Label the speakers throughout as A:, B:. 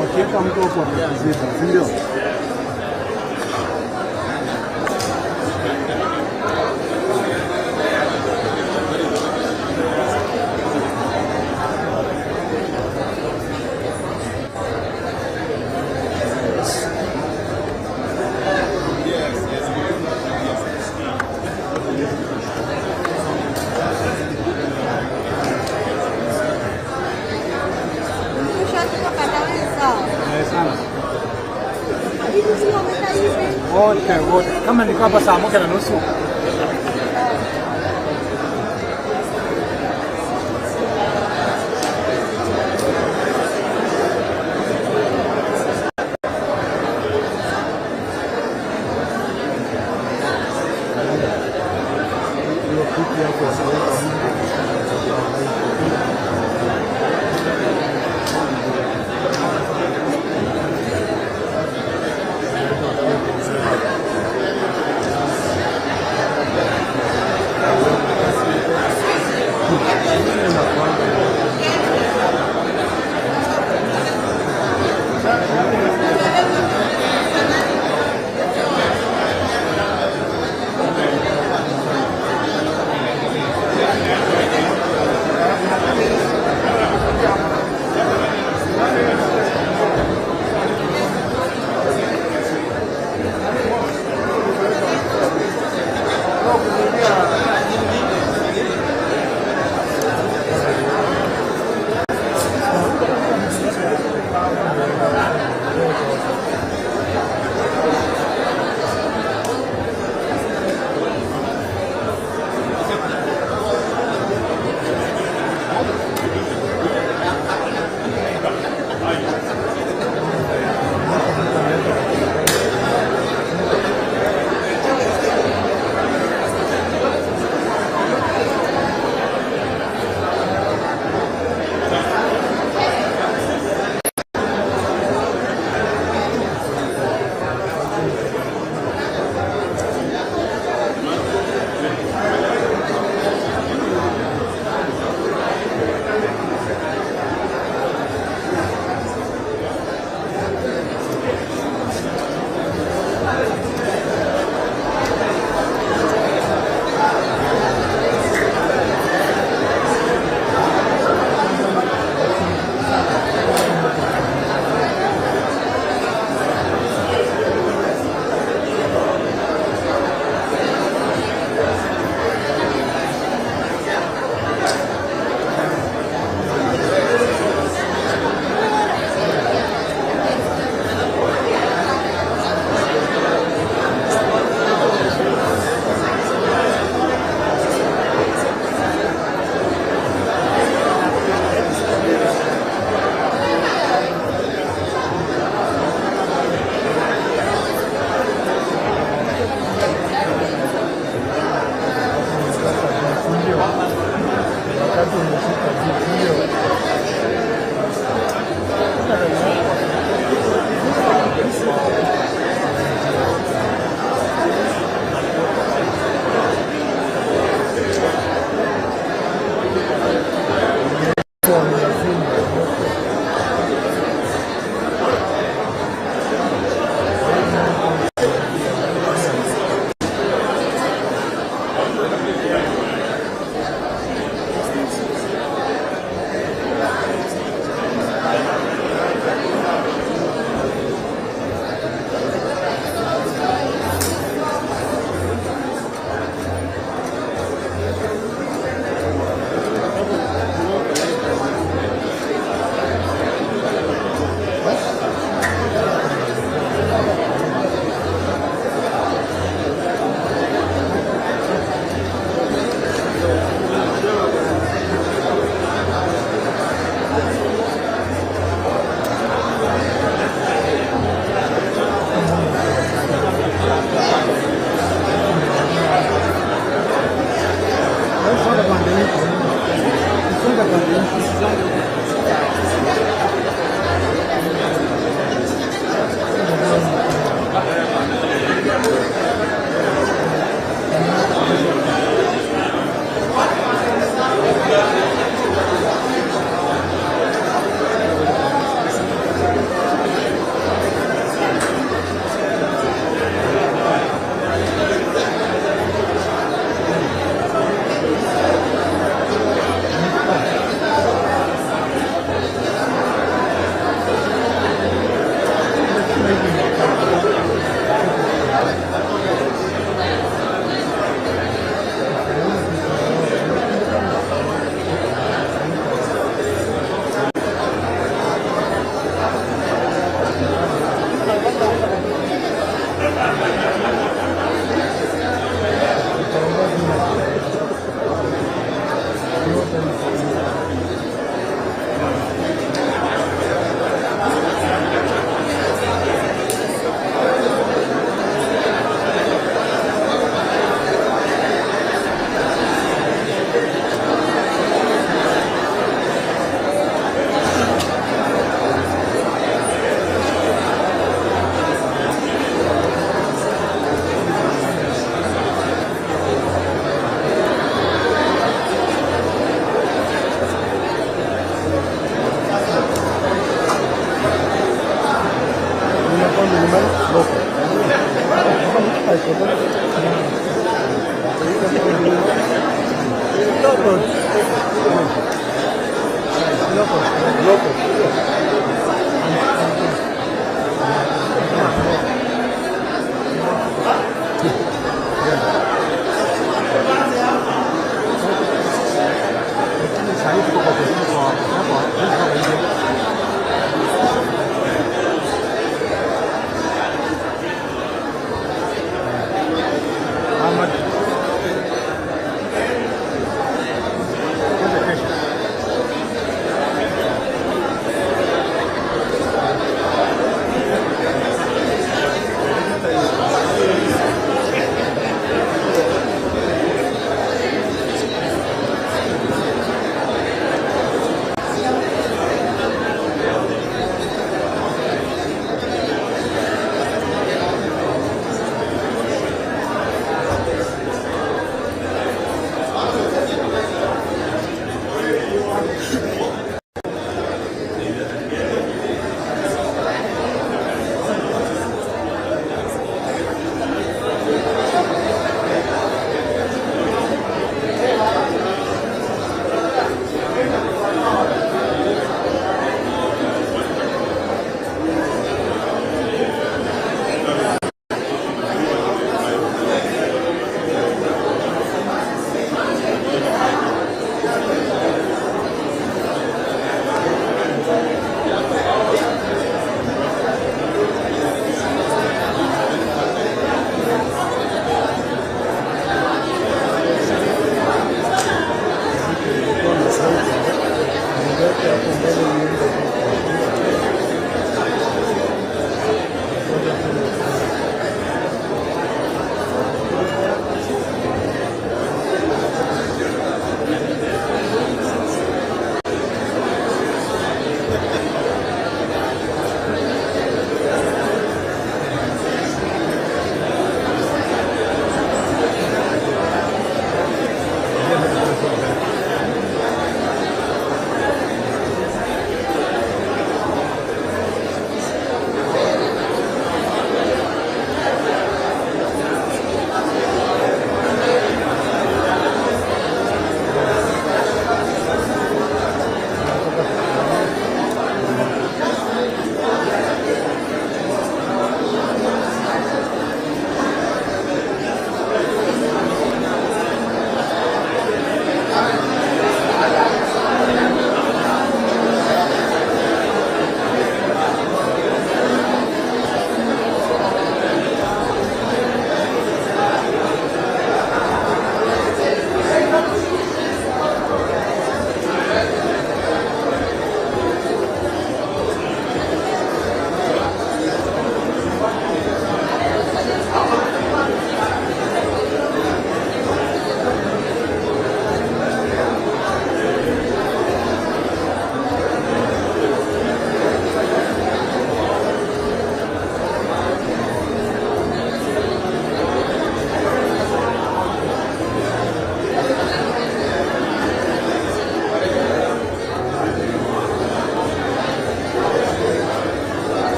A: wakiweka mtu kwa kuzita, si ndio?
B: wote kama niko hapa saa 1:30.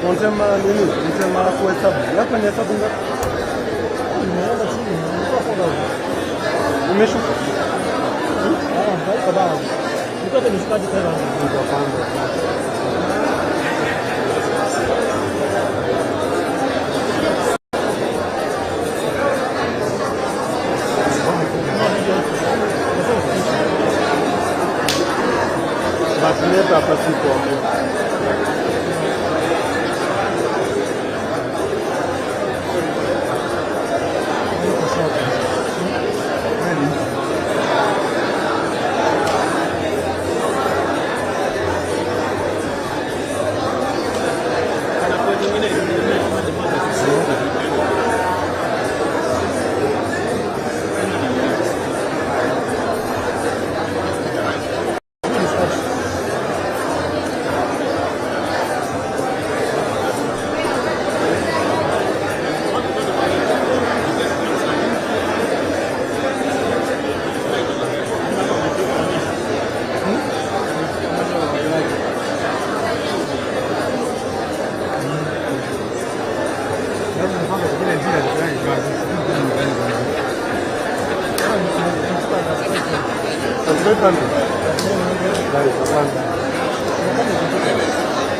A: Unasema nini? Unasema kuhesabu. Hapa ni hesabu ngapi? Umeshuka?
B: Sababu. Nitoke nishikaje tena
A: Nitapanga. Basi leta hapa siku hapo.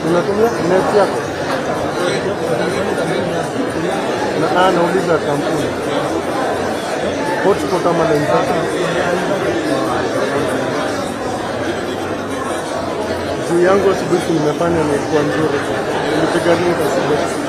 A: Unatumia net yako? Nauliza kampuni hotspot ama lenza juu yangu asubuhi nimefanya ni kwa nzuri, nimepiganiwa asubuhi.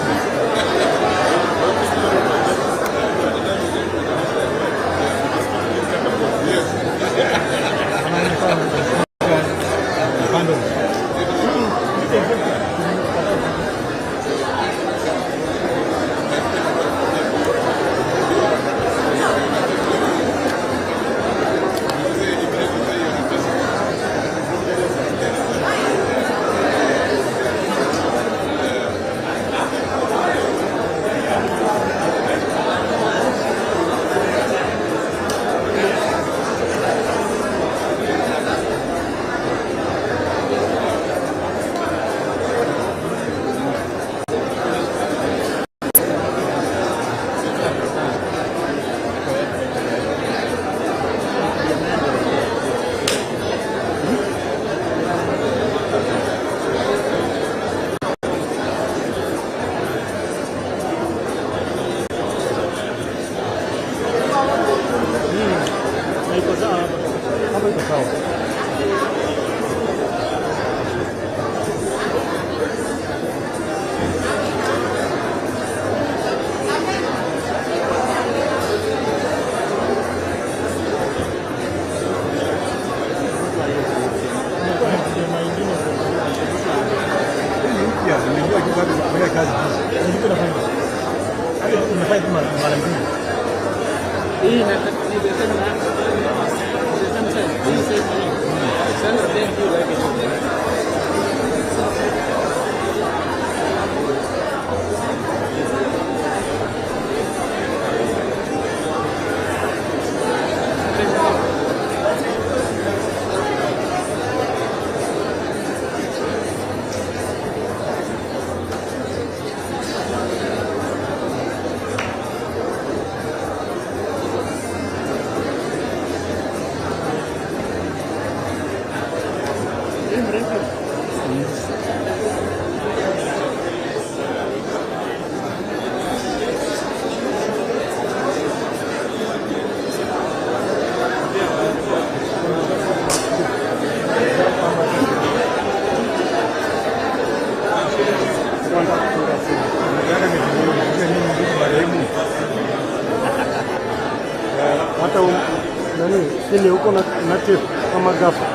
A: nani sini huko na tape ama gafa.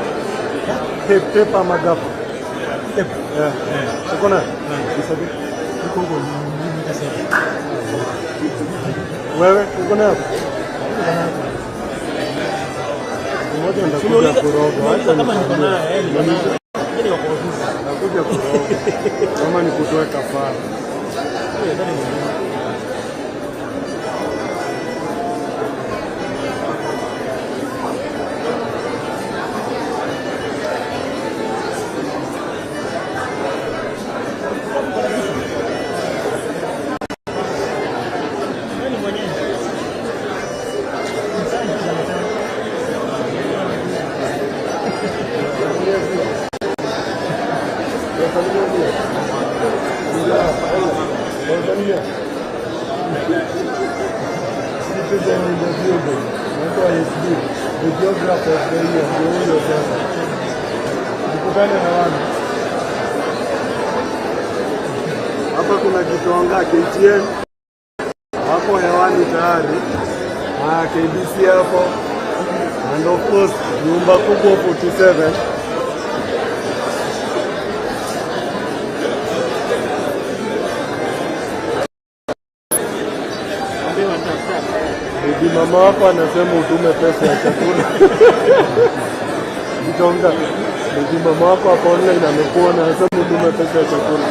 A: Tape ama gafa.
B: Tape.
A: Uko na?
B: Isabi. Uko ngo ni kasema.
A: Wewe uko na hapo? Mmoja ndakuja kuroga. Hata
B: kama niko naye, ni wako ofisi.
A: Nakuja kuroga. Kama ni kutoa kafara. Hapa kuna kitonga KTN hapo hewani tayari. KBC hapo, and of course nyumba kubwa 47. Bibi mama wako anasema utume pesa ya chakula. Kitonga. Bibi mama wako hapo online amekuona anasema utume pesa ya chakula.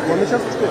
A: Wameshakuchukua?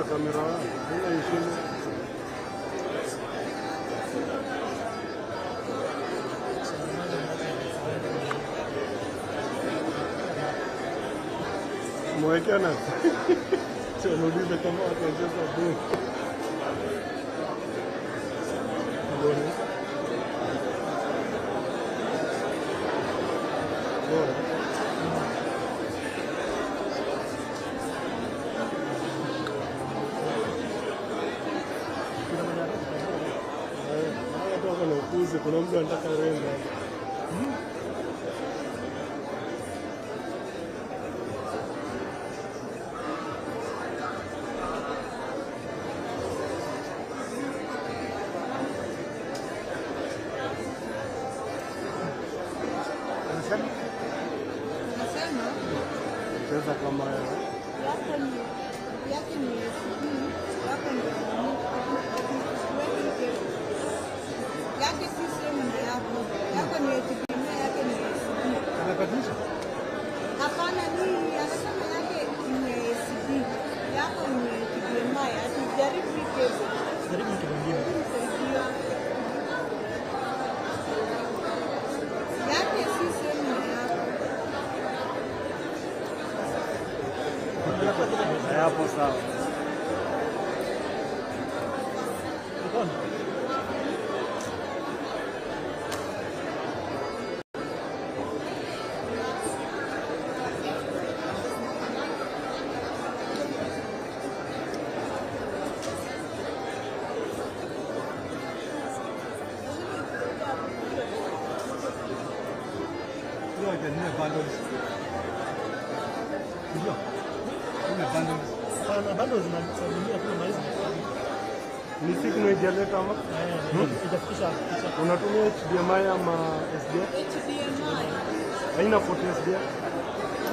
A: Kamera bila heshima. Mwekana. Tunarudia kama watajeza bure. Bora. Kuna mtu anataka renga.
B: Jaribu kitu kingine.
C: Yake si sehemu yako.
A: Hapo sawa.
B: Unaona? Bando zinasalimia kule maizi.
A: Ni signal ijaleta ama?
B: Itafikisha.
A: Unatumia HDMI ama SDF?
C: HDMI.
A: Haina port SDF?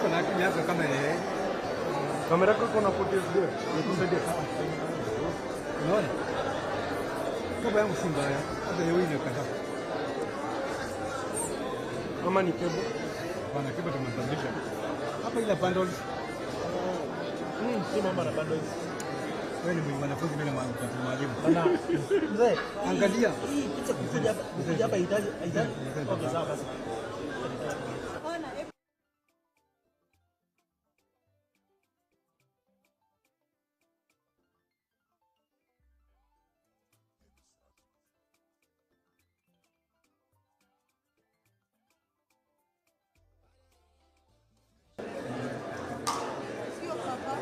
D: Kuna kitu yako kama yeye.
A: Kamera yako kuna port SDF? Nikusaidia.
D: Unaona? Kama yangu si mbaya. Hata yeye inakata.
A: Kama ni cable?
D: Bana kiba tumebadilisha. Hapa ila bundles.
B: Si mambo na bando hizi.
D: Wewe ni mwanafunzi mimi na mwalimu.
B: Bana mzee,
D: Angalia.
B: Hii picha kuja hapa hitaji. Okay, sawa basi.
C: Ona, sio papa.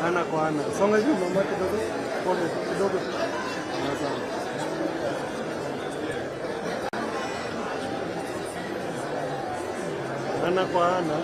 A: Ana kwa ana. Songa hivi mama kidogo. Pole kidogo. Sawa. Ana kwa ana.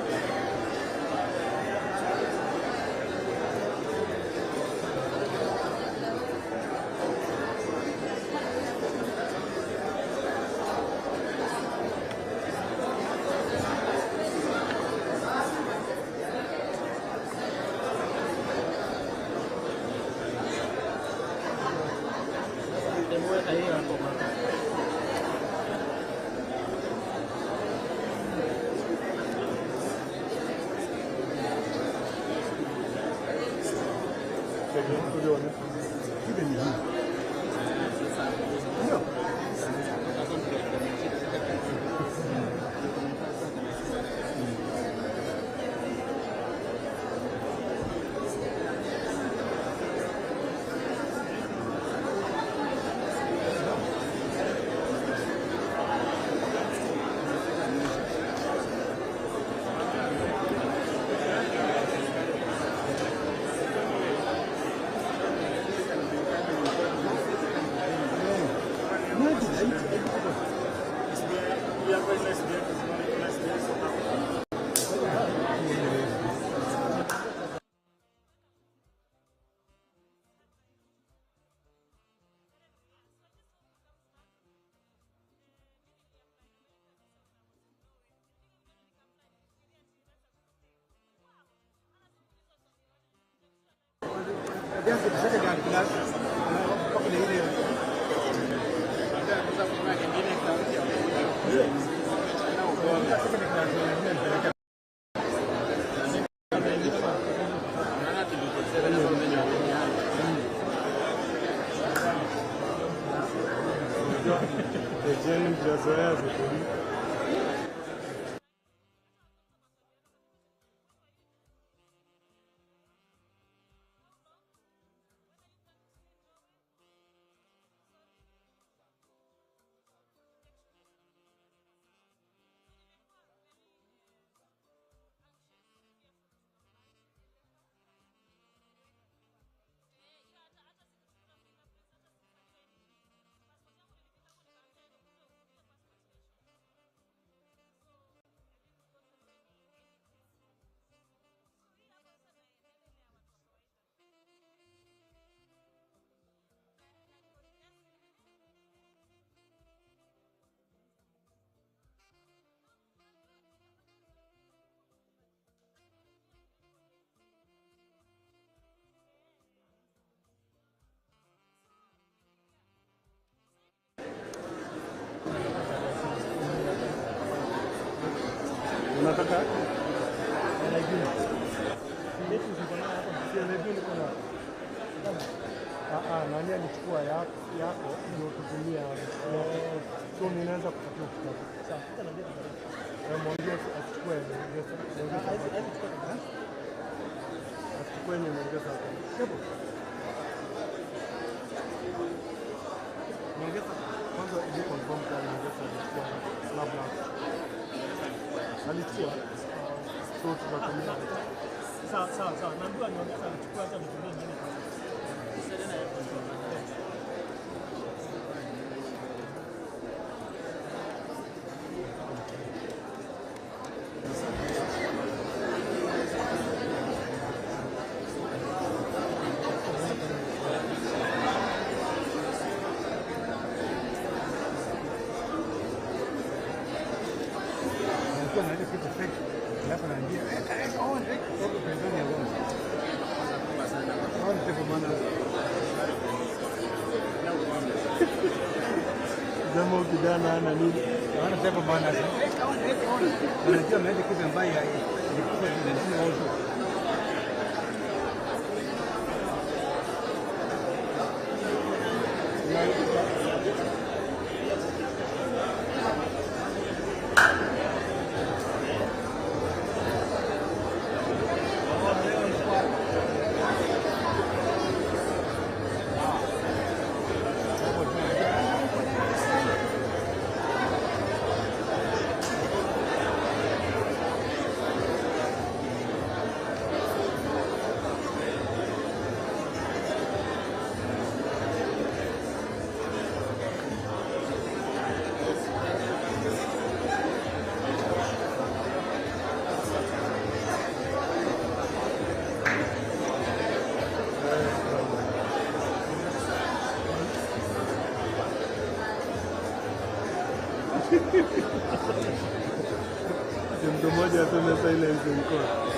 A: Rejeni mjazoea vitu. unataka nani alichukua yako ndio tutumia. So ninaweza kupatia kitabu. Mwambie asichukue yenye mwongeza hapo. Mwongeza kwanza ili confirm kwa mwongeza labda alichukua. So tunatumia.
B: Sawa. Naambiwa niongeza alichukua hata nitumie nani.
A: Jamaa kijana ana nini?
D: Wanasema bwana sasa. Wanajua mnaenda kitu ambaye ilikuwa ni also.
A: Mtu mmoja aseme silence in court.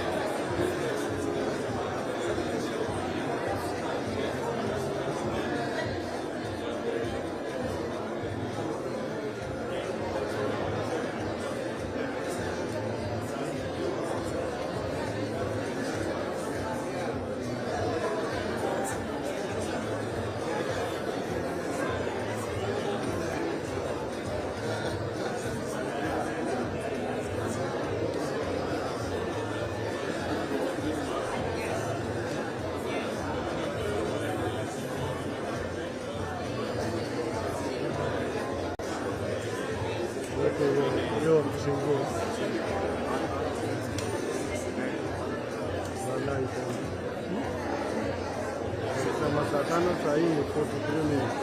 A: Yo mchingo wallahi kama saa tano saa hii 43 minutes.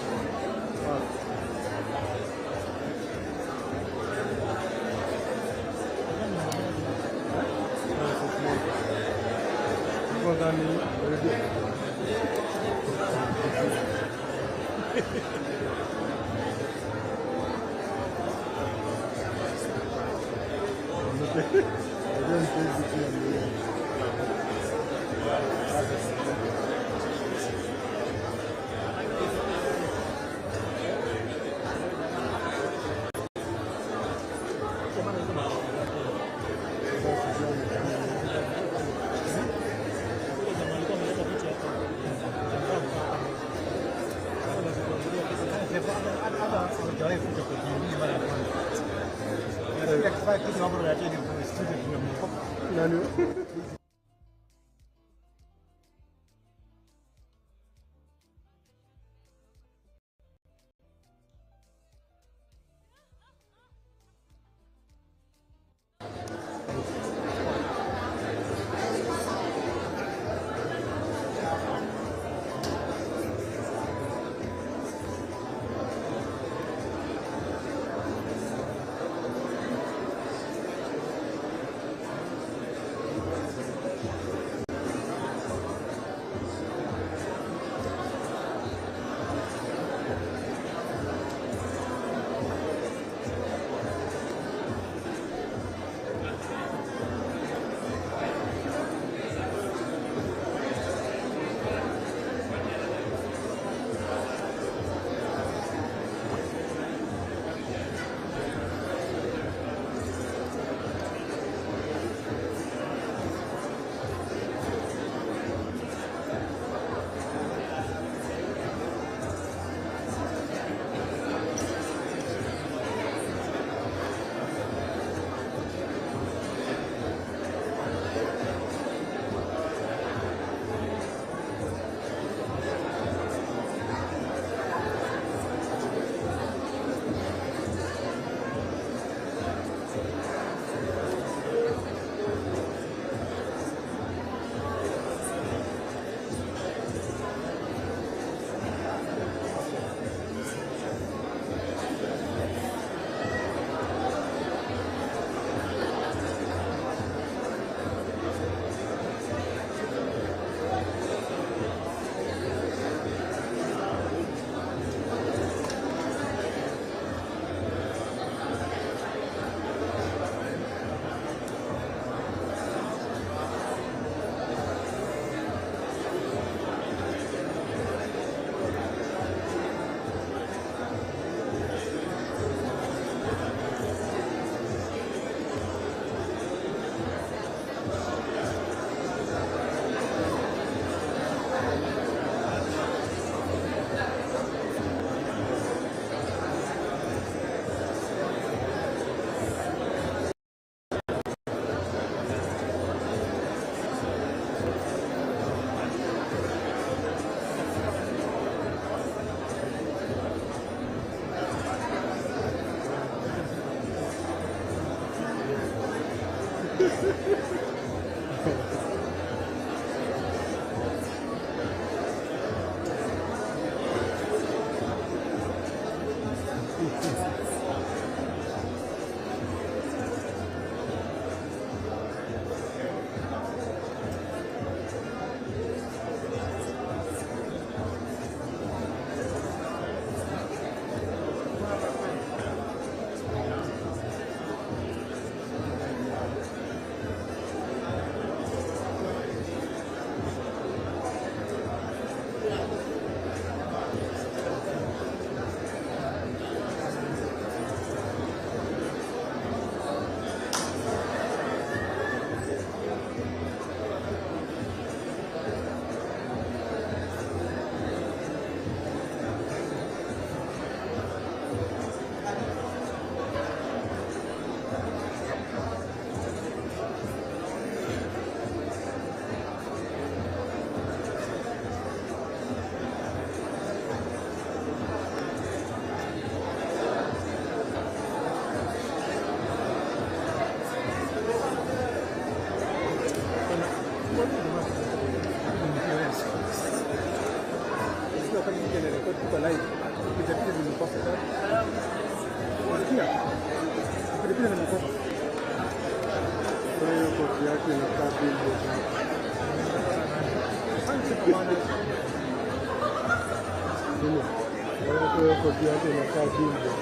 D: wakati mwingine inarekodi kwa live. Ukipita ni makosa. Unasikia? Ukipita ni makosa.
A: Kwa hiyo koti yake inakaa billboard. Ndio. Kwa hiyo koti yake inakaa billboard.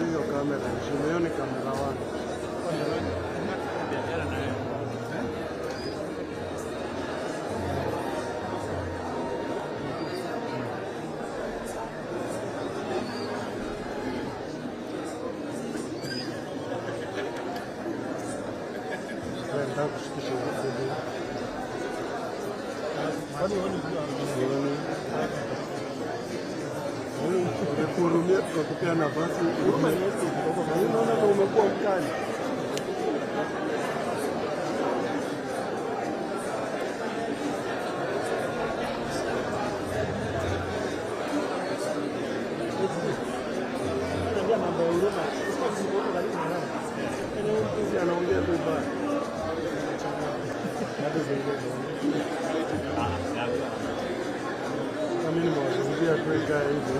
A: hiyo kamera, simeoni kamera wangu. Nataka kushikisha video. Kuhurumia kwa kupea nafasi. Unaona kama umekuwa mkali. Anaongea vibaya. Kama nimewazungumzia tu ikae hivi.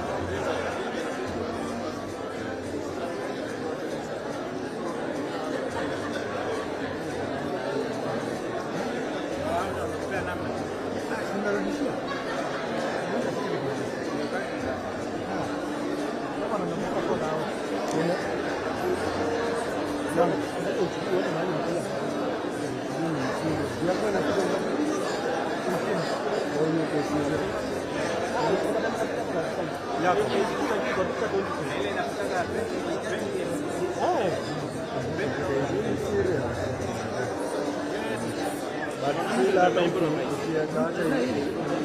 A: hata ukiweka hata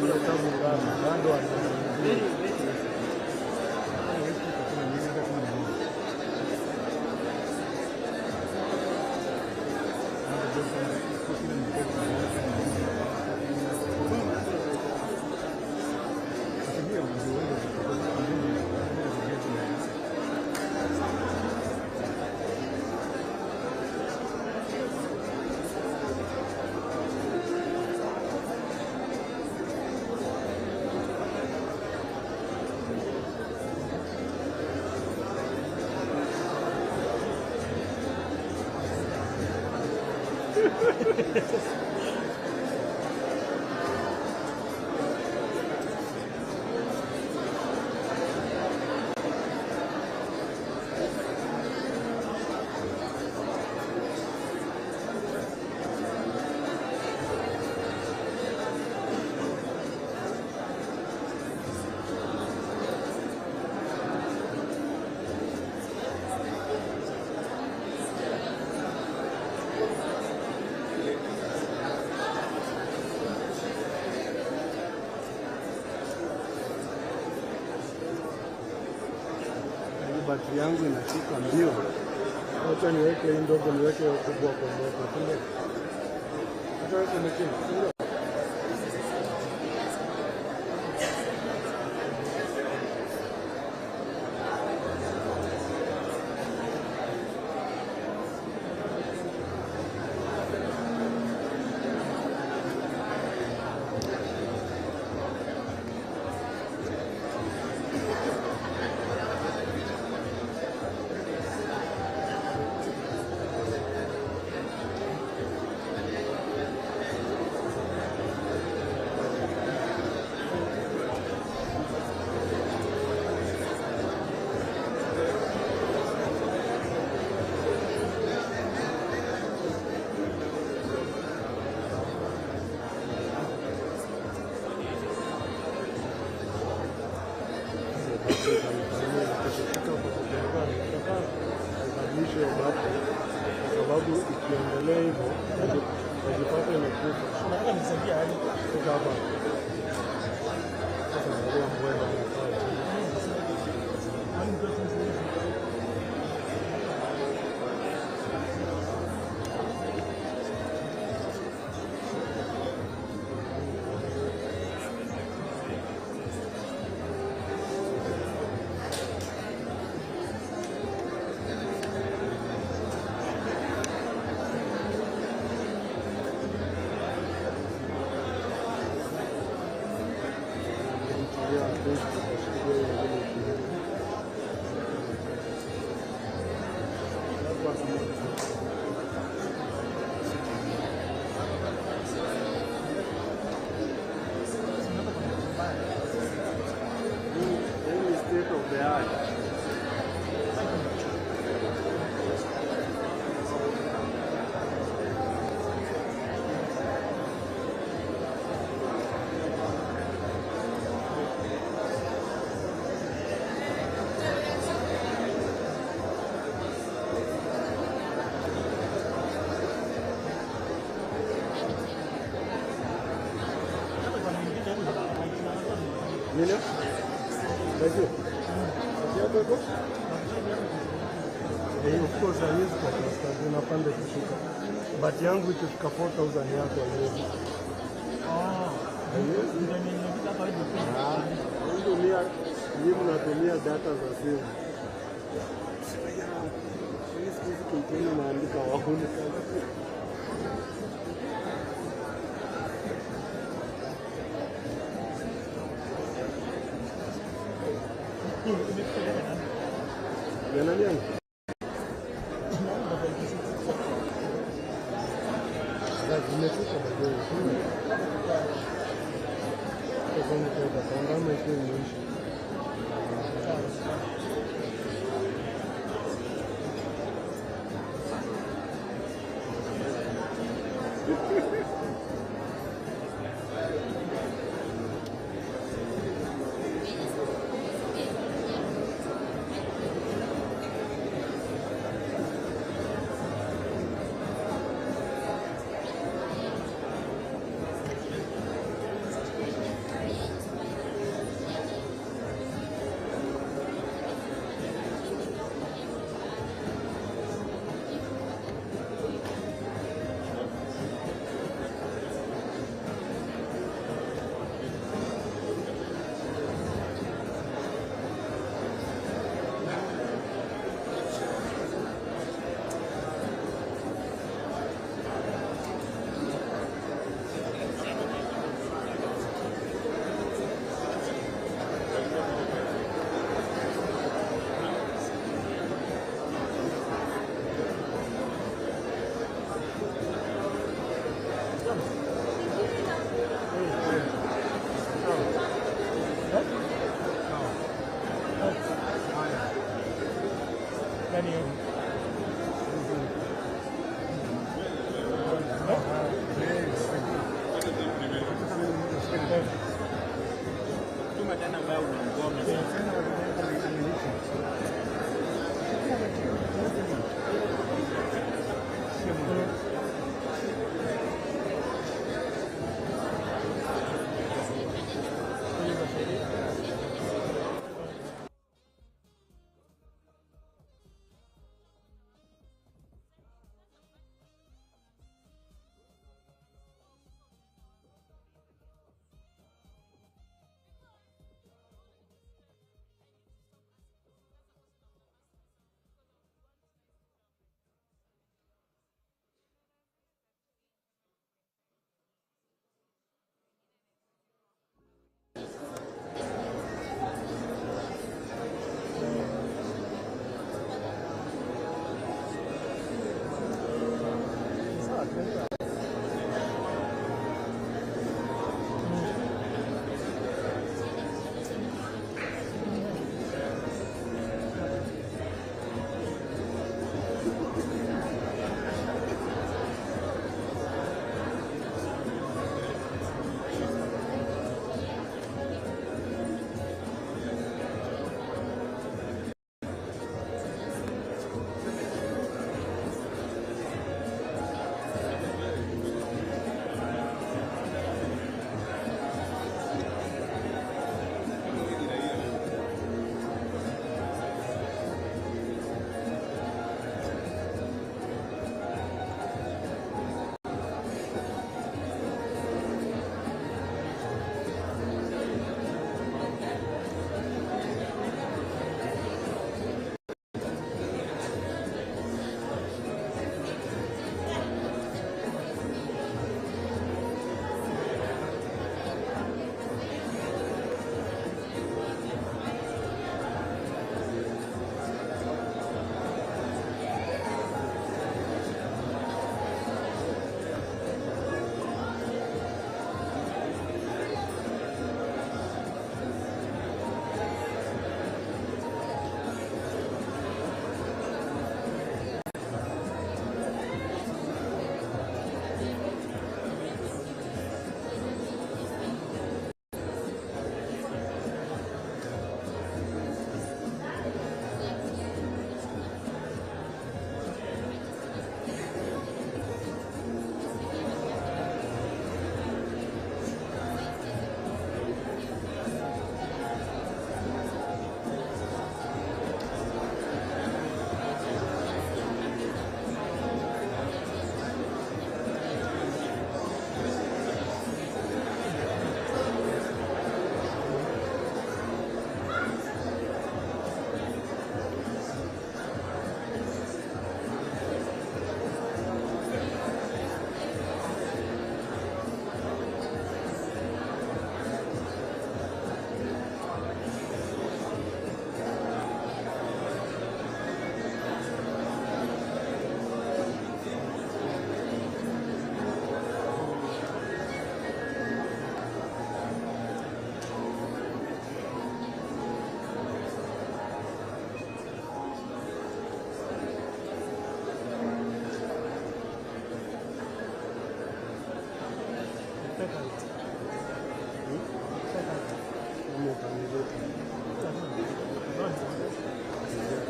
A: ileta muungano bado battery yangu inashika mbio. Acha niweke hii ndogo, niweke kubwa kwa moto. Kumbe acha weke mekini. Kwa sababu ikiendelea hivyo najipata imekufa.
B: Nataka nisaidia hadi
A: hapa. Sasa ndio mwenda state of the art. Nini? Thank you. Of course I use kwa pasta unapanda kushuka. But yangu ikifika 4000 yako hiyo. Ndio mnatumia data za simu. Siwezi kuitumia naandika wahuni kazi. Yanani yangu? Zimefika baadaye. Sasa nitaenda kama ikiwa imeisha.
B: Nani?
E: Tuma tena ambayo unamgoma.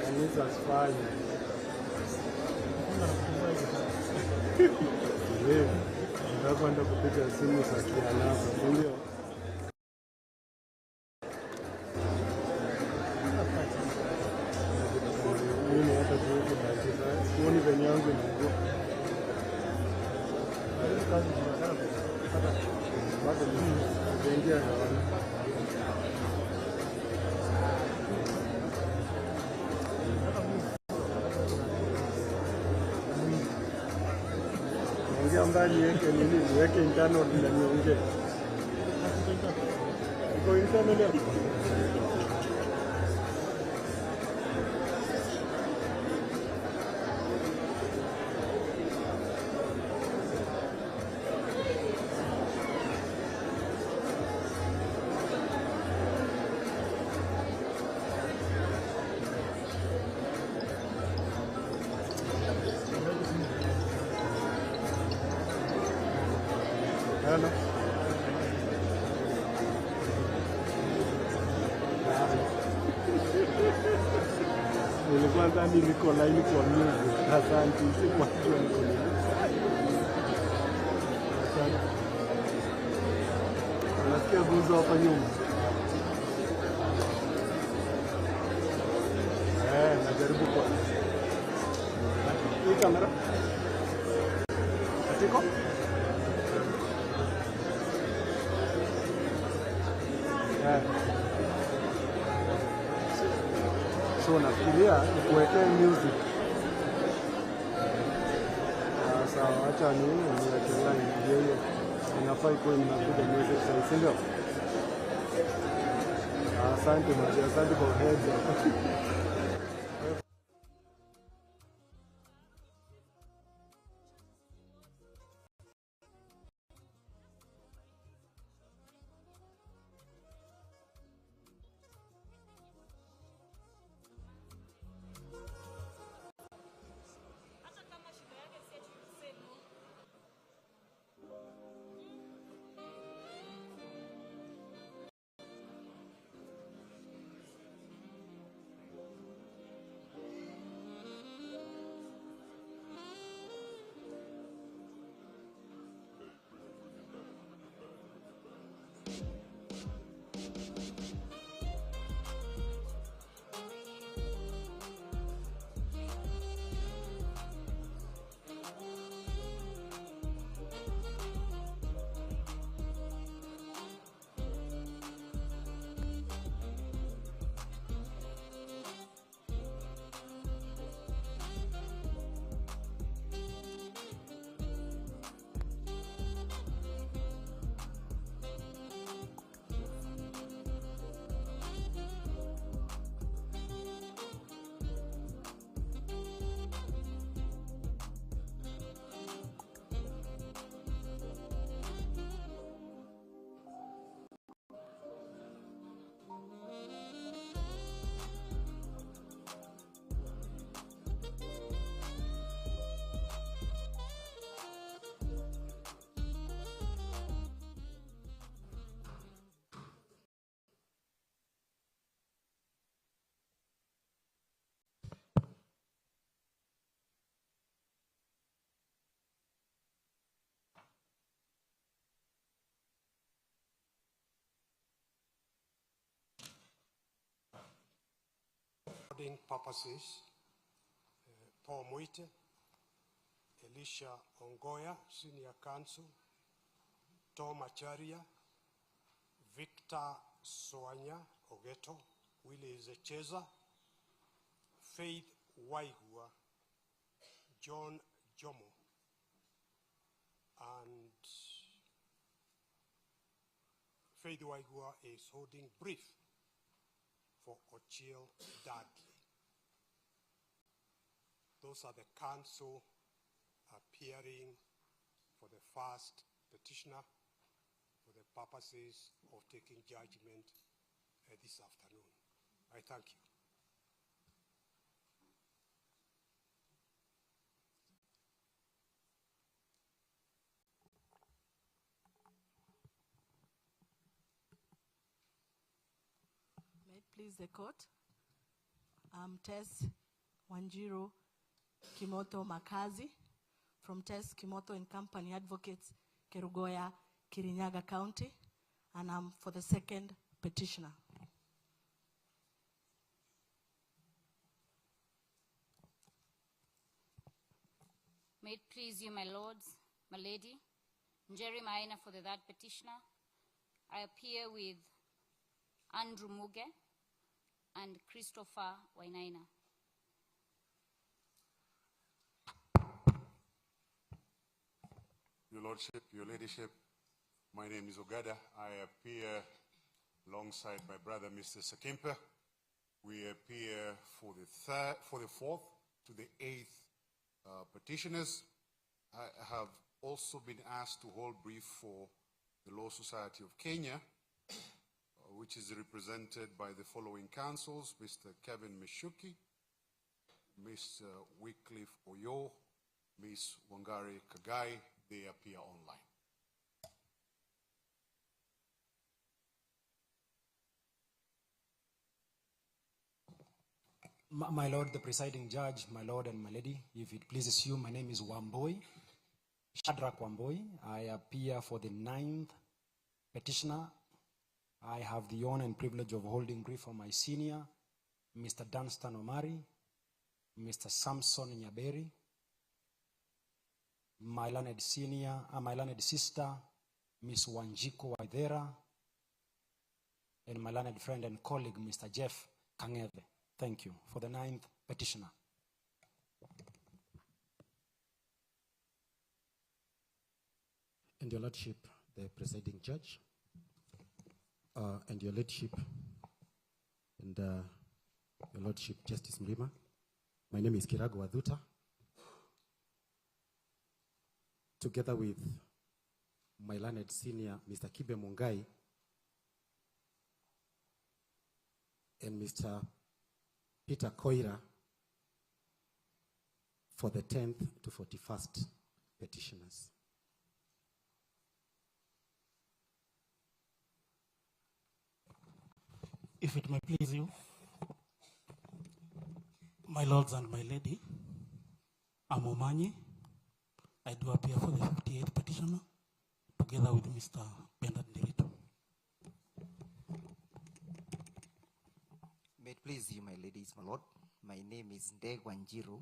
A: Kanisa asifanye nataka kwenda kupiga simu za kialabu, ndio mimi hata sioni venye yangu inaungua bado nijaingia hewani. Ongea mbali niweke nini, niweke internal na niongee. Iko internal hapo. Hello. Nilikuwa ndani niko line kwa music. Asante, sikuwajua niko line. Asante. Unasikia guzo hapa nyuma? Najaribu kwa hii kamera. Atiko? So nafikiria nikuwekee music. Sawa, acha niweke line ndio hiyo. Inafaa ikuwe inakuja music sasa, si ndio? Asante maji, asante kwa heads up.
F: Purposes, Paul Muite, Elisha Ongoya, Senior Counsel, Tom Acharia, Victor Soanya Ogeto, Willie Zecheza, Faith Waigua, John Jomo, and Faith Waigua is holding brief for Ochiel Dudley. Those are the counsel appearing for the first petitioner for the purposes of taking judgment this afternoon. I thank you.
B: May it please the court. I'm Tess Wanjiru Kimoto Makazi from Tess Kimoto and Company Advocates, Kerugoya, Kirinyaga County, and I'm for the second petitioner.
G: May it please you, my lords, my lady, Njeri Maina for the third petitioner. I appear with Andrew Muge and Christopher Wainaina.
H: Your Lordship, Your Ladyship, my name is Ogada. I appear alongside my brother, Mr. Sakimpa. We appear for the fourth to the eighth petitioners. I have also been asked to hold brief for the Law Society of Kenya, which is represented by the following councils: Mr. Kevin Mishuki, Mr. Wycliffe Oyo, Ms. Wangari Kagai. They appear online.
I: My Lord, the presiding judge, my Lord and my lady, if it pleases you, my name is Wamboi, Shadrach Wamboi. I appear for the 9th petitioner. I have the honor and privilege of holding brief for my senior, Mr. Dunstan Omari, Mr. Samson Nyaberi, my learned sister, Miss Wanjiko Waithera, and my learned friend and colleague, Mr. Jeff Kangeve. Thank you for the 9th petitioner.
J: And your Lordship, the presiding judge, and your Lordship, and your Lordship, Justice Mrima. My name is Kirago Wadhuta. Together with my learned senior, Mr. Kibe Mungai, and Mr. Peter Koira, for the 10th to 41st petitioners.
K: If it may please you, my lords and my lady, I'm Omanyi. I do appear for the 58th petitioner, together with Mr. Bernard Nderito.
L: May it please you, my ladies, my lord. My name is Ndeg Wanjiru.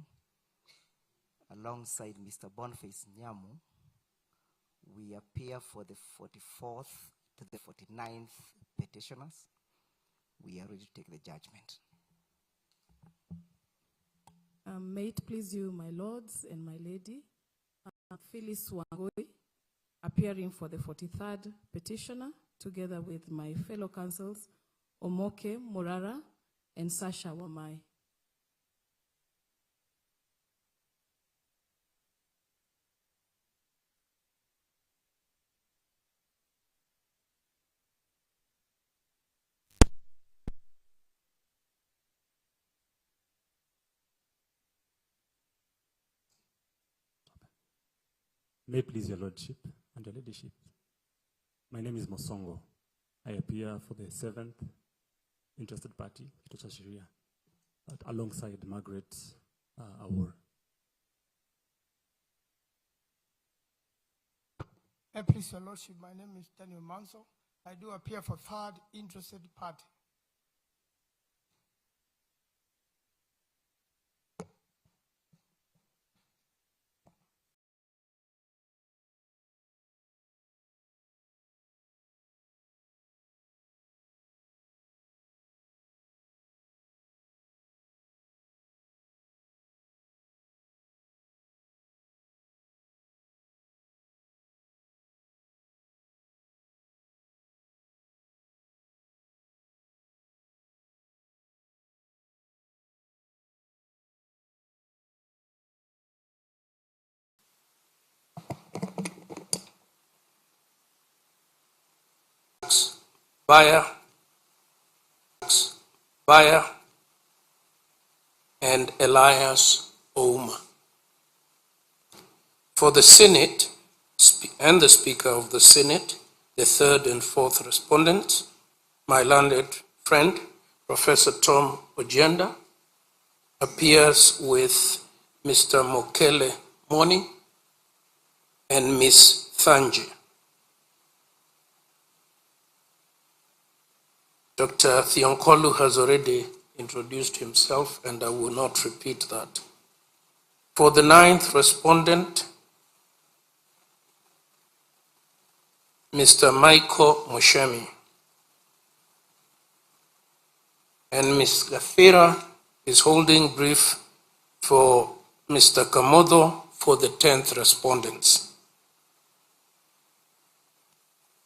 L: Alongside Mr. Boniface Nyamu, we appear for the 44th to the 49th petitioners. We are ready to take the judgment.
M: May it please you, my lords and my lady, Phyllis Wangoi, appearing for the 43rd petitioner, together with my fellow councils, Omoke Morara and Sasha Wamai.
N: May it please your Lordship and your Ladyship. My name is Mosongo. I appear for the 7th interested party, Kitocha Sharia, alongside Margaret Awor.
O: Please your Lordship, my name is Daniel Manso. I do appear for 3rd interested party.
P: Baya, and Elias Ouma. For the Senate and the Speaker of the Senate, the 3rd and 4th respondents, my learned friend, Professor Tom Ojenda, appears with Mr. Mokele Moni and Ms. Thanji. Dr. Thionkolu has already introduced himself, and I will not repeat that. For the 9th respondent, Mr. Michael Moshemi, and Ms. Gafira is holding brief for Mr. Kamodo for the 10th respondents.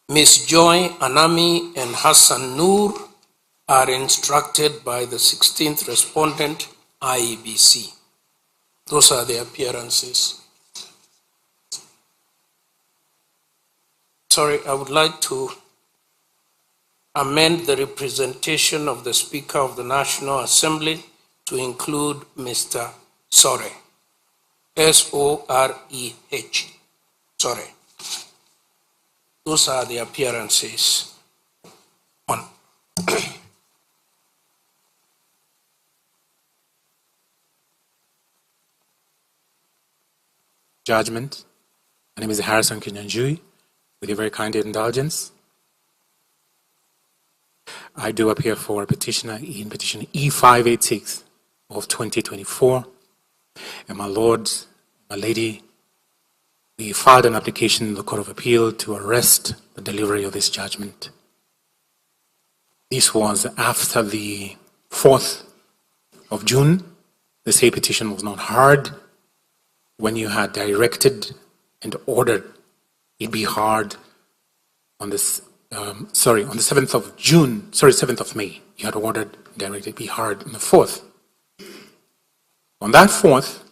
P: Ms. Joy Anami and Hassan Noor are instructed by the 16th respondent, IEBC. Those are the appearances. Sorry, I would like to amend the representation of the Speaker of the National Assembly to include Mr. Sore, S-O-R-E-H, Sore. Those are the appearances. One. judgment. My name is Harrison Kinyanjui. With your very kind indulgence, I do appear for petitioner in petition E586 of 2024. And my Lord, my Lady, we filed an application in the Court of Appeal to arrest the delivery of this judgment. This was after the 4th of June. The same petition was not heard when you had directed and ordered it be heard on this, on the 7th of June, 7th of May. You had ordered and directed it be heard on the 4th. On that 4th,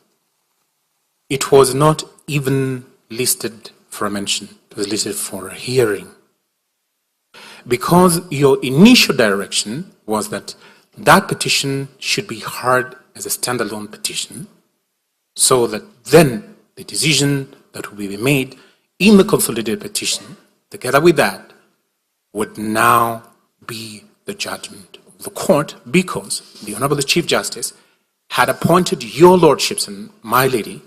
P: it was not even listed for a mention. It was listed for a hearing. Because your initial direction was that that petition should be heard as a standalone petition, so that then the decision that will be made in the consolidated petition, together with that, would now be the judgment of the court, because the Honorable Chief Justice had appointed your lordships and my lady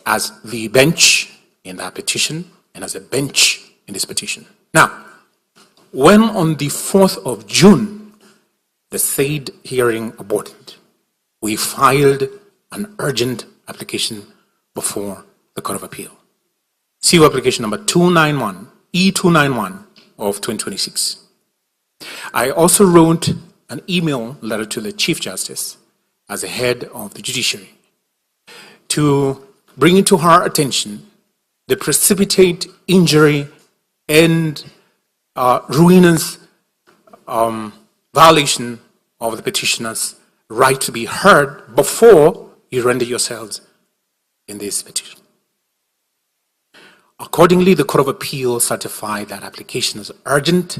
P: as the bench in that petition and as a bench in this petition. Now, when on the 4th of June, the said hearing aborted, we filed an urgent application before the Court of Appeal. CU application number 291, E291 of 2026. I also wrote an email letter to the Chief Justice as the head of the judiciary to bring into her attention the precipitate injury and ruinous violation of the petitioner's right to be heard before you render yourselves in this petition. Accordingly, the Court of Appeal certified that application as urgent.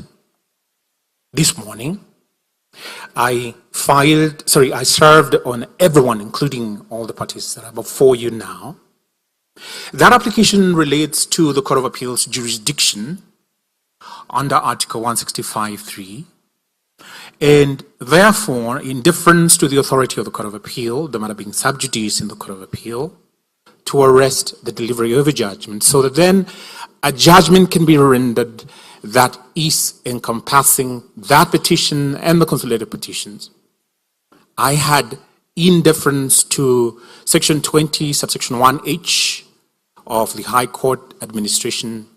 P: This morning, I served on everyone, including all the parties that are before you now. That application relates to the Court of Appeal's jurisdiction under Article 165(3), and therefore, in deference to the authority of the Court of Appeal, the matter being sub judice in the Court of Appeal, to arrest the delivery of a judgment, so that then a judgment can be rendered that is encompassing that petition and the consolidated petitions. I had, in deference to Section 20, subsection 1H of the High Court Administration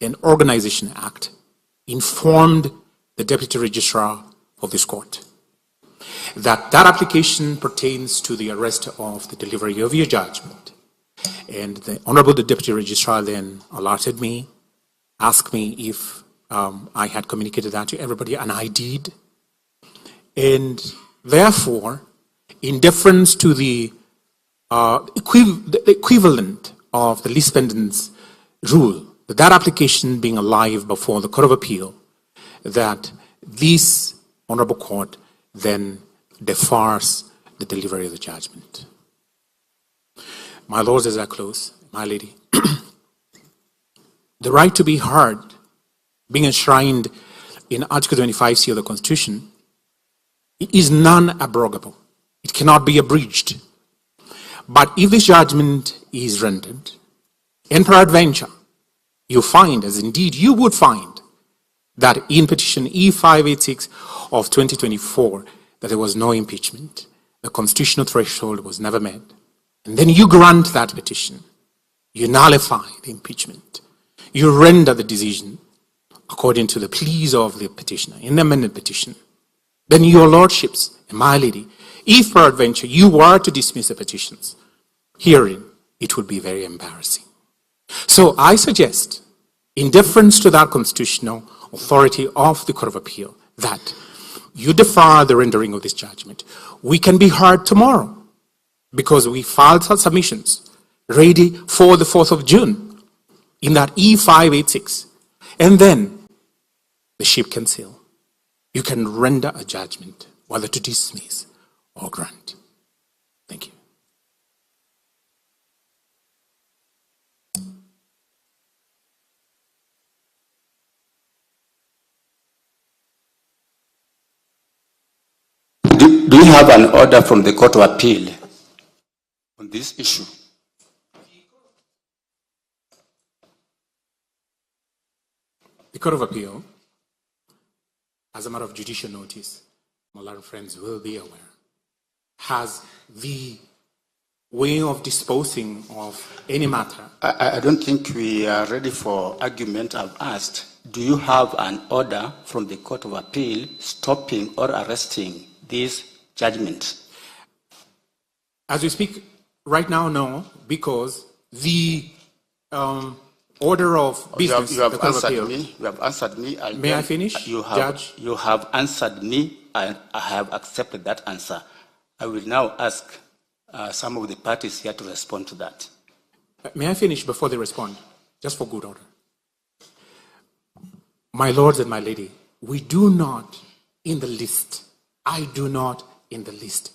P: and Organization Act, informed the Deputy Registrar of this court that that application pertains to the arrest of the delivery of your judgment. And the Honorable Deputy Registrar then alerted me, asked me if I had communicated that to everybody, and I did. And therefore, in deference to the equivalent of the least pendants rule, that application being alive before the Court of Appeal, that this Honorable Court then defers the delivery of the judgment. My lords, as I close, my lady, the right to be heard, being enshrined in Article 25C of the Constitution, it is non-abrogable. It cannot be abridged. But if this judgment is rendered, and peradventure, you find, as indeed you would find, that in petition E586 of 2024, that there was no impeachment, the constitutional threshold was never met, and then you grant that petition, you nullify the impeachment, you render the decision according to the pleas of the petitioner in the amended petition, then your lordships and my lady, if peradventure you were to dismiss the petitions, herein it would be very embarrassing. So I suggest, in deference to that constitutional authority of the Court of Appeal, that you defer the rendering of this judgment. We can be heard tomorrow, because we filed our submissions ready for the 4th of June in that E586. And then the ship can sail. You can render a judgment, whether to dismiss or grant. Thank you.
Q: Do you have an order from the Court of Appeal on this issue?
P: the Court of Appeal, as a matter of judicial notice, my learned friends will be aware, has the way of disposing of any matter.
Q: I don't think we are ready for argument. I've asked, do you have an order from the Court of Appeal stopping or arresting this judgment?
P: As we speak right now, no, because the order of business,
Q: you have
P: the Court of
Q: answered
P: Appeal.
Q: me. You have answered me.
P: May I finish, Judge?
Q: You have answered me, and I have accepted that answer. I will now ask some of the parties here to respond to that.
P: May I finish before they respond, just for good order? My lords and my lady, we do not in the least, I do not in the least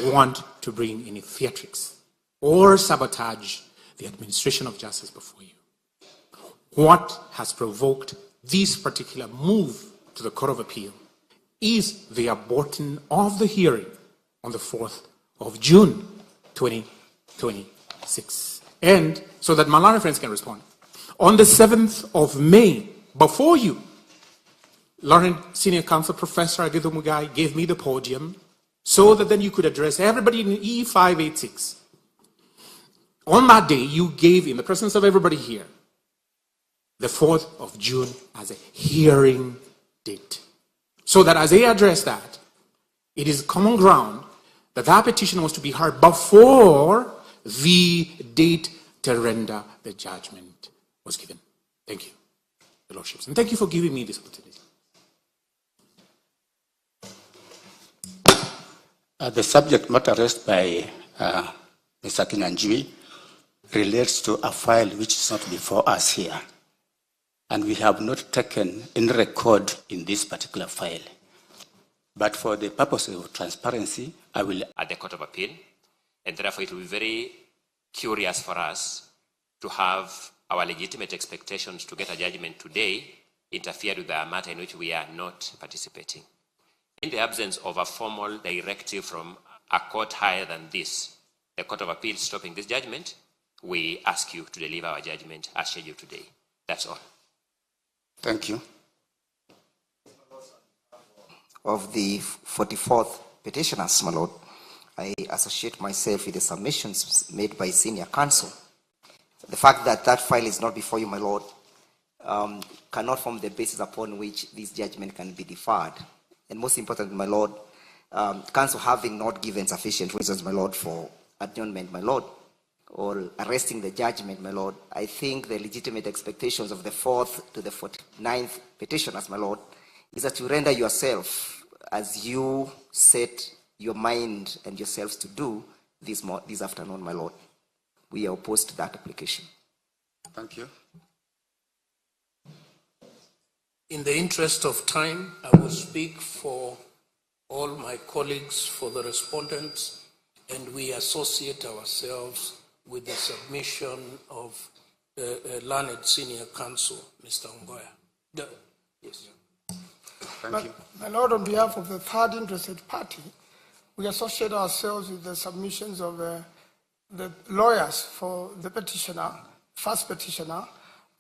P: want to bring any theatrics or sabotage the administration of justice before you. What has provoked this particular move to the Court of Appeal is the aborting of the hearing on the 4th of June 2026. And so that my learned friends can respond. On the 7th of May, before you, learned Senior Counsel Professor Rigathi Gachagua gave me the podium so that then you could address everybody in E586. On that day, you gave, in the presence of everybody here, the 4th of June as a hearing date. So that as they address that, it is common ground that that petition was to be heard before the date to render the judgment was given. Thank you, Your Lordships. And thank you for giving me this opportunity.
Q: The subject matter raised by Mr. Kinanjui relates to a file which is not before us here. And we have not taken any record in this particular file. But for the purpose of transparency, I will...
R: At the Court of Appeal, and therefore it will be very curious for us to have our legitimate expectations to get a judgment today interfere with a matter in which we are not participating. In the absence of a formal directive from a court higher than this, the Court of Appeal stopping this judgment, we ask you to deliver our judgment as scheduled today. That's all.
Q: Thank you.
L: Of the 44th petitioners, my lord, I associate myself with the submissions made by senior counsel. The fact that that file is not before you, my lord, cannot form the basis upon which this judgment can be deferred. And most importantly, my lord, counsel having not given sufficient reasons, my lord, for adjournment, my lord, or arresting the judgment, my lord, I think the legitimate expectations of the 4th to the 49th petitioners, my lord, is that you render yourself as you set your mind and yourselves to do this afternoon, my lord. We are opposed to that application.
Q: Thank you.
P: In the interest of time, I will speak for all my colleagues, for the respondents, and we associate ourselves with the submission of learned senior counsel, Mr. Ongoya. Yes.
O: Thank you. My lord, on behalf of the third interested party, we associate ourselves with the submissions of the lawyers for the petitioner, first petitioner,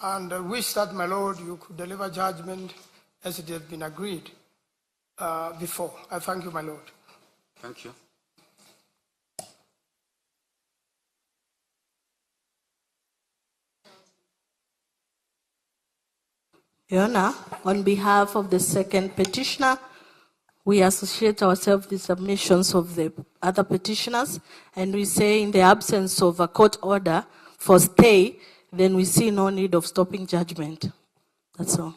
O: and wish that, my lord, you could deliver judgment as it had been agreed before. I thank you, my lord.
Q: Thank you.
B: Your Honor, on behalf of the second petitioner, we associate ourselves with the submissions of the other petitioners, and we say in the absence of a court order for stay, then we see no need of stopping judgment. That's all.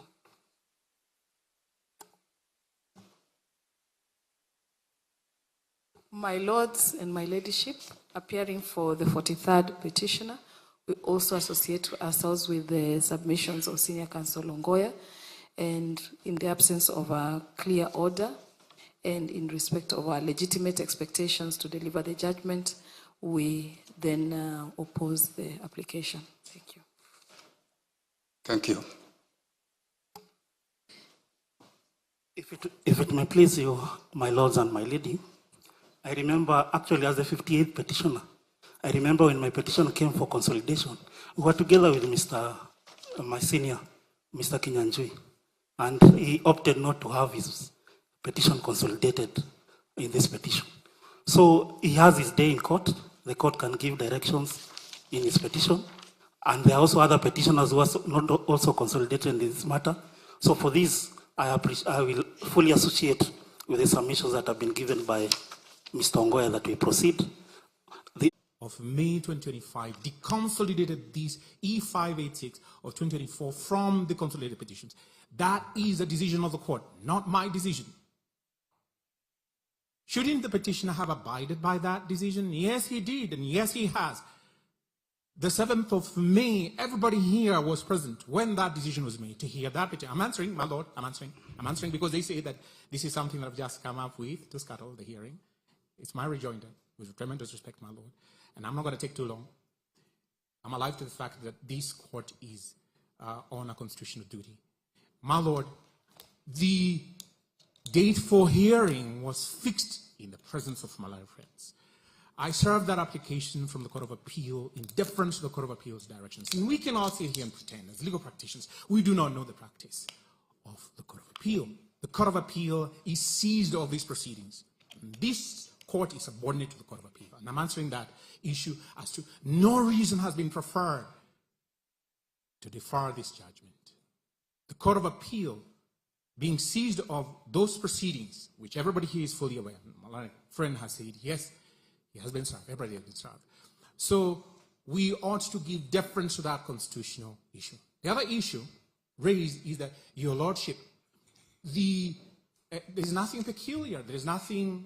M: My lords and my ladyship, appearing for the 43rd petitioner, we also associate ourselves with the submissions of Senior Counsel Ongoya, and in the absence of a clear order and in respect of our legitimate expectations to deliver the judgment, we then oppose the application. Thank you.
Q: Thank you.
K: If it may please you, my lords and my lady, I remember actually as the 58th petitioner, I remember when my petition came for consolidation, we were together with my senior, Mr. Kinyanjui, and he opted not to have his petition consolidated in this petition. So he has his day in court. The court can give directions in his petition. And there are also other petitioners who are not also consolidated in this matter. So for this, I will fully associate with the submissions that have been given by Mr. Ongoya that we proceed.
S: Of May 2025 deconsolidated these E586 of 2024 from the consolidated petitions. That is a decision of the court, not my decision. Shouldn't the petitioner have abided by that decision? Yes, he did, and yes, he has. The 7th of May, everybody here was present when that decision was made to hear that petition. I'm answering, my lord, I'm answering because they say that this is something that I've just come up with to scuttle the hearing. It's my rejoinder, with tremendous respect, my lord. And I'm not going to take too long. I'm alive to the fact that this court is on a constitutional duty. My lord, the date for hearing was fixed in the presence of my lawyer friends. I served that application from the Court of Appeal in deference to the Court of Appeal's directions. And we cannot sit here and pretend, as legal practitioners, we do not know the practice of the Court of Appeal. The Court of Appeal is seized of these proceedings. And this court is subordinate to the Court of Appeal. And I'm answering that issue as to no reason has been preferred to defer this judgment. The Court of Appeal being seized of those proceedings, which everybody here is fully aware. My friend has said, yes, he has been served. Everybody has been served. So we ought to give deference to that constitutional issue. The other issue raised is that, Your Lordship, there's nothing peculiar. There's nothing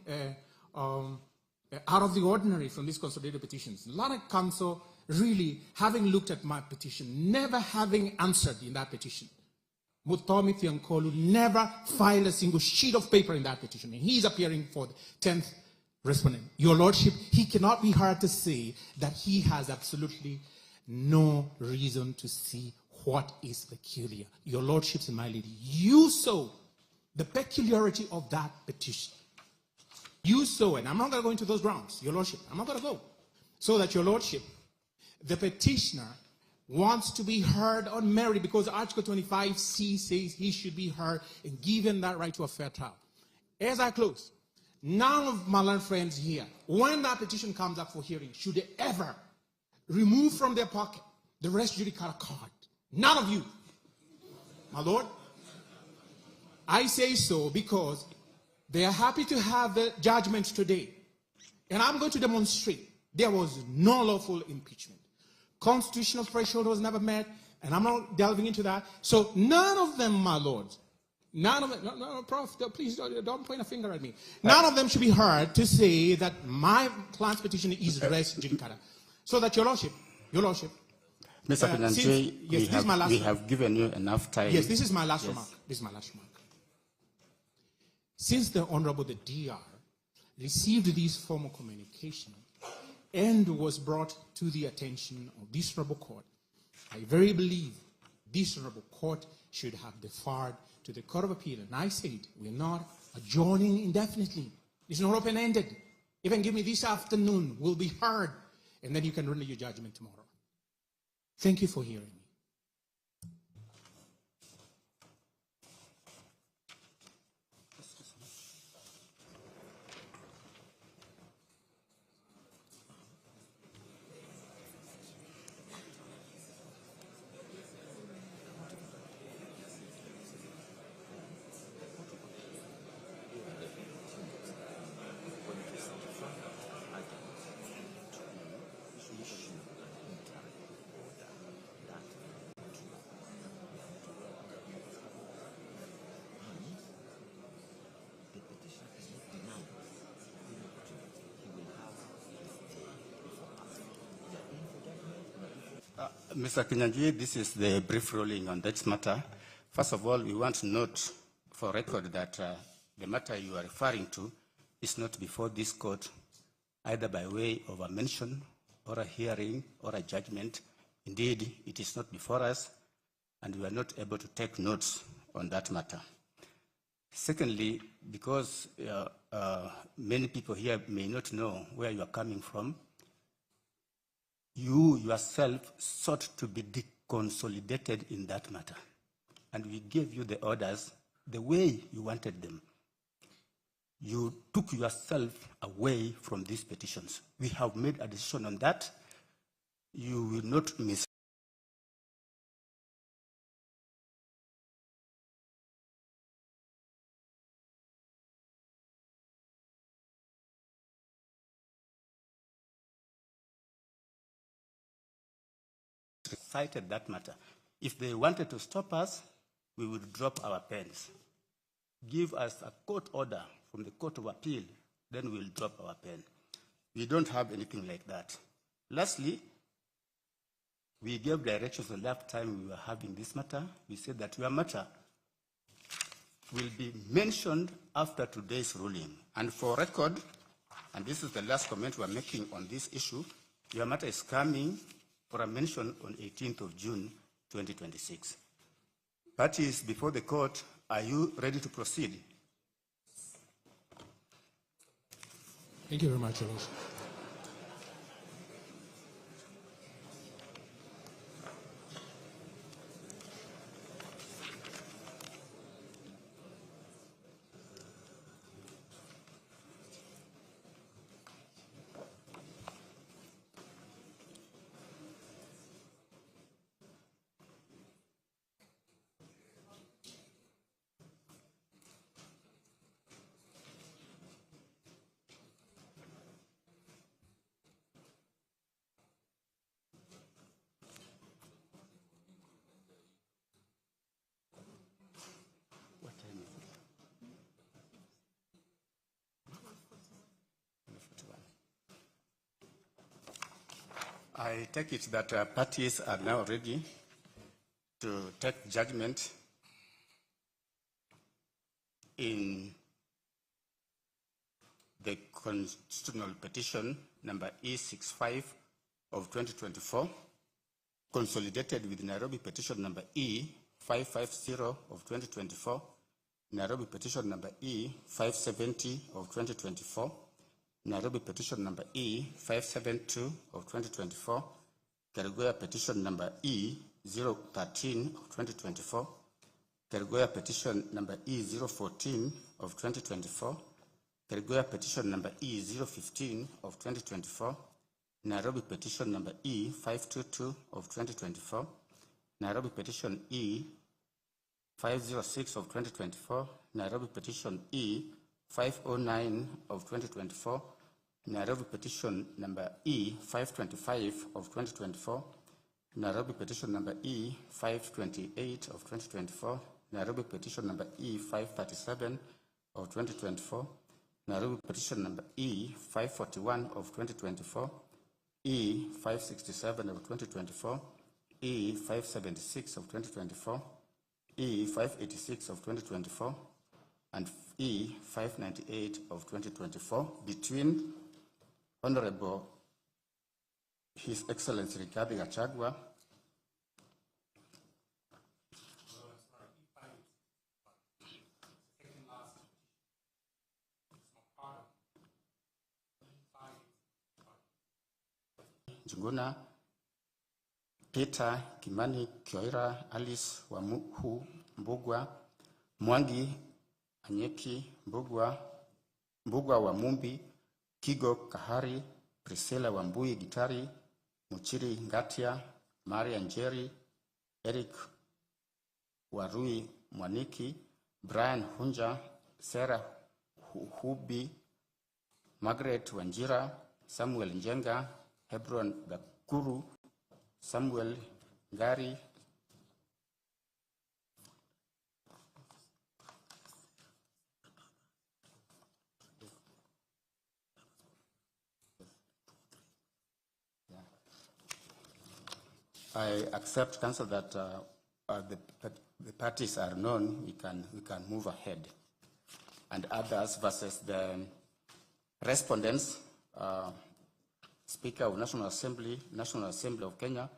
S: out of the ordinary from these consolidated petitions. The Learned Counsel, really, having looked at my petition, never having answered in that petition, Mutomi Thiankolu never filed a single sheet of paper in that petition. And he's appearing for the 10th respondent. Your Lordship, he cannot be heard to say that he has absolutely no reason to see what is peculiar. Your Lordships and my lady, you saw the peculiarity of that petition. You saw, and I'm not going to go into those grounds, Your Lordship, I'm not going to go. So that, Your Lordship, the petitioner wants to be heard on merit because Article 25C says he should be heard and given that right to a fair trial. As I close, none of my learned friends here, when that petition comes up for hearing, should ever remove from their pocket the res judicata card. None of you. My lord, I say so because they are happy to have the judgment today. And I'm going to demonstrate there was no lawful impeachment. Constitutional threshold was never met, and I'm not delving into that. So none of them, my lords, none of them, no, Prof, please don't point a finger at me. None of them should be heard to say that my client's petition is res judicata. So that, Your Lordship,
Q: Mr. Kinyanjui, we have given you enough time.
S: Yes, this is my last remark. This is my last remark. Since the Honorable the DR received these formal communications and was brought to the attention of this honorable court, I very believe this honorable court should have deferred to the Court of Appeal. And I said, we're not adjourning indefinitely. It's not open-ended. Even give me this afternoon, we'll be heard, and then you can render your judgment tomorrow. Thank you for hearing me.
Q: Mr. Kinyanjui, this is the brief ruling on that matter. First of all, we want to note for record that the matter you are referring to is not before this court, either by way of a mention or a hearing or a judgment. Indeed, it is not before us, and we are not able to take notes on that matter. Secondly, because many people here may not know where you are coming from, you yourself sought to be deconsolidated in that matter. and we gave you the orders the way you wanted them. You took yourself away from these petitions. We have made a decision on that. You will not miss. Cited that matter. If they wanted to stop us, we would drop our pens. Give us a court order from the Court of Appeal, then we'll drop our pen. We don't have anything like that. Lastly, we gave directions the last time we were having this matter. We said that your matter will be mentioned after today's ruling. And for record, and this is the last comment we're making on this issue, your matter is coming for a mention on 18th of June, 2026. Parties before the court, are you ready to proceed?
S: Thank you very much, Your Lordship. I take it that parties are now ready to take judgment in the constitutional petition number E65 of 2024, consolidated with Nairobi petition number E550 of 2024, Nairobi petition number E570 of 2024, Nairobi petition number E572 of 2024, Kerugoya petition number E013 of 2024, Kerugoya petition number E014 of 2024, Kerugoya petition number E015 of 2024, Nairobi petition number E522 of 2024, Nairobi petition E506 of 2024, Nairobi petition E509 of 2024, Nairobi petition number E525 of 2024, Nairobi petition number E528 of 2024, Nairobi petition number E537 of 2024, Nairobi petition number E541 of 2024, E567 of 2024, E576 of 2024, E586 of 2024, and E598 of 2024 between Honorable His Excellency Rigathi Gachagua Njuguna, Peter Kimani Kioira, Alice Wamuhu Mbugwa, Mwangi Anyeki Mbugwa wa Mumbi, Kigo Kahari, Priscilla Wambui Gitari, Muchiri Ngatia, Maria Njeri, Eric Warui Mwaniki, Brian Hunja, Sarah Hubi, Margaret Wanjira, Samuel Njenga, Hebron Gakuru, Samuel Ngari, I accept, Council, that the parties are known. We can move ahead, and others versus the respondents. Speaker of National Assembly of Kenya,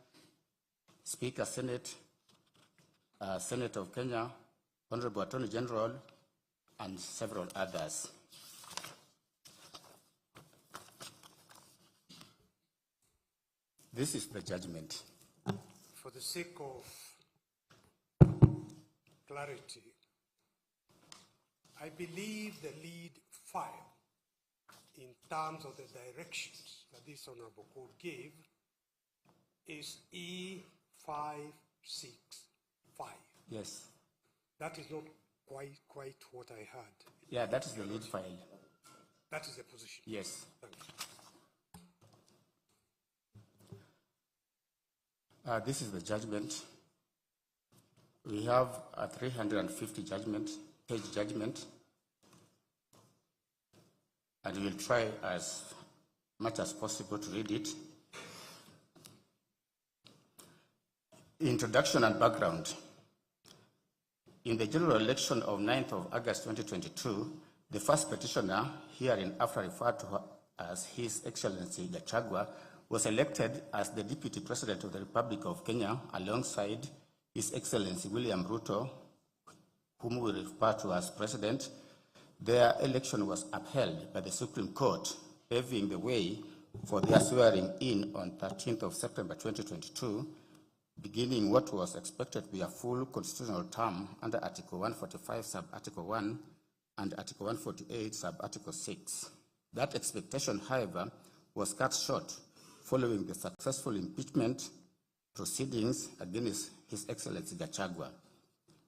S: Speaker Senate, Senate of Kenya, Honorable Attorney General, and several others. This is the judgment.
F: For the sake of clarity, I believe the lead file in terms of the directions that this Honorable Court gave is E565.
Q: Yes.
F: That is not quite what I heard.
Q: Yeah, that is the lead file.
F: That is the position.
Q: Yes.
F: Thank you.
Q: This is the judgment. We have a 350 page judgment, and we will try as much as possible to read it. Introduction and background. In the general election of 9th of August 2022, the first petitioner, hereinafter referred to as His Excellency Gachagua, was elected as the Deputy President of the Republic of Kenya alongside His Excellency William Ruto, whom we refer to as President. Their election was upheld by the Supreme Court, paving the way for their swearing in on 13th of September 2022, beginning what was expected to be a full constitutional term under Article 145, Sub-Article 1, and Article 148, Sub-Article 6. That expectation, however, was cut short following the successful impeachment proceedings against His Excellency Gachagua.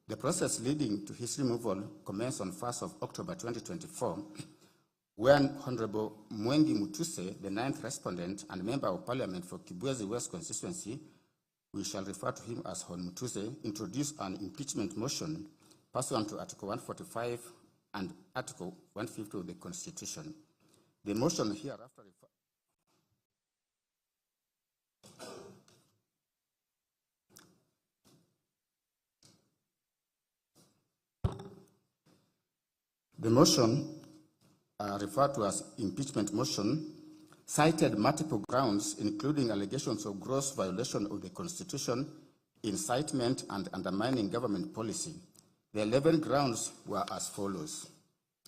Q: The process leading to his removal commenced on 1st of October 2024, when Honorable Mwengi Mutuse, the 9th respondent and Member of Parliament for Kibwezi West constituency, we shall refer to him as Hon Mutuse, introduced an impeachment motion pursuant to Article 145 and Article 150 of the Constitution. The motion hereafter The motion, referred to as impeachment motion, cited multiple grounds, including allegations of gross violation of the Constitution, incitement, and undermining government policy. The 11 grounds were as follows.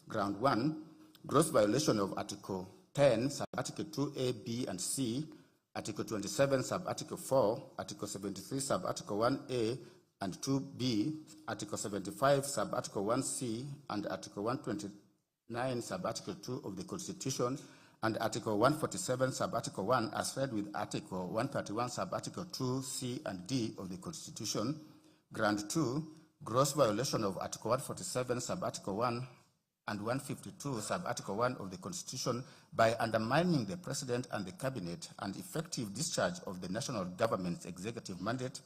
Q: Ground 1, gross violation of Article 10, Sub-Article 2A, B, and C, Article 27, Sub-Article 4, Article 73, Sub-Article 1A, and 2B, Article 75, Sub-Article 1C, and Article 129, Sub-Article 2 of the Constitution, and Article 147, Sub-Article 1, as read with Article 131, Sub-Article 2, C, and D of the Constitution. Ground 2, gross violation of Article 147, Sub-Article 1, and 152, Sub-Article 1 of the Constitution by undermining the President and the Cabinet and effective discharge of the national government's executive mandate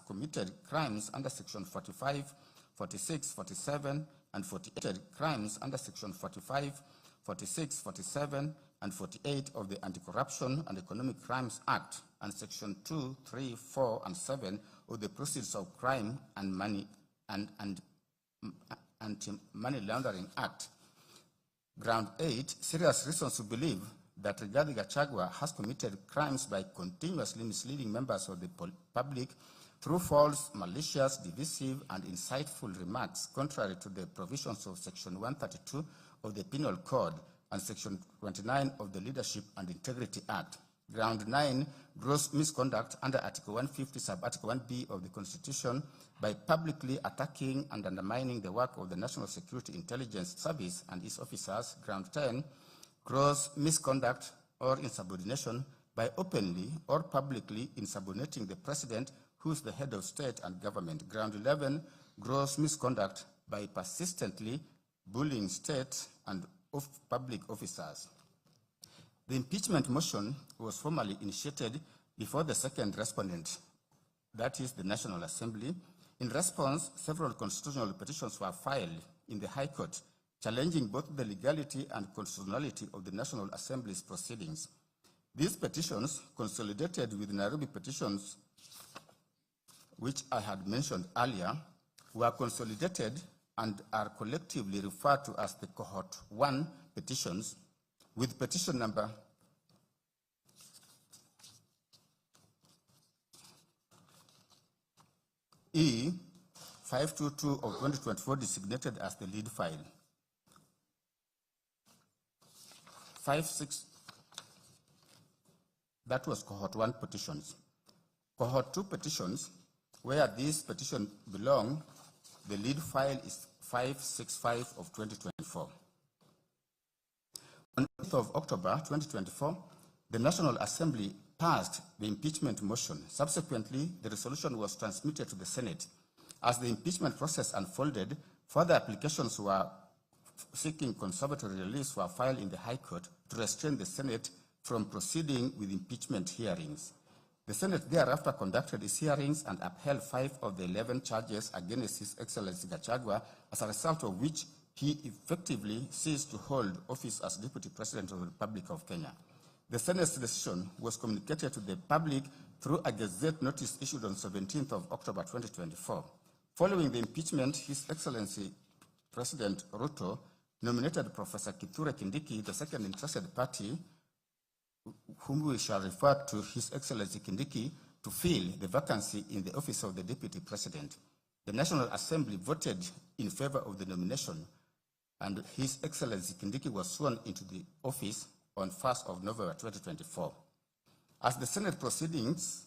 Q: committed crimes under Section 45, 46, 47, and 48, crimes under Section 45, 46, 47, and 48 of the Anti-Corruption and Economic Crimes Act, and Section 2, 3, 4, and 7 of the Proceeds of Crime and Money and Anti-Money Laundering Act. Ground 8, serious reasons to believe that Rigathi Gachagua has committed crimes by continuously misleading members of the public through false, malicious, divisive, and insightful remarks contrary to the provisions of Section 132 of the Penal Code and Section 29 of the Leadership and Integrity Act. Ground 9, gross misconduct under Article 150, Sub-Article 1B of the Constitution by publicly attacking and undermining the work of the National Security Intelligence Service and its officers. Ground 10, gross misconduct or insubordination by openly or publicly insubordinating the President, who is the head of state and government. Ground 11, gross misconduct by persistently bullying state and public officers. The impeachment motion was formally initiated before the second respondent, that is the National Assembly. In response, several constitutional petitions were filed in the High Court, challenging both the legality and constitutionality of the National Assembly's proceedings. These petitions, consolidated with Nairobi petitions, which I had mentioned earlier, were consolidated and are collectively referred to as the Cohort 1 petitions, with petition number E522 of 2024 designated as the lead file.
T: That was cohort 1 petitions. Cohort 2 petitions, where these petitions belong, the lead file is 565 of 2024. On the 8th of October 2024, the National Assembly passed the impeachment motion. Subsequently, the resolution was transmitted to the Senate. As the impeachment process unfolded, further applications were seeking conservatory release were filed in the High Court to restrain the Senate from proceeding with impeachment hearings. The Senate thereafter conducted its hearings and upheld 5 of the 11 charges against His Excellency Gachagua, as a result of which he effectively ceased to hold office as Deputy President of the Republic of Kenya. The Senate's decision was communicated to the public through a Gazette notice issued on 17th of October 2024. Following the impeachment, His Excellency President Ruto nominated Professor Kithure Kindiki, the second interested party, whom we shall refer to His Excellency Kindiki, to fill the vacancy in the office of the Deputy President. The National Assembly voted in favor of the nomination, and His Excellency Kindiki was sworn into the office on 1st of November 2024. As the Senate proceedings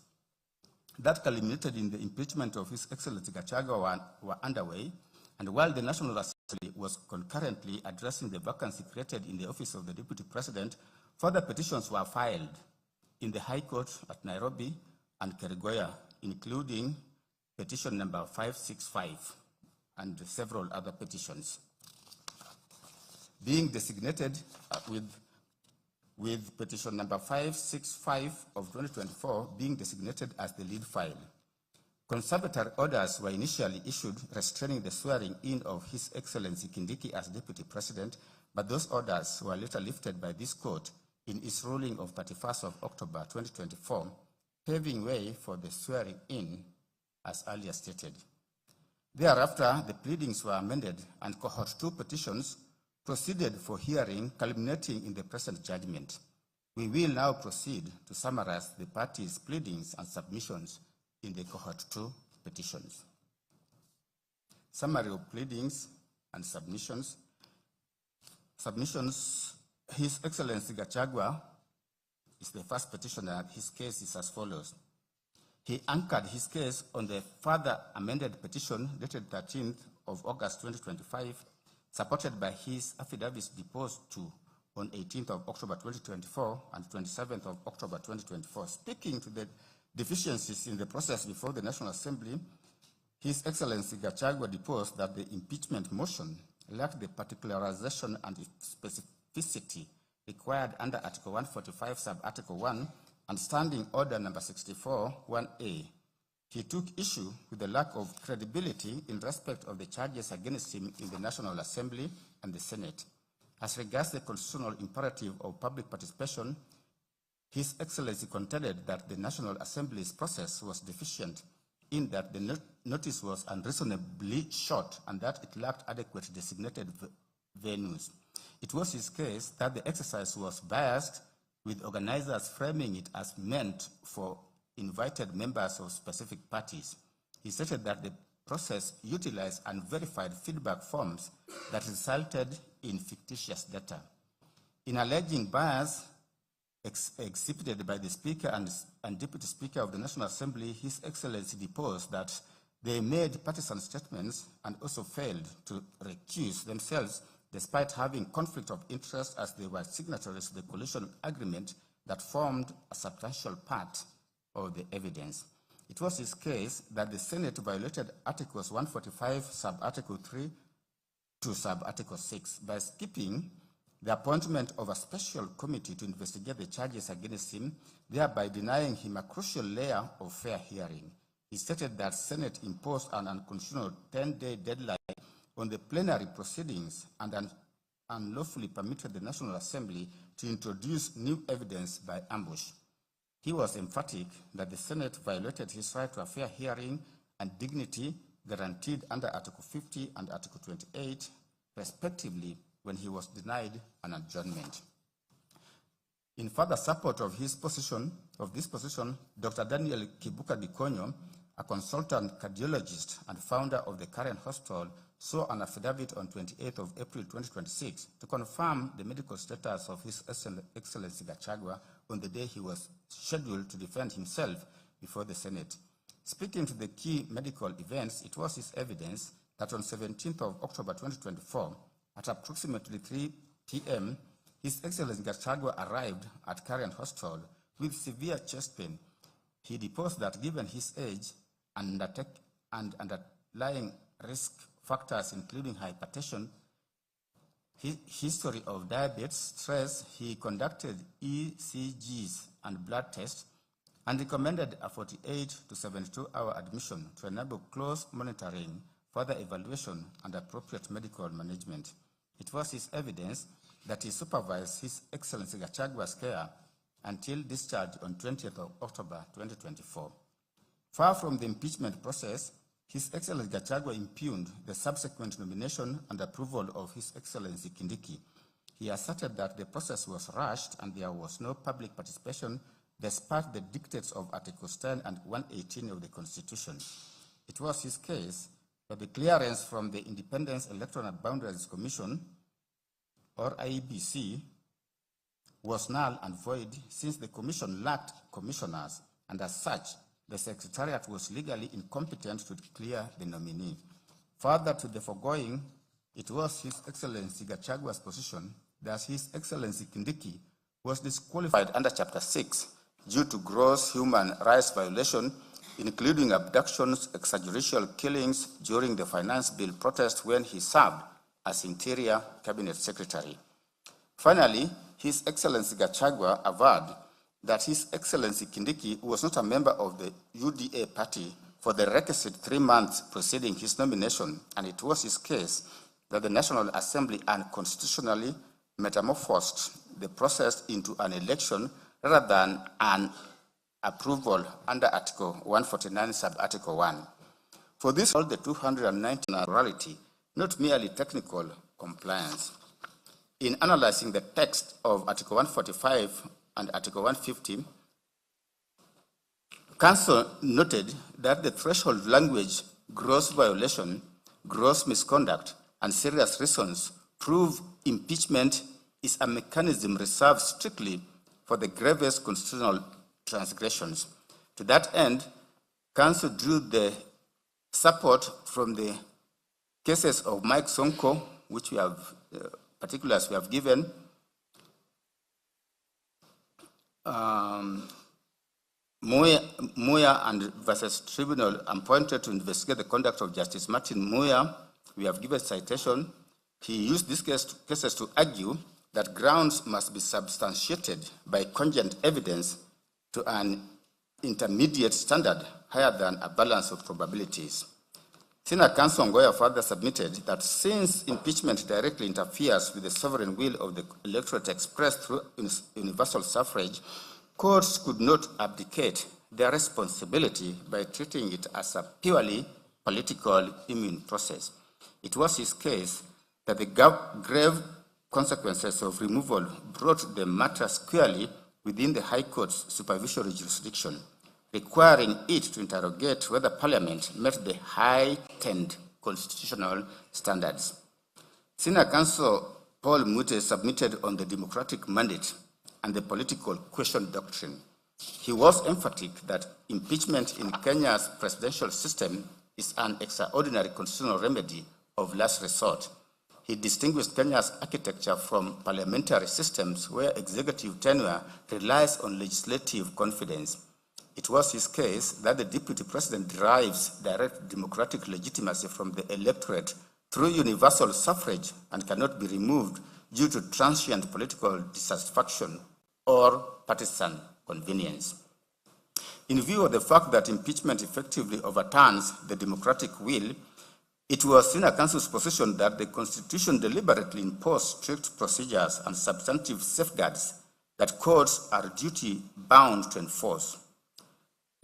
T: that culminated in the impeachment of His Excellency Gachagua were underway, and while the National Assembly was concurrently addressing the vacancy created in the office of the Deputy President, further petitions were filed in the High Court at Nairobi and Keregoya, including petition number 565 and several other petitions, being designated with petition number 565 of 2024 being designated as the lead file. Conservatory orders were initially issued restraining the swearing in of His Excellency Kindiki as Deputy President, but those orders were later lifted by this court in its ruling of 31st of October 2024, paving way for the swearing in as earlier stated. Thereafter, the pleadings were amended and cohort 2 petitions proceeded for hearing, culminating in the present judgment. We will now proceed to summarize the parties' pleadings and submissions in the cohort 2 petitions. Summary of pleadings and submissions. Submissions. His Excellency Gachagua is the first petitioner. His case is as follows. He anchored his case on the further amended petition dated 13th of August 2025, supported by his affidavits deposed to on 18th of October 2024 and 27th of October 2024. Speaking to the deficiencies in the process before the National Assembly, His Excellency Gachagua deposed that the impeachment motion lacked the particularization and specificity required under Article 145, Sub-Article 1, and Standing Order Number 64, 1A. He took issue with the lack of credibility in respect of the charges against him in the National Assembly and the Senate. As regards the constitutional imperative of public participation, His Excellency contended that the National Assembly's process was deficient in that the notice was unreasonably short and that it lacked adequate designated venues. It was his case that the exercise was biased, with organizers framing it as meant for invited members of specific parties. He stated that the process utilized unverified feedback forms that resulted in fictitious data. In alleging bias exhibited by the Speaker and Deputy Speaker of the National Assembly, His Excellency deposed that they made partisan statements and also failed to recuse themselves despite having conflict of interest, as they were signatories to the coalition agreement that formed a substantial part of the evidence. It was his case that the Senate violated Articles 145, Sub-Article 3 to Sub-Article 6 by skipping the appointment of a special committee to investigate the charges against him, thereby denying him a crucial layer of fair hearing. He stated that Senate imposed an unconstitutional 10-day deadline on the plenary proceedings and unlawfully permitted the National Assembly to introduce new evidence by ambush. He was emphatic that the Senate violated his right to a fair hearing and dignity guaranteed under Article 50 and Article 28, respectively, when he was denied an adjournment. In further support of this position, Dr. Daniel Kibuka Dikonyo, a consultant cardiologist and founder of the current hospital saw an affidavit on 28th of April 2026 to confirm the medical status of His Excellency Gachagua on the day he was scheduled to defend himself before the Senate. Speaking to the key medical events, it was his evidence that on 17th of October 2024, at approximately 3 p.m., His Excellency Gachagua arrived at Karen Hospital with severe chest pain. He deposed that given his age and underlying risk factors including hypertension, history of diabetes, stress, he conducted ECGs and blood tests and recommended a 48 to 72-hour admission to enable close monitoring, further evaluation, and appropriate medical management. It was his evidence that he supervised His Excellency Gachagua's care until discharge on 20th of October 2024. Far from the impeachment process, His Excellency Gachagua impugned the subsequent nomination and approval of His Excellency Kindiki. He asserted that the process was rushed and there was no public participation despite the dictates of Articles 10 and 118 of the Constitution. It was his case that the clearance from the Independent Electoral Boundaries Commission, or IEBC, was null and void since the commission lacked commissioners, and as such, the Secretariat was legally incompetent to clear the nominee. Further to the foregoing, it was His Excellency Gachagua's position that His Excellency Kindiki was disqualified under Chapter 6 due to gross human rights violation, including abductions, extrajudicial killings during the Finance Bill protest when he served as Interior Cabinet Secretary. Finally, His Excellency Gachagua averred that His Excellency Kindiki was not a member of the UDA party for the requisite 3 months preceding his nomination, and it was his case that the National Assembly unconstitutionally metamorphosed the process into an election rather than an approval under Article 149, Sub-Article 1. For this, all the 219 morality, not merely technical compliance. In analyzing the text of Article 145 and Article 150, Council noted that the threshold language, gross violation, gross misconduct, and serious reasons prove impeachment is a mechanism reserved strictly for the gravest constitutional transgressions. To that end, Council drew the support from the cases of Mike Sonko, which we have, particulars we have given, Muya and versus Tribunal appointed to investigate the conduct of Justice Martin Muya. We have given citation. He used these cases to argue that grounds must be substantiated by cogent evidence to an intermediate standard higher than a balance of probabilities. Senior Counsel Ngoya further submitted that since impeachment directly interferes with the sovereign will of the electorate expressed through universal suffrage, courts could not abdicate their responsibility by treating it as a purely political immune process. It was his case that the grave consequences of removal brought the matter squarely within the High Court's supervisory jurisdiction, requiring it to interrogate whether Parliament met the heightened constitutional standards. Senior Counsel Paul Mute submitted on the democratic mandate and the political question doctrine. He was emphatic that impeachment in Kenya's presidential system is an extraordinary constitutional remedy of last resort. He distinguished Kenya's architecture from parliamentary systems where executive tenure relies on legislative confidence. It was his case that the deputy president derives direct democratic legitimacy from the electorate through universal suffrage and cannot be removed due to transient political dissatisfaction or partisan convenience. In view of the fact that impeachment effectively overturns the democratic will, it was Senior Counsel's position that the Constitution deliberately imposed strict procedures and substantive safeguards that courts are duty-bound to enforce.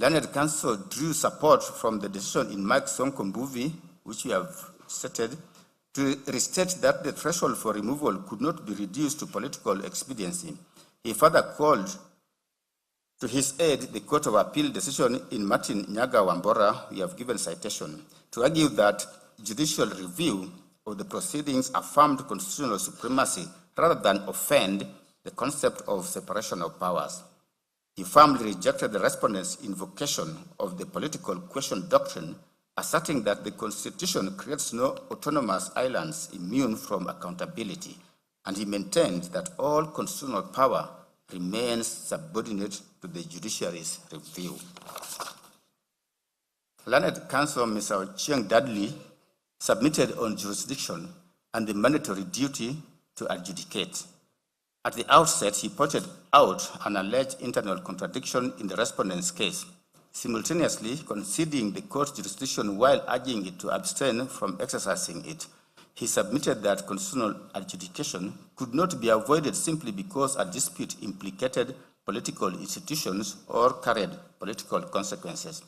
T: Learned Counsel drew support from the decision in Mike Sonko Mbuvi, which we have stated, to restate that the threshold for removal could not be reduced to political expediency. He further called to his aid the Court of Appeal decision in Martin Nyaga Wambora, we have given citation, to argue that judicial review of the proceedings affirmed constitutional supremacy rather than offend the concept of separation of powers. He firmly rejected the respondents' invocation of the political question doctrine, asserting that the Constitution creates no autonomous islands immune from accountability, and he maintained that all constitutional power remains subordinate to the judiciary's review. Learned Counsel Mr. Ochieng Dudley submitted on jurisdiction and the mandatory duty to adjudicate. At the outset, he pointed out an alleged internal contradiction in the respondent's case, simultaneously conceding the court's jurisdiction while urging it to abstain from exercising it. He submitted that constitutional adjudication could not be avoided simply because a dispute implicated political institutions or carried political consequences.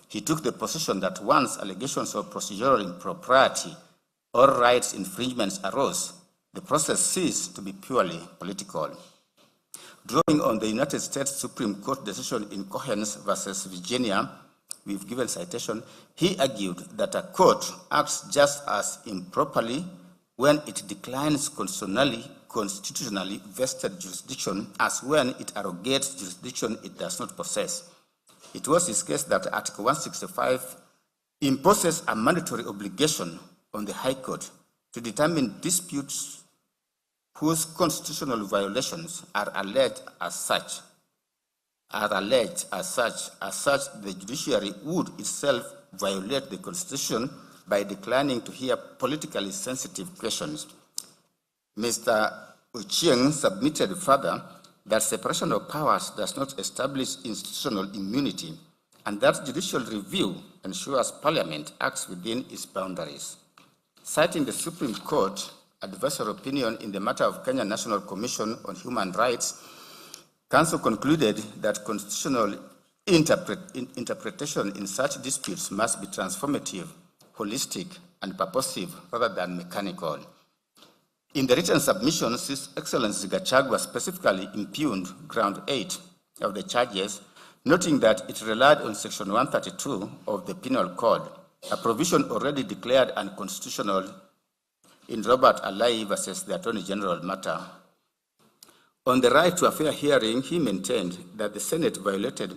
T: He took the position that once allegations of procedural impropriety or rights infringements arose, the process ceased to be purely political. Drawing on the United States Supreme Court decision in Cohens versus Virginia, we've given citation, he argued that a court acts just as improperly when it declines constitutionally vested jurisdiction as when it arrogates jurisdiction it does not possess. It was his case that Article 165 imposes a mandatory obligation on the High Court to determine disputes whose constitutional violations are alleged as such. The judiciary would itself violate the Constitution by declining to hear politically sensitive questions. Mr. Ochieng submitted further that separation of powers does not establish institutional immunity and that judicial review ensures Parliament acts within its boundaries. Citing the Supreme Court advisory opinion in the matter of Kenya National Commission on Human Rights, Council concluded that constitutional interpretation in such disputes must be transformative, holistic, and purposive rather than mechanical. In the written submissions, His Excellency Gachagua specifically impugned Ground 8 of the charges, noting that it relied on Section 132 of the Penal Code, a provision already declared unconstitutional in Robert Alai versus the Attorney General matter. On the right to a fair hearing, he maintained that the Senate violated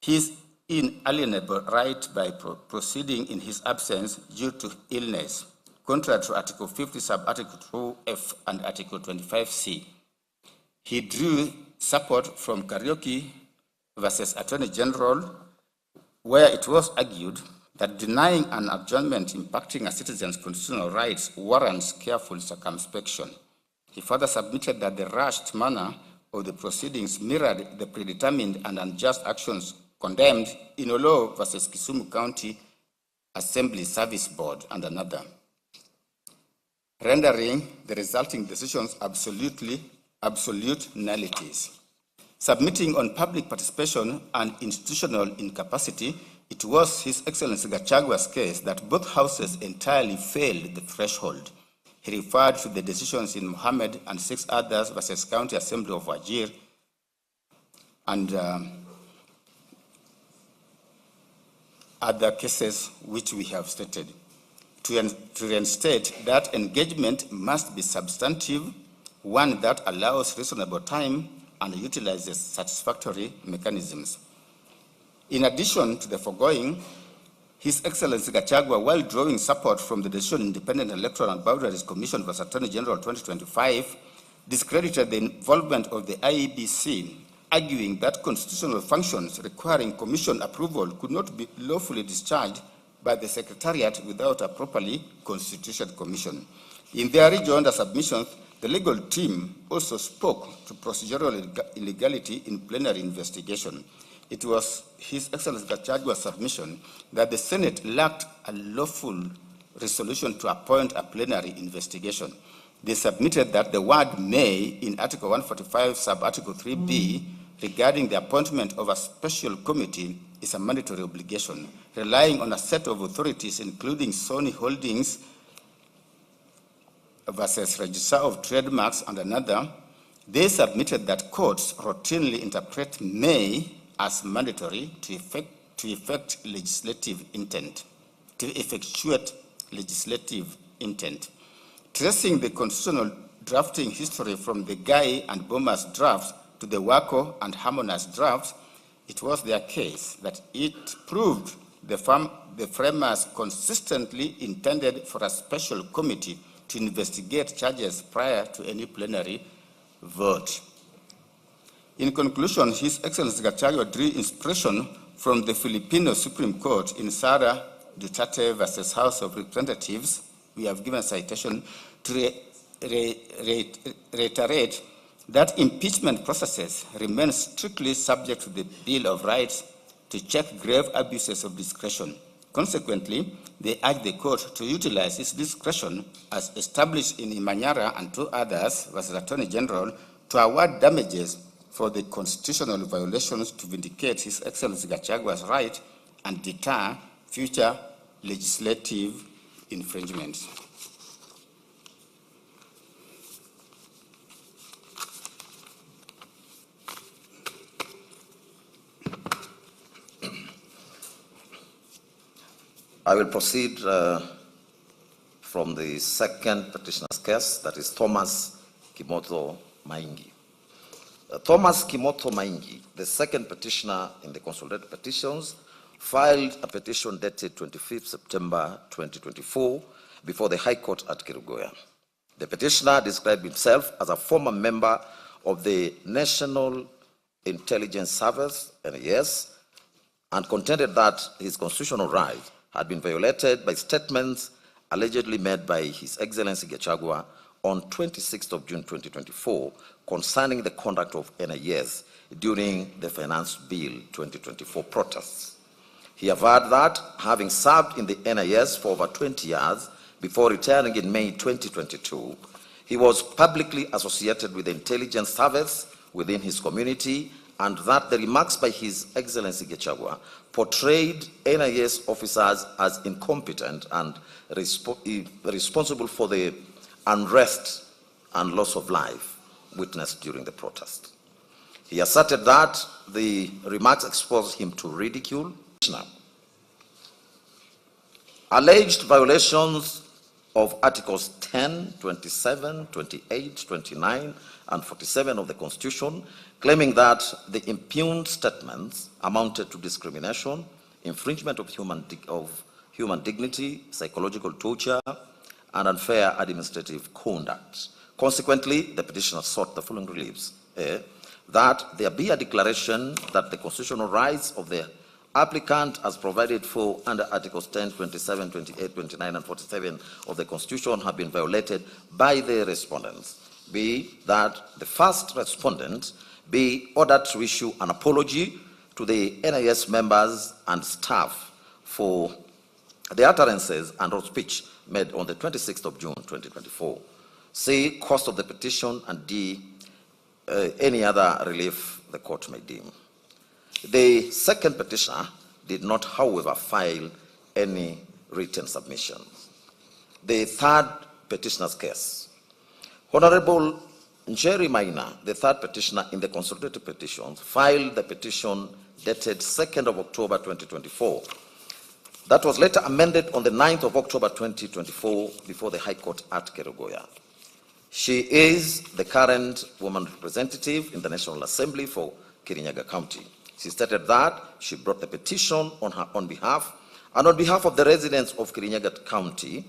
T: his inalienable right by proceeding in his absence due to illness, contrary to Article 50, Sub-Article 2F and Article 25C. He drew support from Karaoke versus Attorney General, where it was argued that denying an adjournment impacting a citizen's constitutional rights warrants careful circumspection. He further submitted that the rushed manner of the proceedings mirrored the predetermined and unjust actions condemned in Olo versus Kisumu County Assembly Service Board and another, rendering the resulting decisions absolute nullities. Submitting on public participation and institutional incapacity, it was His Excellency Gachagua's case that both houses entirely failed the threshold. He referred to the decisions in Mohammed and 6 others versus County Assembly of Wajir and other cases which we have stated. To reinstate that engagement must be substantive, one that allows reasonable time and utilizes satisfactory mechanisms. In addition to the foregoing, His Excellency Gachagua, while drawing support from the decision Independent Electoral and Boundaries Commission vs. Attorney General 2025, discredited the involvement of the IEBC, arguing that constitutional functions requiring commission approval could not be lawfully discharged by the Secretariat without a properly constituted commission. In their rejoinder submissions, the legal team also spoke to procedural illegality in plenary investigation. It was His Excellency Gachagua's submission that the Senate lacked a lawful resolution to appoint a plenary investigation. They submitted that the word may in Article 145, Sub-Article 3B, regarding the appointment of a special committee is a mandatory obligation, relying on a set of authorities, including Sony Holdings versus Registrar of Trademarks and another. They submitted that courts routinely interpret may as mandatory to effect legislative intent, to effectuate legislative intent. Tracing the constitutional drafting history from the Guy and Bomas drafts to the Wako and Harmonas drafts, it was their case that it proved the framers consistently intended for a special committee to investigate charges prior to any plenary vote. In conclusion, His Excellency Gachagua drew inspiration from the Filipino Supreme Court in Sara Duterte versus House of Representatives. We have given a citation to reiterate that impeachment processes remain strictly subject to the Bill of Rights to check grave abuses of discretion. Consequently, they urge the court to utilize its discretion as established in Imanyara and two others versus Attorney General to award damages for the constitutional violations to vindicate His Excellency Gachagua's right and deter future legislative infringements.
U: I will proceed from the second petitioner's case, that is Thomas Kimoto Maingi. Thomas Kimoto Maingi, the second petitioner in the consolidated petitions, filed a petition dated 25th September 2024 before the High Court at Kerugoya. The petitioner described himself as a former member of the National Intelligence Service, NIS, and contended that his constitutional rights had been violated by statements allegedly made by His Excellency Gachagua on 26th of June 2024 concerning the conduct of NIS during the Finance Bill 2024 protests. He averred that, having served in the NIS for over 20 years before retiring in May 2022, he was publicly associated with the intelligence service within his community, and that the remarks by His Excellency Gachagua portrayed NIS officers as incompetent and responsible for the unrest and loss of life witnessed during the protest. He asserted that the remarks exposed him to ridicule. Alleged violations of Articles 10, 27, 28, 29, and 47 of the Constitution, claiming that the impugned statements amounted to discrimination, infringement of human dignity, psychological torture, and unfair administrative conduct. Consequently, the petitioner sought the following reliefs: that there be a declaration that the constitutional rights of the applicant as provided for under Articles 10, 27, 28, 29, and 47 of the Constitution have been violated by the respondents. B, that the first respondent be ordered to issue an apology to the NIS members and staff for the utterances and or speech made on the 26th of June 2024. C, cost of the petition, and D, any other relief the court may deem. The second petitioner did not, however, file any written submissions. The third petitioner's case. Honorable Njeri Maina, the third petitioner in the consolidated petitions, filed the petition dated 2nd of October 2024. That was later amended on the 9th of October 2024 before the High Court at Kerugoya. She is the current woman representative in the National Assembly for Kirinyaga County. She stated that she brought the petition on her own behalf and on behalf of the residents of Kirinyaga County,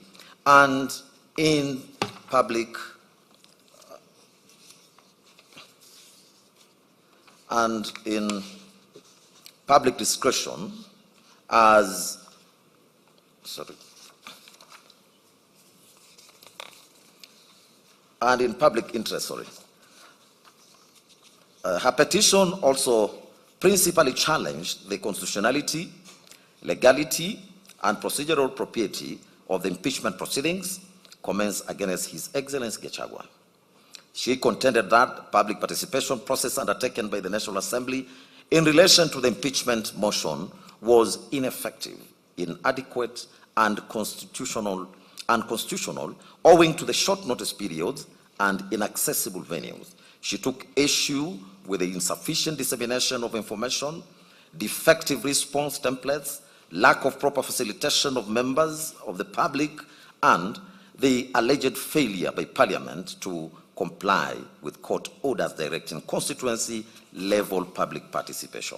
U: and in public discretion and in public interest, her petition also principally challenged the constitutionality, legality, and procedural propriety of the impeachment proceedings commenced against His Excellency Gachagua. She contended that public participation process undertaken by the National Assembly in relation to the impeachment motion was ineffective, inadequate, and constitutional owing to the short notice periods and inaccessible venues. She took issue with the insufficient dissemination of information, defective response templates, lack of proper facilitation of members of the public, and the alleged failure by Parliament to comply with court orders directing constituency-level public participation.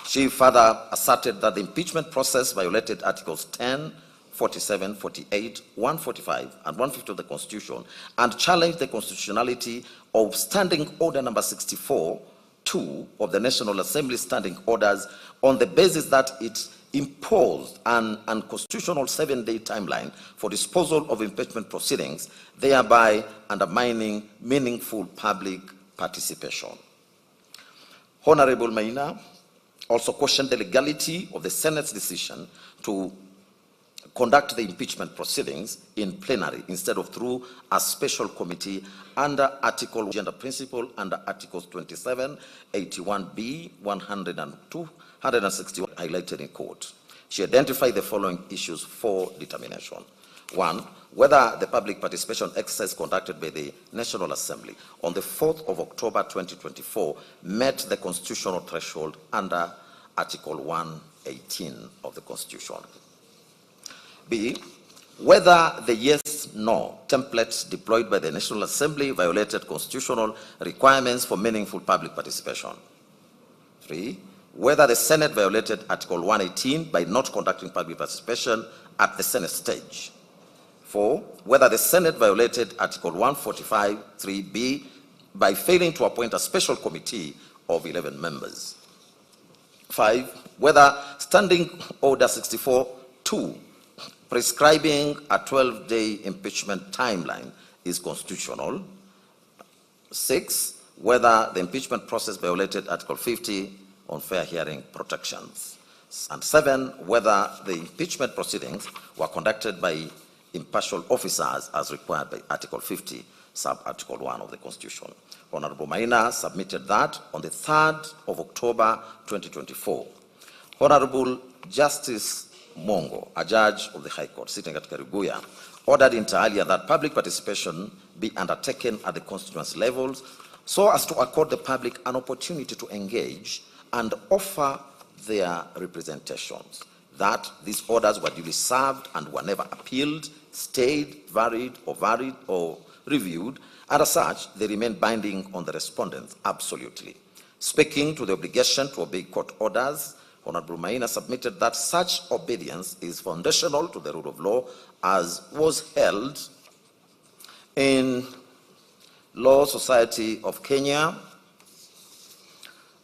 U: She further asserted that the impeachment process violated Articles 10, 47, 48, 145, and 150 of the Constitution and challenged the constitutionality of Standing Order number 64-2 of the National Assembly Standing Orders on the basis that it imposed an unconstitutional 7-day timeline for disposal of impeachment proceedings, thereby undermining meaningful public participation. Honorable Maina also questioned the legality of the Senate's decision to conduct the impeachment proceedings in plenary instead of through a special committee under Article Gender Principle under Articles 27, 81B, 102, 161 highlighted in court. She identified the following issues for determination. 1. Whether the public participation exercise conducted by the National Assembly on the 4th of October 2024 met the constitutional threshold under Article 118 of the Constitution. B. Whether the yes-no template deployed by the National Assembly violated constitutional requirements for meaningful public participation. 3. Whether the Senate violated Article 118 by not conducting public participation at the Senate stage. 4. Whether the Senate violated Article 145, 3B by failing to appoint a special committee of 11 members. 5. Whether Standing Order 64-2 prescribing a 12-day impeachment timeline is constitutional. 6. Whether the impeachment process violated Article 50 on fair hearing protections. And 7. Whether the impeachment proceedings were conducted by impartial officers as required by Article 50, sub-Article 1 of the Constitution. Honorable Maina submitted that on the 3rd of October 2024. Honorable Justice Mongo, a judge of the High Court sitting at Kariguya, ordered inter alia that public participation be undertaken at the constituency levels so as to accord the public an opportunity to engage and offer their representations. That these orders were duly served and were never appealed, stayed, varied or reviewed, and as such, they remain binding on the respondents, absolutely. Speaking to the obligation to obey court orders, Honorable Maina submitted that such obedience is foundational to the rule of law as was held in Law Society of Kenya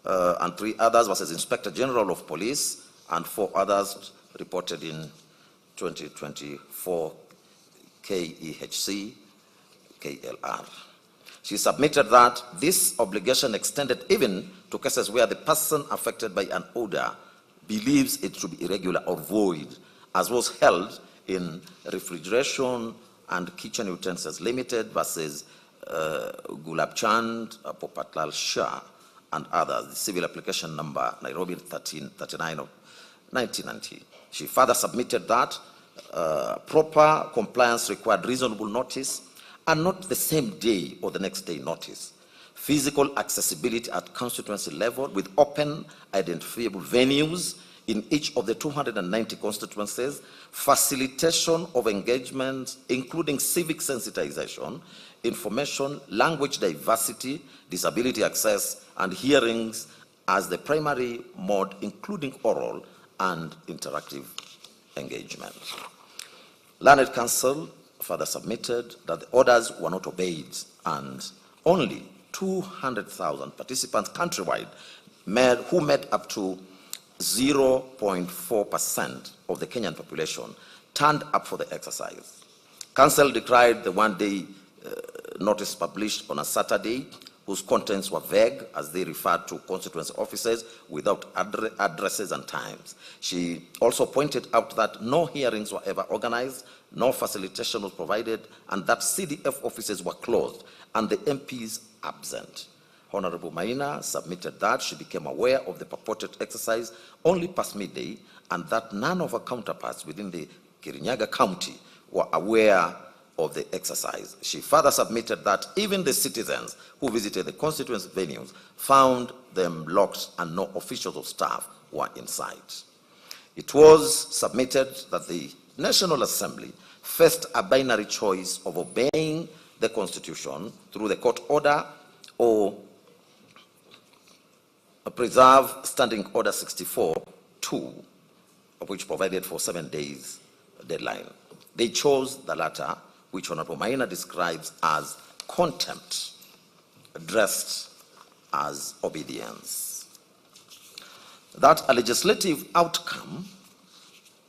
U: and 3 others versus Inspector General of Police and 4 others reported in 2024 KEHC, KLR. She submitted that this obligation extended even to cases where the person affected by an order believes it to be irregular or void, as was held in Refrigeration and Kitchen Utensils Limited versus Gulab Chand, Popatlal Shah, and others, the civil application number Nairobi 1339 of 1990. She further submitted that proper compliance required reasonable notice and not the same day or the next day notice. Physical accessibility at constituency level with open, identifiable venues in each of the 290 constituencies, facilitation of engagement, including civic sensitization, information, language diversity, disability access, and hearings as the primary mode, including oral and interactive engagement. Learned Counsel further submitted that the orders were not obeyed and only 200,000 participants countrywide who made up to 0.4% of the Kenyan population turned up for the exercise. Council decried the one-day notice published on a Saturday whose contents were vague as they referred to constituency offices without addresses and times. She also pointed out that no hearings were ever organized, no facilitation was provided, and that CDF offices were closed and the MPs absent. Honorable Maina submitted that she became aware of the purported exercise only past midday and that none of her counterparts within the Kirinyaga County were aware of the exercise. She further submitted that even the citizens who visited the constituency venues found them locked and no officials or staff were inside. It was submitted that the National Assembly faced a binary choice of obeying the Constitution through the court order or preserve Standing Order 64-2, which provided for 7 days deadline. They chose the latter, which Honorable Maina describes as contempt, dressed as obedience. That a legislative outcome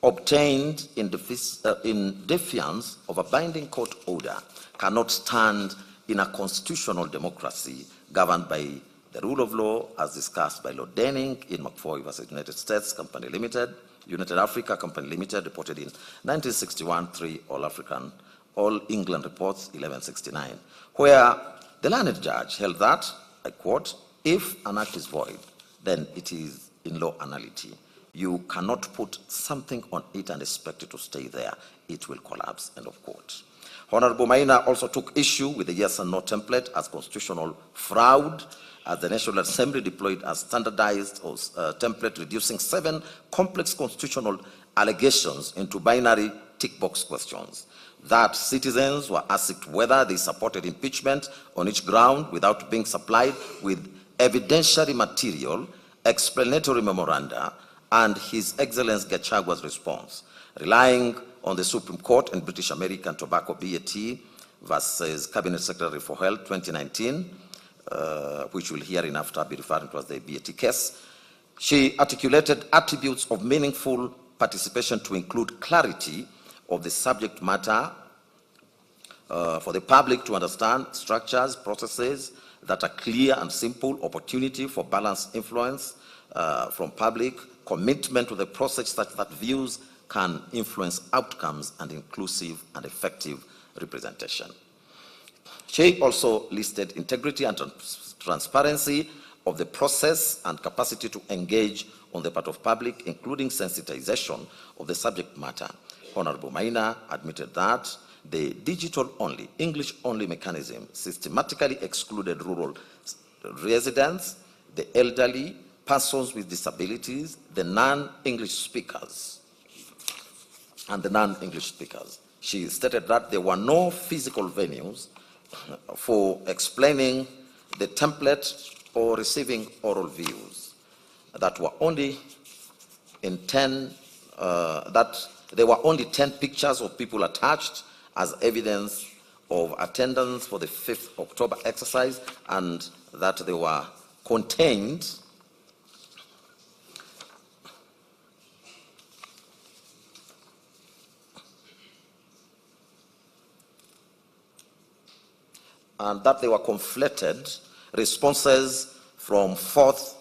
U: obtained in defiance of a binding court order cannot stand in a constitutional democracy governed by the rule of law as discussed by Lord Denning in McFoy versus United States Company Limited, United Africa Company Limited, reported in 1961, 3 All England Reports, 1169, where the learned judge held that, I quote, if an act is void, then it is in law nullity. You cannot put something on it and expect it to stay there. It will collapse, end of quote. Honorable Maina also took issue with the yes and no template as constitutional fraud, as the National Assembly deployed a standardized template reducing 7 complex constitutional allegations into binary tick box questions. That citizens were asked whether they supported impeachment on each ground without being supplied with evidentiary material, explanatory memoranda, and His Excellency Gachagua's response, relying on the Supreme Court and British American Tobacco BAT versus Cabinet Secretary for Health 2019, which we'll hear in after be referring to as the BAT case. She articulated attributes of meaningful participation to include clarity of the subject matter for the public to understand structures, processes that are clear and simple, opportunity for balanced influence from public, commitment to the process such that views can influence outcomes, and inclusive and effective representation. She also listed integrity and transparency of the process and capacity to engage on the part of public, including sensitization of the subject matter. Honorable Maina admitted that the digital-only, English-only mechanism systematically excluded rural residents, the elderly, persons with disabilities, the non-English speakers, and the non-English speakers. She stated that there were no physical venues for explaining the template or receiving oral views, that were only in 10, that there were only 10 pictures of people attached as evidence of attendance for the 5th October exercise, and that they were contained and that they were conflated responses from 4th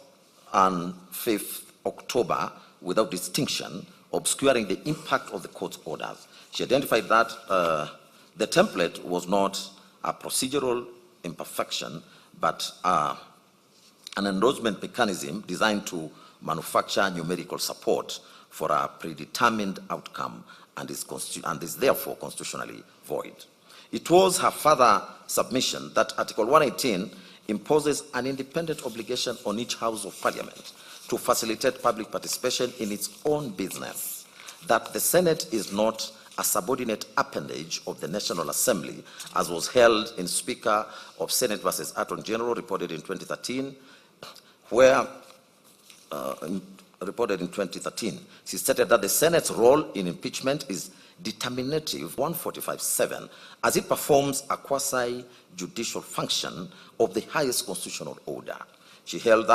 U: and 5th October without distinction, obscuring the impact of the court's orders. She identified that the template was not a procedural imperfection, but an endorsement mechanism designed to manufacture numerical support for a predetermined outcome and is therefore constitutionally void. It was her further submission that Article 118 imposes an independent obligation on each House of Parliament to facilitate public participation in its own business, that the Senate is not a subordinate appendage of the National Assembly, as was held in Speaker of Senate versus Attorney General, reported in 2013, where she stated that the Senate's role in impeachment is determinative 145.7, as it performs a quasi-judicial function of the highest constitutional order. She held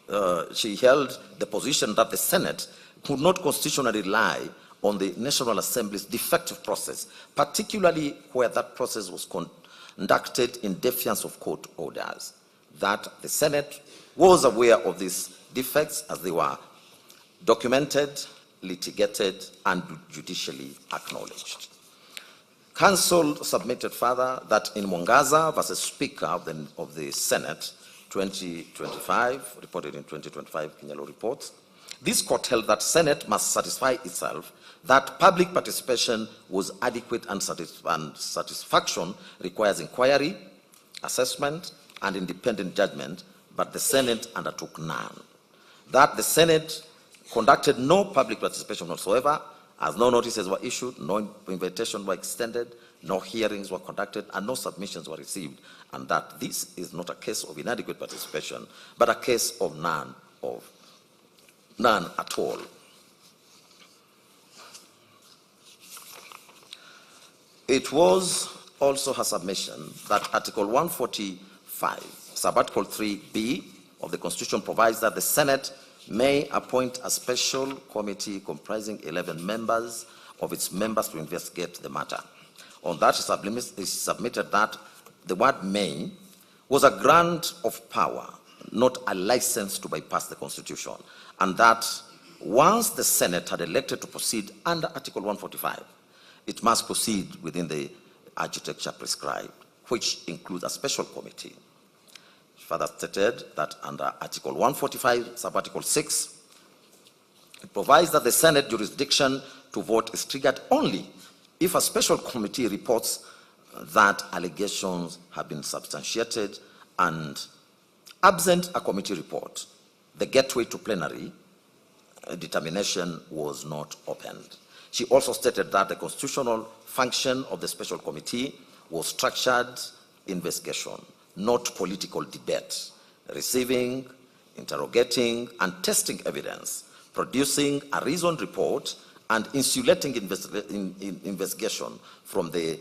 U: the position that the Senate could not constitutionally rely on the National Assembly's defective process, particularly where that process was conducted in defiance of court orders. That the Senate was aware of these defects as they were documented, litigated, and judicially acknowledged. Counsel submitted further that in Mwangaza versus Speaker of the Senate 2025, reported in 2025 Kinyalo reports, this court held that Senate must satisfy itself that public participation was adequate and satisfaction requires inquiry, assessment, and independent judgment, but the Senate undertook none. That the Senate conducted no public participation whatsoever, as no notices were issued, no invitation were extended, no hearings were conducted, and no submissions were received, and that this is not a case of inadequate participation, but a case of none at all. It was also her submission that Article 145, Subarticle 3B of the Constitution provides that the Senate may appoint a special committee comprising 11 members of its members to investigate the matter. On that, it submitted that the word may was a grant of power, not a license to bypass the Constitution, and that once the Senate had elected to proceed under Article 145, it must proceed within the architecture prescribed, which includes a special committee. Further stated that under Article 145, Subarticle 6, it provides that the Senate jurisdiction to vote is triggered only if a special committee reports that allegations have been substantiated, and absent a committee report, the gateway to plenary determination was not opened. She also stated that the constitutional function of the special committee was structured investigation, not political debate, receiving, interrogating, and testing evidence, producing a reasoned report, and insulating investigation from the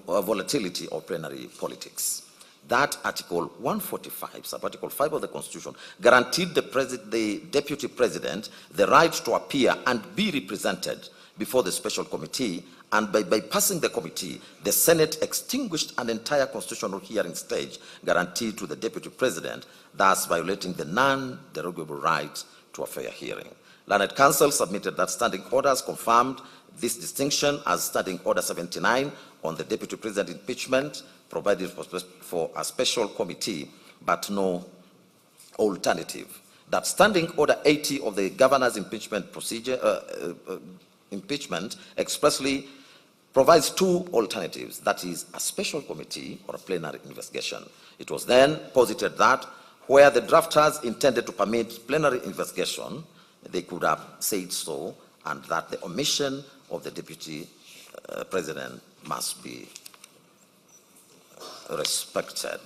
U: volatility of plenary politics. That Article 145, Subarticle 5 of the Constitution, guaranteed the Deputy President the right to appear and be represented before the special committee, and by bypassing the committee, the Senate extinguished an entire constitutional hearing stage guaranteed to the Deputy President, thus violating the non-derogable right to a fair hearing. Learned Counsel submitted that standing orders confirmed this distinction as Standing Order 79 on the Deputy President impeachment provided for a special committee, but no alternative. That Standing Order 80 of the Governor's impeachment procedure, impeachment expressly provides two alternatives, that is, a special committee or a plenary investigation. It was then posited that where the drafters intended to permit plenary investigation, they could have said so, and that the omission of the Deputy President must be respected.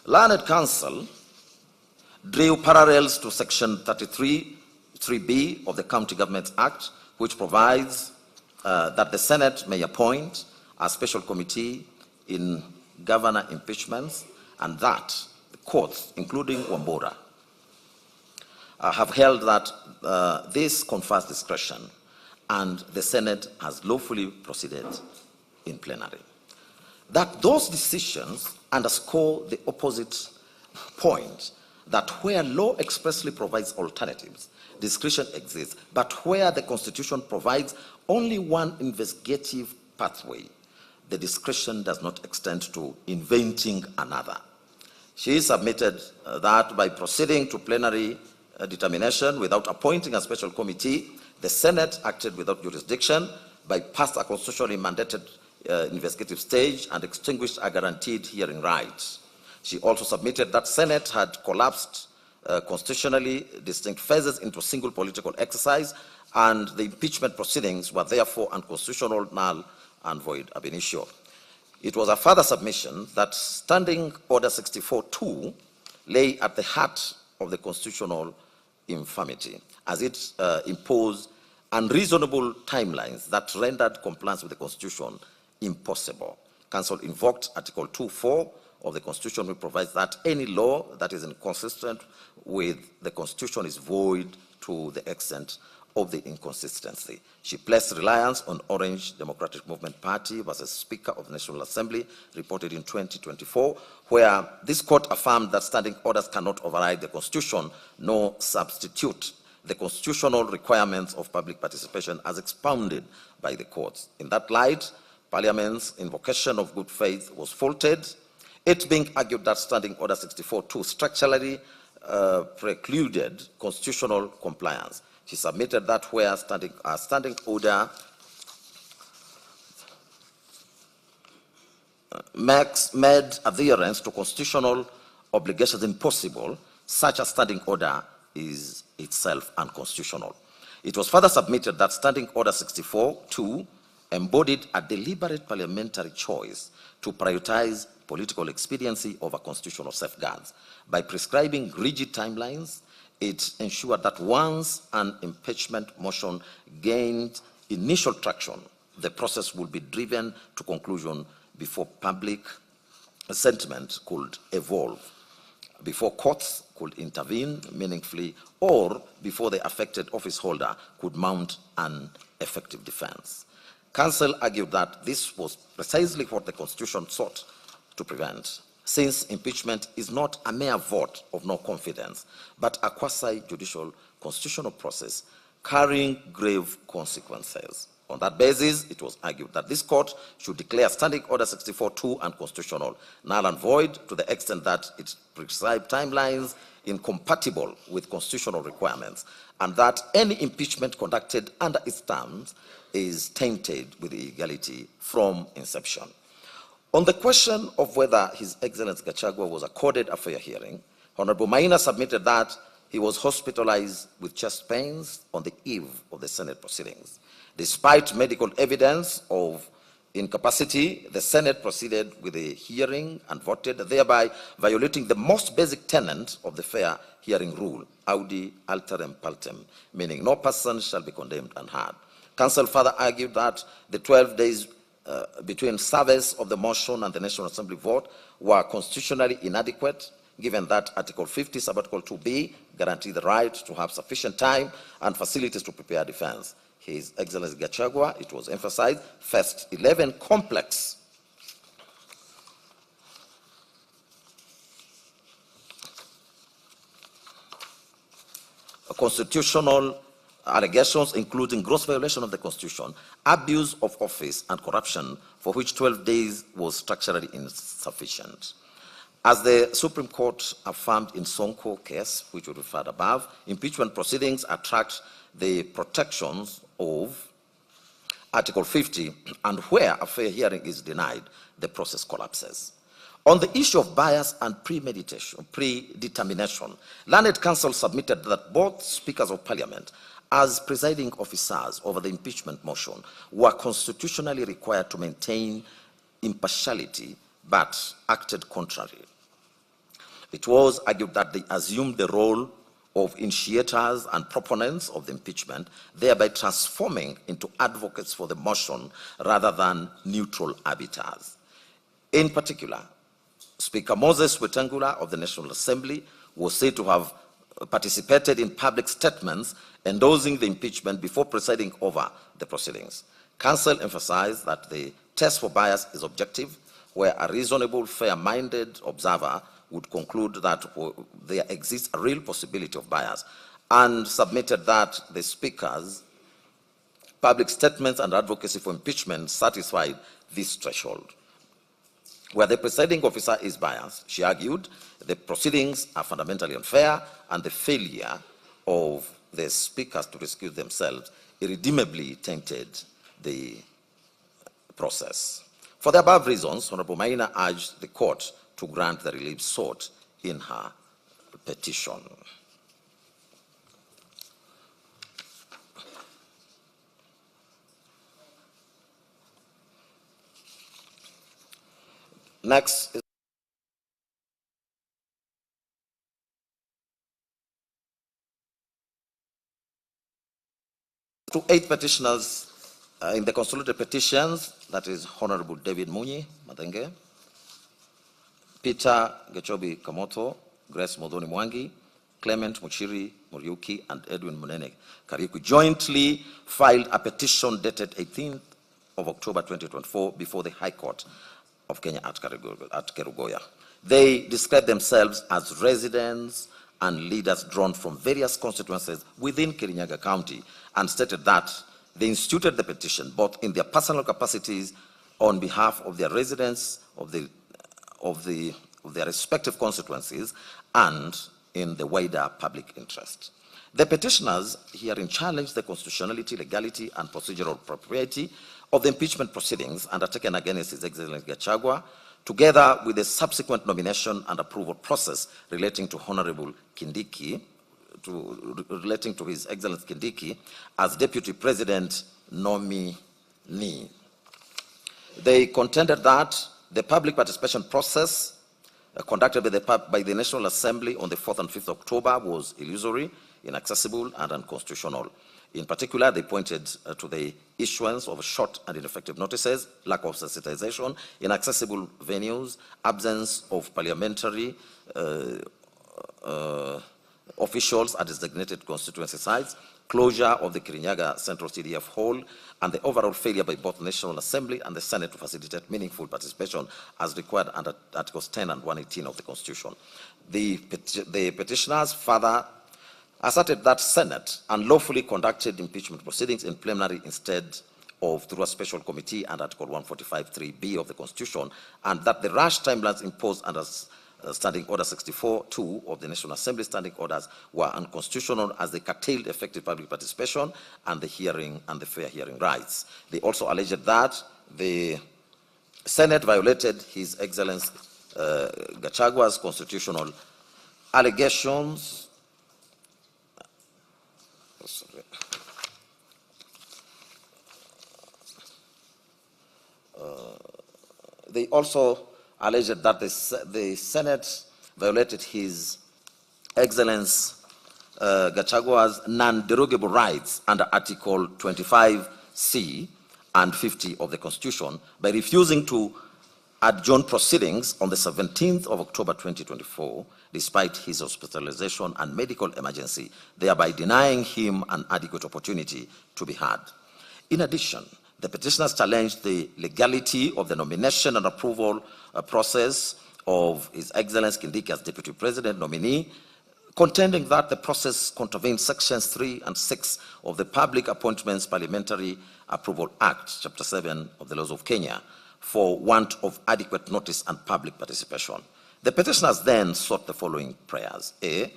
U: Learned Counsel drew parallels to Section 33(3)(b) of the County Governments Act, which provides that the Senate may appoint a special committee in governor impeachments, and that the courts, including Wambora, have held that this confers discretion, and the Senate has lawfully proceeded in plenary. That those decisions underscore the opposite point, that where law expressly provides alternatives, discretion exists, but where the Constitution provides only one investigative pathway, the discretion does not extend to inventing another. She submitted that by proceeding to plenary determination without appointing a special committee, the Senate acted without jurisdiction, bypassed a constitutionally mandated investigative stage, and extinguished a guaranteed hearing rights. She also submitted that Senate had collapsed constitutionally distinct phases into a single political exercise, and the impeachment proceedings were therefore unconstitutional, null, and void ab initio. It was a further submission that Standing Order 64(2) lay at the heart of the constitutional infirmity, as it imposed unreasonable timelines that rendered compliance with the Constitution impossible. Council invoked Article 2(4) of the Constitution, which provides that any law that is inconsistent with the Constitution is void to the extent of the inconsistency. She placed reliance on Orange Democratic Movement Party versus Speaker of the National Assembly, reported in 2024, where this court affirmed that standing orders cannot override the Constitution nor substitute the constitutional requirements of public participation as expounded by the courts. In that light, Parliament's invocation of good faith was faulted, it being argued that Standing Order 64(2) structurally precluded constitutional compliance. She submitted that where standing order made adherence to constitutional obligations impossible, such a standing order is itself unconstitutional. It was further submitted that Standing Order 64-2 embodied a deliberate parliamentary choice to prioritize political expediency over constitutional safeguards. By prescribing rigid timelines, it ensured that once an impeachment motion gained initial traction, the process would be driven to conclusion before public sentiment could evolve, before courts could intervene meaningfully, or before the affected office holder could mount an effective defense. Counsel argued that this was precisely what the Constitution sought to prevent, since impeachment is not a mere vote of no confidence, but a quasi-judicial constitutional process carrying grave consequences. On that basis, it was argued that this court should declare Standing Order 64-2 unconstitutional, null and void to the extent that it prescribed timelines incompatible with constitutional requirements, and that any impeachment conducted under its terms is tainted with illegality from inception. On the question of whether His Excellency Gachagua was accorded a fair hearing, Honorable Maina submitted that he was hospitalized with chest pains on the eve of the Senate proceedings. Despite medical evidence of incapacity, the Senate proceeded with the hearing and voted, thereby violating the most basic tenet of the fair hearing rule, audi alteram partem, meaning no person shall be condemned unheard. Counsel further argued that the 12 days between service of the motion and the National Assembly vote were constitutionally inadequate, given that Article 50, Subarticle 2b, guaranteed the right to have sufficient time and facilities to prepare defense. His Excellency Gachagua, it was emphasized, faced 11 complex constitutional allegations, including gross violation of the Constitution, abuse of office, and corruption, for which 12 days was structurally insufficient. As the Supreme Court affirmed in Sonko case, which we referred above, impeachment proceedings attract the protections of Article 50, and where a fair hearing is denied, the process collapses. On the issue of bias and predetermination, learned counsel submitted that both speakers of Parliament, as presiding officers over the impeachment motion, were constitutionally required to maintain impartiality, but acted contrary. It was argued that they assumed the role of initiators and proponents of the impeachment, thereby transforming into advocates for the motion rather than neutral arbiters. In particular, Speaker Moses Wetangula of the National Assembly was said to have participated in public statements endorsing the impeachment before presiding over the proceedings. Counsel emphasized that the test for bias is objective, where a reasonable, fair-minded observer would conclude that there exists a real possibility of bias, and submitted that the Speaker's public statements and advocacy for impeachment satisfied this threshold. Where the presiding officer is biased, she argued, the proceedings are fundamentally unfair, and the failure of the speakers to rescue themselves irredeemably tainted the process. For the above reasons, Honorable Maina urged the court to grant the relief sought in her petition. Next is to 8 petitioners in the consolidated petitions, that is Honorable David Munyi Madenge, Peter Gechobi Kamoto, Grace Modoni Mwangi, Clement Muchiri Muriuki, and Edwin Munene Kariuki jointly filed a petition dated 18th of October 2024 before the High Court of Kenya at Kerugoya. They describe themselves as residents and leaders drawn from various constituencies within Kirinyaga County, and stated that they instituted the petition both in their personal capacities on behalf of their residents of their respective constituencies and in the wider public interest. The petitioners herein challenge the constitutionality, legality, and procedural propriety of the impeachment proceedings undertaken against His Excellency Gachagua, together with the subsequent nomination and approval process relating to Honorable Kindiki, relating to His Excellency Kindiki as Deputy President nominee. They contended that the public participation process conducted by the National Assembly on the 4th and 5th October was illusory, inaccessible, and unconstitutional. In particular, they pointed to the issuance of short and ineffective notices, lack of sensitization, inaccessible venues, absence of parliamentary officials at designated constituency sites, closure of the Kirinyaga Central CDF Hall, and the overall failure by both the National Assembly and the Senate to facilitate meaningful participation as required under Articles 10 and 118 of the Constitution. The petitioners further asserted that Senate unlawfully conducted impeachment proceedings in plenary instead of through a special committee under Article 145(3)(b) of the Constitution, and that the rash timelines imposed under Standing Order 64(2) of the National Assembly standing orders were unconstitutional as they curtailed effective public participation and the hearing and the fair hearing rights. They also alleged that the Senate violated His Excellency Gachagua's constitutional allegations. They also alleged that the Senate violated His Excellency Gachagua's non-derogable rights under Article 25(c) and 50 of the Constitution by refusing to adjourn proceedings on the 17th of October 2024, despite his hospitalization and medical emergency, thereby denying him an adequate opportunity to be heard. In addition, the petitioners challenged the legality of the nomination and approval process of His Excellency Kindiki as Deputy President nominee, contending that the process contravened Sections 3 and 6 of the Public Appointments Parliamentary Approval Act, Chapter 7 of the Laws of Kenya, for want of adequate notice and public participation. The petitioners then sought the following prayers. A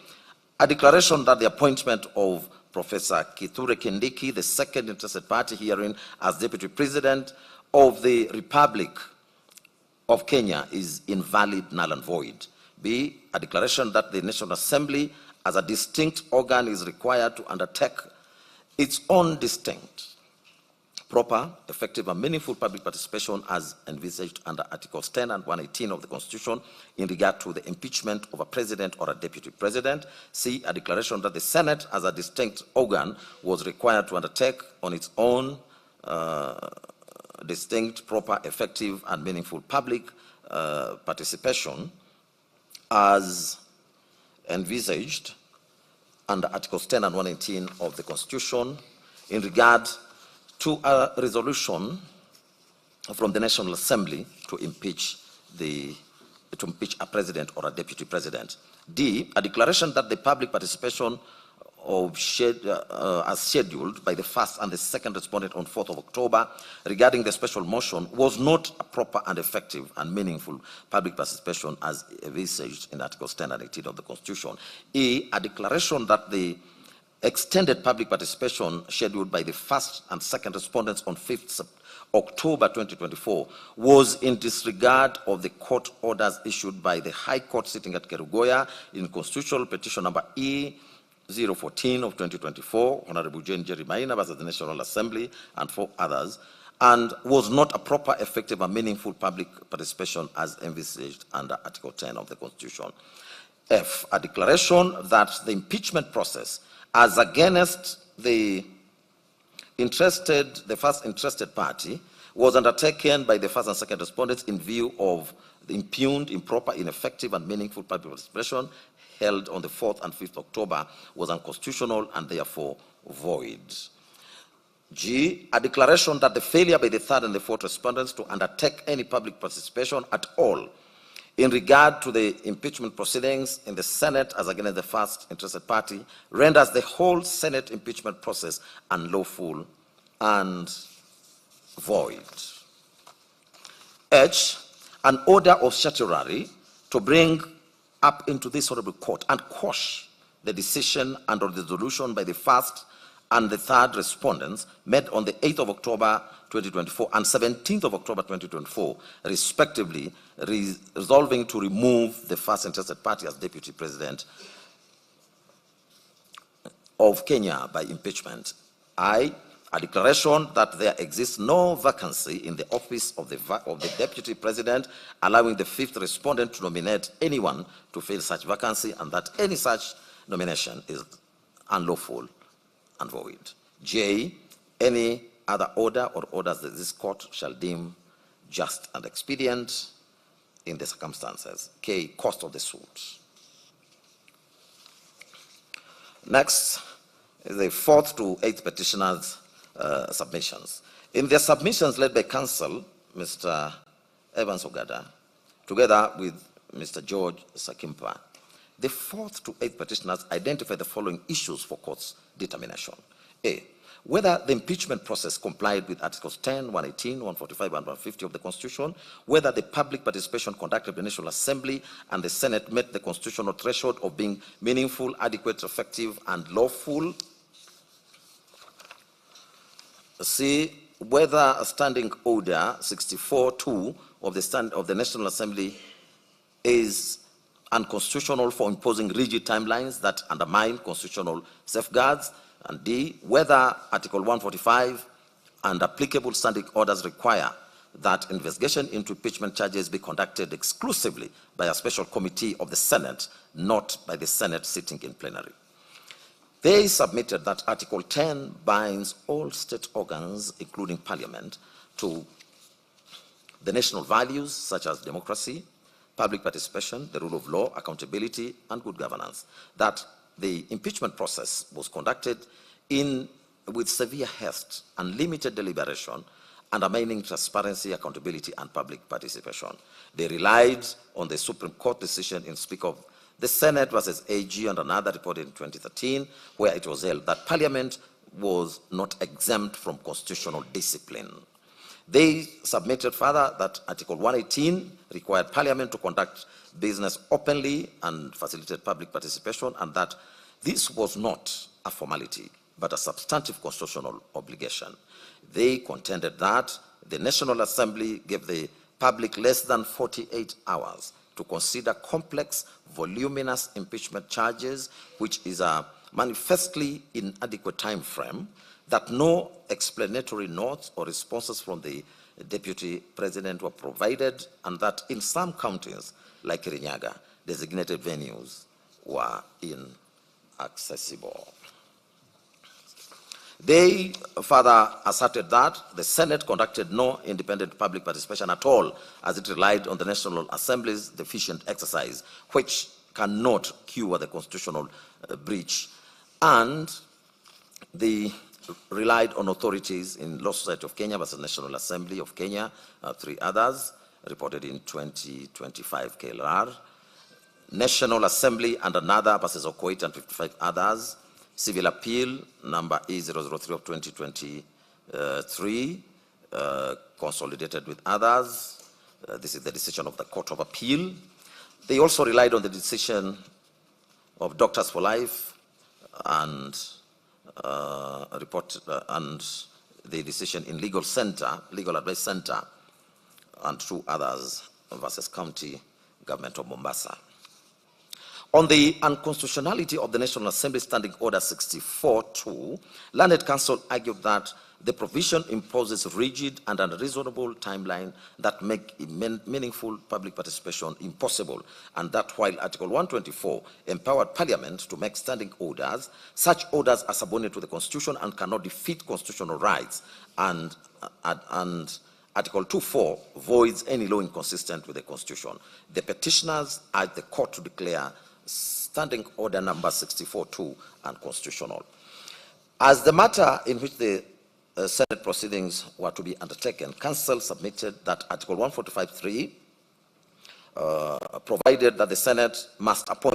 U: declaration that the appointment of Professor Kithure Kindiki, the second interested party herein, as Deputy President of the Republic of Kenya is invalid, null and void. B, a declaration that the National Assembly as a distinct organ is required to undertake its own distinct, proper, effective, and meaningful public participation as envisaged under Articles 10 and 118 of the Constitution in regard to the impeachment of a president or a deputy president. C, a declaration that the Senate as a distinct organ was required to undertake on its own distinct, proper, effective, and meaningful public participation as envisaged under Articles 10 and 118 of the Constitution in regard to a resolution from the National Assembly to impeach a president or a deputy president. D, a declaration that the public participation as scheduled by the first and the second respondent on 4th of October regarding the special motion was not a proper and effective and meaningful public participation as envisaged in Articles 10 and 18 of the Constitution. E, a declaration that the extended public participation scheduled by the first and second respondents on 5th October 2024 was in disregard of the court orders issued by the High Court sitting at Kerugoya in Constitutional Petition number E014 of 2024, Honorable Jane Jerry Maina versus the National Assembly and 4 others, and was not a proper, effective, and meaningful public participation as envisaged under Article 10 of the Constitution. F, a declaration that the impeachment process as against the first interested party was undertaken by the first and second respondents in view of the impugned, improper, ineffective, and meaningful public participation held on the 4th and 5th October was unconstitutional and therefore void. G, a declaration that the failure by the third and the fourth respondents to undertake any public participation at all in regard to the impeachment proceedings in the Senate as against the first interested party renders the whole Senate impeachment process unlawful and void. H, an order of certiorari to bring up into this honorable court and quash the decision and or the resolution by the first and the third respondents met on the 8th of October 2024 and 17th of October 2024, respectively, resolving to remove the first interested party as Deputy President of Kenya by impeachment. I, a declaration that there exists no vacancy in the office of the Deputy President, allowing the fifth respondent to nominate anyone to fill such vacancy, and that any such nomination is unlawful and void. J, any other order or orders that this court shall deem just and expedient in the circumstances. K, cost of the suit. Next is the 4th to 8th petitioners' submissions. In their submissions led by counsel, Mr. Evans Ogada, together with Mr. George Sakimpa, the 4th to 8th petitioners identify the following issues for court's determination. A, whether the impeachment process complied with Articles 10, 118, 145, and 150 of the Constitution, whether the public participation conducted by the National Assembly and the Senate met the constitutional threshold of being meaningful, adequate, effective, and lawful. C, whether a standing order 64-2 of the National Assembly is unconstitutional for imposing rigid timelines that undermine constitutional safeguards. And D, whether Article 145 and applicable standing orders require that investigation into impeachment charges be conducted exclusively by a special committee of the Senate, not by the Senate sitting in plenary. They submitted that Article 10 binds all state organs, including Parliament, to the national values such as democracy, public participation, the rule of law, accountability, and good governance. That the impeachment process was conducted with severe haste and limited deliberation, undermining transparency, accountability, and public participation. They relied on the Supreme Court decision in Speak of the Senate versus AG and another reported in 2013, where it was held that Parliament was not exempt from constitutional discipline. They submitted further that Article 118 required Parliament to conduct business openly and facilitate public participation, and that this was not a formality, but a substantive constitutional obligation. They contended that the National Assembly gave the public less than 48 hours to consider complex, voluminous impeachment charges, which is a manifestly inadequate time frame, that no explanatory notes or responses from the Deputy President were provided, and that in some counties, like Kirinyaga, designated venues were inaccessible. They further asserted that the Senate conducted no independent public participation at all, as it relied on the National Assembly's deficient exercise, which cannot cure the constitutional breach. And they relied on authorities in Law Society of Kenya versus National Assembly of Kenya, 3 others, reported in 2025 KLR, National Assembly and another versus Okoit and 55 others, Civil Appeal number E003 of 2023, consolidated with others. This is the decision of the Court of Appeal. They also relied on the decision of Doctors for Life and and the decision in Legal Advice Center, and 2 others versus County Government of Mombasa. On the unconstitutionality of the National Assembly Standing Order 64-2, Learned Counsel argued that the provision imposes rigid and unreasonable timeline that make meaningful public participation impossible, and that while Article 124 empowered Parliament to make standing orders, such orders are subordinate to the Constitution and cannot defeat constitutional rights, and Article 24 voids any law inconsistent with the Constitution. The petitioners urged the court to declare Standing Order number 64-2 unconstitutional. As the matter in which the Senate proceedings were to be undertaken, Council submitted that Article 145.3 provided that the Senate must appoint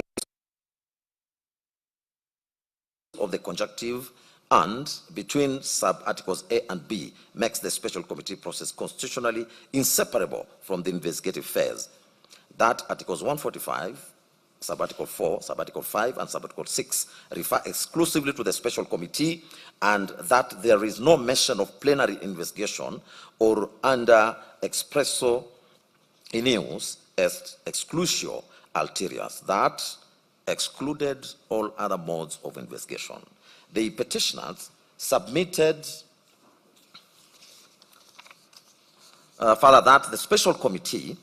U: of the conjunctive, and between sub-articles A and B makes the special committee process constitutionally inseparable from the investigative phase. That Articles 145, Sabbatical 4, Sabbatical 5, and Sabbatical 6 refer exclusively to the special committee, and that there is no mention of plenary investigation or under expresso inius est exclusio ulteriors, that excluded all other modes of investigation. The petitioners submitted further that the special committee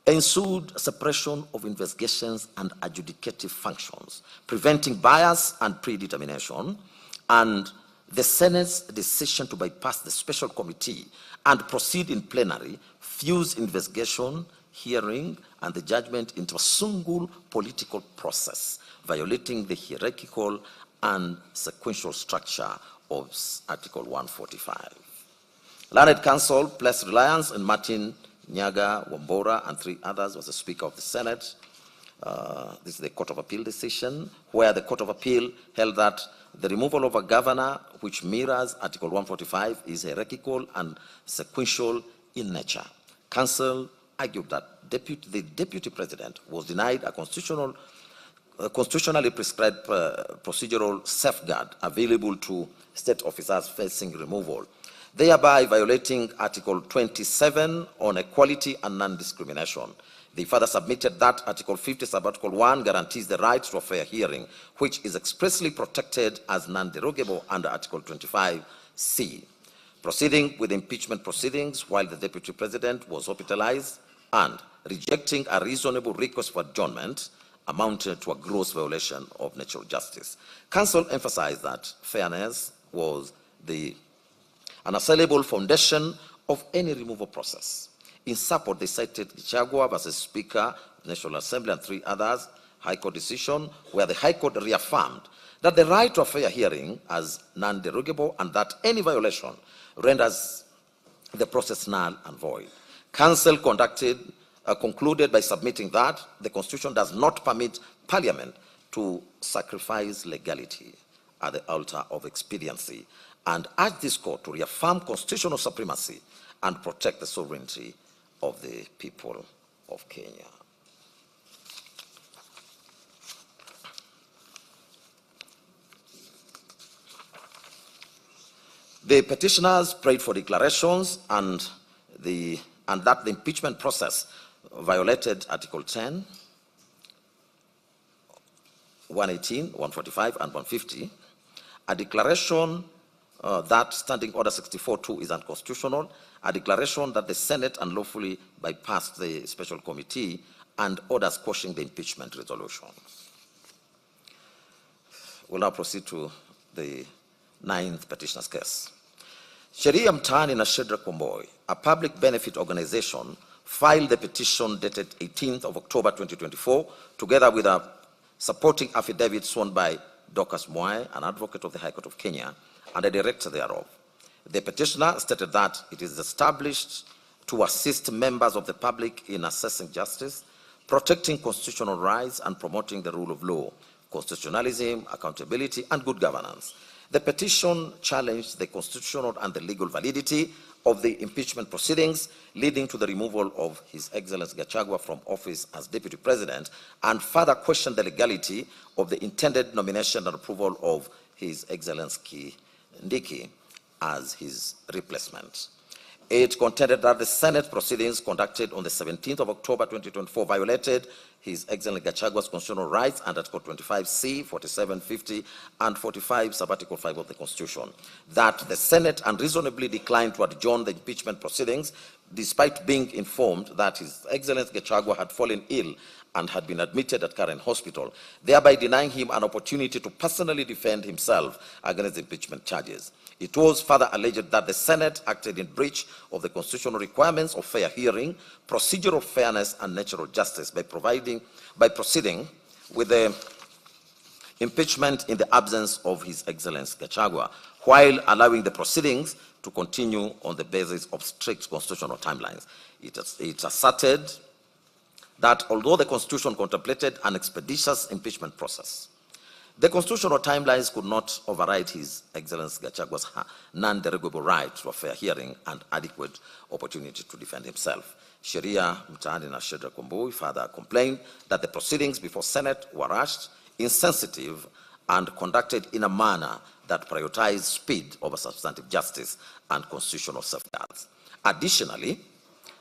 U: ensued suppression of investigations and adjudicative functions, preventing bias and predetermination, and the Senate's decision to bypass the special committee and proceed in plenary fused investigation, hearing, and the judgment into a single political process, violating the hierarchical and sequential structure of Article 145. Learned Counsel placed reliance on Martin Nyaga, Wambora, and 3 others was the Speaker of the Senate. This is the Court of Appeal decision, where the Court of Appeal held that the removal of a governor, which mirrors Article 145, is hierarchical and sequential in nature. Counsel argued that the Deputy President was denied a constitutionally prescribed procedural safeguard available to state officers facing removal, thereby violating Article 27 on equality and non-discrimination. They further submitted that Article 50, Subarticle 1 guarantees the right to a fair hearing, which is expressly protected as non-derogable under Article 25C. Proceeding with impeachment proceedings while the Deputy President was hospitalized and rejecting a reasonable request for adjournment amounted to a gross violation of natural justice. Counsel emphasized that fairness was the unassailable foundation of any removal process. In support, they cited Gachagua versus Speaker of the National Assembly and 3 others, High Court decision, where the High Court reaffirmed that the right to a fair hearing as non-derogable and that any violation renders the process null and void. Counsel concluded by submitting that the Constitution does not permit Parliament to sacrifice legality at the altar of expediency, and urged this court to reaffirm constitutional supremacy and protect the sovereignty of the people of Kenya. The petitioners prayed for declarations and that the impeachment process violated Article 10, 118, 145, and 150. A declaration that Standing Order 64-2 is unconstitutional, a declaration that the Senate unlawfully bypassed the special committee, and orders quashing the impeachment resolution. We'll now proceed to the 9th petitioner's case. Sheria Mtaani na Shadrack Wamboi, a public benefit organization, filed the petition dated 18th of October 2024, together with a supporting affidavit sworn by Dorcas Moai, an advocate of the High Court of Kenya, and a director thereof. The petitioner stated that it is established to assist members of the public in assessing justice, protecting constitutional rights, and promoting the rule of law, constitutionalism, accountability, and good governance. The petition challenged the constitutional and the legal validity of the impeachment proceedings, leading to the removal of His Excellency Gachagua from office as Deputy President, and further questioned the legality of the intended nomination and approval of His Excellency Ndiki as his replacement. It contended that the Senate proceedings conducted on the 17th of October 2024 violated His Excellency Gachagua's constitutional rights under Article 25C, 47, 50, and 45, Subarticle 5 of the Constitution. That the Senate unreasonably declined to adjourn the impeachment proceedings despite being informed that His Excellency Gachagua had fallen ill and had been admitted at Karen Hospital, thereby denying him an opportunity to personally defend himself against the impeachment charges. It was further alleged that the Senate acted in breach of the constitutional requirements of fair hearing, procedural fairness, and natural justice by proceeding with the impeachment in the absence of His Excellency Gachagua, while allowing the proceedings to continue on the basis of strict constitutional timelines. It asserted that although the Constitution contemplated an expeditious impeachment process, The constitutional timelines could not override His Excellency Gachagua's non-derogable right to a fair hearing and adequate opportunity to defend himself. Sheria Mtaani na Shadrack Wambui further complained that the proceedings before Senate were rushed, insensitive, and conducted in a manner that prioritized speed over substantive justice and constitutional safeguards. Additionally,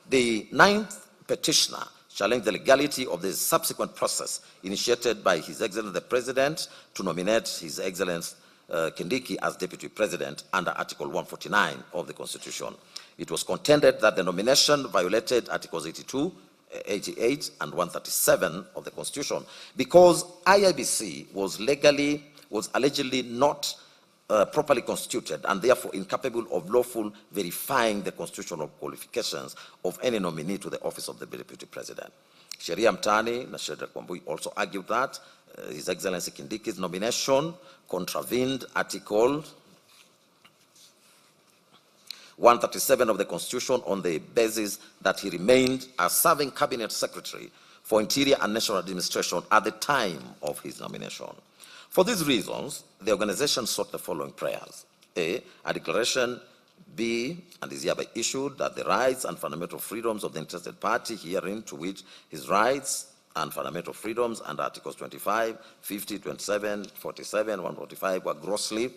U: the ninth petitioner challenged the legality of the subsequent process initiated by His Excellency the President to nominate His Excellency Kindiki as Deputy President under Article 149 of the Constitution. It was contended that the nomination violated Articles 82, 88, and 137 of the Constitution because IIBC was allegedly not properly constituted and therefore incapable of lawful verifying the constitutional qualifications of any nominee to the office of the Deputy President. Sheria Mtaani na Shadrack Wambui also argued that His Excellency Kindiki's nomination contravened Article 137 of the Constitution on the basis that he remained a serving Cabinet Secretary for Interior and National Administration at the time of his nomination. For these reasons, the organization sought the following prayers. A declaration be and is hereby issued that the rights and fundamental freedoms of the interested party herein to which his rights and fundamental freedoms under Articles 25, 50, 27, 47, 145 were grossly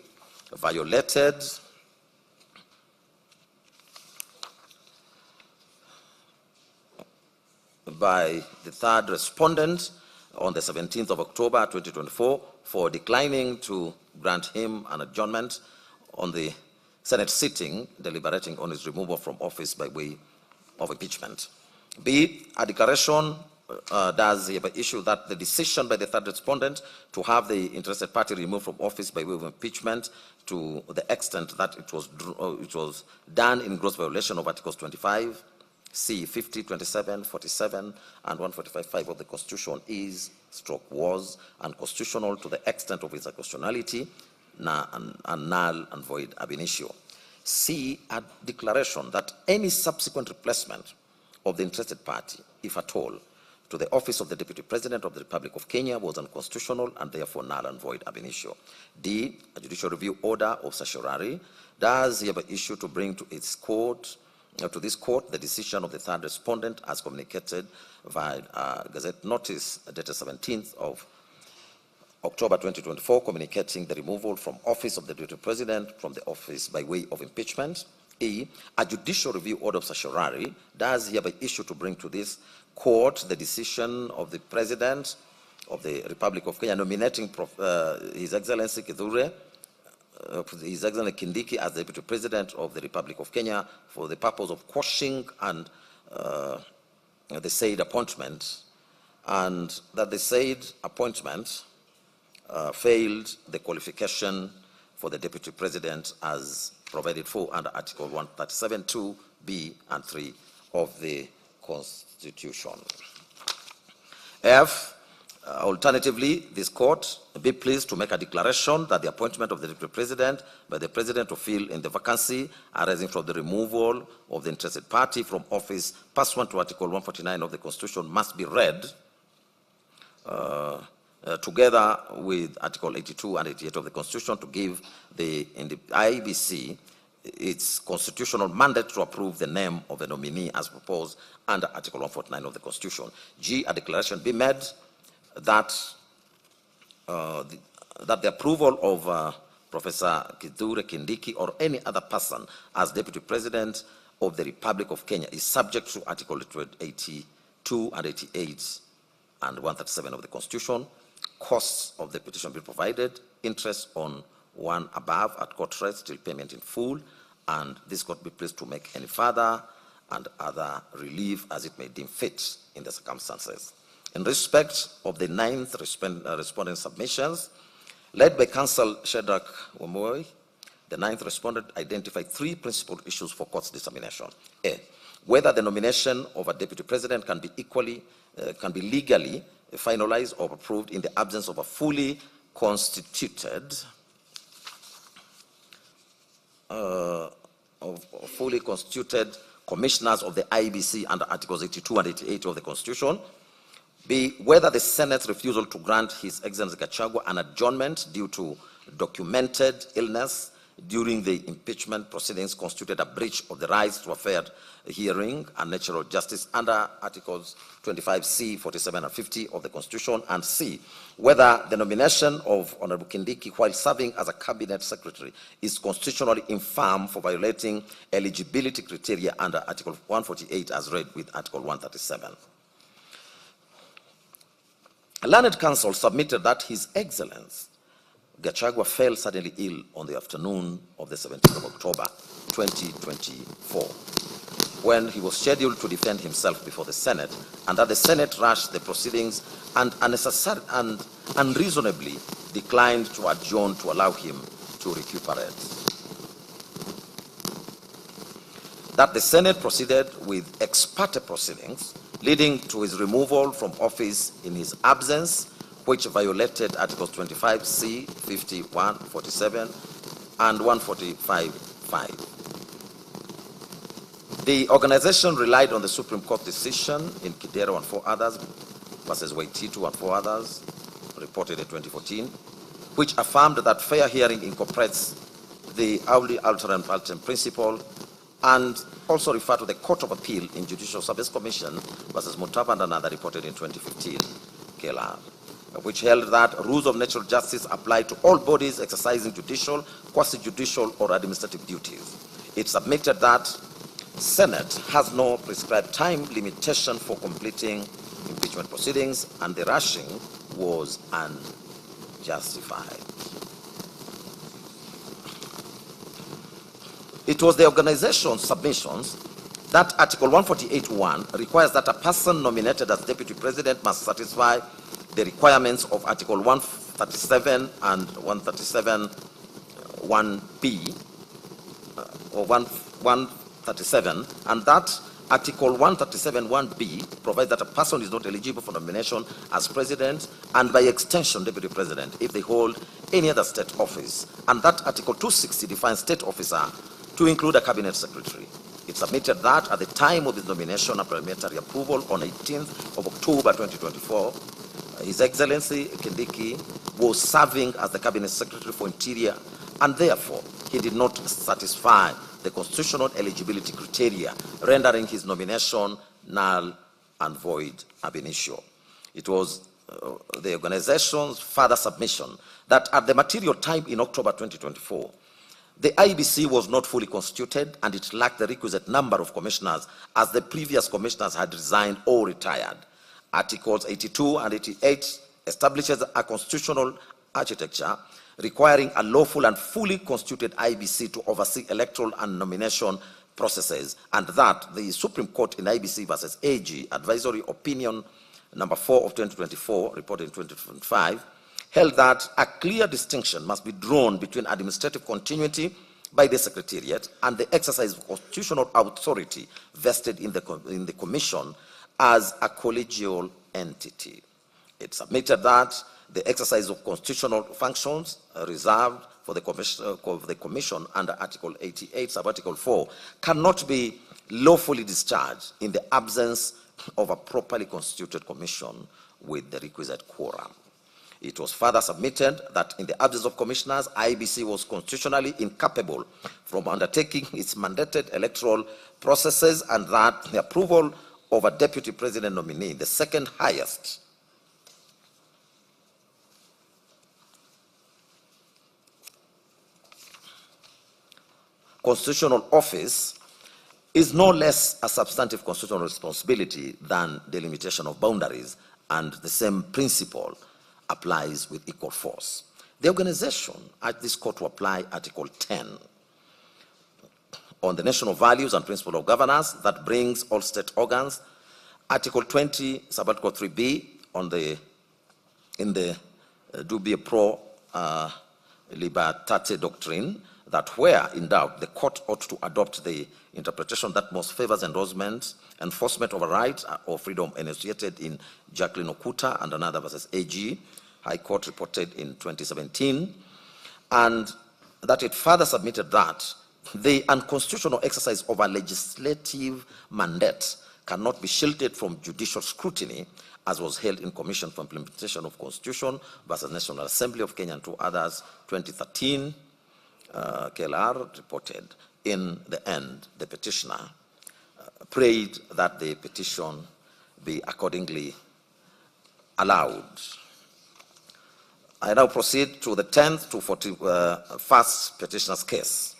U: violated by the third respondent on the 17th of October 2024 for declining to grant him an adjournment on the Senate sitting deliberating on his removal from office by way of impeachment. B, a declaration does hereby issue that the decision by the third respondent to have the interested party removed from office by way of impeachment to the extent that it was done in gross violation of Articles 25, C, 50, 27, 47, and 145.5 of the Constitution was unconstitutional to the extent of its unconstitutionality and null and void ab initio. C, a declaration that any subsequent replacement of the interested party, if at all, to the office of the Deputy President of the Republic of Kenya was unconstitutional and therefore null and void ab initio. D, a judicial review order of certiorari does hereby issue to bring to this court the decision of the third respondent as communicated via Gazette notice dated 17th of October 2024, communicating the removal from office of the Deputy President from the office by way of impeachment. E, a judicial review order of certiorari does hereby issue to bring to this court the decision of the President of the Republic of Kenya nominating His Excellency His Excellency Kindiki as the Deputy President of the Republic of Kenya for the purpose of quashing and the said appointment, and that the said appointment failed the qualification for the Deputy President as provided for under Article 137(2), B, and 3 of the Constitution. F, alternatively, this court be pleased to make a declaration that the appointment of the Deputy President by the President to fill in the vacancy arising from the removal of the interested party from office pursuant to Article 149 of the Constitution must be read together with Article 82 and 88 of the Constitution to give the IEBC its constitutional mandate to approve the name of a nominee as proposed under Article 149 of the Constitution. G, a declaration be made that the approval of Professor Kithure Kindiki or any other person as Deputy President of the Republic of Kenya is subject to Article 82 and 88 and 137 of the Constitution. Costs of the petition be provided, interest on one above at court rates till payment in full, and this court be pleased to make any further and other relief as it may deem fit in the circumstances. In respect of the ninth respondent submissions, led by Counsel Shadrack Wambui, the ninth respondent identified three principal issues for court's determination. A, whether the nomination of a Deputy President can be legally finalized or approved in the absence of a fully constituted commissioners of the IEBC under Articles 82 and 88 of the Constitution. B, whether the Senate's refusal to grant His Excellency Gachagua an adjournment due to documented illness during the impeachment proceedings constituted a breach of the rights to a fair hearing and natural justice under Articles 25C, 47, and 50 of the Constitution, and C, whether the nomination of Honorable Kindiki while serving as a cabinet secretary is constitutionally infirm for violating eligibility criteria under Article 148 as read with Article 137. A learned counsel submitted that His Excellency Gachagua fell suddenly ill on the afternoon of the 17th of October 2024 when he was scheduled to defend himself before the Senate, and that the Senate rushed the proceedings and unnecessarily and unreasonably declined to adjourn to allow him to recuperate. That the Senate proceeded with ex parte proceedings, leading to his removal from office in his absence, which violated Articles 25C, 51, 47, and 145.5. The organization relied on the Supreme Court decision in Kidero and 4 others versus Waititu and 4 others, reported in 2014, which affirmed that fair hearing incorporates the auli alteram partem principle, and also referred to the Court of Appeal in Judicial Service Commission versus Mutapa and another, reported in 2015, KLR, which held that rules of natural justice apply to all bodies exercising judicial, quasi-judicial, or administrative duties. It submitted that Senate has no prescribed time limitation for completing impeachment proceedings, and the rushing was unjustified. It was the organization's submissions that Article 148.1 requires that a person nominated as Deputy President must satisfy the requirements of Article 137 and 137.1b, or 137, and that Article 137.1b provides that a person is not eligible for nomination as President and by extension Deputy President if they hold any other state office, and that Article 260 defines state officer to include a cabinet secretary. It submitted that at the time of his nomination and parliamentary approval on 18th of October 2024, His Excellency Kindiki was serving as the cabinet secretary for Interior, and therefore he did not satisfy the constitutional eligibility criteria, rendering his nomination null and void ab initio. It was the organization's further submission that at the material time in October 2024, the IBC was not fully constituted and it lacked the requisite number of commissioners as the previous commissioners had resigned or retired. Articles 82 and 88 establishes a constitutional architecture requiring a lawful and fully constituted IBC to oversee electoral and nomination processes, and that the Supreme Court in IBC versus AG Advisory Opinion number 4 of 2024, reported in 2025, held that a clear distinction must be drawn between administrative continuity by the Secretariat and the exercise of constitutional authority vested in the Commission as a collegial entity. It submitted that the exercise of constitutional functions reserved for the Commission under Article 88, Subarticle 4, cannot be lawfully discharged in the absence of a properly constituted Commission with the requisite quorum. It was further submitted that in the absence of commissioners, IBC was constitutionally incapable from undertaking its mandated electoral processes, and that the approval of a deputy president nominee, the second highest constitutional office, is no less a substantive constitutional responsibility than the limitation of boundaries, and the same principle applies with equal force. The organization urged this court to apply Article 10 on the national values and principle of governance that brings all state organs, Article 20, Subarticle 3b in the Dubia Pro Libertate doctrine, that where in doubt, the court ought to adopt the interpretation that most favors enforcement of a right or freedom enunciated in Jacqueline Okuta and another versus AG, High Court reported in 2017, and that it further submitted that the unconstitutional exercise of a legislative mandate cannot be shielded from judicial scrutiny as was held in Commission for Implementation of Constitution versus National Assembly of Kenya and two others, 2013, KLR reported. In the end, the petitioner prayed that the petition be accordingly allowed. I now proceed to the 10th to 41st petitioner's case.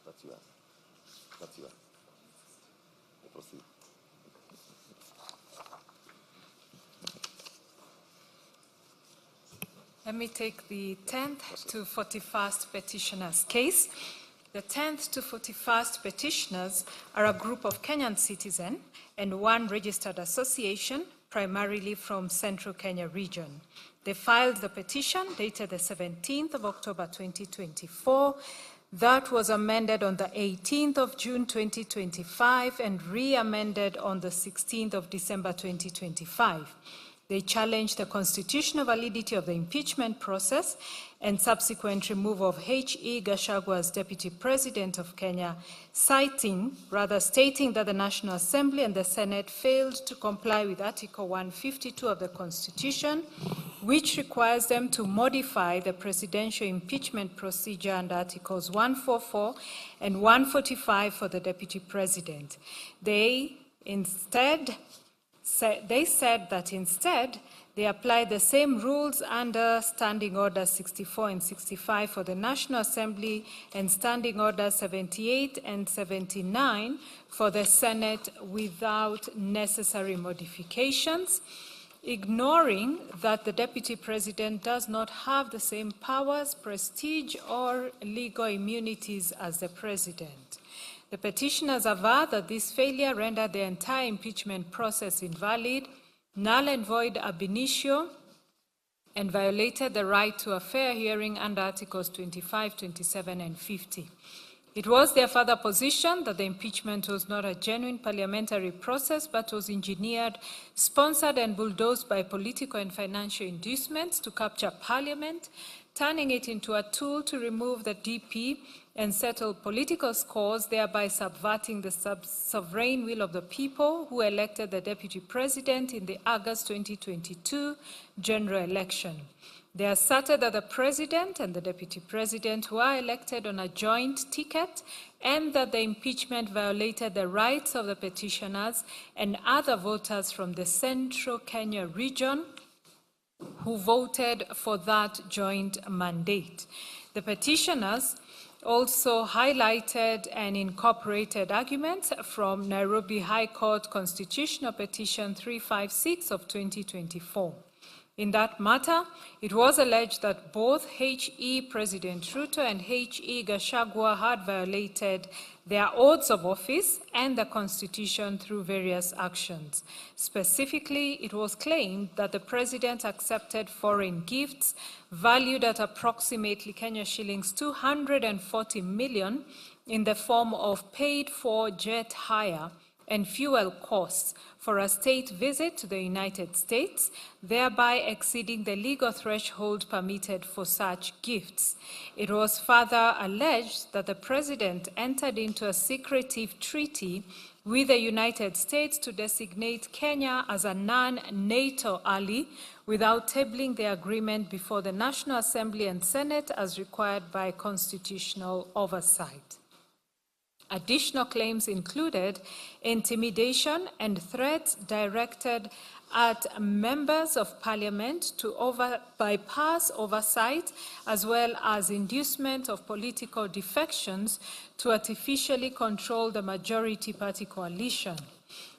U: That's yours. Proceed.
C: Let me take the 10th to 41st petitioner's case. The 10th to 41st petitioners are a group of Kenyan citizens and one registered association, primarily from Central Kenya region. They filed the petition dated the 17th of October 2024. That was amended on the 18th of June 2025 and re-amended on the 16th of December 2025. They challenged the constitutional validity of the impeachment process and subsequent removal of H.E. Gachagua as Deputy President of Kenya, stating that the National Assembly and the Senate failed to comply with Article 152 of the Constitution, which requires them to modify the presidential impeachment procedure under Articles 144 and 145 for the Deputy President. They said that instead they applied the same rules under Standing Orders 64 and 65 for the National Assembly and Standing Orders 78 and 79 for the Senate without necessary modifications, ignoring that the Deputy President does not have the same powers, prestige, or legal immunities as the President. The petitioners aver that this failure rendered the entire impeachment process invalid, null and void ab initio, and violated the right to a fair hearing under Articles 25, 27, and 50. It was their further position that the impeachment was not a genuine parliamentary process, but was engineered, sponsored, and bulldozed by political and financial inducements to capture Parliament, turning it into a tool to remove the DP and settle political scores, thereby subverting the sovereign will of the people who elected the Deputy President in the August 2022 general election. They asserted that the President and the Deputy President were elected on a joint ticket and that the impeachment violated the rights of the petitioners and other voters from the Central Kenya region who voted for that joint mandate. The petitioners also highlighted and incorporated arguments from Nairobi High Court Constitutional Petition 356 of 2024. In that matter, it was alleged that both H.E. President Ruto and H.E. Gachagua had violated their oaths of office and the Constitution through various actions. Specifically, it was claimed that the President accepted foreign gifts valued at approximately Kenya shillings 240 million in the form of paid-for jet hire and fuel costs for a state visit to the United States, thereby exceeding the legal threshold permitted for such gifts. It was further alleged that the President entered into a secretive treaty with the United States to designate Kenya as a non-NATO ally without tabling the agreement before the National Assembly and Senate as required by constitutional oversight. Additional claims included intimidation and threats directed at members of parliament to bypass oversight, as well as inducement of political defections to artificially control the majority party coalition.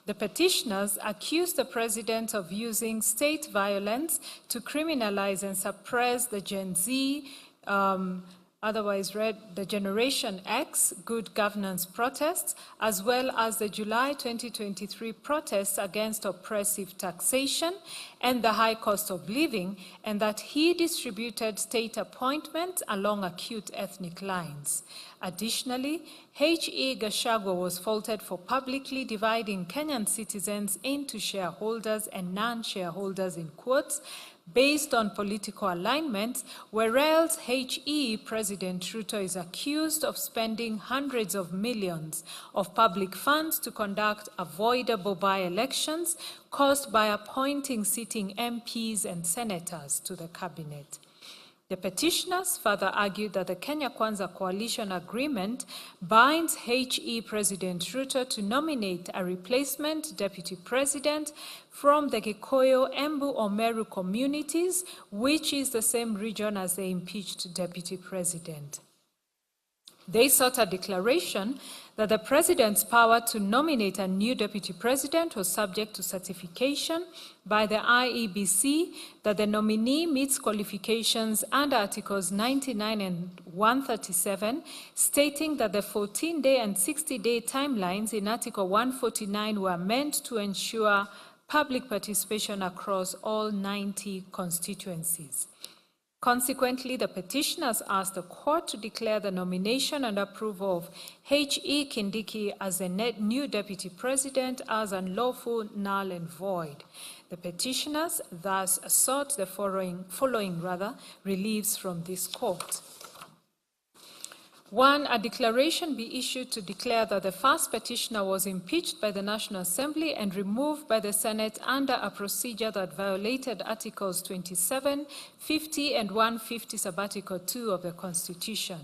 C: The petitioners accused the President of using state violence to criminalize and suppress the Gen Z, otherwise read the Generation X good governance protests, as well as the July 2023 protests against oppressive taxation and the high cost of living, and that he distributed state appointments along acute ethnic lines. Additionally, H.E. Gachagua was faulted for publicly dividing Kenyan citizens into shareholders and non-shareholders in quotes, based on political alignments, whereas HE President Ruto is accused of spending hundreds of millions of public funds to conduct avoidable by-elections caused by appointing sitting MPs and senators to the cabinet. The petitioners further argued that the Kenya Kwanza coalition agreement binds HE President Ruto to nominate a replacement deputy president from the Gikuyu, Embu, or Meru communities, which is the same region as the impeached deputy president. They sought a declaration that the president's power to nominate a new deputy president was subject to certification by the IEBC, that the nominee meets qualifications under Articles 99 and 137, stating that the 14-day and 60-day timelines in Article 149 were meant to ensure public participation across all 90 constituencies. Consequently, the petitioners asked the court to declare the nomination and approval of H.E. Kindiki as the new deputy president as unlawful, null, and void. The petitioners thus sought the following reliefs from this court. 1, a declaration be issued to declare that the first petitioner was impeached by the National Assembly and removed by the Senate under a procedure that violated Articles 27, 50, and 150 sub-article 2 of the Constitution.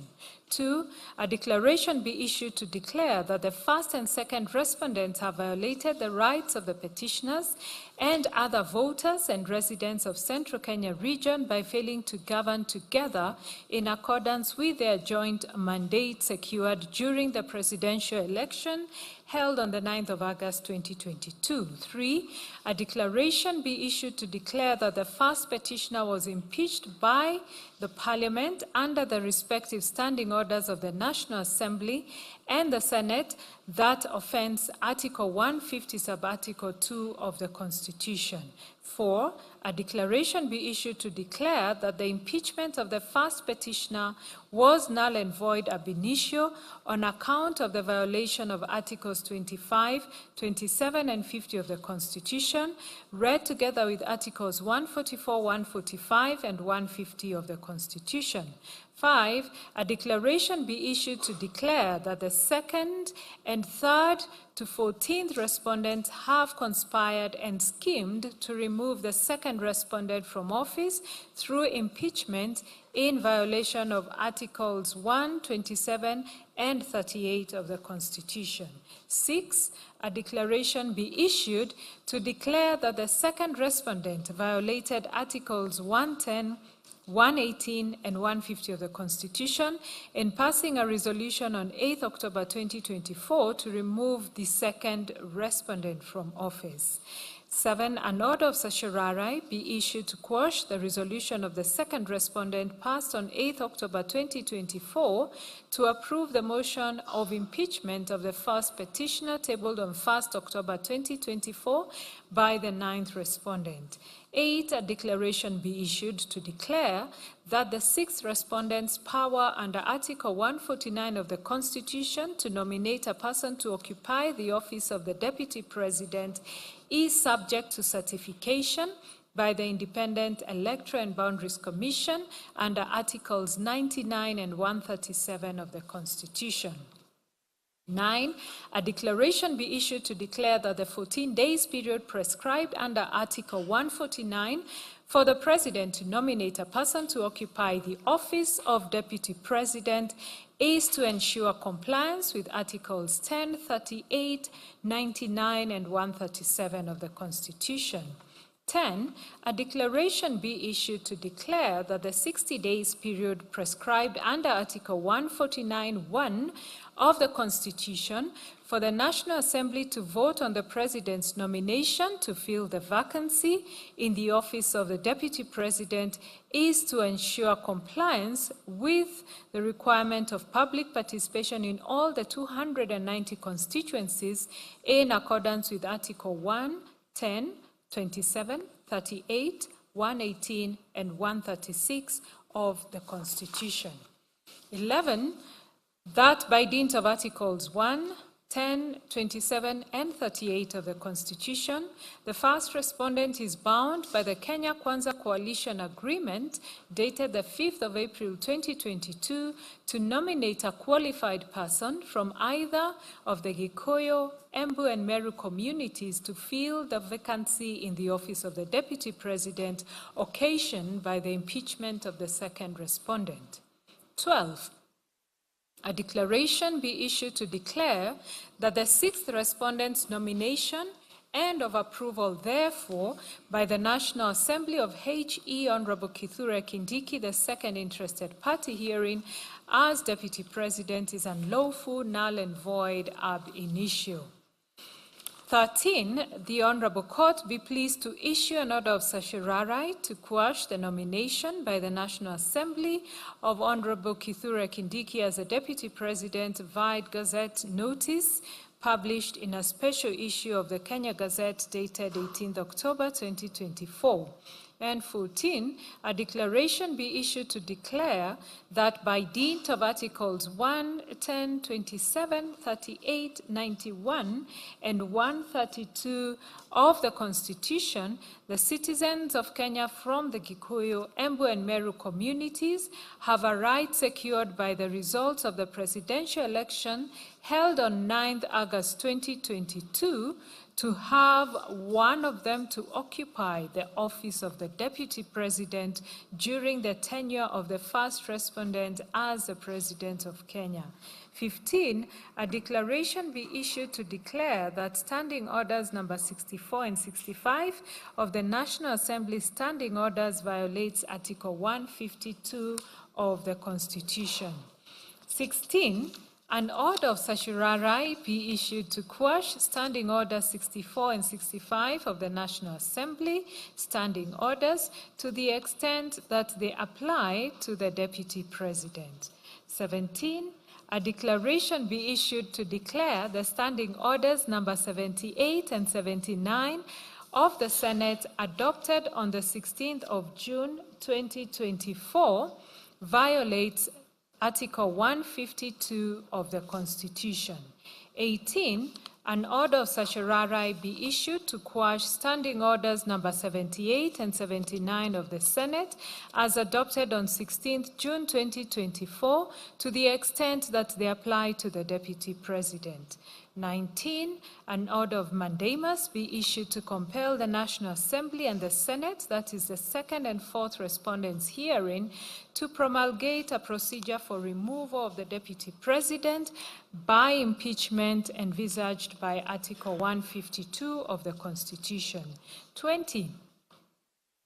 C: 2, a declaration be issued to declare that the first and second respondents have violated the rights of the petitioners and other voters and residents of Central Kenya region by failing to govern together in accordance with their joint mandate secured during the presidential election held on the 9th of August 2022. 3, a declaration be issued to declare that the first petitioner was impeached by the Parliament under the respective standing orders of the National Assembly and the Senate that offends Article 150 sub-article 2 of the Constitution. 4, a declaration be issued to declare that the impeachment of the first petitioner was null and void ab initio on account of the violation of Articles 25, 27, and 50 of the Constitution, read together with Articles 144, 145, and 150 of the Constitution. 5, a declaration be issued to declare that the second and third to 14th respondents have conspired and schemed to remove the second respondent from office through impeachment in violation of Articles 1, 27, and 38 of the Constitution. 6, a declaration be issued to declare that the second respondent violated Articles 110, 118 and 150 of the Constitution in passing a resolution on 8th October 2024 to remove the second respondent from office. 7, an order of certiorari be issued to quash the resolution of the second respondent passed on 8th October 2024 to approve the motion of impeachment of the first petitioner tabled on 1st October 2024 by the 9th respondent. 8, a declaration be issued to declare that the 6th respondent's power under Article 149 of the Constitution to nominate a person to occupy the office of the Deputy President is subject to certification by the Independent Electoral and Boundaries Commission under Articles 99 and 137 of the Constitution. 9, a declaration be issued to declare that the 14 days period prescribed under Article 149 for the President to nominate a person to occupy the office of Deputy President is to ensure compliance with Articles 10, 38, 99, and 137 of the Constitution. 10, a declaration be issued to declare that the 60 days period prescribed under Article 149(1) of the Constitution for the National Assembly to vote on the President's nomination to fill the vacancy in the office of the Deputy President is to ensure compliance with the requirement of public participation in all the 290 constituencies in accordance with Article 1, 10, 27, 38, 118, and 136 of the Constitution. 11, that by dint of Articles 1, 10, 27, and 38 of the Constitution, the first respondent is bound by the Kenya Kwanza Coalition Agreement dated the 5th of April 2022 to nominate a qualified person from either of the Gikuyu, Embu, and Meru communities to fill the vacancy in the office of the Deputy President occasioned by the impeachment of the second respondent. 12. A declaration be issued to declare that the sixth respondent's nomination and of approval, therefore, by the National Assembly of HE Honorable Kithure Kindiki, the second interested party herein, as Deputy President is unlawful, null and void ab initio. 13, the Honorable Court be pleased to issue an order of certiorari to quash the nomination by the National Assembly of Honorable Kithure Kindiki as a Deputy President via Gazette notice published in a special issue of the Kenya Gazette dated 18th October 2024. And 14, a declaration be issued to declare that by dint of Articles 1, 10, 27, 38, 91, and 132 of the Constitution, the citizens of Kenya from the Gikuyu, Embu, and Meru communities have a right secured by the results of the presidential election held on 9th August 2022 to have one of them to occupy the office of the Deputy President during the tenure of the first respondent as the President of Kenya. 15, a declaration be issued to declare that Standing Orders number 64 and 65 of the National Assembly Standing Orders violates Article 152 of the Constitution. 16, an order of certiorari be issued to quash Standing Orders 64 and 65 of the National Assembly Standing Orders to the extent that they apply to the Deputy President. 17, a declaration be issued to declare the Standing Orders number 78 and 79 of the Senate adopted on the 16th of June 2024 violates Article 152 of the Constitution. 18, an order of certiorari be issued to quash Standing Orders number 78 and 79 of the Senate as adopted on 16th June 2024 to the extent that they apply to the Deputy President. 19, an order of mandamus be issued to compel the National Assembly and the Senate, that is the second and fourth respondents herein, to promulgate a procedure for removal of the Deputy President by impeachment envisaged by Article 152 of the Constitution. 20,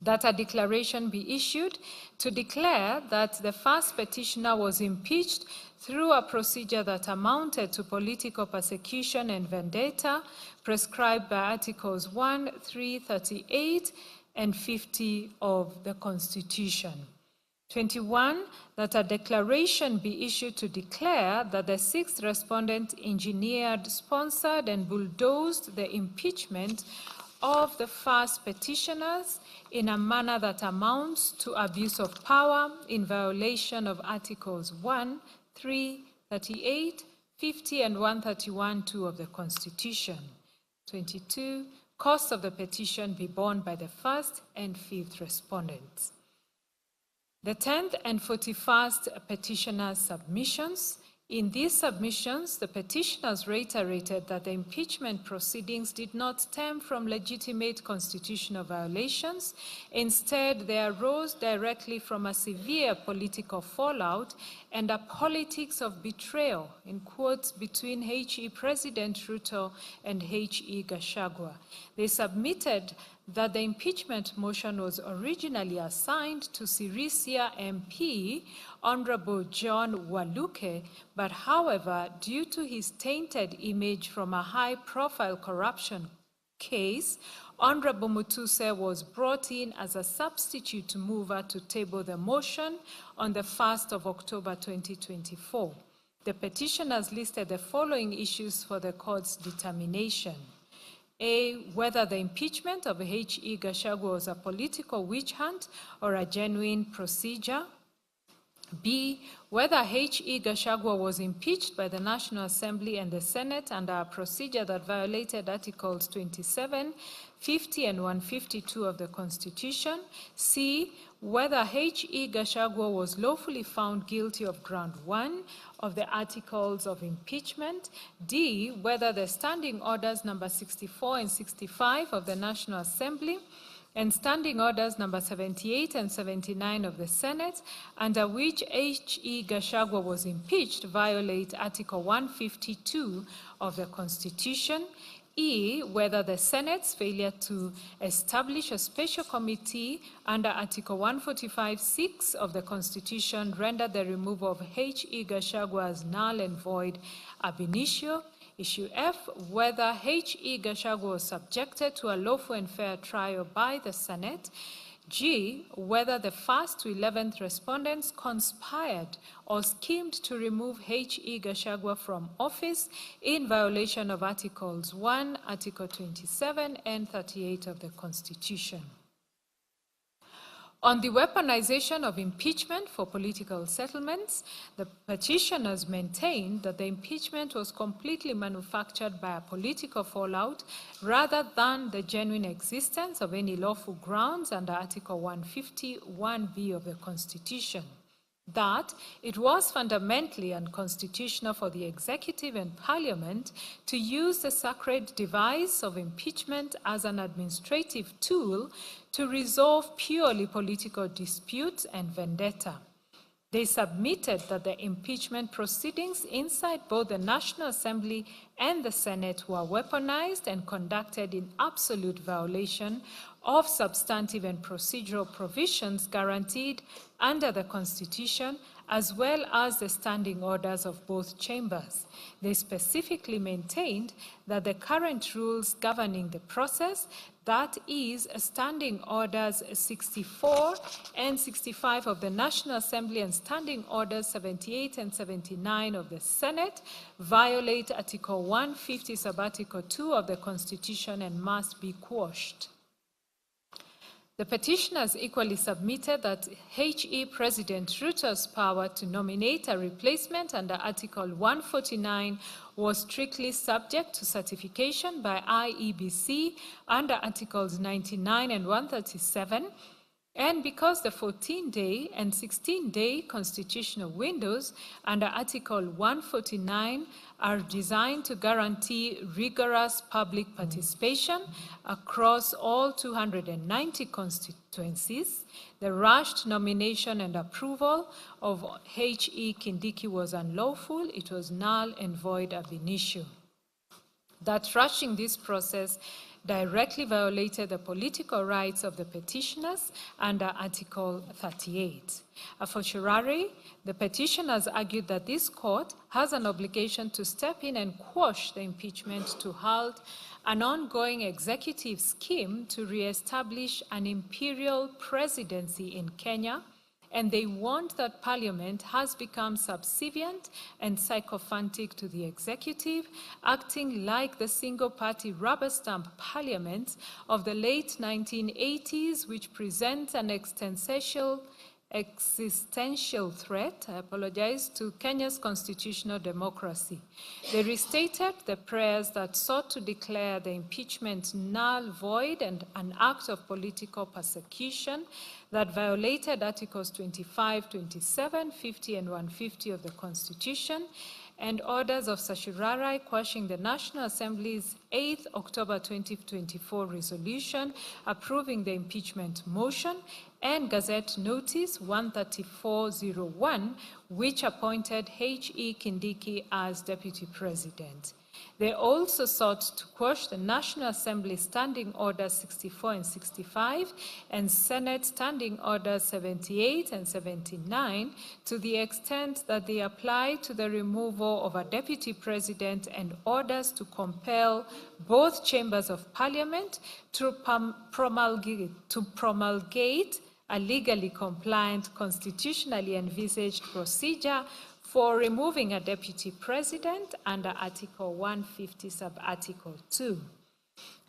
C: that a declaration be issued to declare that the first petitioner was impeached through a procedure that amounted to political persecution and vendetta prescribed by Articles 1, 3, 38, and 50 of the Constitution. 21, that a declaration be issued to declare that the sixth respondent engineered, sponsored, and bulldozed the impeachment of the first petitioners in a manner that amounts to abuse of power in violation of Articles 1, 3, 38, 50, and 131(2) of the Constitution. 22, cost of the petition be borne by the first and fifth respondents. The 10th and 41st petitioners' submissions. In these submissions, the petitioners reiterated that the impeachment proceedings did not stem from legitimate constitutional violations. Instead, they arose directly from a severe political fallout and a politics of betrayal, in quotes, between HE President Ruto and HE Gachagua. They submitted that the impeachment motion was originally assigned to Sirisia MP, Honorable John Waluke, but however, due to his tainted image from a high-profile corruption case, Honorable Mutuse was brought in as a substitute mover to table the motion on the 1st of October 2024. The petitioners listed the following issues for the court's determination. A, whether the impeachment of H.E. Gachagua was a political witch hunt or a genuine procedure. B, whether H.E. Gachagua was impeached by the National Assembly and the Senate under a procedure that violated Articles 27, 50, and 152 of the Constitution. C, whether H.E. Gachagua was lawfully found guilty of Ground 1 of the Articles of Impeachment. D, whether the Standing Orders number 64 and 65 of the National Assembly and Standing Orders number 78 and 79 of the Senate, under which H.E. Gachagua was impeached, violate Article 152 of the Constitution. E, whether the Senate's failure to establish a special committee under Article 145(6) of the Constitution rendered the removal of H.E. Gachagua as null and void ab initio. Issue F, whether H.E. Gachagua was subjected to a lawful and fair trial by the Senate. G, whether the first to 11th respondents conspired or schemed to remove H.E. Gachagua from office in violation of Articles 1, Article 27, and 38 of the Constitution. On the weaponization of impeachment for political settlements, the petitioners maintained that the impeachment was completely manufactured by a political fallout rather than the genuine existence of any lawful grounds under Article 151B of the Constitution. That it was fundamentally unconstitutional for the executive and parliament to use the sacred device of impeachment as an administrative tool to resolve purely political disputes and vendetta. They submitted that the impeachment proceedings inside both the National Assembly and the Senate were weaponized and conducted in absolute violation of substantive and procedural provisions guaranteed under the Constitution, as well as the standing orders of both chambers. They specifically maintained that the current rules governing the process, that is, Standing Orders 64 and 65 of the National Assembly and Standing Orders 78 and 79 of the Senate, violate Article 150 sub-Article 2 of the Constitution and must be quashed. The petitioners equally submitted that H.E. President Ruto's power to nominate a replacement under Article 149 was strictly subject to certification by IEBC under Articles 99 and 137, and because the 14-day and 16-day constitutional windows under Article 149 are designed to guarantee rigorous public participation across all 290 constituencies, the rushed nomination and approval of H.E. Kindiki was unlawful. It was null and void ab initio. That rushing this process directly violated the political rights of the petitioners under Article 38. A fortiori, the petitioners argued that this court has an obligation to step in and quash the impeachment to halt an ongoing executive scheme to re-establish an imperial presidency in Kenya, and they warned that Parliament has become subservient and sycophantic to the executive, acting like the single-party rubber stamp parliaments of the late 1980s, which present an existential threat, to Kenya's constitutional democracy. They restated the prayers that sought to declare the impeachment null, void, and an act of political persecution that violated Articles 25, 27, 50, and 150 of the Constitution, and orders of certiorari quashing the National Assembly's 8th October 2024 resolution approving the impeachment motion, and Gazette Notice 13401, which appointed H.E. Kindiki as Deputy President. They also sought to quash the National Assembly Standing Orders 64 and 65 and Senate Standing Orders 78 and 79 to the extent that they apply to the removal of a Deputy President and orders to compel both chambers of Parliament to promulgate a legally compliant, constitutionally envisaged procedure for removing a deputy president under Article 150 sub-Article 2.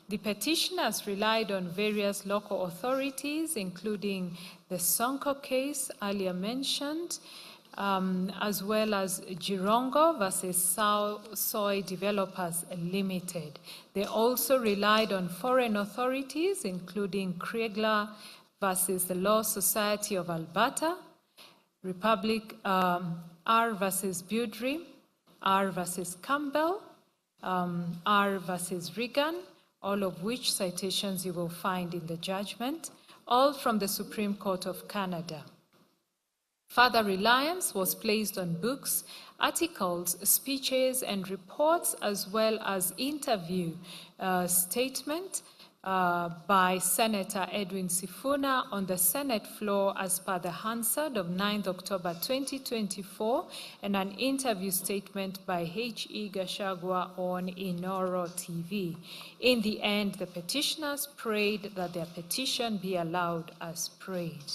C: The petitioners relied on various local authorities, including the Sonko case earlier mentioned, as well as Girongo versus Soy Developers Limited. They also relied on foreign authorities, including Kriegler versus the Law Society of Alberta, Republic R versus Budry, R versus Campbell, R versus Reagan, all of which citations you will find in the judgment, all from the Supreme Court of Canada. Further reliance was placed on books, articles, speeches, and reports, as well as interview statement by Senator Edwin Sifuna on the Senate floor as per the Hansard of 9th October 2024, and an interview statement by H.E. Gachagua on Inoro TV. In the end, the petitioners prayed that their petition be allowed as prayed.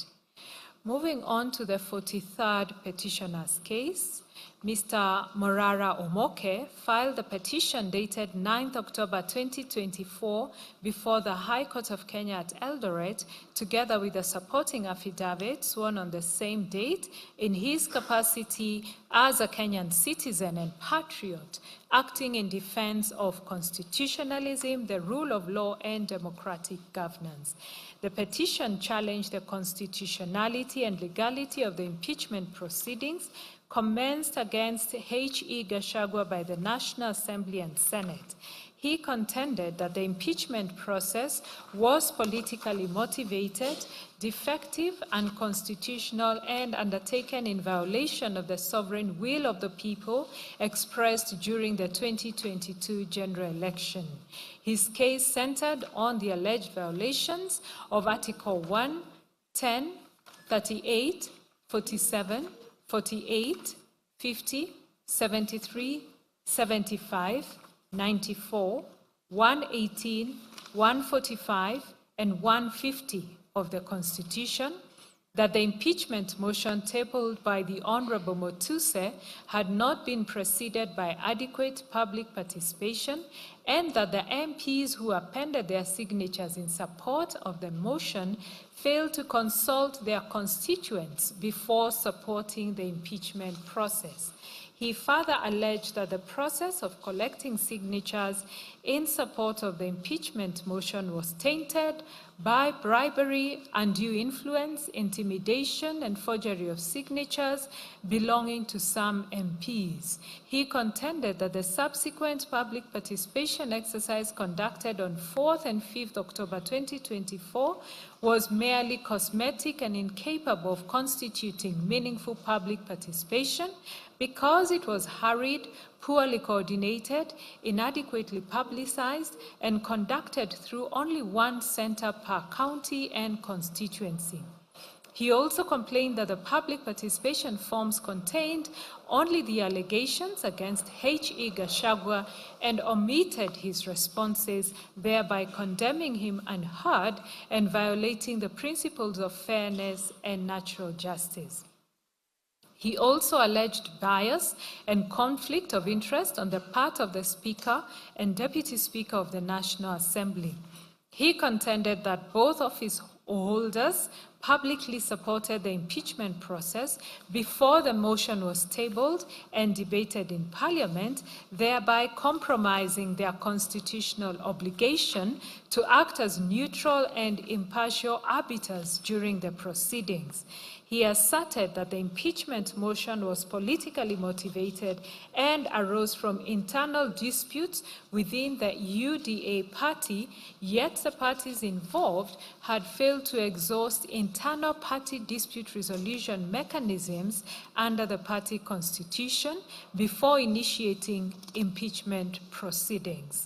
C: Moving on to the 43rd petitioner's case, Mr. Morara Omoke filed a petition dated 9th October 2024 before the High Court of Kenya at Eldoret, together with a supporting affidavit sworn on the same date in his capacity as a Kenyan citizen and patriot, acting in defense of constitutionalism, the rule of law, and democratic governance. The petition challenged the constitutionality and legality of the impeachment proceedings commenced against H.E. Gachagua by the National Assembly and Senate. He contended that the impeachment process was politically motivated, defective, unconstitutional, and undertaken in violation of the sovereign will of the people expressed during the 2022 general election. His case centered on the alleged violations of Article 1, 10, 38, 47, 48, 50, 73, 75, 94, 118, 145, and 150 of the Constitution, that the impeachment motion tabled by the Honorable Motuse had not been preceded by adequate public participation, and that the MPs who appended their signatures in support of the motion failed to consult their constituents before supporting the impeachment process. He further alleged that the process of collecting signatures in support of the impeachment motion was tainted by bribery, undue influence, intimidation, and forgery of signatures belonging to some MPs. He contended that the subsequent public participation exercise conducted on 4th and 5th October 2024 was merely cosmetic and incapable of constituting meaningful public participation because it was hurried, poorly coordinated, inadequately publicized, and conducted through only one center per county and constituency. He also complained that the public participation forms contained only the allegations against H.E. Gachagua and omitted his responses, thereby condemning him unheard and violating the principles of fairness and natural justice. He also alleged bias and conflict of interest on the part of the Speaker and Deputy Speaker of the National Assembly. He contended that both office holders publicly supported the impeachment process before the motion was tabled and debated in Parliament, thereby compromising their constitutional obligation to act as neutral and impartial arbiters during the proceedings. He asserted that the impeachment motion was politically motivated and arose from internal disputes within the UDA party, yet the parties involved had failed to exhaust internal party dispute resolution mechanisms under the party constitution before initiating impeachment proceedings.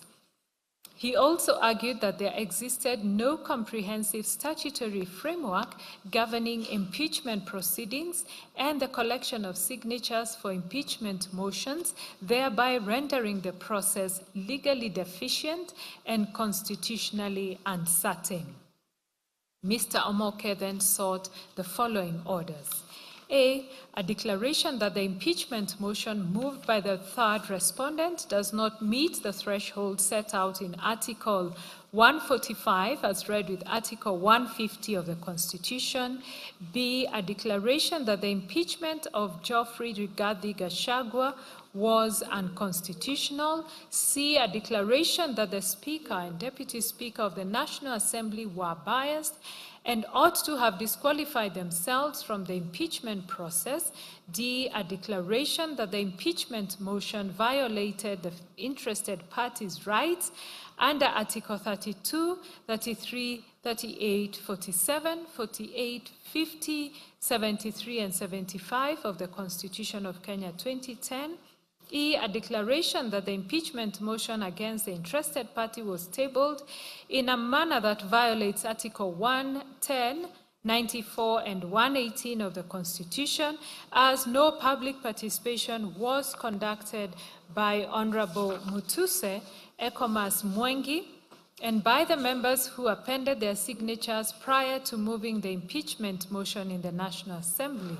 C: He also argued that there existed no comprehensive statutory framework governing impeachment proceedings and the collection of signatures for impeachment motions, thereby rendering the process legally deficient and constitutionally uncertain. Mr. Omoke then sought the following orders. A declaration that the impeachment motion moved by the third respondent does not meet the threshold set out in Article 145, as read with Article 150 of the Constitution. B, a declaration that the impeachment of Geoffrey Rigathi Gachagua was unconstitutional. C, a declaration that the Speaker and Deputy Speaker of the National Assembly were biased and ought to have disqualified themselves from the impeachment process. D, a declaration that the impeachment motion violated the interested parties' rights under Article 32, 33, 38, 47, 48, 50, 73, and 75 of the Constitution of Kenya 2010. E, a declaration that the impeachment motion against the interested party was tabled in a manner that violates Article 110, 94, and 118 of the Constitution, as no public participation was conducted by Honorable Mutuse Ekomas Mwengi and by the members who appended their signatures prior to moving the impeachment motion in the National Assembly.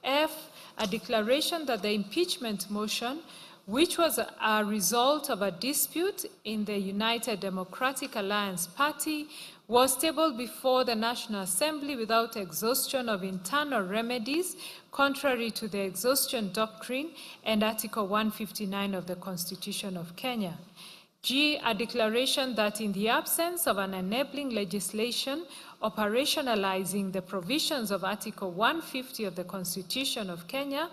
C: F, a declaration that the impeachment motion, which was a result of a dispute in the United Democratic Alliance Party, was tabled before the National Assembly without exhaustion of internal remedies, contrary to the exhaustion doctrine and Article 159 of the Constitution of Kenya. G, a declaration that in the absence of an enabling legislation operationalizing the provisions of Article 150 of the Constitution of Kenya,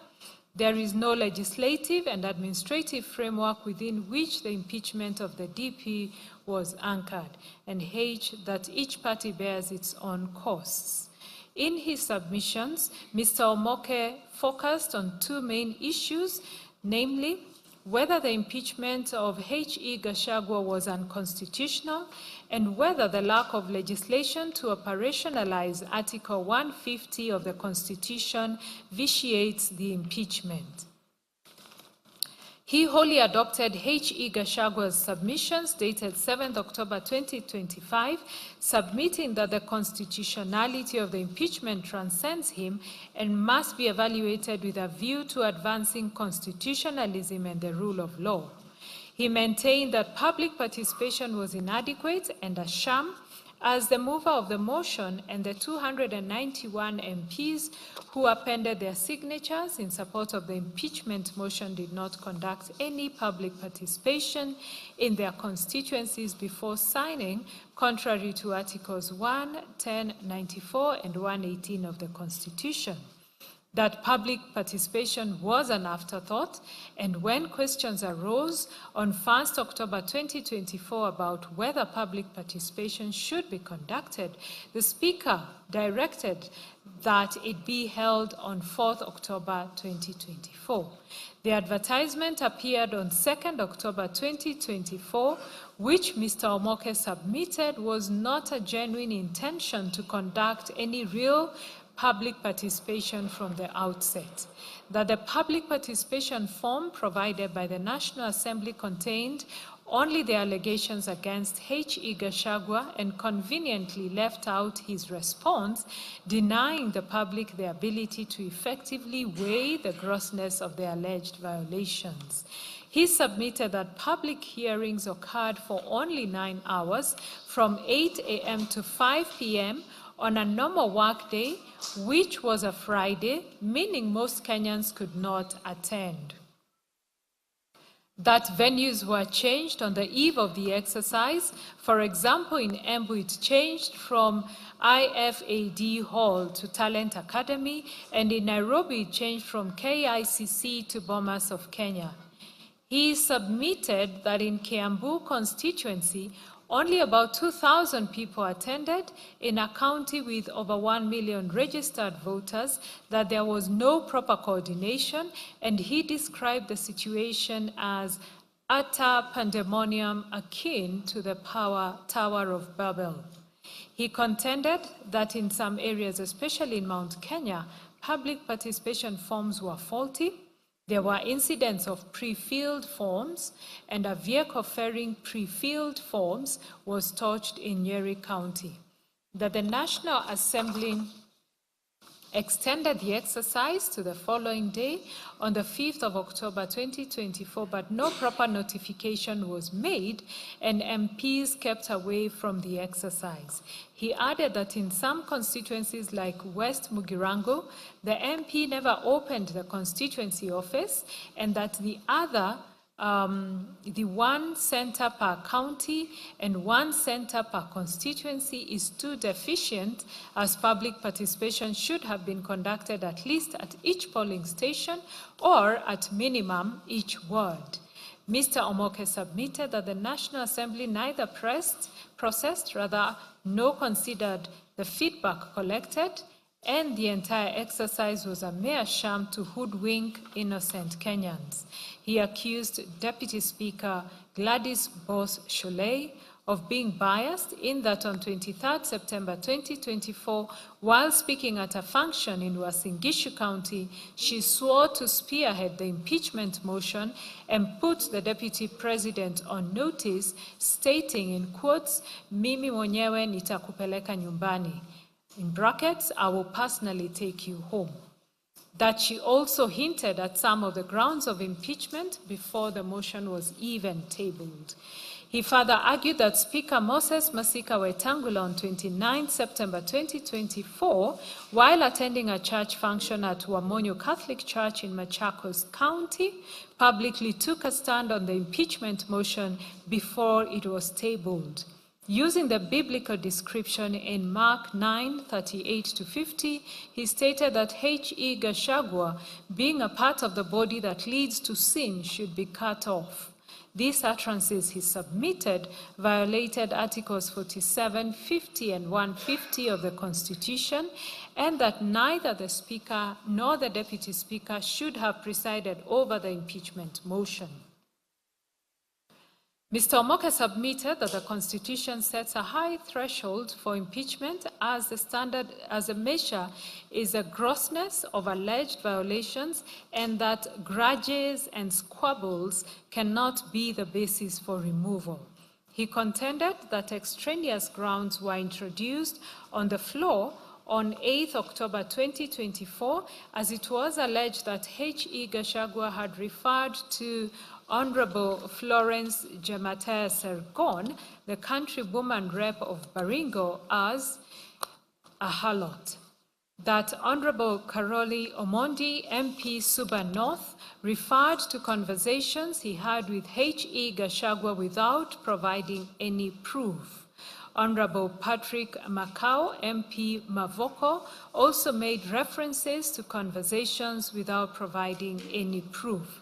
C: there is no legislative and administrative framework within which the impeachment of the DP was anchored, and H, that each party bears its own costs. In his submissions, Mr. Omoke focused on two main issues, namely, whether the impeachment of H.E. Gachagua was unconstitutional and whether the lack of legislation to operationalize Article 150 of the Constitution vitiates the impeachment. He wholly adopted H.E. Gachagua's submissions dated 7th October 2025, submitting that the constitutionality of the impeachment transcends him and must be evaluated with a view to advancing constitutionalism and the rule of law. He maintained that public participation was inadequate and a sham, as the mover of the motion and the 291 MPs who appended their signatures in support of the impeachment motion did not conduct any public participation in their constituencies before signing, contrary to Articles 1, 10, 94, and 118 of the Constitution. That public participation was an afterthought, and when questions arose on 1st October 2024 about whether public participation should be conducted, the Speaker directed that it be held on 4th October 2024. The advertisement appeared on 2nd October 2024, which Mr. Omoke submitted was not a genuine intention to conduct any real public participation from the outset, that the public participation form provided by the National Assembly contained only the allegations against H.E. Gachagua and conveniently left out his response, denying the public the ability to effectively weigh the grossness of the alleged violations. He submitted that public hearings occurred for only 9 hours, from 8 a.m. to 5 p.m., on a normal workday, which was a Friday, meaning most Kenyans could not attend. That venues were changed on the eve of the exercise. For example, in Embu, it changed from IFAD Hall to Talent Academy, and in Nairobi, it changed from KICC to Bomas of Kenya. He submitted that in Kiambu constituency, only about 2,000 people attended in a county with over 1 million registered voters, that there was no proper coordination, and he described the situation as utter pandemonium akin to the Tower of Babel. He contended that in some areas, especially in Mount Kenya, public participation forms were faulty. There were incidents of pre-filled forms, and a vehicle ferrying pre-filled forms was torched in Nyeri County. That the National Assembly extended the exercise to the following day on the 5th of October 2024, but no proper notification was made and MPs kept away from the exercise. He added that in some constituencies like West Mugirango, the MP never opened the constituency office and that the one center per county and 1 center per constituency is too deficient, as public participation should have been conducted at least at each polling station or at minimum each ward. Mr. Omoke submitted that the National Assembly neither processed nor considered the feedback collected, and the entire exercise was a mere sham to hoodwink innocent Kenyans. He accused Deputy Speaker Gladys Bos-Sholei of being biased in that on 23rd September 2024, while speaking at a function in Uasin Gishu County, she swore to spearhead the impeachment motion and put the Deputy President on notice, stating in quotes, "Mimi mwenyewe nitakupeleka nyumbani." In brackets, "I will personally take you home." That she also hinted at some of the grounds of impeachment before the motion was even tabled. He further argued that Speaker Moses Masika Wetangula on 29 September 2024, while attending a church function at Wamonyo Catholic Church in Machakos County, publicly took a stand on the impeachment motion before it was tabled. Using the biblical description in Mark 9:38-50, he stated that H.E. Gachagua, being a part of the body that leads to sin, should be cut off. These utterances he submitted violated Articles 47, 50, and 150 of the Constitution, and that neither the Speaker nor the Deputy Speaker should have presided over the impeachment motion. Mr. Omoke submitted that the Constitution sets a high threshold for impeachment as a measure is a grossness of alleged violations, and that grudges and squabbles cannot be the basis for removal. He contended that extraneous grounds were introduced on the floor on 8 October 2024, as it was alleged that H.E. Gachagua had referred to Honorable Florence Jematea Sergon, the countrywoman rep of Baringo, as a harlot. That Honorable Karoli Omondi, MP Suba North, referred to conversations he had with H.E. Gachagua without providing any proof. Honorable Patrick Makau, MP Mavoko, also made references to conversations without providing any proof.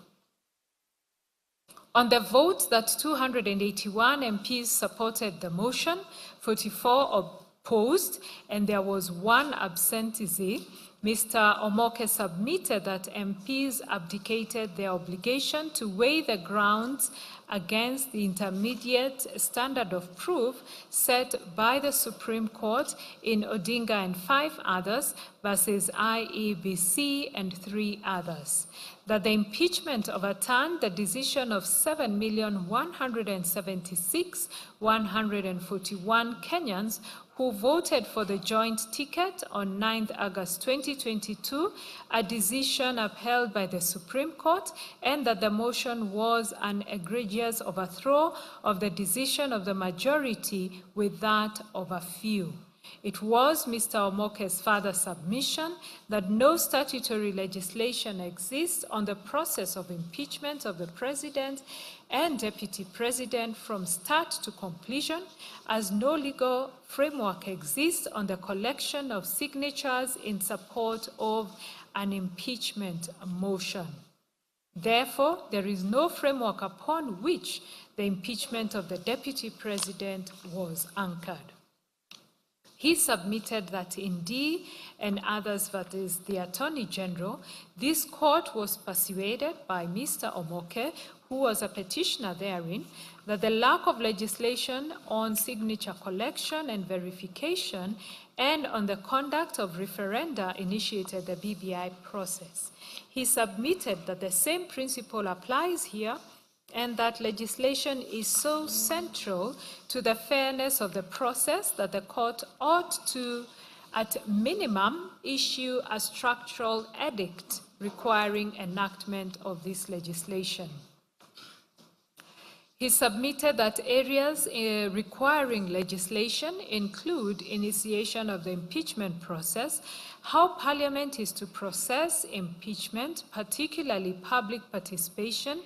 C: On the vote that 281 MPs supported the motion, 44 opposed, and there was 1 absentee, Mr. Omoke submitted that MPs abdicated their obligation to weigh the grounds against the intermediate standard of proof set by the Supreme Court in Odinga and 5 others versus IEBC and 3 others. That the impeachment overturned the decision of 7,176,141 Kenyans who voted for the joint ticket on 9th August 2022, a decision upheld by the Supreme Court, and that the motion was an egregious overthrow of the decision of the majority with that of a few. It was Mr. Omoke's further submission that no statutory legislation exists on the process of impeachment of the President and Deputy President from start to completion, as no legal framework exists on the collection of signatures in support of an impeachment motion. Therefore, there is no framework upon which the impeachment of the Deputy President was anchored. He submitted that in D and others, that is the Attorney General, this court was persuaded by Mr. Omoke, who was a petitioner therein, that the lack of legislation on signature collection and verification and on the conduct of referenda initiated the BBI process. He submitted that the same principle applies here, and that legislation is so central to the fairness of the process that the court ought to at minimum, issue a structural edict requiring enactment of this legislation. He submitted that areas requiring legislation include initiation of the impeachment process, how Parliament is to process impeachment, particularly public participation,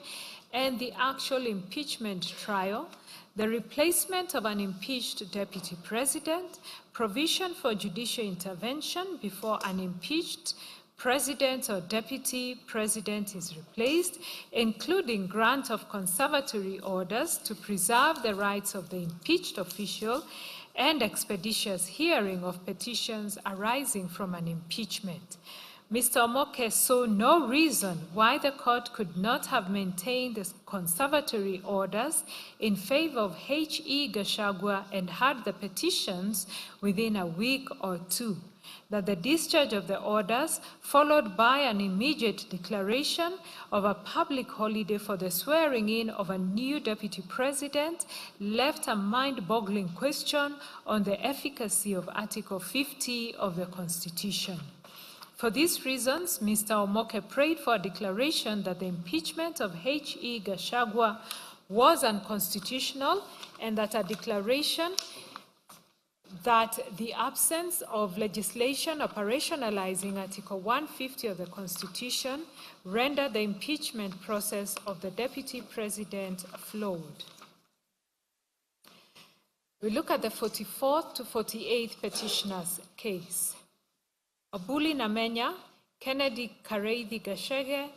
C: and the actual impeachment trial, the replacement of an impeached deputy president, provision for judicial intervention before an impeached president or deputy president is replaced, including grant of conservatory orders to preserve the rights of the impeached official, and expeditious hearing of petitions arising from an impeachment. Mr. Omoke saw no reason why the court could not have maintained the conservatory orders in favor of H.E. Gachagua and had the petitions within a week or two. That the discharge of the orders, followed by an immediate declaration of a public holiday for the swearing-in of a new deputy president, left a mind-boggling question on the efficacy of Article 50 of the Constitution. For these reasons, Mr. Omoke prayed for a declaration that the impeachment of H.E. Gachagua was unconstitutional, and that a declaration that the absence of legislation operationalizing Article 150 of the Constitution rendered the impeachment process of the Deputy President flawed. We look at the 44th to 48th petitioner's case. Obuli Namenya, Kennedy Kareithi Gachagua,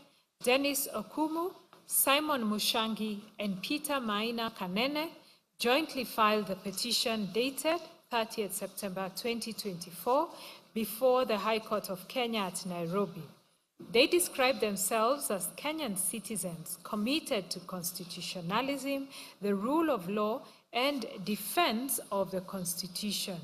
C: Dennis Okumu, Simon Mushangi, and Peter Maina Kanene jointly filed the petition dated 30th September 2024 before the High Court of Kenya at Nairobi. They describe themselves as Kenyan citizens committed to constitutionalism, the rule of law, and defense of the Constitution,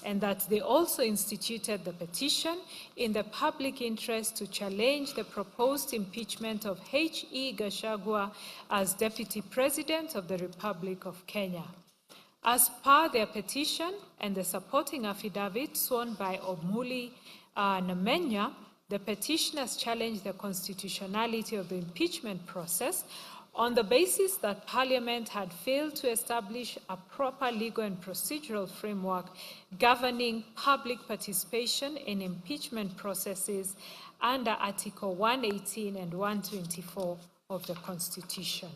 C: and that they also instituted the petition in the public interest to challenge the proposed impeachment of H.E. Gachagua as Deputy President of the Republic of Kenya. As per their petition and the supporting affidavit sworn by Obuli Namenya, the petitioners challenged the constitutionality of the impeachment process on the basis that Parliament had failed to establish a proper legal and procedural framework governing public participation in impeachment processes under Article 118 and 124 of the Constitution.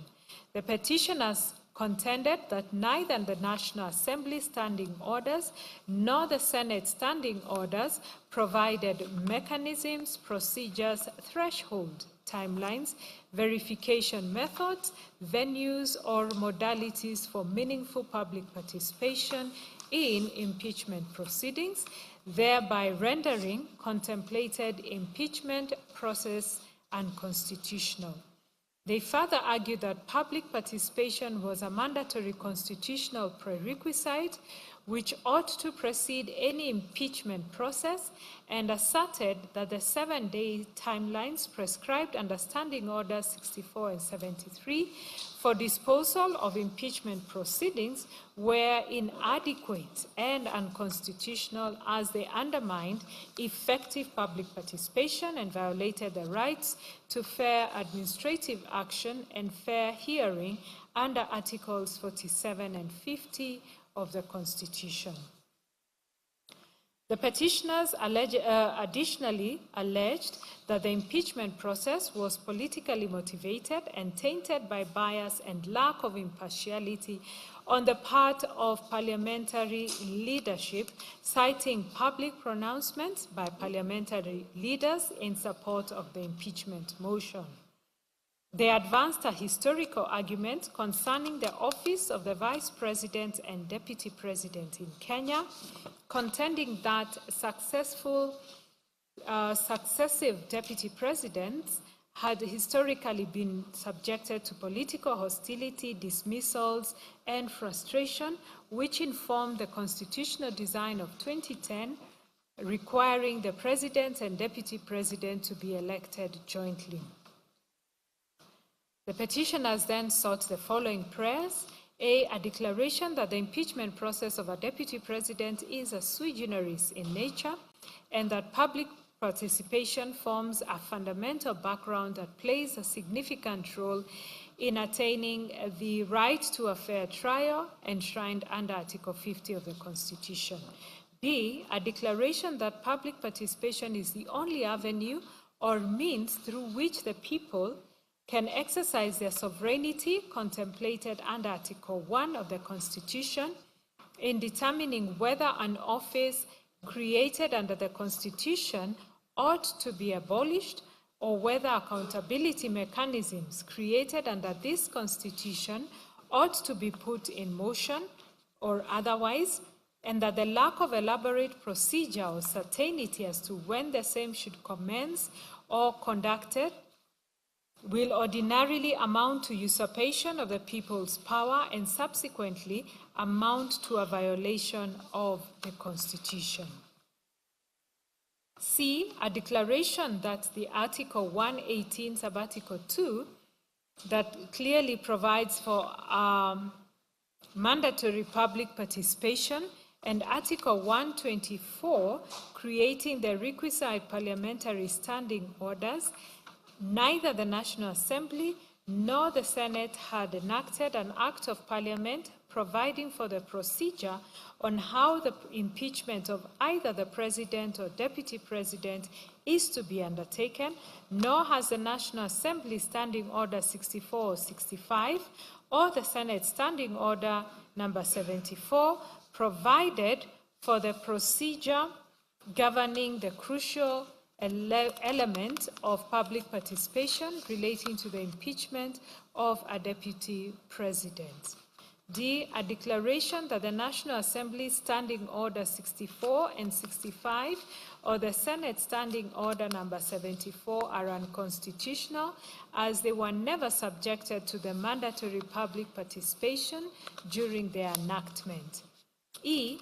C: The petitioners contended that neither the National Assembly standing orders nor the Senate standing orders provided mechanisms, procedures, threshold, timelines, verification methods, venues, or modalities for meaningful public participation in impeachment proceedings, thereby rendering contemplated impeachment process unconstitutional. They further argued that public participation was a mandatory constitutional prerequisite which ought to precede any impeachment process, and asserted that the 7-day timelines prescribed under Standing Orders 64 and 73 for disposal of impeachment proceedings were inadequate and unconstitutional, as they undermined effective public participation and violated the rights to fair administrative action and fair hearing under Articles 47 and 50 of the Constitution. The petitioners additionally alleged that the impeachment process was politically motivated and tainted by bias and lack of impartiality on the part of parliamentary leadership, citing public pronouncements by parliamentary leaders in support of the impeachment motion. They advanced a historical argument concerning the office of the Vice President and Deputy President in Kenya, contending that successive Deputy Presidents had historically been subjected to political hostility, dismissals, and frustration, which informed the constitutional design of 2010, requiring the President and Deputy President to be elected jointly. The petitioners then sought the following prayers: A declaration that the impeachment process of a deputy president is a sui generis in nature and that public participation forms a fundamental background that plays a significant role in attaining the right to a fair trial enshrined under Article 50 of the Constitution. B, a declaration that public participation is the only avenue or means through which the people can exercise their sovereignty contemplated under Article 1 of the Constitution in determining whether an office created under the Constitution ought to be abolished or whether accountability mechanisms created under this Constitution ought to be put in motion or otherwise, and that the lack of elaborate procedure or certainty as to when the same should commence or conducted will ordinarily amount to usurpation of the people's power and subsequently amount to a violation of the Constitution. C, a declaration that the Article 118, Sub-Article 2, that clearly provides for mandatory public participation, and Article 124, creating the requisite parliamentary standing orders, neither the National Assembly nor the Senate had enacted an Act of Parliament providing for the procedure on how the impeachment of either the President or Deputy President is to be undertaken, nor has the National Assembly Standing Order 64 or 65 or the Senate Standing Order number 74 provided for the procedure governing the crucial element of public participation relating to the impeachment of a deputy president. D, a declaration that the National Assembly Standing Order 64 and 65 or the Senate Standing Order number 74 are unconstitutional as they were never subjected to the mandatory public participation during their enactment. E,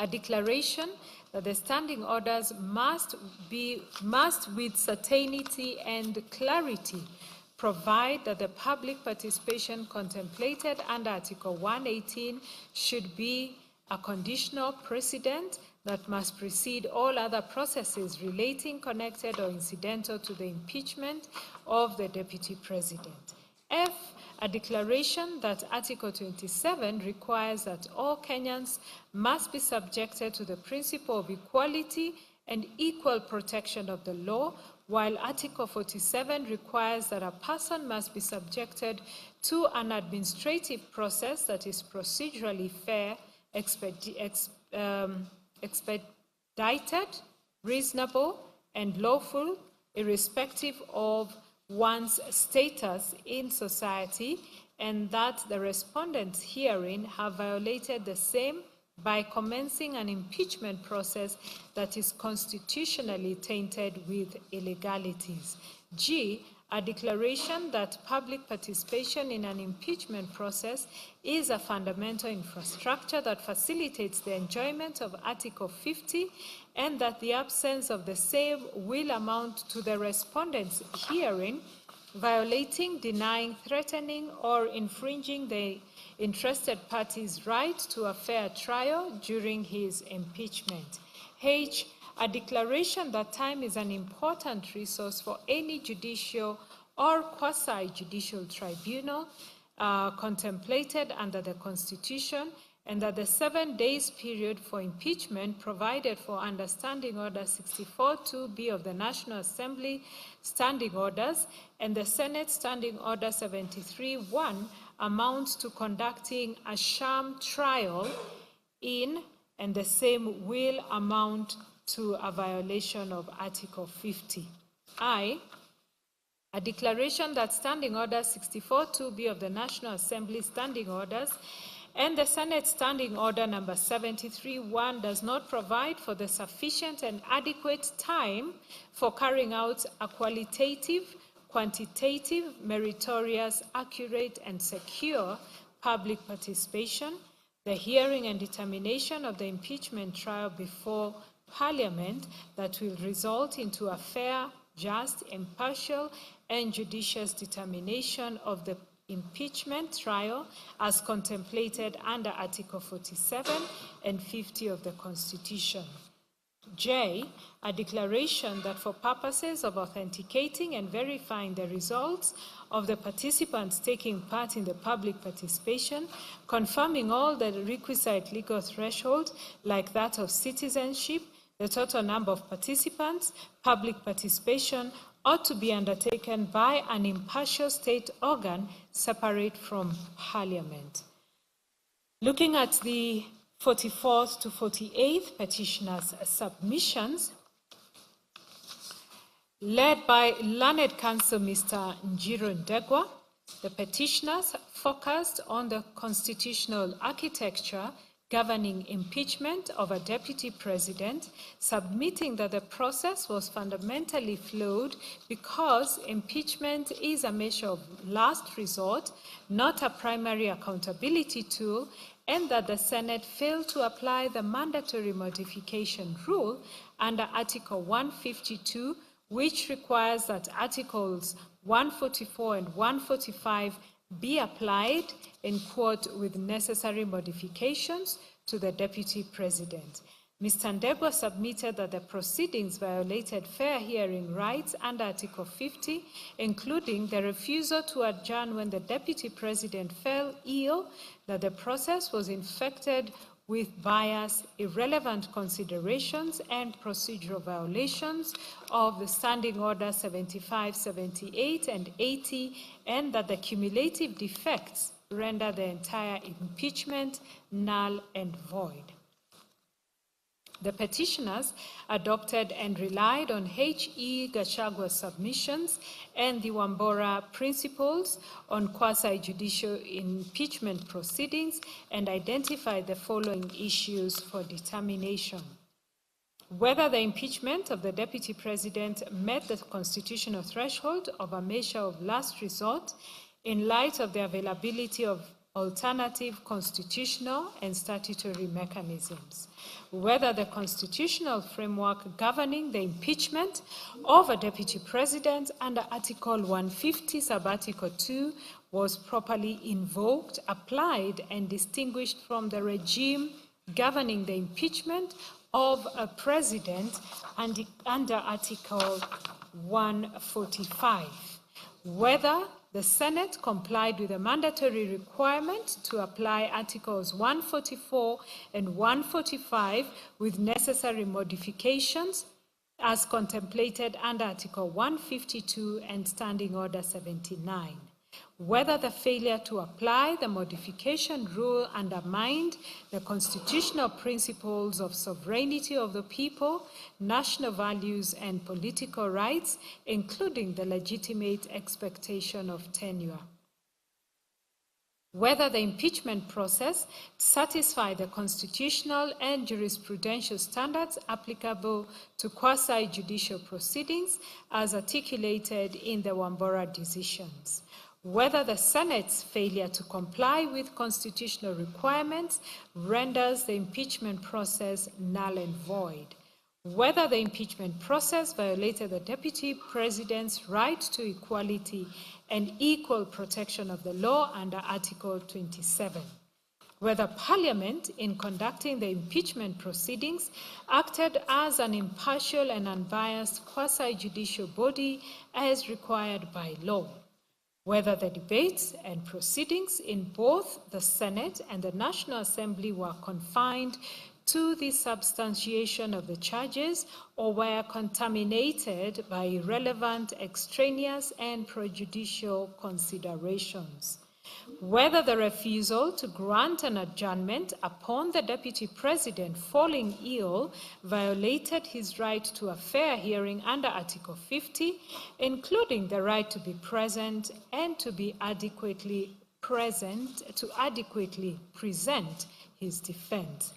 C: a declaration that the standing orders must with certainty and clarity provide that the public participation contemplated under Article 118 should be a conditional precedent that must precede all other processes relating, connected, or incidental to the impeachment of the Deputy President. F, a declaration that Article 27 requires that all Kenyans must be subjected to the principle of equality and equal protection of the law, while Article 47 requires that a person must be subjected to an administrative process that is procedurally fair, expedited, reasonable, and lawful, irrespective of one's status in society, and that the respondents herein have violated the same by commencing an impeachment process that is constitutionally tainted with illegalities. G, a declaration that public participation in an impeachment process is a fundamental infrastructure that facilitates the enjoyment of Article 50 and that the absence of the same will amount to the respondents herein violating, denying, threatening, or infringing the interested party's right to a fair trial during his impeachment. H, a declaration that time is an important resource for any judicial or quasi-judicial tribunal contemplated under the Constitution, and that the 7 days period for impeachment provided for under Standing Order 64-2B of the National Assembly Standing Orders and the Senate Standing Order 73-1 amounts to conducting a sham trial in, and the same will amount to a violation of Article 50. I, a declaration that Standing Order 64-2B of the National Assembly Standing Orders and the Senate Standing Order number 73-1 does not provide for the sufficient and adequate time for carrying out a qualitative, quantitative, meritorious, accurate, and secure public participation, the hearing and determination of the impeachment trial before Parliament that will result into a fair, just, impartial, and judicious determination of the impeachment trial as contemplated under Article 47 and 50 of the Constitution. J, a declaration that for purposes of authenticating and verifying the results of the participants taking part in the public participation, confirming all the requisite legal thresholds like that of citizenship, the total number of participants, public participation ought to be undertaken by an impartial state organ separate from Parliament. Looking at the 44th to 48th petitioners' submissions, led by learned counsel Mr. Njiro Ndegwa, the petitioners focused on the constitutional architecture governing impeachment of a deputy president, submitting that the process was fundamentally flawed because impeachment is a measure of last resort, not a primary accountability tool, and that the Senate failed to apply the mandatory modification rule under Article 152, which requires that Articles 144 and 145 be applied, in quote, with necessary modifications to the Deputy President. Mr. Ndegwa submitted that the proceedings violated fair hearing rights under Article 50, including the refusal to adjourn when the Deputy President fell ill, that the process was infected with bias, irrelevant considerations, and procedural violations of the Standing Order 75, 78, and 80, and that the cumulative defects render the entire impeachment null and void. The petitioners adopted and relied on H.E. Gachagua's submissions and the Wambora principles on quasi-judicial impeachment proceedings and identified the following issues for determination: whether the impeachment of the Deputy President met the constitutional threshold of a measure of last resort in light of the availability of alternative constitutional and statutory mechanisms, whether the constitutional framework governing the impeachment of a deputy president under Article 150, Sub-Article 2 was properly invoked, applied, and distinguished from the regime governing the impeachment of a president under Article 145, whether the Senate complied with the mandatory requirement to apply Articles 144 and 145 with necessary modifications as contemplated under Article 152 and Standing Order 79, whether the failure to apply the modification rule undermined the constitutional principles of sovereignty of the people, national values, and political rights, including the legitimate expectation of tenure, whether the impeachment process satisfied the constitutional and jurisprudential standards applicable to quasi-judicial proceedings as articulated in the Wambora decisions, whether the Senate's failure to comply with constitutional requirements renders the impeachment process null and void, whether the impeachment process violated the Deputy President's right to equality and equal protection of the law under Article 27, whether Parliament, in conducting the impeachment proceedings, acted as an impartial and unbiased quasi-judicial body as required by law, whether the debates and proceedings in both the Senate and the National Assembly were confined to the substantiation of the charges or were contaminated by irrelevant, extraneous, and prejudicial considerations, whether the refusal to grant an adjournment upon the Deputy President falling ill violated his right to a fair hearing under Article 50, including the right to be present and to be adequately present, to adequately present his defense,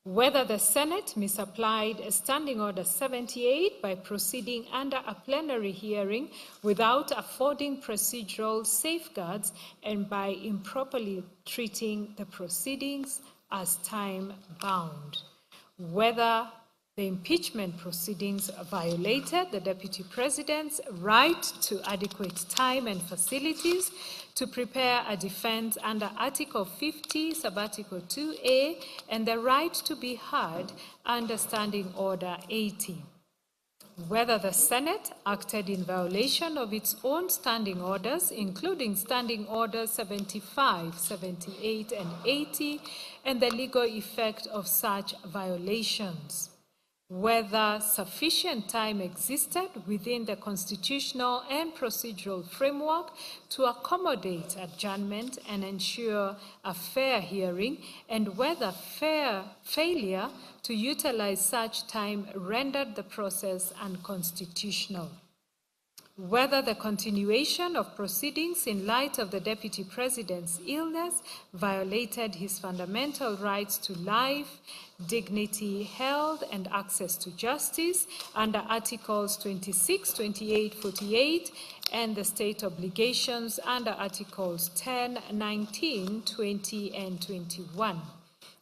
C: whether the Senate misapplied Standing Order 78 by proceeding under a plenary hearing without affording procedural safeguards and by improperly treating the proceedings as time-bound, whether The impeachment proceedings violated the Deputy President's right to adequate time and facilities to prepare a defense under Article 50, Subarticle 2A, and the right to be heard under Standing Order 80. Whether the Senate acted in violation of its own standing orders, including Standing Orders 75, 78, and 80, and the legal effect of such violations. Whether sufficient time existed within the constitutional and procedural framework to accommodate adjournment and ensure a fair hearing, and whether failure to utilize such time rendered the process unconstitutional. Whether the continuation of proceedings in light of the Deputy President's illness violated his fundamental rights to life, dignity, health, and access to justice under Articles 26, 28, 48, and the state obligations under Articles 10, 19, 20, and 21.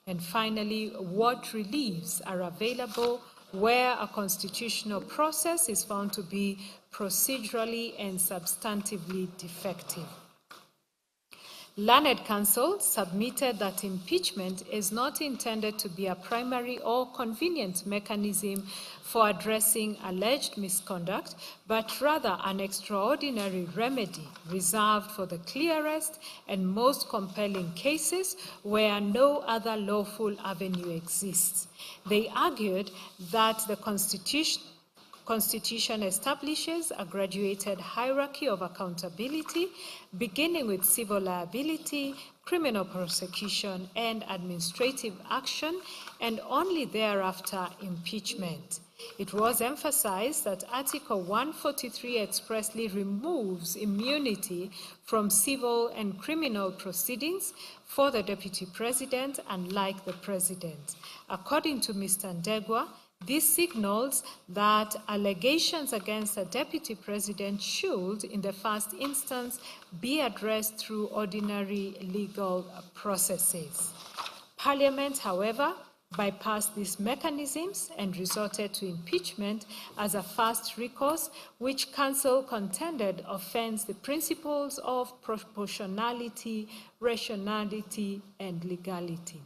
C: And finally, what reliefs are available where a constitutional process is found to be procedurally and substantively defective. Learned Counsel submitted that impeachment is not intended to be a primary or convenient mechanism for addressing alleged misconduct, but rather an extraordinary remedy reserved for the clearest and most compelling cases where no other lawful avenue exists. They argued that the Constitution establishes a graduated hierarchy of accountability, beginning with civil liability, criminal prosecution, and administrative action, and only thereafter impeachment. It was emphasized that Article 143 expressly removes immunity from civil and criminal proceedings for the Deputy President, unlike the President. According to Mr. Ndegwa, this signals that allegations against a Deputy President should, in the first instance, be addressed through ordinary legal processes. Parliament, however, bypassed these mechanisms and resorted to impeachment as a first recourse, which Council contended offends the principles of proportionality, rationality, and legality.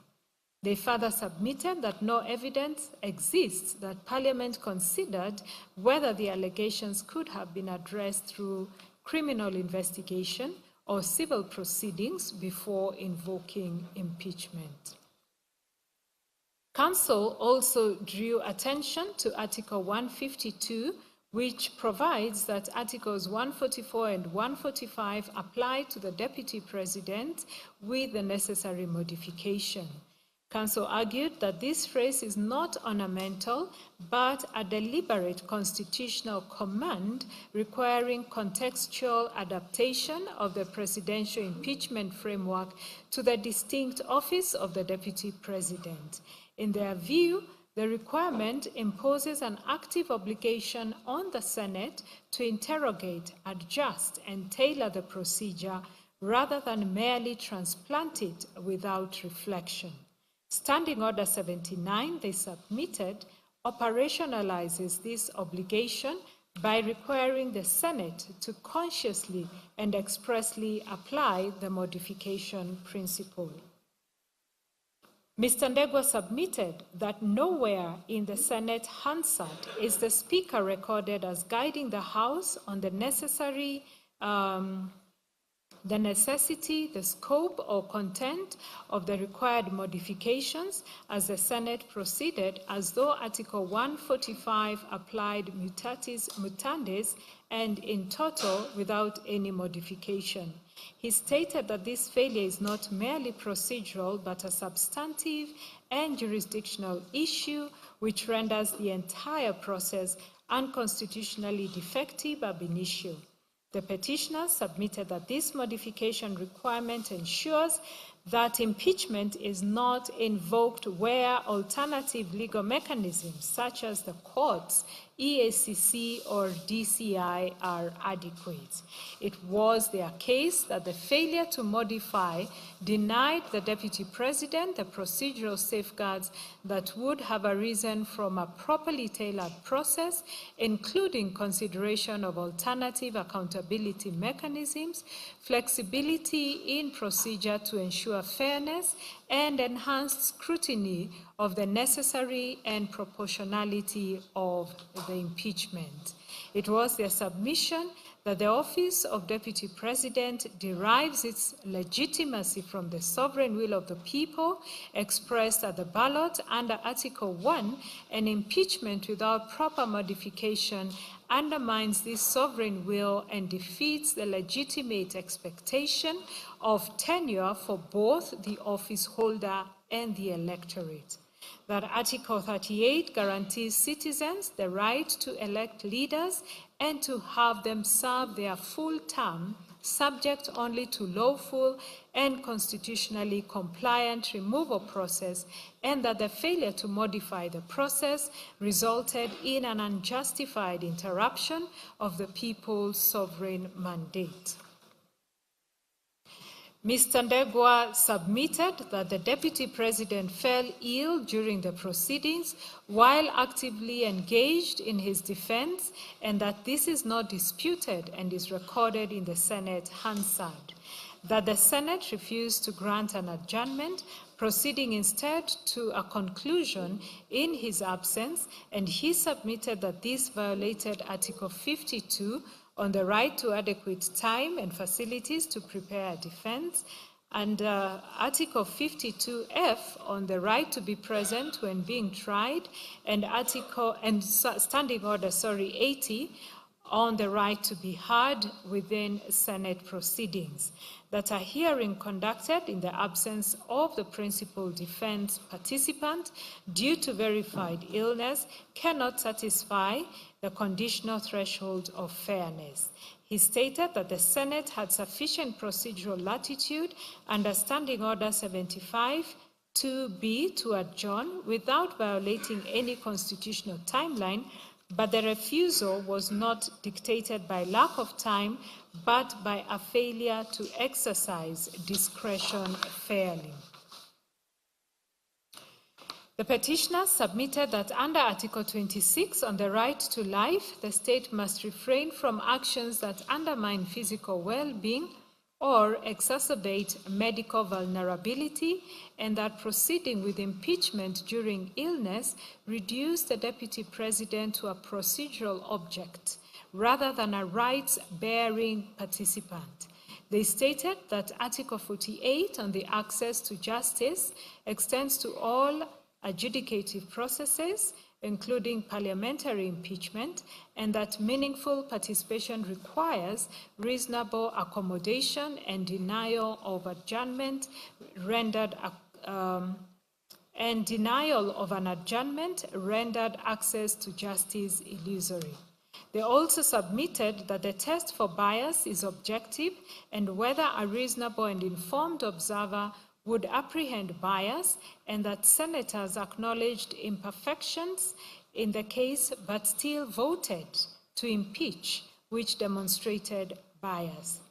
C: They further submitted that no evidence exists that Parliament considered whether the allegations could have been addressed through criminal investigation or civil proceedings before invoking impeachment. Council also drew attention to Article 152, which provides that Articles 144 and 145 apply to the Deputy President with the necessary modification. Council argued that this phrase is not ornamental, but a deliberate constitutional command requiring contextual adaptation of the presidential impeachment framework to the distinct office of the Deputy President. In their view, the requirement imposes an active obligation on the Senate to interrogate, adjust, and tailor the procedure rather than merely transplant it without reflection. Standing Order 79, they submitted, operationalizes this obligation by requiring the Senate to consciously and expressly apply the modification principle. Mr. Ndegwa submitted that nowhere in the Senate Hansard is the Speaker recorded as guiding the House on the necessity, the scope or content of the required modifications as the Senate proceeded, as though Article 145 applied mutatis mutandis and in toto without any modification. He stated that this failure is not merely procedural, but a substantive and jurisdictional issue which renders the entire process unconstitutionally defective ab initio. The petitioner submitted that this modification requirement ensures that impeachment is not invoked where alternative legal mechanisms, such as the courts, EACC or DCI are adequate. It was their case that the failure to modify denied the Deputy President the procedural safeguards that would have arisen from a properly tailored process, including consideration of alternative accountability mechanisms, flexibility in procedure to ensure fairness, and enhanced scrutiny of the necessary and proportionality of the impeachment. It was their submission that the office of Deputy President derives its legitimacy from the sovereign will of the people expressed at the ballot under Article 1, and impeachment without proper modification undermines this sovereign will and defeats the legitimate expectation of tenure for both the office holder and the electorate. That Article 38 guarantees citizens the right to elect leaders and to have them serve their full term, subject only to lawful and constitutionally compliant removal process, and that the failure to modify the process resulted in an unjustified interruption of the people's sovereign mandate. Mr. Ndegwa submitted that the Deputy President fell ill during the proceedings while actively engaged in his defense, and that this is not disputed and is recorded in the Senate Hansard. That the Senate refused to grant an adjournment, proceeding instead to a conclusion in his absence, and he submitted that this violated Article 52 on the right to adequate time and facilities to prepare a defense, and Article 52F on the right to be present when being tried, and Standing Order 80 on the right to be heard within Senate proceedings. That a hearing conducted in the absence of the principal defense participant due to verified illness cannot satisfy the conditional threshold of fairness. He stated that the Senate had sufficient procedural latitude under Standing Order 75 to adjourn without violating any constitutional timeline, but the refusal was not dictated by lack of time, but by a failure to exercise discretion fairly. The petitioner submitted that under Article 26 on the right to life, the state must refrain from actions that undermine physical well-being or exacerbate medical vulnerability, and that proceeding with impeachment during illness reduced the Deputy President to a procedural object rather than a rights-bearing participant. They stated that Article 48 on the access to justice extends to all adjudicative processes, including parliamentary impeachment, and that meaningful participation requires reasonable accommodation and denial of adjournment rendered access to justice illusory. They also submitted that the test for bias is objective, and whether a reasonable and informed observer would apprehend bias, and that senators acknowledged imperfections in the case but still voted to impeach, which demonstrated bias.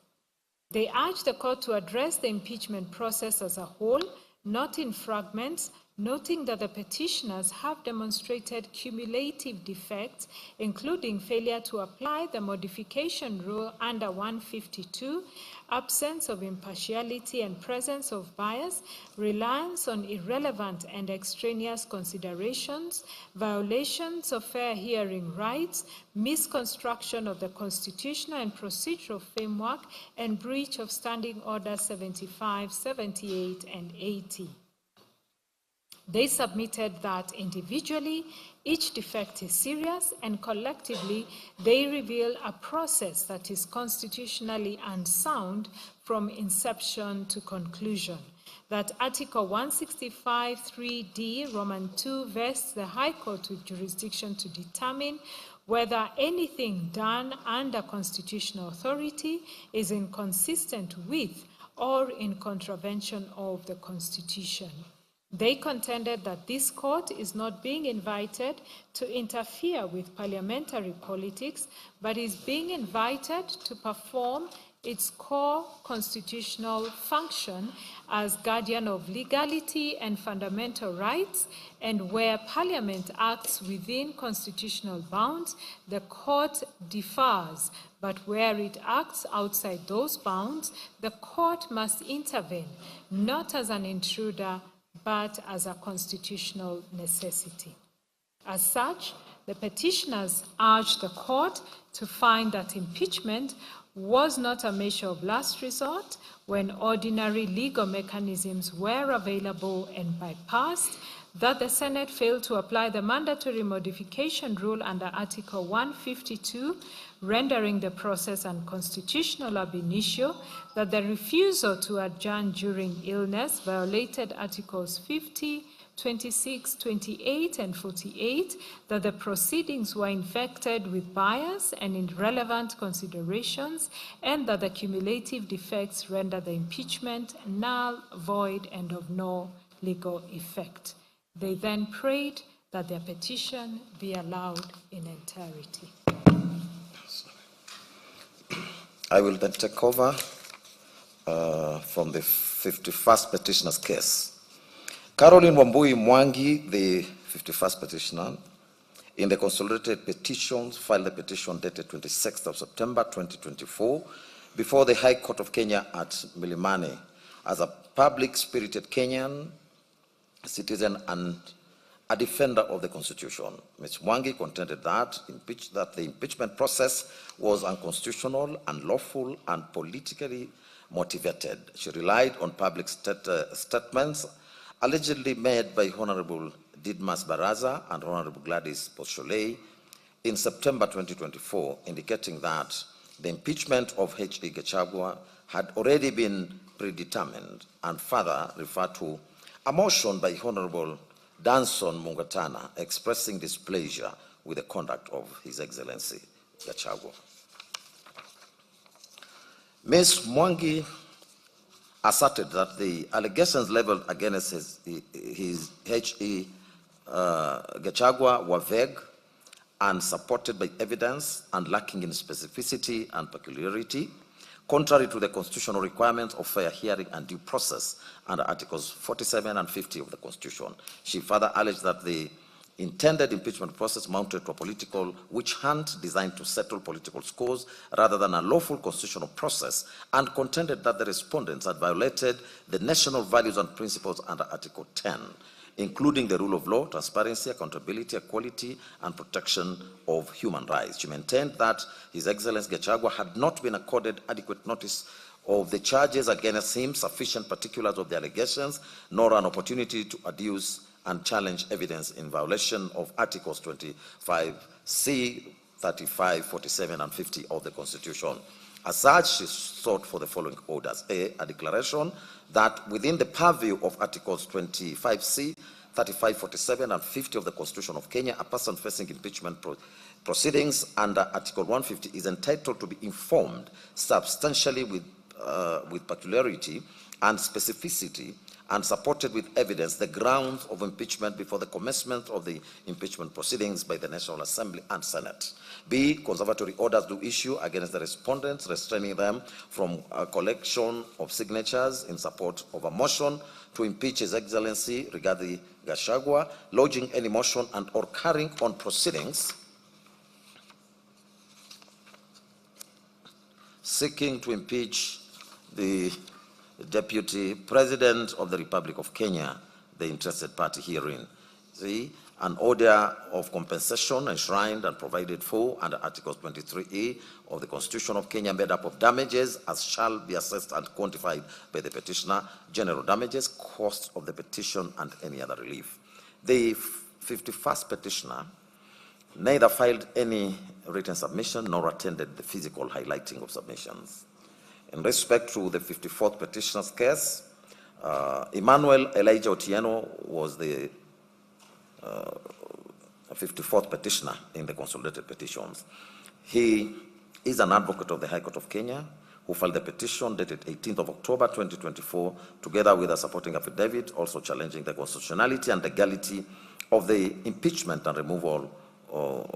C: They urged the court to address the impeachment process as a whole, not in fragments, noting that the petitioners have demonstrated cumulative defects, including failure to apply the modification rule under 152, absence of impartiality and presence of bias, reliance on irrelevant and extraneous considerations, violations of fair hearing rights, misconstruction of the constitutional and procedural framework, and breach of Standing Order 75, 78, and 80. They submitted that individually, each defect is serious, and collectively, they reveal a process that is constitutionally unsound from inception to conclusion. That Article 165(3)(d) Roman 2 vests the High Court with jurisdiction to determine whether anything done under constitutional authority is inconsistent with or in contravention of the Constitution. They contended that this court is not being invited to interfere with parliamentary politics, but is being invited to perform its core constitutional function as guardian of legality and fundamental rights, and where Parliament acts within constitutional bounds, the court defers, but where it acts outside those bounds, the court must intervene, not as an intruder, but as a constitutional necessity. As such, the petitioners urge the court to find that impeachment was not a measure of last resort when ordinary legal mechanisms were available and bypassed, that the Senate failed to apply the mandatory modification rule under Article 152, rendering the process unconstitutional ab initio, that the refusal to adjourn during illness violated Articles 50, 26, 28, and 48, that the proceedings were infected with bias and irrelevant considerations, and that the cumulative defects render the impeachment null, void, and of no legal effect. They then prayed that their petition be allowed in entirety.
U: I will then take over from the 51st petitioner's case. Caroline Wambui Mwangi, the 51st petitioner, in the consolidated petitions, filed the petition dated 26th of September 2024 before the High Court of Kenya at Milimani as a public-spirited Kenyan citizen and a defender of the Constitution. Ms. Mwangi contended that the impeachment process was unconstitutional, unlawful, and politically motivated. She relied on public statements allegedly made by Honorable Didmas Baraza and Honorable Gladys Posholei in September 2024, indicating that the impeachment of H.E. Gachagua had already been predetermined, and further referred to a motion by Honorable Danson Mungatana expressing displeasure with the conduct of His Excellency Gachagua. Ms. Mwangi asserted that the allegations leveled against his H.E. Gachagua were vague, unsupported by evidence, and lacking in specificity and peculiarity, contrary to the constitutional requirements of fair hearing and due process under Articles 47 and 50 of the Constitution. She further alleged that the intended impeachment process mounted to a political witch hunt designed to settle political scores rather than a lawful constitutional process, and contended that the respondents had violated the national values and principles under Article 10, including the rule of law, transparency, accountability, equality, and protection of human rights. She maintained that His Excellency Gachagua had not been accorded adequate notice of the charges against him, sufficient particulars of the allegations, nor an opportunity to adduce and challenge evidence in violation of Articles 25C, 35, 47, and 50 of the Constitution. As such, she sought for the following orders. A declaration that within the purview of Articles 25C, 35, 47, and 50 of the Constitution of Kenya, a person facing impeachment proceedings under Article 150 is entitled to be informed substantially with peculiarity and specificity, and supported with evidence the grounds of impeachment before the commencement of the impeachment proceedings by the National Assembly and Senate. B, conservatory orders do issue against the respondents, restraining them from a collection of signatures in support of a motion to impeach His Excellency Rigathi Gachagua, lodging any motion and or carrying on proceedings seeking to impeach the Deputy President of the Republic of Kenya, the interested party herein. See, an order of compensation enshrined and provided for under Article 23A of the Constitution of Kenya, made up of damages as shall be assessed and quantified by the petitioner, general damages, cost of the petition, and any other relief. The 51st petitioner neither filed any written submission nor attended the physical highlighting of submissions. In respect to the 54th petitioner's case, Emmanuel Elijah Otieno was the 54th petitioner in the consolidated petitions. He is an advocate of the High Court of Kenya who filed the petition dated 18th of October 2024, together with a supporting affidavit also challenging the constitutionality and legality of the impeachment and removal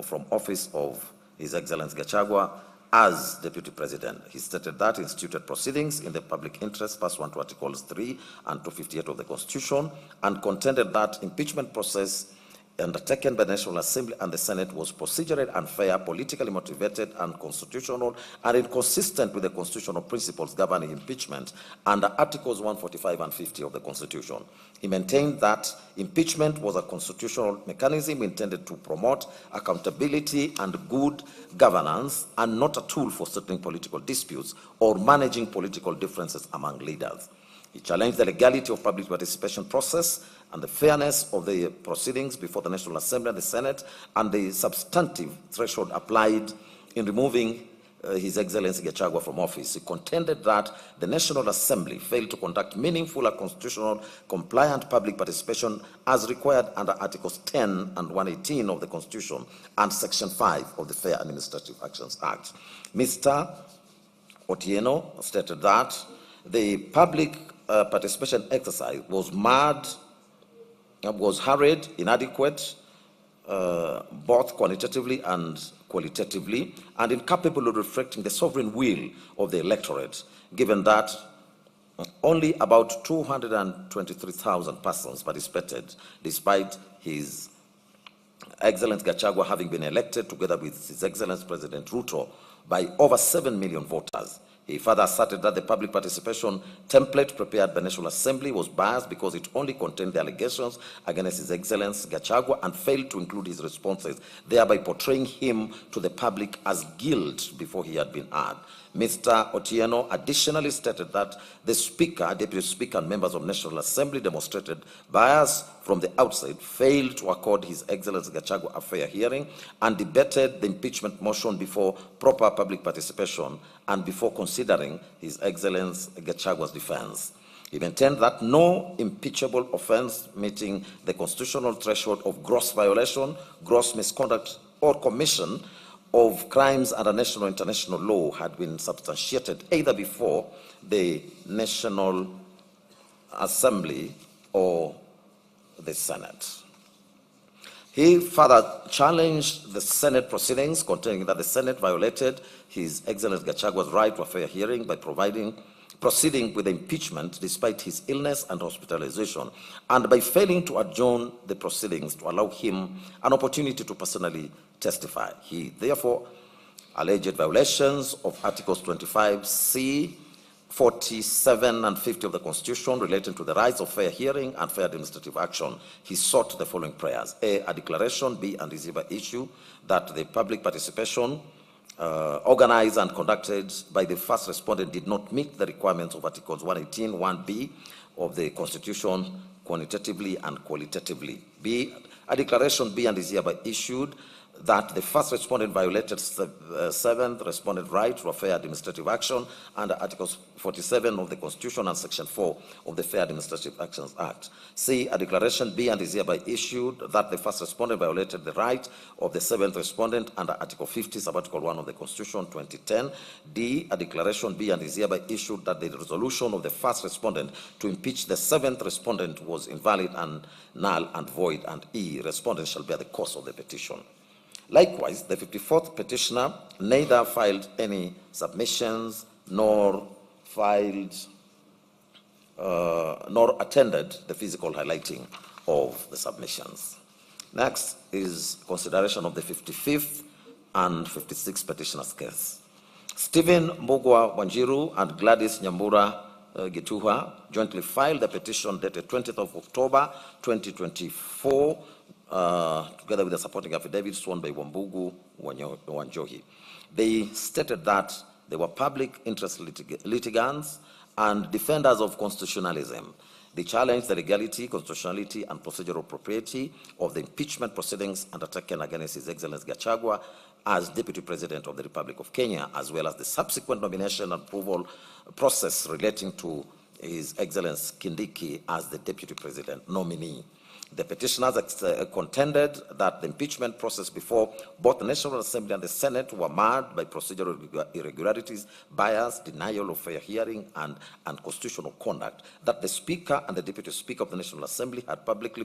U: from office of His Excellency Gachagua as Deputy President. He stated that instituted proceedings in the public interest pursuant to Articles 3 and 258 of the Constitution, and contended that impeachment process undertaken by the National Assembly and the Senate was procedurally unfair, politically motivated, unconstitutional, and inconsistent with the constitutional principles governing impeachment under Articles 145 and 50 of the Constitution. He maintained that impeachment was a constitutional mechanism intended to promote accountability and good governance, and not a tool for settling political disputes or managing political differences among leaders. He challenged the legality of public participation process and the fairness of the proceedings before the National Assembly and the Senate, and the substantive threshold applied in removing His Excellency Gachagua from office. He contended that the National Assembly failed to conduct meaningful and constitutional compliant public participation as required under Articles 10 and 118 of the Constitution and Section 5 of the Fair Administrative Actions Act. Mr. Otieno stated that the public participation exercise was hurried, inadequate, both quantitatively and qualitatively, and incapable of reflecting the sovereign will of the electorate, given that only about 223,000 persons participated, despite His Excellency Gachagua having been elected together with His Excellency President Ruto by over 7 million voters. He further asserted that the public participation template prepared by the National Assembly was biased because it only contained the allegations against His Excellency Gachagua and failed to include his responses, thereby portraying him to the public as guilty before he had been heard. Mr. Otieno additionally stated that the Speaker, Deputy Speaker, and members of the National Assembly demonstrated bias from the outset, failed to accord His Excellency Gachagua a fair hearing, and debated the impeachment motion before proper public participation and before considering His Excellency Gachagua's defense. He maintained that no impeachable offense meeting the constitutional threshold of gross violation, gross misconduct, or commission of crimes under national or international law had been substantiated either before the National Assembly or the Senate. He further challenged the Senate proceedings, contending that the Senate violated His Excellency Gachagua's right to a fair hearing by proceeding with the impeachment despite his illness and hospitalization, and by failing to adjourn the proceedings to allow him an opportunity to personally testify. He therefore alleged violations of Articles 25C, 47 and 50 of the Constitution relating to the rights of fair hearing and fair administrative action. He sought the following prayers: A declaration be and is hereby issued that the public participation organized and conducted by the first respondent did not meet the requirements of Articles 118, 1B of the Constitution quantitatively and qualitatively. B, a declaration be and is hereby issued that the first respondent violated seventh respondent right to a fair administrative action under Articles 47 of the Constitution and Section 4 of the Fair Administrative Actions Act. C, a declaration be and is hereby issued that the first respondent violated the right of the seventh respondent under Article 50, Sub-Article 1 of the Constitution 2010. D, a declaration be and is hereby issued that the resolution of the first respondent to impeach the seventh respondent was invalid and null and void. And E, respondent shall bear the cost of the petition. Likewise, the 54th petitioner neither filed any submissions nor attended the physical highlighting of the submissions. Next is consideration of the 55th and 56th petitioner's case. Stephen Mbugua Wanjiru and Gladys Nyambura Gituha jointly filed the petition dated 20th of October 2024, together with the supporting affidavit sworn by Wambugu Wanjohi. They stated that they were public interest litigants and defenders of constitutionalism. They challenged the legality, constitutionality, and procedural propriety of the impeachment proceedings undertaken against His Excellency Gachagua as Deputy President of the Republic of Kenya, as well as the subsequent nomination and approval process relating to His Excellency Kindiki as the Deputy President nominee. The petitioners contended that the impeachment process before both the National Assembly and the Senate were marred by procedural irregularities, bias, denial of fair hearing, and unconstitutional conduct, that the Speaker and the Deputy Speaker of the National Assembly had publicly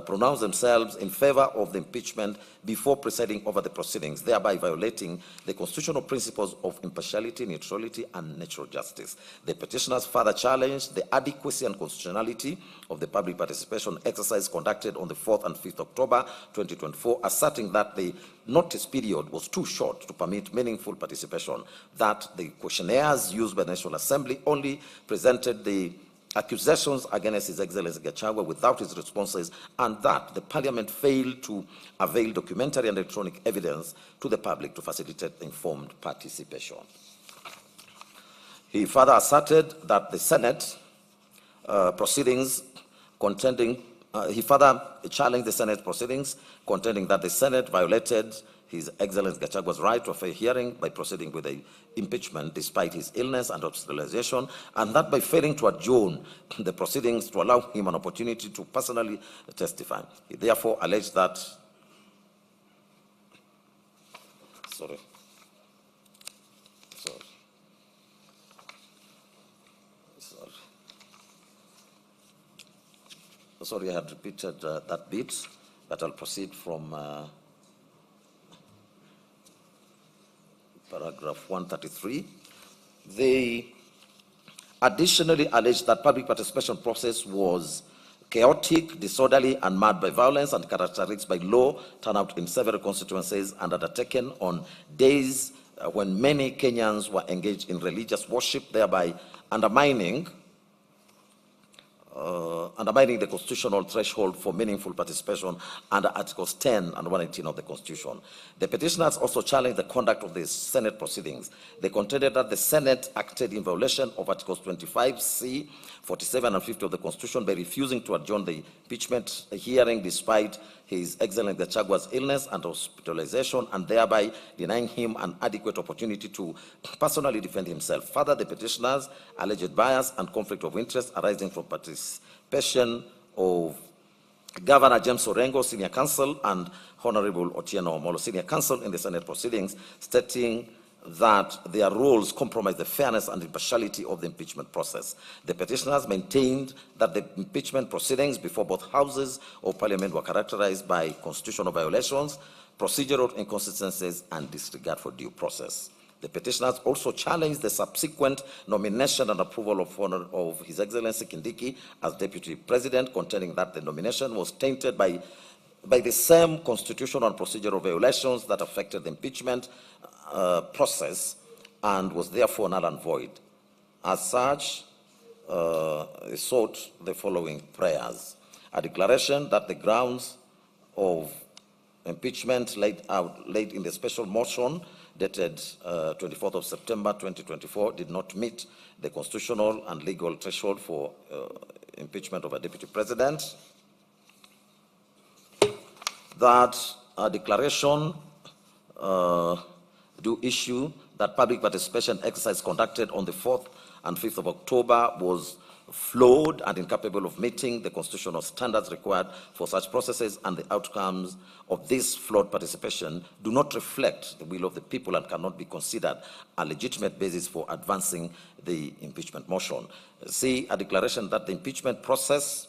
U: pronounced themselves in favor of the impeachment before presiding over the proceedings, thereby violating the constitutional principles of impartiality, neutrality, and natural justice. The petitioners further challenged the adequacy and constitutionality of the public participation exercise conducted on the 4th and 5th October 2024, asserting that the notice period was too short to permit meaningful participation, that the questionnaires used by the National Assembly only presented the accusations against His Excellency Gachagua without his responses, and that the Parliament failed to avail documentary and electronic evidence to the public to facilitate informed participation. He further asserted that the Senate proceedings contending he further challenged the Senate proceedings, contending that the Senate violated His Excellency Gachagua's right to a fair hearing by proceeding with the impeachment despite his illness and hospitalization, and that by failing to adjourn the proceedings to allow him an opportunity to personally testify. He therefore alleged that Sorry, I had repeated that bit, but I'll proceed from paragraph 133. They additionally alleged that public participation process was chaotic, disorderly, and marred by violence and characterized by low turnout in several constituencies and undertaken on days when many Kenyans were engaged in religious worship, thereby undermining the constitutional threshold for meaningful participation under Articles 10 and 118 of the Constitution. The petitioners also challenged the conduct of the Senate proceedings. They contended that the Senate acted in violation of Articles 25C, 47 and 50 of the Constitution by refusing to adjourn the impeachment hearing despite His Excellency Gachagua's illness and hospitalization, and thereby denying him an adequate opportunity to personally defend himself. Further, the petitioners alleged bias and conflict of interest arising from participation of Governor James Orengo, Senior Counsel, and Honorable Otieno Omolo, Senior Counsel, in the Senate proceedings, stating that their roles compromise the fairness and impartiality of the impeachment process. The petitioners maintained that the impeachment proceedings before both houses of Parliament were characterized by constitutional violations, procedural inconsistencies, and disregard for due process. The petitioners also challenged the subsequent nomination and approval of His Excellency Kindiki as Deputy President, contending that the nomination was tainted by the same constitutional and procedural violations that affected the impeachment process and was therefore null and void. As such, they sought the following prayers: a declaration that the grounds of impeachment laid in the special motion dated 24th of September 2024 did not meet the constitutional and legal threshold for impeachment of a deputy president. That a declaration do issue that public participation exercise conducted on the 4th and 5th of October was flawed and incapable of meeting the constitutional standards required for such processes, and the outcomes of this flawed participation do not reflect the will of the people and cannot be considered a legitimate basis for advancing the impeachment motion. See, a declaration that the impeachment process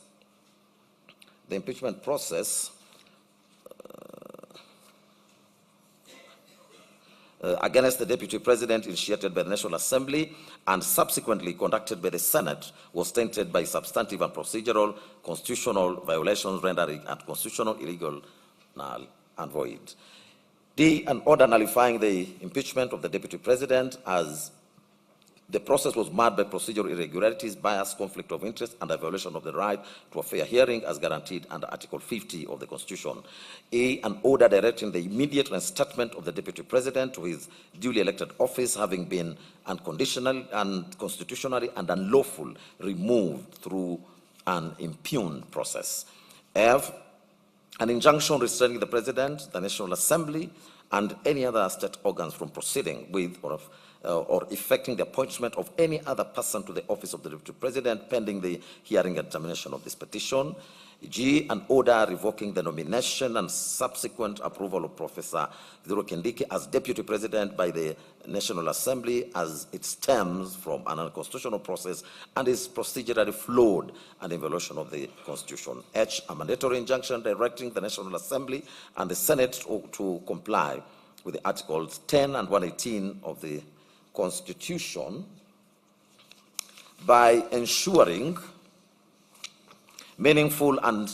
U: against the Deputy President initiated by the National Assembly and subsequently conducted by the Senate was tainted by substantive and procedural constitutional violations rendering unconstitutional, illegal, null, and void. D, an order nullifying the impeachment of the Deputy President as the process was marred by procedural irregularities, bias, conflict of interest, and a violation of the right to a fair hearing as guaranteed under Article 50 of the Constitution. A, an order directing the immediate reinstatement of the Deputy President to his duly elected office, having been unconditionally and constitutionally and unlawful removed through an impugned process. F, an injunction restraining the President, the National Assembly, and any other state organs from proceeding with or or effecting the appointment of any other person to the office of the Deputy President pending the hearing and determination of this petition. G, an order revoking the nomination and subsequent approval of Professor Kithure Kindiki as Deputy President by the National Assembly as it stems from an unconstitutional process and is procedurally flawed and in violation of the Constitution. H, a mandatory injunction directing the National Assembly and the Senate to comply with the Articles 10 and 118 of the Constitution by ensuring meaningful and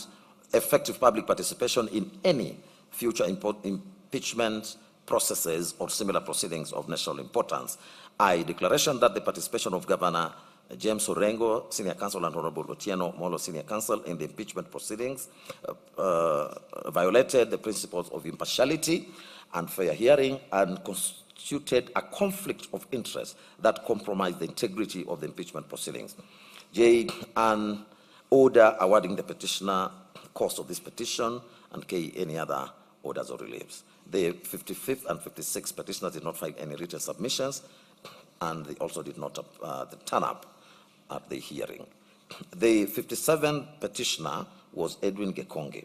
U: effective public participation in any future impeachment processes or similar proceedings of national importance. I, declaration that the participation of Governor James Orengo, Senior Counsel, and Honorable Otieno Molo, Senior Counsel, in the impeachment proceedings violated the principles of impartiality and fair hearing and constituted a conflict of interest that compromised the integrity of the impeachment proceedings. J, an order awarding the petitioner cost of this petition, and K, any other orders or reliefs. The 55th and 56th petitioners did not file any written submissions, and they also did not turn up at the hearing. The 57th petitioner was Edwin Gekonge,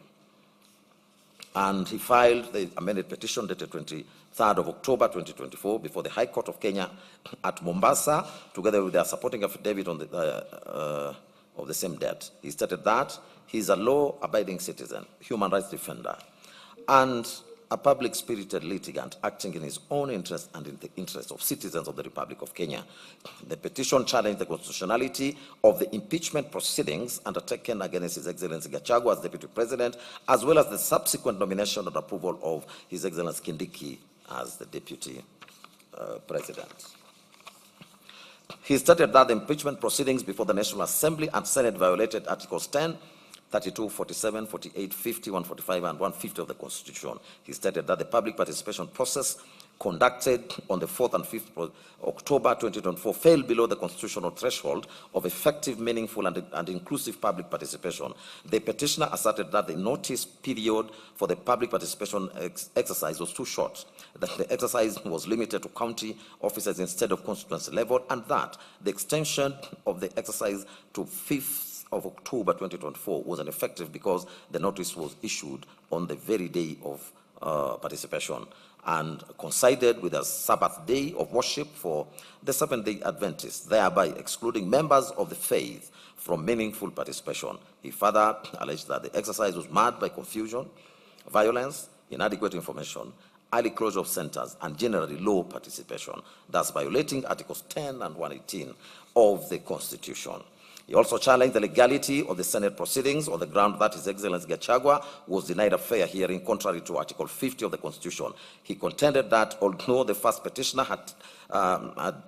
U: and he filed the amended petition dated 23rd of October 2024 before the High Court of Kenya at Mombasa, together with their supporting affidavit on the of the same date. He stated that he is a law-abiding citizen, human rights defender, and a public-spirited litigant acting in his own interest and in the interest of citizens of the Republic of Kenya. The petition challenged the constitutionality of the impeachment proceedings undertaken against His Excellency Gachagua as Deputy President, as well as the subsequent nomination and approval of His Excellency Kindiki as the Deputy President. He stated that the impeachment proceedings before the National Assembly and Senate violated Articles 10, 32, 47, 48, 50, 145, and 150 of the Constitution. He stated that the public participation process conducted on the 4th and 5th October 2024 fell below the constitutional threshold of effective, meaningful, and inclusive public participation. The petitioner asserted that the notice period for the public participation exercise was too short, that the exercise was limited to county offices instead of constituency level, and that the extension of the exercise to 5th of October 2024 was ineffective because the notice was issued on the very day of participation and coincided with a Sabbath day of worship for the Seventh-day Adventists, thereby excluding members of the faith from meaningful participation. He further alleged that the exercise was marred by confusion, violence, inadequate information, early closure of centers, and generally low participation, thus violating Articles 10 and 118 of the Constitution. He also challenged the legality of the Senate proceedings on the ground that His Excellency Gachagua was denied a fair hearing contrary to Article 50 of the Constitution. He contended that although the first petitioner had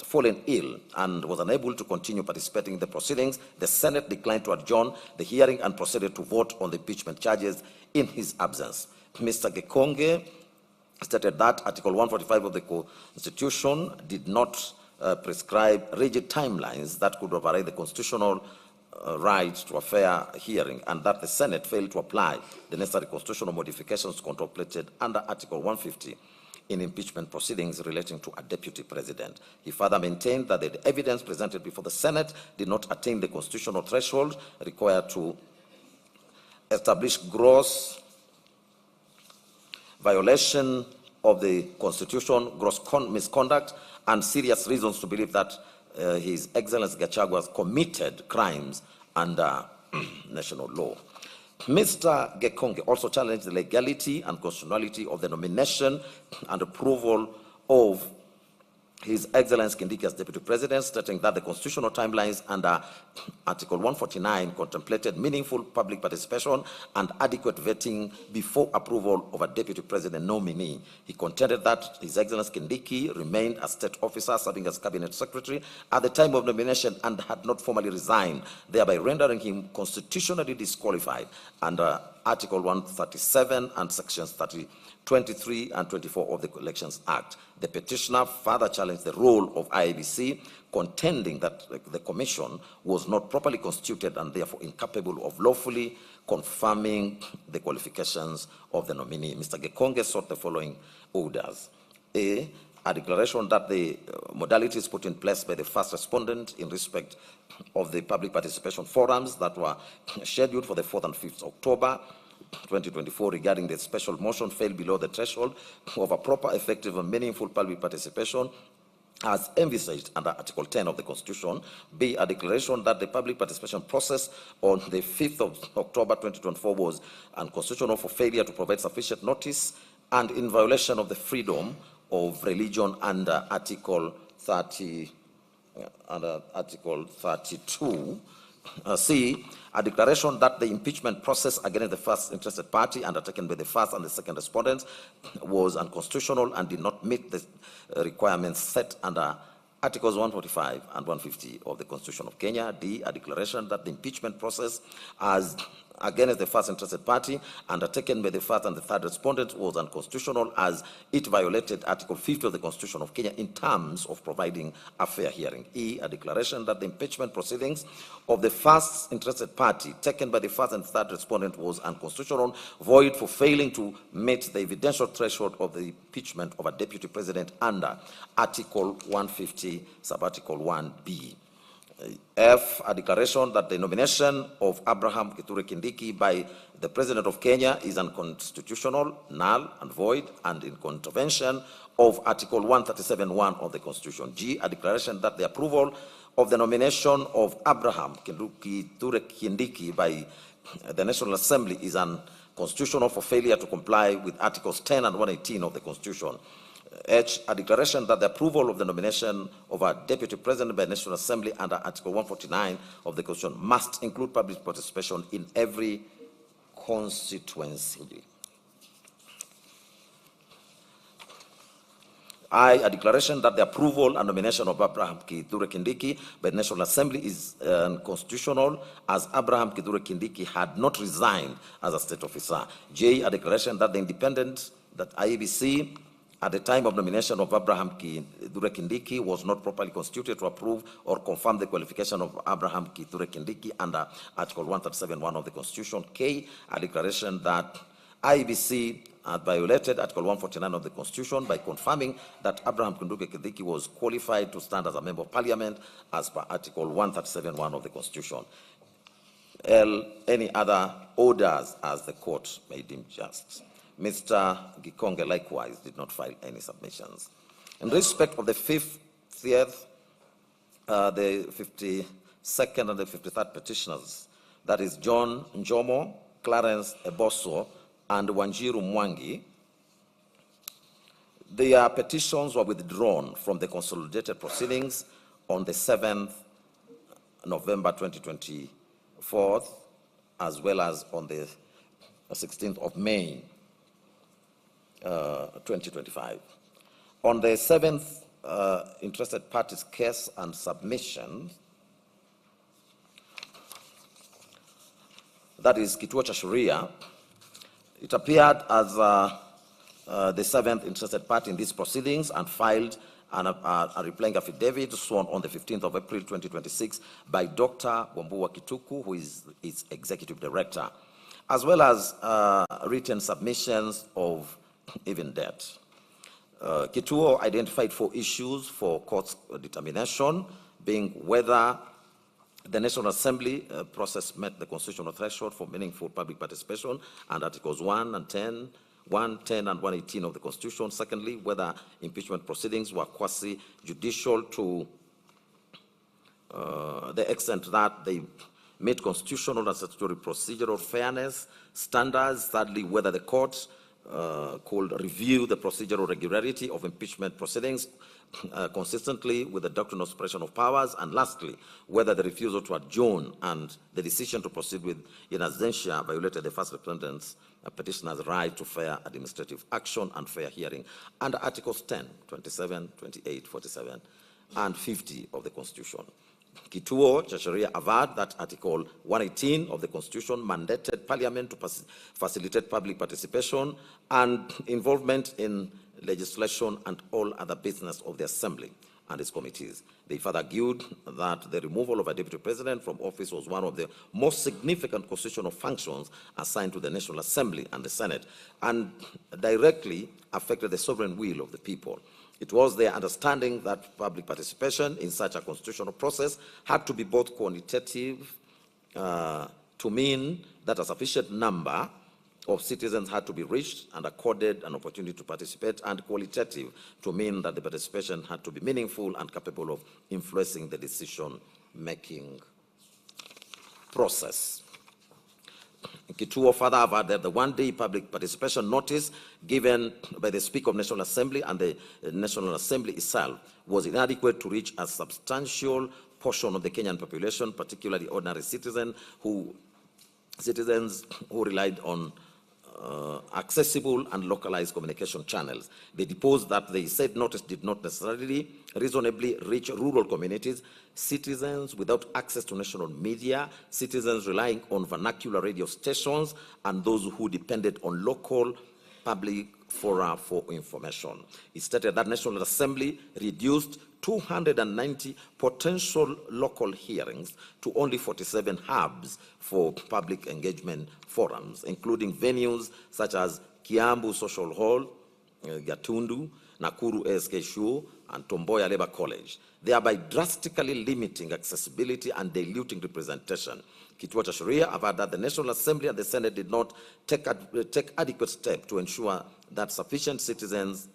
U: fallen ill and was unable to continue participating in the proceedings, the Senate declined to adjourn the hearing and proceeded to vote on the impeachment charges in his absence. Mr. Gekonge stated that Article 145 of the Constitution did not prescribe rigid timelines that could override the constitutional right to a fair hearing, and that the Senate failed to apply the necessary constitutional modifications contemplated under Article 150 in impeachment proceedings relating to a deputy president. He further maintained that the evidence presented before the Senate did not attain the constitutional threshold required to establish gross violation of the Constitution, gross misconduct, and serious reasons to believe that His Excellency Gachagua has committed crimes under national law. Mr. Gekonge also challenged the legality and constitutionality of the nomination and approval of His Excellency Kindiki as Deputy President, stating that the constitutional timelines under Article 149 contemplated meaningful public participation and adequate vetting before approval of a Deputy President nominee. He contended that His Excellency Kindiki remained a state officer serving as Cabinet Secretary at the time of nomination and had not formally resigned, thereby rendering him constitutionally disqualified under Article 137 and Sections 23 and 24 of the Elections Act. The petitioner further challenged the role of IEBC, contending that the commission was not properly constituted and therefore incapable of lawfully confirming the qualifications of the nominee. Mr. Gekonge sought the following orders. A, a declaration that the modalities put in place by the first respondent in respect of the public participation forums that were scheduled for the 4th and 5th October 2024 regarding the special motion fell below the threshold of a proper, effective, and meaningful public participation as envisaged under Article 10 of the Constitution. B, a declaration that the public participation process on the 5th of October 2024 was unconstitutional for failure to provide sufficient notice and in violation of the freedom of religion under Article 30, under Article 32. C, a declaration that the impeachment process against the first interested party undertaken by the first and the second respondents was unconstitutional and did not meet the requirements set under Articles 145 and 150 of the Constitution of Kenya. D, a declaration that the impeachment process as against the first interested party undertaken by the first and the third respondents was unconstitutional as it violated Article 50 of the Constitution of Kenya in terms of providing a fair hearing. E, a declaration that the impeachment proceedings of the first interested party taken by the first and third respondent was unconstitutional, void for failing to meet the evidential threshold of the impeachment of a deputy president under Article 150, subarticle 1B. F, a declaration that the nomination of Abraham Kithure Kindiki by the President of Kenya is unconstitutional, null and void, and in contravention of Article 137(1) of the Constitution. G, a declaration that the approval of the nomination of Abraham Kithure Kindiki by the National Assembly is unconstitutional for failure to comply with Articles 10 and 118 of the Constitution. H, a declaration that the approval of the nomination of a deputy president by the National Assembly under Article 149 of the Constitution must include public participation in every constituency. I, a declaration that the approval and nomination of Abraham Kithure Kindiki by the National Assembly is unconstitutional as Abraham Kithure Kindiki had not resigned as a state officer. J, a declaration that the independent, that IEBC at the time of nomination of Abraham Kithure Kindiki was not properly constituted to approve or confirm the qualification of Abraham Kithure Kindiki under Article 137(1) of the Constitution. K, a declaration that IEBC had violated Article 149 of the Constitution by confirming that Abraham Kithure Kindiki was qualified to stand as a member of Parliament as per Article 137(1) of the Constitution. L, any other orders as the court may deem just. Mr. Gikonge likewise did not file any submissions. In respect of the 50th, the 52nd and the 53rd petitioners, that is John Njomo, Clarence Eboso, and Wanjiru Mwangi, their petitions were withdrawn from the consolidated proceedings on the 7th November 2024, as well as on the 16th of May 2025. On the 7th interested parties case and submission, that is Kituo cha Sheria, it appeared as the 7th interested party in these proceedings and filed a replying affidavit sworn on the 15th of April 2026 by Dr. Wambua Kituku, who is its executive director, as well as written submissions of even debt. Kituo identified 4 issues for court's determination, being whether the National Assembly process met the constitutional threshold for meaningful public participation and Articles 1 and 10, 110 and 118 of the Constitution. Secondly, whether impeachment proceedings were quasi-judicial to the extent that they meet constitutional and statutory procedural fairness standards. Thirdly, whether the court could review the procedural regularity of impeachment proceedings consistently with the doctrine of separation of powers. And lastly, whether the refusal to adjourn and the decision to proceed with in absentia violated the first respondent's petitioner's right to fair administrative action and fair hearing under Articles 10, 27, 28, 47, and 50 of the Constitution. Kituo cha Sheria averred that Article 118 of the Constitution mandated Parliament to facilitate public participation and involvement in legislation and all other business of the Assembly and its committees. They further argued that the removal of a deputy president from office was one of the most significant constitutional functions assigned to the National Assembly and the Senate and directly affected the sovereign will of the people. It was their understanding that public participation in such a constitutional process had to be both quantitative to mean that a sufficient number of citizens had to be reached and accorded an opportunity to participate, and qualitative to mean that the participation had to be meaningful and capable of influencing the decision-making process. Kituo further averred that the one-day public participation notice given by the Speaker of National Assembly and the National Assembly itself was inadequate to reach a substantial portion of the Kenyan population, particularly ordinary citizens who relied on accessible and localized communication channels. They deposed that the said notice did not necessarily reasonably reach rural communities, citizens without access to national media, citizens relying on vernacular radio stations, and those who depended on local public fora for information. It stated that National Assembly reduced 290 potential local hearings to only 47 hubs for public engagement forums, including venues such as Kiambu Social Hall, Gatundu, Nakuru ASK Shule, and Tomboya Labour College, thereby drastically limiting accessibility and diluting representation. Kituo cha Sheria averred that the National Assembly and the Senate did not take adequate steps to ensure that sufficient citizens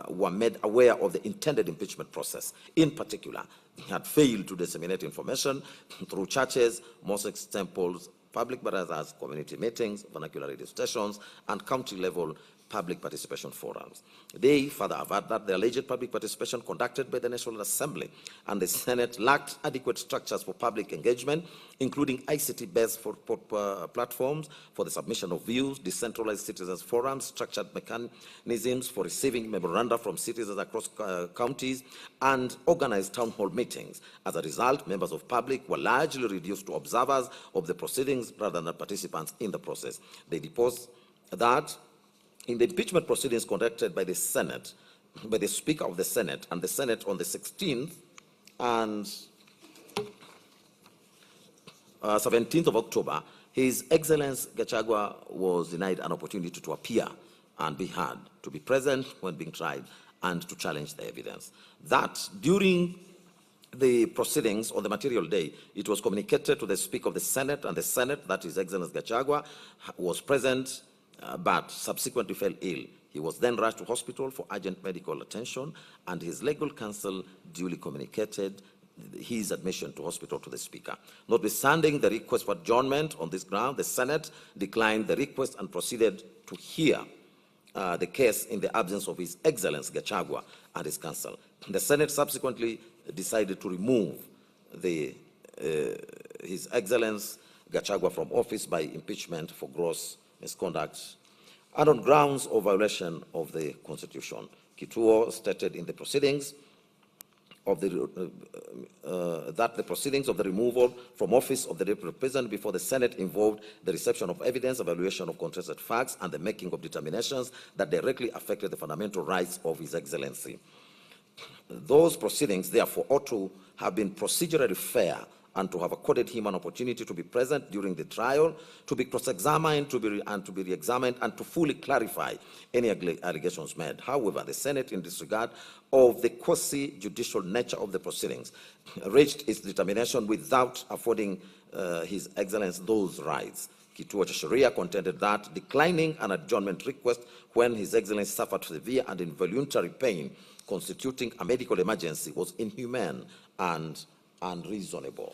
U: were made aware of the intended impeachment process. In particular, had failed to disseminate information through churches, mosques, temples, public barazas, community meetings, vernacular radio stations, and county-level public participation forums. They further averred that the alleged public participation conducted by the National Assembly and the Senate lacked adequate structures for public engagement, including ICT-based platforms for the submission of views, decentralized citizens forums, structured mechanisms for receiving memoranda from citizens across counties, and organized town hall meetings. As a result, members of public were largely reduced to observers of the proceedings rather than participants in the process. They deposed that in the impeachment proceedings conducted by the Senate, by the Speaker of the Senate and the Senate on the 16th and 17th of October, His Excellency Gachagua was denied an opportunity to appear and be heard, to be present when being tried, and to challenge the evidence. That during the proceedings on the material day, it was communicated to the Speaker of the Senate, and the Senate, that is Excellency Gachagua, was present but subsequently fell ill. He was then rushed to hospital for urgent medical attention, and his legal counsel duly communicated his admission to hospital to the Speaker. Notwithstanding the request for adjournment on this ground, the Senate declined the request and proceeded to hear the case in the absence of His Excellency Gachagua and his counsel. The Senate subsequently decided to remove His Excellency Gachagua from office by impeachment for gross misconduct and on grounds of violation of the Constitution. Kituo stated in the proceedings of that the proceedings of the removal from office of the deputy president before the Senate involved the reception of evidence, evaluation of contested facts, and the making of determinations that directly affected the fundamental rights of His Excellency. Those proceedings, therefore, ought to have been procedurally fair and to have accorded him an opportunity to be present during the trial, to be cross-examined, to be re-examined, and to fully clarify any allegations made. However, the Senate, in disregard of the quasi-judicial nature of the proceedings, reached its determination without affording His Excellency those rights. Kituo cha Sheria contended that declining an adjournment request when His Excellency suffered severe and involuntary pain constituting a medical emergency was inhumane and unreasonable.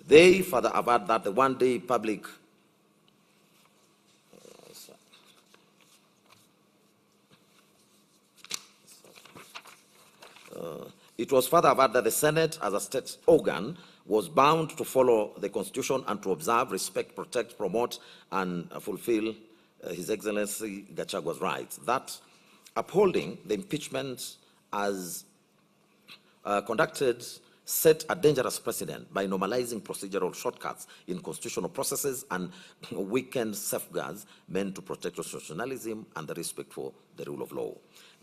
U: They further averred that the one-day public it was further averred that the Senate, as a state organ, was bound to follow the Constitution and to observe, respect, protect, promote, and fulfill His Excellency Gachagua's rights. That upholding the impeachment as conducted set a dangerous precedent by normalizing procedural shortcuts in constitutional processes and weakened safeguards meant to protect constitutionalism and the respect for the rule of law.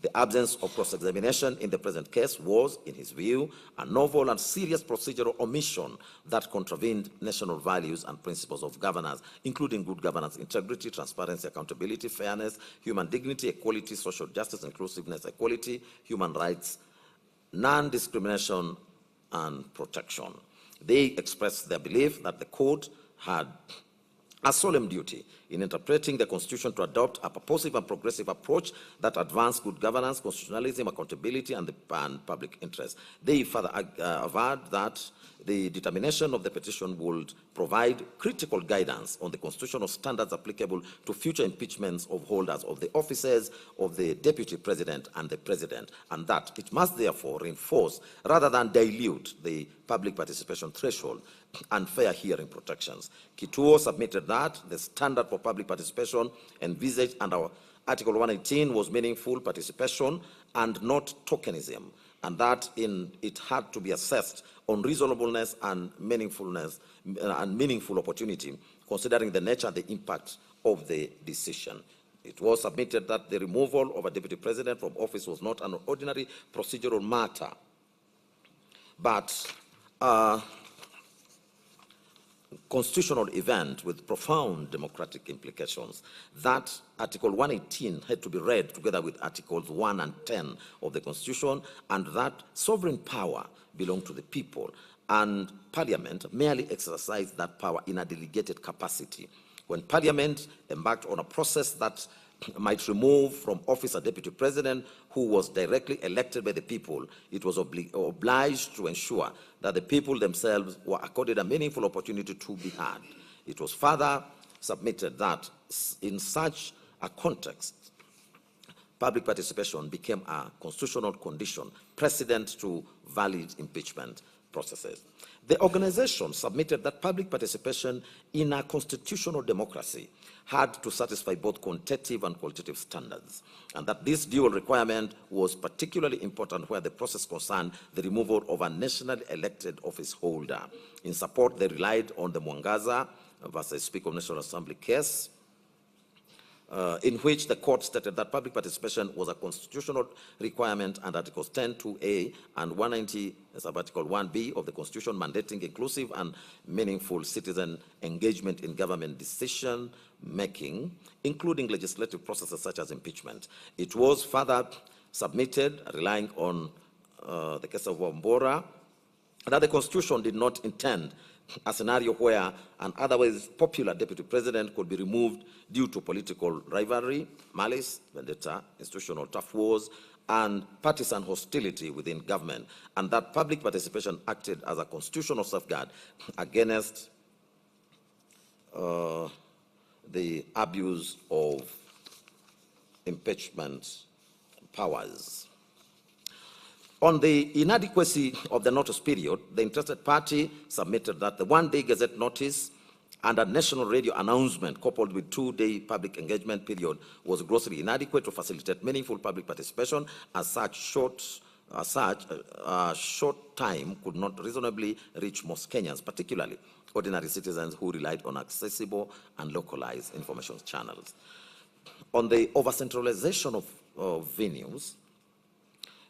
U: The absence of cross-examination in the present case was, in his view, a novel and serious procedural omission that contravened national values and principles of governance, including good governance, integrity, transparency, accountability, fairness, human dignity, equality, social justice, inclusiveness, equality, human rights, non-discrimination, and protection. They expressed their belief that the court had a solemn duty in interpreting the Constitution to adopt a purposive and progressive approach that advanced good governance, constitutionalism, accountability, and the public interest. They further averred that the determination of the petition would provide critical guidance on the constitutional standards applicable to future impeachments of holders of the offices of the Deputy President and the President, and that it must therefore reinforce rather than dilute the public participation threshold and fair hearing protections. Kituo submitted that the standard for public participation envisaged under Article 118 was meaningful participation and not tokenism, and that it had to be assessed on reasonableness and meaningfulness and meaningful opportunity, considering the nature and the impact of the decision. It was submitted that the removal of a deputy president from office was not an ordinary procedural matter, but constitutional event with profound democratic implications. That Article 118 had to be read together with Articles 1 and 10 of the Constitution, and that sovereign power belonged to the people, and Parliament merely exercised that power in a delegated capacity. When Parliament embarked on a process that might remove from office a deputy president who was directly elected by the people, it was obliged to ensure that the people themselves were accorded a meaningful opportunity to be heard. It was further submitted that in such a context, public participation became a constitutional condition precedent to valid impeachment processes. The organization submitted that public participation in a constitutional democracy had to satisfy both quantitative and qualitative standards, and that this dual requirement was particularly important where the process concerned the removal of a nationally elected office holder. In support, they relied on the Mwangaza versus Speaker of National Assembly case, in which the court stated that public participation was a constitutional requirement, and Articles 10(2)(a) and 190 sub-Article 1b of the Constitution mandating inclusive and meaningful citizen engagement in government decision-making, including legislative processes such as impeachment. It was further submitted, relying on the case of Wambora, that the Constitution did not intend a scenario where an otherwise popular deputy president could be removed due to political rivalry, malice, vendetta, institutional tough wars, and partisan hostility within government, and that public participation acted as a constitutional safeguard against the abuse of impeachment powers. On the inadequacy of the notice period, the interested party submitted that the one-day Gazette notice and a national radio announcement coupled with two-day public engagement period was grossly inadequate to facilitate meaningful public participation, as such short time could not reasonably reach most Kenyans, particularly ordinary citizens who relied on accessible and localized information channels. On the over-centralization of venues,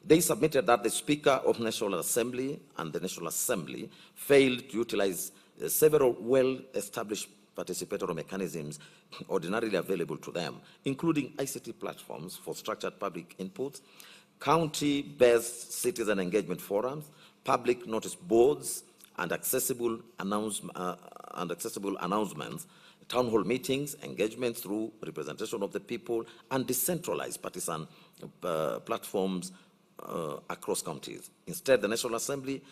U: they submitted that the Speaker of National Assembly and the National Assembly failed to utilize several well-established participatory mechanisms ordinarily available to them, including ICT platforms for structured public inputs, county-based citizen engagement forums, public notice boards, and accessible announcements, town hall meetings, engagements through representation of the people, and decentralized partisan platforms across counties. Instead, the National Assembly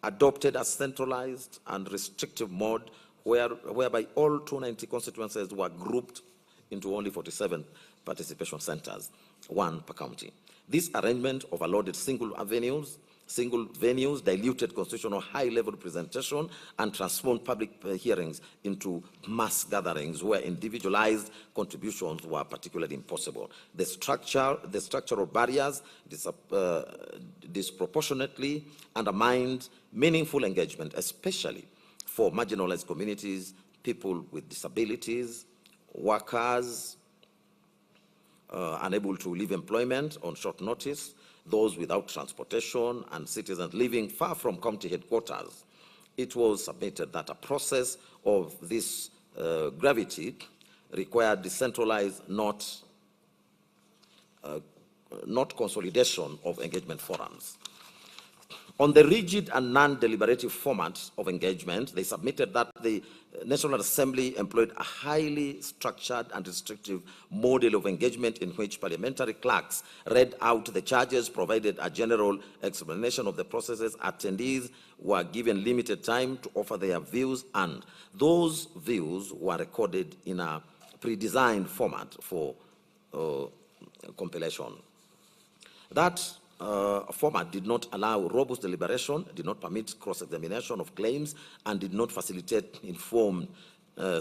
U: adopted a centralized and restrictive mode whereby all 290 constituencies were grouped into only 47 participation centers, one per county. This arrangement overloaded single venues, diluted constitutional high-level representation, and transformed public hearings into mass gatherings where individualized contributions were particularly impossible. The structural barriers disproportionately undermined meaningful engagement, especially for marginalized communities, people with disabilities, workers, unable to leave employment on short notice, those without transportation, and citizens living far from county headquarters. It was submitted that a process of this gravity required decentralized, not consolidation of engagement forums. On the rigid and non-deliberative format of engagement, they submitted that the National Assembly employed a highly structured and restrictive model of engagement in which parliamentary clerks read out the charges, provided a general explanation of the processes, attendees were given limited time to offer their views, and those views were recorded in a pre-designed format for compilation. That format did not allow robust deliberation, did not permit cross-examination of claims, and did not facilitate informed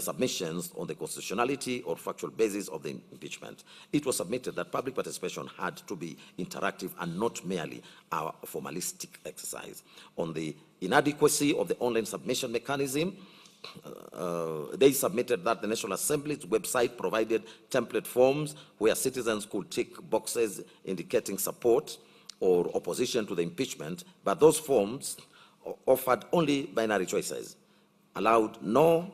U: submissions on the constitutionality or factual basis of the impeachment. It was submitted that public participation had to be interactive and not merely a formalistic exercise. On the inadequacy of the online submission mechanism, they submitted that the National Assembly's website provided template forms where citizens could tick boxes indicating support or opposition to the impeachment, but those forms offered only binary choices, allowed no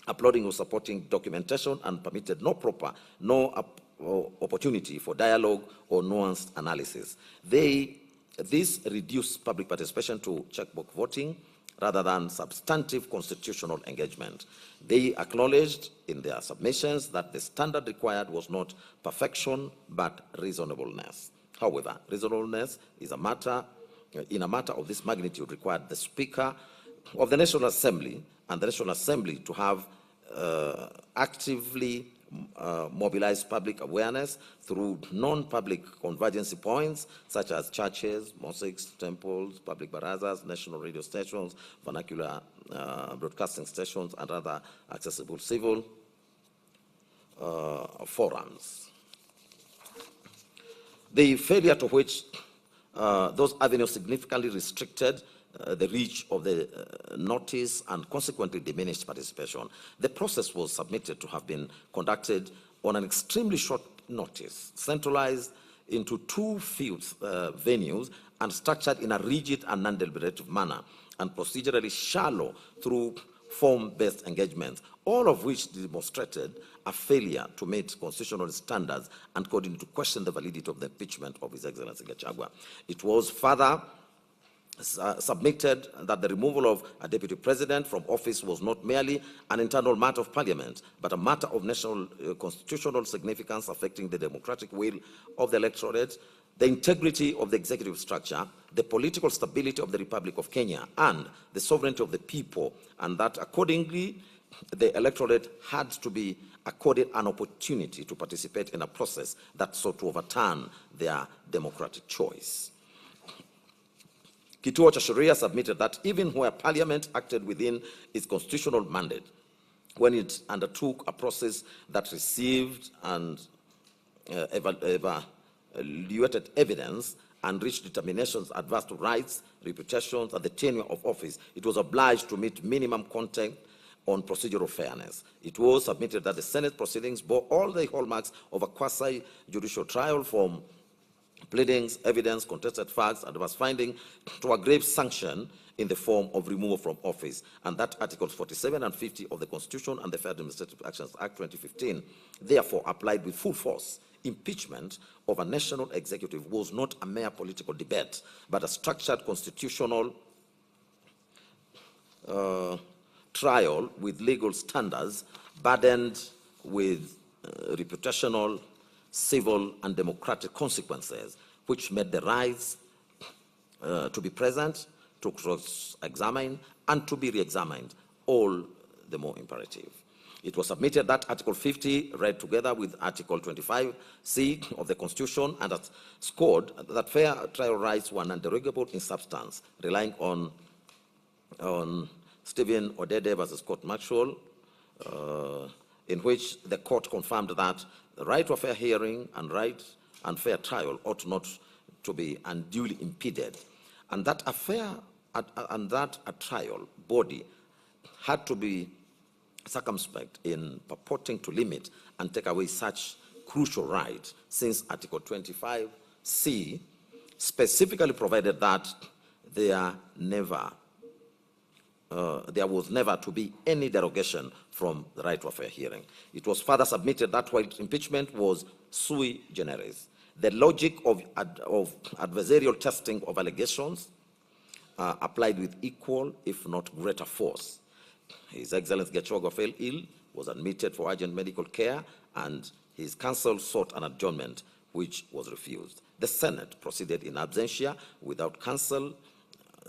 U: uploading or supporting documentation, and permitted no opportunity for dialogue or nuanced analysis. This reduced public participation to checkbox voting rather than substantive constitutional engagement. They acknowledged in their submissions that the standard required was not perfection, but reasonableness. However, reasonableness is in a matter of this magnitude required the Speaker of the National Assembly and the National Assembly to have actively mobilized public awareness through non-public convergency points such as churches, mosques, temples, public barazas, national radio stations, vernacular broadcasting stations, and other accessible civil forums. The failure to which those avenues significantly restricted the reach of the notice and consequently diminished participation. The process was submitted to have been conducted on an extremely short notice, centralized into two venues, and structured in a rigid and non-deliberative manner, and procedurally shallow through form-based engagements, all of which demonstrated a failure to meet constitutional standards and called into question the validity of the impeachment of His Excellency Gachagua. It was further submitted that the removal of a deputy president from office was not merely an internal matter of parliament, but a matter of national constitutional significance affecting the democratic will of the electorate, the integrity of the executive structure, the political stability of the Republic of Kenya, and the sovereignty of the people, and that accordingly the electorate had to be accorded an opportunity to participate in a process that sought to overturn their democratic choice. Kituo cha Sheria submitted that even where Parliament acted within its constitutional mandate, when it undertook a process that received and evaluated evidence and reached determinations adverse to rights, reputations, and the tenure of office, it was obliged to meet minimum content on procedural fairness. It was submitted that the Senate proceedings bore all the hallmarks of a quasi-judicial trial, from pleadings, evidence, contested facts, adverse finding, to a grave sanction in the form of removal from office, and that Articles 47 and 50 of the Constitution and the Fair Administrative Actions Act 2015 therefore applied with full force. Impeachment of a national executive was not a mere political debate, but a structured constitutional trial with legal standards burdened with reputational, civil, and democratic consequences, which made the rights to be present, to cross-examine, and to be re-examined all the more imperative. It was submitted that Article 50, read together with Article 25C of the Constitution, and that scored that fair trial rights were non-derogable in substance, relying on Stephen Odede versus Court Maxwell, in which the court confirmed that the right to a fair hearing and right and fair trial ought not to be unduly impeded, and that a trial body had to be circumspect in purporting to limit and take away such crucial right, since Article 25C specifically provided that there was never to be any derogation from the right to a fair hearing. It was further submitted that while impeachment was sui generis, the logic of adversarial testing of allegations applied with equal, if not greater force. His Excellency Gachagua fell ill, was admitted for urgent medical care, and his counsel sought an adjournment, which was refused. The Senate proceeded in absentia without counsel,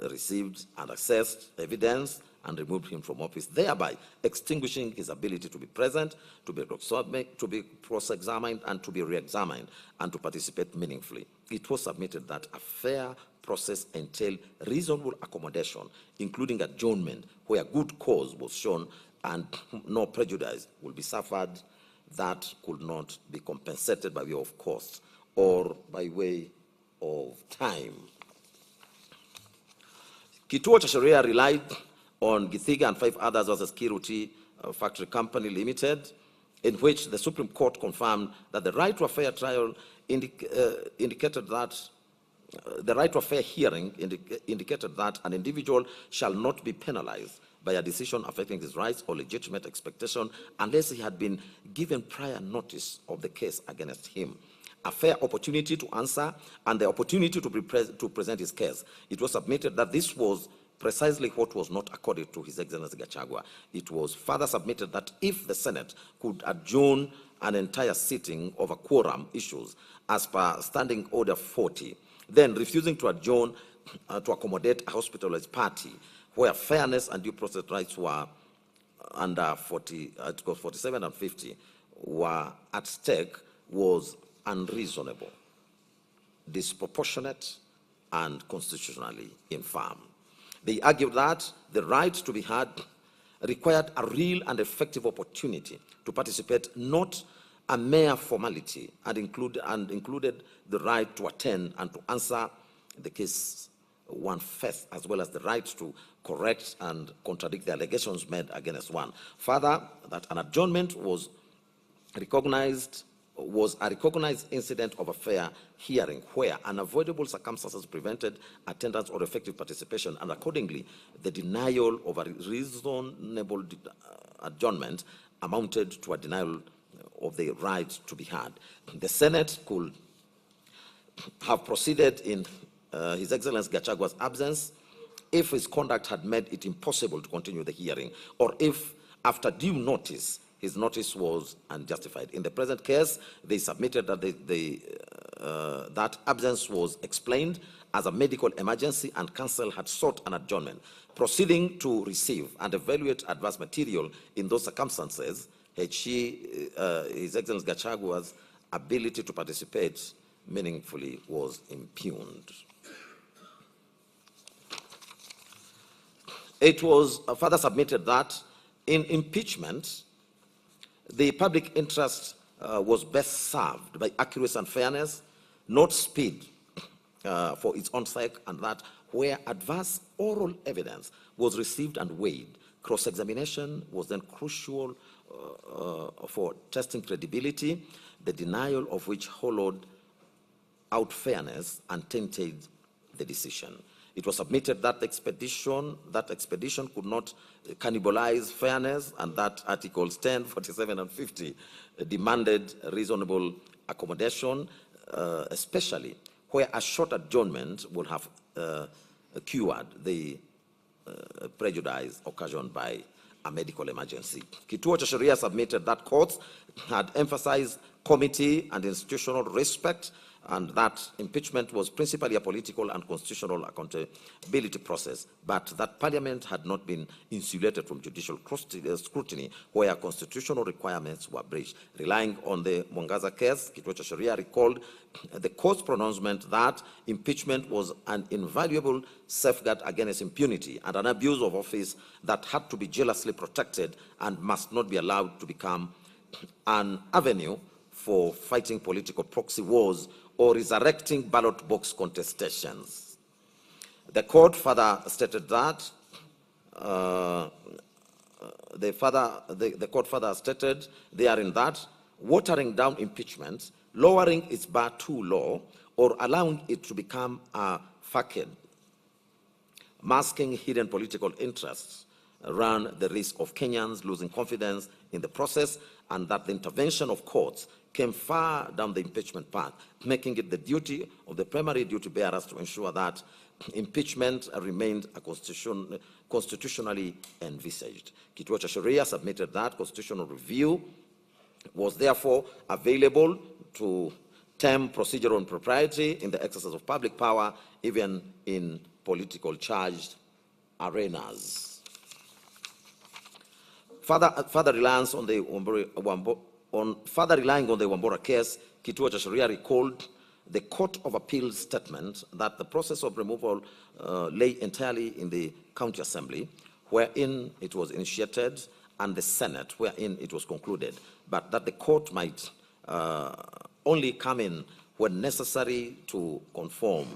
U: received and assessed evidence, and removed him from office, thereby extinguishing his ability to be present, to be cross-examined, and to be re-examined, and to participate meaningfully. It was submitted that a fair process entailed reasonable accommodation, including adjournment, where good cause was shown and no prejudice will be suffered that could not be compensated by way of cost or by way of time. Kituo cha Sheria relied on Githiga and 5 others as a security factory company limited, in which the Supreme Court confirmed that the right to a fair trial indicated that the right to a fair hearing indicated that an individual shall not be penalized by a decision affecting his rights or legitimate expectation unless he had been given prior notice of the case against him, a fair opportunity to answer, and the opportunity to present his case. It was submitted that this was precisely what was not accorded to His Excellency Gachagua. It was further submitted that if the Senate could adjourn an entire sitting over quorum issues as per Standing Order 40, then refusing to adjourn to accommodate a hospitalized party where fairness and due process rights were under Articles 47 and 50 were at stake was unreasonable, disproportionate, and constitutionally infirm. They argued that the right to be heard required a real and effective opportunity to participate, not a mere formality, and included the right to attend and to answer the case one first, as well as the right to correct and contradict the allegations made against one. Further, that an adjournment was a recognized incident of a fair hearing where unavoidable circumstances prevented attendance or effective participation, and accordingly, the denial of a reasonable adjournment amounted to a denial of the right to be heard. The Senate could have proceeded in His Excellency Gachagua's absence if his conduct had made it impossible to continue the hearing, or if, after due notice, his notice was unjustified. In the present case, they submitted that that absence was explained as a medical emergency, and counsel had sought an adjournment. Proceeding to receive and evaluate adverse material in those circumstances, His Excellency Gachagua's ability to participate meaningfully was impugned. It was further submitted that in impeachment, the public interest was best served by accuracy and fairness, not speed for its own sake, and that where adverse oral evidence was received and weighed, cross-examination was then crucial for testing credibility, the denial of which hollowed out fairness and tainted the decision. It was submitted that expedition could not cannibalize fairness, and that Articles 10, 47, and 50 demanded reasonable accommodation, especially where a short adjournment would have cured the prejudice occasioned by a medical emergency. Kituo cha Sheria submitted that courts had emphasized committee and institutional respect, and that impeachment was principally a political and constitutional accountability process, but that Parliament had not been insulated from judicial scrutiny where constitutional requirements were breached. Relying on the Mwangaza case, Kituo cha Sheria recalled the court's pronouncement that impeachment was an invaluable safeguard against impunity and an abuse of office that had to be jealously protected and must not be allowed to become an avenue for fighting political proxy wars or resurrecting ballot box contestations. The court further stated that the court further stated therein that watering down impeachment, lowering its bar too low, or allowing it to become a facade, masking hidden political interests, run the risk of Kenyans losing confidence in the process, and that the intervention of courts came far down the impeachment path, making it the duty of the primary duty bearers to ensure that impeachment remained a constitutionally envisaged. Kituo cha Sheria submitted that constitutional review was therefore available to term procedural impropriety in the exercise of public power, even in political charged arenas. Further reliance on the relying on the Wambora case, Kituo cha Sheria recalled the Court of Appeals statement that the process of removal lay entirely in the County Assembly, wherein it was initiated, and the Senate, wherein it was concluded, but that the court might only come in when necessary to confirm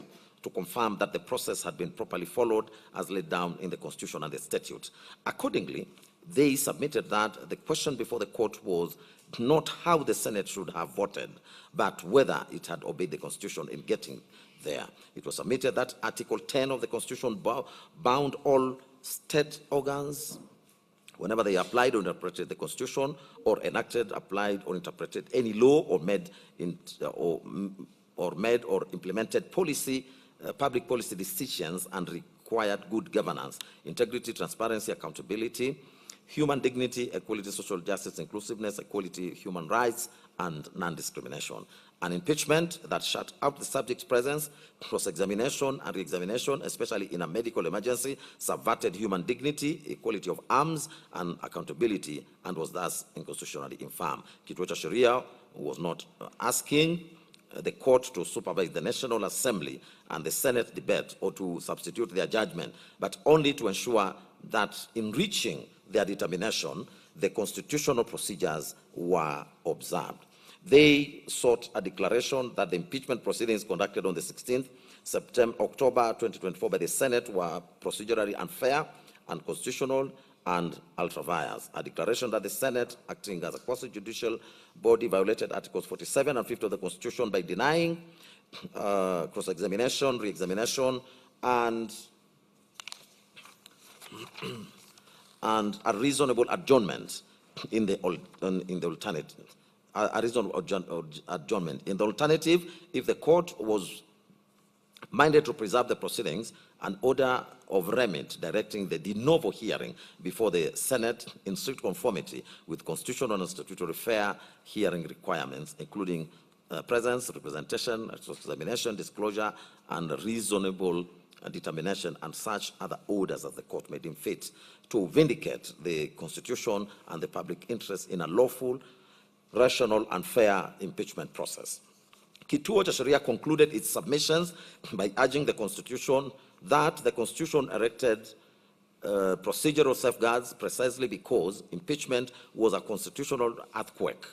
U: that the process had been properly followed as laid down in the Constitution and the statute. Accordingly, they submitted that the question before the court was not how the Senate should have voted, but whether it had obeyed the Constitution in getting there. It was submitted that Article 10 of the Constitution bound all state organs whenever they applied or interpreted the Constitution, or enacted, applied, or interpreted any law, or made or implemented policy, public policy decisions, and required good governance, integrity, transparency, accountability, human dignity, equality, social justice, inclusiveness, equality, human rights, and non-discrimination. An impeachment that shut out the subject's presence, cross-examination and re-examination, especially in a medical emergency, subverted human dignity, equality of arms, and accountability, and was thus unconstitutionally infirm. Kituo cha Sheria was not asking the court to supervise the National Assembly and the Senate debate or to substitute their judgment, but only to ensure that in reaching their determination, the constitutional procedures were observed. They sought a declaration that the impeachment proceedings conducted on the 16th October 2024 by the Senate were procedurally unfair, unconstitutional, and ultra-vires. A declaration that the Senate, acting as a quasi-judicial body, violated Articles 47 and 50 of the Constitution by denying cross-examination, re-examination, and a reasonable adjournment in the alternative. A reasonable adjournment. In the alternative, if the court was minded to preserve the proceedings, an order of remit directing the de novo hearing before the Senate in strict conformity with constitutional and statutory fair hearing requirements, including presence, representation, examination, disclosure, and reasonable determination, and such other orders as the court made deem fit to vindicate the Constitution and the public interest in a lawful, rational, and fair impeachment process. Kituo cha Sheria concluded its submissions by urging the Constitution that the Constitution erected procedural safeguards precisely because impeachment was a constitutional earthquake,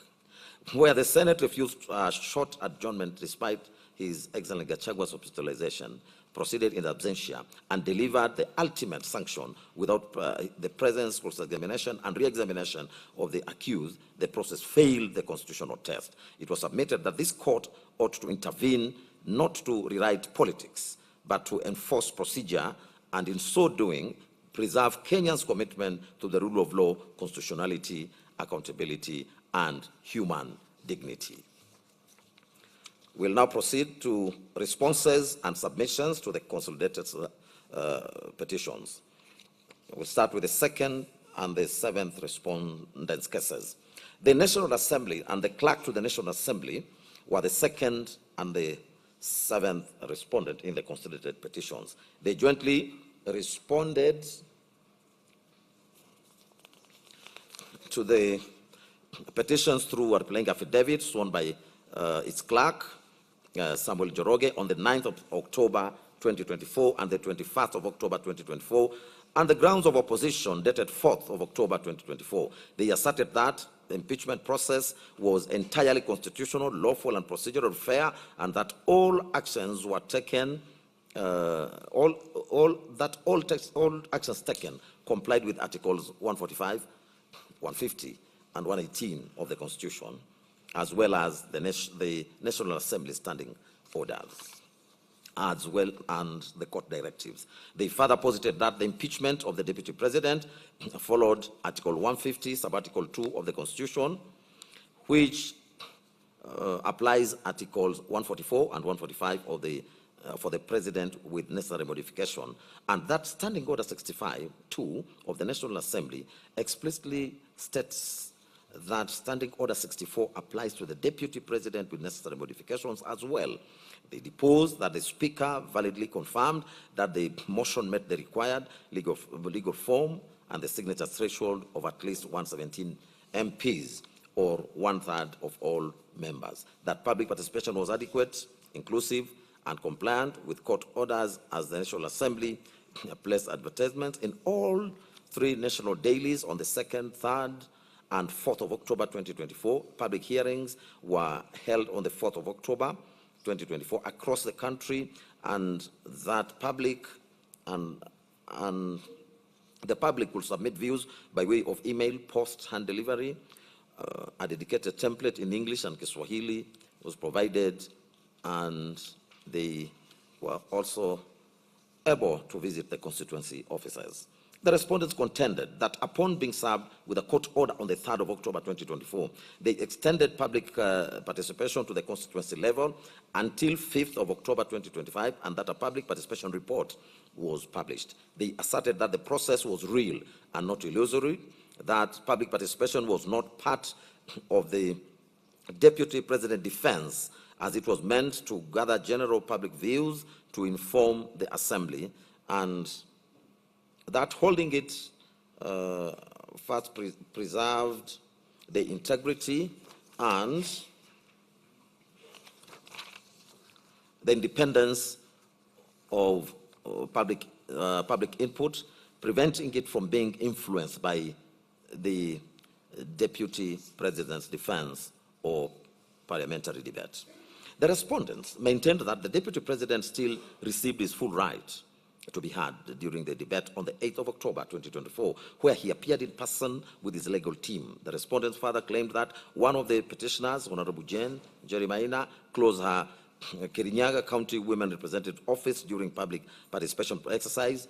U: where the Senate refused a short adjournment despite His Excellency Gachagua's hospitalization, proceeded in absentia, and delivered the ultimate sanction without the presence, cross-examination, and re-examination of the accused. The process failed the constitutional test. It was submitted that this court ought to intervene not to rewrite politics, but to enforce procedure, and in so doing, preserve Kenya's commitment to the rule of law, constitutionality, accountability, and human dignity. We'll now proceed to responses and submissions to the consolidated petitions. We'll start with the second and the seventh respondents' cases. The National Assembly and the clerk to the National Assembly were the second and the seventh respondent in the consolidated petitions. They jointly responded to the petitions through a replying affidavit sworn by its clerk, Samuel Joroge, on the 9th of October 2024 and the 21st of October 2024, and the grounds of opposition dated 4th of October 2024. They asserted that the impeachment process was entirely constitutional, lawful, and procedural fair, and that all actions were taken, all actions taken complied with Articles 145, 150, and 118 of the Constitution. as well as the National Assembly standing orders, as well and the court directives. They further posited that the impeachment of the Deputy President followed Article 150, Sub-Article 2 of the Constitution, which applies Articles 144 and 145 of the for the President with necessary modification, and that Standing Order 65-2 of the National Assembly explicitly states that Standing Order 64 applies to the Deputy President with necessary modifications as well. They deposed that the Speaker validly confirmed that the motion met the required legal form and the signature threshold of at least 117 MPs, or 1/3 of all members, that public participation was adequate, inclusive, and compliant with court orders, as the National Assembly placed advertisements in all 3 national dailies on the 2nd, 3rd, and 4th of October 2024. Public hearings were held on the 4th of October 2024 across the country, and that public the public will submit views by way of email, post, hand delivery. A dedicated template in English and Kiswahili was provided, and they were also able to visit the constituency offices. The respondents contended that upon being served with a court order on the 3rd of October 2024, they extended public participation to the constituency level until 5th of October 2025, and that a public participation report was published. They asserted that the process was real and not illusory, that public participation was not part of the Deputy President defense, as it was meant to gather general public views to inform the Assembly, and that holding it first preserved the integrity and the independence of public input, preventing it from being influenced by the Deputy President's defense or parliamentary debate. The respondents maintained that the Deputy President still received his full right to be heard during the debate on the 8th of October 2024, where he appeared in person with his legal team. The respondents further claimed that one of the petitioners, Honorable Jane Njeri Maina, closed her Kirinyaga County Women Representative Office during public participation exercise,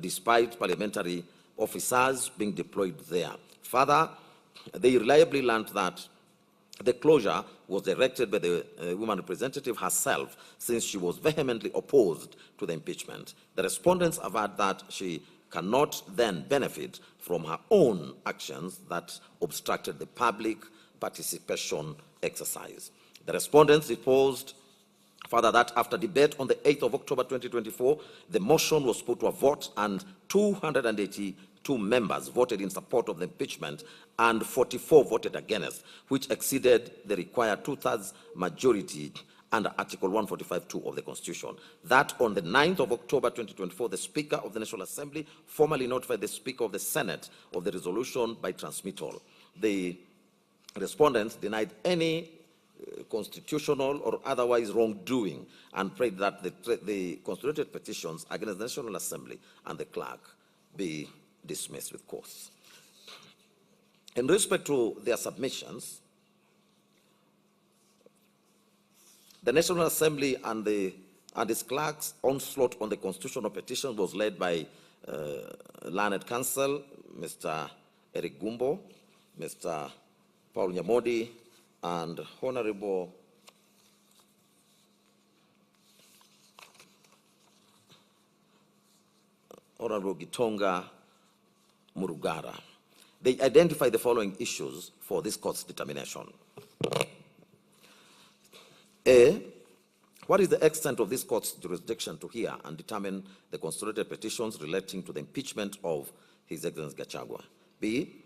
U: despite parliamentary officers being deployed there. Further, they reliably learned that the closure was directed by the woman representative herself, since she was vehemently opposed to the impeachment. The respondents averred that she cannot then benefit from her own actions that obstructed the public participation exercise. The respondents deposed further that after debate on the 8th of October 2024, the motion was put to a vote, and 282 members voted in support of the impeachment and 44 voted against, which exceeded the required 2/3 majority under Article 145(2) of the Constitution. That on the 9th of October 2024, the Speaker of the National Assembly formally notified the Speaker of the Senate of the resolution by transmittal. The respondents denied any constitutional or otherwise wrongdoing and prayed that the constituted petitions against the National Assembly and the clerk be dismissed with course. In respect to their submissions, the National Assembly and its clerk's onslaught on the constitutional petition was led by learned counsel Mr. Eric Gumbo, Mr. Paul Nyamodi, and Honorable Gitonga Murugara. They identify the following issues for this court's determination. A, what is the extent of this court's jurisdiction to hear and determine the constituted petitions relating to the impeachment of His Excellency Gachagua? B,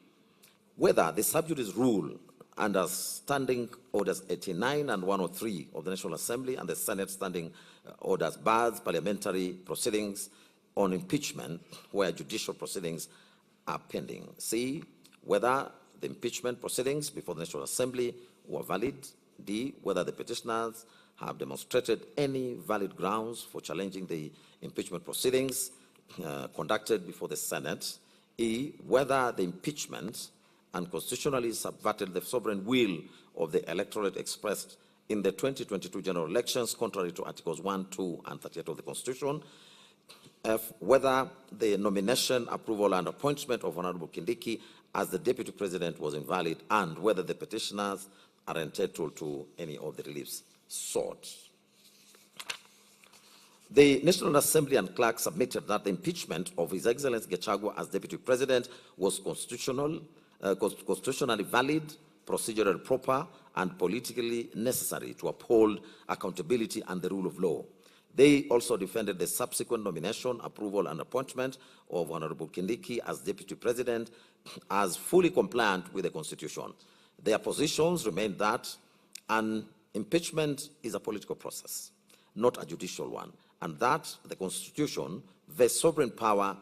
U: whether the sub judice rule under Standing Orders 89 and 103 of the National Assembly and the Senate Standing Orders bars parliamentary proceedings on impeachment where judicial proceedings are pending. C, whether the impeachment proceedings before the National Assembly were valid. D, whether the petitioners have demonstrated any valid grounds for challenging the impeachment proceedings conducted before the Senate. E, whether the impeachment unconstitutionally subverted the sovereign will of the electorate expressed in the 2022 general elections, contrary to Articles 1, 2, and 38 of the Constitution. F, whether the nomination, approval, and appointment of Honorable Kindiki as the Deputy President was invalid, and whether the petitioners are entitled to any of the reliefs sought. The National Assembly and clerk submitted that the impeachment of His Excellency Gachagua as Deputy President was constitutionally valid, procedurally proper, and politically necessary to uphold accountability and the rule of law. They also defended the subsequent nomination, approval, and appointment of Honorable Kindiki as Deputy President as fully compliant with the Constitution. Their positions remained that an impeachment is a political process, not a judicial one, and that the Constitution vests sovereign power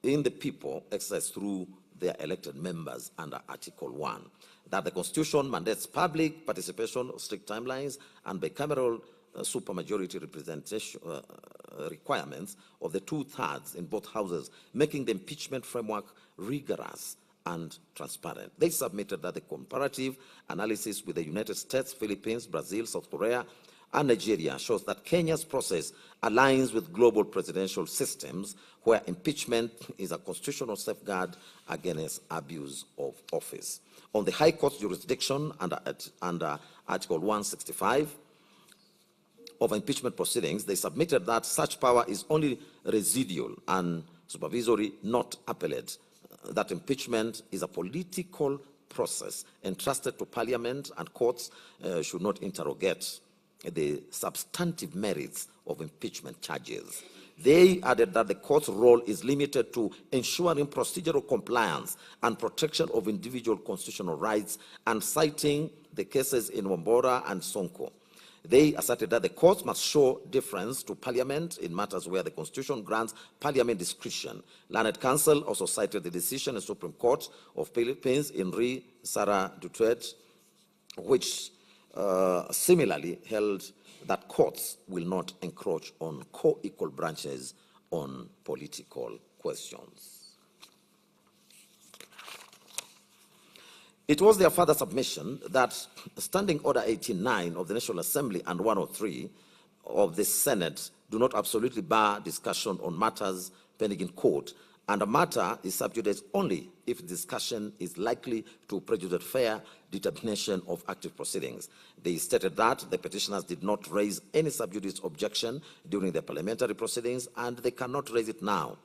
U: in the people exercised through their elected members under Article 1, that the Constitution mandates public participation, strict timelines, and bicameral supermajority representation requirements of the 2/3 in both houses, making the impeachment framework rigorous and transparent. They submitted that the comparative analysis with the United States, Philippines, Brazil, South Korea, and Nigeria shows that Kenya's process aligns with global presidential systems where impeachment is a constitutional safeguard against abuse of office. On the High Court's jurisdiction under Article 165 of impeachment proceedings, they submitted that such power is only residual and supervisory, not appellate, that impeachment is a political process entrusted to Parliament, and courts should not interrogate the substantive merits of impeachment charges. They added that the court's role is limited to ensuring procedural compliance and protection of individual constitutional rights, and citing the cases in Wambora and Sonko. They asserted that the courts must show deference to Parliament in matters where the Constitution grants Parliament discretion. Learned Counsel also cited the decision in the Supreme Court of Philippines in Re Sara Duterte, which similarly held that courts will not encroach on co-equal branches on political questions. It was their further submission that Standing Order 89 of the National Assembly and 103 of the Senate do not absolutely bar discussion on matters pending in court, and a matter is sub judice only if discussion is likely to prejudice fair determination of active proceedings. They stated that the petitioners did not raise any sub judice objection during the parliamentary proceedings, and they cannot raise it now.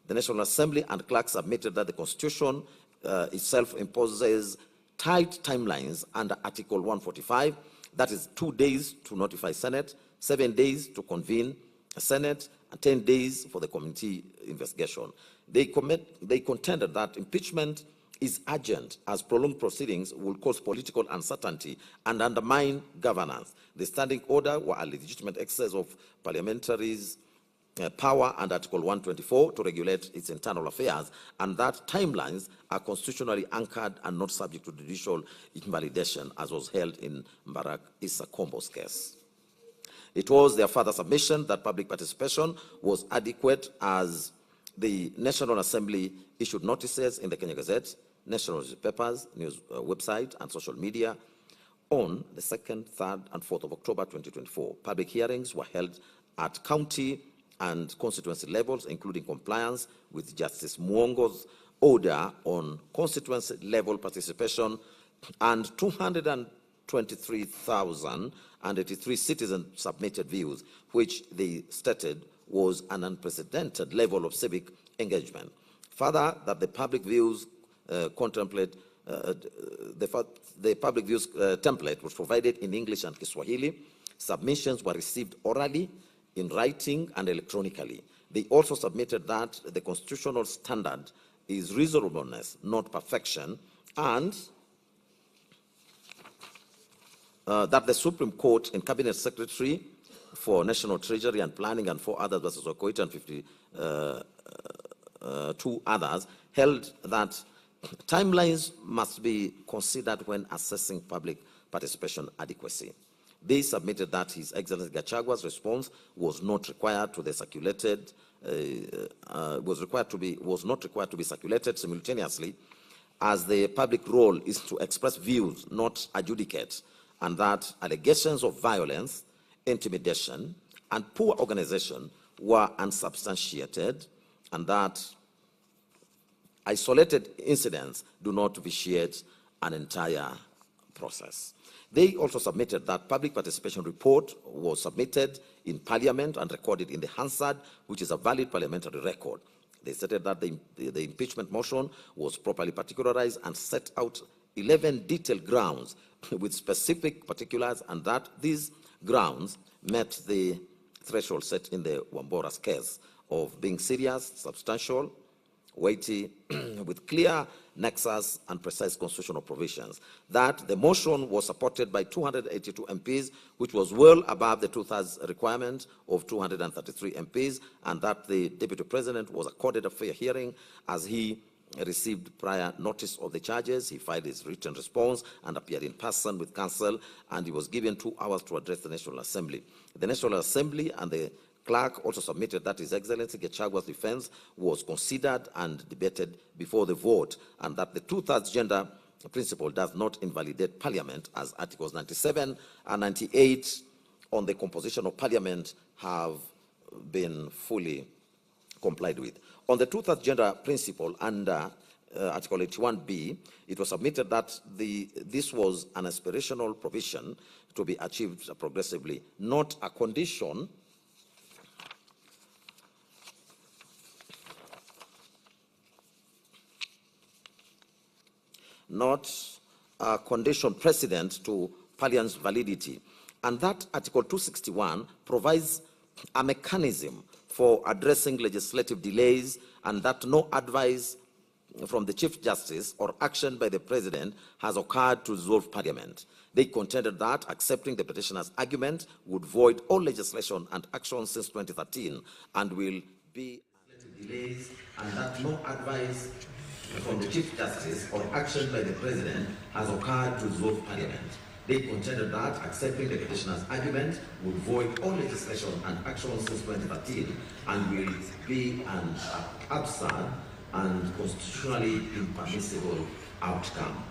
U: The National Assembly and clerk submitted that the Constitution itself imposes tight timelines under Article 145, that is 2 days to notify Senate, 7 days to convene a Senate, and 10 days for the committee investigation. They contended that impeachment is urgent, as prolonged proceedings will cause political uncertainty and undermine governance. The standing order were a legitimate excess of parliamentaries' power under Article 124 to regulate its internal affairs, and that timelines are constitutionally anchored and not subject to judicial invalidation, as was held in Mbarak Issa Kombo's case. It was their further submission that public participation was adequate, as the National Assembly issued notices in the Kenya Gazette, national newspapers, news website, and social media on the 2nd, 3rd, and 4th of October 2024. Public hearings were held at county and constituency levels, including compliance with Justice Mwongo's order on constituency level participation, and 223,083 citizens submitted views, which they stated was an unprecedented level of civic engagement. Further, that the public views template was provided in English and Kiswahili. Submissions were received orally, in writing, and electronically. They also submitted that the constitutional standard is reasonableness, not perfection, and that the Supreme Court and Cabinet Secretary for National Treasury and Planning and 4 others versus Okoita and 52 others held that timelines must be considered when assessing public participation adequacy. They submitted that His Excellency Gachagua's response was not required to be circulated simultaneously, as the public role is to express views, not adjudicate. and that allegations of violence, intimidation, and poor organization were unsubstantiated, and that isolated incidents do not vitiate an entire process. They also submitted that public participation report was submitted in Parliament and recorded in the Hansard, which is a valid parliamentary record. They stated that the impeachment motion was properly particularized and set out 11 detailed grounds with specific particulars, and that these grounds met the threshold set in the Wambora's case of being serious, substantial, weighty, with clear nexus and precise constitutional provisions. That the motion was supported by 282 MPs, which was well above the two-thirds requirement of 233 MPs, and that the Deputy President was accorded a fair hearing as he received prior notice of the charges. He filed his written response and appeared in person with counsel, and he was given 2 hours to address the National Assembly. The National Assembly and the clerk also submitted that His Excellency Gachagua's defense was considered and debated before the vote, and that the two-thirds gender principle does not invalidate Parliament, as Articles 97 and 98 on the composition of Parliament have been fully complied with. On the two-thirds gender principle under Article 81B, it was submitted that this was an aspirational provision to be achieved progressively, not a condition precedent to Parliament's validity, and that Article 261 provides a mechanism for addressing legislative delays, and that no advice from the Chief Justice or action by the President has occurred to dissolve Parliament. They contended that accepting the petitioner's argument would void all legislation and action since 2013 and will be delays, and that no advice from the Chief Justice or action by the President has occurred to dissolve Parliament. They contended that accepting the petitioner's argument would void all legislation and action since 2013 and will be an absurd and constitutionally impermissible outcome.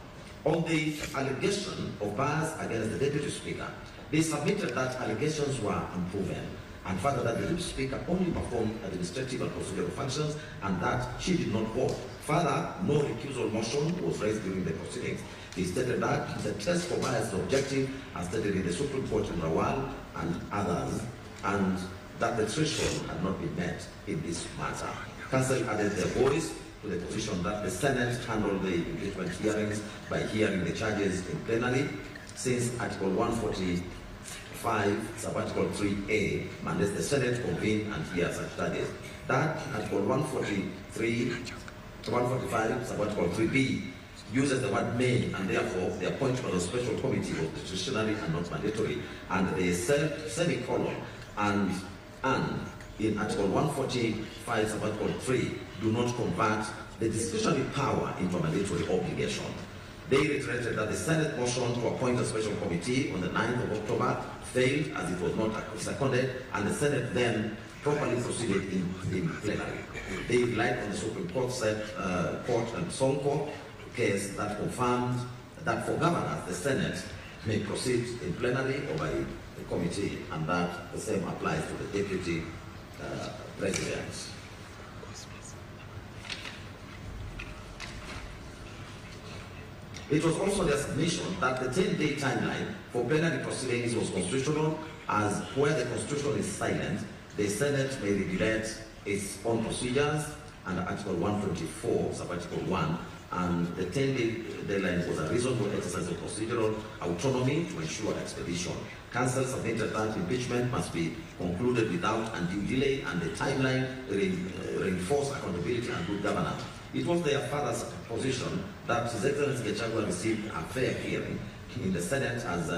U: On the allegation of bias against the Deputy Speaker, they submitted that allegations were unproven, and further that the Deputy Speaker only performed administrative and procedural functions and that she did not vote. Further, no recusal motion was raised during the proceedings. He stated that the test for bias is objective, as stated in the Supreme Court in Rawal and others, and that the threshold had not been met in this matter. Council added their voice to the position that the Senate handled the impeachment hearings by hearing the charges in plenary, since Article 145, sub-Article 3A, mandates the Senate convene and hear such charges. That Article 145, sub-Article 3B, uses the word may, and therefore the appointment of a special committee was discretionary and not mandatory. And the semicolon and in Article 145, sub-Article 3, do not convert the discretionary power into a mandatory obligation. They reiterated that the Senate motion to appoint a special committee on the 9th of October failed as it was not seconded, and the Senate then properly proceeded in plenary. They relied on the Supreme Court Court and Sonko case that confirmed that for governors, the Senate may proceed in plenary or by the committee, and that the same applies to the Deputy President. It was also their submission that the 10-day timeline for plenary proceedings was constitutional, as where the Constitution is silent, the Senate may regulate its own procedures under Article 124, sub-Article 1, and the 10-day deadline was a reasonable exercise of procedural autonomy to ensure expedition. Council submitted that impeachment must be concluded without undue delay, and the timeline reinforced accountability and good governance. It was their father's position that His Excellency Gachagua received a fair hearing in the Senate, as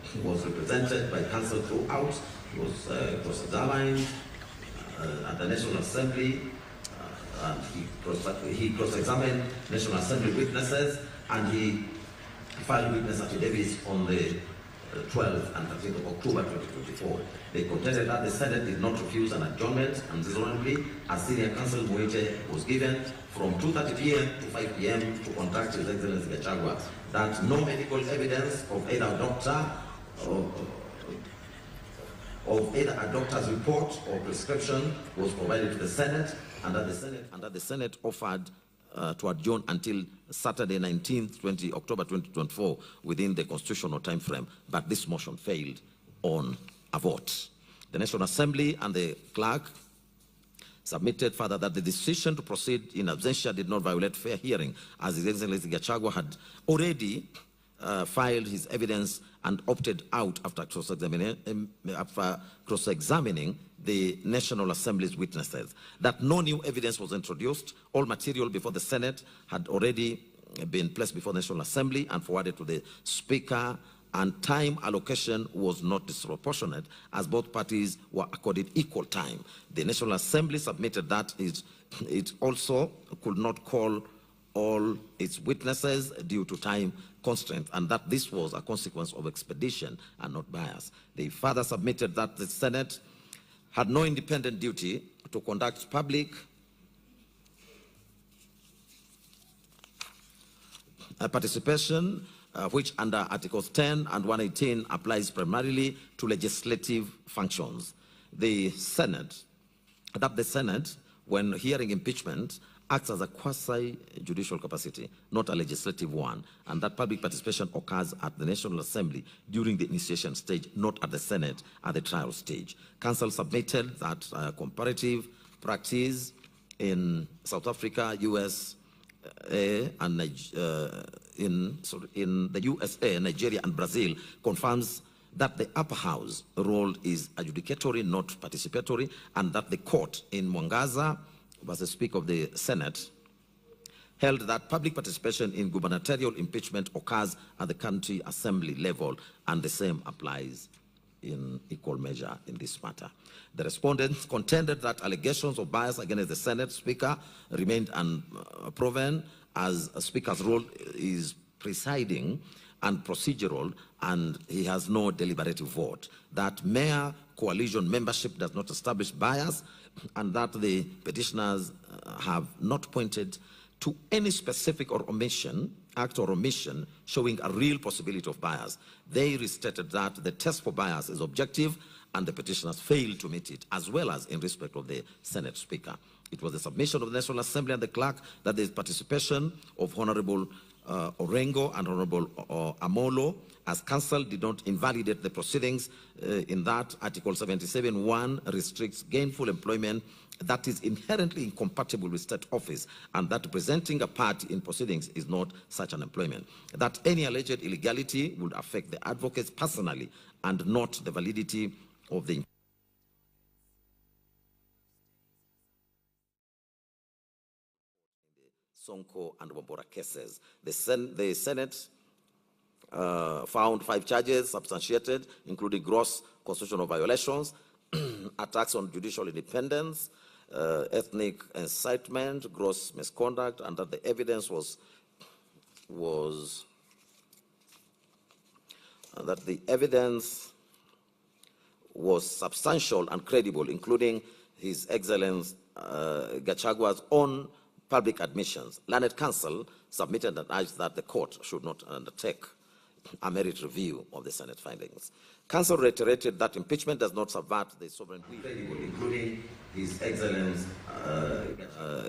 U: he was represented by counsel throughout. He was cross-examined at the National Assembly, and he cross-examined National Assembly witnesses, and he filed witness affidavits on the 12th and 13th of October 2024. They contended that the Senate did not refuse an adjournment unreasonably, as Senior Counsel Moite was given from 2:30 p.m. to 5 p.m. to contact His Excellency Gachagua, that no medical evidence of either a doctor's report or prescription was provided to the Senate, and that the Senate offered to adjourn until Saturday 19th, October 2024 within the constitutional time frame, but this motion failed on a vote. The National Assembly and the clerk submitted further that the decision to proceed in absentia did not violate fair hearing, as His Excellency Gachagua had already filed his evidence and opted out after cross-examining the National Assembly's witnesses. That no new evidence was introduced. All material before the Senate had already been placed before the National Assembly and forwarded to the Speaker, and time allocation was not disproportionate, as both parties were accorded equal time. The National Assembly submitted that it also could not call all its witnesses due to time constraints, and that this was a consequence of expedition and not bias. They further submitted that the Senate had no independent duty to conduct public participation, which under Articles 10 and 118 applies primarily to legislative functions. The Senate, when hearing impeachment, acts as a quasi-judicial capacity, not a legislative one, and that public participation occurs at the National Assembly during the initiation stage, not at the Senate at the trial stage. Council submitted that comparative practice in South Africa, USA, and in the USA, Nigeria, and Brazil confirms that the upper house role is adjudicatory, not participatory, and that the court in Mwangaza was the Speaker of the Senate, held that public participation in gubernatorial impeachment occurs at the country assembly level, and the same applies in equal measure in this matter. The respondents contended that allegations of bias against the Senate Speaker remained unproven, as a Speaker's role is presiding and procedural, and he has no deliberative vote. That mere coalition membership does not establish bias, and that the petitioners have not pointed to any specific act or omission showing a real possibility of bias. They restated that the test for bias is objective, and the petitioners failed to meet it, as well as in respect of the Senate Speaker. It was the submission of the National Assembly and the clerk that the participation of Honorable Orengo and Honorable Amolo as counsel did not invalidate the proceedings, in that Article 77(1) restricts gainful employment that is inherently incompatible with state office, and that presenting a part in proceedings is not such an employment. That any alleged illegality would affect the advocates personally and not the validity of the Sonko and Wambora cases. The Senate found 5 charges substantiated, including gross constitutional violations, attacks on judicial independence, ethnic incitement, gross misconduct, and that the evidence was substantial and credible, including His Excellency Gachagua's own public admissions. Learned Counsel submitted and urged that the court should not undertake a merit review of the Senate findings. Counsel reiterated that impeachment does not subvert the sovereign will, including His Excellency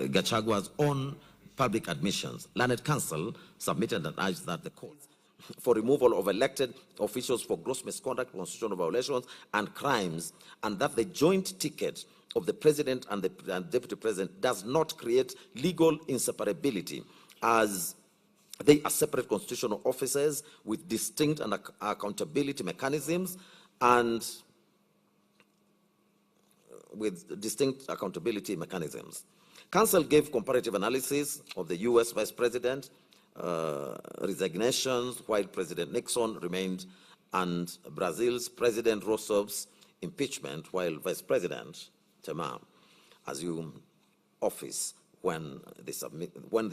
U: Gachagua's own public admissions. Learned Counsel submitted and urged that the court for removal of elected officials for gross misconduct, constitutional violations, and crimes, and that the joint ticket of the President and the Deputy President does not create legal inseparability, as they are separate constitutional offices with distinct and accountability mechanisms, Council gave comparative analysis of the U.S. Vice President resignations while President Nixon remained, and Brazil's President Rousseff's impeachment while Vice President Temer assumed office, when they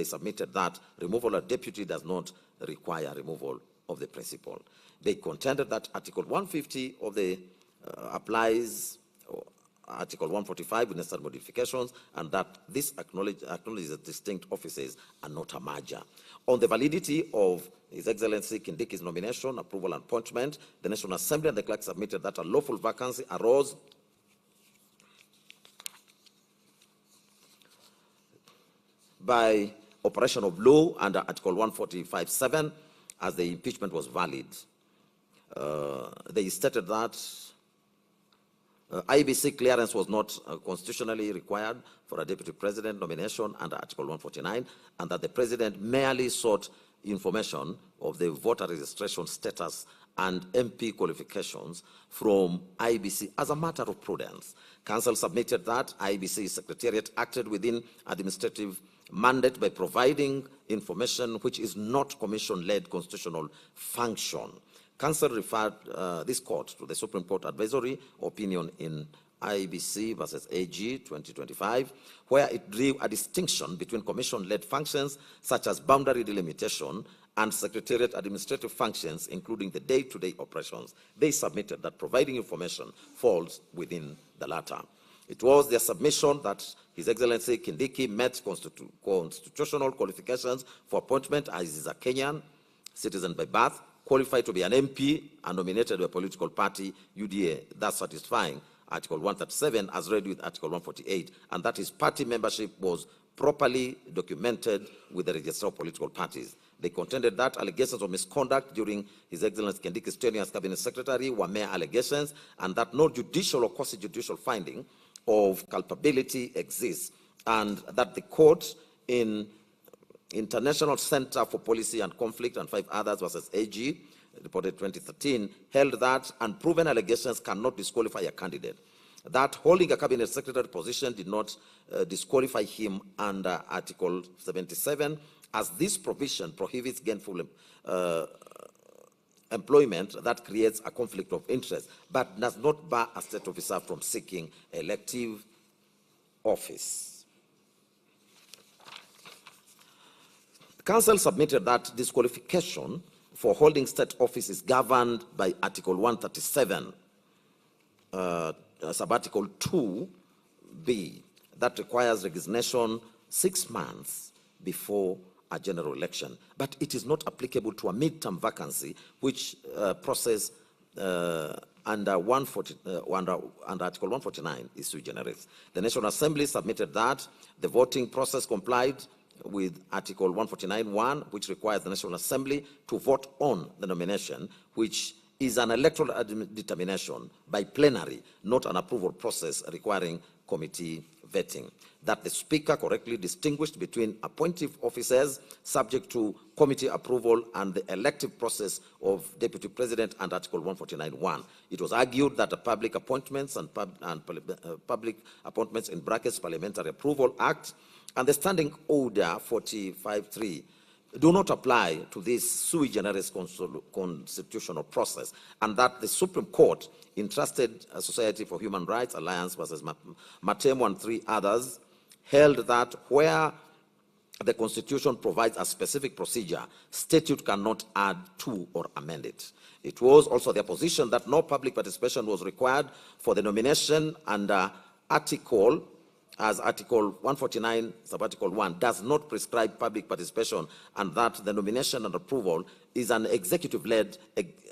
U: submitted that removal of deputy does not require removal of the principle. They contended that Article 150 of the applies Article 145 with necessary modifications, and that this acknowledges that distinct offices are not a merger. On the validity of His Excellency Kindiki's nomination, approval, and appointment, the National Assembly and the clerk submitted that a lawful vacancy arose by operation of law under Article 145(7), as the impeachment was valid. They stated that IBC clearance was not constitutionally required for a deputy president nomination under Article 149, and that the president merely sought information of the voter registration status and MP qualifications from IBC as a matter of prudence. Council submitted that IBC Secretariat acted within administrative mandate by providing information which is not commission-led constitutional function. Council referred this court to the Supreme Court advisory opinion in IBC versus AG 2025, where it drew a distinction between commission-led functions such as boundary delimitation and secretariat administrative functions, including the day-to-day operations. They submitted that providing information falls within the latter. It was their submission that His Excellency Kindiki met constitutional qualifications for appointment, as is a Kenyan citizen by birth, qualified to be an MP and nominated by a political party, UDA, thus satisfying Article 137 as read with Article 148, and that his party membership was properly documented with the Register of Political Parties. They contended that allegations of misconduct during His Excellency Kindiki's tenure as Cabinet Secretary were mere allegations, and that no judicial or quasi-judicial finding of culpability exists, and that the court in International Center for Policy and Conflict and 5 others versus AG, reported 2013, held that unproven allegations cannot disqualify a candidate. That holding a cabinet secretary position did not disqualify him under Article 77, as this provision prohibits gainful employment that creates a conflict of interest, but does not bar a state officer from seeking elective office. Council submitted that disqualification for holding state office is governed by Article 137, sub-Article 2b, that requires resignation 6 months before a general election. But it is not applicable to a mid-term vacancy, which process under Article 149 is sui generis. The National Assembly submitted that the voting process complied with Article 149(1), which requires the National Assembly to vote on the nomination, which is an electoral determination by plenary, not an approval process requiring committee vetting. That the Speaker correctly distinguished between appointive officers subject to committee approval and the elective process of Deputy President and Article 149(1). It was argued that the Public Appointments and Public Appointments in brackets Parliamentary Approval Act and the Standing Order 45(3) do not apply to this sui generis constitutional process, and that the Supreme Court entrusted Society for Human Rights Alliance versus Matemo and 3 others held that where the Constitution provides a specific procedure, statute cannot add to or amend it. It was also their position that no public participation was required for the nomination under Article 149, sub-Article 1, does not prescribe public participation, and that the nomination and approval is an executive-led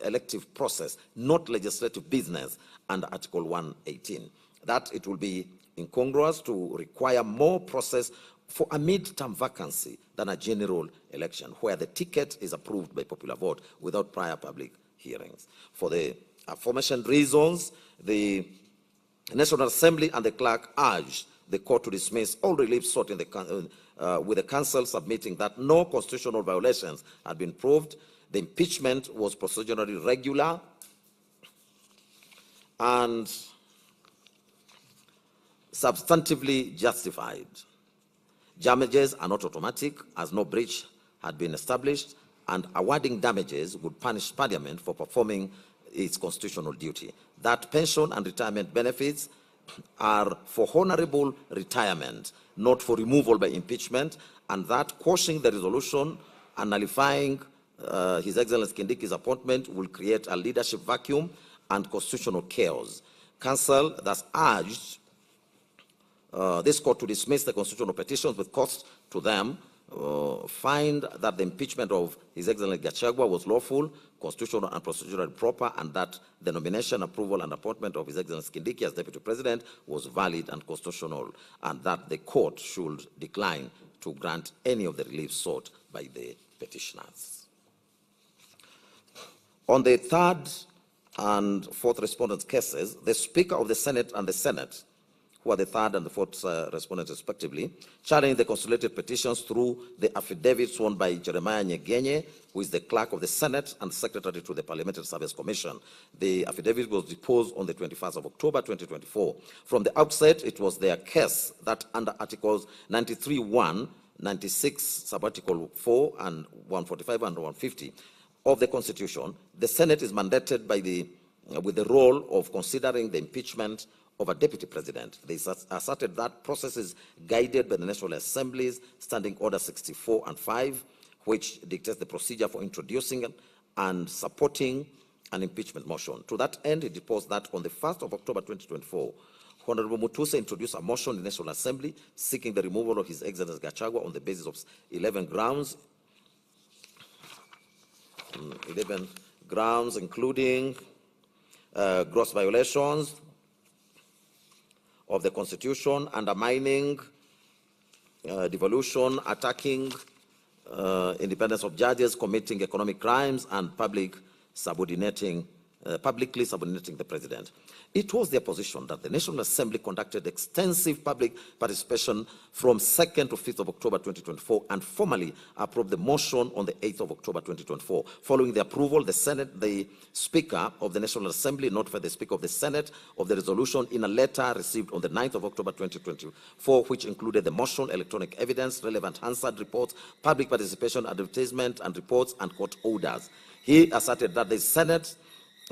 U: elective process, not legislative business, under Article 118. That it will be incongruous to require more process for a mid-term vacancy than a general election, where the ticket is approved by popular vote without prior public hearings. For the aforementioned reasons, the National Assembly and the clerk urged the court to dismiss all relief sought in with the council submitting that no constitutional violations had been proved. The impeachment was procedurally regular and substantively justified. Damages are not automatic, as no breach had been established, and awarding damages would punish Parliament for performing its constitutional duty. That pension and retirement benefits are for honorable retirement, not for removal by impeachment, and that quashing the resolution and nullifying His Excellency Kindiki's appointment will create a leadership vacuum and constitutional chaos. Council thus urged this court to dismiss the constitutional petitions with cost to them, find that the impeachment of His Excellency Gachagua was lawful, constitutional and procedurally proper, and that the nomination, approval, and appointment of His Excellency Kindiki as Deputy President was valid and constitutional, and that the court should decline to grant any of the relief sought by the petitioners. On the third and fourth respondents' cases, the Speaker of the Senate and the Senate, who are the third and the fourth respondents respectively, challenged the consolidated petitions through the affidavit sworn by Jeremiah Nyegenye, who is the clerk of the Senate and secretary to the Parliamentary Service Commission. The affidavit was deposed on the 21st of October 2024. From the outset, it was their case that under Articles 93(1), 96, Subarticle 4, and 145 and 150 of the Constitution, the Senate is mandated by with the role of considering the impeachment of a deputy president. They asserted that process is guided by the National Assembly's Standing Order 64 and 5, which dictates the procedure for introducing and supporting an impeachment motion. To that end, it deposed that on the 1st of October 2024, Honorable Mutuse introduced a motion in the National Assembly seeking the removal of His Excellency Gachagua on the basis of 11 grounds, including gross violations of the Constitution, undermining, devolution, attacking independence of judges, committing economic crimes, and publicly subordinating the President. It was their position that the National Assembly conducted extensive public participation from 2nd to 5th of October 2024 and formally approved the motion on the 8th of October 2024. Following the approval, the Speaker of the National Assembly notified the Speaker of the Senate of the resolution in a letter received on the 9th of October 2024, which included the motion, electronic evidence, relevant Hansard reports, public participation, advertisement, and reports, and court orders. He asserted that the Senate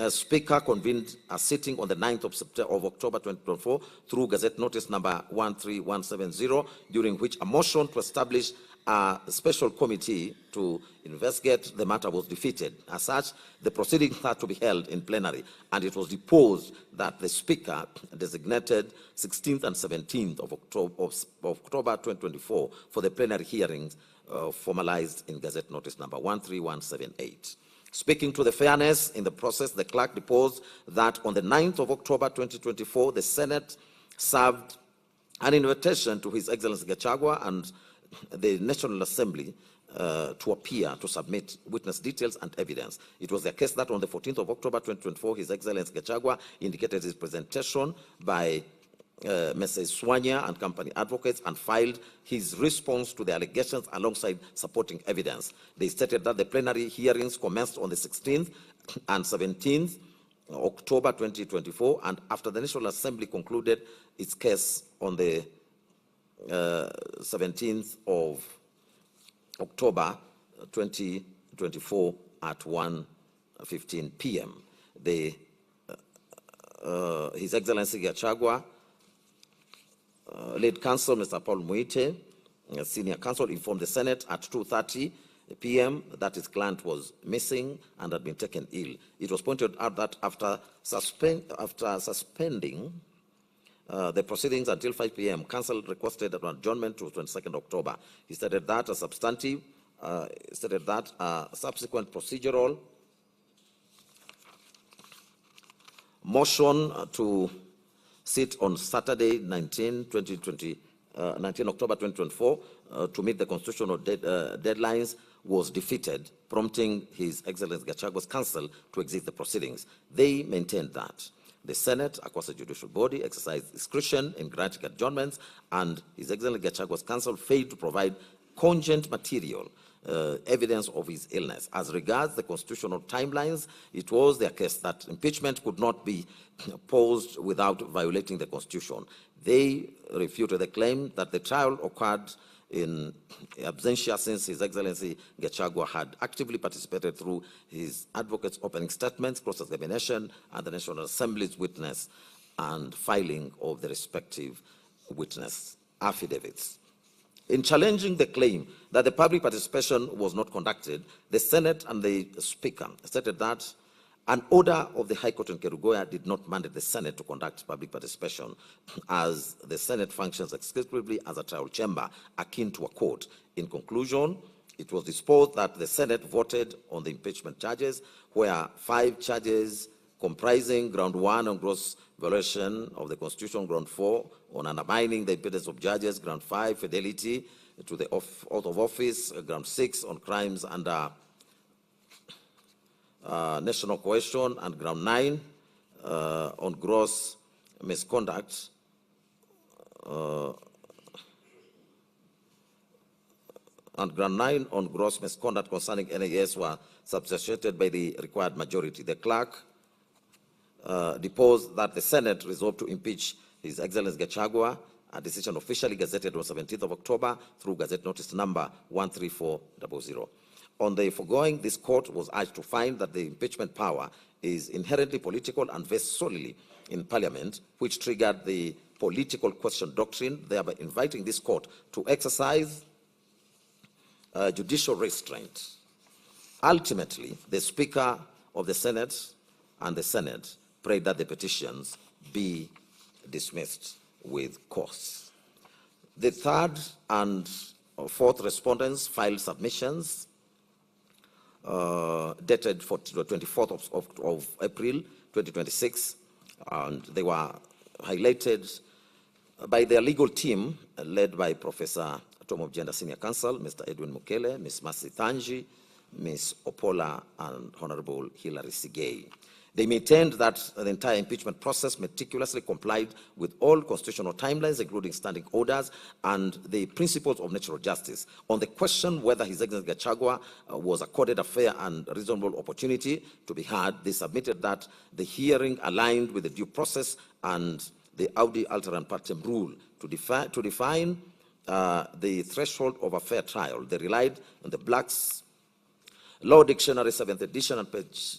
U: Speaker convened a sitting on the 9th of October 2024 through Gazette Notice number 13170, during which a motion to establish a special committee to investigate the matter was defeated. As such, the proceedings had to be held in plenary, and it was deposed that the Speaker designated 16th and 17th of October 2024 for the plenary hearings formalized in Gazette Notice number 13178. Speaking to the fairness in the process, the clerk deposed that on the 9th of October 2024, the Senate served an invitation to His Excellency Gachagua and the National Assembly to appear to submit witness details and evidence. It was the case that on the 14th of October 2024, His Excellency Gachagua indicated his presentation by Messrs. Swanya and company advocates and filed his response to the allegations alongside supporting evidence. They stated that the plenary hearings commenced on the 16th and 17th October 2024, and after the National Assembly concluded its case on the 17th of October 2024 at 1:15 p.m. His Excellency Gachagua, lead counsel, Mr. Paul Muite, senior counsel, informed the Senate at 2:30 p.m. that his client was missing and had been taken ill. It was pointed out that after suspending the proceedings until 5 p.m., counsel requested an adjournment to 22nd October. He stated that a substantive, subsequent procedural motion to sit on Saturday, 19 October 2024, to meet the constitutional deadlines was defeated, prompting His Excellency Gachagua's counsel to exit the proceedings. They maintained that the Senate, a quasi-judicial body, exercised discretion in granting adjournments, and His Excellency Gachagua's counsel failed to provide cogent material evidence of his illness. As regards the constitutional timelines, it was their case that impeachment could not be posed without violating the Constitution. They refuted the claim that the trial occurred in absentia since His Excellency Gachagua had actively participated through his advocates' opening statements, cross-examination, and the National Assembly's witness and filing of the respective witness affidavits. In challenging the claim that the public participation was not conducted, the Senate and the Speaker stated that an order of the High Court in Kerugoya did not mandate the Senate to conduct public participation, as the Senate functions exclusively as a trial chamber akin to a court. In conclusion, it was disposed that the Senate voted on the impeachment charges, where 5 charges comprising ground 1 on gross violation of the Constitution, ground 4 on undermining the independence of judges, ground 5 fidelity to the oath of office, ground 6 on crimes under national cohesion, and ground 9 on gross misconduct and ground 9 on gross misconduct concerning NAS were substantiated by the required majority. The clerk deposed that the Senate resolved to impeach His Excellency Gachagua, a decision officially gazetted on 17th of October through Gazette Notice number 13400. On the foregoing, this court was urged to find that the impeachment power is inherently political and vests solely in Parliament, which triggered the political question doctrine, thereby inviting this court to exercise judicial restraint. Ultimately, the Speaker of the Senate and the Senate prayed that the petitions be dismissed with cause. The third and fourth respondents filed submissions dated for the 24th of April 2026, and they were highlighted by their legal team led by Professor Tom Obienda, Senior Counsel, Mr. Edwin Mukele, Ms. Mercy Thanji, Ms. Opola, and Honorable Hilary Sigei. They maintained that the entire impeachment process meticulously complied with all constitutional timelines, including standing orders and the principles of natural justice. On the question whether His Excellency Gachagua was accorded a fair and reasonable opportunity to be heard, they submitted that the hearing aligned with the due process and the Audi Alteram Partem rule. To define the threshold of a fair trial, they relied on the Black's Law Dictionary, 7th edition,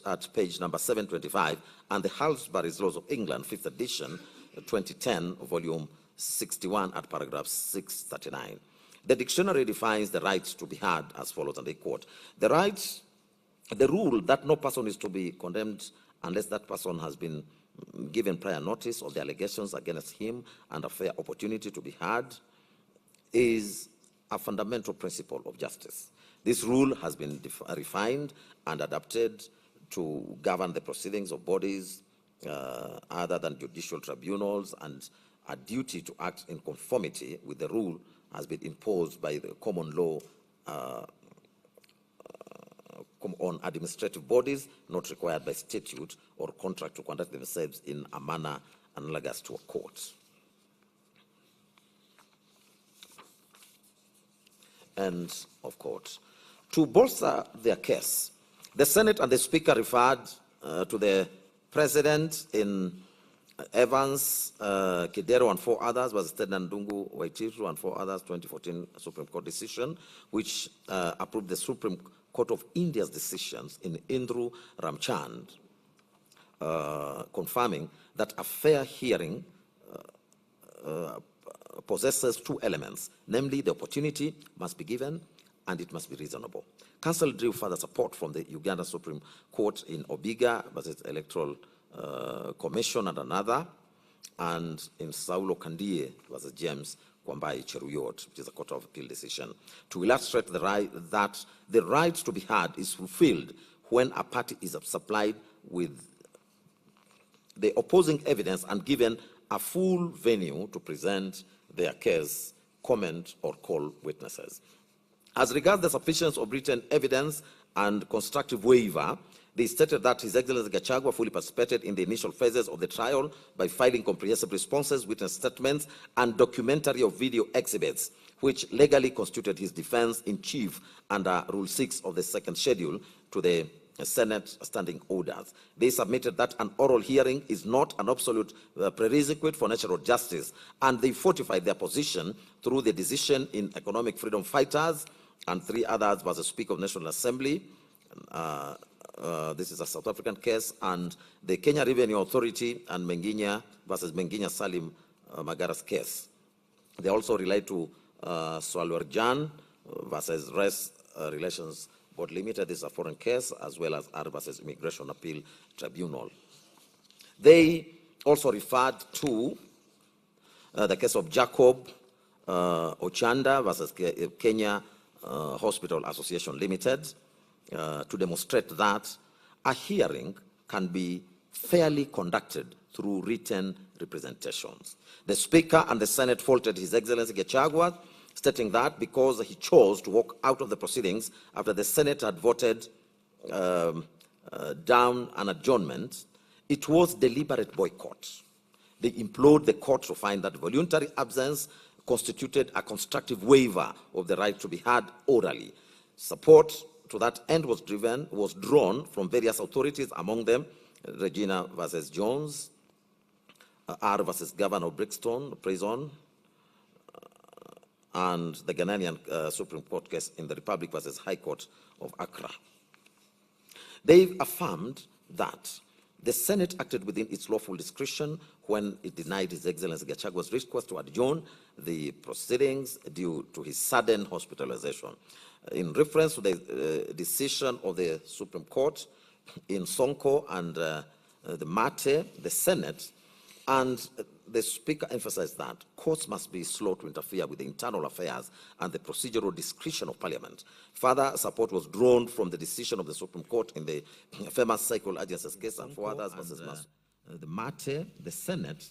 U: at page number 725, and the Halsbury's Laws of England, 5th edition, 2010, volume 61, at paragraph 639. The dictionary defines the right to be heard as follows, and they quote, the rule that no person is to be condemned unless that person has been given prior notice of the allegations against him and a fair opportunity to be heard is a fundamental principle of justice. This rule has been refined and adapted to govern the proceedings of bodies other than judicial tribunals, and a duty to act in conformity with the rule has been imposed by the common law on administrative bodies not required by statute or contract to conduct themselves in a manner analogous to a court. End of quote. To bolster their case, the Senate and the Speaker referred to the President in Evans, Kidero, and 4 others, was Ndungu, Waititu, and 4 others, 2014 Supreme Court decision, which approved the Supreme Court of India's decisions in Indru Ramchand, confirming that a fair hearing possesses 2 elements, namely the opportunity must be given and it must be reasonable. Council drew further support from the Uganda Supreme Court in Obiga versus Electoral Commission and another, and in Saulo Kandie versus James Kwambai Cheruyot, which is a Court of Appeal decision, to illustrate that the right to be heard is fulfilled when a party is supplied with the opposing evidence and given a full venue to present their case, comment, or call witnesses. As regards the sufficiency of written evidence and constructive waiver, they stated that His Excellency Gachagua fully participated in the initial phases of the trial by filing comprehensive responses, witness statements, and documentary or video exhibits, which legally constituted his defense in chief under Rule 6 of the second schedule to the Senate standing orders. They submitted that an oral hearing is not an absolute prerequisite for natural justice, and they fortified their position through the decision in Economic Freedom Fighters and 3 others versus Speaker of National Assembly. This is a South African case, and the Kenya Revenue Authority and Menginya versus Menginya Salim Magara's case. They also relate to Swalwerjan versus Res Relations Board Limited. This is a foreign case, as well as R versus Immigration Appeal Tribunal. They also referred to the case of Jacob Ochanda versus Kenya Hospital Association Limited to demonstrate that a hearing can be fairly conducted through written representations. The Speaker and the Senate faulted His Excellency Gachagua, stating that because he chose to walk out of the proceedings after the Senate had voted down an adjournment, it was deliberate boycott. They implored the court to find that voluntary absence constituted a constructive waiver of the right to be heard orally. Support to that end was drawn from various authorities, among them Regina versus Jones, R versus Governor of Brixton Prison, and the Ghanaian Supreme Court case in the Republic versus High Court of Accra. They affirmed that the Senate acted within its lawful discretion when it denied His Excellency Gachagua's request to adjourn the proceedings due to his sudden hospitalization. In reference to the decision of the Supreme Court in Sonko and the Mate, the Senate and the Speaker emphasized that courts must be slow to interfere with the internal affairs and the procedural discretion of Parliament. Further support was drawn from the decision of the Supreme Court in the famous cycle agencies case and for others versus the Mate, the Senate,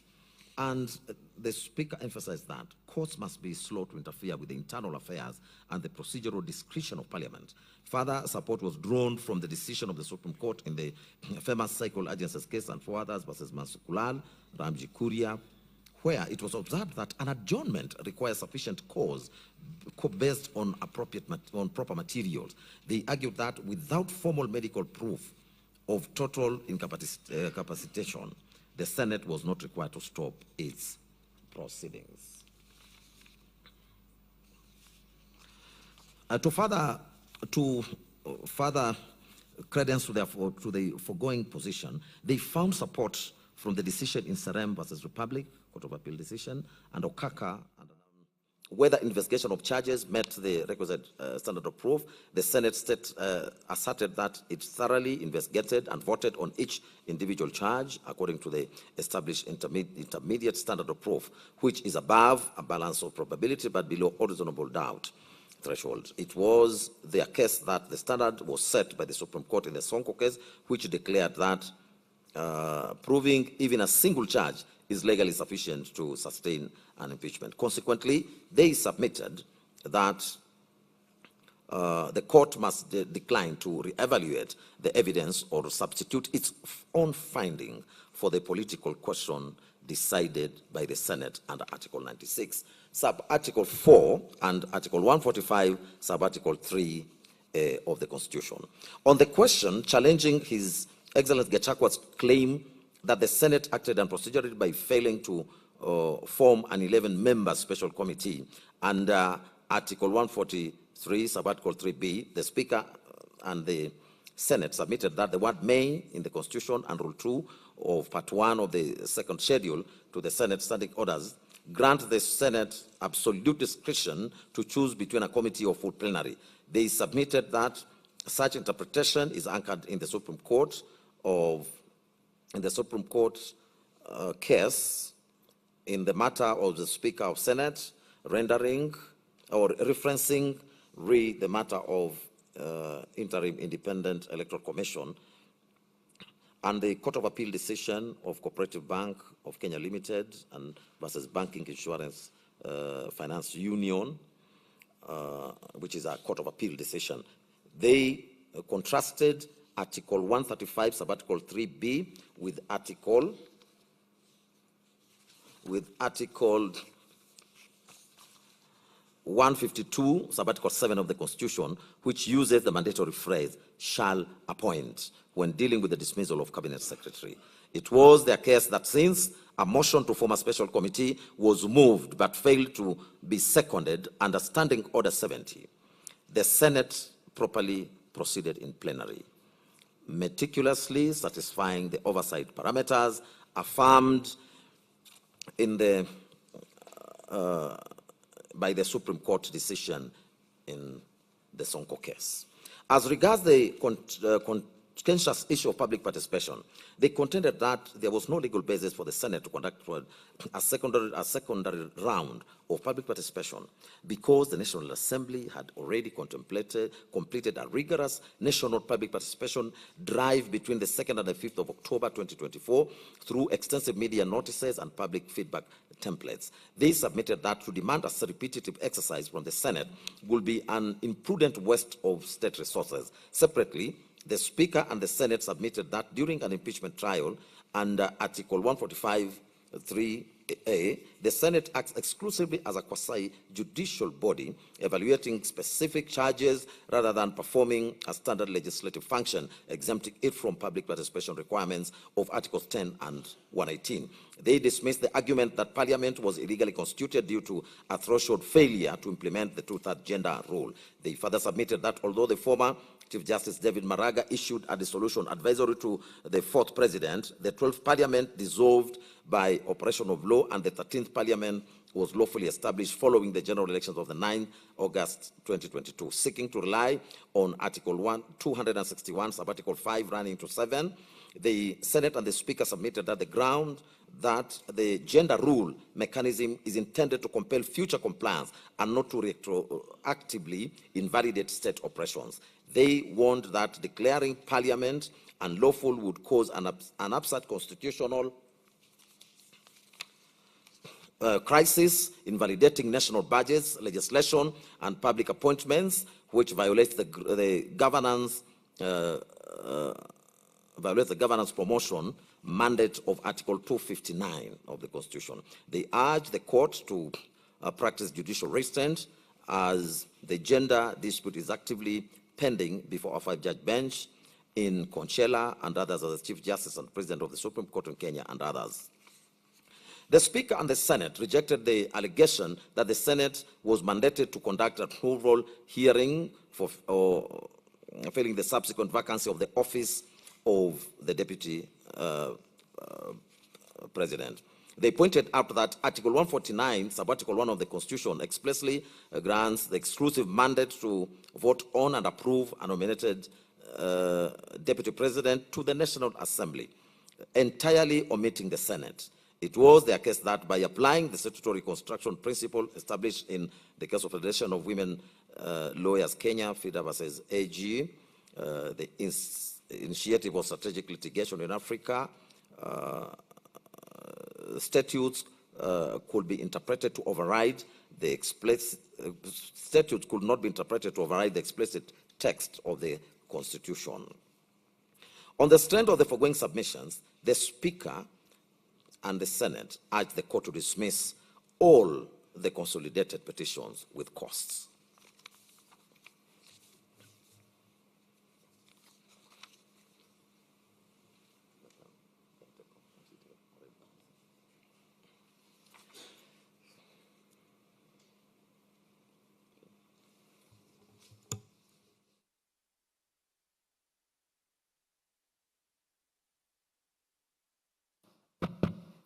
U: and the Speaker emphasized that courts must be slow to interfere with the internal affairs and the procedural discretion of Parliament. Further support was drawn from the decision of the Supreme Court in the famous cycle agencies case and for others versus Masukulal, Ramji Kuria, where it was observed that an adjournment requires sufficient cause based on proper materials. They argued that without formal medical proof of total incapacitation, the Senate was not required to stop its proceedings. To further credence to the foregoing position, they found support from the decision in Serem versus Republic, Court of Appeal decision, and Okaka, and whether investigation of charges met the requisite standard of proof. The Senate asserted that it thoroughly investigated and voted on each individual charge according to the established intermediate standard of proof, which is above a balance of probability but below reasonable doubt threshold. It was their case that the standard was set by the Supreme Court in the Sonko case, which declared that proving even a single charge is legally sufficient to sustain an impeachment. Consequently, they submitted that the court must decline to reevaluate the evidence or substitute its own finding for the political question decided by the Senate under Article 96, Sub-Article 4 and Article 145, Sub-Article 3 of the Constitution. On the question challenging His Excellency Gachagua's claim that the Senate acted unprocedurally by failing to form an 11-member special committee under Article 143, Sub-Article 3b, the Speaker and the Senate submitted that the word may in the Constitution and Rule 2 of Part 1 of the second schedule to the Senate standing orders grant the Senate absolute discretion to choose between a committee or full plenary. They submitted that such interpretation is anchored in the Supreme Court case in the matter of the Speaker of Senate rendering or referencing the matter of interim independent electoral commission and the Court of Appeal decision of Cooperative Bank of Kenya Limited and versus Banking Insurance Finance Union, which is a Court of Appeal decision. They contrasted Article 135, Sub-Article 3b with Article 152, Sub-Article 7 of the Constitution, which uses the mandatory phrase, shall appoint, when dealing with the dismissal of Cabinet Secretary. It was their case that since a motion to form a special committee was moved but failed to be seconded under Standing Order 70, the Senate properly proceeded in plenary, meticulously satisfying the oversight parameters affirmed in the by the Supreme Court decision in the Sonko case. As regards the contentious issue of public participation, they contended that there was no legal basis for the Senate to conduct a secondary round of public participation because the National Assembly had already completed a rigorous national public participation drive between the 2nd and the 5th of October 2024 through extensive media notices and public feedback templates. They submitted that to demand a repetitive exercise from the Senate would be an imprudent waste of state resources. Separately, the Speaker and the Senate submitted that during an impeachment trial under Article 145(3)(a), the Senate acts exclusively as a quasi-judicial body evaluating specific charges rather than performing a standard legislative function, exempting it from public participation requirements of Articles 10 and 118. They dismissed the argument that Parliament was illegally constituted due to a threshold failure to implement the two-thirds gender rule. They further submitted that although the former Chief Justice David Maraga issued a dissolution advisory to the 4th President, the 12th Parliament dissolved by operation of law, and the 13th Parliament was lawfully established following the general elections of the 9th August 2022. Seeking to rely on Article 261, Sub-Article 5 running to 7, the Senate and the Speaker submitted that the ground that the gender rule mechanism is intended to compel future compliance and not to retroactively invalidate state operations. They warned that declaring Parliament unlawful would cause an absurd constitutional crisis, invalidating national budgets, legislation, and public appointments, which violates the governance promotion mandate of Article 259 of the Constitution. They urge the court to practice judicial restraint as the gender dispute is actively pending before a 5-judge bench in Conchela and others as the Chief Justice and President of the Supreme Court in Kenya and others. The Speaker and the Senate rejected the allegation that the Senate was mandated to conduct an oral hearing for filling the subsequent vacancy of the office of the Deputy President. They pointed out that Article 149, Sub-Article 1 of the Constitution, expressly grants the exclusive mandate to vote on and approve a nominated Deputy President to the National Assembly, entirely omitting the Senate. It was their case that by applying the statutory construction principle established in the case of Federation of Women Lawyers Kenya, FIDA versus AG, the Initiative of Strategic Litigation in Africa, statutes could be interpreted to override the explicit statutes could not be interpreted to override the explicit text of the Constitution. On the strength of the foregoing submissions, the Speaker and the Senate urged the court to dismiss all the consolidated petitions with costs.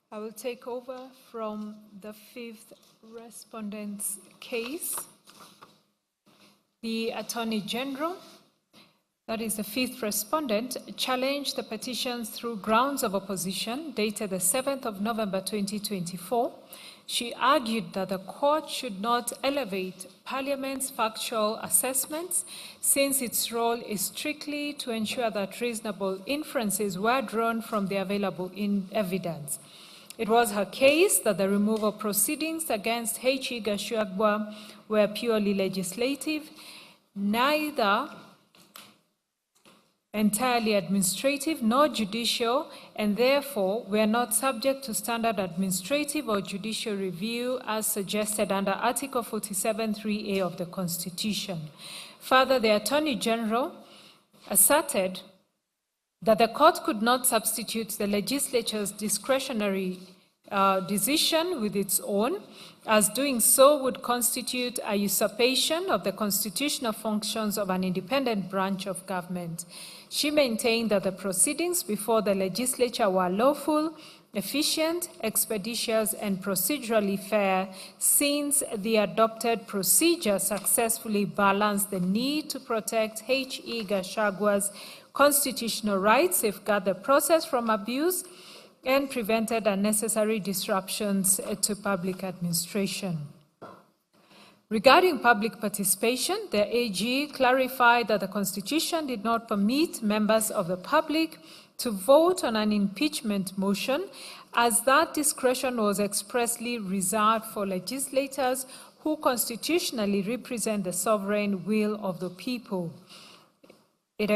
C: I will take over from the 5th respondent's case. The Attorney General, that is the 5th respondent, challenged the petitions through grounds of opposition dated the 7th of November 2024. She argued that the court should not elevate Parliament's factual assessments since its role is strictly to ensure that reasonable inferences were drawn from the available evidence. It was her case that the removal proceedings against Rigathi Gachagua were purely legislative, neither entirely administrative nor judicial, and therefore were not subject to standard administrative or judicial review as suggested under Article 47(3)(a) of the Constitution. Further, the Attorney General asserted that the court could not substitute the legislature's discretionary decision with its own, as doing so would constitute a usurpation of the constitutional functions of an independent branch of government. She maintained that the proceedings before the legislature were lawful efficient, expeditious, and procedurally fair, since the adopted procedure successfully balanced the need to protect H.E. Gachagua's constitutional rights, safeguard the process from abuse, and prevented unnecessary disruptions to public administration. Regarding public participation, the AG clarified that the Constitution did not permit members of the public to vote on an impeachment motion, as that discretion was expressly reserved for legislators who constitutionally represent the sovereign will of the people. It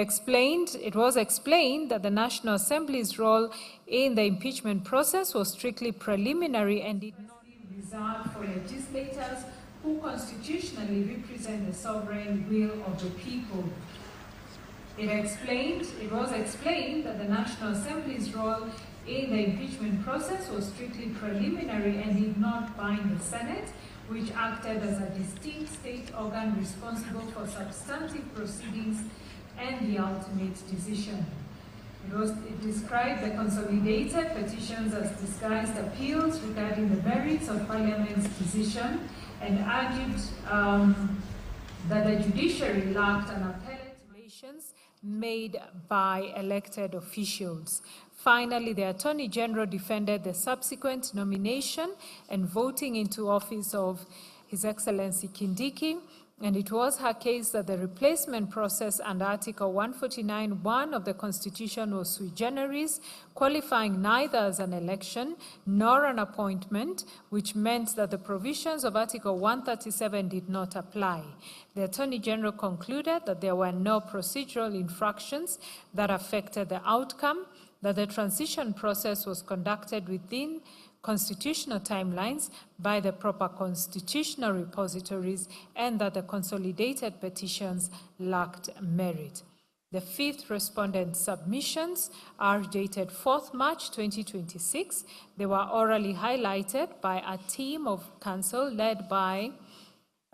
C: was explained that the National Assembly's role in the impeachment process was strictly preliminary and did not be reserved for legislators who constitutionally represent the sovereign will of the people. It was explained that the National Assembly's role in the impeachment process was strictly preliminary and did not bind the Senate, which acted as a distinct state organ responsible for substantive proceedings and the ultimate decision. It described the consolidated petitions as disguised appeals regarding the merits of Parliament's decision and argued that the judiciary lacked an appellate relations made by elected officials. Finally, the Attorney General defended the subsequent nomination and voting into office of His Excellency Kindiki, and it was her case that the replacement process under Article 149(1) of the Constitution was sui generis, qualifying neither as an election nor an appointment, which meant that the provisions of Article 137 did not apply. The Attorney General concluded that there were no procedural infractions that affected the outcome, that the transition process was conducted within constitutional timelines by the proper constitutional repositories, and that the consolidated petitions lacked merit. The fifth respondent submissions are dated 4th March 2026. They were orally highlighted by a team of counsel led by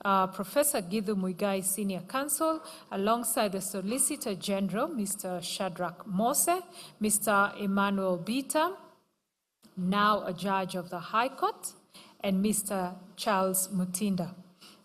C: Professor Githu Muigai, Senior Counsel, alongside the Solicitor General, Mr. Shadrach Mose, Mr. Emmanuel Bita, now a judge of the High Court, and Mr. Charles Mutinda.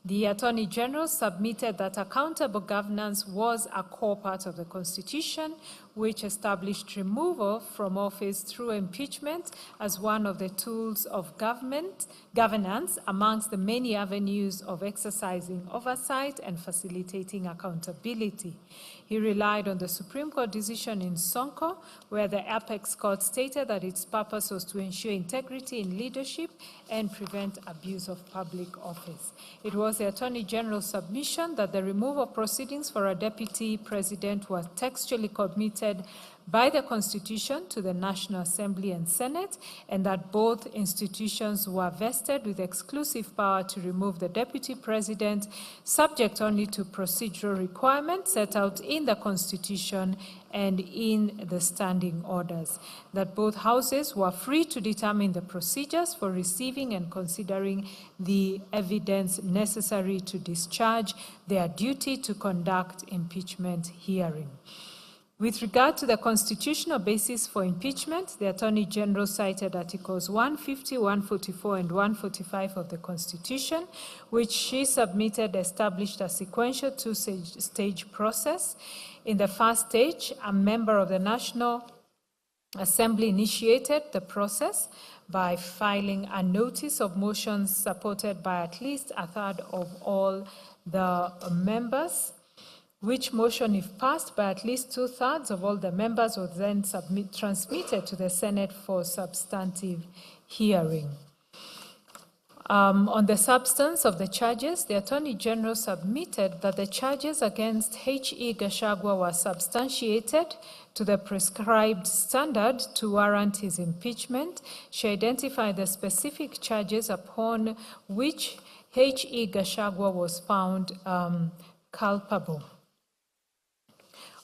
C: The Attorney General submitted that accountable governance was a core part of the Constitution, which established removal from office through impeachment as one of the tools of governance amongst the many avenues of exercising oversight and facilitating accountability. He relied on the Supreme Court decision in Sonko, where the Apex Court stated that its purpose was to ensure integrity in leadership and prevent abuse of public office. It was the Attorney General's submission that the removal proceedings for a deputy president were textually committed by the Constitution to the National Assembly and Senate, and that both institutions were vested with exclusive power to remove the deputy president, subject only to procedural requirements set out in the Constitution and in the standing orders, that both houses were free to determine the procedures for receiving and considering the evidence necessary to discharge their duty to conduct impeachment hearing. With regard to the constitutional basis for impeachment, the Attorney General cited Articles 150, 144, and 145 of the Constitution, which she submitted established a sequential two-stage process. In the first stage, a member of the National Assembly initiated the process by filing a notice of motions supported by at least a third of all the members, which motion, if passed by at least 2/3 of all the members, was then transmitted to the Senate for substantive hearing. On the substance of the charges, the Attorney General submitted that the charges against H.E. Gachagua were substantiated to the prescribed standard to warrant his impeachment. She identified the specific charges upon which H.E. Gachagua was found culpable.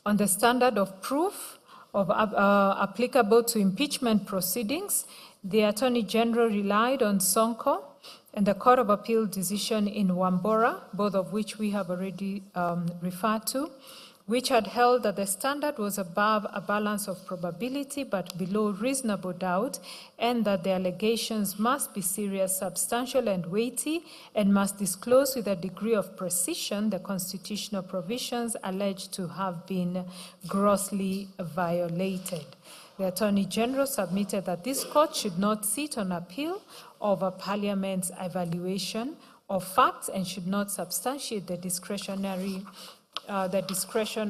C: On the standard of proof applicable to impeachment proceedings, the Attorney General relied on Sonko and the Court of Appeal decision in Wambora, both of which we have already referred to, which had held that the standard was above a balance of probability but below reasonable doubt, and that the allegations must be serious, substantial, and weighty, and must disclose with a degree of precision the constitutional provisions alleged to have been grossly violated. The Attorney General submitted that this court should not sit on appeal over Parliament's evaluation of facts and should not substantiate the discretion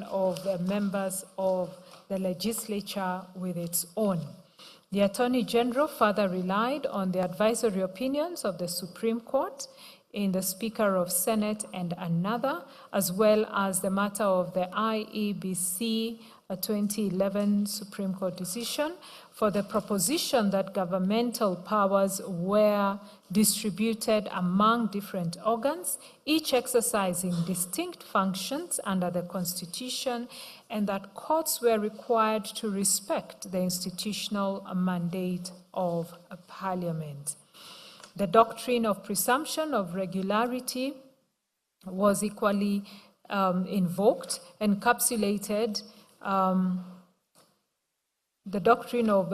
C: of the members of the legislature with its own. The Attorney General further relied on the advisory opinions of the Supreme Court in the Speaker of Senate and another, as well as the matter of the IEBC 2011 Supreme Court decision for the proposition that governmental powers were distributed among different organs, each exercising distinct functions under the Constitution, and that courts were required to respect the institutional mandate of Parliament. The doctrine of presumption of regularity was equally invoked, encapsulated the doctrine of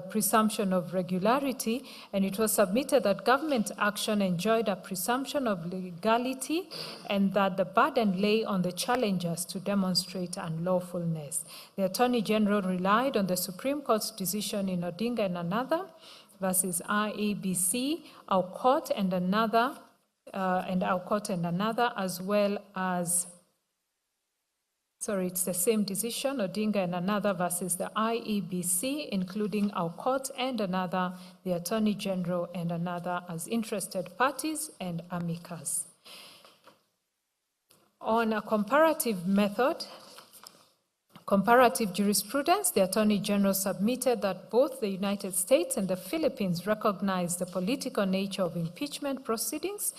C: presumption of regularity, and it was submitted that government action enjoyed a presumption of legality and that the burden lay on the challengers to demonstrate unlawfulness. The Attorney General relied on the Supreme Court's decision in Odinga and another versus IEBC, our court and another, as well as it's the same decision, Odinga and another versus the IEBC, including our court and another, the Attorney General and another as interested parties and amicus. On a comparative jurisprudence, the Attorney General submitted that both the United States and the Philippines recognize the political nature of impeachment proceedings,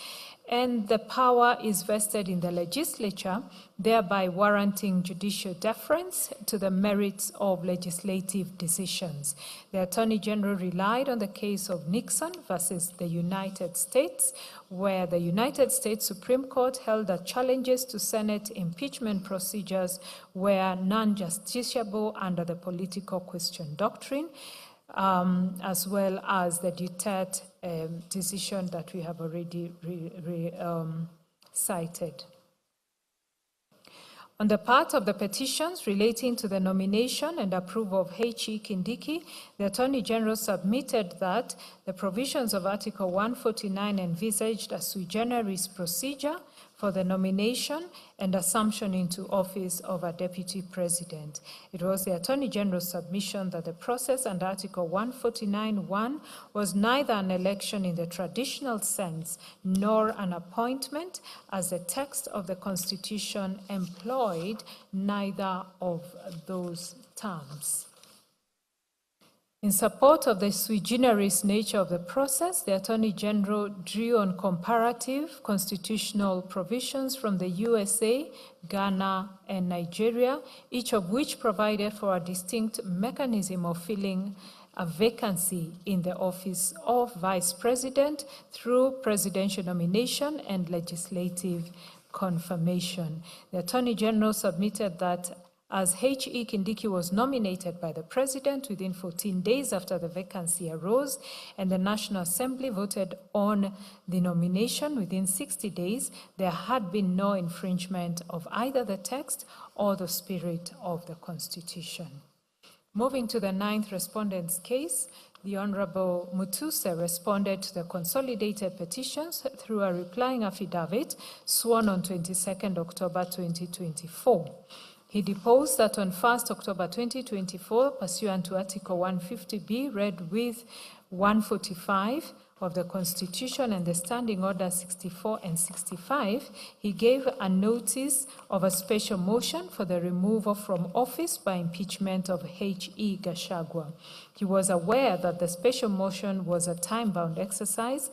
C: and the power is vested in the legislature, thereby warranting judicial deference to the merits of legislative decisions. The Attorney General relied on the case of Nixon versus the United States, where the United States Supreme Court held that challenges to Senate impeachment procedures were non-justiciable under the political question doctrine, as well as the Duterte decision that we have already cited. On the part of the petitions relating to the nomination and approval of H.E. Kindiki, the Attorney General submitted that the provisions of Article 149 envisaged a sui generis procedure for the nomination and assumption into office of a deputy president. It was the Attorney General's submission that the process under Article 149(1) was neither an election in the traditional sense nor an appointment, as the text of the Constitution employed neither of those terms. In support of the sui generis nature of the process, the Attorney General drew on comparative constitutional provisions from the USA, Ghana, and Nigeria, each of which provided for a distinct mechanism of filling a vacancy in the office of Vice President through presidential nomination and legislative confirmation. The Attorney General submitted that as H.E. Kindiki was nominated by the President within 14 days after the vacancy arose, and the National Assembly voted on the nomination within 60 days, there had been no infringement of either the text or the spirit of the Constitution. Moving to the 9th respondent's case, the Honorable Mutuse responded to the consolidated petitions through a replying affidavit sworn on 22nd October 2024. He deposed that on 1st October 2024, pursuant to Article 150B, read with 145 of the Constitution and the Standing Order 64 and 65, he gave a notice of a special motion for the removal from office by impeachment of H.E. Gachagua. He was aware that the special motion was a time-bound exercise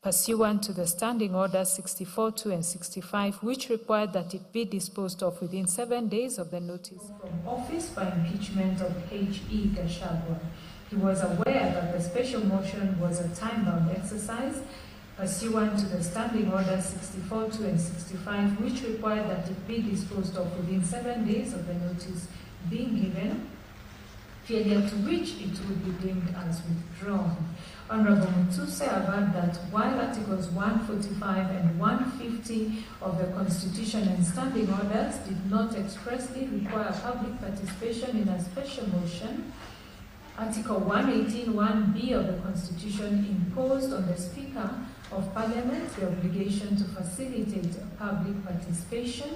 C: pursuant to the Standing Order 64, 2, and 65, which required that it be disposed of within 7 days of the notice from office by impeachment of H.E. Gachagua. He was aware that the special motion was a time-bound exercise pursuant to the Standing Orders 64.2 and 65, which required that it be disposed of within 7 days of the notice being given, failure to which it would be deemed as withdrawn. Honorable Mutuse averred that while Articles 145 and 150 of the Constitution and Standing Orders did not expressly require public participation in a special motion, Article 118(1)(b) of the Constitution imposed on the Speaker of Parliament the obligation to facilitate public participation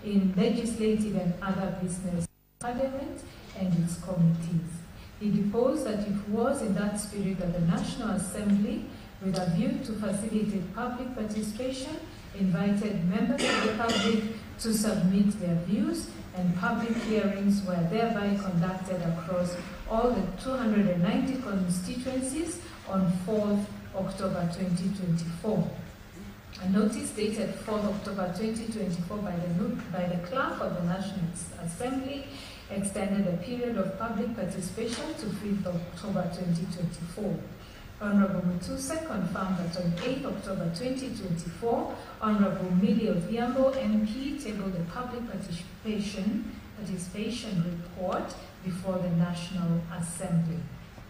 C: in legislative and other business of Parliament and its committees. He deposed that it was in that spirit that the National Assembly, with a view to facilitate public participation, invited members of the public to submit their views, and public hearings were thereby conducted across all the 290 constituencies on 4th October 2024. A notice dated 4th October 2024 by the Clerk of the National Assembly extended a period of public participation to 5th October 2024. Honorable Mutuse confirmed that on 8th October 2024, Honorable Millie Odhiambo MP tabled a public participation report before the National Assembly.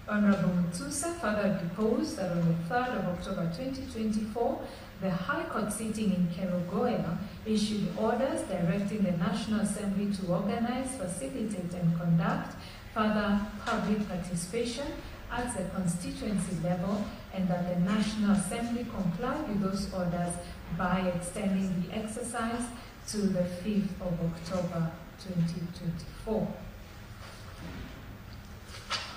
C: Honorable Mutuse further deposed that on the 3rd of October 2024, the High Court sitting in Kerugoya issued orders directing the National Assembly to organize, facilitate, and conduct further public participation at the constituency level, and that the National Assembly complied with those orders by extending the exercise to the 5th of October 2024.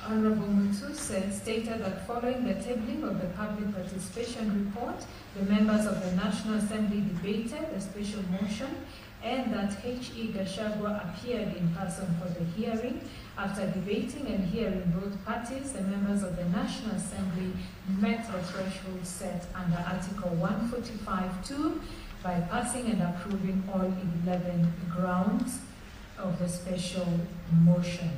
C: Honorable Mutuse stated that following the tabling of the public participation report, the members of the National Assembly debated the special motion, and that H.E. Gachagua appeared in person for the hearing. After debating and hearing both parties, the members of the National Assembly met the threshold set under Article 145(2) by passing and approving all 11 grounds of the special motion.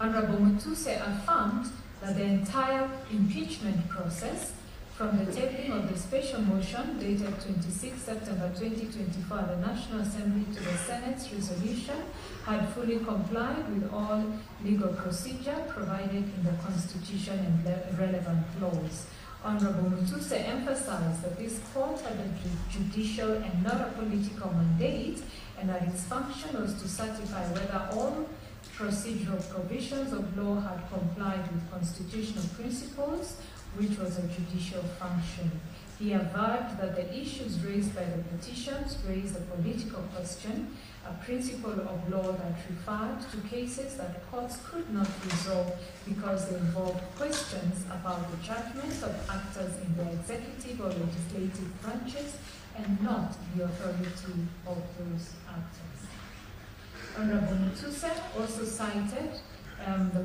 C: Honorable Mutuse affirmed that the entire impeachment process, from the tabling of the special motion dated 26 September 2024 at the National Assembly to the Senate's resolution, had fully complied with all legal procedure provided in the Constitution and relevant laws. Honorable Mutuse emphasized that this court had a judicial and not a political mandate, and that its function was to certify whether all procedural provisions of law had complied with constitutional principles, which was a judicial function. He averred that the issues raised by the petitions raised a political question, a principle of law that referred to cases that courts could not resolve because they involved questions about the judgment of actors in the executive or legislative branches and not the authority of those actors. Honorable Mutuse also cited the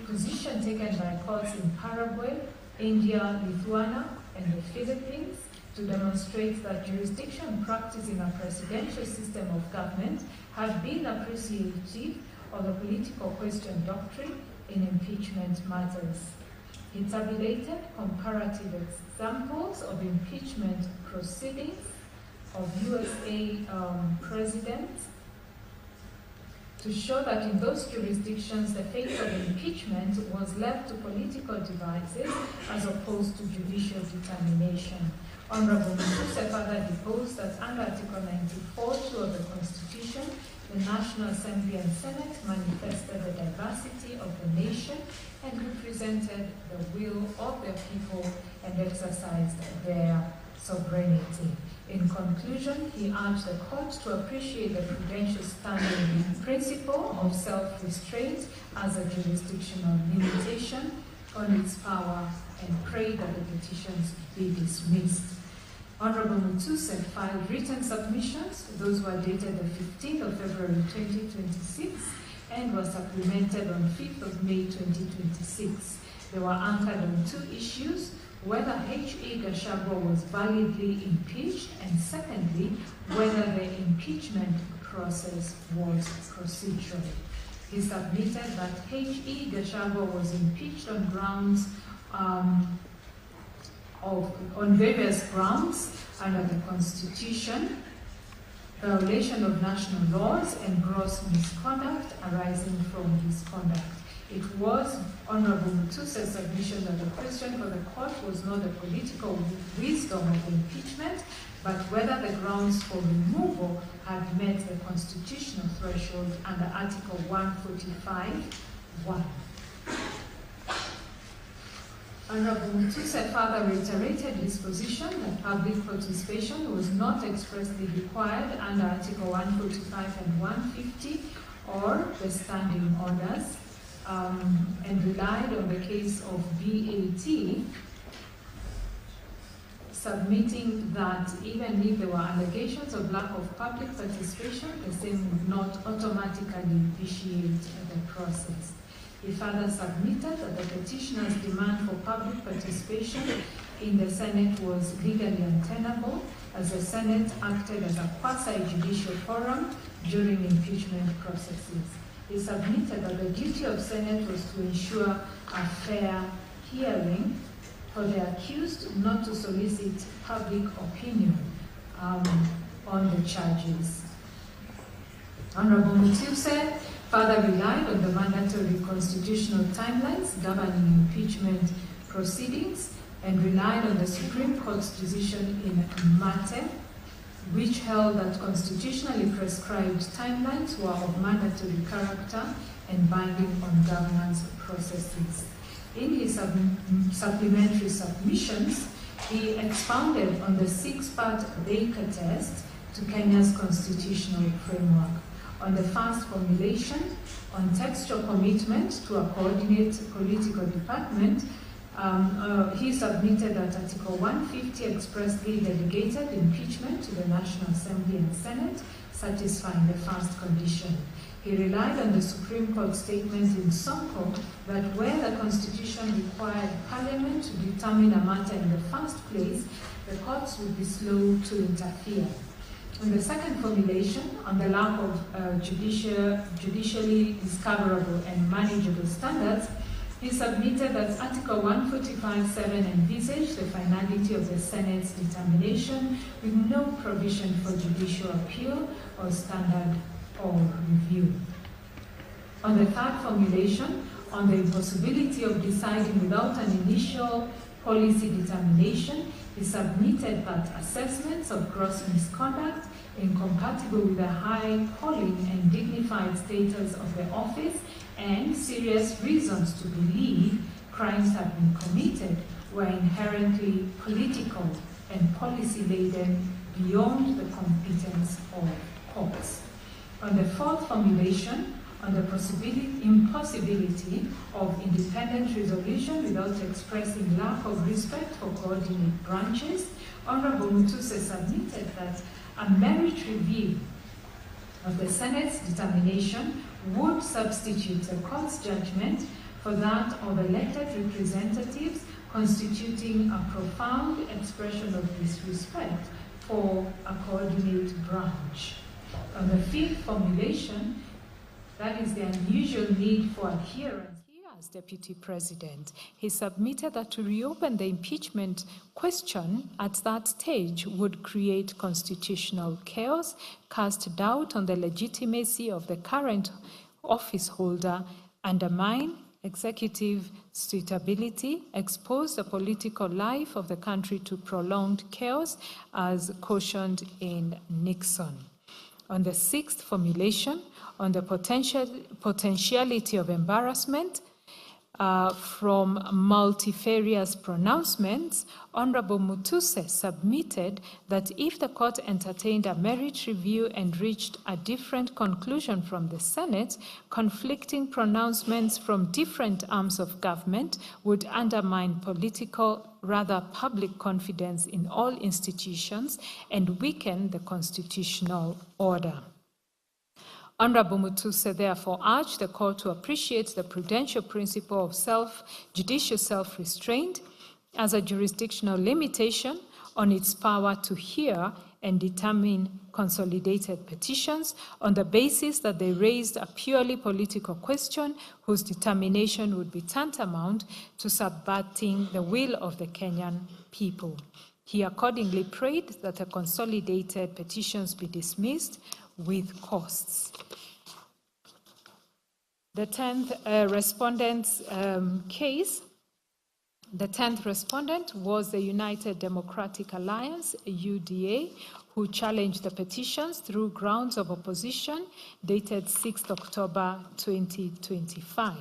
C: position taken by courts in Paraguay, India, Lithuania, and the Philippines to demonstrate that jurisdiction practicing a presidential system of government had been appreciative of the political question doctrine in impeachment matters. He tabulated comparative examples of impeachment proceedings of USA presidents to show that in those jurisdictions the fate of impeachment was left to political devices as opposed to judicial determination. Honorable Mutuse further deposed that under Article 94(2) of the Constitution, the National Assembly and Senate manifested the diversity of the nation and represented the will of their people and exercised their sovereignty. In conclusion, he urged the court to appreciate the prudential standing principle of self-restraint as a jurisdictional limitation on its power and prayed that the petitions be dismissed. Honorable Mutuse filed written submissions. Those were dated the 15th of February 2026 and were supplemented on 5th of May 2026. They were anchored on two issues: whether H.E. Gachagua was validly impeached, and secondly, whether the impeachment process was procedural. He submitted that H.E. Gachagua was impeached on grounds on various grounds under the Constitution, violation of national laws, and gross misconduct arising from his conduct. It was Honorable Mutuse's submission that the question for the court was not the political wisdom of impeachment, but whether the grounds for removal had met the constitutional threshold under Article 145(1). Honorable Mutuse further reiterated his position that public participation was not expressly required under Article 145 and 150 or the standing orders, and relied on the case of BAT, submitting that even if there were allegations of lack of public participation, the same would not automatically vitiate the process. He further submitted that the petitioner's demand for public participation in the Senate was legally untenable, as the Senate acted as a quasi-judicial forum during impeachment processes. He submitted that the duty of Senate was to ensure a fair hearing for the accused, not to solicit public opinion on the charges. Honorable Mutuse further relied on the mandatory constitutional timelines governing impeachment proceedings and relied on the Supreme Court's decision in Mate, which held that constitutionally prescribed timelines were of mandatory character and binding on governance processes. In his supplementary submissions, he expounded on the six-part Baker test to Kenya's constitutional framework. On the first formulation, on textual commitment to a coordinate political department, he submitted that Article 150 expressly delegated impeachment to the National Assembly and Senate, satisfying the first condition. He relied on the Supreme Court statement in Sonko that where the Constitution required Parliament to determine a matter in the first place, the courts would be slow to interfere. In the second formulation, on the lack of judicially discoverable and manageable standards, he submitted that Article 145(7) envisaged the finality of the Senate's determination with no provision for judicial appeal or standard or review. On the third formulation, on the impossibility of deciding without an initial policy determination, he submitted that assessments of gross misconduct incompatible with the high calling and dignified status of the office and serious reasons to believe crimes had been committed were inherently political and policy-laden beyond the competence of courts. On the fourth formulation, on the impossibility of independent resolution without expressing lack of respect for coordinate branches, Honorable Mutuse submitted that a merit review of the Senate's determination would substitute the court's judgment for that of elected representatives, constituting a profound expression of disrespect for a coordinate branch. On the fifth formulation, that is the unusual need for adherence. As Deputy President, he submitted that to reopen the impeachment question at that stage would create constitutional chaos, cast doubt on the legitimacy of the current office holder, undermine executive suitability, expose the political life of the country to prolonged chaos, as cautioned in Nixon. On the sixth formulation, on the potentiality of embarrassment from multifarious pronouncements, Honorable Mutuse submitted that if the court entertained a merit review and reached a different conclusion from the Senate, conflicting pronouncements from different arms of government would undermine political, rather public confidence in all institutions and weaken the constitutional order. Honorable Mutuse therefore urged the court to appreciate the prudential principle of judicial self-restraint as a jurisdictional limitation on its power to hear and determine consolidated petitions on the basis that they raised a purely political question whose determination would be tantamount to subverting the will of the Kenyan people. He accordingly prayed that the consolidated petitions be dismissed with costs. The 10th respondent's case. The 10th respondent was the United Democratic Alliance, UDA, who challenged the petitions through grounds of opposition dated 6th October 2025.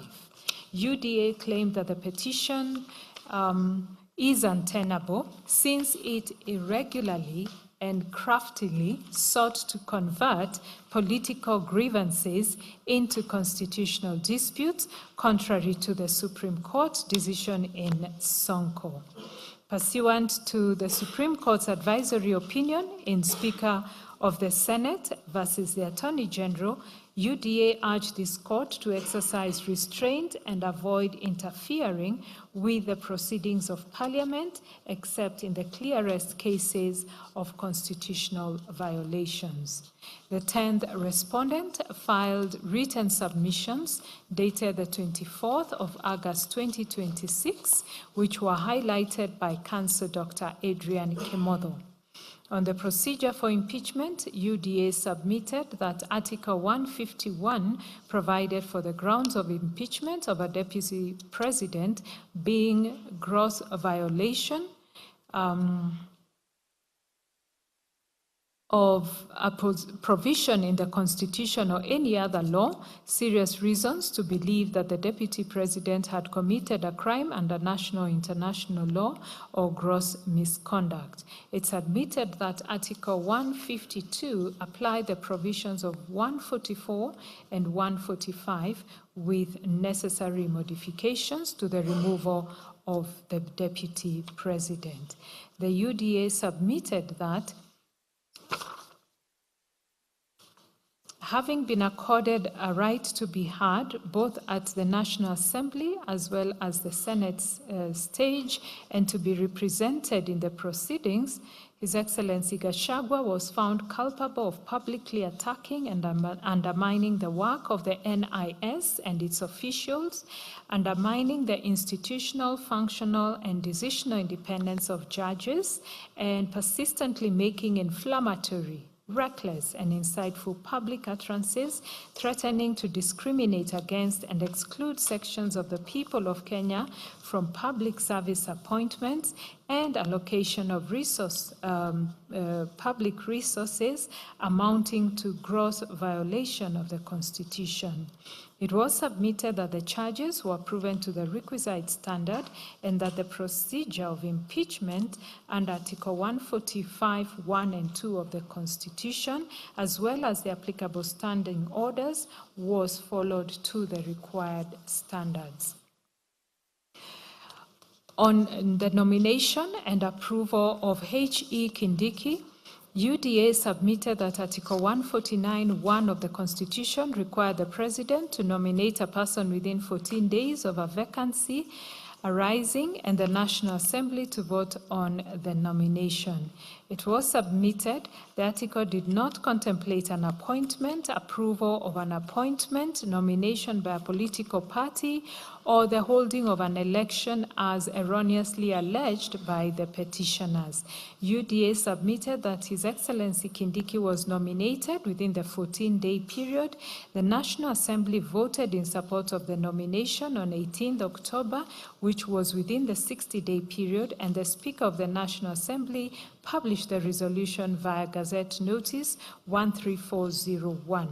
C: UDA claimed that the petition is untenable since it irregularly and craftily sought to convert political grievances into constitutional disputes, contrary to the Supreme Court decision in Sonko. Pursuant to the Supreme Court's advisory opinion in Speaker of the Senate versus the Attorney General, UDA urged this court to exercise restraint and avoid interfering with the proceedings of Parliament, except in the clearest cases of constitutional violations. The 10th respondent filed written submissions dated the 24th of August 2026, which were highlighted by Counsel Dr. Adrian Kimotho. On the procedure for impeachment, UDA submitted that Article 151 provided for the grounds of impeachment of a deputy president being gross violation of a provision in the Constitution or any other law, serious reasons to believe that the deputy president had committed a crime under national or international law or gross misconduct. It's admitted that Article 152 applied the provisions of 144 and 145 with necessary modifications to the removal of the deputy president. The UDA submitted that having been accorded a right to be heard both at the National Assembly as well as the Senate's stage and to be represented in the proceedings, His Excellency Gachagua was found culpable of publicly attacking and undermining the work of the NIS and its officials, undermining the institutional, functional, and decisional independence of judges, and persistently making inflammatory, reckless, and insightful public utterances threatening to discriminate against and exclude sections of the people of Kenya from public service appointments and allocation of public resources amounting to gross violation of the Constitution. It was submitted that the charges were proven to the requisite standard and that the procedure of impeachment under Article 145, 1 and 2 of the Constitution, as well as the applicable standing orders, was followed to the required standards. On the nomination and approval of H.E. Kindiki, UDA submitted that Article 149(1) of the Constitution required the President to nominate a person within 14 days of a vacancy arising and the National Assembly to vote on the nomination. It was submitted the article did not contemplate an appointment, approval of an appointment, nomination by a political party, or the holding of an election as erroneously alleged by the petitioners. UDA submitted that His Excellency Kindiki was nominated within the 14-day period. The National Assembly voted in support of the nomination on 18th October, which was within the 60-day period, and the Speaker of the National Assembly published the resolution via Gazette Notice 13401.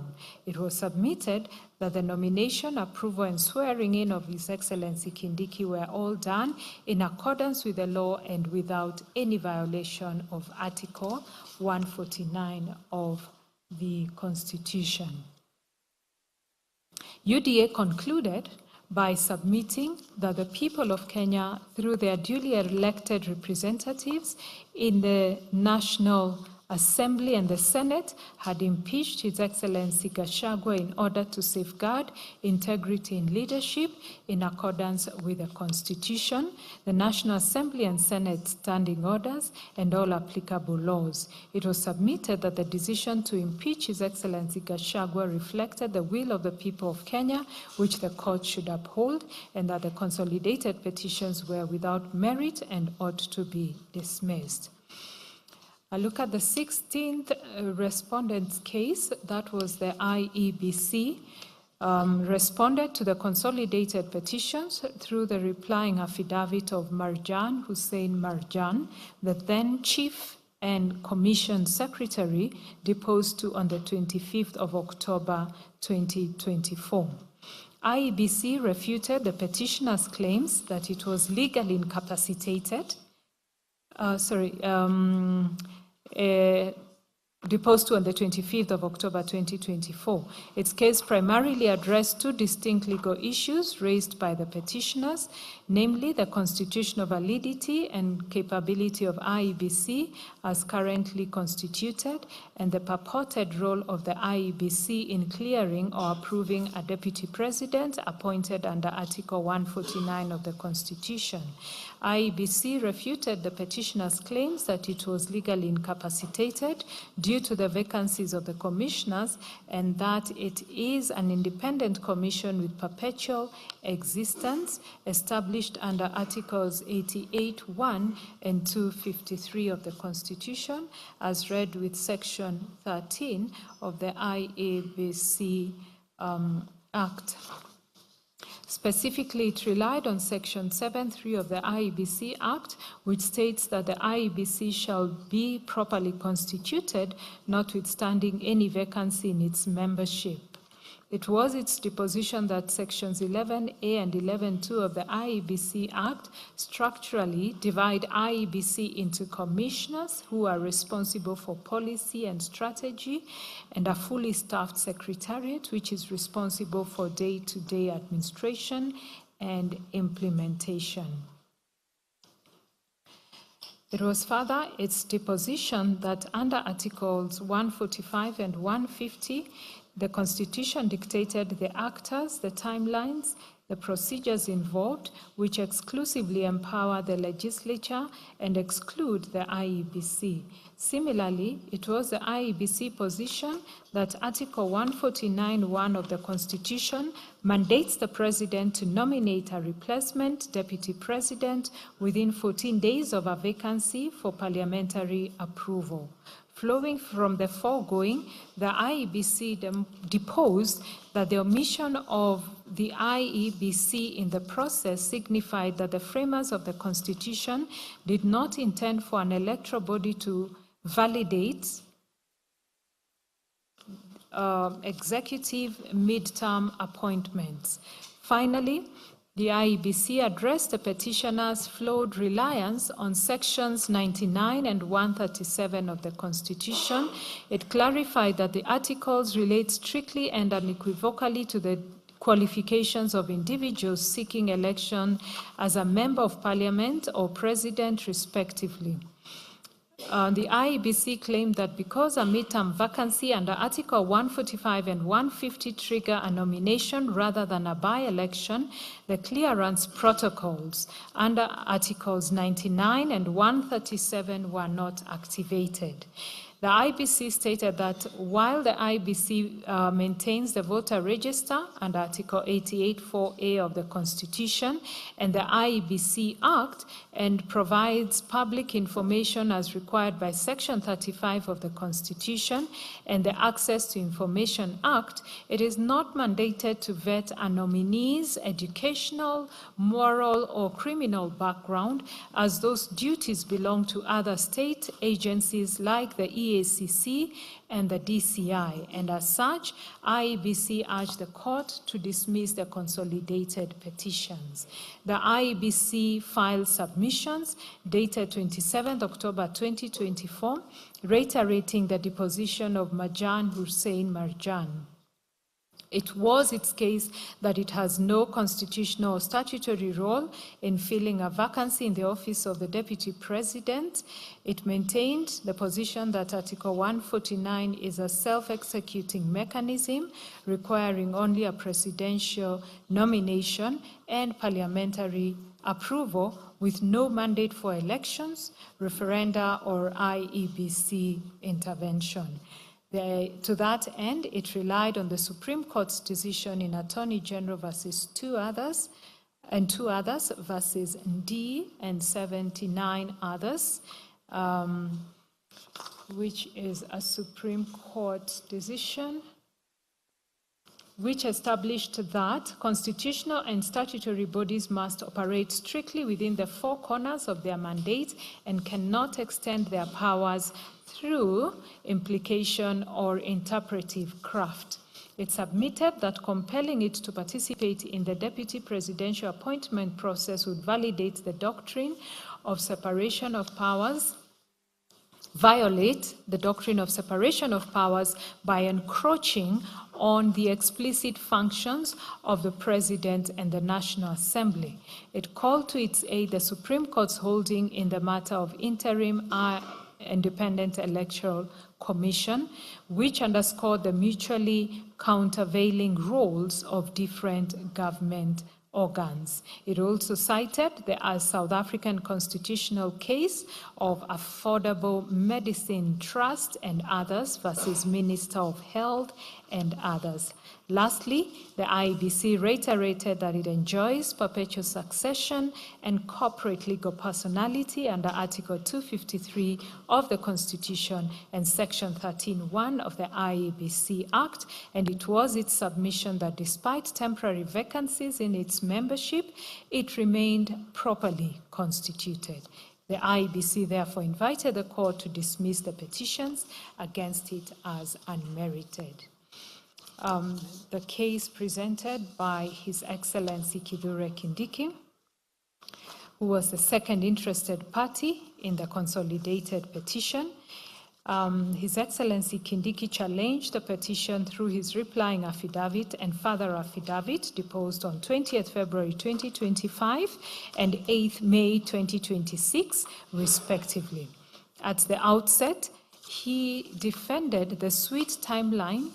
C: It was submitted that the nomination, approval, and swearing in of His Excellency Kindiki were all done in accordance with the law and without any violation of Article 149 of the Constitution. UDA concluded by submitting that the people of Kenya, through their duly elected representatives in the National Assembly and the Senate had impeached His Excellency Gachagua in order to safeguard integrity in leadership in accordance with the Constitution, the National Assembly and Senate standing orders, and all applicable laws. It was submitted that the decision to impeach His Excellency Gachagua reflected the will of the people of Kenya, which the court should uphold, and that the consolidated petitions were without merit and ought to be dismissed. I look at the 16th respondent's case. That was the IEBC. Responded to the consolidated petitions through the replying affidavit of Marjan Hussein Marjan, the then chief and commission secretary, deposed to on the 25th of October 2024. IEBC refuted the petitioner's claims that it was legally incapacitated. Deposed to on the 25th of October 2024. Its case primarily addressed two distinct legal issues raised by the petitioners, namely the constitutional validity and capability of IEBC as currently constituted, and the purported role of the IEBC in clearing or approving a deputy president appointed under Article 149 of the Constitution. IEBC refuted the petitioner's claims that it was legally incapacitated due to the vacancies of the commissioners, and that it is an independent commission with perpetual existence established under Articles 88(1) and 253 of the Constitution, as read with Section 13 of the IEBC Act. Specifically, it relied on Section 7(3) of the IEBC Act, which states that the IEBC shall be properly constituted, notwithstanding any vacancy in its membership. It was its deposition that Sections 11A and 11(2) of the IEBC Act structurally divide IEBC into commissioners who are responsible for policy and strategy, and a fully staffed secretariat which is responsible for day-to-day administration and implementation. It was further its deposition that under Articles 145 and 150, the Constitution dictated the actors, the timelines, the procedures involved, which exclusively empower the legislature and exclude the IEBC. Similarly, it was the IEBC position that Article 149(1) of the Constitution mandates the President to nominate a replacement deputy president within 14 days of a vacancy for parliamentary approval. Flowing from the foregoing, the IEBC deposed that the omission of the IEBC in the process signified that the framers of the Constitution did not intend for an electoral body to validate executive midterm appointments. Finally, the IEBC addressed the petitioner's flawed reliance on Sections 99 and 137 of the Constitution. It clarified that the articles relate strictly and unequivocally to the qualifications of individuals seeking election as a member of parliament or president, respectively. The IEBC claimed that because a midterm vacancy under Article 145 and 150 trigger a nomination rather than a by-election, the clearance protocols under Articles 99 and 137 were not activated. The IEBC stated that while the IEBC maintains the voter register under Article 88(4)(a) of the Constitution and the IEBC Act and provides public information as required by Section 35 of the Constitution and the Access to Information Act, it is not mandated to vet a nominee's educational, moral, or criminal background, as those duties belong to other state agencies like the EACC and the DCI, and as such, IEBC urged the court to dismiss the consolidated petitions. The IEBC filed submissions dated 27 October 2024, reiterating the deposition of Marjan Hussein Marjan. It was its case that it has no constitutional or statutory role in filling a vacancy in the office of the Deputy President. It maintained the position that Article 149 is a self-executing mechanism requiring only a presidential nomination and parliamentary approval with no mandate for elections, referenda, or IEBC intervention. To that end, it relied on the Supreme Court's decision in Attorney General versus two others versus D and 79 others, which is a Supreme Court decision which established that constitutional and statutory bodies must operate strictly within the four corners of their mandate and cannot extend their powers through implication or interpretive craft. It submitted that compelling it to participate in the deputy presidential appointment process would validate the doctrine of separation of powers, violate the doctrine of separation of powers by encroaching on the explicit functions of the President and the National Assembly. It called to its aid the Supreme Court's holding in the matter of interim Independent Electoral Commission, which underscored the mutually countervailing roles of different government organs. It also cited the South African constitutional case of Affordable Medicine Trust and others versus Minister of Health and others. Lastly, the IEBC reiterated that it enjoys perpetual succession and corporate legal personality under Article 253 of the Constitution and Section 13(1) of the IEBC Act, and it was its submission that despite temporary vacancies in its membership, it remained properly constituted. The IEBC therefore invited the court to dismiss the petitions against it as unmerited. The case presented by His Excellency Kithure Kindiki, who was the second interested party in the consolidated petition. His Excellency Kindiki challenged the petition through his replying affidavit and further affidavit deposed on 20th February 2025 and 8th May 2026, respectively. At the outset, he defended the swift timeline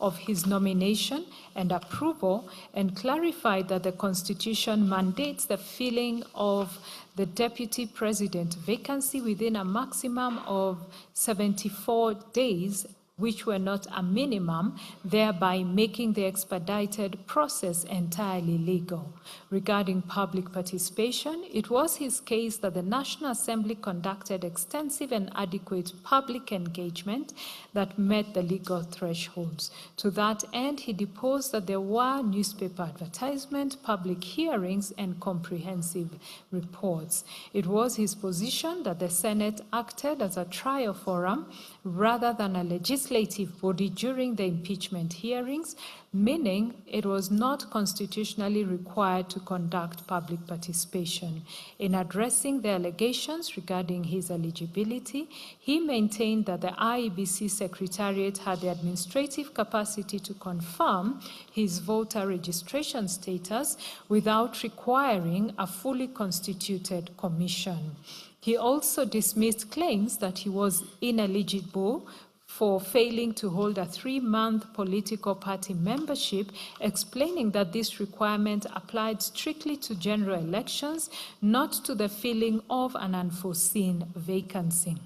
C: of his nomination and approval and clarified that the Constitution mandates the filling of the Deputy President vacancy within a maximum of 74 days, which were not a minimum, thereby making the expedited process entirely legal. Regarding public participation, it was his case that the National Assembly conducted extensive and adequate public engagement that met the legal thresholds. To that end, he deposed that there were newspaper advertisement, public hearings, and comprehensive reports. It was his position that the Senate acted as a trial forum rather than a legislative body during the impeachment hearings, meaning it was not constitutionally required to conduct public participation. In addressing the allegations regarding his eligibility, he maintained that the IEBC Secretariat had the administrative capacity to confirm his voter registration status without requiring a fully constituted commission. He also dismissed claims that he was ineligible for failing to hold a 3-month political party membership, explaining that this requirement applied strictly to general elections, not to the filling of an unforeseen vacancy.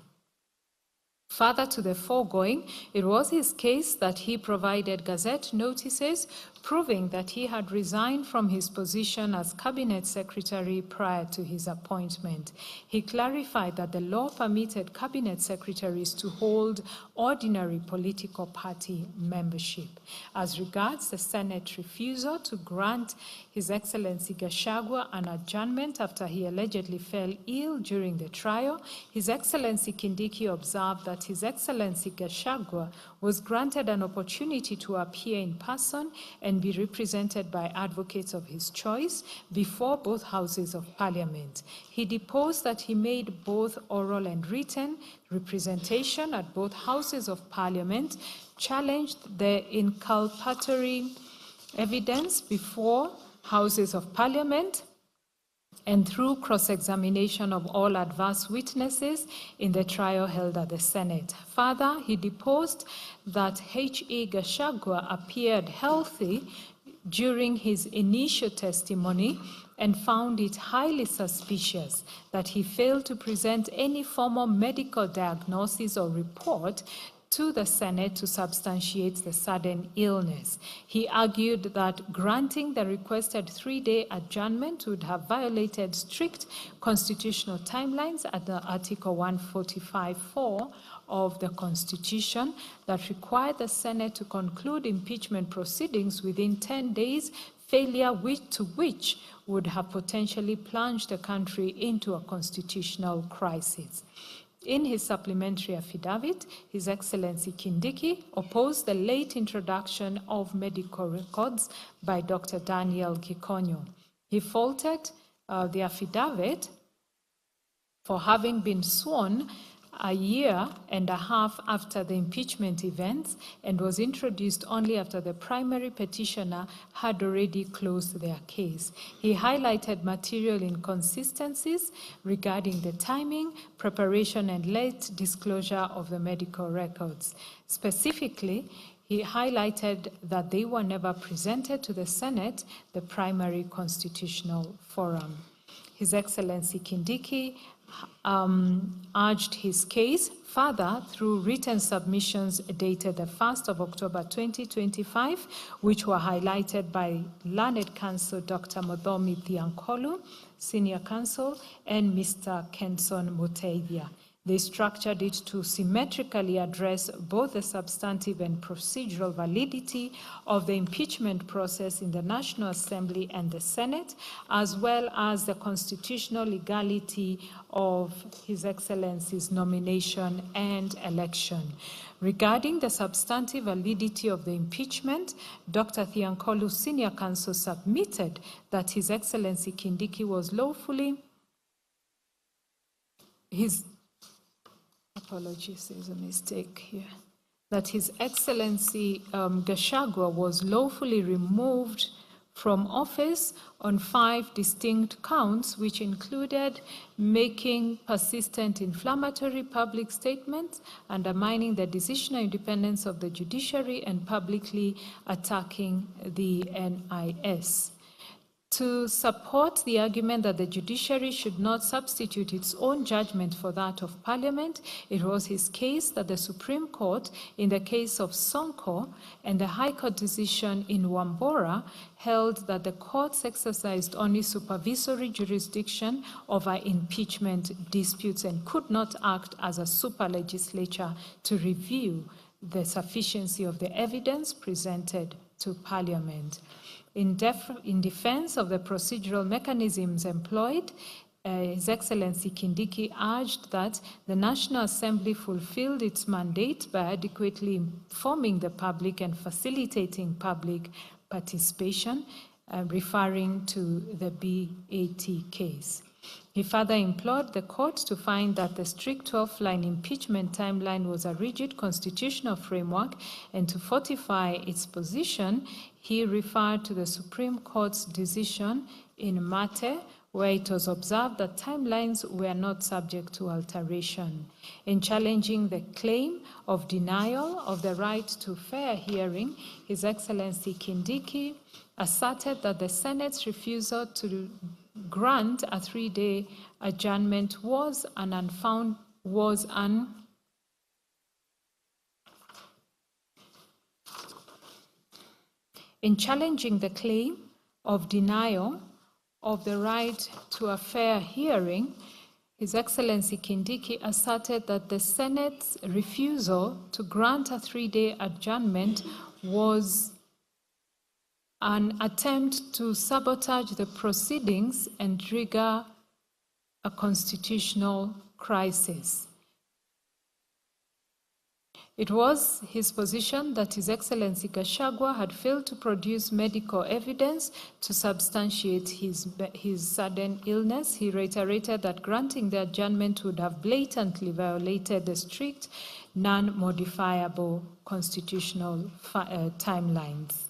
C: Further to the foregoing, it was his case that he provided Gazette notices proving that he had resigned from his position as Cabinet Secretary prior to his appointment. He clarified that the law permitted Cabinet Secretaries to hold ordinary political party membership. As regards the Senate refusal to grant His Excellency Gachagua an adjournment after he allegedly fell ill during the trial, His Excellency Kindiki observed that His Excellency Gachagua was granted an opportunity to appear in person and be represented by advocates of his choice before both houses of Parliament. He deposed that he made both oral and written representation at both houses of Parliament challenged the inculpatory evidence before Houses of Parliament and through cross-examination of all adverse witnesses in the trial held at the Senate. Further, he deposed that H.E. Gachagua appeared healthy during his initial testimony and found it highly suspicious that he failed to present any formal medical diagnosis or report to the Senate to substantiate the sudden illness. He argued that granting the requested 3-day adjournment would have violated strict constitutional timelines under Article 145(4) of the Constitution that required the Senate to conclude impeachment proceedings within 10 days, failure to which would have potentially plunged the country into a constitutional crisis. In his supplementary affidavit, His Excellency Kindiki opposed the late introduction of medical records by Dr. Daniel Gikonyo. He faulted the affidavit for having been sworn a year and a half after the impeachment events and was introduced only after the primary petitioner had already closed their case. He highlighted material inconsistencies regarding the timing, preparation, and late disclosure of the medical records. Specifically, he highlighted that they were never presented to the Senate, the primary constitutional forum. His Excellency Kindiki urged his case further through written submissions dated the 1st of October 2025, which were highlighted by Learned Counsel Dr. Muthomi Thiankolu, Senior Counsel, and Mr. Kenson Muteithia. They structured it to symmetrically address both the substantive and procedural validity of the impeachment process in the National Assembly and the Senate, as well as the constitutional legality of His Excellency's nomination and election. Regarding the substantive validity of the impeachment, Dr. Thiankolu, Senior Counsel, submitted that His Excellency Kindiki was lawfully apologies, there's a mistake here. That His Excellency Gachagua was lawfully removed from office on 5 distinct counts, which included making persistent inflammatory public statements, undermining the decisional independence of the judiciary, and publicly attacking the NIS. To support the argument that the judiciary should not substitute its own judgment for that of Parliament, it was his case that the Supreme Court, in the case of Sonko, and the High Court decision in Wambora, held that the courts exercised only supervisory jurisdiction over impeachment disputes and could not act as a super legislature to review the sufficiency of the evidence presented to Parliament. In defense of the procedural mechanisms employed, His Excellency Kindiki urged that the National Assembly fulfilled its mandate by adequately informing the public and facilitating public participation, referring to the BAT case. He further implored the court to find that the strict 12-line impeachment timeline was a rigid constitutional framework, and to fortify its position, he referred to the Supreme Court's decision in Mate, where it was observed that timelines were not subject to alteration. In challenging the claim of denial of the right to fair hearing, His Excellency Kindiki asserted that the Senate's refusal to grant a 3-day adjournment In challenging the claim of denial of the right to a fair hearing, His Excellency Kindiki asserted that the Senate's refusal to grant a 3-day adjournment was an attempt to sabotage the proceedings and trigger a constitutional crisis. It was his position that His Excellency Gachagua had failed to produce medical evidence to substantiate his sudden illness. He reiterated that granting the adjournment would have blatantly violated the strict, non-modifiable constitutional timelines.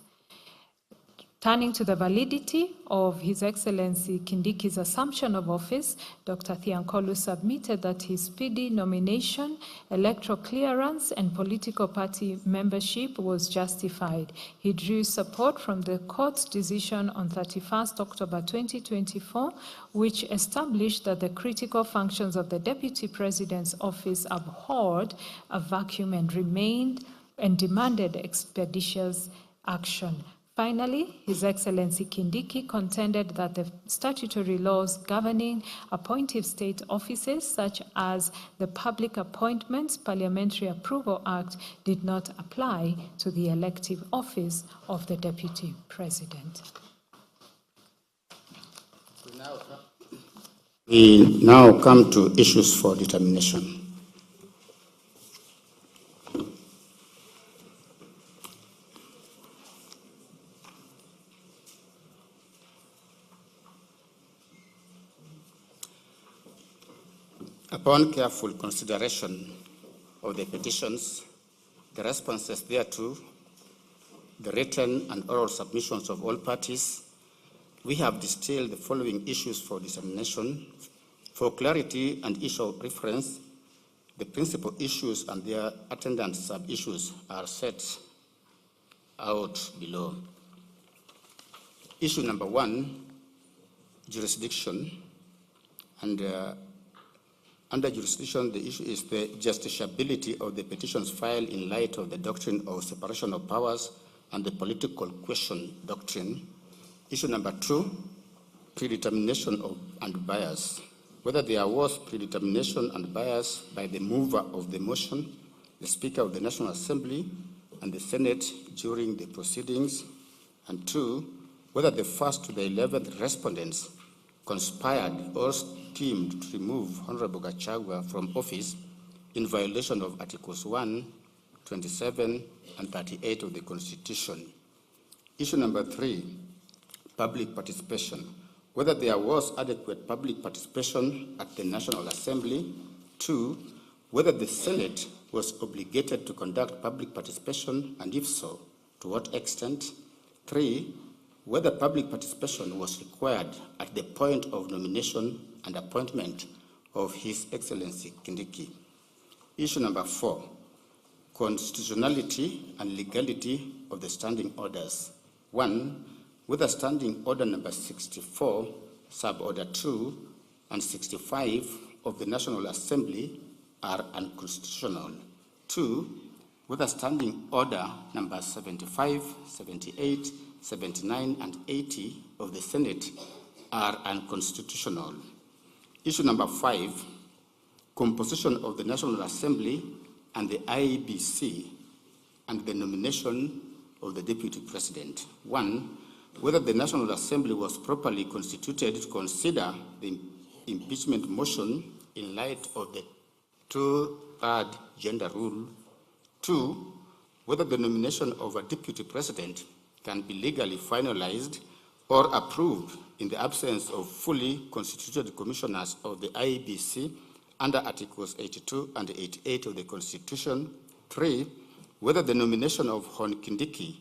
C: Turning to the validity of His Excellency Kindiki's assumption of office, Dr. Thiankolu submitted that his speedy nomination, electoral clearance, and political party membership was justified. He drew support from the court's decision on 31st October 2024, which established that the critical functions of the Deputy President's office abhorred a vacuum and demanded expeditious action. Finally, His Excellency Kindiki contended that the statutory laws governing appointive state offices, such as the Public Appointments Parliamentary Approval Act, did not apply to the elective office of the Deputy President.
Q: We now come to issues for determination. Upon careful consideration of the petitions, the responses thereto, the written and oral submissions of all parties, we have distilled the following issues for determination. For clarity and issue of reference, the principal issues and their attendant sub-issues are set out below. Issue number 1, jurisdiction, and under jurisdiction, the issue is the justiciability of the petitions filed in light of the doctrine of separation of powers and the political question doctrine. Issue number 2, predetermination and bias. Whether there was predetermination and bias by the mover of the motion, the Speaker of the National Assembly, and the Senate during the proceedings. And 2, whether the first to the 11th respondents conspired or schemed to remove Honorable Gachagua from office in violation of Articles 1, 27, and 38 of the Constitution. Issue number 3, public participation. Whether there was adequate public participation at the National Assembly. 2, whether the Senate was obligated to conduct public participation, and if so, to what extent. 3, whether public participation was required at the point of nomination and appointment of His Excellency Kindiki. Issue number 4, constitutionality and legality of the standing orders. 1, whether standing order number 64, sub-order 2, and 65 of the National Assembly are unconstitutional. 2, whether standing order number 75, 78, 79, and 80 of the Senate are unconstitutional. Issue number 5, composition of the National Assembly and the IEBC and the nomination of the Deputy President. 1, whether the National Assembly was properly constituted to consider the impeachment motion in light of the 2/3 gender rule. 2, whether the nomination of a Deputy President can be legally finalized or approved in the absence of fully constituted commissioners of the IEBC under Articles 82 and 88 of the Constitution. 3, whether the nomination of Hon Kindiki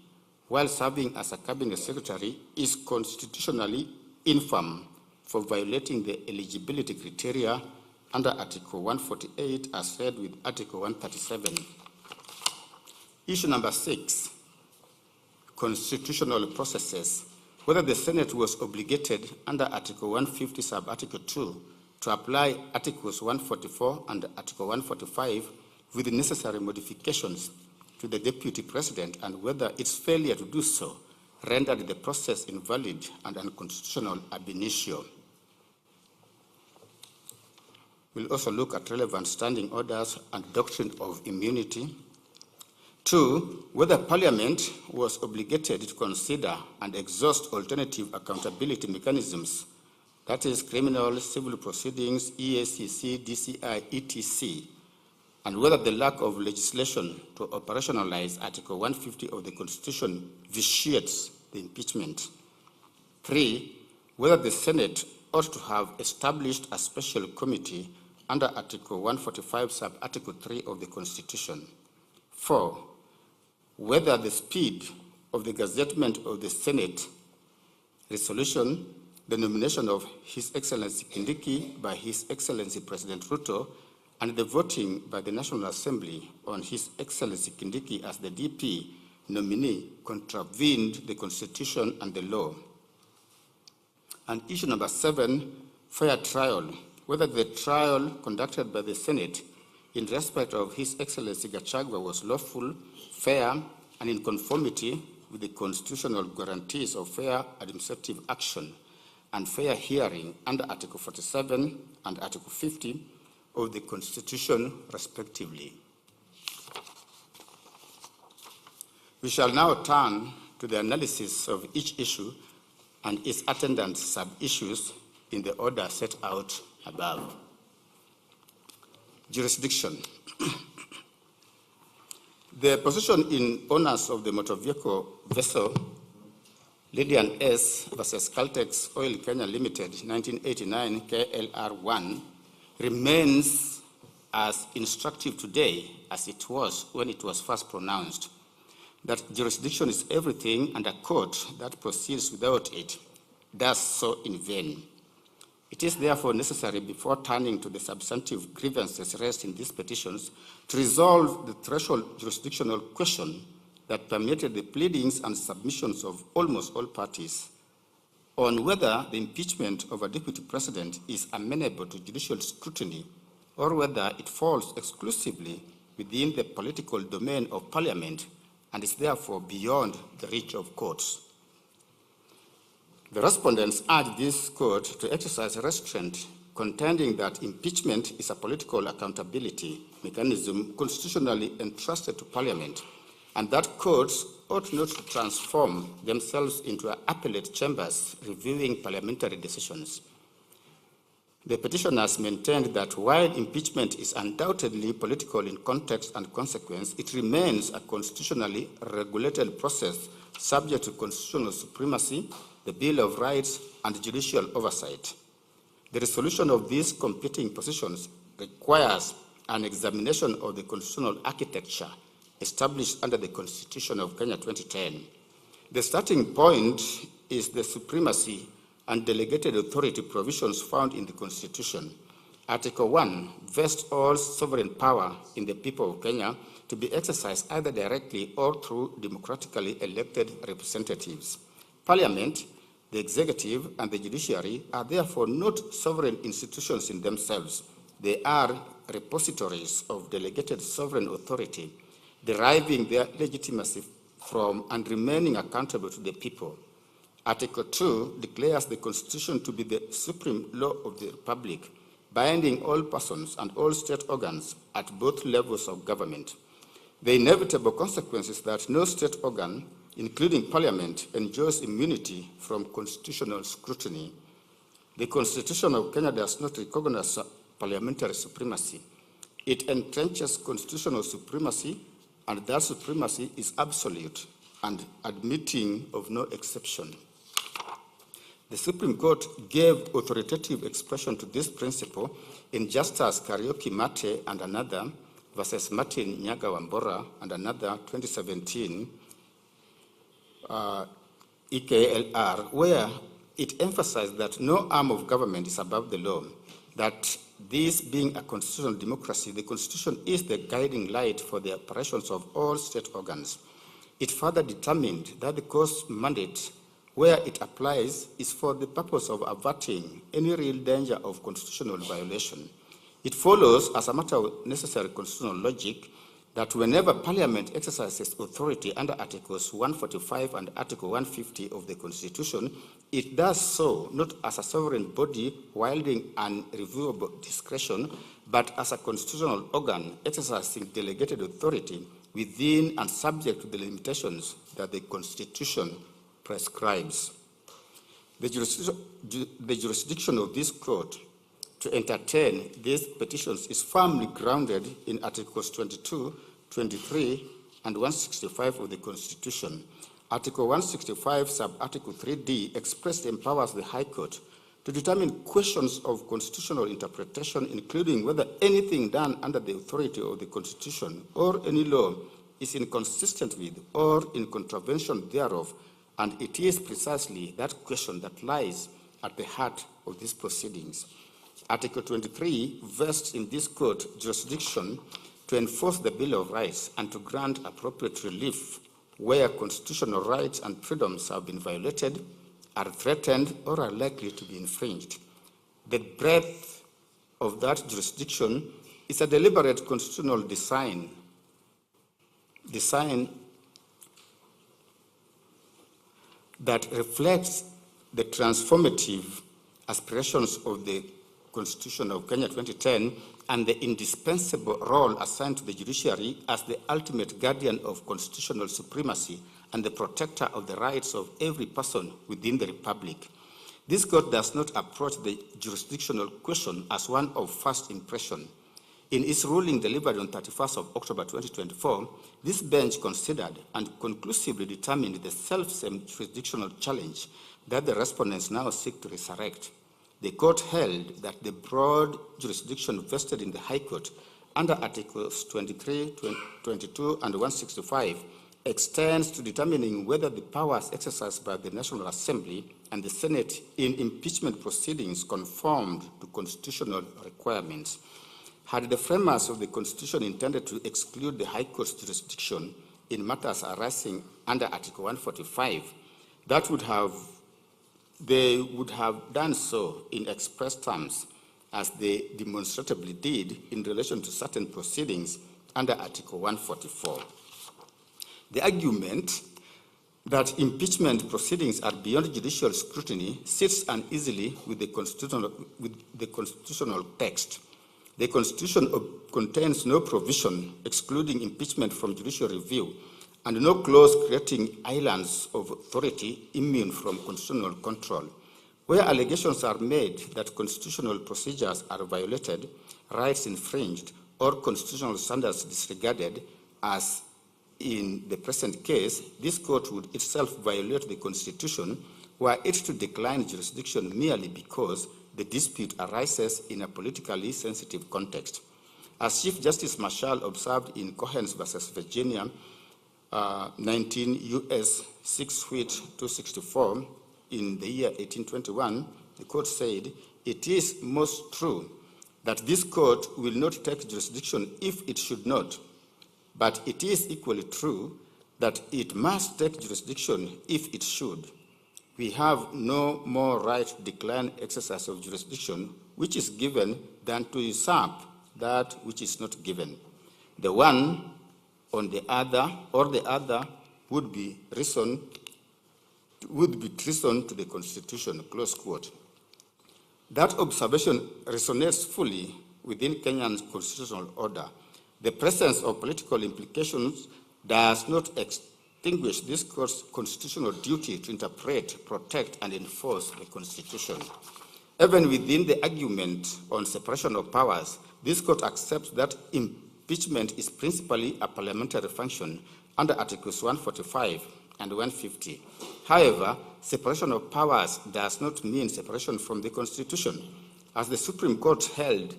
Q: while serving as a cabinet secretary is constitutionally infirm for violating the eligibility criteria under Article 148 as read with Article 137. Issue number 6, constitutional processes. Whether the Senate was obligated under Article 150 sub-Article 2 to apply Articles 144 and Article 145 with the necessary modifications to the Deputy President, and whether its failure to do so rendered the process invalid and unconstitutional ab initio. We'll also look at relevant standing orders and doctrine of immunity. 2, whether Parliament was obligated to consider and exhaust alternative accountability mechanisms, that is criminal, civil proceedings, EACC, DCI, etc., and whether the lack of legislation to operationalize Article 150 of the Constitution vitiates the impeachment. 3, whether the Senate ought to have established a special committee under Article 145, sub-Article 3 of the Constitution. 4, whether the speed of the gazettement of the Senate resolution, the nomination of His Excellency Kindiki by His Excellency President Ruto, and the voting by the National Assembly on His Excellency Kindiki as the DP nominee contravened the Constitution and the law. And issue number 7, fair trial, whether the trial conducted by the Senate in respect of His Excellency Gachagua was lawful, fair, and in conformity with the constitutional guarantees of fair administrative action and fair hearing under Article 47 and Article 50 of the Constitution, respectively. We shall now turn to the analysis of each issue and its attendant sub-issues in the order set out above. Jurisdiction. The position in owners of the motor vehicle vessel Lydian S versus Caltex Oil Kenya Limited 1989 KLR1 remains as instructive today as it was when it was first pronounced, that jurisdiction is everything and a court that proceeds without it does so in vain. It is therefore necessary, before turning to the substantive grievances raised in these petitions, to resolve the threshold jurisdictional question that permeated the pleadings and submissions of almost all parties on whether the impeachment of a deputy president is amenable to judicial scrutiny or whether it falls exclusively within the political domain of parliament and is therefore beyond the reach of courts. The respondents urge this court to exercise restraint, contending that impeachment is a political accountability mechanism constitutionally entrusted to parliament, and that courts ought not to transform themselves into appellate chambers reviewing parliamentary decisions. The petitioners maintained that while impeachment is undoubtedly political in context and consequence, it remains a constitutionally regulated process subject to constitutional supremacy, the Bill of Rights, and judicial oversight. The resolution of these competing positions requires an examination of the constitutional architecture established under the Constitution of Kenya 2010. The starting point is the supremacy and delegated authority provisions found in the Constitution. Article 1 vests all sovereign power in the people of Kenya to be exercised either directly or through democratically elected representatives. Parliament, the executive, and the judiciary are therefore not sovereign institutions in themselves. They are repositories of delegated sovereign authority, deriving their legitimacy from and remaining accountable to the people. Article 2 declares the Constitution to be the supreme law of the Republic, binding all persons and all state organs at both levels of government. The inevitable consequence is that no state organ, including Parliament, enjoys immunity from constitutional scrutiny. The Constitution of Kenya does not recognize parliamentary supremacy. It entrenches constitutional supremacy, and that supremacy is absolute and admitting of no exception. The Supreme Court gave authoritative expression to this principle in Justice Kariuki Mate and another versus Martin Nyaga Wambora and another 2017 EKLR, where it emphasized that no arm of government is above the law, that this being a constitutional democracy, the Constitution is the guiding light for the operations of all state organs. It further determined that the court's mandate, where it applies, is for the purpose of averting any real danger of constitutional violation. It follows, as a matter of necessary constitutional logic, that whenever Parliament exercises authority under Articles 145 and Article 150 of the Constitution, it does so not as a sovereign body wielding unreviewable discretion, but as a constitutional organ exercising delegated authority within and subject to the limitations that the Constitution prescribes. The jurisdiction of this court to entertain these petitions is firmly grounded in Articles 22, 23, and 165 of the Constitution. Article 165, sub-article 3D, expressly empowers the High Court to determine questions of constitutional interpretation, including whether anything done under the authority of the Constitution or any law is inconsistent with or in contravention thereof, and it is precisely that question that lies at the heart of these proceedings. Article 23 vests in this court jurisdiction to enforce the Bill of Rights and to grant appropriate relief where constitutional rights and freedoms have been violated, are threatened, or are likely to be infringed. The breadth of that jurisdiction is a deliberate constitutional design that reflects the transformative aspirations of the Constitution of Kenya 2010 and the indispensable role assigned to the judiciary as the ultimate guardian of constitutional supremacy and the protector of the rights of every person within the Republic. This court does not approach the jurisdictional question as one of first impression. In its ruling delivered on 31st of October 2024, this bench considered and conclusively determined the self-same jurisdictional challenge that the respondents now seek to resurrect. The court held that the broad jurisdiction vested in the High Court under Articles 23, 22, and 165 extends to determining whether the powers exercised by the National Assembly and the Senate in impeachment proceedings conformed to constitutional requirements. Had the framers of the Constitution intended to exclude the High Court's jurisdiction in matters arising under Article 145, they would have done so in express terms, as they demonstrably did in relation to certain proceedings under Article 144. The argument that impeachment proceedings are beyond judicial scrutiny sits uneasily with the constitutional text. The Constitution contains no provision excluding impeachment from judicial review and no clause creating islands of authority immune from constitutional control. Where allegations are made that constitutional procedures are violated, rights infringed, or constitutional standards disregarded, as in the present case, this court would itself violate the Constitution were it to decline jurisdiction merely because the dispute arises in a politically sensitive context. As Chief Justice Marshall observed in Cohens versus Virginia, 19 U.S. 6 Wheat 264, in the year 1821, the court said, "It is most true that this court will not take jurisdiction if it should not, but it is equally true that it must take jurisdiction if it should. We have no more right to decline exercise of jurisdiction which is given than to usurp that which is not given. The one on the other, or the other, would be treason to the Constitution," close quote. That observation resonates fully within Kenyan's constitutional order. The presence of political implications does not extinguish this court's constitutional duty to interpret, protect, and enforce the Constitution. Even within the argument on separation of powers, this court accepts that impeachment is principally a parliamentary function under Articles 145 and 150. However, separation of powers does not mean separation from the Constitution. As the Supreme Court held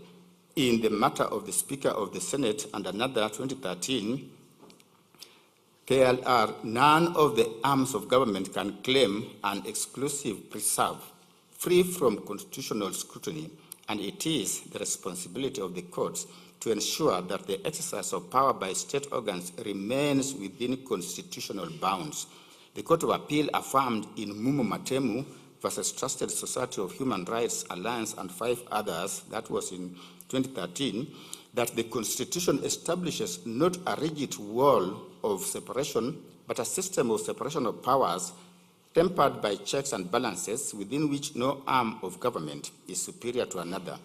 Q: in the matter of the Speaker of the Senate and another 2013 KLR, none of the arms of government can claim an exclusive preserve free from constitutional scrutiny, and it is the responsibility of the courts to ensure that the exercise of power by state organs remains within constitutional bounds. The Court of Appeal affirmed in Mumo Matemu versus Trusted Society of Human Rights Alliance and 5 others, that was in 2013, that the Constitution establishes not a rigid wall of separation, but a system of separation of powers tempered by checks and balances within which no arm of government is superior to another.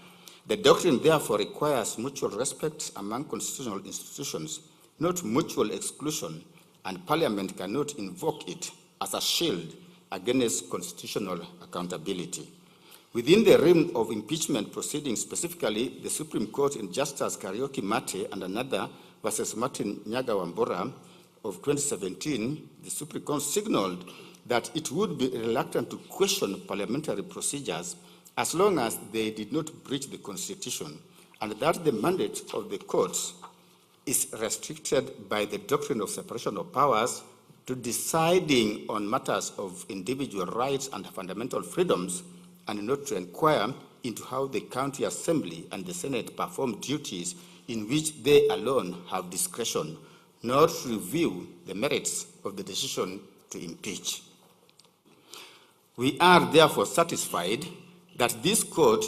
Q: The doctrine therefore requires mutual respect among constitutional institutions, not mutual exclusion, and Parliament cannot invoke it as a shield against constitutional accountability. Within the realm of impeachment proceedings, specifically the Supreme Court in Justice Karaoke Mate and another versus Martin Nyaga-Wambora of 2017, the Supreme Court signaled that it would be reluctant to question parliamentary procedures as long as they did not breach the Constitution, and that the mandate of the courts is restricted by the doctrine of separation of powers to deciding on matters of individual rights and fundamental freedoms, and not to inquire into how the county assembly and the Senate perform duties in which they alone have discretion, nor to review the merits of the decision to impeach. We are therefore satisfied that this court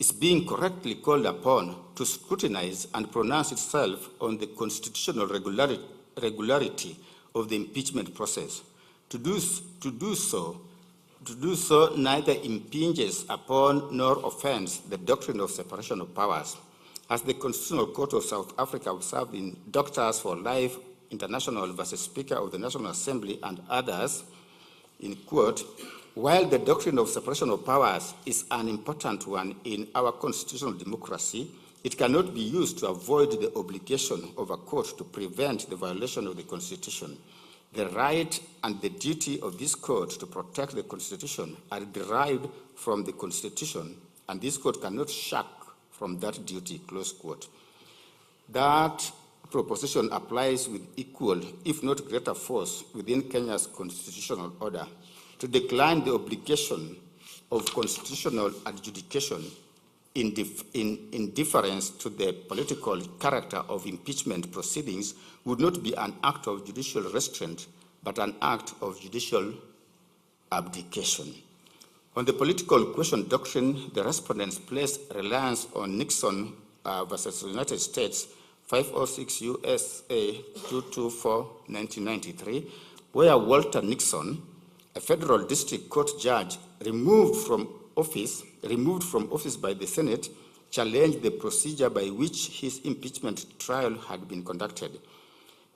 Q: is being correctly called upon to scrutinize and pronounce itself on the constitutional regularity of the impeachment process. To do so neither impinges upon nor offends the doctrine of separation of powers. As the Constitutional Court of South Africa observed in Doctors for Life International versus Speaker of the National Assembly and others, in quote, while the doctrine of separation of powers is an important one in our constitutional democracy, it cannot be used to avoid the obligation of a court to prevent the violation of the Constitution. The right and the duty of this court to protect the Constitution are derived from the Constitution, and this court cannot shirk from that duty, close quote. That proposition applies with equal, if not greater force within Kenya's constitutional order. To decline the obligation of constitutional adjudication in deference to the political character of impeachment proceedings would not be an act of judicial restraint, but an act of judicial abdication. On the political question doctrine, the respondents placed reliance on Nixon versus United States 506 USA 224 1993, where Walter Nixon, a federal district court judge removed from office by the Senate, challenged the procedure by which his impeachment trial had been conducted.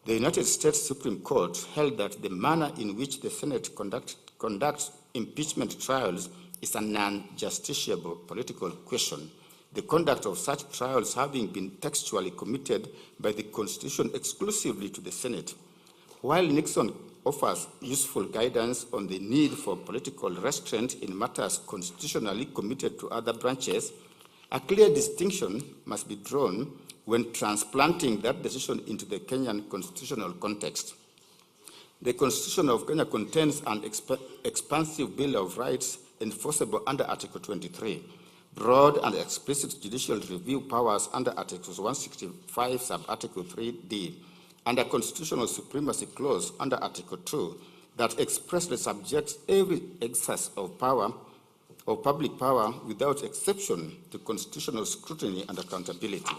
Q: The United States Supreme Court held that the manner in which the Senate conducts impeachment trials is a non-justiciable political question, the conduct of such trials having been textually committed by the Constitution exclusively to the Senate. While Nixon offers useful guidance on the need for political restraint in matters constitutionally committed to other branches, a clear distinction must be drawn when transplanting that decision into the Kenyan constitutional context. The Constitution of Kenya contains an expansive Bill of Rights enforceable under Article 23, broad and explicit judicial review powers under Articles 165, sub-Article 3D, and a constitutional supremacy clause under Article 2 that expressly subjects every excess of power, of public power, without exception to constitutional scrutiny and accountability.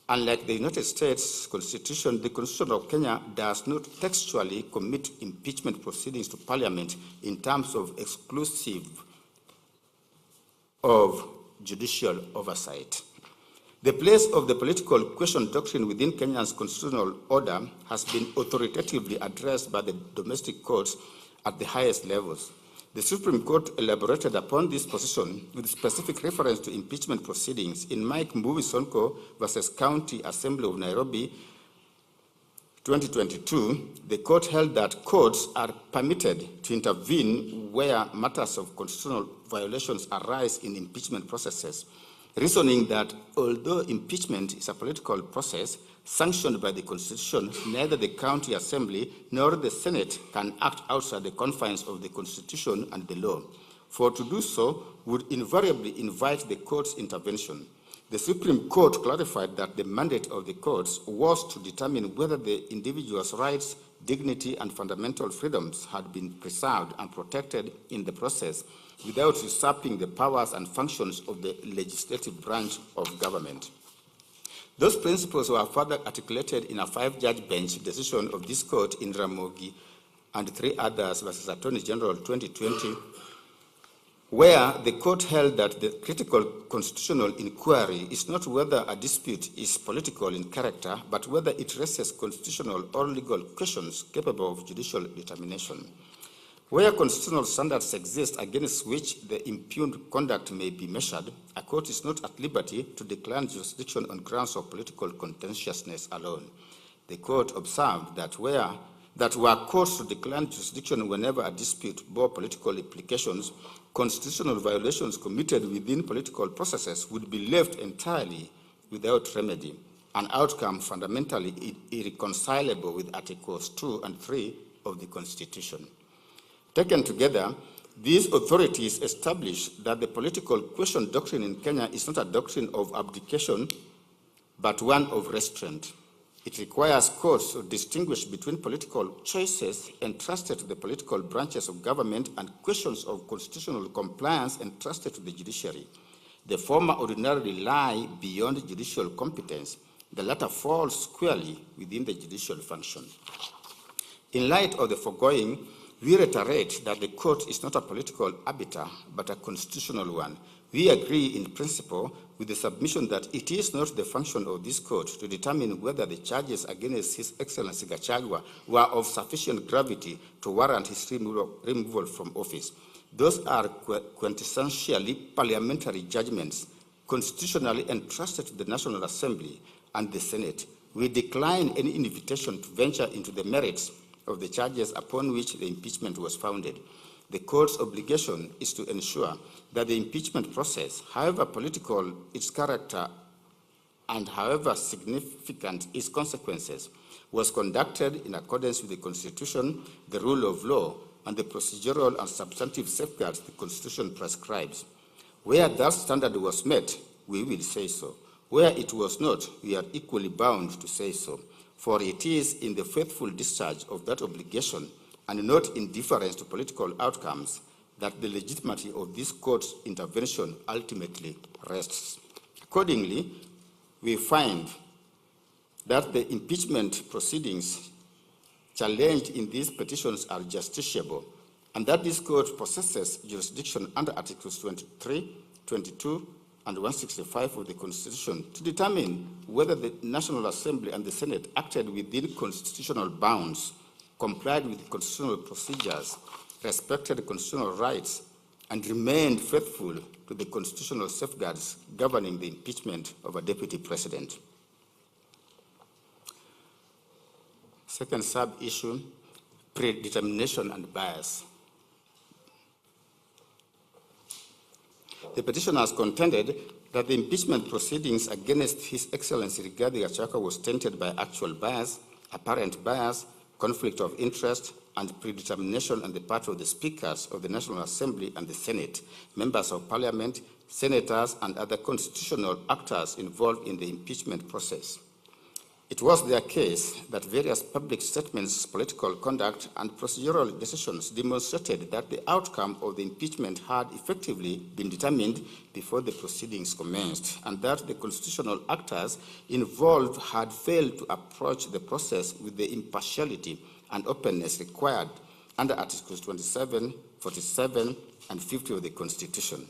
Q: Unlike the United States Constitution, the Constitution of Kenya does not textually commit impeachment proceedings to Parliament in terms of exclusive of judicial oversight. The place of the political question doctrine within Kenya's constitutional order has been authoritatively addressed by the domestic courts at the highest levels. The Supreme Court elaborated upon this position with specific reference to impeachment proceedings in Mike Mbuvi Sonko versus County Assembly of Nairobi 2022. The court held that courts are permitted to intervene where matters of constitutional violations arise in impeachment processes, reasoning that although impeachment is a political process sanctioned by the Constitution, neither the County Assembly nor the Senate can act outside the confines of the Constitution and the law, for to do so would invariably invite the court's intervention. The Supreme Court clarified that the mandate of the courts was to determine whether the individual's rights, dignity, and fundamental freedoms had been preserved and protected in the process without usurping the powers and functions of the legislative branch of government. Those principles were further articulated in a 5-judge bench decision of this court in Ramogi and 3 others versus Attorney General 2020, where the court held that the critical constitutional inquiry is not whether a dispute is political in character, but whether it raises constitutional or legal questions capable of judicial determination.
T: Where constitutional standards exist against which the impugned conduct may be measured, a court is not at liberty to decline jurisdiction on grounds of political contentiousness alone. The court observed that were courts to decline jurisdiction whenever a dispute bore political implications, constitutional violations committed within political processes would be left entirely without remedy, an outcome fundamentally irreconcilable with Articles 2 and 3 of the Constitution. Taken together, these authorities establish that the political question doctrine in Kenya is not a doctrine of abdication, but one of restraint. It requires courts to distinguish between political choices entrusted to the political branches of government and questions of constitutional compliance entrusted to the judiciary. The former ordinarily lie beyond judicial competence. The latter falls squarely within the judicial function. In light of the foregoing, we reiterate that the court is not a political arbiter, but a constitutional one. We agree in principle with the submission that it is not the function of this court to determine whether the charges against His Excellency Gachagua were of sufficient gravity to warrant his removal from office. Those are quintessentially parliamentary judgments, constitutionally entrusted to the National Assembly and the Senate. We decline any invitation to venture into the merits of the charges upon which the impeachment was founded. The court's obligation is to ensure that the impeachment process, however political its character and however significant its consequences, was conducted in accordance with the Constitution, the rule of law, and the procedural and substantive safeguards the Constitution prescribes. Where that standard was met, we will say so. Where it was not, we are equally bound to say so. For it is in the faithful discharge of that obligation, and not in deference to political outcomes, that the legitimacy of this court's intervention ultimately rests. Accordingly, we find that the impeachment proceedings challenged in these petitions are justiciable, and that this court possesses jurisdiction under Articles 23, 22, and 165 of the Constitution to determine whether the National Assembly and the Senate acted within constitutional bounds, complied with constitutional procedures, respected constitutional rights, and remained faithful to the constitutional safeguards governing the impeachment of a deputy president. Second sub-issue, predetermination and bias. The petitioners contended that the impeachment proceedings against His Excellency Rigathi Gachagua was tainted by actual bias, apparent bias, conflict of interest, and predetermination on the part of the speakers of the National Assembly and the Senate, members of Parliament, senators, and other constitutional actors involved in the impeachment process. It was their case that various public statements, political conduct, and procedural decisions demonstrated that the outcome of the impeachment had effectively been determined before the proceedings commenced, and that the constitutional actors involved had failed to approach the process with the impartiality and openness required under Articles 27, 47, and 50 of the Constitution.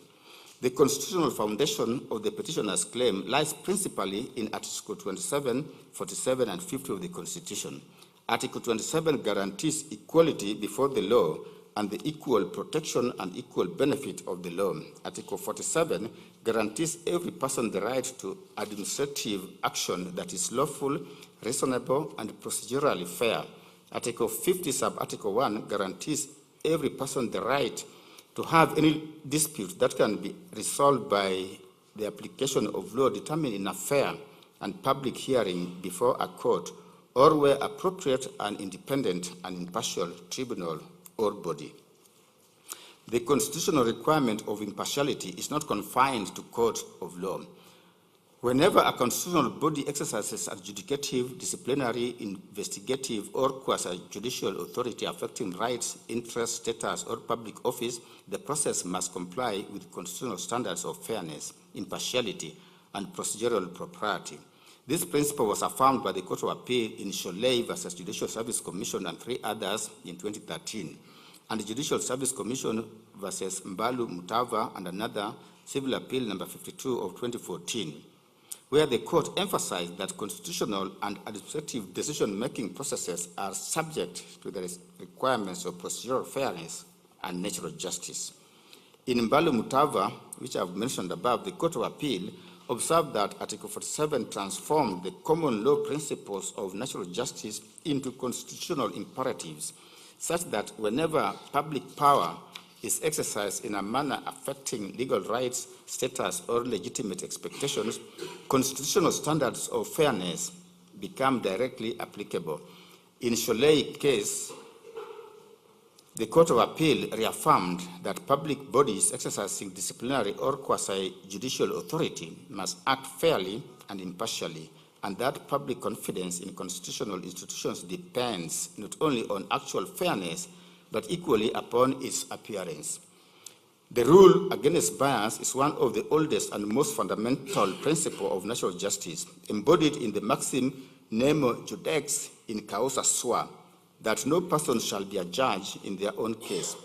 T: The constitutional foundation of the petitioner's claim lies principally in Article 27, 47, and 50 of the Constitution. Article 27 guarantees equality before the law and the equal protection and equal benefit of the law. Article 47 guarantees every person the right to administrative action that is lawful, reasonable, and procedurally fair. Article 50, sub-article 1, guarantees every person the right to have any dispute that can be resolved by the application of law determined in a fair and public hearing before a court, or where appropriate and independent and impartial tribunal or body. The constitutional requirement of impartiality is not confined to court of law. Whenever a constitutional body exercises adjudicative, disciplinary, investigative, or quasi-judicial authority affecting rights, interests, status, or public office, the process must comply with constitutional standards of fairness, impartiality, and procedural propriety. This principle was affirmed by the Court of Appeal in Sholei versus Judicial Service Commission and 3 others in 2013, and the Judicial Service Commission versus Mbalu Mutava and another civil appeal number 52 of 2014.
Q: where the court emphasized that constitutional and administrative decision-making processes are subject to the requirements of procedural fairness and natural justice. In Mbalu Mutava, which I've mentioned above, the Court of Appeal observed that Article 47 transformed the common law principles of natural justice into constitutional imperatives, such that whenever public power is exercised in a manner affecting legal rights, status, or legitimate expectations, constitutional standards of fairness become directly applicable. In Sholei case, the Court of Appeal reaffirmed that public bodies exercising disciplinary or quasi-judicial authority must act fairly and impartially, and that public confidence in constitutional institutions depends not only on actual fairness, but equally upon its appearance. The rule against bias is one of the oldest and most fundamental principles of natural justice, embodied in the maxim Nemo Judex in Causa Sua, that no person shall be a judge in their own case.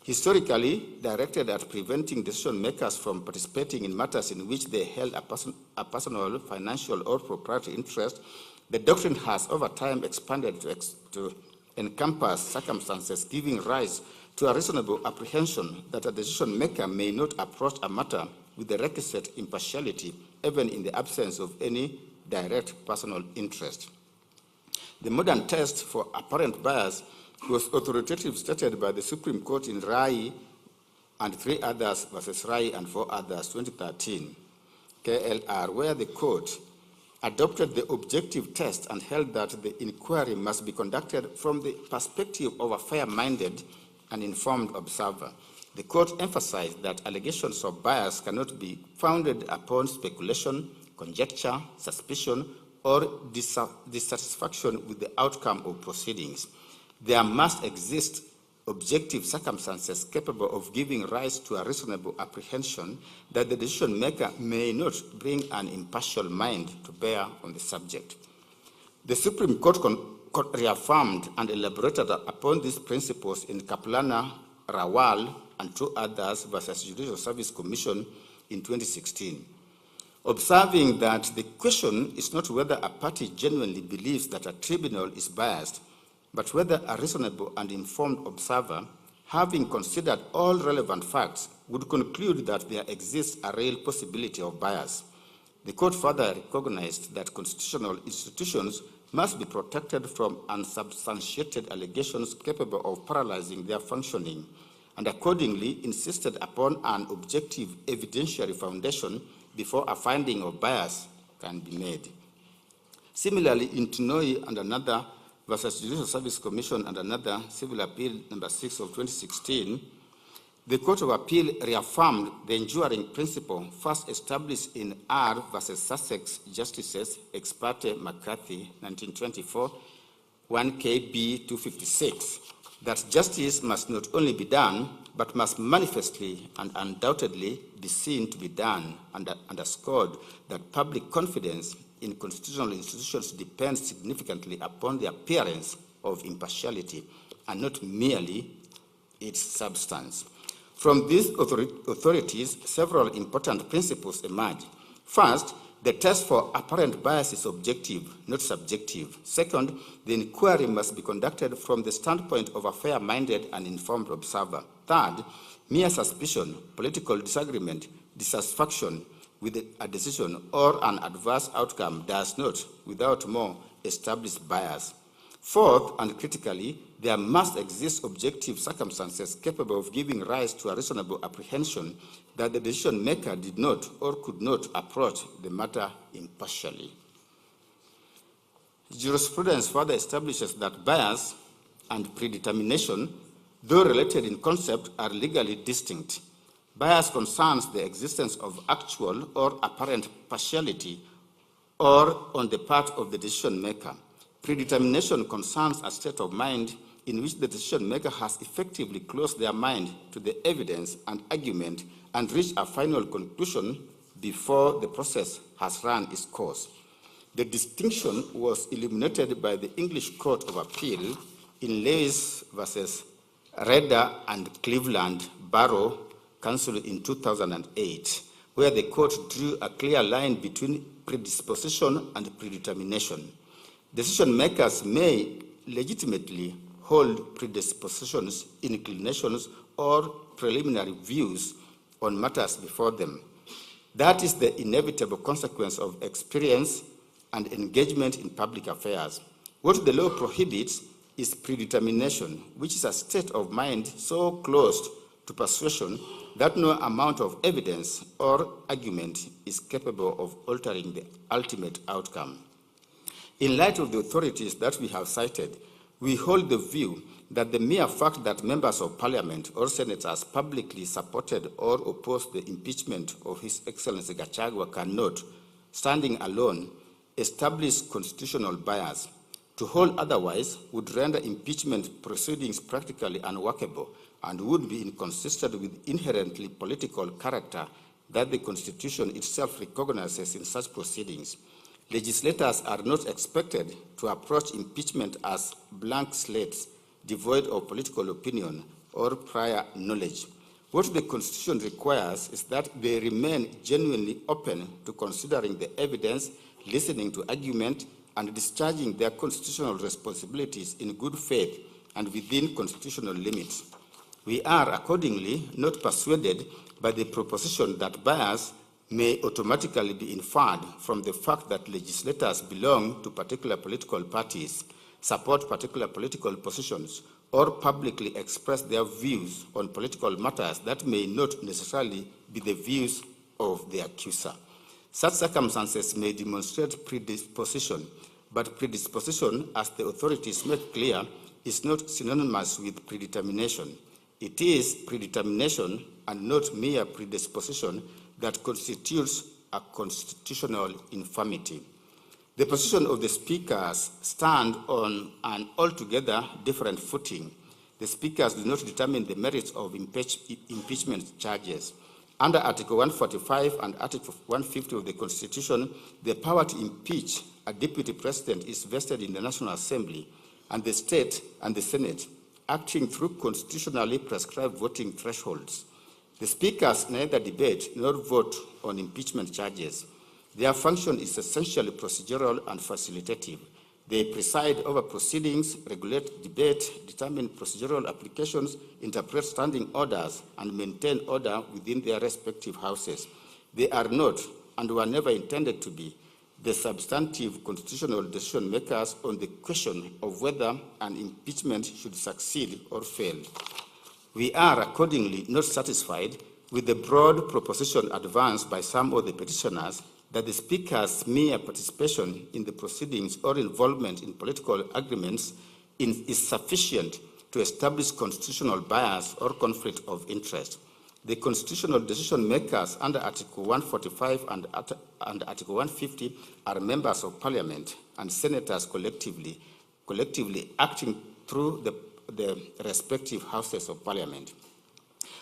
Q: Historically directed at preventing decision makers from participating in matters in which they held a personal, financial, or proprietary interest, the doctrine has over time expanded to encompass circumstances giving rise to a reasonable apprehension that a decision maker may not approach a matter with the requisite impartiality, even in the absence of any direct personal interest. The modern test for apparent bias was authoritatively stated by the Supreme Court in Rai and 3 others versus Rai and 4 others, 2013, KLR, where the court adopted the objective test and held that the inquiry must be conducted from the perspective of a fair-minded and informed observer. The court emphasized that allegations of bias cannot be founded upon speculation, conjecture, suspicion, or dissatisfaction with the outcome of proceedings. There must exist objective circumstances capable of giving rise to a reasonable apprehension that the decision maker may not bring an impartial mind to bear on the subject. The Supreme Court reaffirmed and elaborated upon these principles in Kaplana, Rawal, and 2 others versus Judicial Service Commission in 2016. Observing that the question is not whether a party genuinely believes that a tribunal is biased, but whether a reasonable and informed observer, having considered all relevant facts, would conclude that there exists a real possibility of bias. The court further recognized that constitutional institutions must be protected from unsubstantiated allegations capable of paralyzing their functioning, and accordingly insisted upon an objective evidentiary foundation before a finding of bias can be made. Similarly, in Tunoi and another versus Judicial Service Commission and another Civil Appeal number 6 of 2016, the Court of Appeal reaffirmed the enduring principle first established in R versus Sussex Justices ex parte McCarthy, 1924, 1 KB 256, that justice must not only be done, but must manifestly and undoubtedly be seen to be done, and underscored that public confidence in constitutional institutions depends significantly upon the appearance of impartiality and not merely its substance. From these authorities, several important principles emerge. First, the test for apparent bias is objective, not subjective. Second, the inquiry must be conducted from the standpoint of a fair-minded and informed observer. Third, mere suspicion, political disagreement, dissatisfaction with a decision or an adverse outcome does not, without more, establish bias. Fourth, and critically, there must exist objective circumstances capable of giving rise to a reasonable apprehension that the decision maker did not or could not approach the matter impartially. Jurisprudence further establishes that bias and predetermination, though related in concept, are legally distinct. Bias concerns the existence of actual or apparent partiality or on the part of the decision maker. Predetermination concerns a state of mind in which the decision maker has effectively closed their mind to the evidence and argument and reached a final conclusion before the process has run its course. The distinction was illuminated by the English Court of Appeal in Lewis versus Redder and Cleveland Borough Council in 2008, where the court drew a clear line between predisposition and predetermination. Decision makers may legitimately hold predispositions, inclinations, or preliminary views on matters before them. That is the inevitable consequence of experience and engagement in public affairs. What the law prohibits is predetermination, which is a state of mind so close to persuasion that no amount of evidence or argument is capable of altering the ultimate outcome. In light of the authorities that we have cited, we hold the view that the mere fact that members of parliament or senators publicly supported or opposed the impeachment of His Excellency Gachagua cannot, standing alone, establish constitutional bias. To hold otherwise would render impeachment proceedings practically unworkable and would be inconsistent with inherently political character that the Constitution itself recognizes in such proceedings. Legislators are not expected to approach impeachment as blank slates devoid of political opinion or prior knowledge. What the Constitution requires is that they remain genuinely open to considering the evidence, listening to argument, and discharging their constitutional responsibilities in good faith and within constitutional limits. We are accordingly not persuaded by the proposition that bias may automatically be inferred from the fact that legislators belong to particular political parties, support particular political positions, or publicly express their views on political matters that may not necessarily be the views of the accuser. Such circumstances may demonstrate predisposition, but predisposition, as the authorities make clear, is not synonymous with predetermination. It is predetermination and not mere predisposition that constitutes a constitutional infirmity. The position of the speakers stand on an altogether different footing. The speakers do not determine the merits of impeachment charges. Under Article 145 and Article 150 of the Constitution, the power to impeach a deputy president is vested in the National Assembly and the state and the Senate, acting through constitutionally prescribed voting thresholds. The speakers neither debate nor vote on impeachment charges. Their function is essentially procedural and facilitative. They preside over proceedings, regulate debate, determine procedural applications, interpret standing orders, and maintain order within their respective houses. They are not, and were never intended to be, the substantive constitutional decision makers on the question of whether an impeachment should succeed or fail. We are accordingly not satisfied with the broad proposition advanced by some of the petitioners that the speaker's mere participation in the proceedings or involvement in political agreements is sufficient to establish constitutional bias or conflict of interest. The constitutional decision makers under Article 145 and Article 150 are members of Parliament and senators collectively acting through the respective houses of Parliament.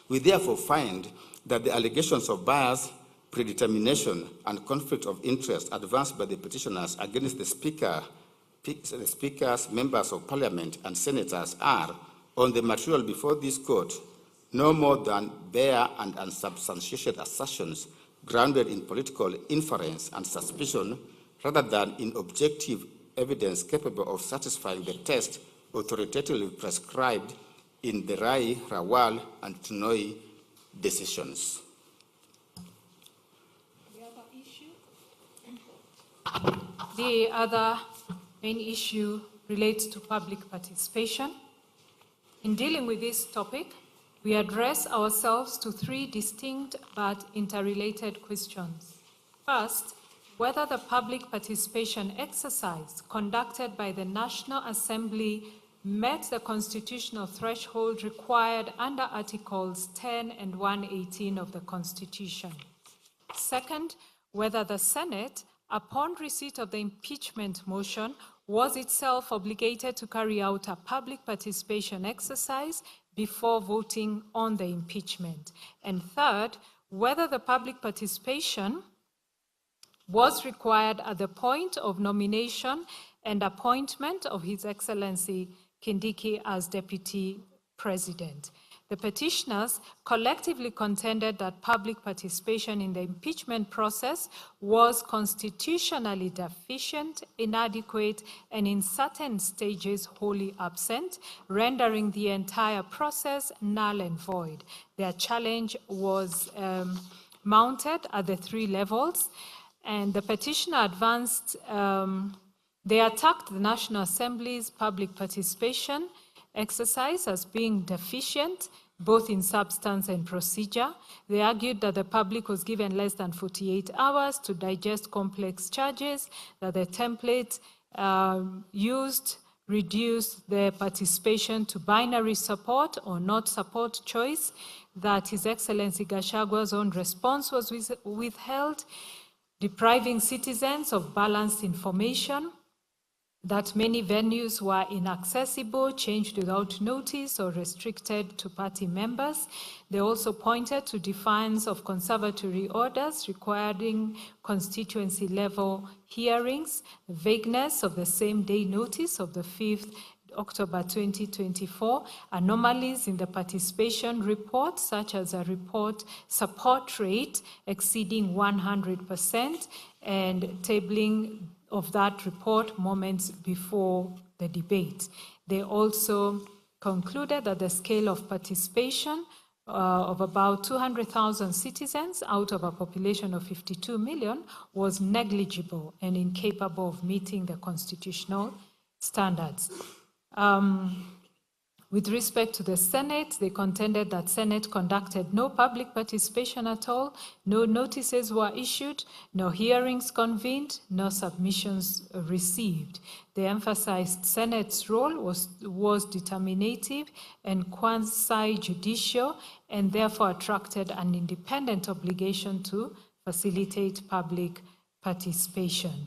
Q: We therefore find that the allegations of bias, predetermination, and conflict of interest advanced by the petitioners against the speakers, members of Parliament, and senators are, on the material before this court, no more than bare and unsubstantiated assertions grounded in political inference and suspicion, rather than in objective evidence capable of satisfying the test authoritatively prescribed in the Rai, Rawal, and Tunoi decisions.
C: The other main issue relates to public participation. In dealing with this topic, we address ourselves to three distinct but interrelated questions. First, whether the public participation exercise conducted by the National Assembly met the constitutional threshold required under Articles 10 and 118 of the Constitution. Second, whether the Senate, upon receipt of the impeachment motion, was itself obligated to carry out a public participation exercise before voting on the impeachment. And third, whether the public participation was required at the point of nomination and appointment of His Excellency Kindiki as Deputy President. The petitioners collectively contended that public participation in the impeachment process was constitutionally deficient, inadequate, and in certain stages wholly absent, rendering the entire process null and void. Their challenge was mounted at the three levels, and the petitioner advanced, they attacked the National Assembly's public participation exercise as being deficient, both in substance and procedure. They argued that the public was given less than 48 hours to digest complex charges, that the template used reduced the participation to binary support or not support choice, that His Excellency Gachagua's own response was withheld, depriving citizens of balanced information, that many venues were inaccessible, changed without notice, or restricted to party members. They also pointed to defiance of conservatory orders requiring constituency-level hearings, vagueness of the same-day notice of the 5th October 2024, anomalies in the participation report, such as a report support rate exceeding 100%, and tabling of that report moments before the debate. They also concluded that the scale of participation of about 200,000 citizens out of a population of 52 million was negligible and incapable of meeting the constitutional standards. With respect to the Senate, they contended that Senate conducted no public participation at all, no notices were issued, no hearings convened, no submissions received. They emphasized Senate's role was determinative and quasi-judicial, and therefore attracted an independent obligation to facilitate public participation.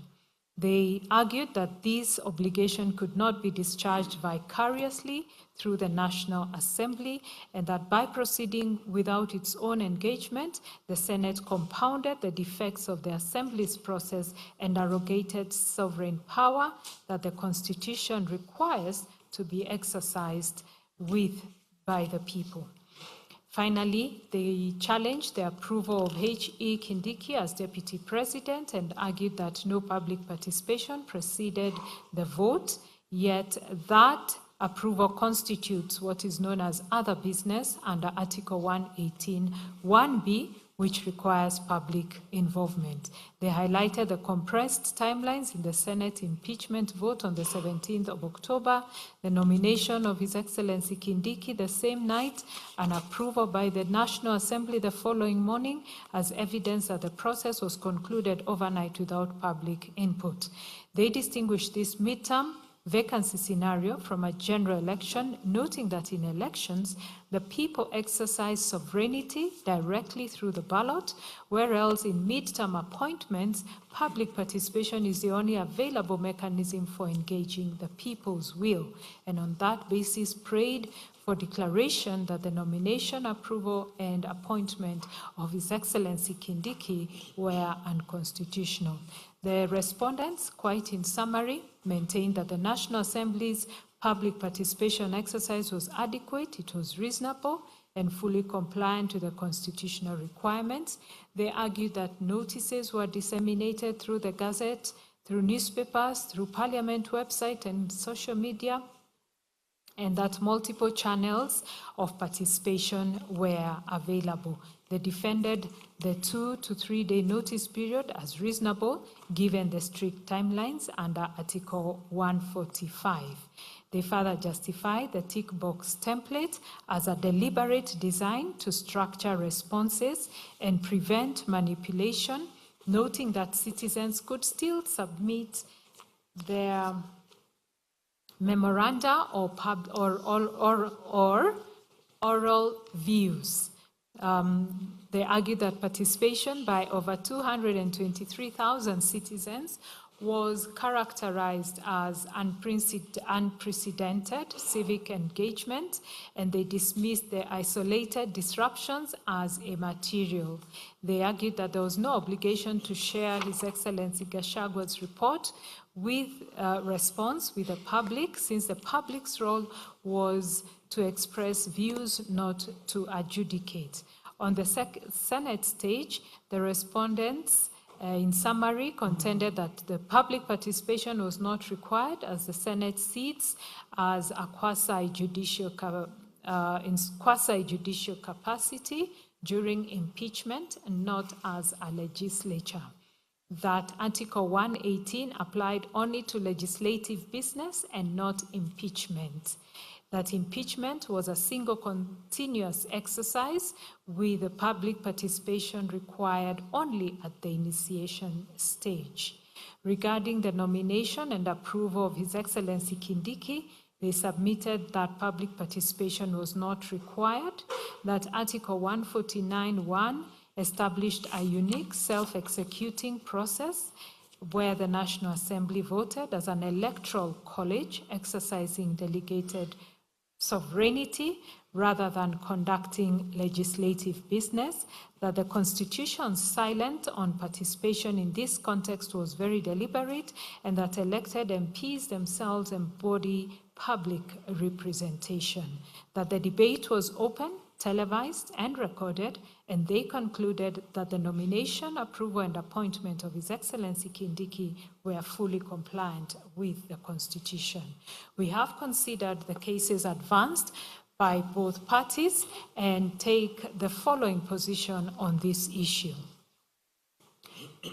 C: They argued that this obligation could not be discharged vicariously through the National Assembly, and that by proceeding without its own engagement, the Senate compounded the defects of the Assembly's process and arrogated sovereign power that the Constitution requires to be exercised by the people. Finally, they challenged the approval of H.E. Kindiki as Deputy President and argued that no public participation preceded the vote, yet that approval constitutes what is known as other business under Article 118, 1B, which requires public involvement. They highlighted the compressed timelines in the Senate impeachment vote on the 17th of October, the nomination of His Excellency Kindiki the same night, and approval by the National Assembly the following morning as evidence that the process was concluded overnight without public input. They distinguished this midterm vacancy scenario from a general election, noting that in elections, the people exercise sovereignty directly through the ballot, whereas in midterm appointments, public participation is the only available mechanism for engaging the people's will, and on that basis prayed for declaration that the nomination, approval, and appointment of His Excellency Kindiki were unconstitutional. The respondents, quite in summary, maintained that the National Assembly's public participation exercise was adequate, it was reasonable, and fully compliant with the constitutional requirements. They argued that notices were disseminated through the Gazette, through newspapers, through Parliament website and social media, and that multiple channels of participation were available. They defended the 2 to 3 day notice period as reasonable, given the strict timelines under Article 145. They further justified the tick box template as a deliberate design to structure responses and prevent manipulation, noting that citizens could still submit their memoranda or oral views. They argued that participation by over 223,000 citizens was characterized as unprecedented civic engagement, and they dismissed the isolated disruptions as immaterial. They argued that there was no obligation to share His Excellency Gachagua's report with response with the public, since the public's role was to express views, not to adjudicate. On the Senate stage, the respondents, in summary, contended that the public participation was not required, as the Senate seats as a quasi-judicial capacity during impeachment and not as a legislature. That Article 118 applied only to legislative business and not impeachment. That impeachment was a single continuous exercise with the public participation required only at the initiation stage. Regarding the nomination and approval of His Excellency Kindiki, they submitted that public participation was not required, that Article 149(1) established a unique self-executing process where the National Assembly voted as an electoral college exercising delegated sovereignty rather than conducting legislative business, that the Constitution's silence on participation in this context was very deliberate, and that elected MPs themselves embody public representation, that the debate was open, televised, and recorded, and they concluded that the nomination, approval, and appointment of His Excellency Kindiki were fully compliant with the Constitution. We have considered the cases advanced by both parties and take the following position on this issue.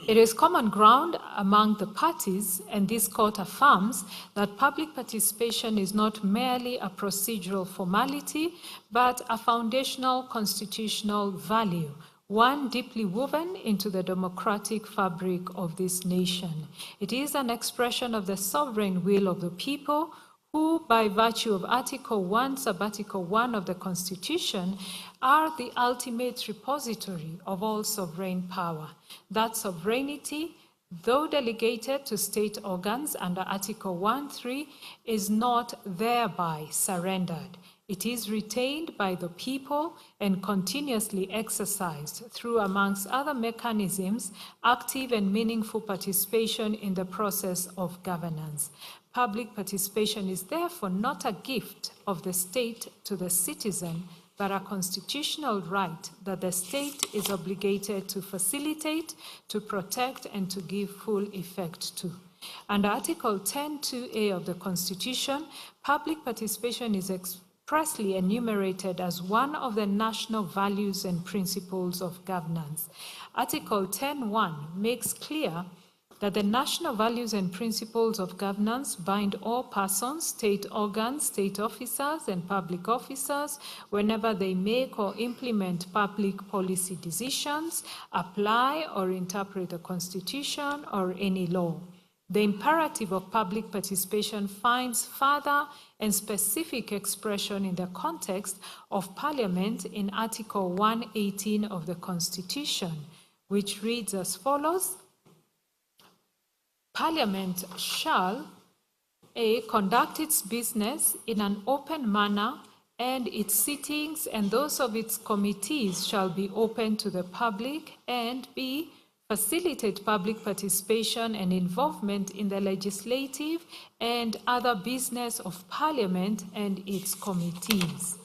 C: It is common ground among the parties, and this court affirms that public participation is not merely a procedural formality, but a foundational constitutional value, one deeply woven into the democratic fabric of this nation. It is an expression of the sovereign will of the people, who, by virtue of Article 1, Sub-Article 1 of the Constitution, are the ultimate repository of all sovereign power. That sovereignty, though delegated to state organs under Article 1(3), is not thereby surrendered. It is retained by the people and continuously exercised through, amongst other mechanisms, active and meaningful participation in the process of governance. Public participation is therefore not a gift of the state to the citizen, but a constitutional right that the state is obligated to facilitate, to protect, and to give full effect to. Under Article 10(2)(a) of the Constitution, public participation is expressly enumerated as one of the national values and principles of governance. Article 10(1) makes clear that the national values and principles of governance bind all persons, state organs, state officers, and public officers whenever they make or implement public policy decisions, apply or interpret the Constitution or any law. The imperative of public participation finds further and specific expression in the context of Parliament in Article 118 of the Constitution, which reads as follows: Parliament shall, A, conduct its business in an open manner, and its sittings and those of its committees shall be open to the public, and B, facilitate public participation and involvement in the legislative and other business of Parliament and its committees.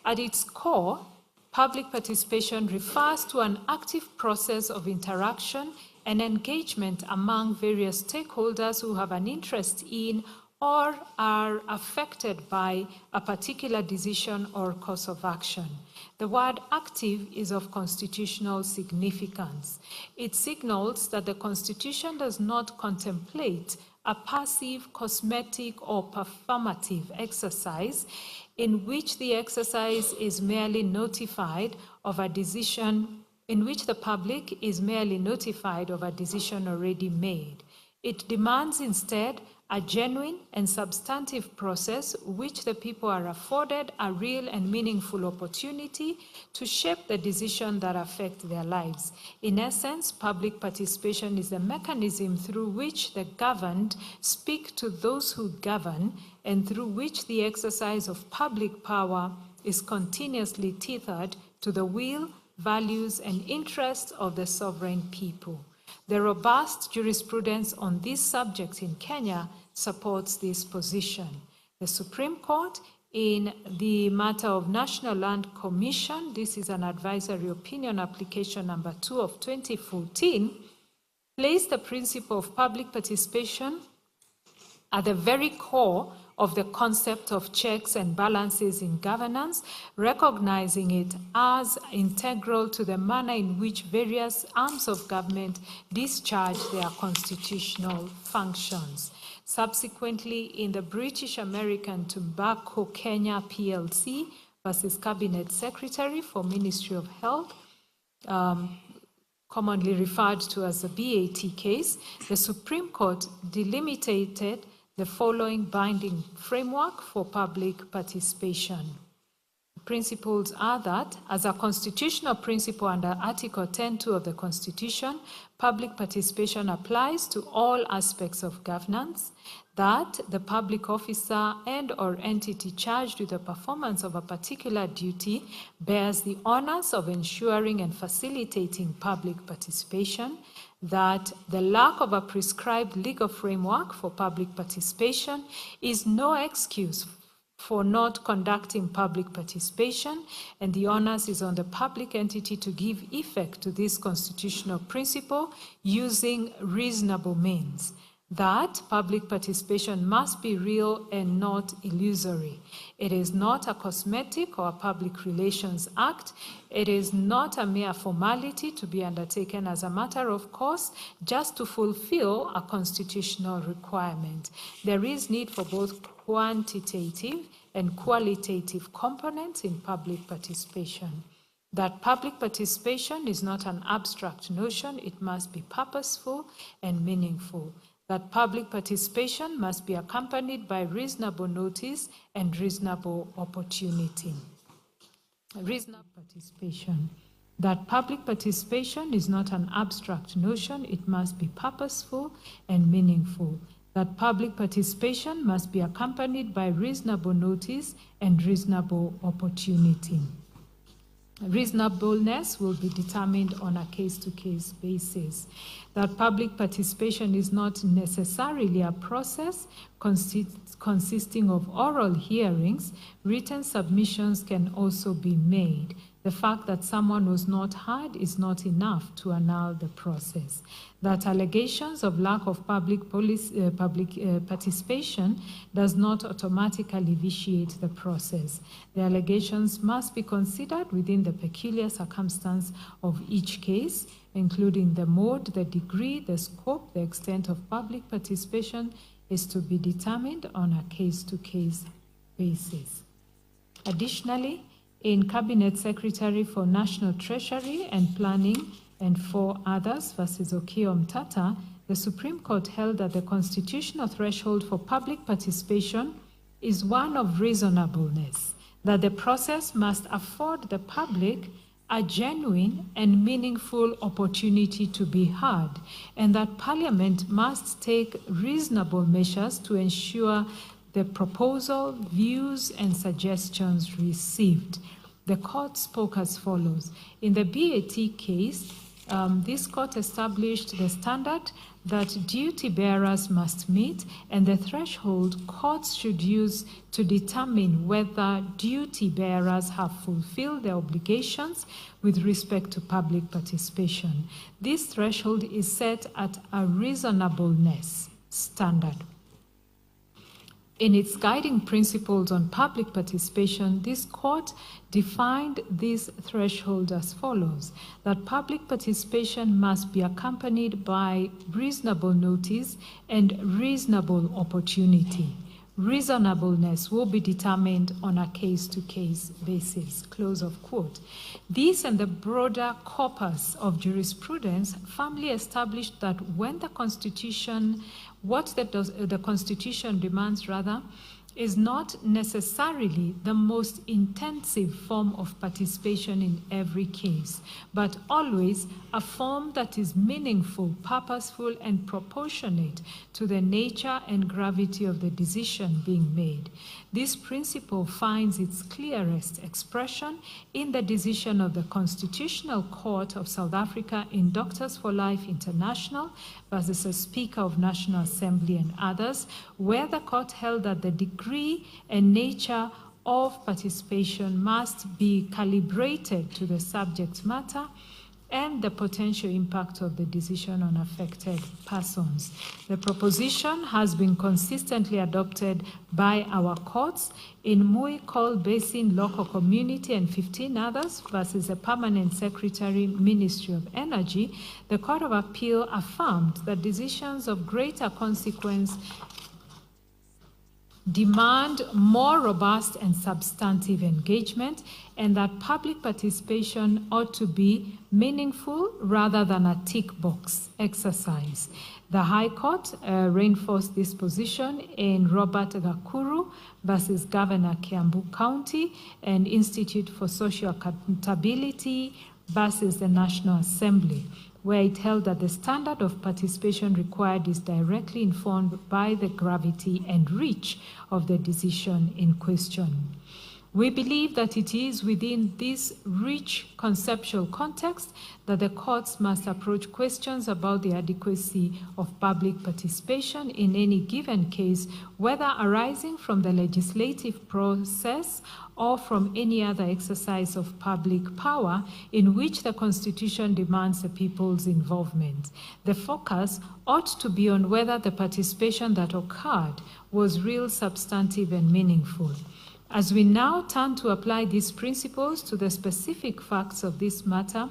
C: At its core, public participation refers to an active process of interaction and engagement among various stakeholders who have an interest in or are affected by a particular decision or course of action. The word active is of constitutional significance. It signals that the Constitution does not contemplate a passive, cosmetic, or performative exercise in which the exercise is merely notified of a decision, in which the public is merely notified of a decision already made. It demands instead a genuine and substantive process which the people are afforded a real and meaningful opportunity to shape the decisions that affect their lives. In essence, public participation is the mechanism through which the governed speak to those who govern, and through which the exercise of public power is continuously tethered to the will, values, and interests of the sovereign people. The robust jurisprudence on this subject in Kenya supports this position. The Supreme Court, in the matter of National Land Commission, this is an advisory opinion, application number 2 of 2014, placed the principle of public participation at the very core of the concept of checks and balances in governance, recognizing it as integral to the manner in which various arms of government discharge their constitutional functions. Subsequently, in the British American Tobacco Kenya PLC versus Cabinet Secretary for Ministry of Health, commonly referred to as the BAT case, the Supreme Court delimited the following binding framework for public participation. The principles are that, as a constitutional principle under Article 10(2) of the Constitution, public participation applies to all aspects of governance, that the public officer and/or entity charged with the performance of a particular duty bears the honors of ensuring and facilitating public participation, that the lack of a prescribed legal framework for public participation is no excuse for not conducting public participation, and the onus is on the public entity to give effect to this constitutional principle using reasonable means. That public participation must be real and not illusory. It is not a cosmetic or a public relations act. It is not a mere formality to be undertaken as a matter of course just to fulfill a constitutional requirement. There is need for both quantitative and qualitative components in public participation. That public participation is not an abstract notion, it must be purposeful and meaningful. That public participation must be accompanied by reasonable notice and reasonable opportunity. Reasonable participation. That public participation is not an abstract notion, it must be purposeful and meaningful. That public participation must be accompanied by reasonable notice and reasonable opportunity. Reasonableness will be determined on a case-to-case basis. That public participation is not necessarily a process consisting of oral hearings. Written submissions can also be made. The fact that someone was not heard is not enough to annul the process. That allegations of lack of public participation does not automatically vitiate the process. The allegations must be considered within the peculiar circumstance of each case, including the mode, the degree, the scope, the extent of public participation is to be determined on a case-to-case basis. Additionally, in Cabinet Secretary for National Treasury and Planning and 4 others versus Okiya Mtata, the Supreme Court held that the constitutional threshold for public participation is one of reasonableness, that the process must afford the public a genuine and meaningful opportunity to be heard, and that Parliament must take reasonable measures to ensure the proposal, views, and suggestions received. The court spoke as follows. In the BAT case, this court established the standard that duty bearers must meet and the threshold courts should use to determine whether duty bearers have fulfilled their obligations with respect to public participation. This threshold is set at a reasonableness standard. In its guiding principles on public participation, this court defined this threshold as follows: that public participation must be accompanied by reasonable notice and reasonable opportunity. Reasonableness will be determined on a case-to-case basis. Close of quote. This and the broader corpus of jurisprudence firmly established that when the Constitution, the Constitution demands is not necessarily the most intensive form of participation in every case, but always a form that is meaningful, purposeful, and proportionate to the nature and gravity of the decision being made. This principle finds its clearest expression in the decision of the Constitutional Court of South Africa in Doctors for Life International versus the Speaker of National Assembly and others, where the court held that the degree and nature of participation must be calibrated to the subject matter and the potential impact of the decision on affected persons. The proposition has been consistently adopted by our courts in Mui Coal Basin Local Community and 15 others versus the Permanent Secretary, Ministry of Energy. The Court of Appeal affirmed that decisions of greater consequence demand more robust and substantive engagement, and that public participation ought to be meaningful rather than a tick box exercise. The High Court reinforced this position in Robert Gakuru versus Governor Kiambu County and Institute for Social Accountability versus the National Assembly, where it held that the standard of participation required is directly informed by the gravity and reach of the decision in question. We believe that it is within this rich conceptual context that the courts must approach questions about the adequacy of public participation in any given case, whether arising from the legislative process or from any other exercise of public power in which the Constitution demands the people's involvement. The focus ought to be on whether the participation that occurred was real, substantive, and meaningful. As we now turn to apply these principles to the specific facts of this matter,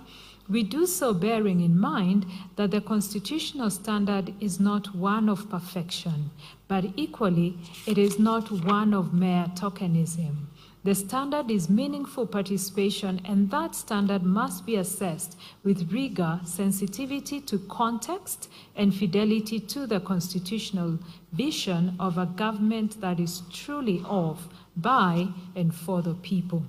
C: we do so bearing in mind that the constitutional standard is not one of perfection, but equally, it is not one of mere tokenism. The standard is meaningful participation, and that standard must be assessed with rigor, sensitivity to context, and fidelity to the constitutional vision of a government that is truly of, by, and for the people.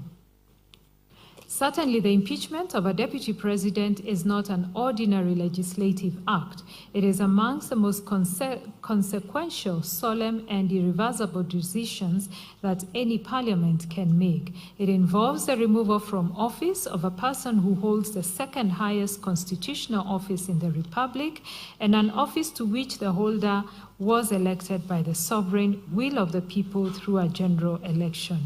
C: Certainly, the impeachment of a deputy president is not an ordinary legislative act. It is amongst the most consequential, solemn, and irreversible decisions that any parliament can make. It involves the removal from office of a person who holds the second highest constitutional office in the Republic, and an office to which the holder was elected by the sovereign will of the people through a general election.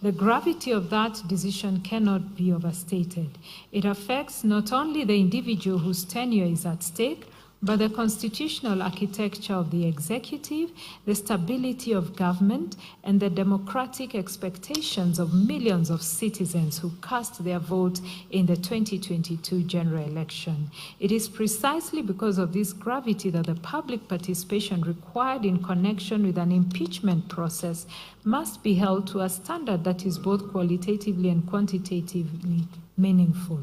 C: The gravity of that decision cannot be overstated. It affects not only the individual whose tenure is at stake, but the constitutional architecture of the executive, the stability of government, and the democratic expectations of millions of citizens who cast their vote in the 2022 general election. It is precisely because of this gravity that the public participation required in connection with an impeachment process must be held to a standard that is both qualitatively and quantitatively meaningful.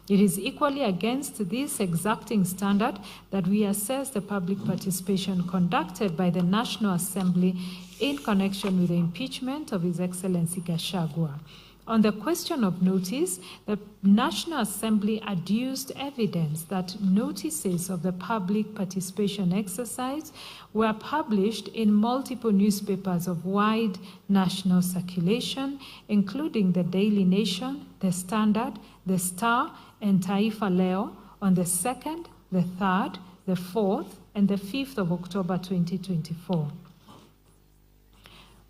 C: It is equally against this exacting standard that we assess the public participation conducted by the National Assembly in connection with the impeachment of His Excellency Gachagua. On the question of notice, the National Assembly adduced evidence that notices of the public participation exercise were published in multiple newspapers of wide national circulation, including the Daily Nation, the Standard, the Star, and Taifa Leo on the 2nd, the 3rd, the 4th, and the 5th of October 2024.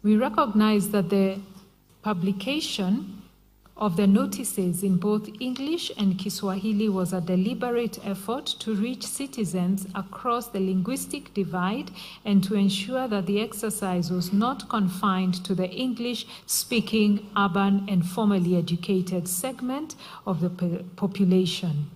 C: We recognize that the publication of the notices in both English and Kiswahili was a deliberate effort to reach citizens across the linguistic divide and to ensure that the exercise was not confined to the English-speaking, urban, and formally educated segment of the population.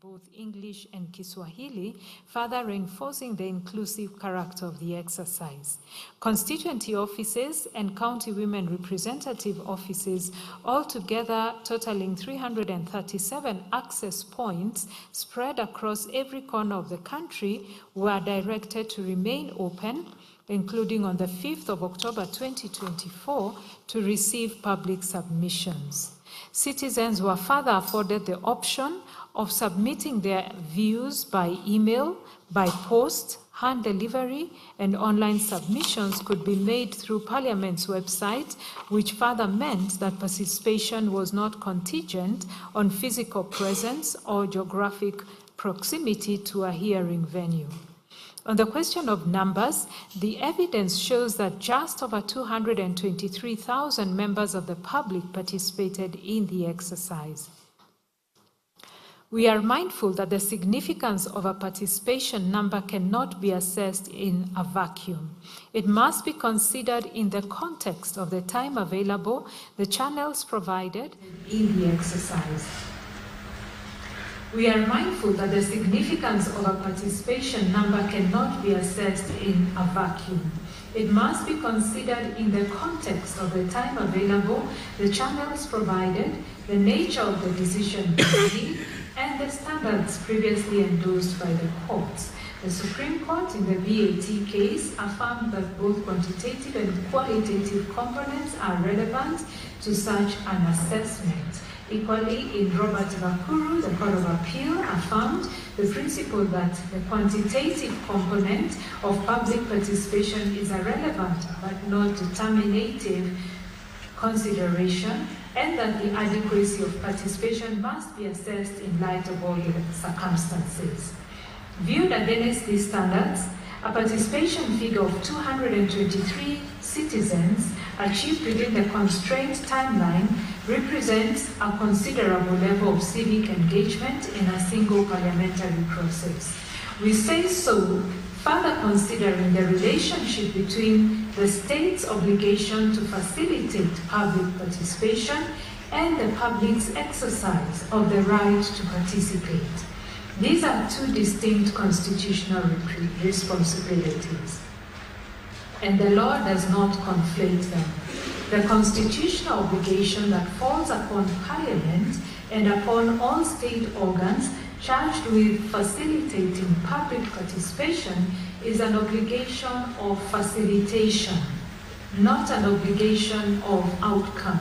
C: both English and Kiswahili, further reinforcing the inclusive character of the exercise. Constituency offices and county women representative offices, altogether totaling 337 access points spread across every corner of the country, were directed to remain open, including on the 5th of October 2024, to receive public submissions. Citizens were further afforded the option of submitting their views by email, by post, hand delivery, and online submissions could be made through Parliament's website, which further meant that participation was not contingent on physical presence or geographic proximity to a hearing venue. On the question of numbers, the evidence shows that just over 223,000 members of the public participated in the exercise. We are mindful that the significance of a participation number cannot be assessed in a vacuum. It must be considered in the context of the time available, the channels provided in the exercise. We are mindful that the significance of a participation number cannot be assessed in a vacuum. It must be considered in the context of the time available, the channels provided, the nature of the decision made, and the standards previously endorsed by the courts. The Supreme Court in the VAT case affirmed that both quantitative and qualitative components are relevant to such an assessment. Equally, in Robert Vakuru, the Court of Appeal affirmed the principle that the quantitative component of public participation is a relevant but not determinative consideration, and that the adequacy of participation must be assessed in light of all the circumstances. Viewed against these standards, a participation figure of 223 citizens achieved within the constrained timeline represents a considerable level of civic engagement in a single parliamentary process. We say so further considering the relationship between the state's obligation to facilitate public participation and the public's exercise of the right to participate. These are two distinct constitutional responsibilities, and the law does not conflate them. The constitutional obligation that falls upon Parliament and upon all state organs charged with facilitating public participation is an obligation of facilitation, not an obligation of outcome.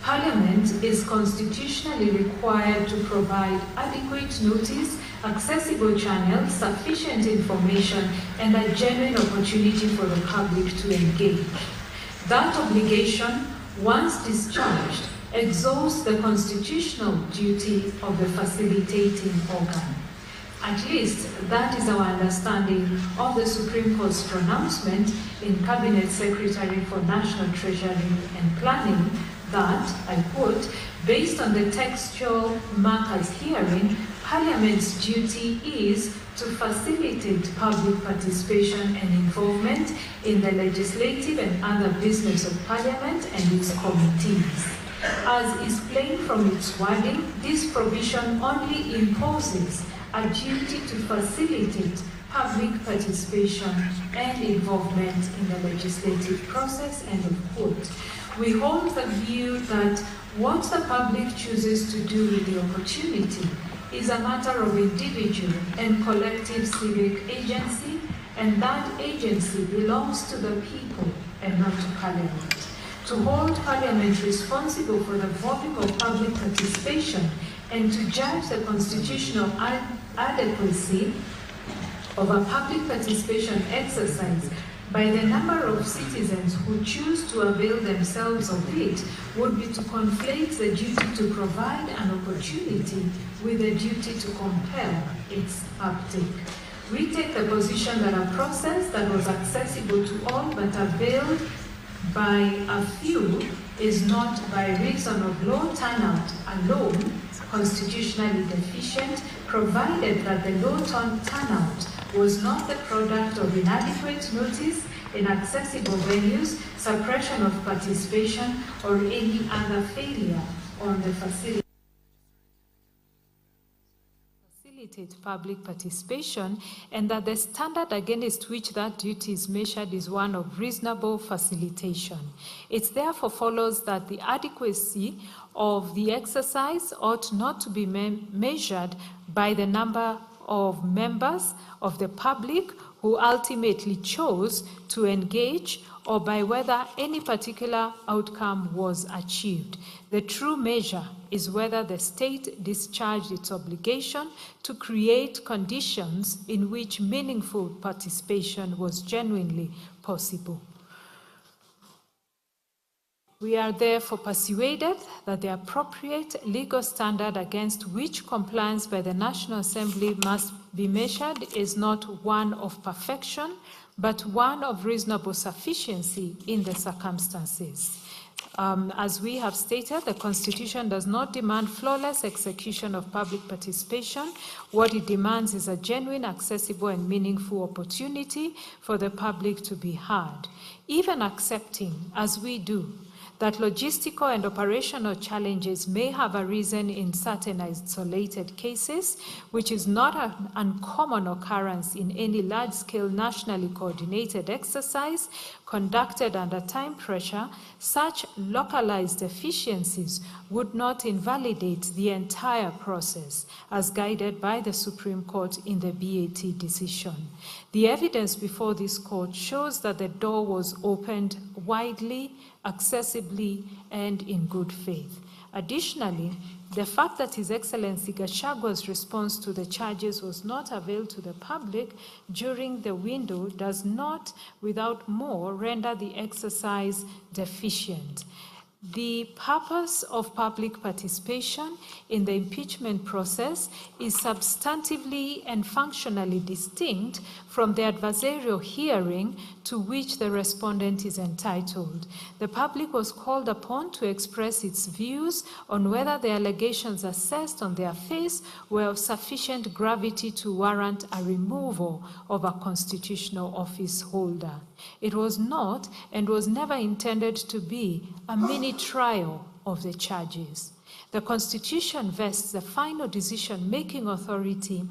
C: Parliament is constitutionally required to provide adequate notice, accessible channels, sufficient information, and a genuine opportunity for the public to engage. That obligation, once discharged, exhausts the constitutional duty of the facilitating organ. At least that is our understanding of the Supreme Court's pronouncement in Cabinet Secretary for National Treasury and Planning that, I quote, based on the textual markers herein, Parliament's duty is to facilitate public participation and involvement in the legislative and other business of Parliament and its committees. As is plain from its wording, this provision only imposes a duty to facilitate public participation and involvement in the legislative process, end of quote. We hold the view that what the public chooses to do with the opportunity is a matter of individual and collective civic agency, and that agency belongs to the people and not to Parliament. To hold Parliament responsible for the volume of public participation and to judge the constitutional adequacy of a public participation exercise by the number of citizens who choose to avail themselves of it would be to conflate the duty to provide an opportunity with the duty to compel its uptake. We take the position that a process that was accessible to all but availed by a few is not, by reason of low turnout alone, constitutionally deficient, provided that the low turnout was not the product of inadequate notice, inaccessible venues, suppression of participation, or any other failure on the facilitate public participation, and that the standard against which that duty is measured is one of reasonable facilitation. It therefore follows that the adequacy of the exercise ought not to be measured by the number of members of the public who ultimately chose to engage, or by whether any particular outcome was achieved. The true measure is whether the state discharged its obligation to create conditions in which meaningful participation was genuinely possible. We are therefore persuaded that the appropriate legal standard against which compliance by the National Assembly must be measured is not one of perfection, but one of reasonable sufficiency in the circumstances. As we have stated, the Constitution does not demand flawless execution of public participation. What it demands is a genuine, accessible, and meaningful opportunity for the public to be heard. Even accepting, as we do, that logistical and operational challenges may have arisen in certain isolated cases, which is not an uncommon occurrence in any large-scale nationally coordinated exercise conducted under time pressure, such localized deficiencies would not invalidate the entire process, as guided by the Supreme Court in the BAT decision. The evidence before this court shows that the door was opened widely, accessibly, and in good faith. Additionally, the fact that His Excellency Gachagua's response to the charges was not availed to the public during the window does not, without more, render the exercise deficient. The purpose of public participation in the impeachment process is substantively and functionally distinct from the adversarial hearing to which the respondent is entitled. The public was called upon to express its views on whether the allegations assessed on their face were of sufficient gravity to warrant a removal of a constitutional office holder. It was not and was never intended to be a mini trial of the charges. The Constitution vests the final decision-making authority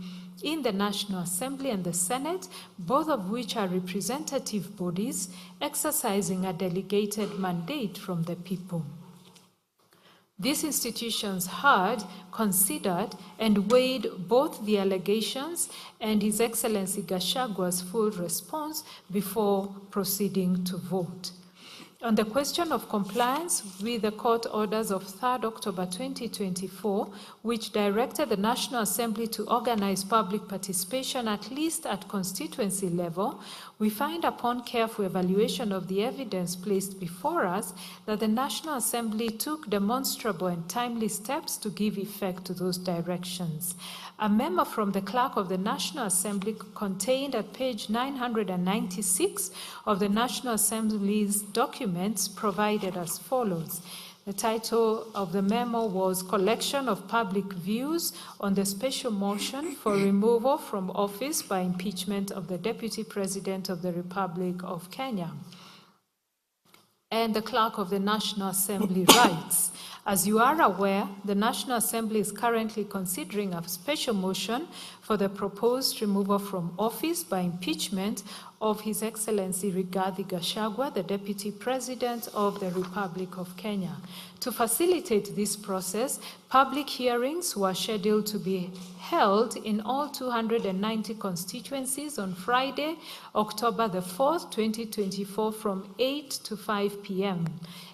C: in the National Assembly and the Senate, both of which are representative bodies exercising a delegated mandate from the people. These institutions heard, considered, and weighed both the allegations and His Excellency Gachagua's full response before proceeding to vote. On the question of compliance with the court orders of 3rd October 2024, which directed the National Assembly to organize public participation at least at constituency level, we find upon careful evaluation of the evidence placed before us that the National Assembly took demonstrable and timely steps to give effect to those directions. A memo from the Clerk of the National Assembly contained at page 996 of the National Assembly's documents provided as follows. The title of the memo was Collection of Public Views on the Special Motion for Removal from Office by Impeachment of the Deputy President of the Republic of Kenya. And the Clerk of the National Assembly writes, as you are aware, the National Assembly is currently considering a special motion for the proposed removal from office by impeachment of His Excellency Rigathi Gachagua, the Deputy President of the Republic of Kenya. To facilitate this process, public hearings were scheduled to be held in all 290 constituencies on Friday, October the 4th, 2024, from 8 to 5 p.m.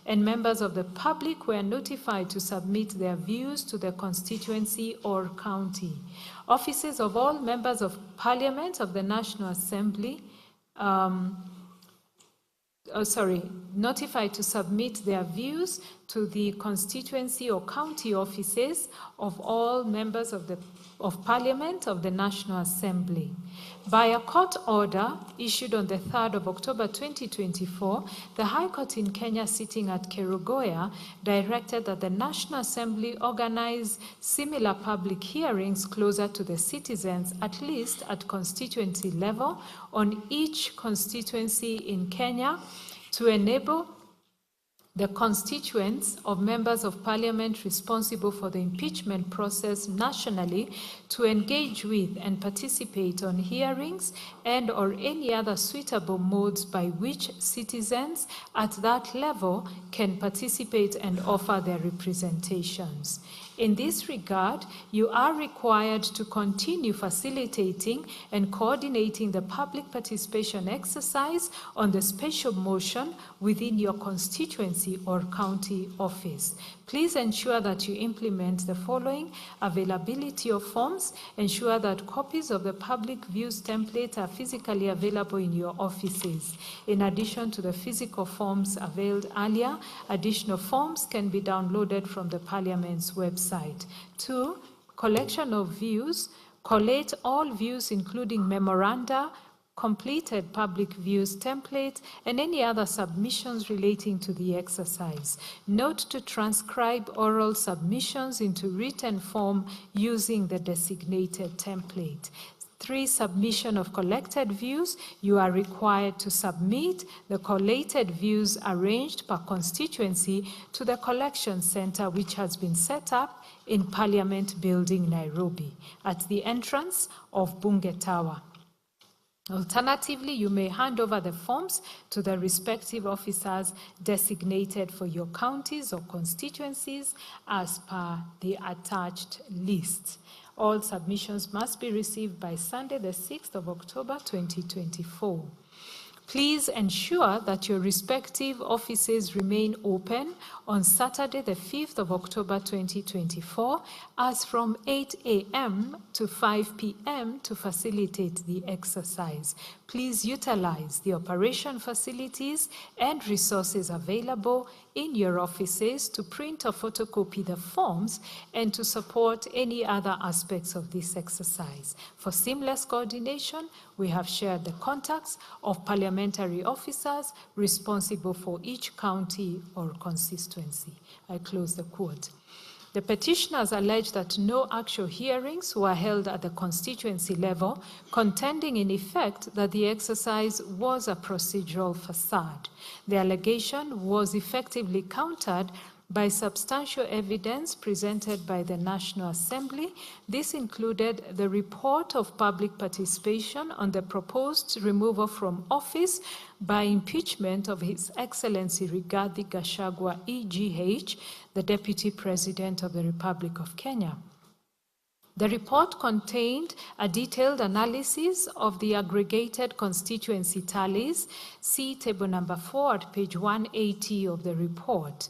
C: And members of the public were notified to submit their views to the constituency or county. Offices of all members of Parliament of the National Assembly notified to submit their views to the constituency or county offices of all members of Parliament of the National Assembly. By a court order issued on the 3rd of October 2024, the High Court in Kenya sitting at Kerugoya directed that the National Assembly organize similar public hearings closer to the citizens, at least at constituency level, on each constituency in Kenya to enable the constituents of members of parliament responsible for the impeachment process nationally to engage with and participate on hearings and or any other suitable modes by which citizens at that level can participate and offer their representations. In this regard, you are required to continue facilitating and coordinating the public participation exercise on the special motion within your constituency or county office. Please ensure that you implement the following: availability of forms. Ensure that copies of the public views template are physically available in your offices. In addition to the physical forms availed earlier, additional forms can be downloaded from the Parliament's website. 2, collection of views. Collate all views, including memoranda, completed public views template, and any other submissions relating to the exercise. Note to transcribe oral submissions into written form using the designated template. 3, submission of collected views. You are required to submit the collated views arranged per constituency to the collection center, which has been set up in Parliament Building, Nairobi, at the entrance of Bunge Tower. Alternatively, you may hand over the forms to the respective officers designated for your counties or constituencies as per the attached list. All submissions must be received by Sunday, the 6th of October, 2024. Please ensure that your respective offices remain open on Saturday, the 5th of October, 2024, as from 8 a.m. to 5 p.m. to facilitate the exercise. Please utilize the operation facilities and resources available in your offices to print or photocopy the forms and to support any other aspects of this exercise. For seamless coordination, we have shared the contacts of parliamentary officers responsible for each county or constituency. I close the quote. The petitioners allege that no actual hearings were held at the constituency level, contending in effect that the exercise was a procedural facade. The allegation was effectively countered by substantial evidence presented by the National Assembly. This included the report of public participation on the proposed removal from office by impeachment of His Excellency Rigathi Gachagua, EGH, the Deputy President of the Republic of Kenya. The report contained a detailed analysis of the aggregated constituency tallies. See table number 4 at page 180 of the report.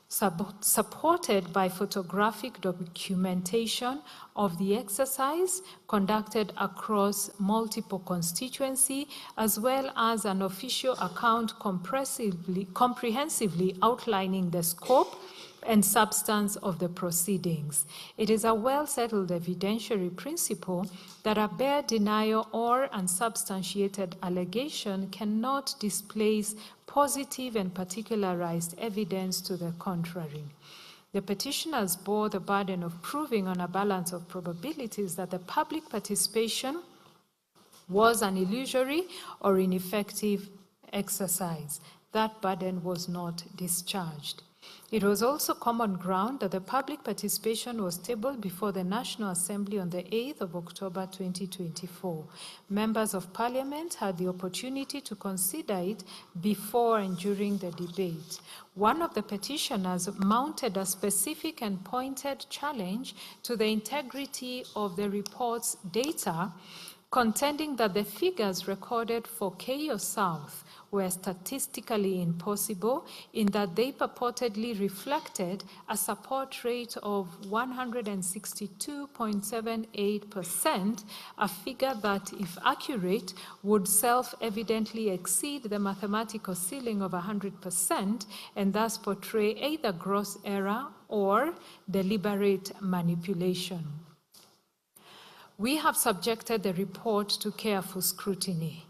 C: Supported by photographic documentation of the exercise conducted across multiple constituencies, as well as an official account comprehensively outlining the scope and substance of the proceedings. It is a well-settled evidentiary principle that a bare denial or unsubstantiated allegation cannot displace positive and particularized evidence to the contrary. The petitioners bore the burden of proving on a balance of probabilities that the public participation was an illusory or ineffective exercise. That burden was not discharged. It was also common ground that the public participation was tabled before the National Assembly on the 8th of October 2024. Members of Parliament had the opportunity to consider it before and during the debate. One of the petitioners mounted a specific and pointed challenge to the integrity of the report's data, contending that the figures recorded for Keio South were statistically impossible in that they purportedly reflected a support rate of 162.78%, a figure that, if accurate, would self-evidently exceed the mathematical ceiling of 100% and thus portray either gross error or deliberate manipulation. We have subjected the report to careful scrutiny.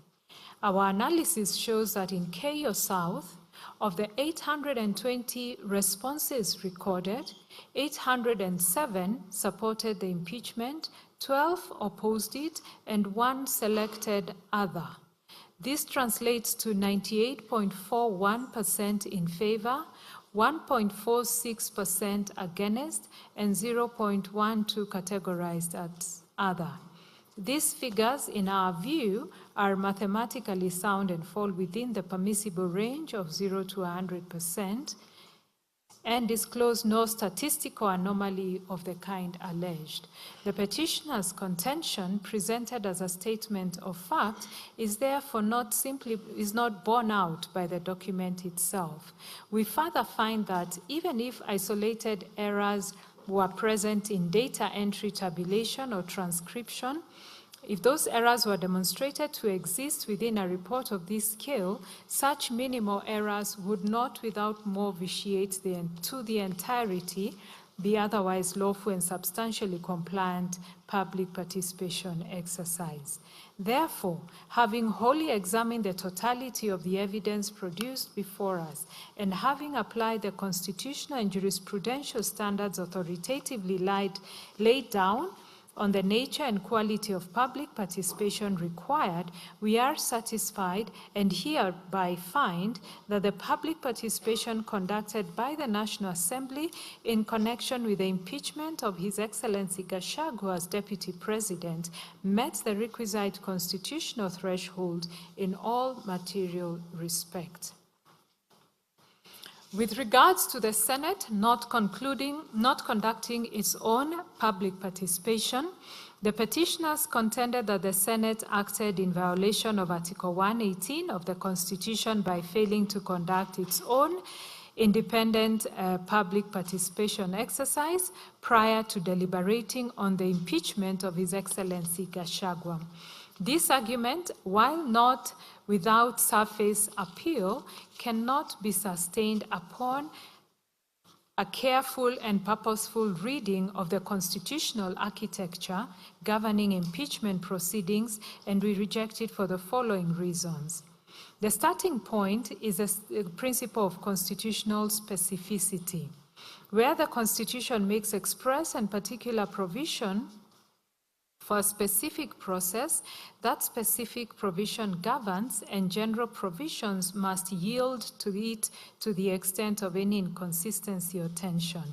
C: Our analysis shows that in Keio South, of the 820 responses recorded, 807 supported the impeachment, 12 opposed it, and 1 selected other. This translates to 98.41% in favor, 1.46% against, and 0.12% categorized as other. These figures, in our view, are mathematically sound and fall within the permissible range of 0 to 100%, and disclose no statistical anomaly of the kind alleged. The petitioner's contention, presented as a statement of fact, is therefore not borne out by the document itself. We further find that even if isolated errors were present in data entry, tabulation, or transcription, if those errors were demonstrated to exist within a report of this scale, such minimal errors would not without more vitiate to the entirety the otherwise lawful and substantially compliant public participation exercise. Therefore, having wholly examined the totality of the evidence produced before us, and having applied the constitutional and jurisprudential standards authoritatively laid down on the nature and quality of public participation required, we are satisfied and hereby find that the public participation conducted by the National Assembly in connection with the impeachment of His Excellency Gachagua as Deputy President met the requisite constitutional threshold in all material respect. With regards to the Senate not conducting its own public participation, the petitioners contended that the Senate acted in violation of Article 118 of the Constitution by failing to conduct its own independent public participation exercise prior to deliberating on the impeachment of His Excellency Gachagua. This argument, while not without surface appeal, cannot be sustained upon a careful and purposeful reading of the constitutional architecture governing impeachment proceedings, and we reject it for the following reasons. The starting point is the principle of constitutional specificity. Where the Constitution makes express and particular provision for a specific process, that specific provision governs, and general provisions must yield to it to the extent of any inconsistency or tension.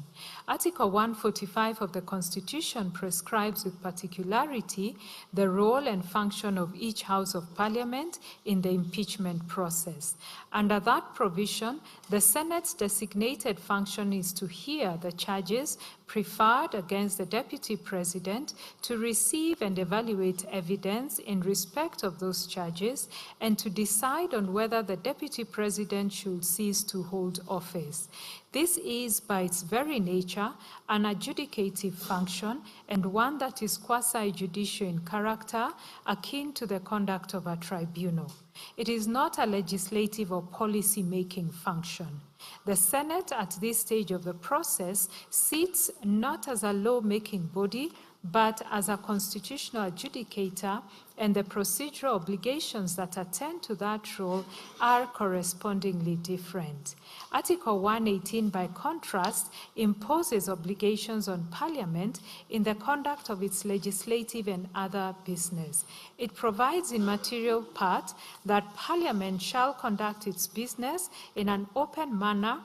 C: Article 145 of the Constitution prescribes with particularity the role and function of each House of Parliament in the impeachment process. Under that provision, the Senate's designated function is to hear the charges preferred against the Deputy President, to receive and evaluate evidence in respect of those charges, and to decide on whether the Deputy President should cease to hold office. This is, by its very nature, an adjudicative function, and one that is quasi-judicial in character, akin to the conduct of a tribunal. It is not a legislative or policy-making function. The Senate, at this stage of the process, sits not as a law-making body, but as a constitutional adjudicator, and the procedural obligations that attend to that role are correspondingly different. Article 118, by contrast, imposes obligations on Parliament in the conduct of its legislative and other business. It provides in material part that Parliament shall conduct its business in an open manner,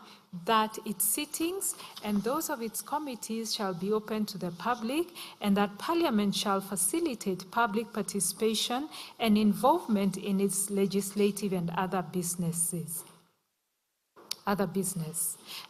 C: that its sittings and those of its committees shall be open to the public, and that Parliament shall facilitate public participation and involvement in its legislative and other business.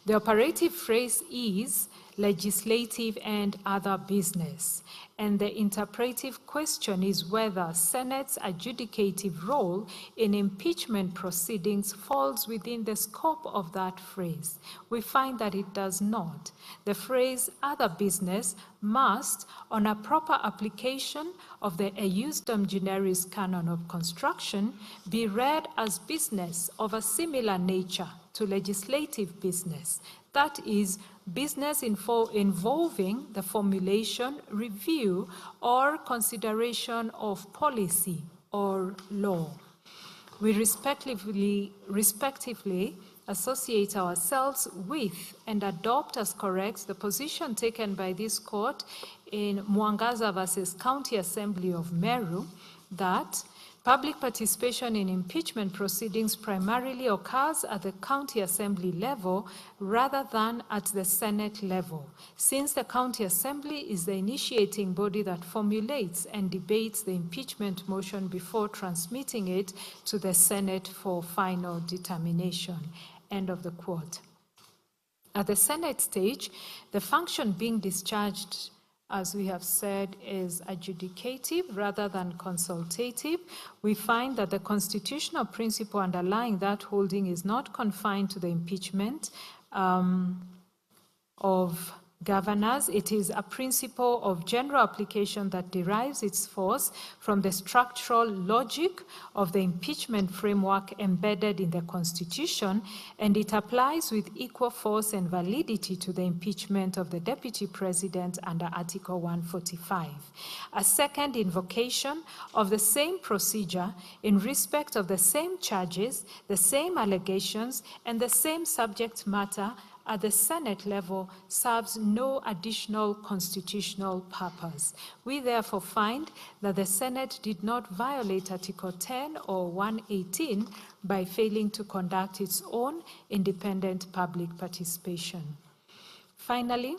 C: The operative phrase is legislative and other business, and the interpretive question is whether Senate's adjudicative role in impeachment proceedings falls within the scope of that phrase. We find that it does not. The phrase other business must, on a proper application of the Eusdom Generis canon of construction, be read as business of a similar nature to legislative business, that is, business involving the formulation, review, or consideration of policy or law. We respectively associate ourselves with and adopt as correct the position taken by this court in Mwangaza versus County Assembly of Meru, that Public participation in impeachment proceedings primarily occurs at the county assembly level rather than at the Senate level, since the county assembly is the initiating body that formulates and debates the impeachment motion before transmitting it to the Senate for final determination. End of the quote. At the Senate stage, the function being discharged, as we have said, is adjudicative rather than consultative. We find that the constitutional principle underlying that holding is not confined to the impeachment of governors. It is a principle of general application that derives its force from the structural logic of the impeachment framework embedded in the Constitution, and it applies with equal force and validity to the impeachment of the Deputy President under Article 145. A second invocation of the same procedure in respect of the same charges, the same allegations, and the same subject matter at the Senate level serves no additional constitutional purpose. We therefore find that the Senate did not violate Article 10 or 118 by failing to conduct its own independent public participation. Finally,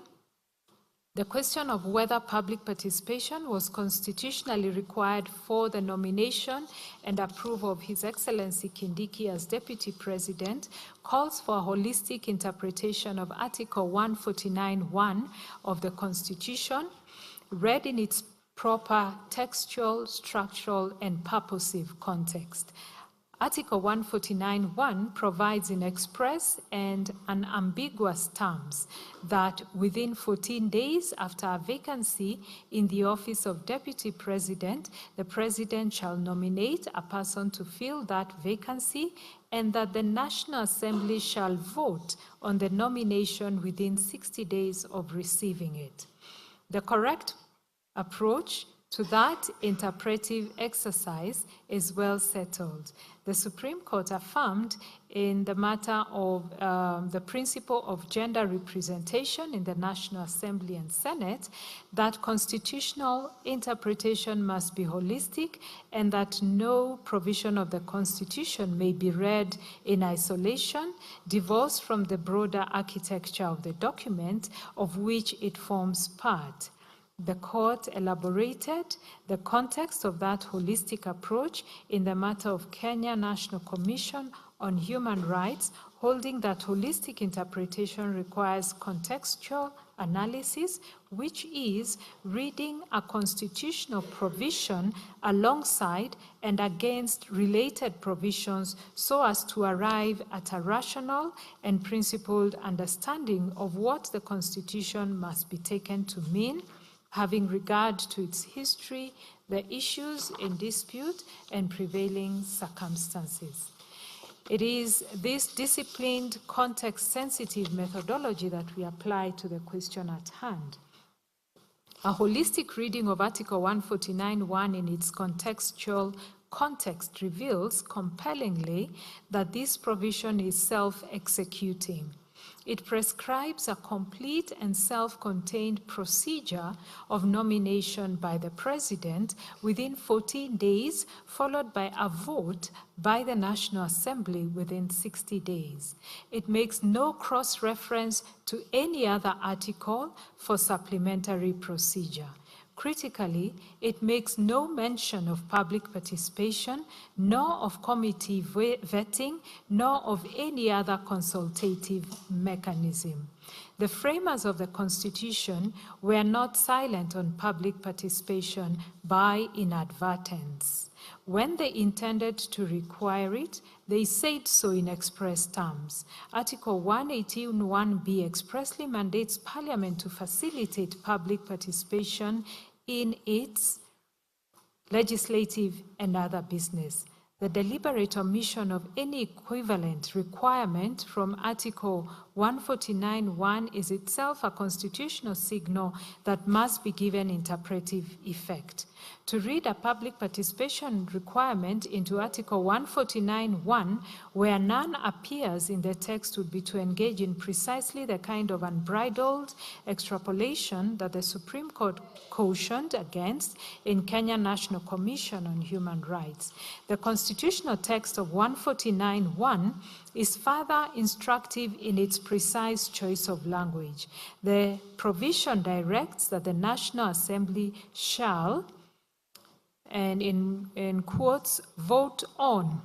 C: the question of whether public participation was constitutionally required for the nomination and approval of His Excellency Kindiki as Deputy President calls for a holistic interpretation of Article 149(1) of the Constitution, read in its proper textual, structural, and purposive context. Article 149(1) provides in express and unambiguous terms that within 14 days after a vacancy in the office of Deputy President, the President shall nominate a person to fill that vacancy, and that the National Assembly shall vote on the nomination within 60 days of receiving it. The correct approach to that interpretive exercise is well settled. The Supreme Court affirmed in the matter of the principle of gender representation in the National Assembly and Senate that constitutional interpretation must be holistic and that no provision of the Constitution may be read in isolation, divorced from the broader architecture of the document of which it forms part. The court elaborated the context of that holistic approach in the matter of Kenya National Commission on Human Rights, holding that holistic interpretation requires contextual analysis, which is reading a constitutional provision alongside and against related provisions so as to arrive at a rational and principled understanding of what the Constitution must be taken to mean, having regard to its history, the issues in dispute, and prevailing circumstances. It is this disciplined, context-sensitive methodology that we apply to the question at hand. A holistic reading of Article 149(1) in its contextual context reveals compellingly that this provision is self-executing. It prescribes a complete and self-contained procedure of nomination by the President within 14 days, followed by a vote by the National Assembly within 60 days. It makes no cross-reference to any other article for supplementary procedure. Critically, it makes no mention of public participation, nor of committee vetting, nor of any other consultative mechanism. The framers of the Constitution were not silent on public participation by inadvertence. When they intended to require it, they said so in express terms. Article 118(1)(b) expressly mandates Parliament to facilitate public participation in its legislative and other business. the deliberate omission of any equivalent requirement from Article 149(1) is itself a constitutional signal that must be given interpretive effect. To read a public participation requirement into Article 149(1), where none appears in the text, would be to engage in precisely the kind of unbridled extrapolation that the Supreme Court cautioned against in Kenya National Commission on Human Rights. The constitutional text of 149(1) is further instructive in its precise choice of language. The provision directs that the National Assembly shall, and in quotes, vote on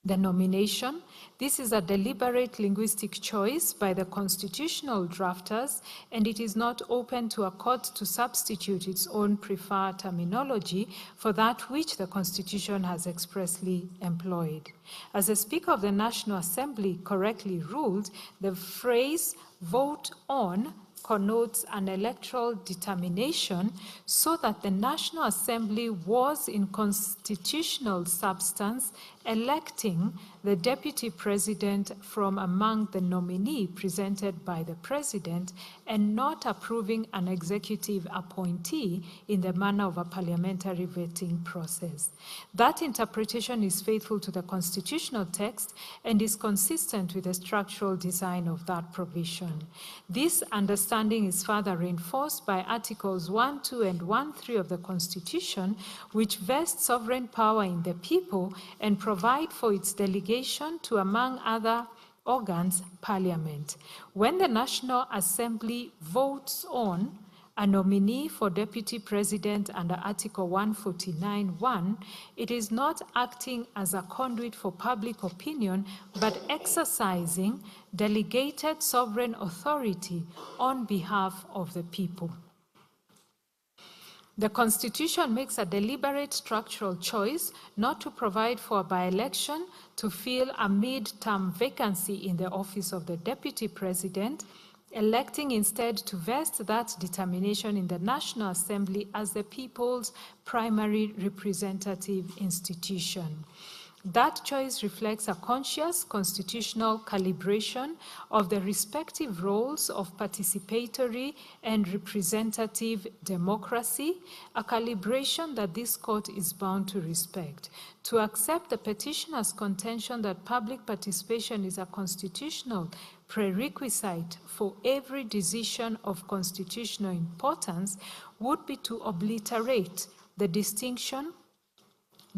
C: the nomination. This is a deliberate linguistic choice by the constitutional drafters, and it is not open to a court to substitute its own preferred terminology for that which the Constitution has expressly employed. As the Speaker of the National Assembly correctly ruled, the phrase vote on connotes an electoral determination, so that the National Assembly was in constitutional substance electing the Deputy President from among the nominee presented by the President and not approving an executive appointee in the manner of a parliamentary vetting process. That interpretation is faithful to the constitutional text and is consistent with the structural design of that provision. This understanding is further reinforced by Articles 1, 2, and 1, 3 of the Constitution, which vest sovereign power in the people and provide for its delegation to, among other organs, Parliament. When the National Assembly votes on a nominee for Deputy President under Article 149(1), it is not acting as a conduit for public opinion, but exercising delegated sovereign authority on behalf of the people. The Constitution makes a deliberate structural choice not to provide for a by-election to fill a mid-term vacancy in the office of the Deputy President, electing instead to vest that determination in the National Assembly as the people's primary representative institution. That choice reflects a conscious constitutional calibration of the respective roles of participatory and representative democracy, a calibration that this court is bound to respect. To accept the petitioner's contention that public participation is a constitutional prerequisite for every decision of constitutional importance would be to obliterate the distinction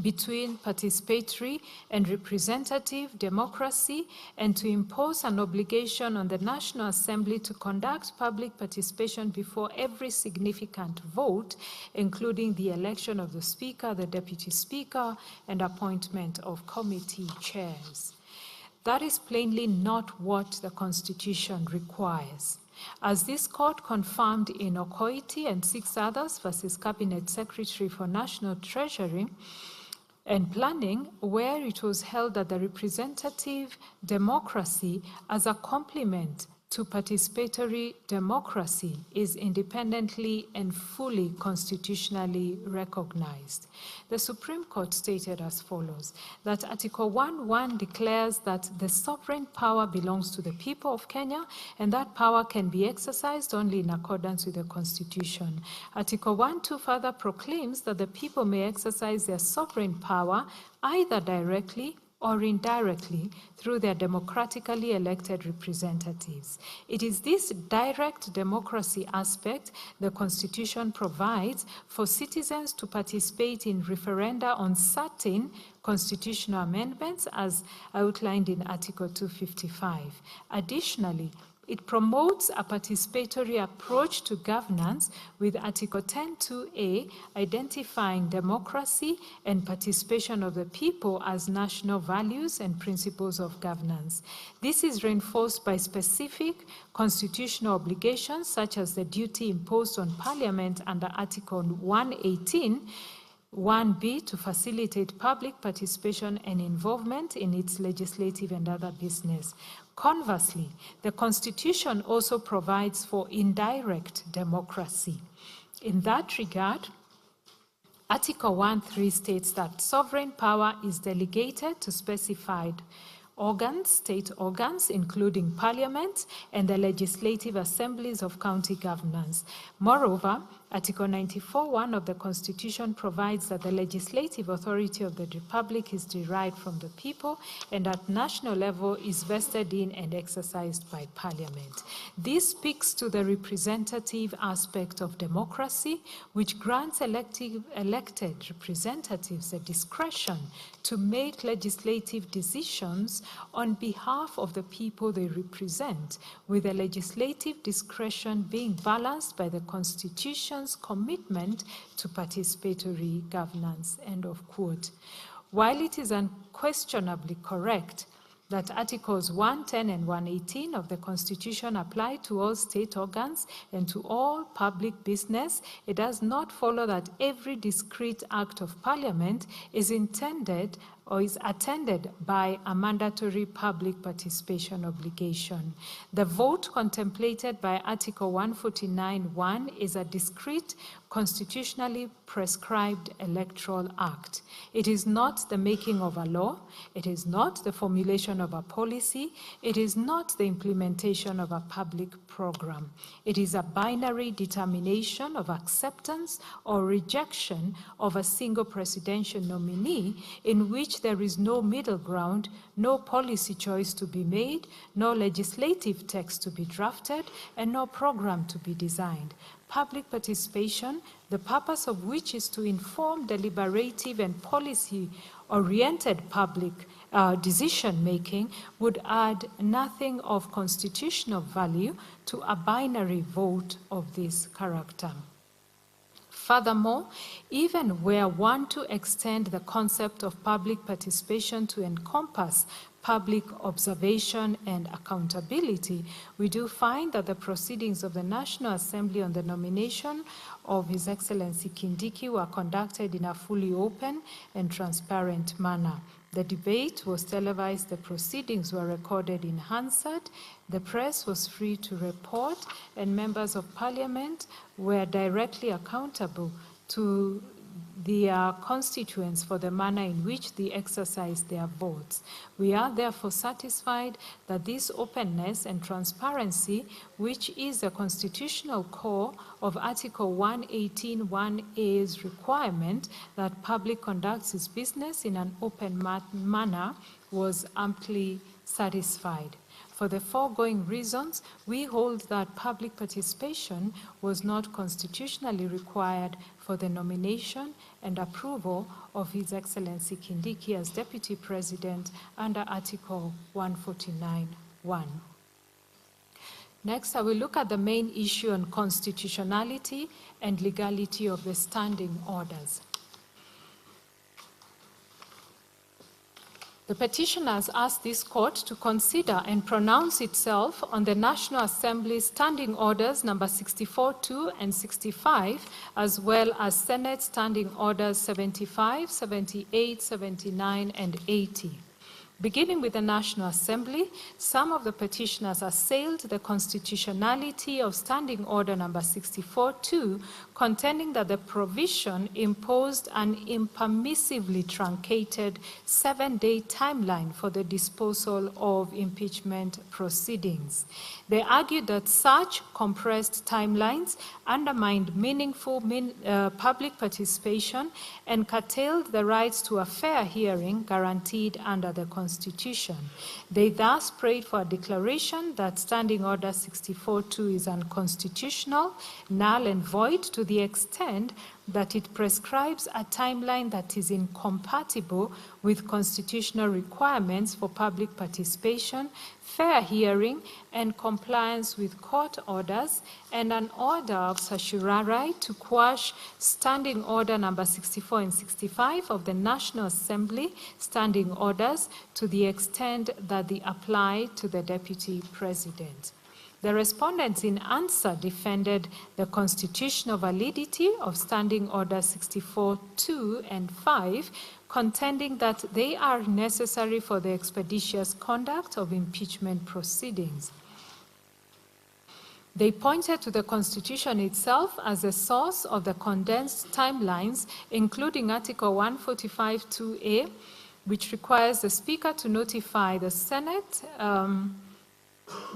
C: between participatory and representative democracy, and to impose an obligation on the National Assembly to conduct public participation before every significant vote, including the election of the Speaker, the Deputy Speaker, and appointment of committee chairs. That is plainly not what the Constitution requires. As this court confirmed in Okoiti and 6 others versus Cabinet Secretary for National Treasury and Planning, where it was held that the representative democracy as a complement to participatory democracy is independently and fully constitutionally recognized. The Supreme Court stated as follows, that Article 1(1) declares that the sovereign power belongs to the people of Kenya, and that power can be exercised only in accordance with the Constitution. Article 1(2) further proclaims that the people may exercise their sovereign power either directly or indirectly through their democratically elected representatives. It is this direct democracy aspect the Constitution provides for citizens to participate in referenda on certain constitutional amendments as outlined in Article 255. Additionally, it promotes a participatory approach to governance with Article 10(2)(a) identifying democracy and participation of the people as national values and principles of governance. This is reinforced by specific constitutional obligations such as the duty imposed on Parliament under Article 118 1B to facilitate public participation and involvement in its legislative and other business. Conversely, the Constitution also provides for indirect democracy. In that regard, Article 1.3 states that sovereign power is delegated to specified organs, state organs, including parliament and the legislative assemblies of county governors. Moreover, Article 94(1) of the Constitution provides that the legislative authority of the Republic is derived from the people and at national level is vested in and exercised by Parliament. This speaks to the representative aspect of democracy, which grants elected representatives the discretion to make legislative decisions on behalf of the people they represent, with the legislative discretion being balanced by the Constitution's commitment to participatory governance. End of quote. While it is unquestionably correct that Articles 110 and 118 of the Constitution apply to all state organs and to all public business, it does not follow that every discrete act of Parliament is intended or is attended by a mandatory public participation obligation. The vote contemplated by Article 149(1) is a discrete, constitutionally prescribed electoral act. It is not the making of a law, it is not the formulation of a policy, it is not the implementation of a public program. It is a binary determination of acceptance or rejection of a single presidential nominee in which there is no middle ground, no policy choice to be made, no legislative text to be drafted, and no program to be designed. Public participation, the purpose of which is to inform deliberative and policy-oriented public decision-making, would add nothing of constitutional value to a binary vote of this character. Furthermore, even were one to extend the concept of public participation to encompass public observation and accountability, we do find that the proceedings of the National Assembly on the nomination of His Excellency Kindiki were conducted in a fully open and transparent manner. The debate was televised, the proceedings were recorded in Hansard, the press was free to report, and members of Parliament were directly accountable to their constituents for the manner in which they exercised their votes. We are therefore satisfied that this openness and transparency, which is a constitutional core of Article 118(1)A's requirement that public conducts its business in an open manner, was amply satisfied. For the foregoing reasons, we hold that public participation was not constitutionally required for the nomination and approval of His Excellency Kindiki as Deputy President under Article 149(1). Next, I will look at the main issue on constitutionality and legality of the standing orders. The petitioners asked this court to consider and pronounce itself on the National Assembly's Standing Orders number 64(2) and 65, as well as Senate Standing Orders 75, 78, 79, and 80. Beginning with the National Assembly, some of the petitioners assailed the constitutionality of Standing Order number 64(2), contending that the provision imposed an impermissibly truncated 7-day timeline for the disposal of impeachment proceedings. They argued that such compressed timelines undermined meaningful public participation and curtailed the rights to a fair hearing guaranteed under the Constitution. They thus prayed for a declaration that Standing Order 64(2) is unconstitutional, null and void to the extent that it prescribes a timeline that is incompatible with constitutional requirements for public participation, fair hearing, and compliance with court orders, and an order of certiorari to quash Standing Order number 64 and 65 of the National Assembly Standing Orders to the extent that they apply to the Deputy President. The respondents in answer defended the constitutional validity of Standing Order 64(2) and 5, contending that they are necessary for the expeditious conduct of impeachment proceedings. They pointed to the Constitution itself as a source of the condensed timelines, including Article 145(2)(a), which requires the Speaker to notify the Senate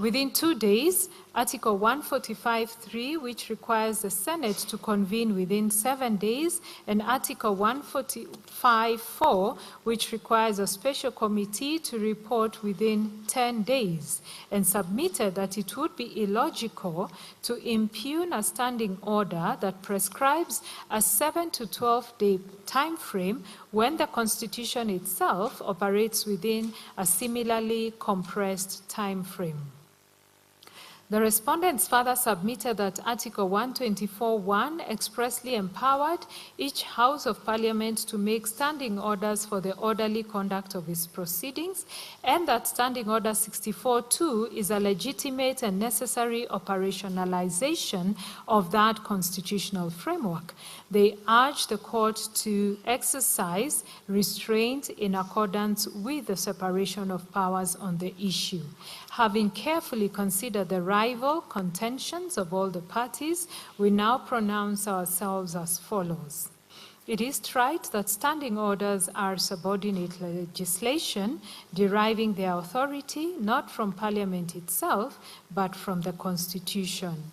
C: within 2 days, Article 145(3), which requires the Senate to convene within 7 days, and Article 145(4), which requires a special committee to report within 10 days, and submitted that it would be illogical to impugn a standing order that prescribes a 7 to 12-day time frame when the Constitution itself operates within a similarly compressed time frame. The respondents further submitted that Article 124(1) expressly empowered each House of Parliament to make standing orders for the orderly conduct of its proceedings, and that Standing Order 64(2) is a legitimate and necessary operationalization of that constitutional framework. They urged the court to exercise restraint in accordance with the separation of powers on the issue. Having carefully considered the rival contentions of all the parties, we now pronounce ourselves as follows. It is right that standing orders are subordinate legislation, deriving their authority not from Parliament itself, but from the Constitution.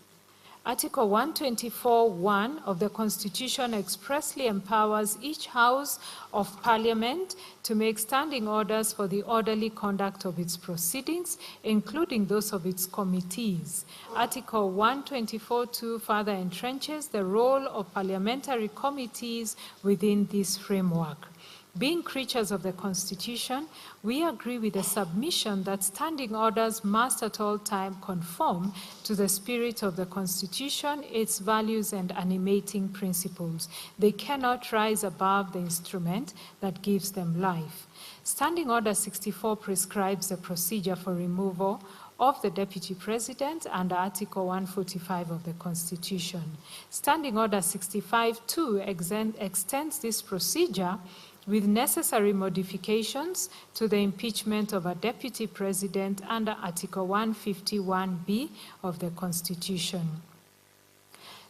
C: Article 124(1) of the Constitution expressly empowers each House of Parliament to make standing orders for the orderly conduct of its proceedings, including those of its committees. Article 124(2) further entrenches the role of parliamentary committees within this framework. Being creatures of the Constitution, we agree with the submission that standing orders must at all times conform to the spirit of the Constitution, its values and animating principles. They cannot rise above the instrument that gives them life. Standing Order 64 prescribes the procedure for removal of the Deputy President under Article 145 of the Constitution. Standing Order 65(2) extends this procedure with necessary modifications to the impeachment of a Deputy President under Article 151(b) of the Constitution.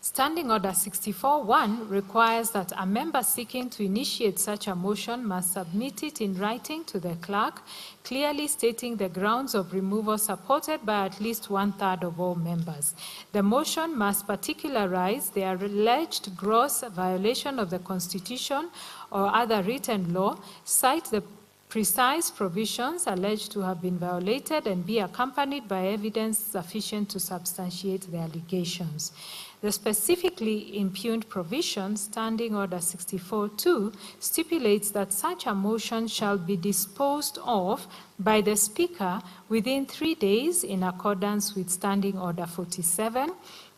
C: Standing Order 64(1) requires that a member seeking to initiate such a motion must submit it in writing to the clerk, clearly stating the grounds of removal supported by at least 1/3 of all members. The motion must particularize the alleged gross violation of the Constitution or other written law, cite the precise provisions alleged to have been violated, and be accompanied by evidence sufficient to substantiate the allegations. The specifically impugned provision, Standing Order 64(2), stipulates that such a motion shall be disposed of by the Speaker within 3 days in accordance with Standing Order 47,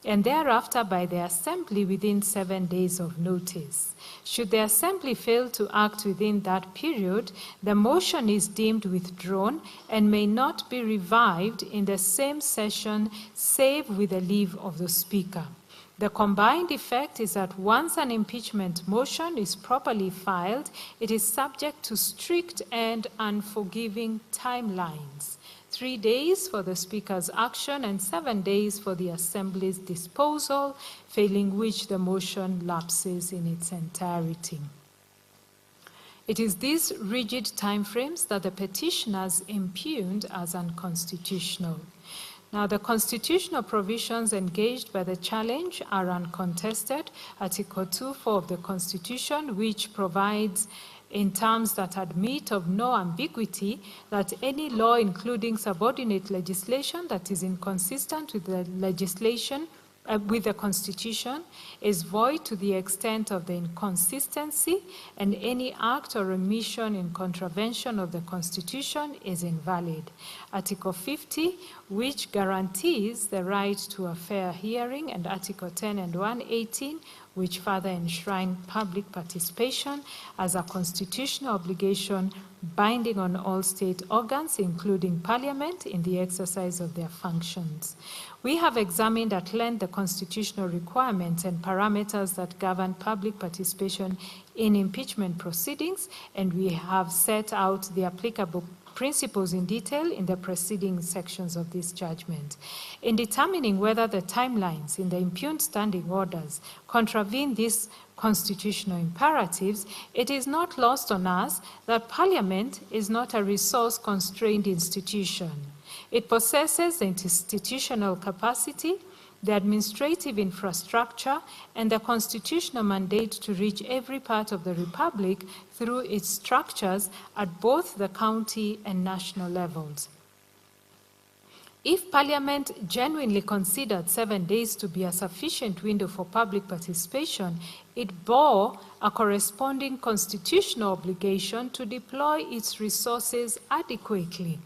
C: and thereafter by the Assembly within 7 days of notice. Should the Assembly fail to act within that period, the motion is deemed withdrawn and may not be revived in the same session save with the leave of the Speaker. The combined effect is that once an impeachment motion is properly filed, it is subject to strict and unforgiving timelines. 3 days for the Speaker's action and 7 days for the Assembly's disposal, failing which the motion lapses in its entirety. It is these rigid timeframes that the petitioners impugned as unconstitutional. Now, the constitutional provisions engaged by the challenge are uncontested. Article 2(4) of the Constitution, which provides in terms that admit of no ambiguity that any law, including subordinate legislation that is inconsistent with the legislation with the Constitution, is void to the extent of the inconsistency, and any act or omission in contravention of the Constitution is invalid. Article 50, which guarantees the right to a fair hearing, and Article 10 and 118, which further enshrine public participation as a constitutional obligation binding on all state organs, including Parliament, in the exercise of their functions. We have examined at length the constitutional requirements and parameters that govern public participation in impeachment proceedings, and we have set out the applicable principles in detail in the preceding sections of this judgment. In determining whether the timelines in the impugned standing orders contravene these constitutional imperatives, it is not lost on us that Parliament is not a resource-constrained institution. It possesses the institutional capacity, the administrative infrastructure, and the constitutional mandate to reach every part of the Republic through its structures at both the county and national levels. If Parliament genuinely considered 7 days to be a sufficient window for public participation, it bore a corresponding constitutional obligation to deploy its resources adequately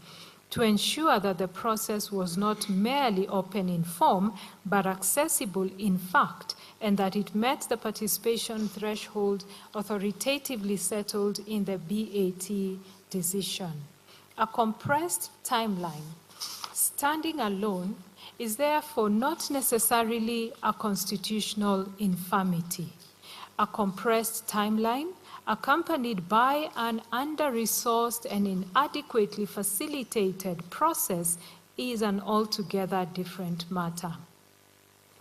C: to ensure that the process was not merely open in form, but accessible in fact, and that it met the participation threshold authoritatively settled in the BAT decision. A compressed timeline, standing alone, is therefore not necessarily a constitutional infirmity. A compressed timeline, accompanied by an under-resourced and inadequately facilitated process, is an altogether different matter.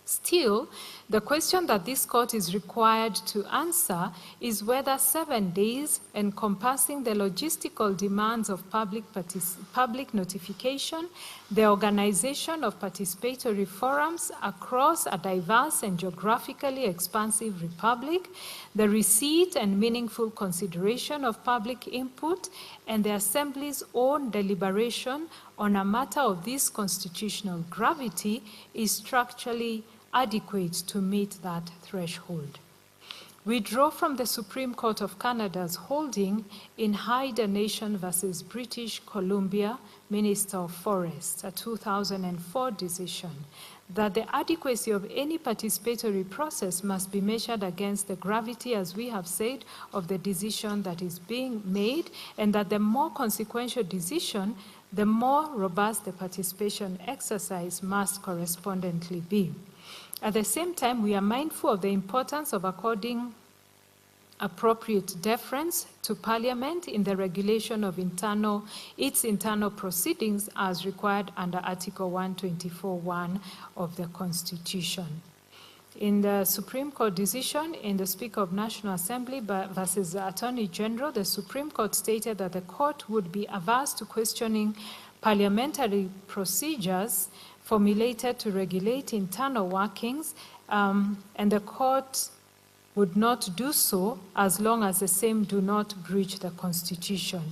C: Still, the question that this court is required to answer is whether 7 days encompassing the logistical demands of public notification, the organization of participatory forums across a diverse and geographically expansive republic, the receipt and meaningful consideration of public input, and the Assembly's own deliberation on a matter of this constitutional gravity is structurally adequate to meet that threshold. We draw from the Supreme Court of Canada's holding in Hyde Nation versus British Columbia, Minister of Forests, a 2004 decision, that the adequacy of any participatory process must be measured against the gravity, as we have said, of the decision that is being made, and that the more consequential decision, the more robust the participation exercise must correspondently be. At the same time, we are mindful of the importance of according appropriate deference to Parliament in the regulation of its internal proceedings as required under Article 124(1) of the Constitution. In the Supreme Court decision in the Speaker of National Assembly versus the Attorney General, the Supreme Court stated that the court would be averse to questioning parliamentary procedures formulated to regulate internal workings, and the court would not do so as long as the same do not breach the Constitution.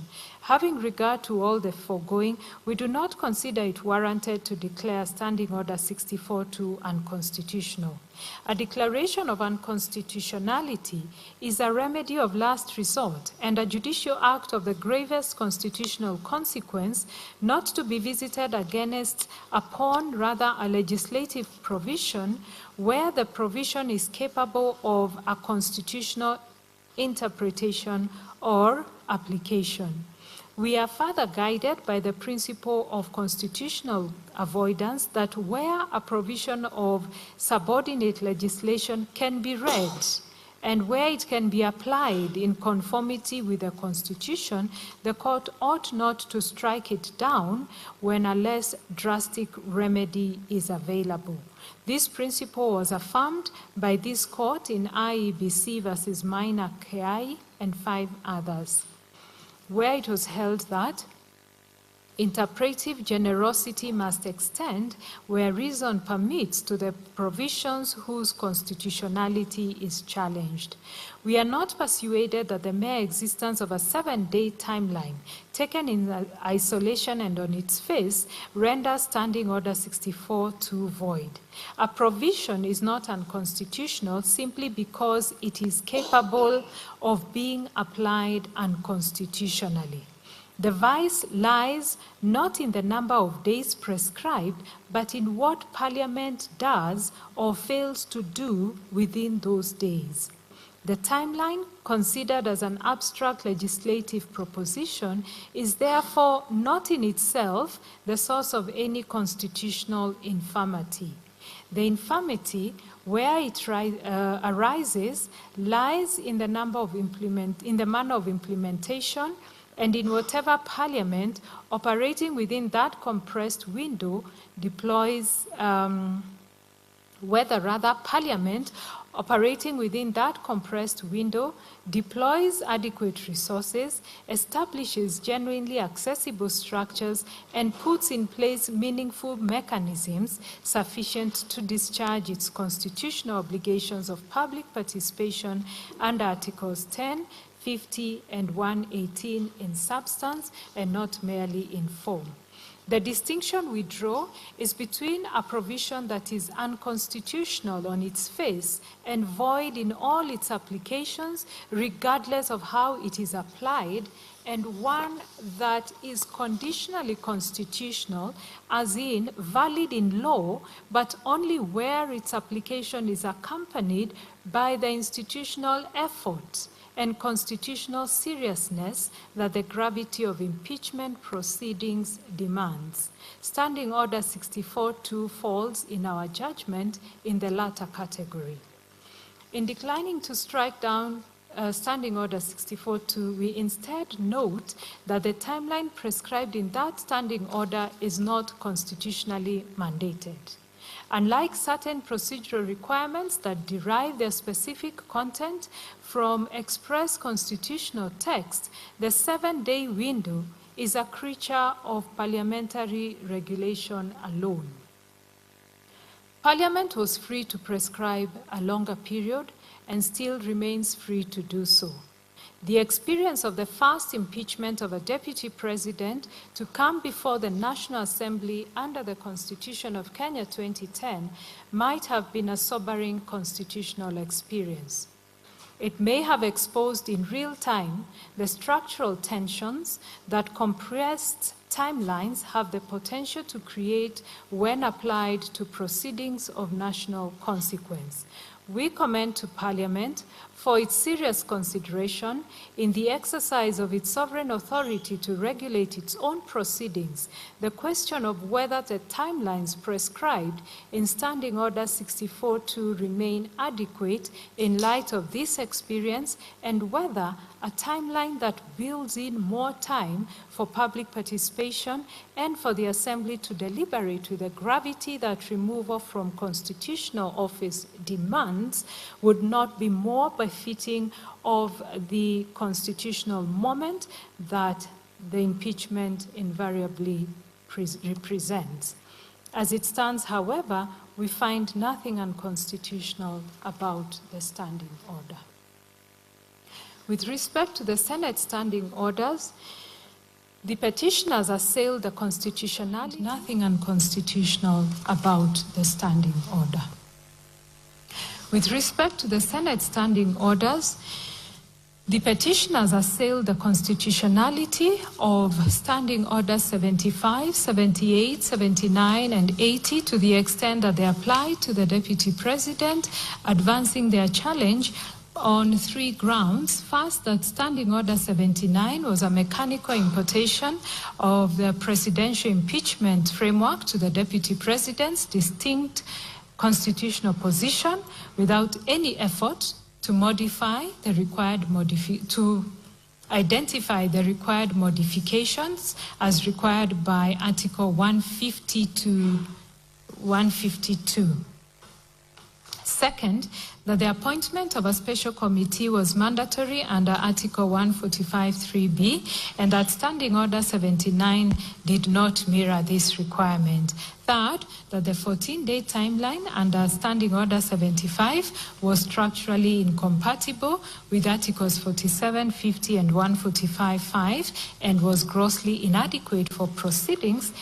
C: Having regard to all the foregoing, we do not consider it warranted to declare Standing Order 64-2 unconstitutional. A declaration of unconstitutionality is a remedy of last resort and a judicial act of the gravest constitutional consequence, not to be visited against upon rather a legislative provision where the provision is capable of a constitutional interpretation or application. We are further guided by the principle of constitutional avoidance that where a provision of subordinate legislation can be read and where it can be applied in conformity with the Constitution, the court ought not to strike it down when a less drastic remedy is available. This principle was affirmed by this court in IEBC versus Minor KI and 5 others, where it was held that interpretive generosity must extend where reason permits to the provisions whose constitutionality is challenged. We are not persuaded that the mere existence of a 7-day timeline taken in isolation and on its face renders Standing Order 64-2 void. A provision is not unconstitutional simply because it is capable of being applied unconstitutionally. The vice lies not in the number of days prescribed, but in what Parliament does or fails to do within those days. The timeline, considered as an abstract legislative proposition, is therefore not in itself the source of any constitutional infirmity. The infirmity, where it arises, lies in the manner of implementation and in whatever Parliament operating within that compressed window deploys, Parliament operating within that compressed window deploys adequate resources, establishes genuinely accessible structures, and puts in place meaningful mechanisms sufficient to discharge its constitutional obligations of public participation under Articles 10, 50, and 118 in substance and not merely in form. The distinction we draw is between a provision that is unconstitutional on its face and void in all its applications, regardless of how it is applied, and one that is conditionally constitutional, as in valid in law, but only where its application is accompanied by the institutional effort and constitutional seriousness that the gravity of impeachment proceedings demands. Standing Order 64-2 falls, in our judgment, in the latter category. In declining to strike down Standing Order 64-2, we instead note that the timeline prescribed in that standing order is not constitutionally mandated. Unlike certain procedural requirements that derive their specific content from express constitutional text, the 7-day window is a creature of parliamentary regulation alone. Parliament was free to prescribe a longer period and still remains free to do so. The experience of the first impeachment of a deputy president to come before the National Assembly under the Constitution of Kenya 2010 might have been a sobering constitutional experience. It may have exposed in real time the structural tensions that compressed timelines have the potential to create when applied to proceedings of national consequence. We commend to Parliament for its serious consideration in the exercise of its sovereign authority to regulate its own proceedings, the question of whether the timelines prescribed in Standing Order 64-2 remain adequate in light of this experience, and whether a timeline that builds in more time for public participation and for the Assembly to deliberate with the gravity that removal from constitutional office demands would not be more befitting of the constitutional moment that the impeachment invariably represents. As it stands, however, we find nothing unconstitutional about the standing order. With respect to the Senate standing orders, the petitioners assailed the constitutionality. Nothing unconstitutional about the standing order. With respect to the Senate standing orders, the petitioners assailed the constitutionality of Standing Orders 75, 78, 79, and 80 to the extent that they apply to the Deputy President, advancing their challenge on 3 grounds. First, that Standing Order 79 was a mechanical importation of the presidential impeachment framework to the Deputy President's distinct constitutional position without any effort to modify the required identify the required modifications as required by Article 150 to 152. Second, that the appointment of a special committee was mandatory under Article 145(3)(b, and that Standing Order 79 did not mirror this requirement. Third, that the 14-day timeline under Standing Order 75 was structurally incompatible with Articles 47, 50, and 145(5), and was grossly inadequate for proceedings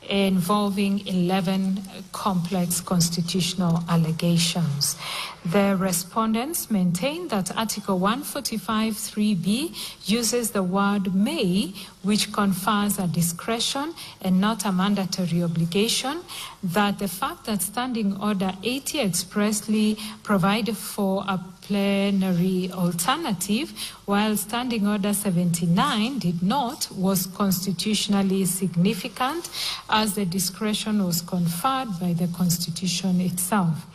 C: involving 11 complex constitutional allegations. The respondents maintain that Article 145(3)(b uses the word may, which confers a discretion and not a mandatory obligation, that the fact that Standing Order 80 expressly provided for a plenary alternative, while Standing Order 79 did not, was constitutionally significant, as the discretion was conferred by the Constitution itself.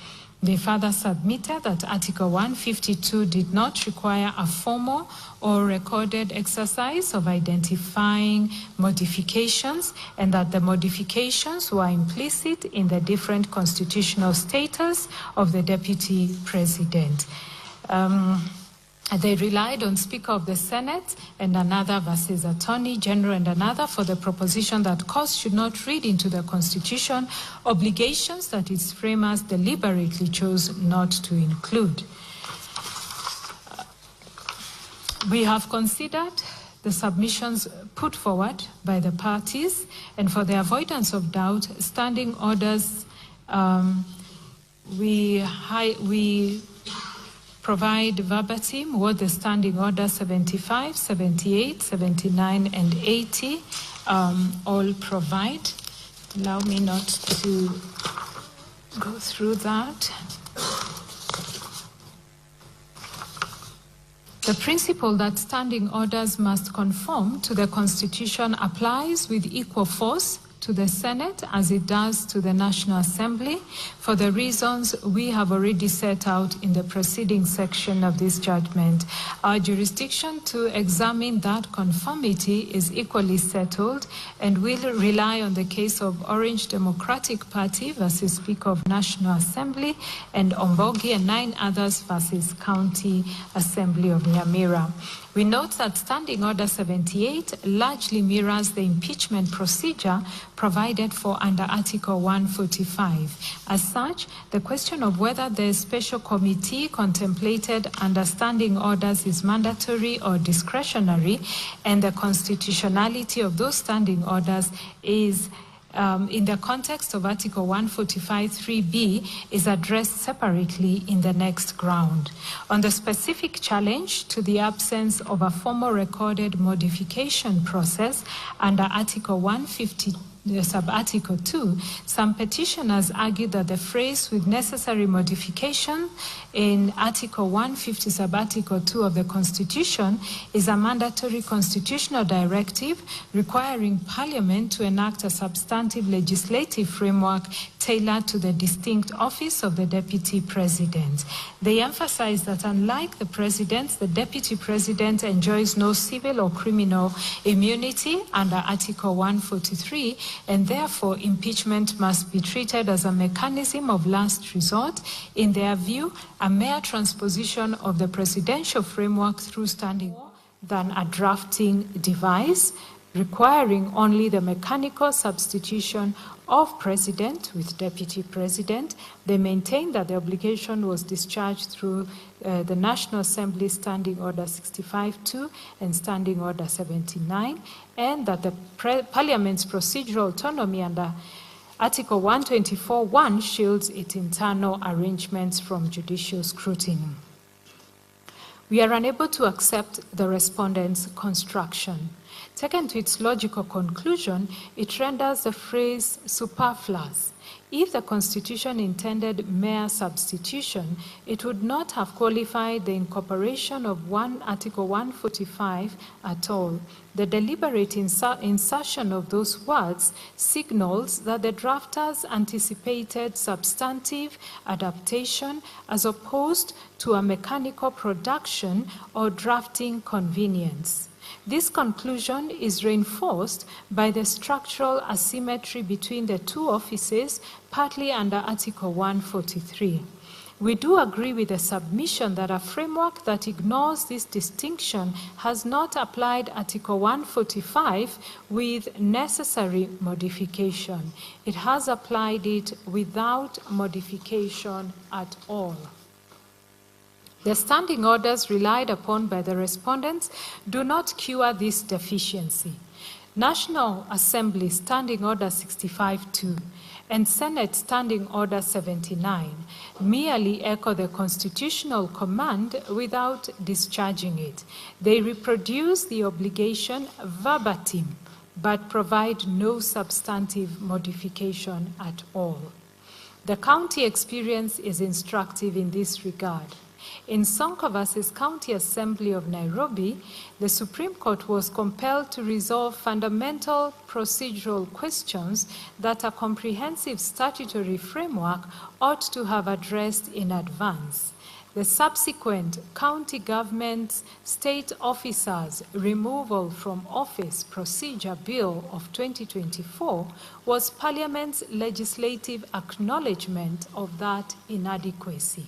C: They further submitted that Article 152 did not require a formal or recorded exercise of identifying modifications, and that the modifications were implicit in the different constitutional status of the Deputy President. They relied on Speaker of the Senate and another versus Attorney General and another for the proposition that courts should not read into the Constitution obligations that its framers deliberately chose not to include. We have considered the submissions put forward by the parties, and for the avoidance of doubt, standing orders, we provide verbatim what the standing order 75, 78, 79, and 80 all provide. Allow me not to go through that. The principle that standing orders must conform to the Constitution applies with equal force to the Senate as it does to the National Assembly for the reasons we have already set out in the preceding section of this judgment. Our jurisdiction to examine that conformity is equally settled and will rely on the case of Orange Democratic Party versus Speaker of National Assembly and Ombogi and 9 others versus County Assembly of Nyamira. We note that Standing Order 78 largely mirrors the impeachment procedure provided for under Article 145. As such, the question of whether the special committee contemplated under standing orders is mandatory or discretionary and the constitutionality of those standing orders is in the context of Article 145(3)(b is addressed separately in the next ground. On the specific challenge to the absence of a formal recorded modification process under Article 150, sub-Article 2, some petitioners argue that the phrase with necessary modification in Article 150, sub-Article 2 of the Constitution is a mandatory constitutional directive requiring Parliament to enact a substantive legislative framework tailored to the distinct office of the Deputy President. They emphasize that unlike the President, the Deputy President enjoys no civil or criminal immunity under Article 143, and therefore impeachment must be treated as a mechanism of last resort. In their view, a mere transposition of the presidential framework through standing than a drafting device, requiring only the mechanical substitution of president with deputy president. They maintain that the obligation was discharged through the National Assembly Standing Order 65-2 and Standing Order 79, and that the Parliament's procedural autonomy under Article 124(1) shields its internal arrangements from judicial scrutiny. We are unable to accept the respondent's construction. Taken to its logical conclusion, it renders the phrase superfluous. If the Constitution intended mere substitution, it would not have qualified the incorporation of Article 145 at all. The deliberate insertion of those words signals that the drafters anticipated substantive adaptation as opposed to a mechanical production or drafting convenience. This conclusion is reinforced by the structural asymmetry between the two offices, partly under Article 143. We do agree with the submission that a framework that ignores this distinction has not applied Article 145 with necessary modification. It has applied it without modification at all. The standing orders relied upon by the respondents do not cure this deficiency. National Assembly Standing Order 65-2 and Senate Standing Order 79 merely echo the constitutional command without discharging it. They reproduce the obligation verbatim, but provide no substantive modification at all. The county experience is instructive in this regard. In Sonko versus County Assembly of Nairobi, the Supreme Court was compelled to resolve fundamental procedural questions that a comprehensive statutory framework ought to have addressed in advance. The subsequent county government's state officers' removal from office procedure bill of 2024 was Parliament's legislative acknowledgement of that inadequacy.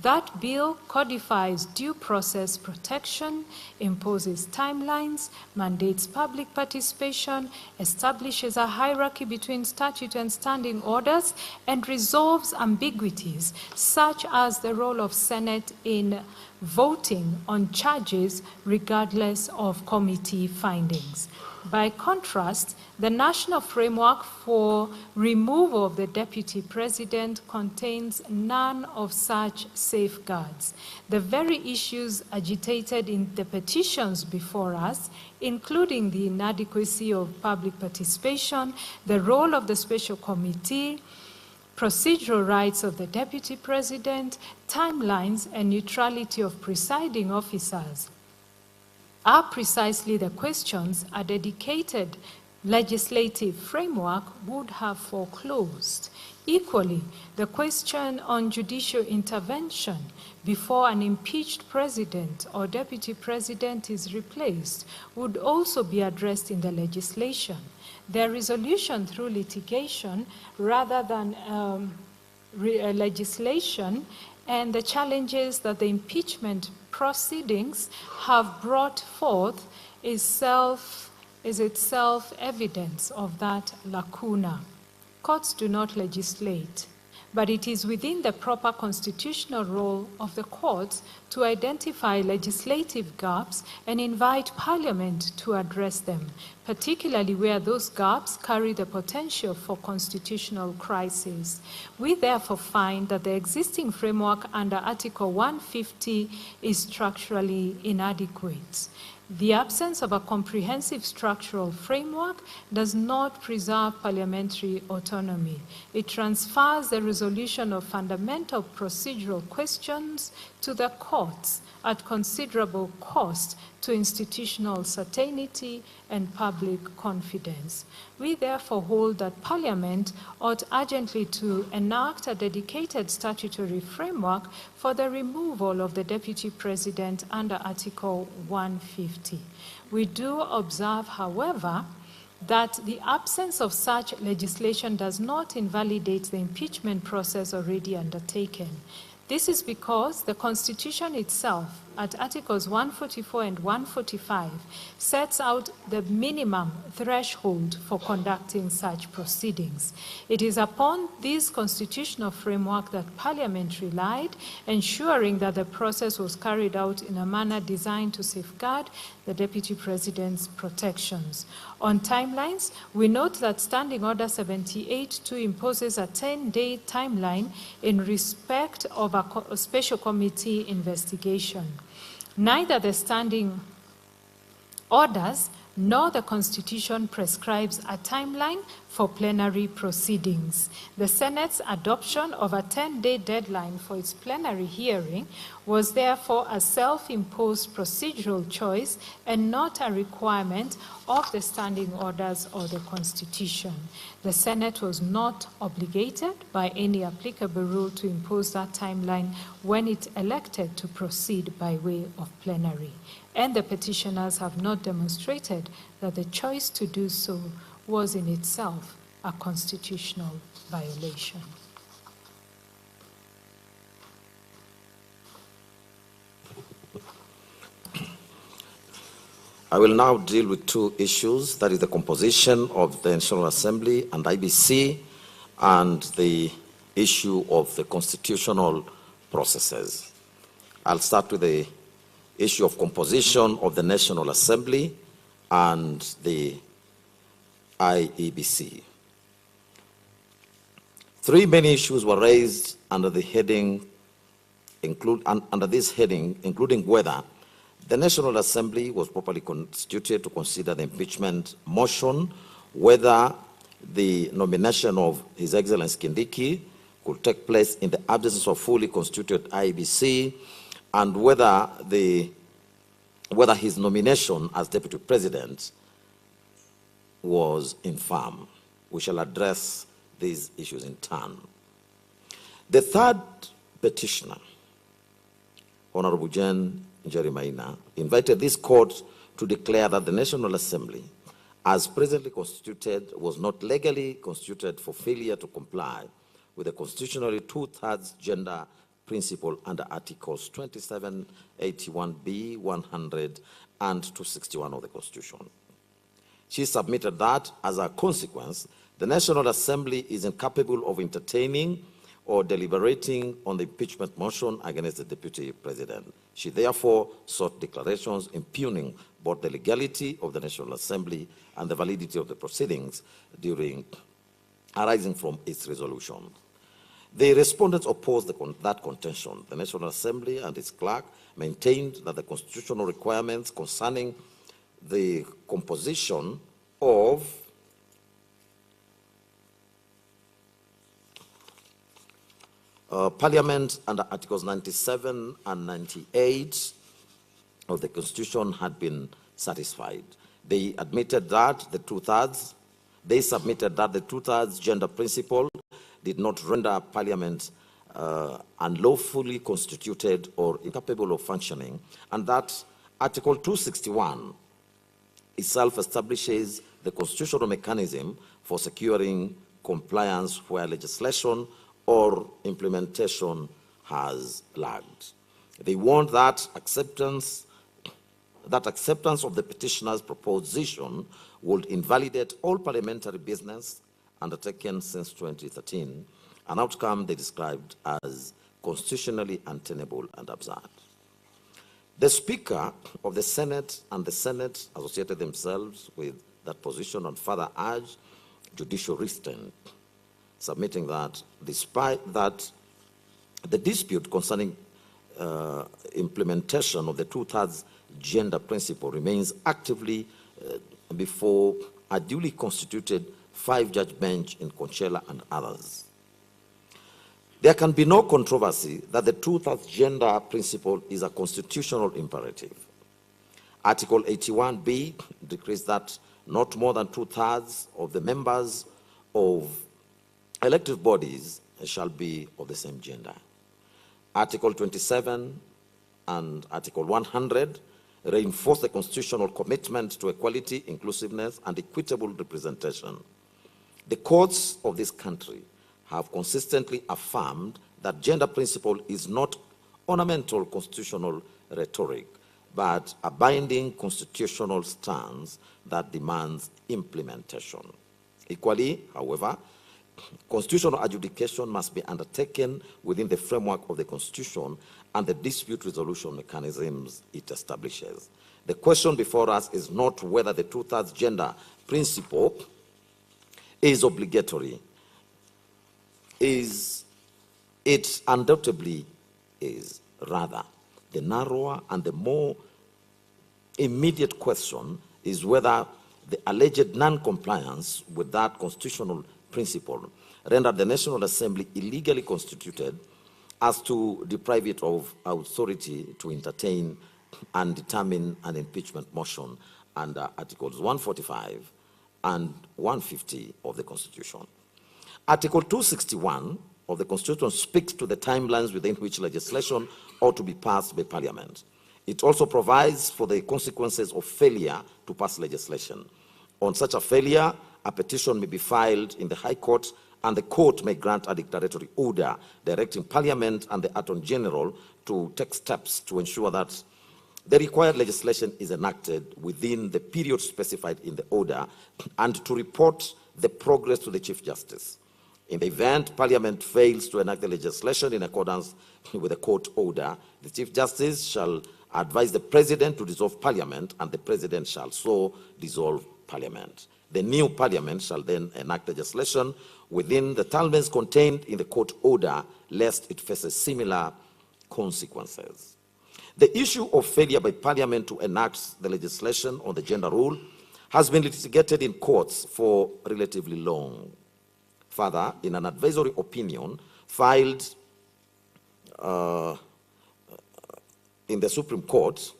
C: That bill codifies due process protection, imposes timelines, mandates public participation, establishes a hierarchy between statute and standing orders, and resolves ambiguities such as the role of Senate in voting on charges regardless of committee findings. By contrast, the national framework for removal of the deputy president contains none of such safeguards. The very issues agitated in the petitions before us, including the inadequacy of public participation, the role of the special committee, procedural rights of the deputy president, timelines, and neutrality of presiding officers, are precisely the questions a dedicated legislative framework would have foreclosed. Equally, the question on judicial intervention before an impeached president or deputy president is replaced would also be addressed in the legislation. Their resolution through litigation rather than legislation, and the challenges that the impeachment proceedings have brought forth is itself evidence of that lacuna. Courts do not legislate, but it is within the proper constitutional role of the courts to identify legislative gaps and invite Parliament to address them, particularly where those gaps carry the potential for constitutional crisis. We therefore find that the existing framework under Article 150 is structurally inadequate. The absence of a comprehensive structural framework does not preserve parliamentary autonomy. It transfers the resolution of fundamental procedural questions to the courts at considerable cost to institutional certainty and public confidence. We therefore hold that Parliament ought urgently to enact a dedicated statutory framework for the removal of the Deputy President under Article 150. We do observe, however, that the absence of such legislation does not invalidate the impeachment process already undertaken. This is because the Constitution itself, at Articles 144 and 145, sets out the minimum threshold for conducting such proceedings. It is upon this constitutional framework that Parliament relied, ensuring that the process was carried out in a manner designed to safeguard the Deputy President's protections. On timelines, we note that Standing Order 78-2 imposes a 10-day timeline in respect of a special committee investigation. Neither the standing orders nor the Constitution prescribes a timeline for plenary proceedings. The Senate's adoption of a 10-day deadline for its plenary hearing was therefore a self-imposed procedural choice and not a requirement of the standing orders or the Constitution. The Senate was not obligated by any applicable rule to impose that timeline when it elected to proceed by way of plenary. And the petitioners have not demonstrated that the choice to do so was in itself a constitutional violation.
U: I will now deal with two issues, that is the composition of the National Assembly and IBC, and the issue of the constitutional processes. I'll start with the issue of composition of the National Assembly and the IEBC. Three main issues were raised under the heading, including whether the National Assembly was properly constituted to consider the impeachment motion, whether the nomination of His Excellency Kindiki could take place in the absence of fully constituted IEBC, and whether his nomination as deputy president was infirm. We shall address these issues in turn. The third petitioner, Honorable Jane Njeri Maina, invited this court to declare that the National Assembly, as presently constituted, was not legally constituted for failure to comply with the constitutionally two-thirds gender principle under Articles 27, 81B, 100, and 261 of the Constitution. She submitted that, as a consequence, the National Assembly is incapable of entertaining or deliberating on the impeachment motion against the Deputy President. She therefore sought declarations impugning both the legality of the National Assembly and the validity of the proceedings arising from its resolution. The respondents opposed that contention. The National Assembly and its clerk maintained that the constitutional requirements concerning the composition of Parliament under Articles 97 and 98 of the Constitution had been satisfied. They admitted that they submitted that the two-thirds gender principle did not render Parliament unlawfully constituted or incapable of functioning, and that Article 261 itself establishes the constitutional mechanism for securing compliance where legislation or implementation has lagged. They warned that acceptance of the petitioner's proposition would invalidate all parliamentary business undertaken since 2013, an outcome they described as constitutionally untenable and absurd. The Speaker of the Senate and the Senate associated themselves with that position and further urged judicial restraint, submitting that despite that the dispute concerning implementation of the two-thirds gender principle remains actively before a duly constituted five-judge bench in Conchela and others. There can be no controversy that the two-thirds gender principle is a constitutional imperative. Article 81B decrees that not more than two-thirds of the members of elective bodies shall be of the same gender. Article 27 and Article 100 reinforce the constitutional commitment to equality, inclusiveness, and equitable representation. The courts of this country have consistently affirmed that gender principle is not ornamental constitutional rhetoric, but a binding constitutional stance that demands implementation. Equally, however, constitutional adjudication must be undertaken within the framework of the Constitution and the dispute resolution mechanisms it establishes. The question before us is not whether the two-thirds gender principle is obligatory. It undoubtedly is. Rather, the narrower and the more immediate question is whether the alleged non-compliance with that constitutional principle rendered the National Assembly illegally constituted as to deprive it of authority to entertain and determine an impeachment motion under Articles 145 and 150 of the Constitution. Article 261 of the Constitution speaks to the timelines within which legislation ought to be passed by Parliament. It also provides for the consequences of failure to pass legislation. On such a failure, a petition may be filed in the High Court, and the court may grant a declaratory order directing Parliament and the Attorney General to take steps to ensure that the required legislation is enacted within the period specified in the order and to report the progress to the Chief Justice. In the event Parliament fails to enact the legislation in accordance with the court order, the Chief Justice shall advise the President to dissolve Parliament, and the President shall so dissolve Parliament. The new Parliament shall then enact legislation within the timelines contained in the court order, lest it faces similar consequences. The issue of failure by Parliament to enact the legislation on the gender rule has been litigated in courts for relatively long. Further, in an advisory opinion filed in the Supreme Court.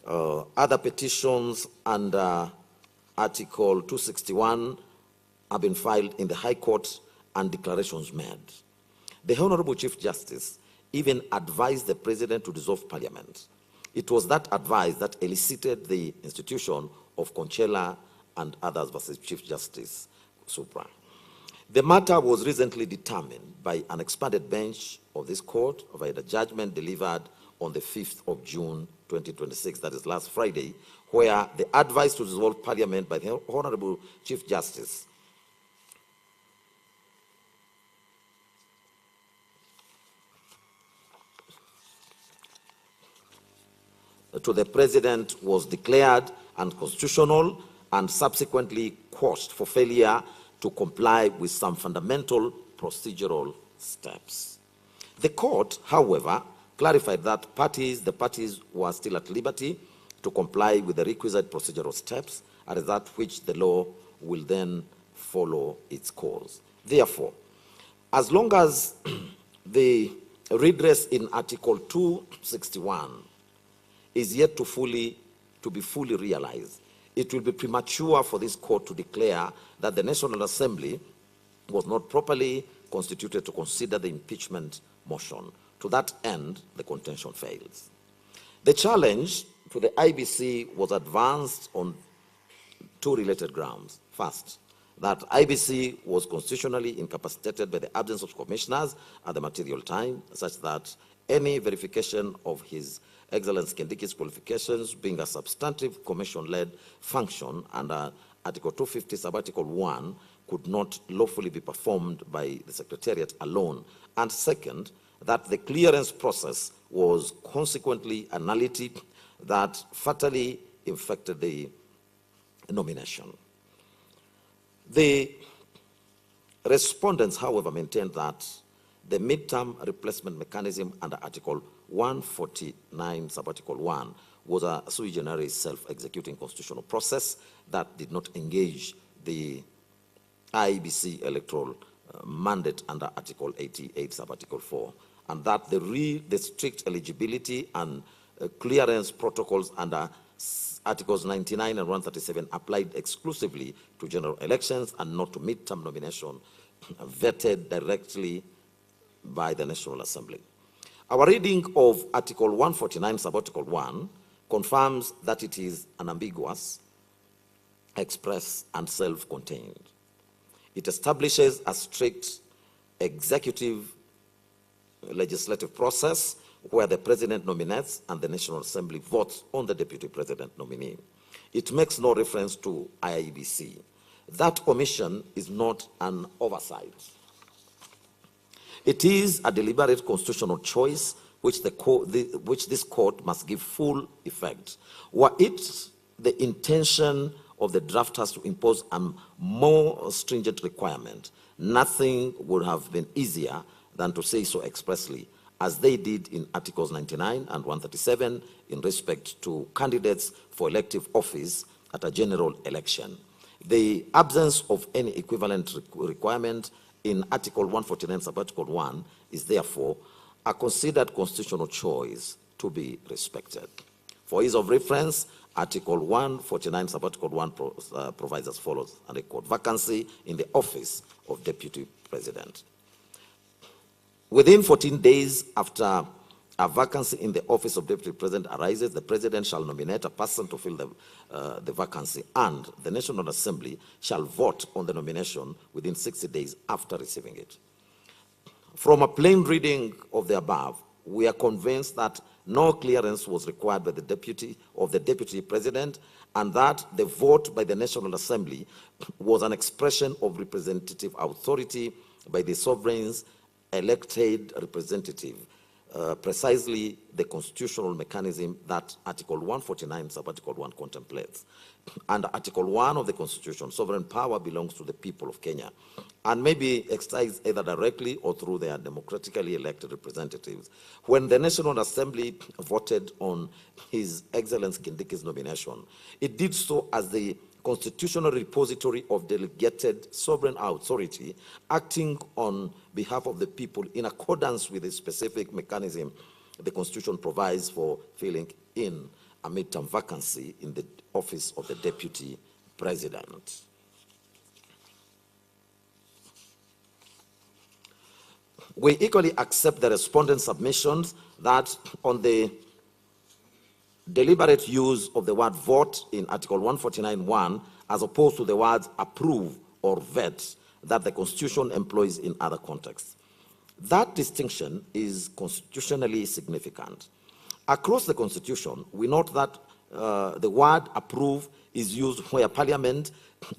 U: Other petitions under Article 261 have been filed in the High Court and declarations made. The Honorable Chief Justice even advised the President to dissolve Parliament. It was that advice that elicited the institution of Conchela and others versus Chief Justice Supra. The matter was recently determined by an expanded bench of this court via the judgment delivered on the 5th of June 2026, that is last Friday, where the advice to dissolve Parliament by the Honorable Chief Justice to the President was declared unconstitutional and subsequently quashed for failure to comply with some fundamental procedural steps. The court, however, clarified that the parties were still at liberty to comply with the requisite procedural steps, and that which the law will then follow its course. Therefore, as long as the redress in Article 261 is yet to be fully realized, it will be premature for this court to declare that the National Assembly was not properly constituted to consider the impeachment motion. To that end, the contention fails. The challenge to the IBC was advanced on two related grounds. First, that IBC was constitutionally incapacitated by the absence of commissioners at the material time, such that any verification of His Excellency Kindiki's qualifications being a substantive commission-led function under Article 250, Sub-Article 1, could not lawfully be performed by the Secretariat alone. And second, that the clearance process was consequently a nullity that fatally infected the nomination. The respondents, however, maintained that the midterm replacement mechanism under Article 149, Sub-Article 1, was a sui generis self-executing constitutional process that did not engage the IBC electoral mandate under Article 88, Sub-Article 4, and that the strict eligibility and clearance protocols under Articles 99 and 137 applied exclusively to general elections and not to midterm nomination vetted directly by the National Assembly. Our reading of Article 149, Sub-Article 1, confirms that it is unambiguous, express, and self-contained. It establishes a strict executive legislative process where the President nominates and the National Assembly votes on the Deputy President nominee. It makes no reference to IEBC. That omission is not an oversight. It is a deliberate constitutional choice which this court must give full effect. Were it the intention of the drafters to impose a more stringent requirement, nothing would have been easier than to say so expressly, as they did in Articles 99 and 137 in respect to candidates for elective office at a general election. The absence of any equivalent requirement in Article 149, Sub-Article 1 is therefore a considered constitutional choice to be respected. For ease of reference, Article 149, Sub-Article 1 provides as follows, and I quote, vacancy in the office of Deputy President. Within 14 days after a vacancy in the office of Deputy President arises, the President shall nominate a person to fill the vacancy, and the National Assembly shall vote on the nomination within 60 days after receiving it. From a plain reading of the above, we are convinced that no clearance was required by the Deputy President, and that the vote by the National Assembly was an expression of representative authority by the sovereign's elected representative, precisely the constitutional mechanism that Article 149, Sub-Article 1 contemplates. Under Article 1 of the Constitution, sovereign power belongs to the people of Kenya and may be exercised either directly or through their democratically elected representatives. When the National Assembly voted on His Excellency Kindiki's nomination, it did so as the constitutional repository of delegated sovereign authority acting on behalf of the people in accordance with a specific mechanism the Constitution provides for filling in a midterm vacancy in the office of the Deputy President. We equally accept the respondents' submissions that on the deliberate use of the word vote in Article 149(1 as opposed to the words approve or vet that the Constitution employs in other contexts. That distinction is constitutionally significant. Across the Constitution, we note that the word approve is used where Parliament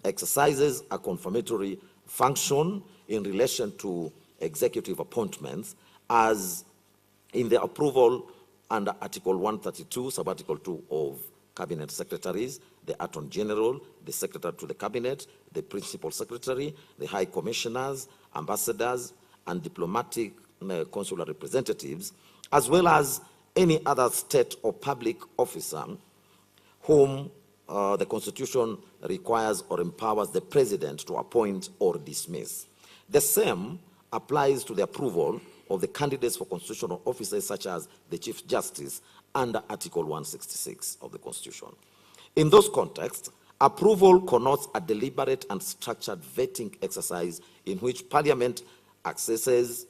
U: exercises a confirmatory function in relation to executive appointments, as in the approval under Article 132, Sub-Article 2 of Cabinet Secretaries, the Attorney General, the Secretary to the Cabinet, the Principal Secretary, the High Commissioners, Ambassadors, and diplomatic consular representatives, as well as any other state or public officer whom the Constitution requires or empowers the President to appoint or dismiss. The same applies to the approval of the candidates for constitutional offices such as the Chief Justice under Article 166 of the Constitution. In those contexts, approval connotes a deliberate and structured vetting exercise in which Parliament assesses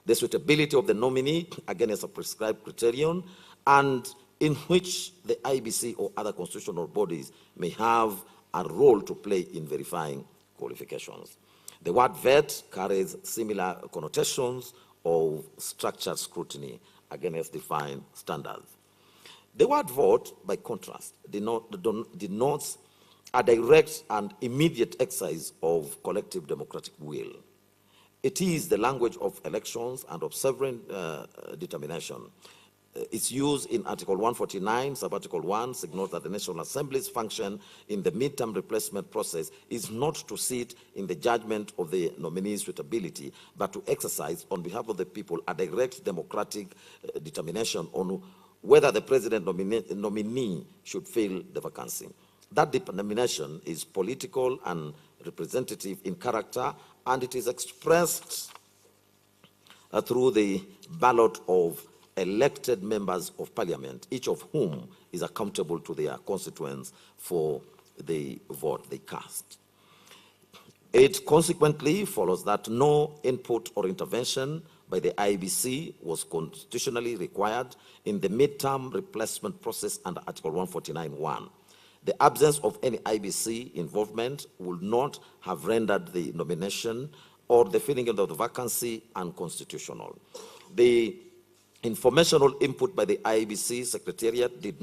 U: the suitability of the nominee against a prescribed criterion, and in which the IBC or other constitutional bodies may have a role to play in verifying qualifications. The word vet carries similar connotations of structured scrutiny against defined standards. The word vote, by contrast, denotes a direct and immediate exercise of collective democratic will. It is the language of elections and of sovereign determination. Its use in Article 149, Sub-Article 1, signals that the National Assembly's function in the midterm replacement process is not to sit in the judgment of the nominee's suitability, but to exercise on behalf of the people a direct democratic determination on whether the President nominee should fill the vacancy. That determination is political and representative in character, and it is expressed through the ballot of elected members of Parliament, each of whom is accountable to their constituents for the vote they cast. It consequently follows that no input or intervention by the IBC was constitutionally required in the midterm replacement process under Article 149(1). The absence of any IBC involvement would not have rendered the nomination or the filling of the vacancy unconstitutional. The informational input by the IBC Secretariat did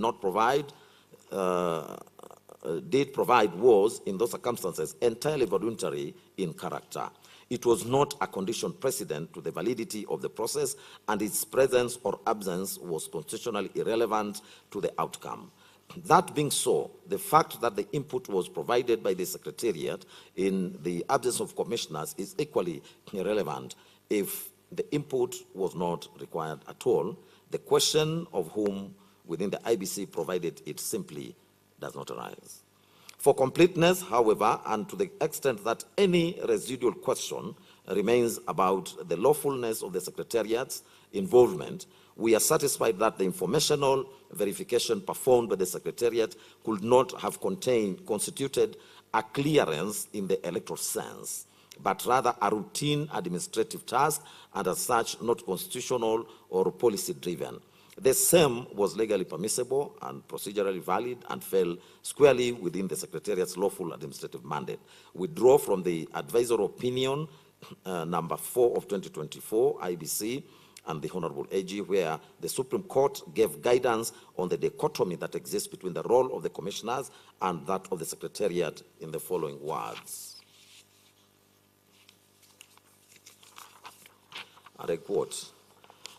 U: provide was, in those circumstances, entirely voluntary in character. It was not a condition precedent to the validity of the process, and its presence or absence was constitutionally irrelevant to the outcome. That being so, the fact that the input was provided by the Secretariat in the absence of commissioners is equally irrelevant if the input was not required at all. The question of whom within the IBC provided it simply does not arise. For completeness, however, and to the extent that any residual question remains about the lawfulness of the Secretariat's involvement, we are satisfied that the informational verification performed by the Secretariat could not have constituted a clearance in the electoral sense, but rather a routine administrative task, and as such not constitutional or policy-driven. The same was legally permissible and procedurally valid and fell squarely within the Secretariat's lawful administrative mandate. We draw from the advisory opinion number 4 of 2024, IBC, and the Honorable AG, where the Supreme Court gave guidance on the dichotomy that exists between the role of the commissioners and that of the Secretariat in the following words. And I quote,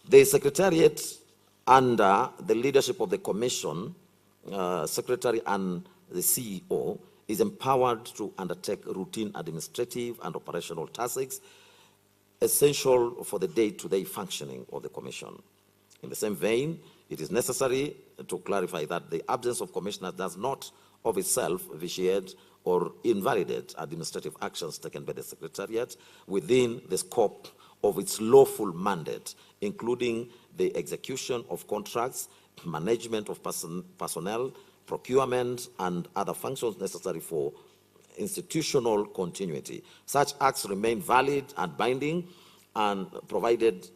U: "The Secretariat, under the leadership of the Commission, Secretary and the CEO, is empowered to undertake routine administrative and operational tasks essential for the day-to-day functioning of the Commission. In the same vein, it is necessary to clarify that the absence of commissioners does not of itself vitiate or invalidate administrative actions taken by the Secretariat within the scope of its lawful mandate, including the execution of contracts, management of personnel, procurement, and other functions necessary for institutional continuity. Such acts remain valid and binding, and provided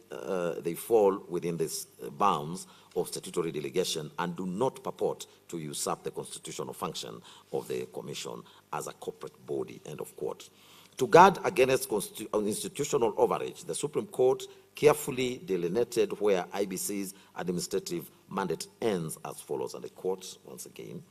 U: they fall within these bounds of statutory delegation and do not purport to usurp the constitutional function of the Commission as a corporate body, end of quote. To guard against institutional overreach, the Supreme Court carefully delineated where IBC's administrative mandate ends as follows, and I quote once again: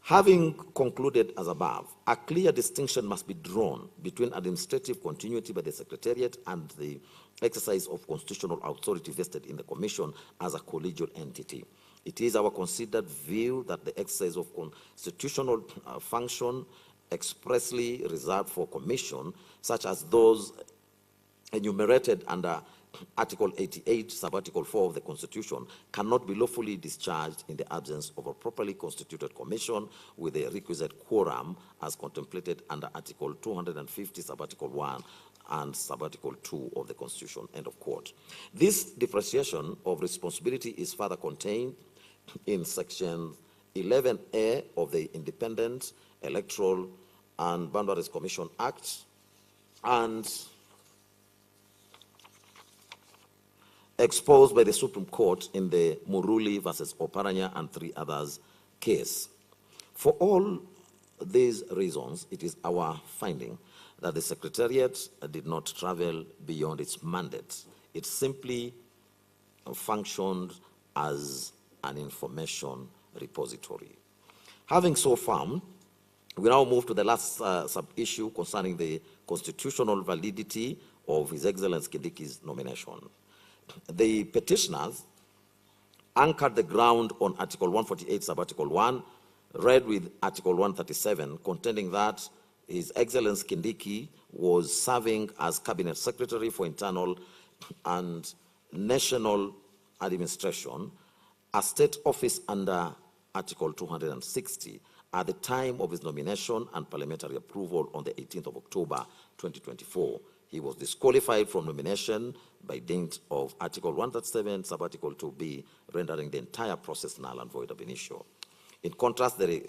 U: having concluded as above, a clear distinction must be drawn between administrative continuity by the Secretariat and the exercise of constitutional authority vested in the Commission as a collegial entity. It is our considered view that the exercise of constitutional function expressly reserved for Commission, such as those enumerated under Article 88, Sub-Article 4 of the Constitution, cannot be lawfully discharged in the absence of a properly constituted commission with a requisite quorum as contemplated under Article 250, Sub-Article 1 and Sub-Article 2 of the Constitution, end of quote. This differentiation of responsibility is further contained in Section 11A of the Independent Electoral and Boundaries Commission Act and exposed by the Supreme Court in the Muruli versus Oparanya and 3 others case. For all these reasons, it is our finding that the Secretariat did not travel beyond its mandate. It simply functioned as an information repository. Having so found, we now move to the last sub-issue concerning the constitutional validity of His Excellency Kindiki's nomination. The petitioners anchored the ground on Article 148, Sub-Article 1, read with Article 137, contending that His Excellency Kindiki was serving as Cabinet Secretary for Internal and National Administration, a state office under Article 260, at the time of his nomination and parliamentary approval on the 18th of October 2024. He was disqualified from nomination by dint of Article 137, Sub-Article 2B, rendering the entire process null and void ab initio. In contrast, the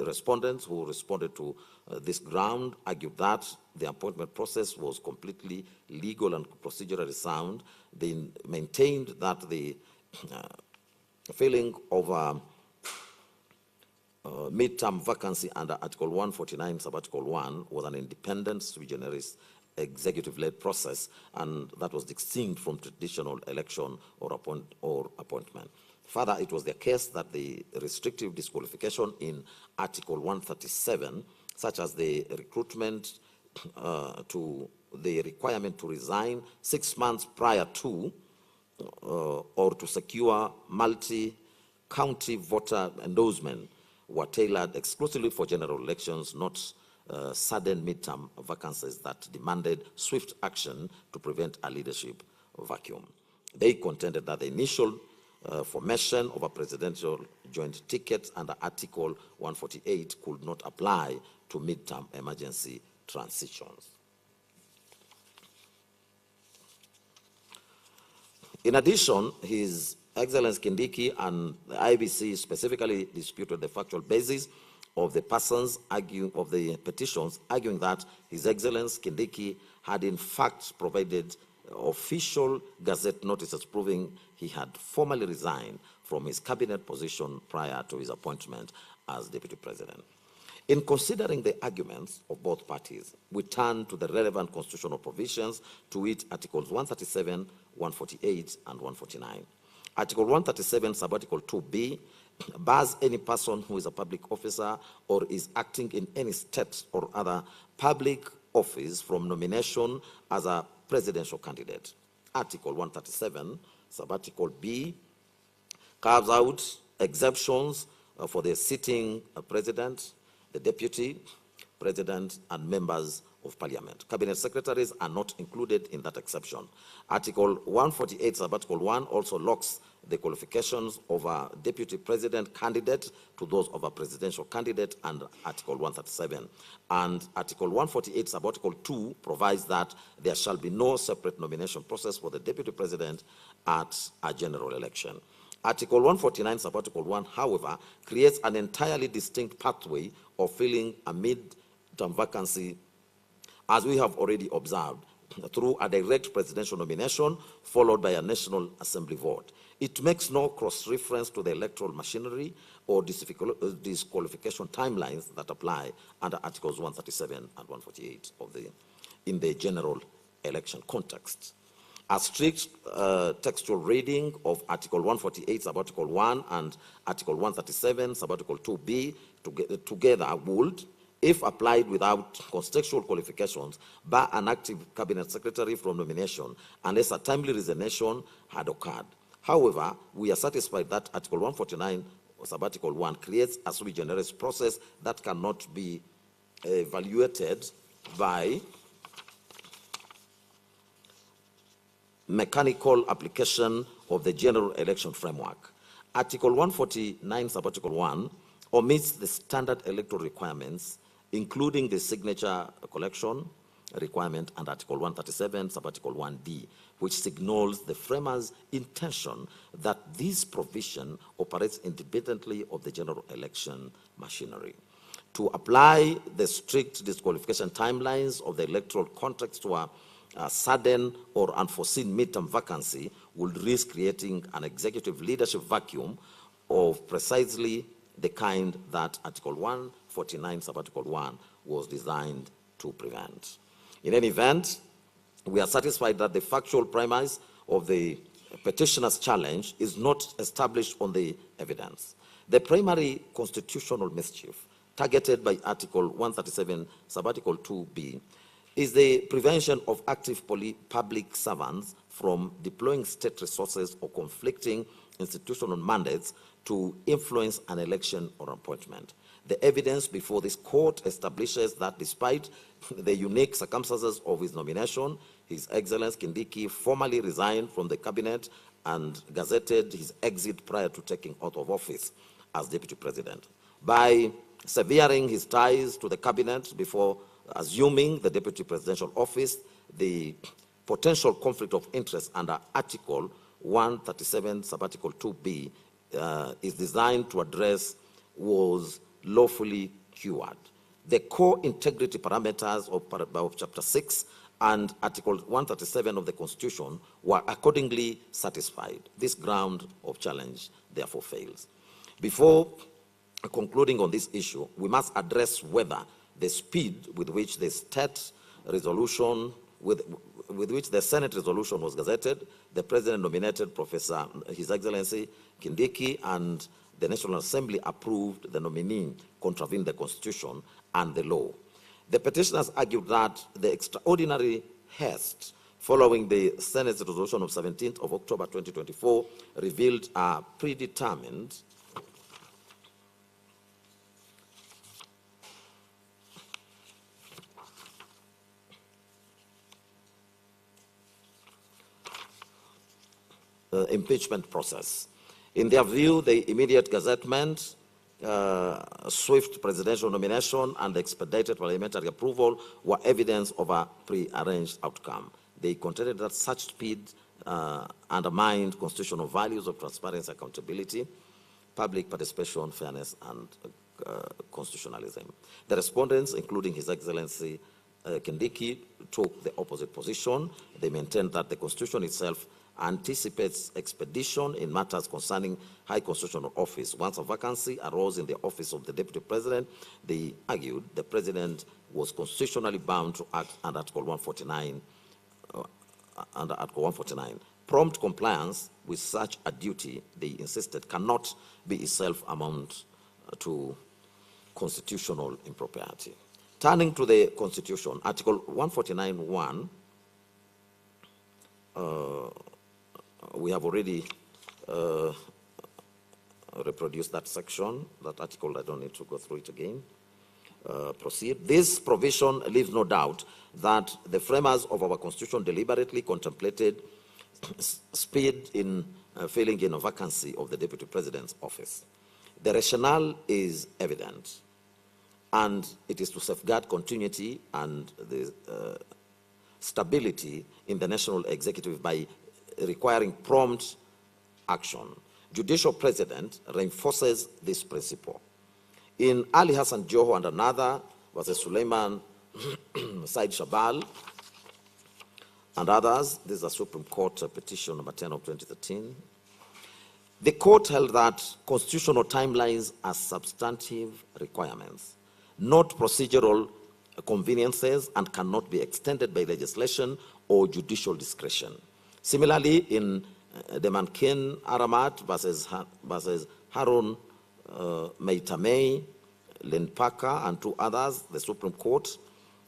U: respondents who responded to this ground argued that the appointment process was completely legal and procedurally sound. They maintained that the filling of midterm vacancy under Article 149, Sub-Article 1 was an independent sui generis executive-led process, and that was distinct from traditional election or appointment. Further, it was the case that the restrictive disqualification in Article 137, such as the recruitment to the requirement to resign 6 months prior to or to secure multi-county voter endorsement, were tailored exclusively for general elections, not sudden midterm vacancies that demanded swift action to prevent a leadership vacuum. They contended that the initial formation of a presidential joint ticket under Article 148 could not apply to midterm emergency transitions. In addition, His Excellency Kindiki and the IBC specifically disputed the factual basis of the persons of the petitions, arguing that His Excellency Kindiki had in fact provided official gazette notices proving he had formally resigned from his cabinet position prior to his appointment as Deputy President. In considering the arguments of both parties, we turn to the relevant constitutional provisions, to which Articles 137, 148, and 149. Article 137, Sub-Article 2B, bars any person who is a public officer or is acting in any state or other public office from nomination as a presidential candidate. Article 137, Sub-Article B, carves out exceptions for the sitting president, the deputy president, and members of parliament. Cabinet secretaries are not included in that exception. Article 148, Sub-Article 1 also locks the qualifications of a deputy president candidate to those of a presidential candidate under Article 137. And Article 148, sub-article 2, provides that there shall be no separate nomination process for the deputy president at a general election. Article 149, sub-article 1, however, creates an entirely distinct pathway of filling a mid-term vacancy, as we have already observed, through a direct presidential nomination followed by a National Assembly vote. It makes no cross-reference to the electoral machinery or disqualification timelines that apply under Articles 137 and 148 in the general election context. A strict textual reading of Article 148, sub-article 1, and Article 137, sub-article 2b together would, if applied without contextual qualifications, bar an active cabinet secretary from nomination unless a timely resignation had occurred. However, we are satisfied that Article 149, sub-article 1, creates a sui generis process that cannot be evaluated by mechanical application of the general election framework. Article 149, sub-article 1, omits the standard electoral requirements, including the signature collection requirement and Article 137, sub-article 1d, which signals the framers' intention that this provision operates independently of the general election machinery. To apply the strict disqualification timelines of the electoral context to a sudden or unforeseen midterm vacancy would risk creating an executive leadership vacuum of precisely the kind that Article 149, sub-article 1 was designed to prevent. In any event, we are satisfied that the factual premise of the petitioner's challenge is not established on the evidence. The primary constitutional mischief targeted by Article 137, sub-article 2b, is the prevention of active public servants from deploying state resources or conflicting institutional mandates to influence an election or appointment. The evidence before this court establishes that despite the unique circumstances of his nomination, His Excellency Kindiki formally resigned from the cabinet and gazetted his exit prior to taking oath of office as deputy president. By severing his ties to the cabinet before assuming the deputy presidential office, the potential conflict of interest under Article 137, sub-article 2b is designed to address was lawfully cured. The core integrity parameters of Chapter 6 and Article 137 of the Constitution were accordingly satisfied. This ground of challenge therefore fails. Before concluding on this issue, we must address whether the speed with which the state resolution, with which the Senate resolution was gazetted, the President nominated Professor His Excellency Kindiki, and the National Assembly approved the nominee contravened the Constitution and the law. The petitioners argued that the extraordinary haste following the Senate's resolution of 17th of October 2024 revealed a predetermined impeachment process. In their view, the immediate gazettement, swift presidential nomination, and expedited parliamentary approval were evidence of a pre-arranged outcome. They contended that such speed undermined constitutional values of transparency, accountability, public participation, fairness, and constitutionalism. The respondents, including His Excellency Kindiki, took the opposite position. They maintained that the Constitution itself anticipates expedition in matters concerning high constitutional office. Once a vacancy arose in the office of the Deputy President, they argued the President was constitutionally bound to act under Article 149. Prompt compliance with such a duty, they insisted, cannot be itself amount to constitutional impropriety. Turning to the Constitution, Article 149(1), we have already reproduced that section, that article. I don't need to go through it again. Proceed. This provision leaves no doubt that the framers of our Constitution deliberately contemplated speed in filling in a vacancy of the Deputy President's office. The rationale is evident, and it is to safeguard continuity and the stability in the national executive by requiring prompt action. Judicial President reinforces this principle. In Ali Hassan Joho and another versus Suleiman Said Shabal and others, this is a Supreme Court petition number 10 of 2013, the court held that constitutional timelines are substantive requirements, not procedural conveniences, and cannot be extended by legislation or judicial discretion. Similarly, in the Mankin Aramat versus Harun Meitamei, Lenpaka, and two others, the Supreme Court,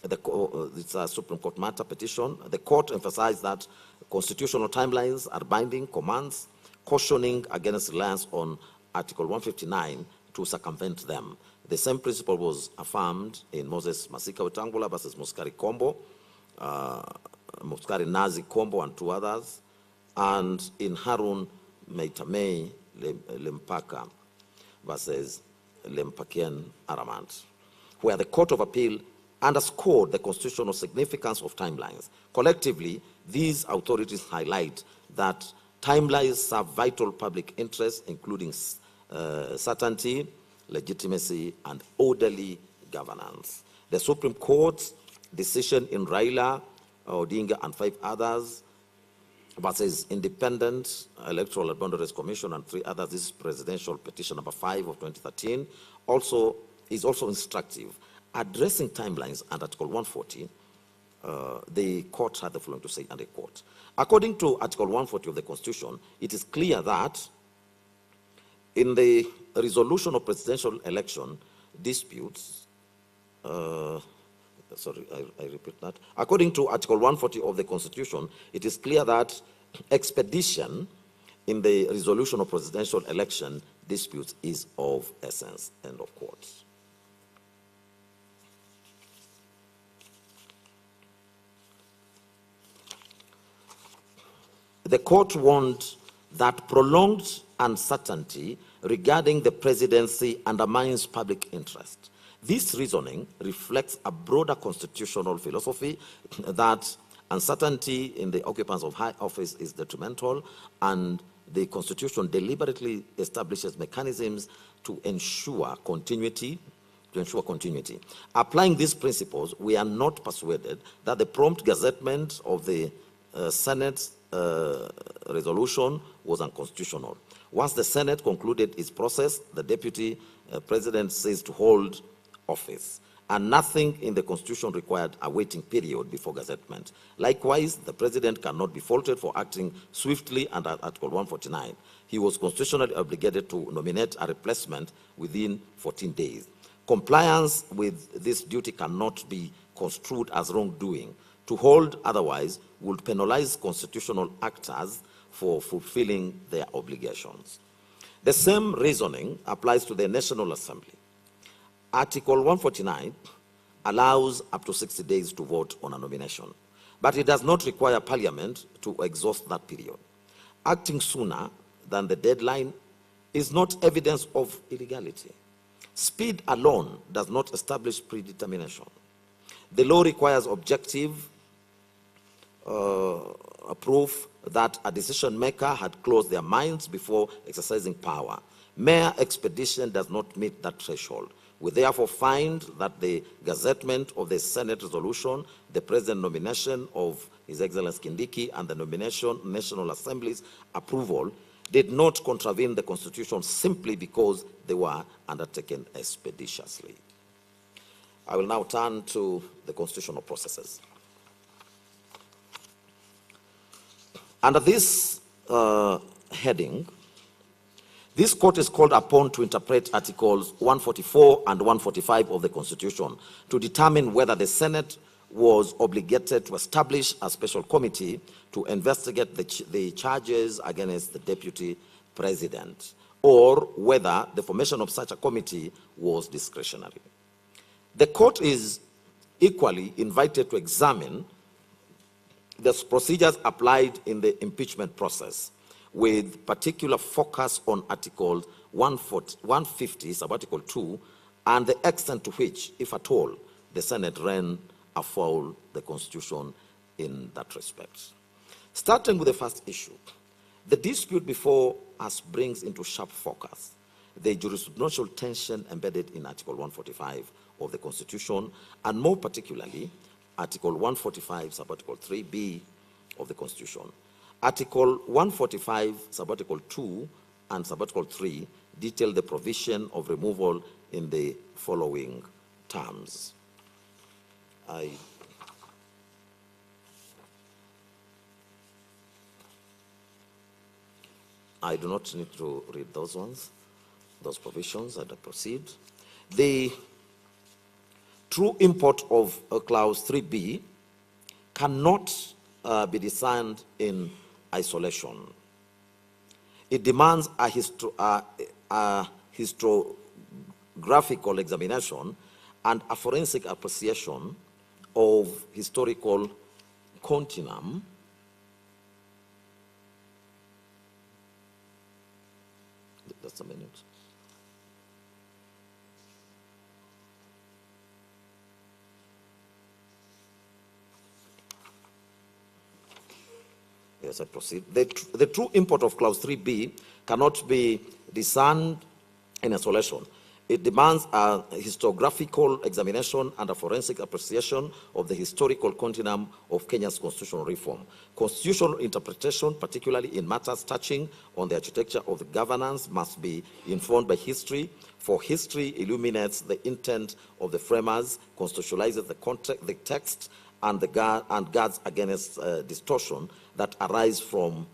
U: it's a Supreme Court matter petition, the court emphasized that constitutional timelines are binding commands, cautioning against reliance on Article 159 to circumvent them. The same principle was affirmed in Moses Masika Wetangula versus Muskari Kombo, Muskari Nazi Kombo, and two others, and in Harun Meitamei Lempaka versus Lempakian Aramat, where the Court of Appeal underscored the constitutional significance of timelines. Collectively, these authorities highlight that timelines serve vital public interests, including certainty, legitimacy, and orderly governance. The Supreme Court's decision in Raila Odinga and 5 others versus Independent Electoral and Boundaries Commission and 3 others, this is presidential petition number 5 of 2013, is also instructive. Addressing timelines under Article 140, the court had the following to say, and I quote, according to Article 140 of the Constitution, it is clear that in the resolution of presidential election disputes, I repeat that. According to Article 140 of the Constitution, it is clear that expedition in the resolution of presidential election disputes is of essence, end of quote. The court warned that prolonged uncertainty regarding the presidency undermines public interest. This reasoning reflects a broader constitutional philosophy that uncertainty in the occupants of high office is detrimental, and the Constitution deliberately establishes mechanisms to ensure continuity. Applying these principles, we are not persuaded that the prompt gazettement of the Senate's resolution was unconstitutional. Once the Senate concluded its process, the Deputy President ceased to hold office, and nothing in the Constitution required a waiting period before gazettement. Likewise, the President cannot be faulted for acting swiftly under Article 149. He was constitutionally obligated to nominate a replacement within 14 days. Compliance with this duty cannot be construed as wrongdoing. To hold otherwise would penalize constitutional actors for fulfilling their obligations. The same reasoning applies to the National Assembly. Article 149 allows up to 60 days to vote on a nomination, but it does not require Parliament to exhaust that period. Acting sooner than the deadline is not evidence of illegality. Speed alone does not establish predetermination. The law requires objective proof that a decision maker had closed their minds before exercising power. Mere expedition does not meet that threshold. We therefore find that the gazettement of the Senate resolution, the President nomination of His Excellency Kindiki, and the nomination National Assembly's approval did not contravene the Constitution simply because they were undertaken expeditiously. I will now turn to the constitutional processes. Under this heading, this court is called upon to interpret Articles 144 and 145 of the Constitution to determine whether the Senate was obligated to establish a special committee to investigate the charges against the Deputy President, or whether the formation of such a committee was discretionary. The court is equally invited to examine the procedures applied in the impeachment process, with particular focus on Article 150, sub-Article 2, and the extent to which, if at all, the Senate ran afoul the Constitution in that respect. Starting with the first issue, the dispute before us brings into sharp focus the jurisprudential tension embedded in Article 145 of the Constitution, and more particularly, Article 145, sub-Article 3b of the Constitution. Article 145, sub-Article 2 and sub-Article 3 detail the provision of removal in the following terms. I do not need to read those ones, those provisions, and I proceed. The true import of Clause 3b cannot be discerned in isolation. It demands a historiographical examination and a forensic appreciation of historical continuum Just a minute. Yes, I proceed. The true import of Clause 3b cannot be discerned in isolation. It demands a historiographical examination and a forensic appreciation of the historical continuum of Kenya's constitutional reform. Constitutional interpretation, particularly in matters touching on the architecture of the governance, must be informed by history, for history illuminates the intent of the framers, constitutionalizes the text, and guards against distortion that arise from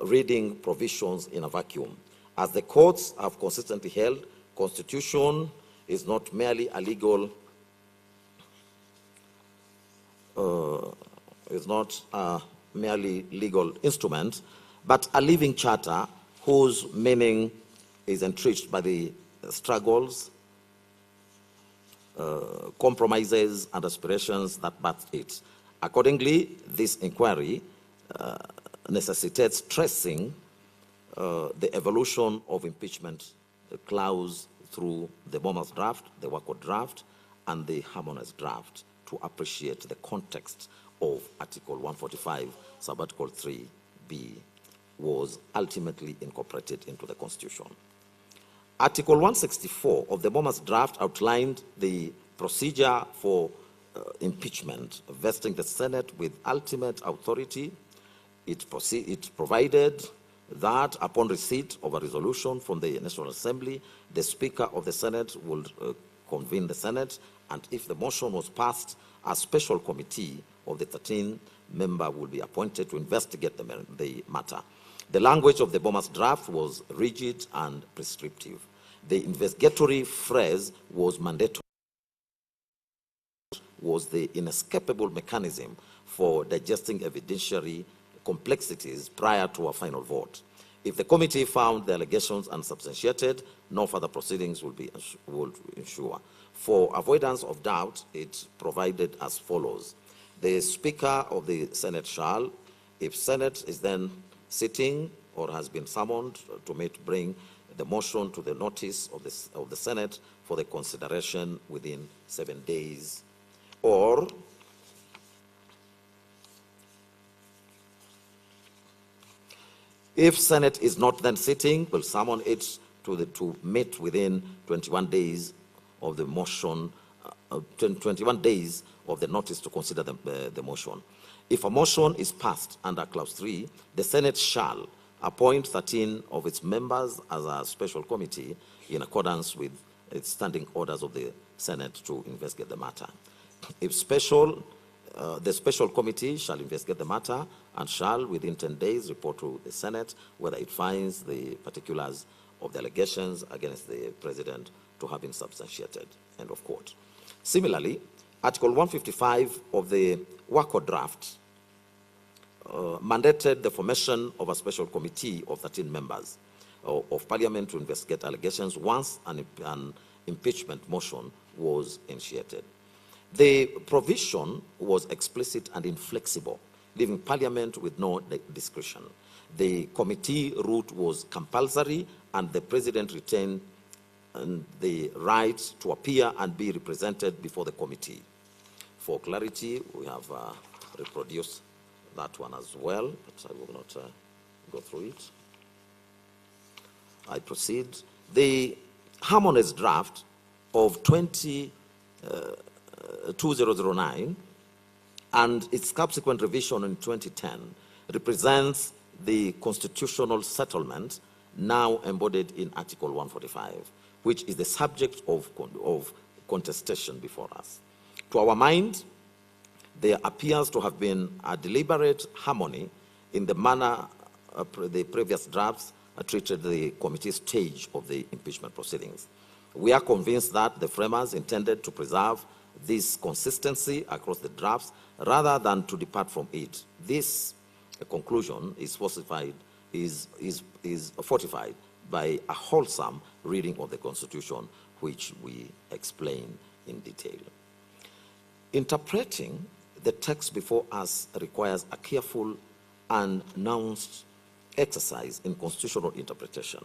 U: reading provisions in a vacuum. As the courts have consistently held, Constitution is not merely a legal, instrument, but a living charter whose meaning is entrenched by the struggles, compromises, and aspirations that birthed it. Accordingly, this inquiry necessitates tracing the evolution of impeachment clause through the Bomas draft, the Wako draft, and the harmonized draft to appreciate the context of Article 145, sub-Article 3b was ultimately incorporated into the Constitution. Article 164 of the Bomas draft outlined the procedure for impeachment, vesting the Senate with ultimate authority. It provided that upon receipt of a resolution from the National Assembly, the Speaker of the Senate would convene the Senate, and if the motion was passed, a special committee of the 13-member will be appointed to investigate the matter. The language of the Bomas draft was rigid and prescriptive. The investigatory phrase was mandatory, was the inescapable mechanism for digesting evidentiary complexities prior to a final vote. If the committee found the allegations unsubstantiated, no further proceedings would ensue. For avoidance of doubt, it provided as follows. The Speaker of the Senate shall, if Senate is then sitting or has been summoned to meet, bring the motion to the notice of the Senate for the consideration within 7 days, or if Senate is not then sitting, will summon it to meet within 21 days of the motion, 21 days of the notice to consider the motion. If a motion is passed under Clause 3, the Senate shall appoint 13 of its members as a special committee in accordance with its standing orders of the Senate to investigate the matter. If the special committee shall investigate the matter and shall, within 10 days, report to the Senate whether it finds the particulars of the allegations against the President to have been substantiated. End of quote. Similarly, Article 155 of the Wako draft mandated the formation of a special committee of 13 members of Parliament to investigate allegations once an impeachment motion was initiated. The provision was explicit and inflexible, leaving Parliament with no discretion. The committee route was compulsory, and the president retained the right to appear and be represented before the committee. For clarity, we have reproduced that one as well, but I will not go through it. I proceed. The harmonious draft of 2009 and its subsequent revision in 2010 represents the constitutional settlement now embodied in Article 145, which is the subject of contestation before us. To our mind, there appears to have been a deliberate harmony in the manner the previous drafts treated the committee stage of the impeachment proceedings. We are convinced that the framers intended to preserve this consistency across the drafts rather than to depart from it. This conclusion is fortified by a wholesome reading of the Constitution, which we explain in detail. Interpreting the text before us requires a careful and nuanced exercise in constitutional interpretation.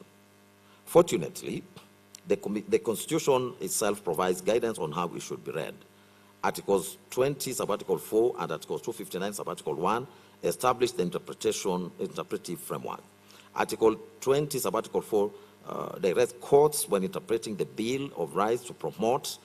U: Fortunately, the Constitution itself provides guidance on how it should be read. Articles 20, subarticle 4, and Articles 259, subarticle 1 establish the interpretive framework. Article 20, subarticle 4 directs courts when interpreting the Bill of Rights to promote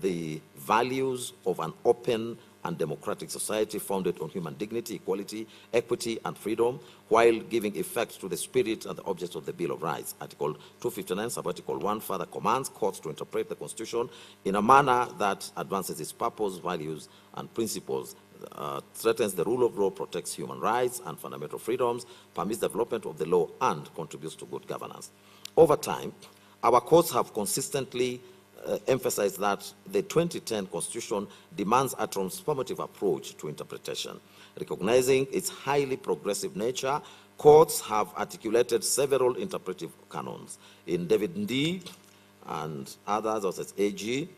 U: the values of an open and democratic society founded on human dignity, equality, equity, and freedom, while giving effect to the spirit and the objects of the Bill of Rights. Article 259, subarticle 1 further commands courts to interpret the Constitution in a manner that advances its purpose, values, and principles, threatens the rule of law, protects human rights and fundamental freedoms, permits development of the law, and contributes to good governance. Over time, our courts have consistently emphasized that the 2010 Constitution demands a transformative approach to interpretation. Recognizing its highly progressive nature, courts have articulated several interpretive canons. In David D. and others, such as AG,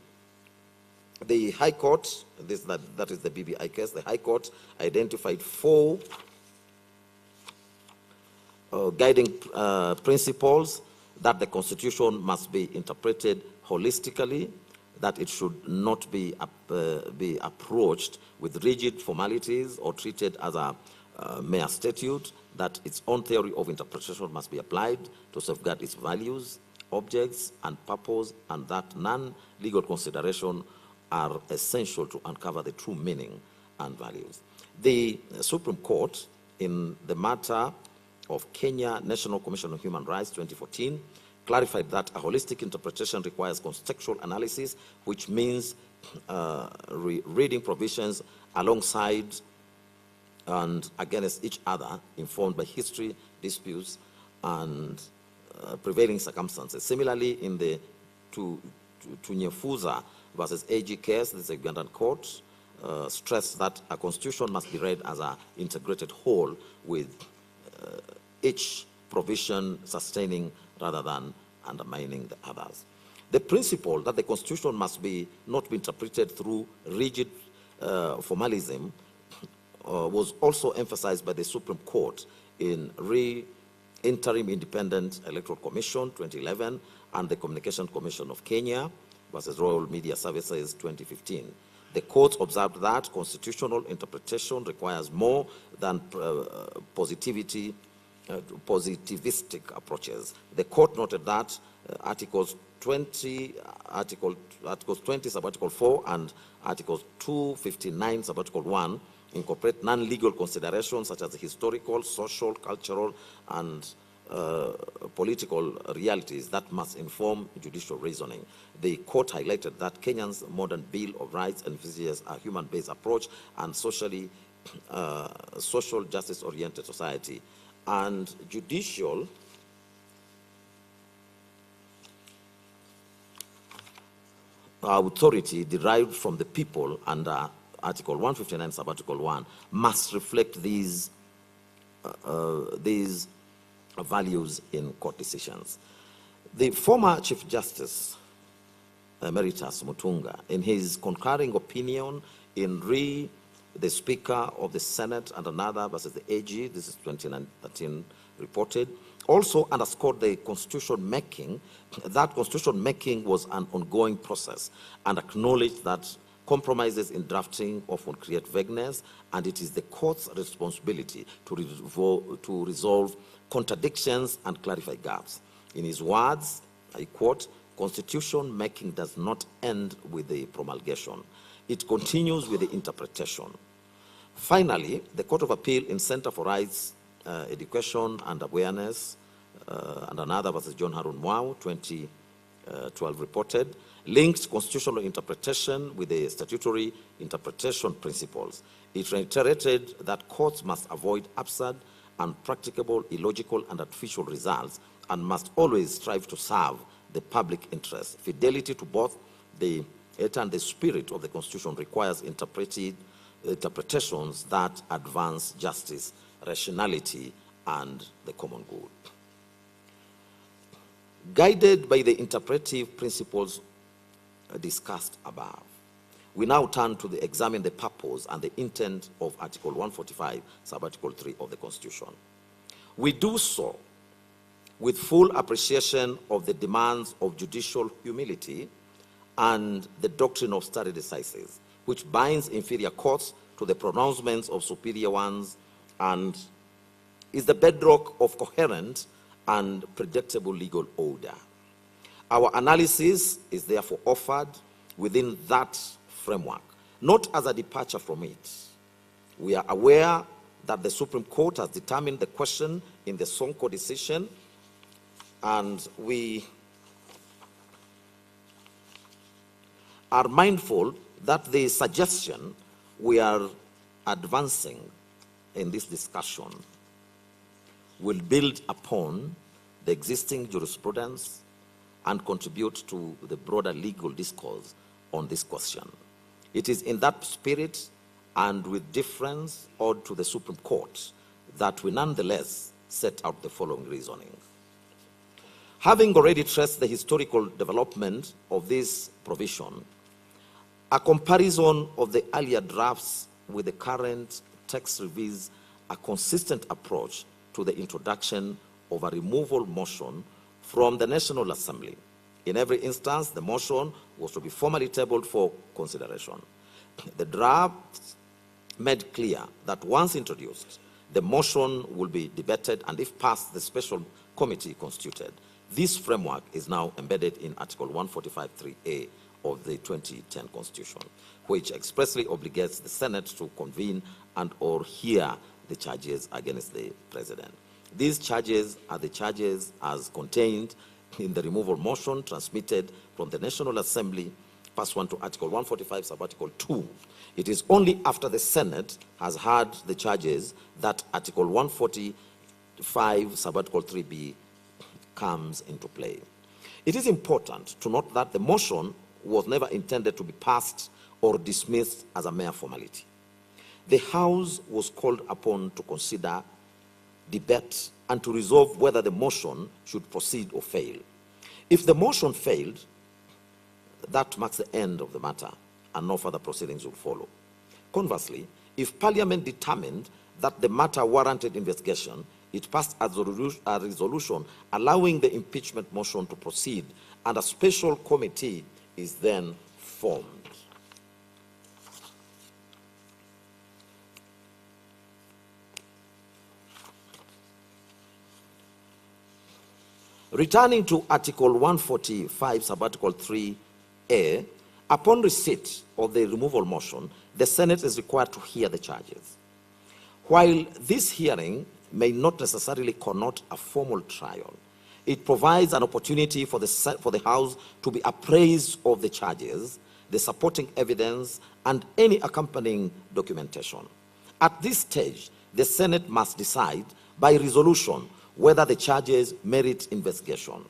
U: the High Court, that is the BBI case, the High Court identified 4 guiding principles: that the Constitution must be interpreted holistically, that it should not be approached with rigid formalities or treated as a mere statute, that its own theory of interpretation must be applied to safeguard its values, objects, and purpose, and that non-legal considerations are essential to uncover the true meaning and values. The Supreme Court, in the matter of Kenya National Commission on Human Rights 2014, clarified that a holistic interpretation requires contextual analysis, which means reading provisions alongside and against each other, informed by history, disputes, and prevailing circumstances. Similarly, in the Tunyefuza versus AG case, this is a Ugandan court, stressed that a constitution must be read as an integrated whole, with each provision sustaining rather than undermining the others. The principle that the Constitution must not be interpreted through rigid formalism was also emphasized by the Supreme Court in Interim Independent Electoral Commission 2011 and the Communication Commission of Kenya versus Royal Media Services 2015. The court observed that constitutional interpretation requires more than positivistic approaches. The court noted that Articles 20, subarticle 4, and Articles 259, subarticle 1 incorporate non-legal considerations such as historical, social, cultural, and political realities that must inform judicial reasoning. The court highlighted that Kenya's modern Bill of Rights envisages a human-based approach and social justice-oriented society, and judicial authority derived from the people under Article 159, subarticle 1 must reflect these values in court decisions. The former Chief Justice Emeritus Mutunga, in his concurring opinion in the Speaker of the Senate and another versus the AG, this is 2013 reported, also underscored the constitution making, that constitution making was an ongoing process, and acknowledged that compromises in drafting often create vagueness, and it is the court's responsibility to resolve contradictions and clarify gaps. In his words, I quote, "Constitution making does not end with the promulgation. It continues with the interpretation." Finally, the Court of Appeal in Center for Rights, Education and Awareness, and another versus John Harun Mwau, 2012 reported, linked constitutional interpretation with the statutory interpretation principles. It reiterated that courts must avoid absurd, unpracticable, illogical, and artificial results, and must always strive to serve the public interest. Fidelity to both the letter and the spirit of the Constitution requires interpretations that advance justice, rationality, and the common good. Guided by the interpretive principles discussed above, we now turn to examine the purpose and the intent of Article 145, Sub-Article 3 of the Constitution. We do so with full appreciation of the demands of judicial humility and the doctrine of stare decisis, which binds inferior courts to the pronouncements of superior ones and is the bedrock of coherent and predictable legal order. Our analysis is therefore offered within that framework, not as a departure from it. We are aware that the Supreme Court has determined the question in the Sonko decision, and we are mindful that the suggestion we are advancing in this discussion will build upon the existing jurisprudence and contribute to the broader legal discourse on this question. It is in that spirit and with deference owed to the Supreme Court that we nonetheless set out the following reasoning. Having already traced the historical development of this provision, a comparison of the earlier drafts with the current text reveals a consistent approach to the introduction of a removal motion from the National Assembly. In every instance, the motion was to be formally tabled for consideration. The draft made clear that once introduced, the motion will be debated, and if passed, the special committee constituted. This framework is now embedded in Article 145(3)(a) of the 2010 Constitution, which expressly obligates the Senate to convene and/or hear the charges against the President. These charges are the charges as contained in the removal motion transmitted from the National Assembly pursuant to Article 145, Sub-Article 2. It is only after the Senate has heard the charges that Article 145, Sub-Article 3b comes into play. It is important to note that the motion was never intended to be passed or dismissed as a mere formality. The House was called upon to consider, debate, and to resolve whether the motion should proceed or fail. If the motion failed, that marks the end of the matter, and no further proceedings will follow. Conversely, if Parliament determined that the matter warranted investigation, it passed a resolution allowing the impeachment motion to proceed, and a special committee is then formed. Returning to Article 145, Sub-Article 3A, upon receipt of the removal motion, the Senate is required to hear the charges. While this hearing may not necessarily connote a formal trial, it provides an opportunity for the House to be appraised of the charges, the supporting evidence, and any accompanying documentation. At this stage, the Senate must decide by resolution whether the charges merit investigation.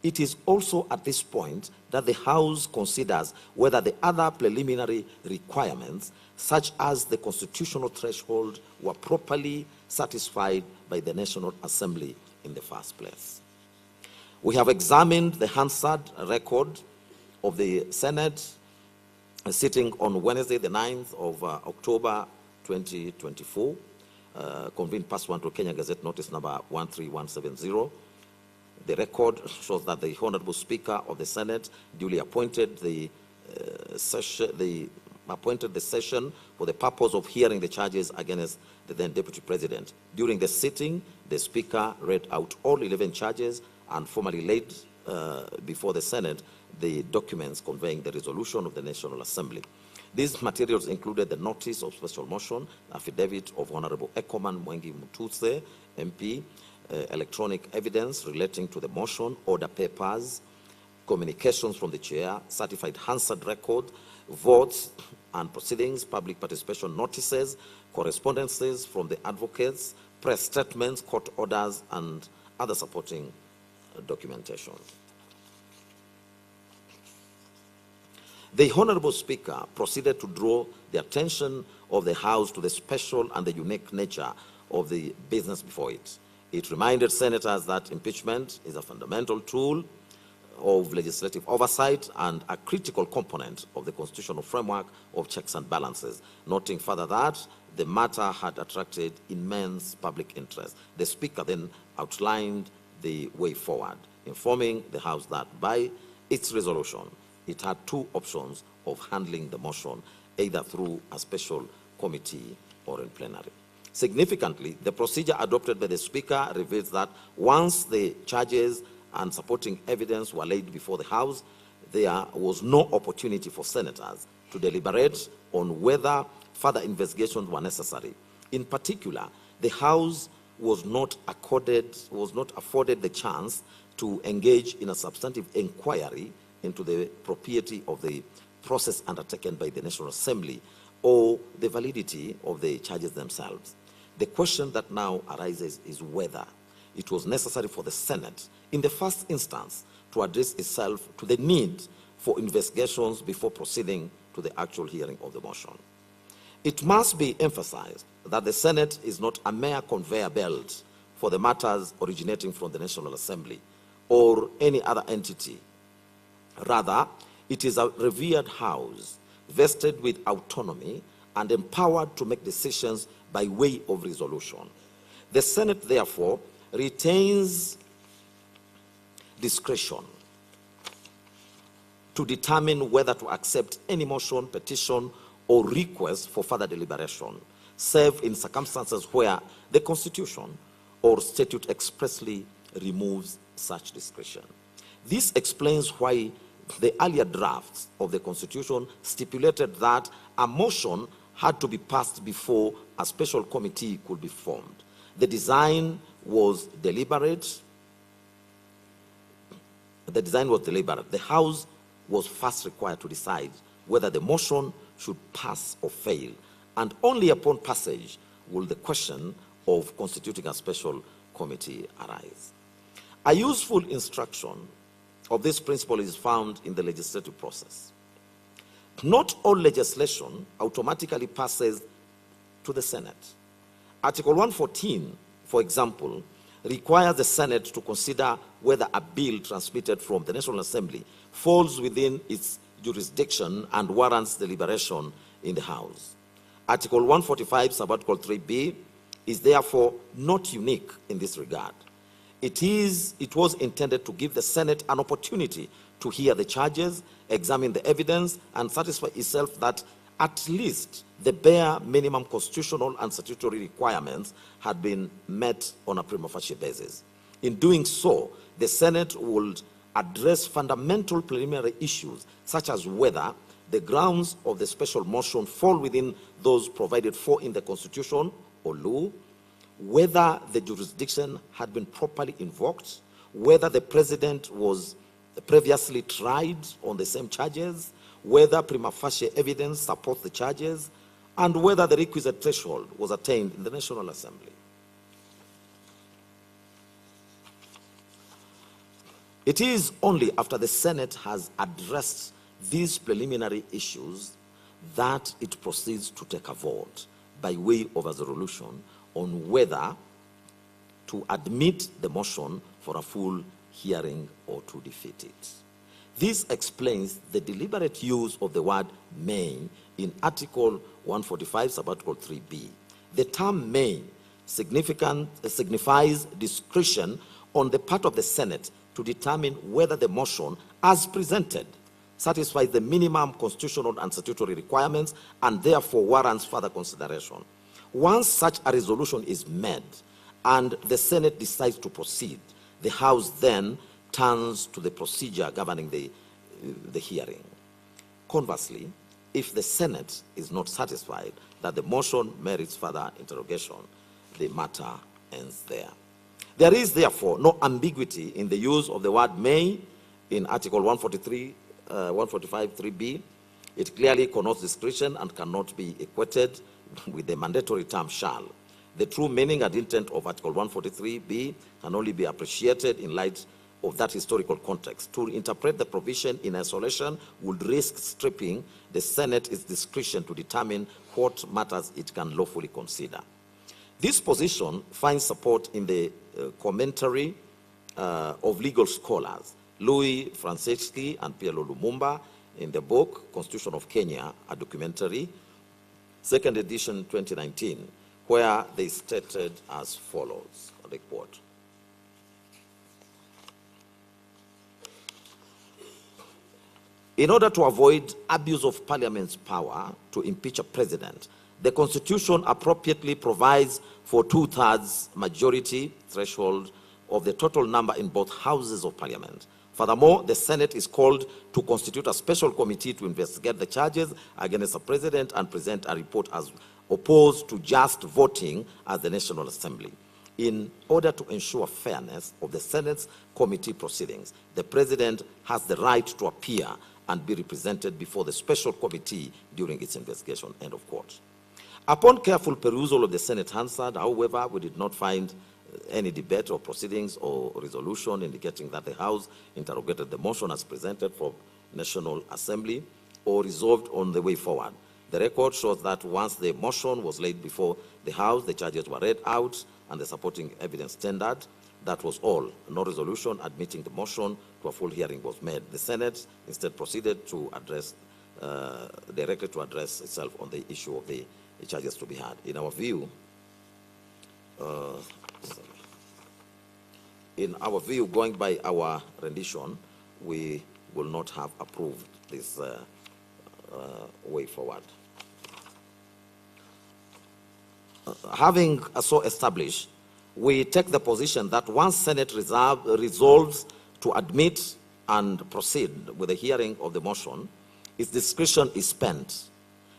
U: It is also at this point that the House considers whether the other preliminary requirements, such as the constitutional threshold, were properly satisfied by the National Assembly in the first place. We have examined the Hansard record of the Senate sitting on Wednesday, the 9th of October 2024, convened pursuant to Kenya Gazette Notice number 13170. The record shows that the Honorable Speaker of the Senate duly appointed the session for the purpose of hearing the charges against the then Deputy President. During the sitting, the Speaker read out all 11 charges and formally laid before the Senate the documents conveying the resolution of the National Assembly. These materials included the notice of special motion, affidavit of Honorable Ekoman Mwengi Mutuse, MP, electronic evidence relating to the motion, order papers, communications from the chair, certified Hansard record, votes and proceedings, public participation notices, correspondences from the advocates, press statements, court orders, and other supporting documentation. The Honorable Speaker proceeded to draw the attention of the House to the special and the unique nature of the business before it. It reminded senators that impeachment is a fundamental tool of legislative oversight and a critical component of the constitutional framework of checks and balances, noting further that the matter had attracted immense public interest. The Speaker then outlined the way forward, informing the House that by its resolution, it had two options of handling the motion, either through a special committee or in plenary. Significantly, the procedure adopted by the Speaker reveals that once the charges and supporting evidence were laid before the House, there was no opportunity for senators to deliberate on whether further investigations were necessary. In particular, the House was not afforded the chance to engage in a substantive inquiry into the propriety of the process undertaken by the National Assembly or the validity of the charges themselves. The question that now arises is whether it was necessary for the Senate, in the first instance, to address itself to the need for investigations before proceeding to the actual hearing of the motion. It must be emphasized that the Senate is not a mere conveyor belt for the matters originating from the National Assembly or any other entity. Rather, it is a revered house vested with autonomy and empowered to make decisions by way of resolution. The Senate, therefore, retains discretion to determine whether to accept any motion, petition, or request for further deliberation, save in circumstances where the Constitution or statute expressly removes such discretion. This explains why the earlier drafts of the Constitution stipulated that a motion had to be passed before a special committee could be formed. The design was deliberate. The House was first required to decide whether the motion should pass or fail, and only upon passage will the question of constituting a special committee arise. A useful instruction of this principle is found in the legislative process. Not all legislation automatically passes to the Senate. Article 114, for example, requires the Senate to consider whether a bill transmitted from the National Assembly falls within its jurisdiction and warrants deliberation in the House. Article 145, subarticle 3b, is therefore not unique in this regard. It was intended to give the Senate an opportunity to hear the charges, examine the evidence, and satisfy itself that at least the bare minimum constitutional and statutory requirements had been met on a prima facie basis. In doing so, the Senate would address fundamental preliminary issues, such as whether the grounds of the special motion fall within those provided for in the Constitution or law, whether the jurisdiction had been properly invoked, whether the President was previously tried on the same charges, whether prima facie evidence supports the charges, and whether the requisite threshold was attained in the National Assembly. It is only after the Senate has addressed these preliminary issues that it proceeds to take a vote by way of a resolution on whether to admit the motion for a full hearing or to defeat it. This explains the deliberate use of the word may in Article 145, Subarticle 3b. The term may signifies discretion on the part of the Senate to determine whether the motion, as presented, satisfies the minimum constitutional and statutory requirements and therefore warrants further consideration. Once such a resolution is made and the Senate decides to proceed, the House then turns to the procedure governing the hearing. Conversely, if the Senate is not satisfied that the motion merits further interrogation, the matter ends there. There is therefore no ambiguity in the use of the word may in Article 145 3b. It clearly connotes discretion and cannot be equated with the mandatory term shall. The true meaning and intent of Article 143b can only be appreciated in light of that historical context. To interpret the provision in isolation would risk stripping the Senate its discretion to determine what matters it can lawfully consider. This position finds support in the commentary of legal scholars Louis Franceschi and Pierre Lumumba in the book Constitution of Kenya, a documentary, 2nd edition 2019, where they stated as follows, I quote, "In order to avoid abuse of Parliament's power to impeach a president, the Constitution appropriately provides for 2/3 majority threshold of the total number in both houses of Parliament. Furthermore, the Senate is called to constitute a special committee to investigate the charges against the president and present a report as opposed to just voting at the National Assembly. In order to ensure fairness of the Senate's committee proceedings, the president has the right to appear and be represented before the special committee during its investigation," end of quote. Upon careful perusal of the Senate Hansard, however, we did not find any debate or proceedings or resolution indicating that the House interrogated the motion as presented for National Assembly or resolved on the way forward. The record shows that once the motion was laid before the House, the charges were read out and the supporting evidence tendered. That was all. No resolution admitting the motion to a full hearing was made. The Senate instead proceeded to address, directly to address itself on the issue of the charges to be had. In our view, going by our rendition, we will not have approved this way forward. Having so established, we take the position that once Senate resolves to admit and proceed with the hearing of the motion, its discretion is spent.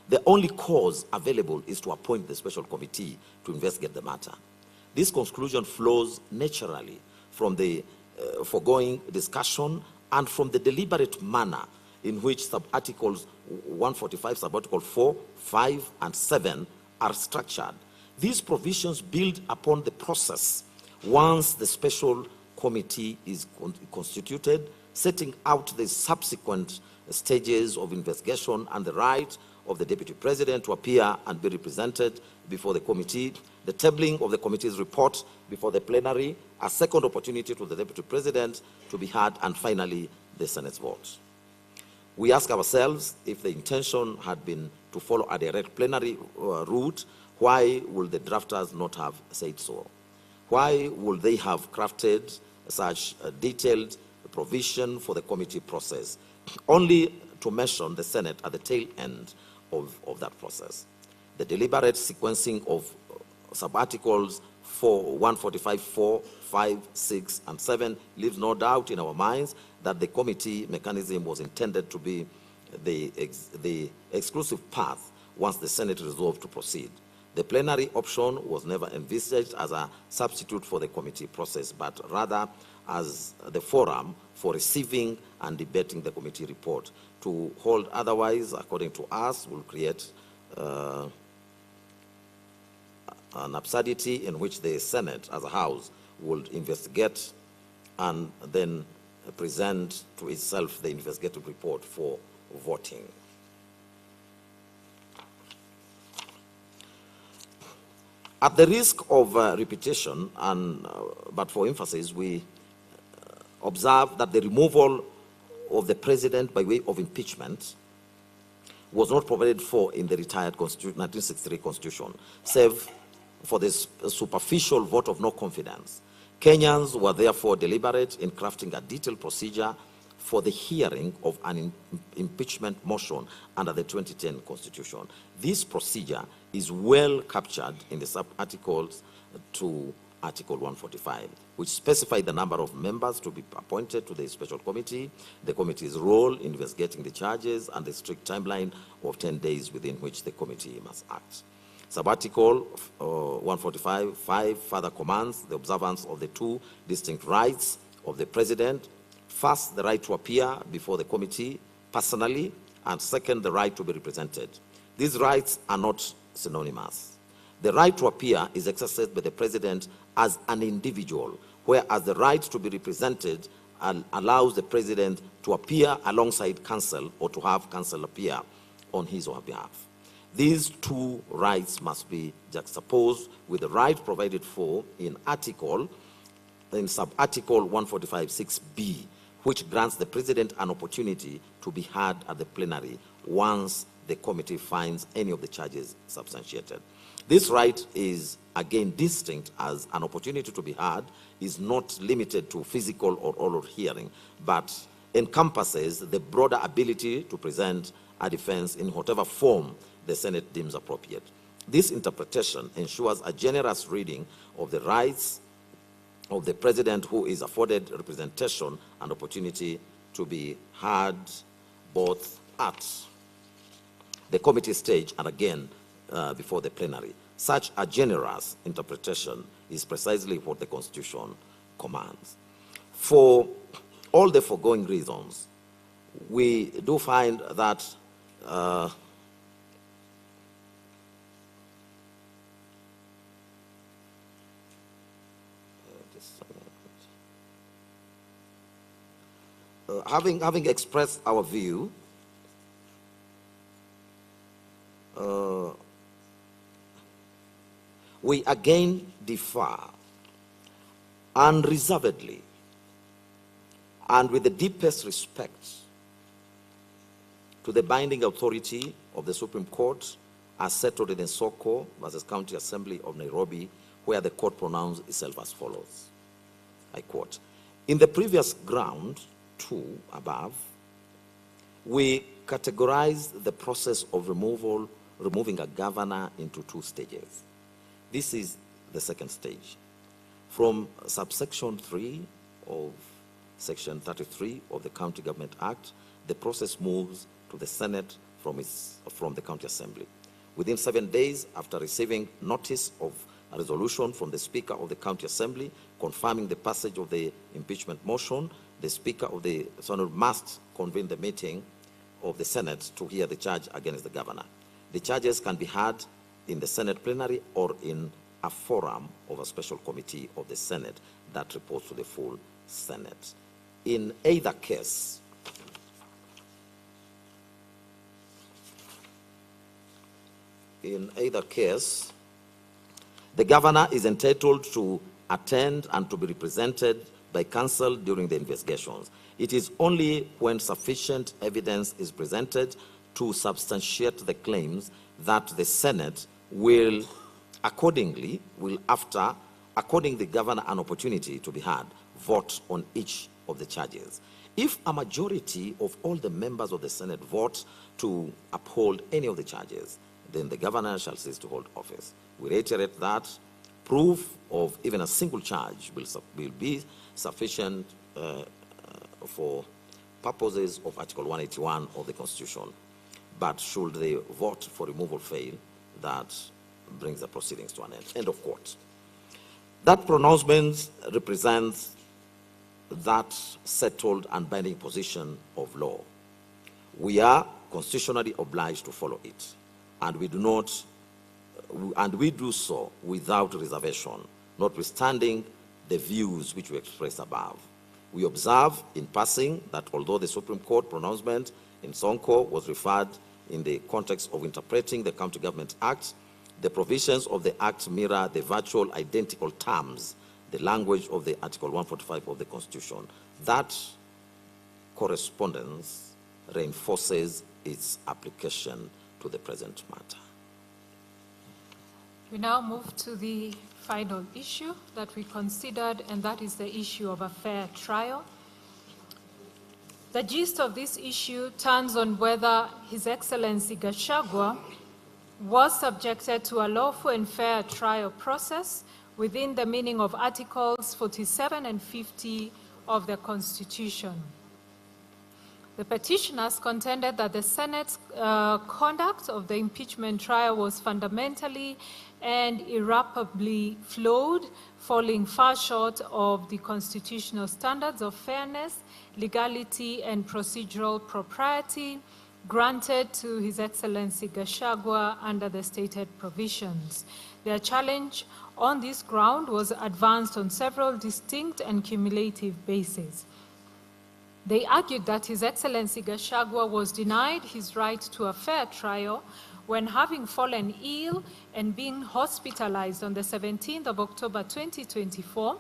U: The only cause available is to appoint the special committee to investigate the matter. This conclusion flows naturally from the foregoing discussion and from the deliberate manner in which sub-articles 145, sub-article 4, 5, and 7 are structured. These provisions build upon the process once the special committee is constituted, setting out the subsequent stages of investigation and the right of the Deputy President to appear and be represented before the committee, the tabling of the committee's report before the plenary, a second opportunity to the Deputy President to be heard, and finally, the Senate's vote. We ask ourselves, if the intention had been to follow a direct plenary route, why would the drafters not have said so? Why would they have crafted such a detailed provision for the committee process, only to mention the Senate at the tail end of that process? The deliberate sequencing of sub-articles 145, 4, 5, 6, and 7 leaves no doubt in our minds that the committee mechanism was intended to be the exclusive path once the Senate resolved to proceed. The plenary option was never envisaged as a substitute for the committee process, but rather as the forum for receiving and debating the committee report. To hold otherwise, according to us, will create an absurdity in which the Senate as a house would investigate and then present to itself the investigative report for voting. At the risk of repetition, but for emphasis, we observe that the removal of the president by way of impeachment was not provided for in the retired 1963 Constitution, save for this superficial vote of no confidence. Kenyans were therefore deliberate in crafting a detailed procedure for the hearing of an impeachment motion under the 2010 Constitution. This procedure is well captured in the sub-articles to Article 145, which specify the number of members to be appointed to the special committee, the committee's role in investigating the charges, and the strict timeline of 10 days within which the committee must act. Sub-article 145(5) further commands the observance of the two distinct rights of the president. First, the right to appear before the committee personally, and second, the right to be represented. These rights are not synonymous. The right to appear is exercised by the president as an individual, whereas the right to be represented allows the president to appear alongside counsel or to have counsel appear on his or her behalf. These two rights must be juxtaposed with the right provided for in sub-article 145(6)(b), which grants the president an opportunity to be heard at the plenary once the committee finds any of the charges substantiated. This right is again distinct, as an opportunity to be heard is not limited to physical or oral hearing, but encompasses the broader ability to present a defense in whatever form the Senate deems appropriate. This interpretation ensures a generous reading of the rights of the president, who is afforded representation and opportunity to be heard both at the committee stage and again before the plenary. Such a generous interpretation is precisely what the Constitution commands. For all the foregoing reasons, we do find that having expressed our view, we again defer unreservedly and with the deepest respect to the binding authority of the Supreme Court as settled in the Soko versus County Assembly of Nairobi, where the court pronounced itself as follows. I quote, "In the previous ground 2 above, we categorized the process of removing a governor into 2 stages. This is the second stage. From subsection 3 of section 33 of the County Government Act, the process moves to the Senate from the County Assembly. Within 7 days after receiving notice of a resolution from the Speaker of the County Assembly confirming the passage of the impeachment motion, the Speaker of the Senate must convene the meeting of the Senate to hear the charge against the governor. The charges can be heard in the Senate plenary or in a forum of a special committee of the Senate that reports to the full Senate. In either case, the governor is entitled to attend and to be represented by counsel during the investigations. It is only when sufficient evidence is presented to substantiate the claims that the Senate will according the governor an opportunity to be heard, vote on each of the charges. If a majority of all the members of the Senate vote to uphold any of the charges, then the governor shall cease to hold office. We reiterate that proof of even a single charge will be sufficient for purposes of Article 181 of the Constitution. But should the vote for removal fail, that brings the proceedings to an end. End of quote. That pronouncement represents that settled and binding position of law. We are constitutionally obliged to follow it, and we do so without reservation, notwithstanding the views which we express above. We observe in passing that although the Supreme Court pronouncement in Sonko was referred in the context of interpreting the County Government Act, the provisions of the Act mirror the virtual identical terms, the language of the Article 145 of the Constitution. That correspondence reinforces its application to the present matter.
C: We now move to the final issue that we considered, and that is the issue of a fair trial. The gist of this issue turns on whether His Excellency Gachagua was subjected to a lawful and fair trial process within the meaning of Articles 47 and 50 of the Constitution. The petitioners contended that the Senate's conduct of the impeachment trial was fundamentally and irreparably flawed, falling far short of the constitutional standards of fairness, legality, and procedural propriety granted to His Excellency Gachagua under the stated provisions. Their challenge on this ground was advanced on several distinct and cumulative bases. They argued that His Excellency Gachagua was denied his right to a fair trial when, having fallen ill and being hospitalized on the 17th of October 2024,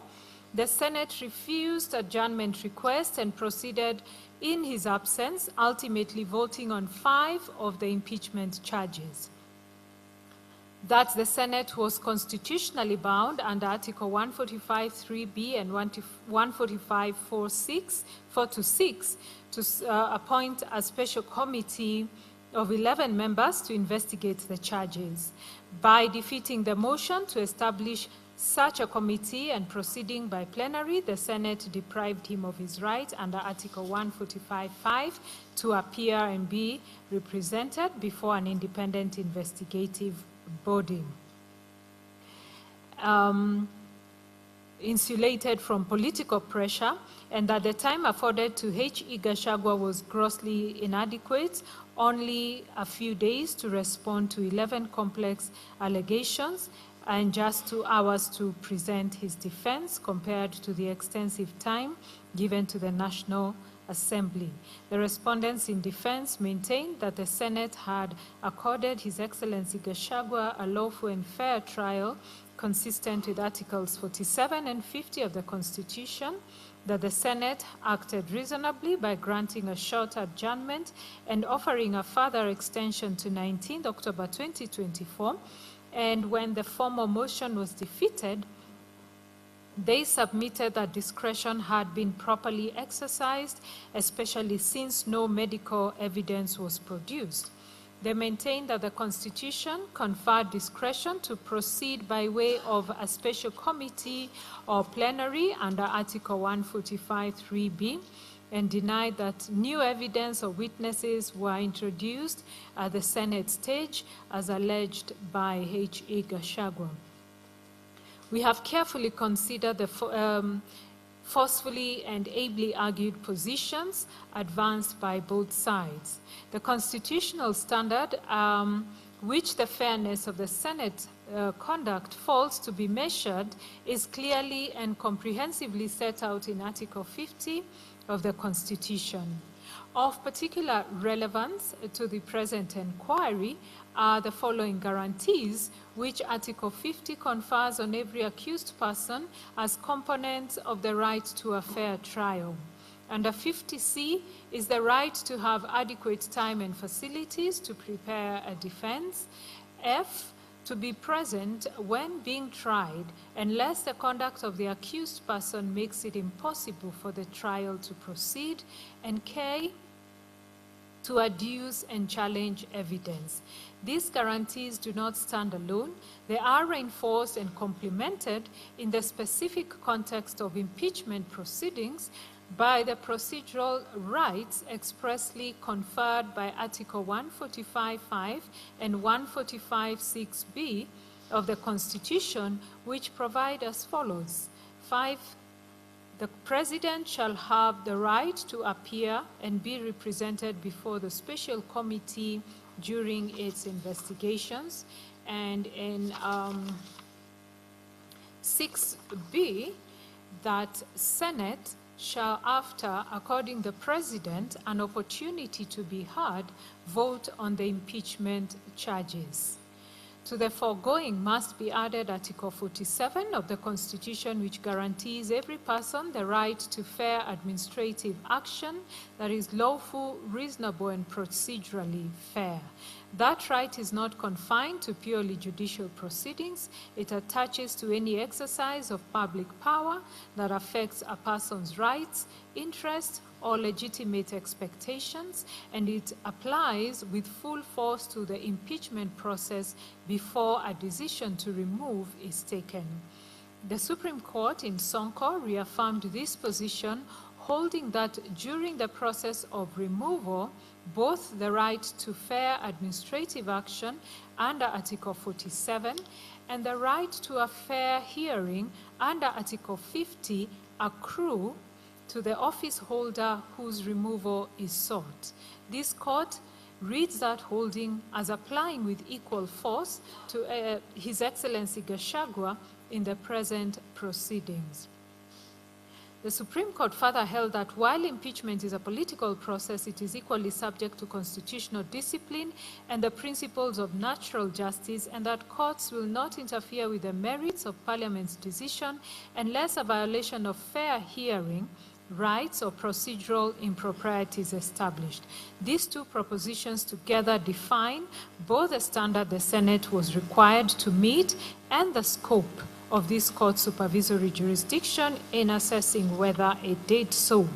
C: the Senate refused adjournment request and proceeded in his absence, ultimately voting on 5 of the impeachment charges. That the Senate was constitutionally bound under Article 145(3)(b) and 145(4)(6) to appoint a special committee of 11 members to investigate the charges. By defeating the motion to establish such a committee and proceeding by plenary, the Senate deprived him of his right under Article 145(5) to appear and be represented before an independent investigative body. Insulated from political pressure, and that the time afforded to H.E. Gachagua was grossly inadequate, only a few days to respond to 11 complex allegations and just 2 hours to present his defense compared to the extensive time given to the National Assembly. The respondents in defense maintained that the Senate had accorded His Excellency Gachagua a lawful and fair trial consistent with Articles 47 and 50 of the Constitution, that the Senate acted reasonably by granting a short adjournment and offering a further extension to 19th October 2024, and when the formal motion was defeated, they submitted that discretion had been properly exercised, especially since no medical evidence was produced. They maintained that the Constitution conferred discretion to proceed by way of a special committee or plenary under Article 145(3)(b), and denied that new evidence or witnesses were introduced at the Senate stage as alleged by H.E. Gachagua. We have carefully considered the forcefully and ably argued positions advanced by both sides. The constitutional standard which the fairness of the Senate conduct falls to be measured is clearly and comprehensively set out in Article 50 of the Constitution. Of particular relevance to the present inquiry are the following guarantees which Article 50 confers on every accused person as components of the right to a fair trial. Under 50C is the right to have adequate time and facilities to prepare a defense. F, to be present when being tried, unless the conduct of the accused person makes it impossible for the trial to proceed. And K, to adduce and challenge evidence. These guarantees do not stand alone. They are reinforced and complemented in the specific context of impeachment proceedings by the procedural rights expressly conferred by Article 145(5) and 145(6)(b) of the Constitution, which provide as follows. 5. The President shall have the right to appear and be represented before the special committee during its investigations. And in 6B, that Senate shall, after according the President an opportunity to be heard, vote on the impeachment charges. To the foregoing must be added Article 47 of the Constitution, which guarantees every person the right to fair administrative action that is lawful, reasonable, and procedurally fair. That right is not confined to purely judicial proceedings. It attaches to any exercise of public power that affects a person's rights, interests, or legitimate expectations, and it applies with full force to the impeachment process before a decision to remove is taken. The Supreme Court in Sonko reaffirmed this position, holding that during the process of removal, both the right to fair administrative action under Article 47 and the right to a fair hearing under Article 50 accrue to the office holder whose removal is sought. This court reads that holding as applying with equal force to His Excellency Gachagua in the present proceedings. The Supreme Court further held that while impeachment is a political process, it is equally subject to constitutional discipline and the principles of natural justice, and that courts will not interfere with the merits of Parliament's decision unless a violation of fair hearing rights or procedural improprieties established. These two propositions together define both the standard the Senate was required to meet and the scope of this court's supervisory jurisdiction in assessing whether it did so.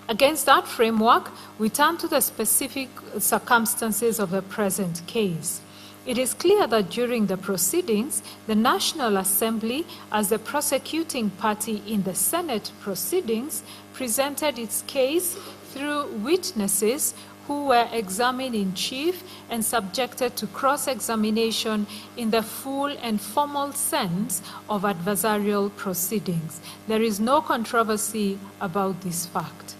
C: Against that framework, we turn to the specific circumstances of the present case. It is clear that during the proceedings, the National Assembly, as the prosecuting party in the Senate proceedings, presented its case through witnesses who were examined in chief and subjected to cross-examination in the full and formal sense of adversarial proceedings. There is no controversy about this fact.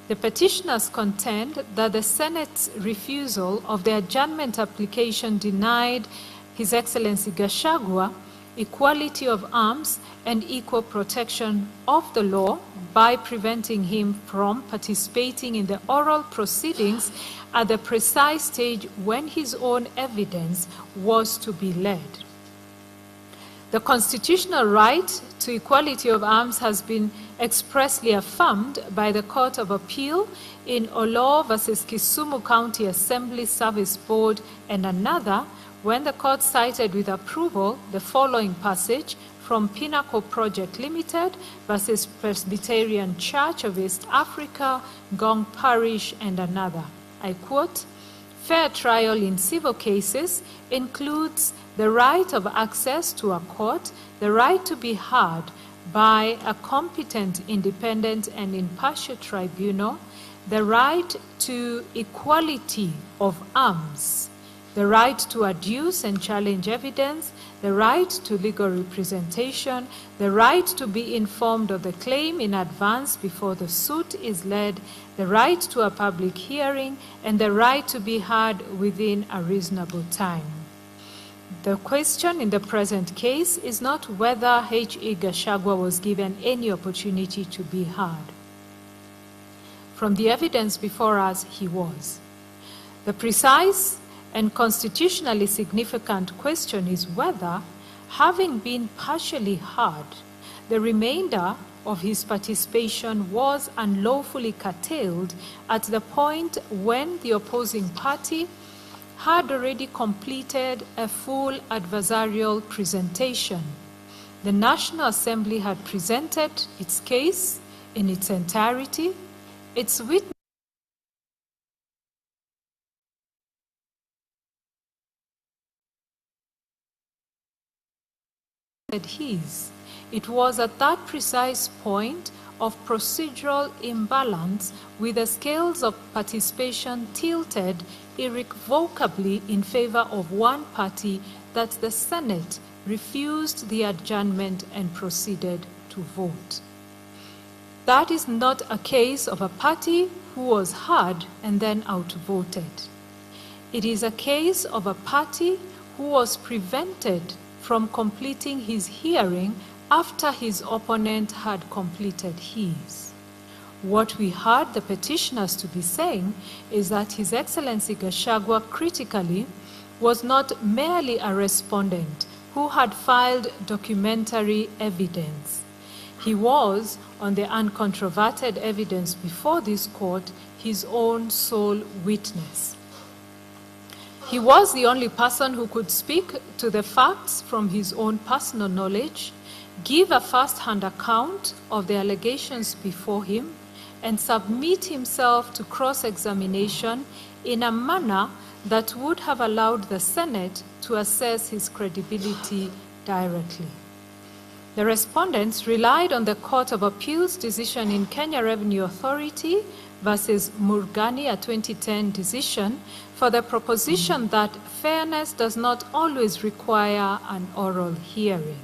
C: The petitioners contend that the Senate's refusal of the adjournment application denied His Excellency Gachagua equality of arms and equal protection of the law by preventing him from participating in the oral proceedings at the precise stage when his own evidence was to be led. The constitutional right to equality of arms has been expressly affirmed by the Court of Appeal in Olo versus Kisumu County Assembly Service Board and another, when the court cited with approval the following passage from Pinnacle Project Limited versus Presbyterian Church of East Africa, Gong Parish, and another. I quote, "Fair trial in civil cases includes the right of access to a court, the right to be heard by a competent, independent, and impartial tribunal, the right to equality of arms, the right to adduce and challenge evidence, the right to legal representation, the right to be informed of the claim in advance before the suit is led, the right to a public hearing, and the right to be heard within a reasonable time." The question in the present case is not whether H.E. Gachagua was given any opportunity to be heard. From the evidence before us, he was. The precise and constitutionally significant question is whether, having been partially heard, the remainder of his participation was unlawfully curtailed at the point when the opposing party had already completed a full adversarial presentation. The National Assembly had presented its case in its entirety, its witness his. It was at that precise point of procedural imbalance, with the scales of participation tilted irrevocably in favor of one party, that the Senate refused the adjournment and proceeded to vote. That is not a case of a party who was heard and then outvoted. It is a case of a party who was prevented from completing his hearing after his opponent had completed his. What we heard the petitioners to be saying is that His Excellency Gachagua critically was not merely a respondent who had filed documentary evidence. He was, on the uncontroverted evidence before this court, his own sole witness. He was the only person who could speak to the facts from his own personal knowledge, give a first-hand account of the allegations before him, and submit himself to cross-examination in a manner that would have allowed the Senate to assess his credibility directly. The respondents relied on the Court of Appeal's decision in Kenya Revenue Authority versus Murgani, a 2010 decision, for the proposition that fairness does not always require an oral hearing,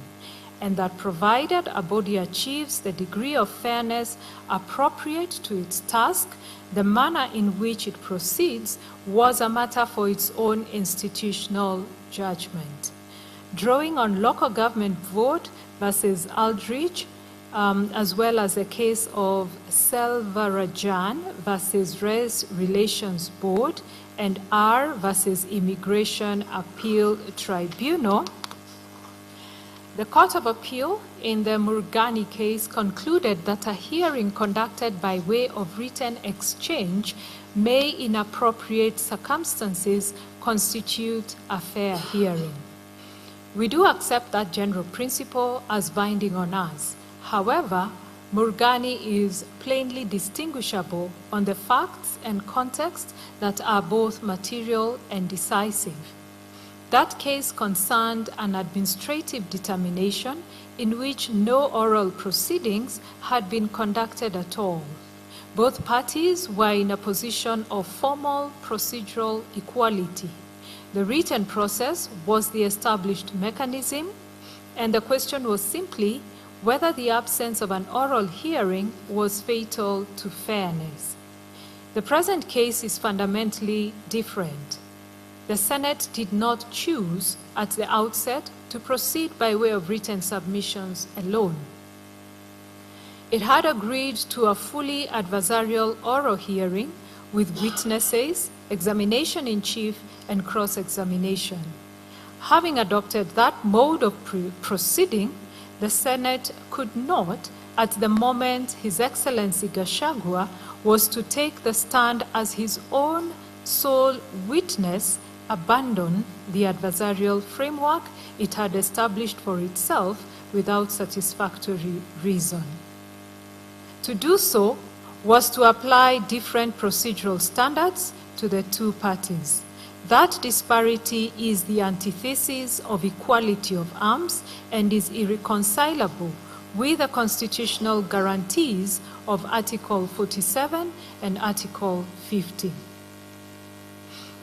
C: and that provided a body achieves the degree of fairness appropriate to its task, the manner in which it proceeds was a matter for its own institutional judgment. Drawing on local government vote versus Aldrich, as well as the case of Selvarajan versus Res Relations Board and R versus Immigration Appeal Tribunal, the Court of Appeal in the Murgani case concluded that a hearing conducted by way of written exchange may, in appropriate circumstances, constitute a fair hearing. We do accept that general principle as binding on us. However, Murgani is plainly distinguishable on the facts and context that are both material and decisive. That case concerned an administrative determination in which no oral proceedings had been conducted at all. Both parties were in a position of formal procedural equality. The written process was the established mechanism, and the question was simply whether the absence of an oral hearing was fatal to fairness. The present case is fundamentally different. The Senate did not choose at the outset to proceed by way of written submissions alone. It had agreed to a fully adversarial oral hearing with witnesses, examination in chief, and cross-examination. Having adopted that mode of proceeding, the Senate could not, at the moment His Excellency Gachagua was to take the stand as his own sole witness, abandon the adversarial framework it had established for itself without satisfactory reason. To do so was to apply different procedural standards to the two parties. That disparity is the antithesis of equality of arms and is irreconcilable with the constitutional guarantees of Article 47 and Article 50.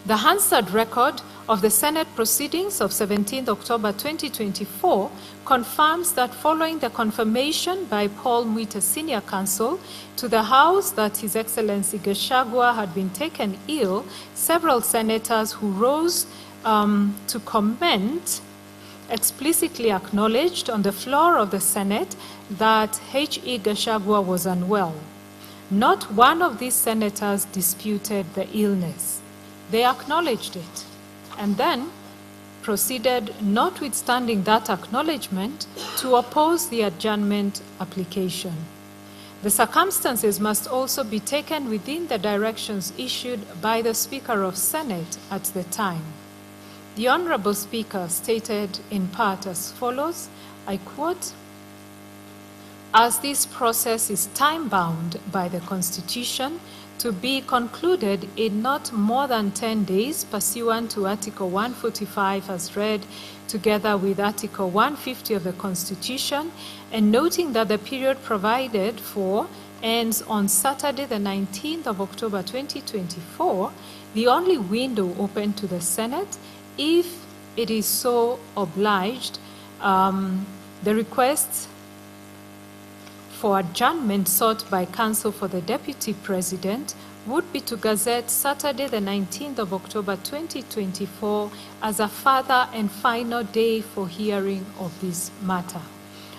C: The Hansard record of the Senate proceedings of 17 October 2024 confirms that following the confirmation by Paul Mwita Senior Counsel to the House that His Excellency Gachagua had been taken ill, several senators who rose to comment explicitly acknowledged on the floor of the Senate that H.E. Gachagua was unwell. Not one of these senators disputed the illness. They acknowledged it and then proceeded, notwithstanding that acknowledgement, to oppose the adjournment application. The circumstances must also be taken within the directions issued by the Speaker of Senate at the time. The Honorable Speaker stated in part as follows, I quote, "As this process is time-bound by the Constitution, to be concluded in not more than 10 days pursuant to Article 145 as read together with Article 150 of the Constitution, and noting that the period provided for ends on Saturday the 19th of October 2024, the only window open to the Senate, if it is so obliged, the requests for adjournment sought by counsel for the Deputy President would be to gazette Saturday the 19th of October 2024 as a further and final day for hearing of this matter.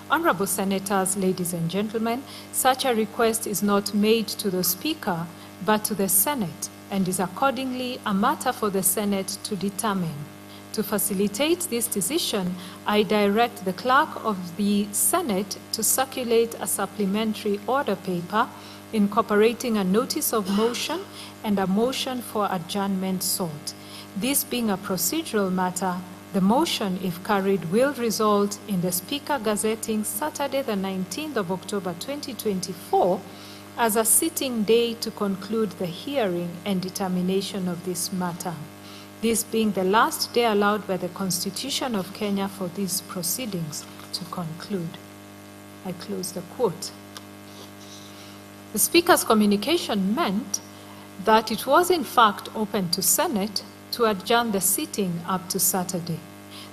C: Honorable Senators, ladies and gentlemen, such a request is not made to the Speaker but to the Senate and is accordingly a matter for the Senate to determine. To facilitate this decision, I direct the clerk of the Senate to circulate a supplementary order paper incorporating a notice of motion and a motion for adjournment sought. This being a procedural matter, the motion, if carried, will result in the Speaker gazetting Saturday, the 19th of October 2024 as a sitting day to conclude the hearing and determination of this matter. This being the last day allowed by the Constitution of Kenya for these proceedings to conclude. I close the quote. The Speaker's communication meant that it was in fact open to Senate to adjourn the sitting up to Saturday.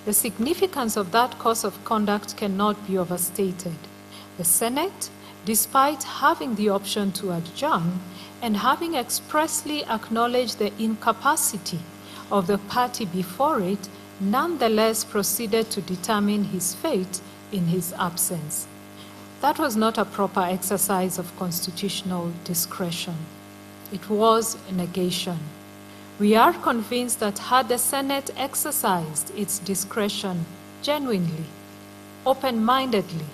C: The significance of that course of conduct cannot be overstated. The Senate, despite having the option to adjourn and having expressly acknowledged the incapacity of the party before it, nonetheless proceeded to determine his fate in his absence. That was not a proper exercise of constitutional discretion. It was a negation. We are convinced that had the Senate exercised its discretion genuinely, open-mindedly,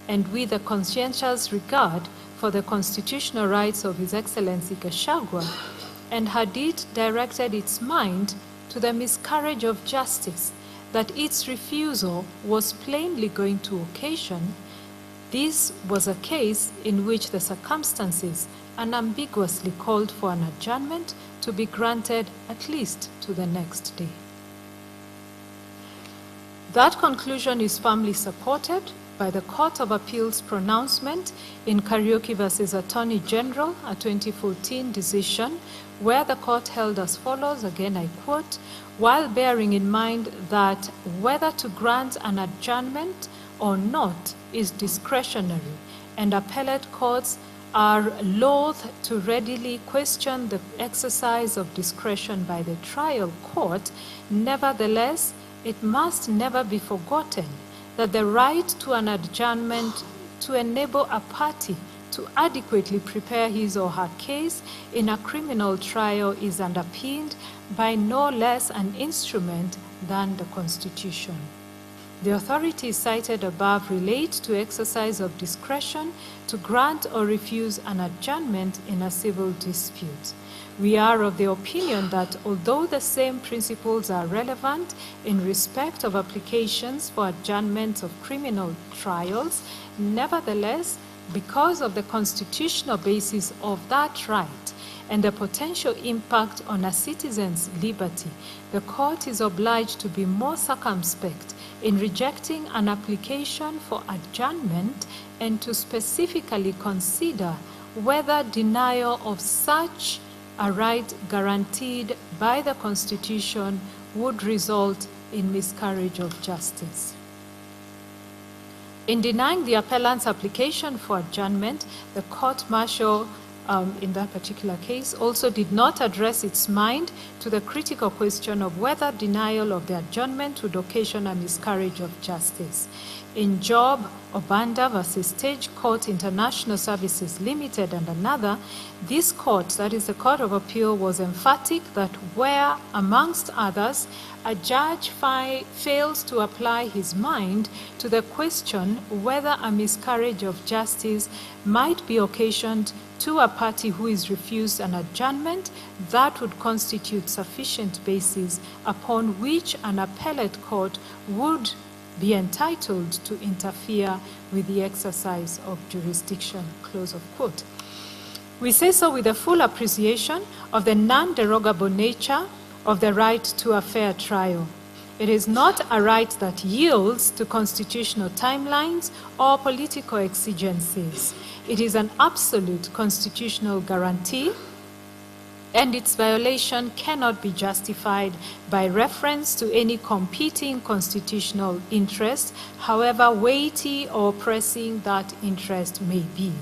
C: and with a conscientious regard for the constitutional rights of His Excellency Gachagua, and had it directed its mind to the miscarriage of justice that its refusal was plainly going to occasion, this was a case in which the circumstances unambiguously called for an adjournment to be granted at least to the next day. That conclusion is firmly supported by the Court of Appeal's pronouncement in Kariuki versus Attorney General, a 2014 decision, where the court held as follows, again I quote, while bearing in mind that whether to grant an adjournment or not is discretionary, and appellate courts are loath to readily question the exercise of discretion by the trial court, nevertheless, it must never be forgotten that the right to an adjournment to enable a party to adequately prepare his or her case in a criminal trial is underpinned by no less an instrument than the Constitution. The authorities cited above relate to exercise of discretion to grant or refuse an adjournment in a civil dispute. We are of the opinion that although the same principles are relevant in respect of applications for adjournment of criminal trials, nevertheless, because of the constitutional basis of that right and the potential impact on a citizen's liberty, the court is obliged to be more circumspect in rejecting an application for adjournment and to specifically consider whether denial of such a right guaranteed by the Constitution would result in miscarriage of justice. In denying the appellant's application for adjournment, the court-martial in that particular case also did not address its mind to the critical question of whether denial of the adjournment would occasion a miscarriage of justice. In Job Obanda versus Stage Court International Services Limited and another, this court, that is the Court of Appeal, was emphatic that where, amongst others, a judge fails to apply his mind to the question whether a miscarriage of justice might be occasioned to a party who is refused an adjournment, that would constitute sufficient basis upon which an appellate court would be entitled to interfere with the exercise of jurisdiction, close of quote. We say so with a full appreciation of the non-derogable nature of the right to a fair trial. It is not a right that yields to constitutional timelines or political exigencies. It is an absolute constitutional guarantee, and its violation cannot be justified by reference to any competing constitutional interest, however weighty or pressing that interest may be.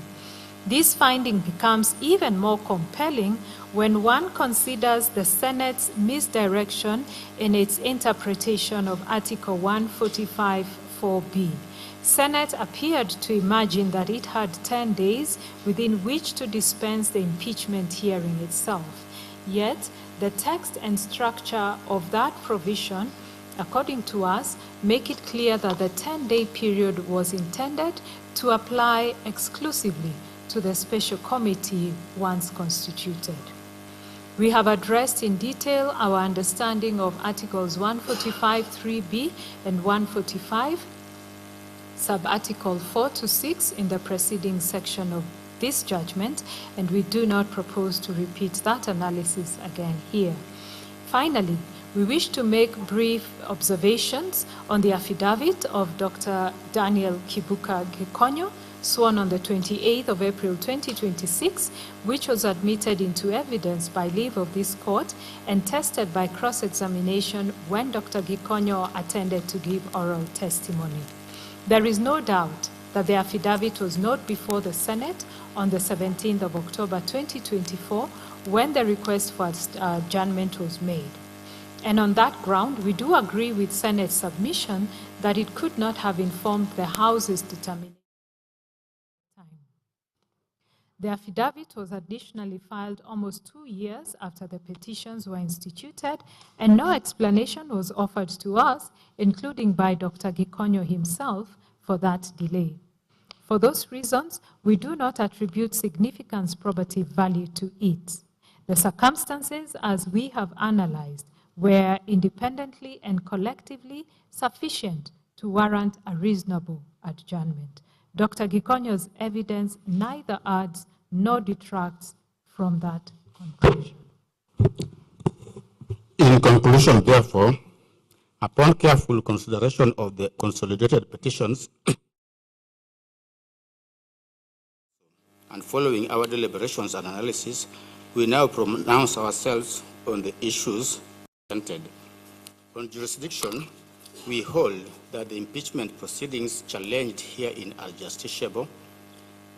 C: This finding becomes even more compelling when one considers the Senate's misdirection in its interpretation of Article 145(4)(b). Senate appeared to imagine that it had 10 days within which to dispense the impeachment hearing itself. Yet, the text and structure of that provision according to us, make it clear that the 10-day period was intended to apply exclusively to the special committee once constituted. We have addressed in detail our understanding of Articles 145(3)b and 145, sub-article 4 to 6 in the preceding section of this judgment, and we do not propose to repeat that analysis again here. Finally, we wish to make brief observations on the affidavit of Dr. Daniel Kibuka Gikonyo, sworn on the 28th of April 2026, which was admitted into evidence by leave of this court and tested by cross-examination when Dr. Gikonyo attended to give oral testimony. There is no doubt that the affidavit was not before the Senate on the 17th of October 2024 when the request for adjournment was made. And on that ground, we do agree with Senate's submission that it could not have informed the House's determination. The affidavit was additionally filed almost 2 years after the petitions were instituted, and no explanation was offered to us, including by Dr. Gikonyo himself, for that delay. For those reasons, we do not attribute significant probative value to it. The circumstances, as we have analyzed, were independently and collectively sufficient to warrant a reasonable adjournment. Dr. Gikonyo's evidence neither adds nor detracts from that conclusion.
Q: In conclusion, therefore, upon careful consideration of the consolidated petitions and following our deliberations and analysis, we now pronounce ourselves on the issues presented. On jurisdiction, we hold that the impeachment proceedings challenged herein are justiciable.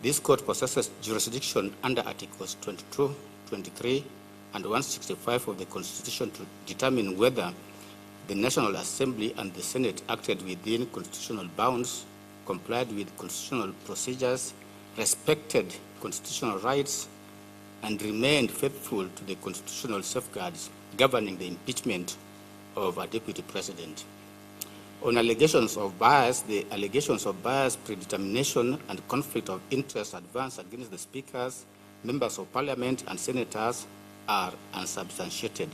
Q: This court possesses jurisdiction under Articles 22, 23, and 165 of the Constitution to determine whether the National Assembly and the Senate acted within constitutional bounds, complied with constitutional procedures, respected constitutional rights, and remained faithful to the constitutional safeguards governing the impeachment of a deputy president. On allegations of bias, the allegations of bias, predetermination, and conflict of interest advanced against the speakers, members of parliament, and senators are unsubstantiated.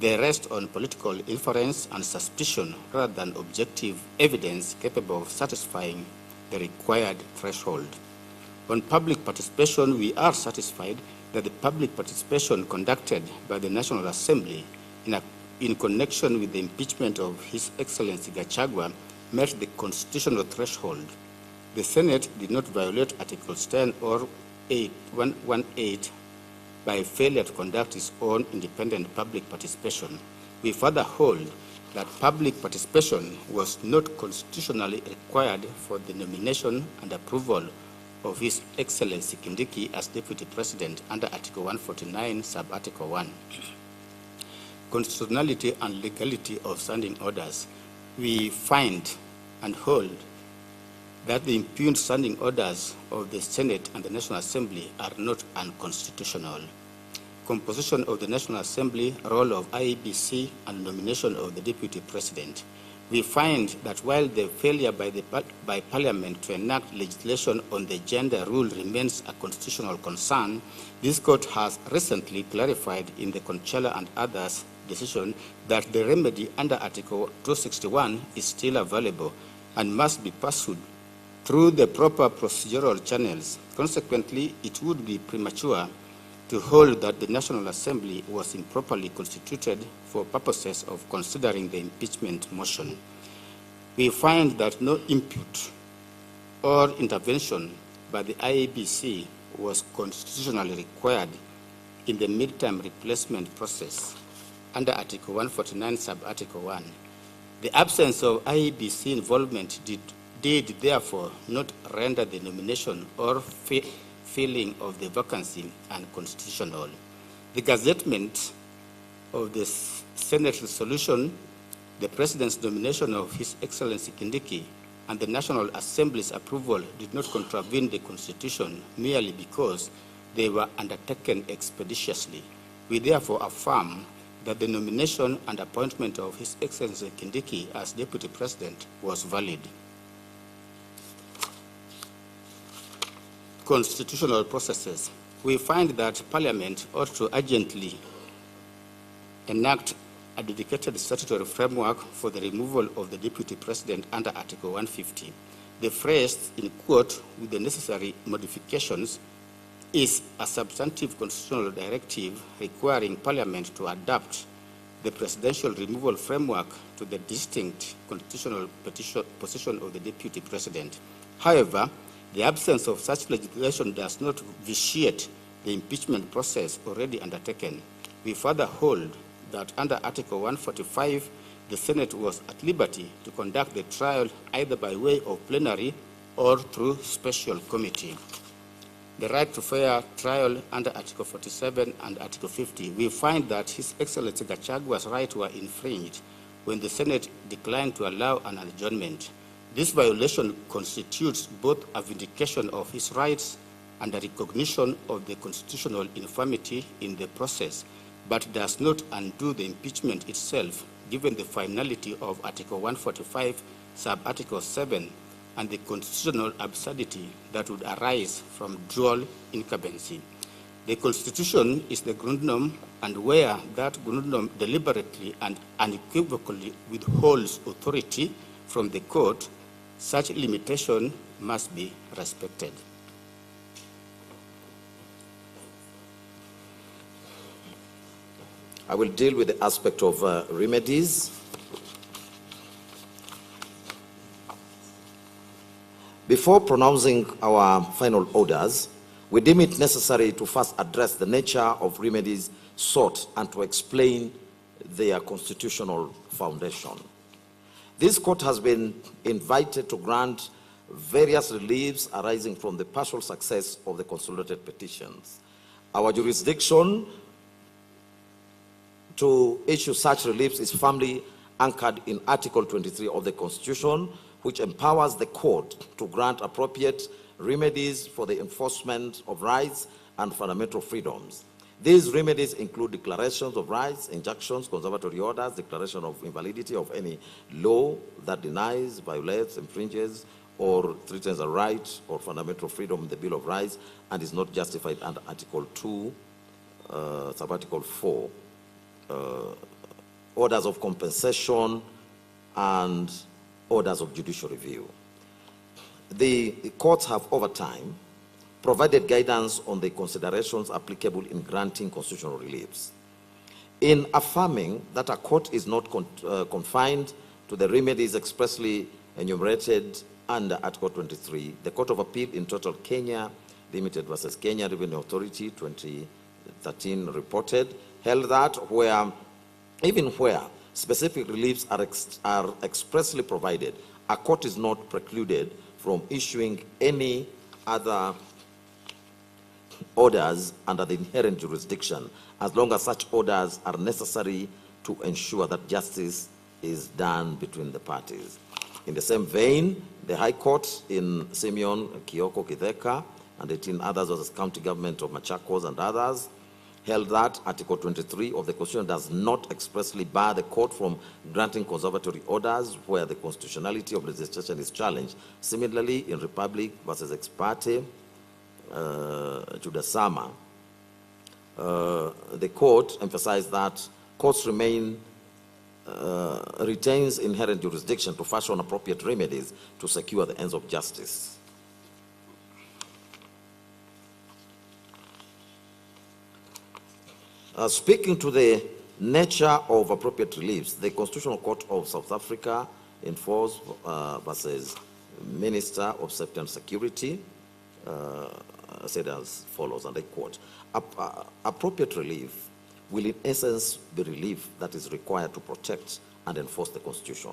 Q: They rest on political inference and suspicion rather than objective evidence capable of satisfying the required threshold. On public participation, we are satisfied that the public participation conducted by the National Assembly in connection with the impeachment of His Excellency Gachagua met the constitutional threshold. The Senate did not violate Articles 10 or 118 by failure to conduct its own independent public participation. We further hold that public participation was not constitutionally required for the nomination and approval of His Excellency Kindiki as Deputy President under Article 149, Sub-Article 1. Constitutionality and legality of standing orders. We find and hold that the impugned standing orders of the Senate and the National Assembly are not unconstitutional. Composition of the National Assembly, role of IEBC, and nomination of the Deputy President. We find that while the failure by Parliament to enact legislation on the gender rule remains a constitutional concern, this court has recently clarified in the Conchella and others decision that the remedy under Article 261 is still available and must be pursued through the proper procedural channels. Consequently, it would be premature to hold that the National Assembly was improperly constituted for purposes of considering the impeachment motion. We find that no input or intervention by the IEBC was constitutionally required in the midterm replacement process under Article 149, Sub-Article 1. The absence of IEBC involvement did therefore not render the nomination or filling of the vacancy unconstitutional. The gazettement of the Senate resolution, the President's nomination of His Excellency Kindiki, and the National Assembly's approval did not contravene the Constitution merely because they were undertaken expeditiously. We therefore affirm that the nomination and appointment of His Excellency Kindiki as Deputy President was valid. Constitutional processes. We find that Parliament ought to urgently enact a dedicated statutory framework for the removal of the Deputy President under Article 150. The phrase, in quote, with the necessary modifications, is a substantive constitutional directive requiring Parliament to adapt the presidential removal framework to the distinct constitutional position of the Deputy President. However, the absence of such legislation does not vitiate the impeachment process already undertaken. We further hold that under Article 145, the Senate was at liberty to conduct the trial either by way of plenary or through special committee. The right to fair trial under Article 47 and Article 50, we find that His Excellency Gachagua's rights were infringed when the Senate declined to allow an adjournment. This violation constitutes both a vindication of his rights and a recognition of the constitutional infirmity in the process, but does not undo the impeachment itself, given the finality of Article 145, sub-Article 7, and the constitutional absurdity that would arise from dual incumbency. The Constitution is the grundnorm, and where that grundnorm deliberately and unequivocally withholds authority from the court, such limitation must be respected.
U: I will deal with the aspect of remedies. Before pronouncing our final orders, we deem it necessary to first address the nature of remedies sought and to explain their constitutional foundation. This court has been invited to grant various reliefs arising from the partial success of the consolidated petitions. Our jurisdiction to issue such reliefs is firmly anchored in Article 23 of the Constitution, which empowers the court to grant appropriate remedies for the enforcement of rights and fundamental freedoms. These remedies include declarations of rights, injunctions, conservatory orders, declaration of invalidity of any law that denies, violates, infringes, or threatens a right or fundamental freedom in the Bill of Rights and is not justified under Article 2, sub-Article 4, orders of compensation, and orders of judicial review. The courts have, over time, provided guidance on the considerations applicable in granting constitutional reliefs. In affirming that a court is not confined to the remedies expressly enumerated under Article 23, the Court of Appeal in Total Kenya Limited versus Kenya Revenue Authority 2013 reported, held that even where specific reliefs are expressly provided, a court is not precluded from issuing any other orders under the inherent jurisdiction, as long as such orders are necessary to ensure that justice is done between the parties. In the same vein, the High Court in Simeon, Kioko, Kitheka, and 18 others was the county government of Machakos and others, held that Article 23 of the Constitution does not expressly bar the court from granting conservatory orders where the constitutionality of legislation is challenged. Similarly, in Republic versus Ex parte, Judasama, the court emphasized that courts retains inherent jurisdiction to fashion appropriate remedies to secure the ends of justice. Speaking to the nature of appropriate reliefs, the Constitutional Court of South Africa in Force versus Minister of Safety and Security said as follows, and I quote, appropriate relief will in essence be relief that is required to protect and enforce the Constitution.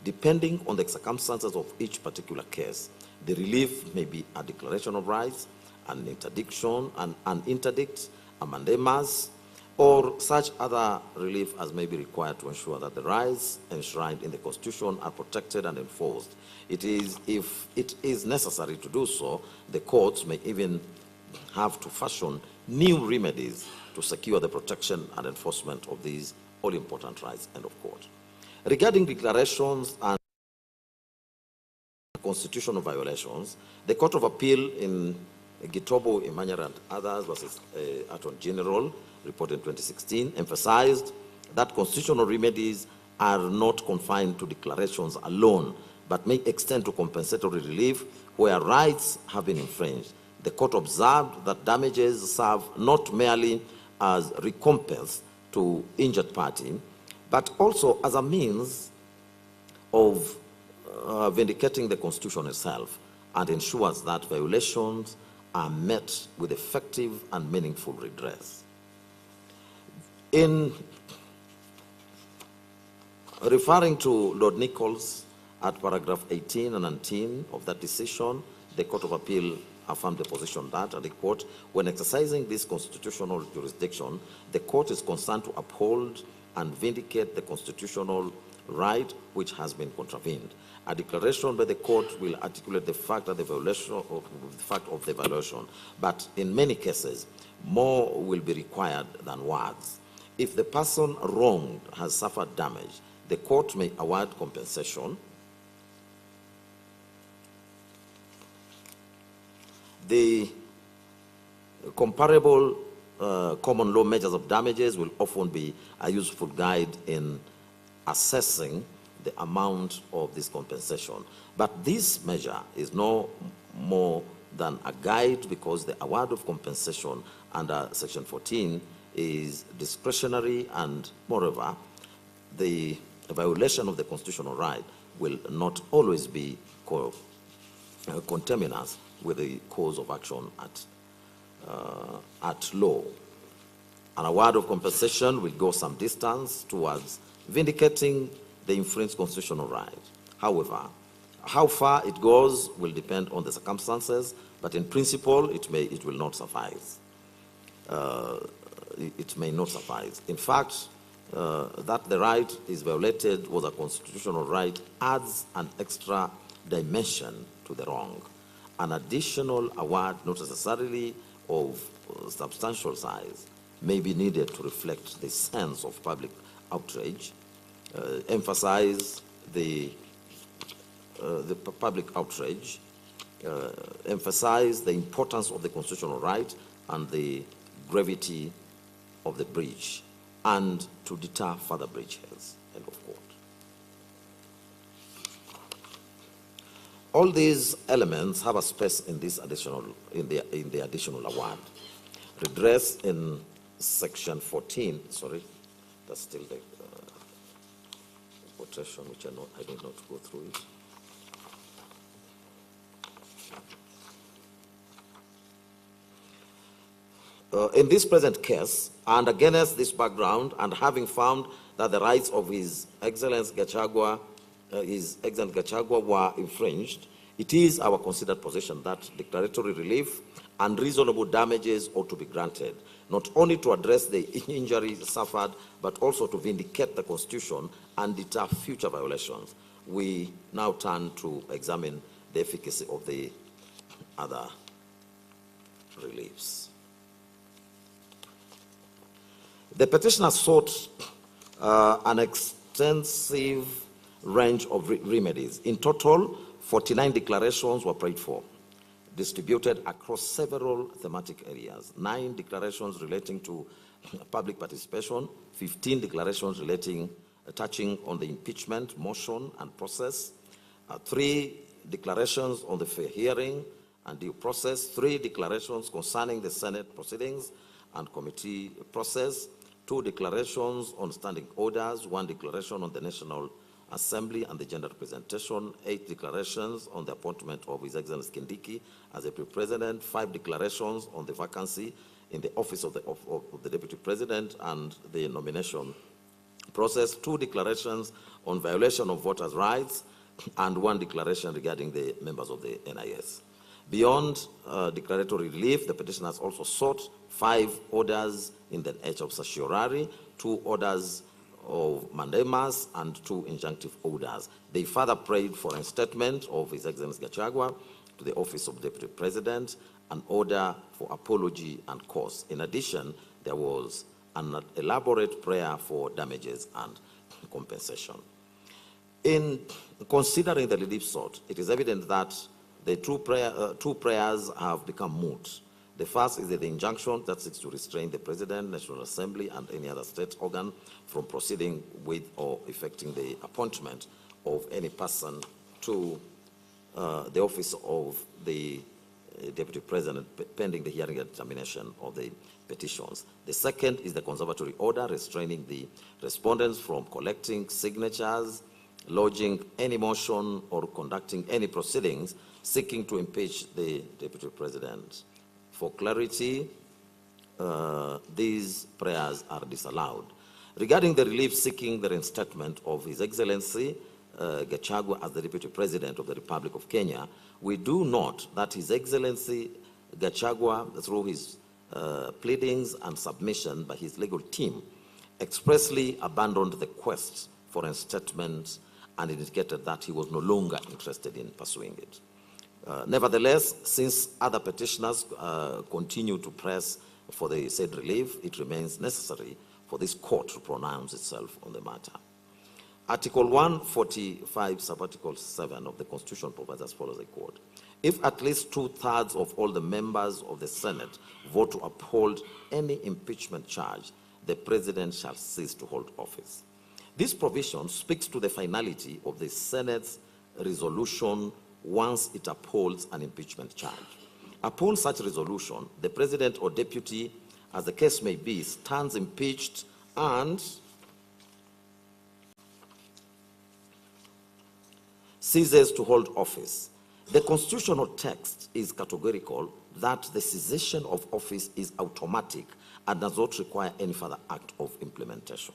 U: Depending on the circumstances of each particular case, the relief may be a declaration of rights, an interdiction, an interdict, a mandamus, or such other relief as may be required to ensure that the rights enshrined in the Constitution are protected and enforced. If it is necessary to do so, the courts may even have to fashion new remedies to secure the protection and enforcement of these all-important rights, end of quote. Regarding declarations and constitutional violations, the Court of Appeal in Gitobo, Imanyara, and others versus Attorney General, report in 2016, emphasized that constitutional remedies are not confined to declarations alone, but may extend to compensatory relief where rights have been infringed. The court observed that damages serve not merely as recompense to injured party, but also as a means of vindicating the Constitution itself, and ensures that violations are met with effective and meaningful redress. In referring to Lord Nichols at paragraph 18 and 19 of that decision, the Court of Appeal affirmed the position that, and I quote, when exercising this constitutional jurisdiction, the court is concerned to uphold and vindicate the constitutional right which has been contravened. A declaration by the court will articulate the fact of the violation, but in many cases, more will be required than words. If the person wronged has suffered damage, the court may award compensation. The comparable common law measures of damages will often be a useful guide in assessing the amount of this compensation. But this measure is no more than a guide, because the award of compensation under Section 14 is discretionary, and moreover, the violation of the constitutional right will not always be conterminous with the cause of action at law. An award of compensation will go some distance towards vindicating the infringed constitutional right. However, how far it goes will depend on the circumstances, but in principle, it will not suffice. It may not suffice. In fact, that the right is violated was a constitutional right adds an extra dimension to the wrong. An additional award, not necessarily of substantial size, may be needed to reflect the sense of public outrage, emphasize the public outrage, emphasize the importance of the constitutional right and the gravity of the breach, and to deter further breaches, end of quote. All these elements have a space in this additional, in the additional award. Redress in Section 14, sorry, that's still the quotation, which I did not go through it. In this present case, and against this background, and having found that the rights of His Excellency Gachagua, were infringed, it is our considered position that declaratory relief and reasonable damages ought to be granted, not only to address the injuries suffered, but also to vindicate the Constitution and deter future violations. We now turn to examine the efficacy of the other reliefs. The petitioner sought an extensive range of remedies. In total, 49 declarations were prayed for, distributed across several thematic areas. 9 declarations relating to public participation, 15 declarations touching on the impeachment motion and process, 3 declarations on the fair hearing and due process, 3 declarations concerning the Senate proceedings and committee process, 2 declarations on standing orders, 1 declaration on the National Assembly and the gender representation, 8 declarations on the appointment of His Excellency Kindiki as Deputy President, 5 declarations on the vacancy in the office of the Deputy President and the nomination process, 2 declarations on violation of voters' rights, and 1 declaration regarding the members of the NIS. Beyond declaratory relief, the petitioner has also sought 5 orders in the nature of certiorari, 2 orders of mandamus, and 2 injunctive orders. They further prayed for a statement of His Excellency Gachagua to the office of Deputy President, an order for apology and cause. In addition, there was an elaborate prayer for damages and compensation. In considering the relief sought, it is evident that the two prayers have become moot. The first is the injunction that seeks to restrain the President, National Assembly, and any other state organ from proceeding with or effecting the appointment of any person to the office of the Deputy President pending the hearing and determination of the petitions. The second is the conservatory order restraining the respondents from collecting signatures, lodging any motion, or conducting any proceedings seeking to impeach the Deputy President. For clarity, these prayers are disallowed. Regarding the relief seeking the reinstatement of His Excellency Gachagua as the Deputy President of the Republic of Kenya, we do note that His Excellency Gachagua, through his pleadings and submission by his legal team, expressly abandoned the quest for reinstatement and indicated that he was no longer interested in pursuing it. Nevertheless, since other petitioners continue to press for the said relief, it remains necessary for this court to pronounce itself on the matter. Article 145, subarticle 7 of the Constitution provides as follows: a quote. If at least 2/3 of all the members of the Senate vote to uphold any impeachment charge, the President shall cease to hold office. This provision speaks to the finality of the Senate's resolution once it upholds an impeachment charge. Upon such resolution, the President or Deputy, as the case may be, stands impeached and ceases to hold office. The constitutional text is categorical that the cessation of office is automatic and does not require any further act of implementation.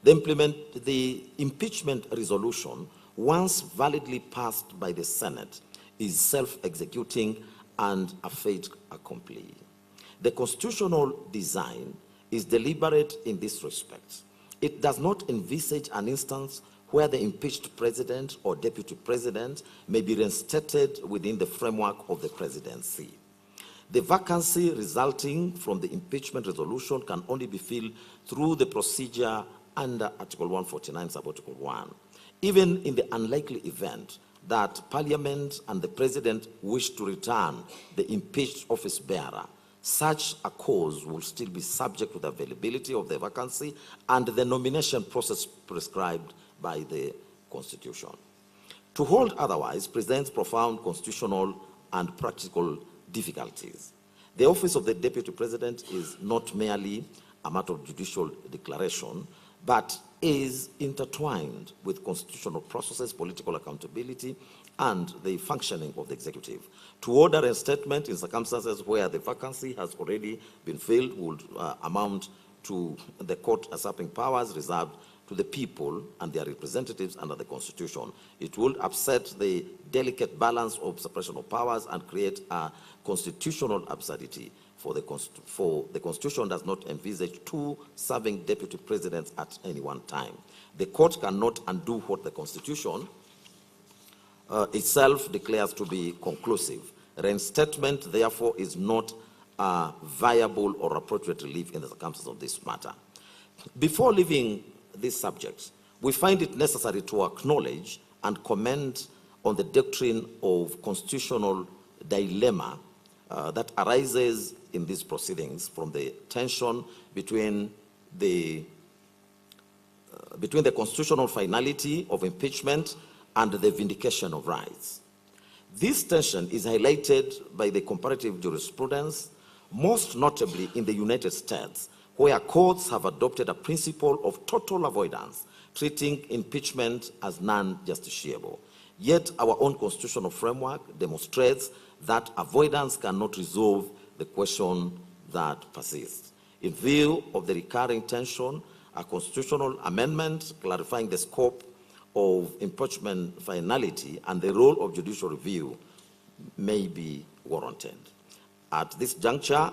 U: The impeachment resolution, once validly passed by the Senate, is self-executing and a fait accompli. The constitutional design is deliberate in this respect. It does not envisage an instance where the impeached president or deputy president may be reinstated within the framework of the presidency. The vacancy resulting from the impeachment resolution can only be filled through the procedure under Article 149, subarticle 1. Even in the unlikely event that Parliament and the President wish to return the impeached office bearer, such a cause will still be subject to the availability of the vacancy and the nomination process prescribed by the Constitution. To hold otherwise presents profound constitutional and practical difficulties. The office of the Deputy President is not merely a matter of judicial declaration, but is intertwined with constitutional processes, political accountability, and the functioning of the executive. To order a statement in circumstances where the vacancy has already been filled would amount to the court usurping powers reserved to the people and their representatives under the Constitution. It would upset the delicate balance of separation of powers and create a constitutional absurdity. For the Constitution does not envisage two serving deputy presidents at any one time. The court cannot undo what the Constitution itself declares to be conclusive. Reinstatement, therefore, is not a viable or appropriate relief in the circumstances of this matter. Before leaving this subject, we find it necessary to acknowledge and comment on the doctrine of constitutional dilemma that arises in these proceedings from the tension between the constitutional finality of impeachment and the vindication of rights. This tension is highlighted by the comparative jurisprudence, most notably in the United States, where courts have adopted a principle of total avoidance, treating impeachment as non-justiciable. Yet our own constitutional framework demonstrates that avoidance cannot resolve the question that persists. In view of the recurring tension, a constitutional amendment clarifying the scope of impeachment finality and the role of judicial review may be warranted. At this juncture,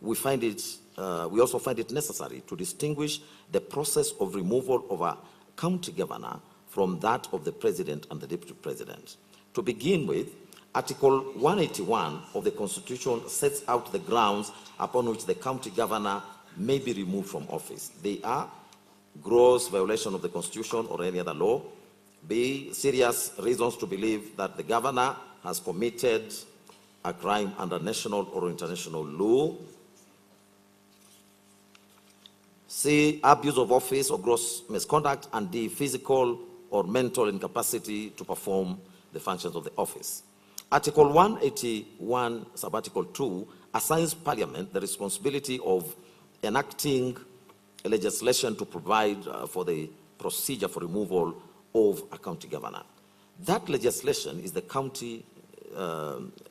U: we also find it necessary to distinguish the process of removal of a county governor from that of the president and the deputy president. To begin with, Article 181 of the Constitution sets out the grounds upon which the county governor may be removed from office. They are gross violation of the Constitution or any other law. B, serious reasons to believe that the governor has committed a crime under national or international law. C, abuse of office or gross misconduct. And D, physical or mental incapacity to perform the functions of the office. Article 181, subarticle 2, assigns Parliament the responsibility of enacting legislation to provide for the procedure for removal of a county governor. That legislation is the County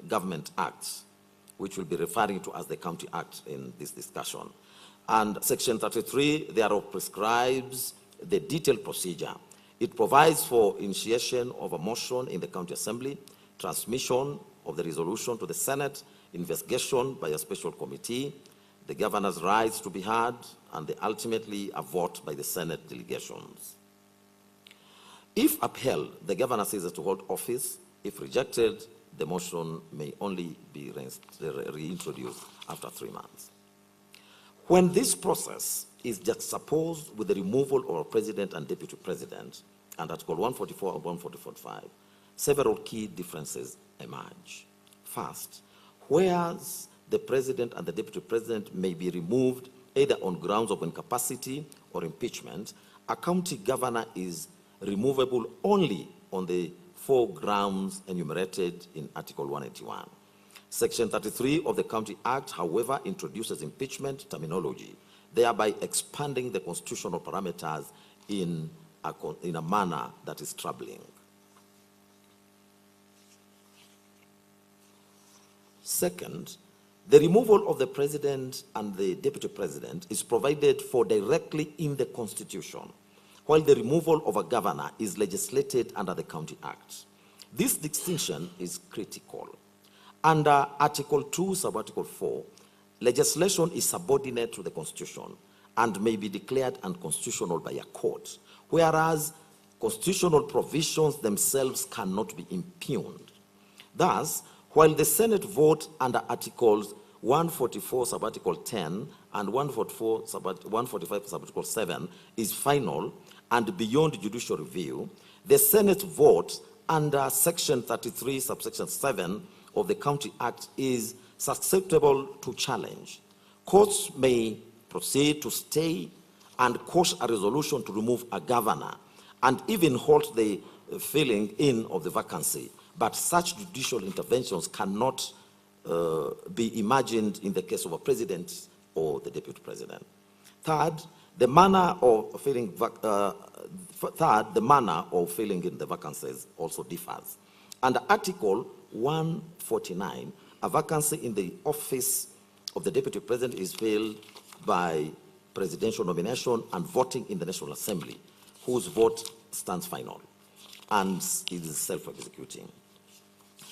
U: Government Act, which we'll be referring to as the County Act in this discussion. And Section 33 thereof prescribes the detailed procedure. It provides for initiation of a motion in the County Assembly, transmission of the resolution to the Senate, investigation by a special committee, the governor's rights to be heard, and ultimately a vote by the Senate delegations. If upheld, the governor ceases to hold office. If rejected, the motion may only be reintroduced after 3 months. When this process is juxtaposed with the removal of a president and deputy president, and Article 144 and 144.5, several key differences emerge. First, whereas the president and the deputy president may be removed either on grounds of incapacity or impeachment, a county governor is removable only on the 4 grounds enumerated in Article 181. Section 33 of the County Act, however, introduces impeachment terminology, thereby expanding the constitutional parameters in a manner that is troubling. Second, the removal of the president and the deputy president is provided for directly in the Constitution, while the removal of a governor is legislated under the County Act. This distinction is critical. Under Article 2, subarticle 4, legislation is subordinate to the Constitution and may be declared unconstitutional by a court, whereas constitutional provisions themselves cannot be impugned. Thus, while the Senate vote under Articles 144, subarticle 10, and 145, subarticle 7 is final and beyond judicial review, the Senate vote under Section 33, subsection 7 of the County Act is susceptible to challenge. Courts may proceed to stay and quash a resolution to remove a governor and even halt the filling in of the vacancy, but such judicial interventions cannot be imagined in the case of a president or the deputy president. Third, the manner of filling in the vacancies also differs. Under Article 149, a vacancy in the office of the deputy president is filled by presidential nomination and voting in the National Assembly, whose vote stands final and is self-executing.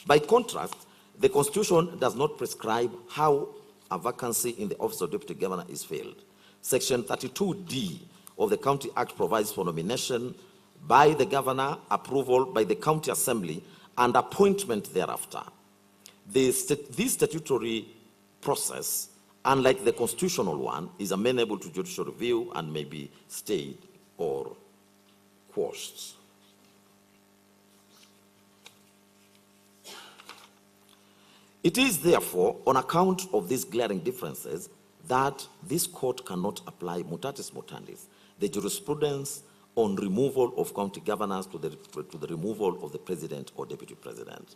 U: By contrast, the Constitution does not prescribe how a vacancy in the office of deputy governor is filled. Section 32D of the County Act provides for nomination by the governor, approval by the County Assembly, and appointment thereafter. This statutory process, unlike the constitutional one, is amenable to judicial review and may be stayed or quashed. It is therefore on account of these glaring differences that this court cannot apply mutatis mutandis, the jurisprudence on removal of county governors to the removal of the president or deputy president.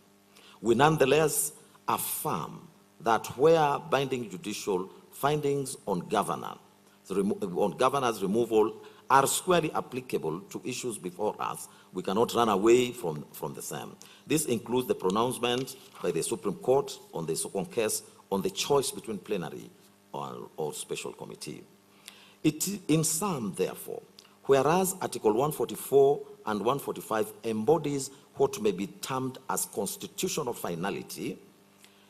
U: We nonetheless affirm that where binding judicial findings on governors' removal are squarely applicable to issues before us, we cannot run away from the same. This includes the pronouncement by the Supreme Court on the second case on the choice between plenary or special committee. In sum, therefore, whereas Article 144 and 145 embodies what may be termed as constitutional finality,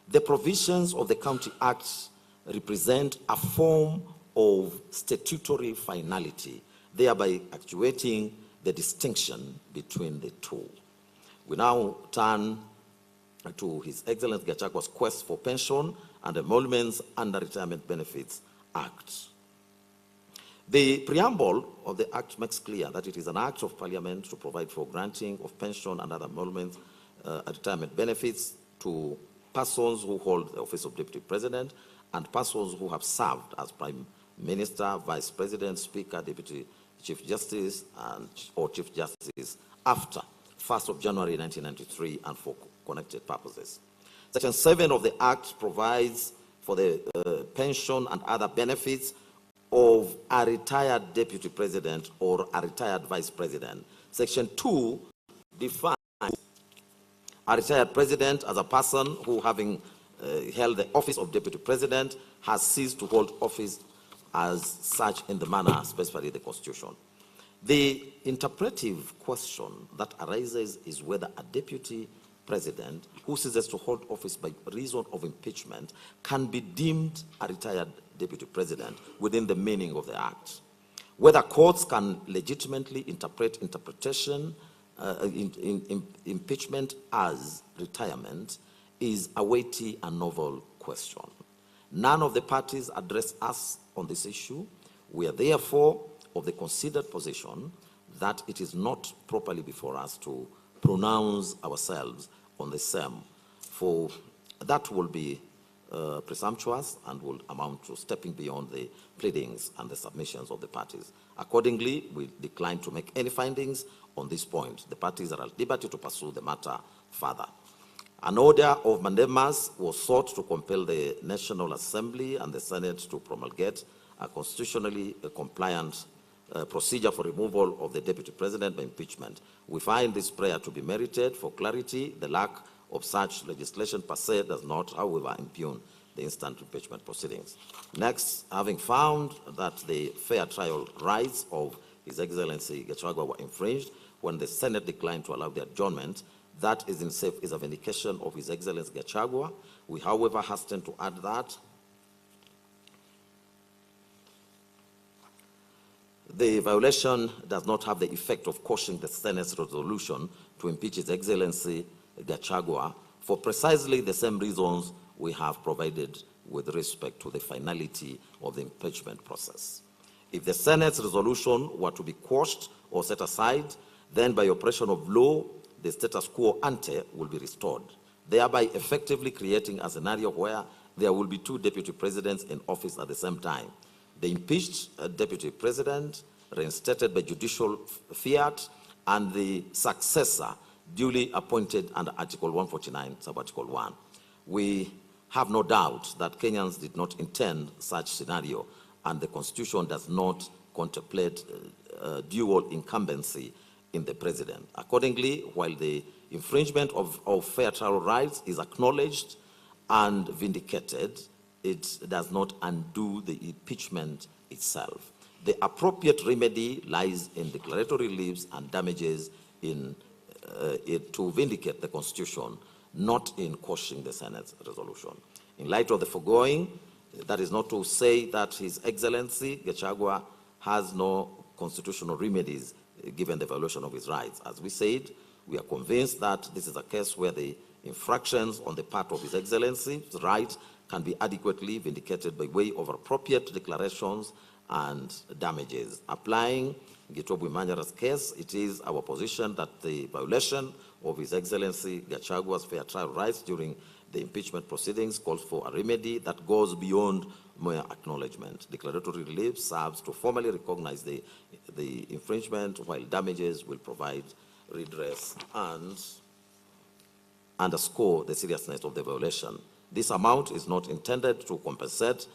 U: the provisions of the County Act represent a form of statutory finality, thereby actuating the distinction between the two. We now turn to His Excellency Gachagua's quest for pension and emoluments under Retirement Benefits Act. The preamble of the Act makes clear that it is an act of Parliament to provide for granting of pension and other emoluments, retirement benefits to persons who hold the office of Deputy President and persons who have served as Prime Minister, Vice President, Speaker, Deputy Chief Justice, or Chief Justice after 1st of January 1993 and for connected purposes. Section 7 of the Act provides for the pension and other benefits of a retired Deputy President or a retired Vice President. Section 2 defines a retired President as a person who, having held the office of Deputy President, has ceased to hold office as such in the manner specified in the Constitution. The interpretive question that arises is whether a Deputy President who ceases to hold office by reason of impeachment can be deemed a retired Deputy President within the meaning of the Act. Whether courts can legitimately interpret impeachment as retirement is a weighty and novel question. None of the parties address us on this issue. We are therefore of the considered position that it is not properly before us to pronounce ourselves on the same, for that will be presumptuous and will amount to stepping beyond the pleadings and the submissions of the parties. Accordingly, we decline to make any findings on this point. The parties are at liberty to pursue the matter further. An order of mandamus was sought to compel the National Assembly and the Senate to promulgate a constitutionally compliant procedure for removal of the Deputy President by impeachment. We find this prayer to be merited. For clarity, the lack of such legislation per se does not, however, impugn the instant impeachment proceedings. Next, having found that the fair trial rights of His Excellency Gachagua were infringed when the Senate declined to allow the adjournment, that is in itself is a vindication of His Excellency Gachagua. We, however, hasten to add that the violation does not have the effect of quashing the Senate's resolution to impeach His Excellency Gachagua for precisely the same reasons we have provided with respect to the finality of the impeachment process. If the Senate's resolution were to be quashed or set aside, then by operation of law, the status quo ante will be restored, thereby effectively creating a scenario where there will be two Deputy Presidents in office at the same time. The impeached Deputy President, reinstated by judicial fiat, and the successor, duly appointed under Article 149, Sub-Article 1. We have no doubt that Kenyans did not intend such scenario, and the Constitution does not contemplate dual incumbency in the President. Accordingly, while the infringement of fair trial rights is acknowledged and vindicated, it does not undo the impeachment itself. The appropriate remedy lies in declaratory reliefs and damages to vindicate the Constitution, not in quashing the Senate's resolution. In light of the foregoing, that is not to say that His Excellency Gachagua has no constitutional remedies given the violation of his rights. As we said, we are convinced that this is a case where the infractions on the part of His Excellency's rights can be adequately vindicated by way of appropriate declarations and damages. Applying Gitobu Manyara's case, it is our position that the violation of His Excellency Gachagua's fair trial rights during the impeachment proceedings calls for a remedy that goes beyond mere acknowledgement. Declaratory relief serves to formally recognize the infringement, while damages will provide redress and underscore the seriousness of the violation. This amount is not intended to compensate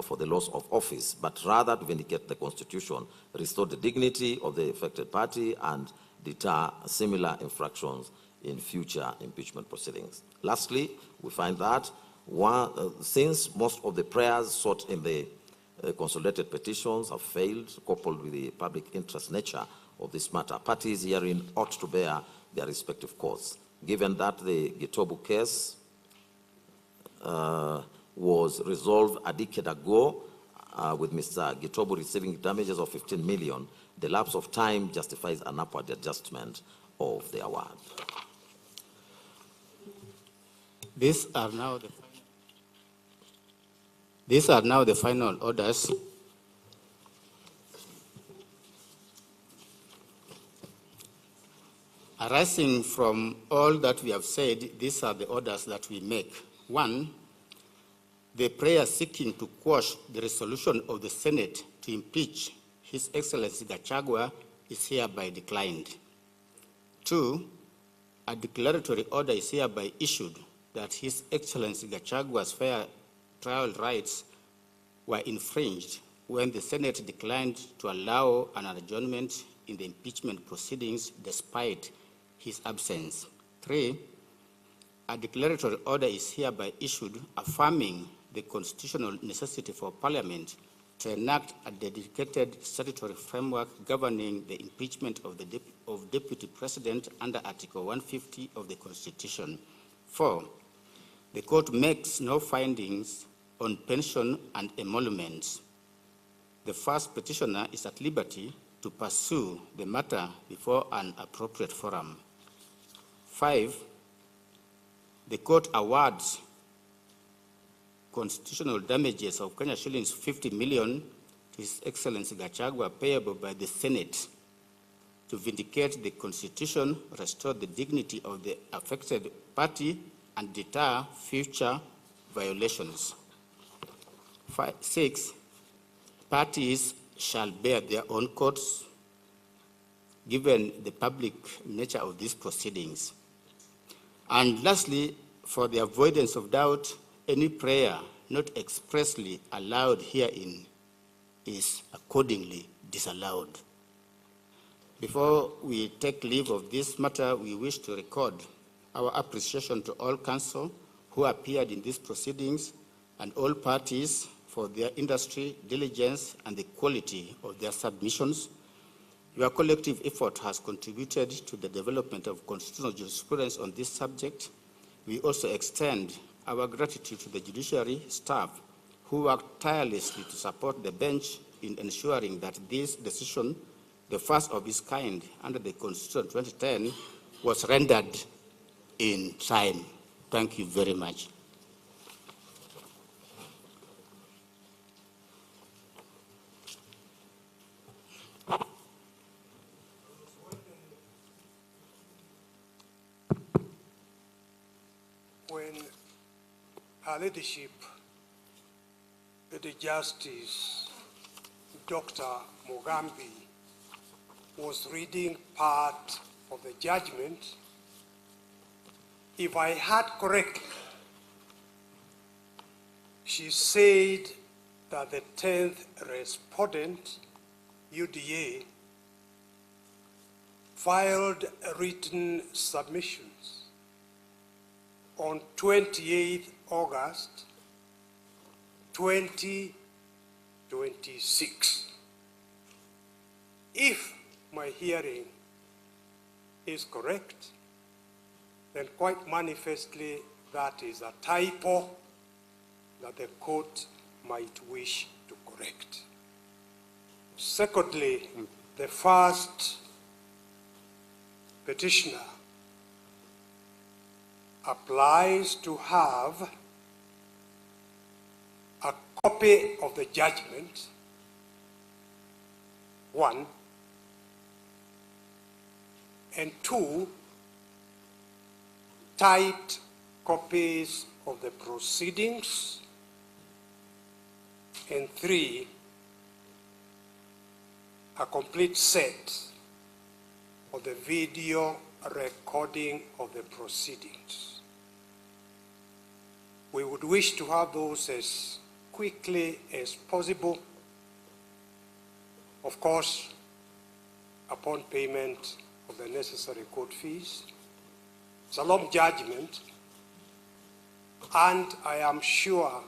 U: for the loss of office, but rather to vindicate the Constitution, restore the dignity of the affected party, and deter similar infractions in future impeachment proceedings. Lastly, we find that since most of the prayers sought in the consolidated petitions have failed, coupled with the public interest nature of this matter, parties herein ought to bear their respective course. Given that the Gitobu case was resolved a decade ago with Mr. Gitobu receiving damages of 15 million, the lapse of time justifies an upward adjustment of the award.
Q: These are now the final orders Arising from all that we have said, these are the orders that we make. 1, the prayer seeking to quash the resolution of the Senate to impeach His Excellency Gachagua is hereby declined. 2, a declaratory order is hereby issued that His Excellency Gachagua's fair trial rights were infringed when the Senate declined to allow an adjournment in the impeachment proceedings despite his absence. 3, a declaratory order is hereby issued affirming the constitutional necessity for Parliament to enact a dedicated statutory framework governing the impeachment of Deputy President under Article 150 of the Constitution. 4, the court makes no findings on pension and emoluments. The first petitioner is at liberty to pursue the matter before an appropriate forum. 5, the court awards constitutional damages of Kenya shillings 50 million to His Excellency Gachagua payable by the Senate to vindicate the Constitution, restore the dignity of the affected party, and deter future violations. 6, parties shall bear their own costs given the public nature of these proceedings. And lastly, for the avoidance of doubt, any prayer not expressly allowed herein is accordingly disallowed. Before we take leave of this matter, we wish to record our appreciation to all counsel who appeared in these proceedings and all parties for their industry, diligence, and the quality of their submissions. Your collective effort has contributed to the development of constitutional jurisprudence on this subject. We also extend our gratitude to the judiciary staff who worked tirelessly to support the bench in ensuring that this decision, the first of its kind under the Constitution 2010, was rendered in time. Thank you very much.
F: When Her Ladyship, the Justice Dr. Mugambi, was reading part of the judgment, if I heard correctly, she said that the 10th respondent, UDA, filed written submissions on 28 August 2026. If my hearing is correct, then quite manifestly that is a typo that the court might wish to correct. Secondly, the first petitioner applies to have a copy of the judgment, 1, and 2, typed copies of the proceedings, and 3, a complete set of the video recording of the proceedings. We would wish to have those as quickly as possible, of course, upon payment of the necessary court fees. It's a long judgment, and I am sure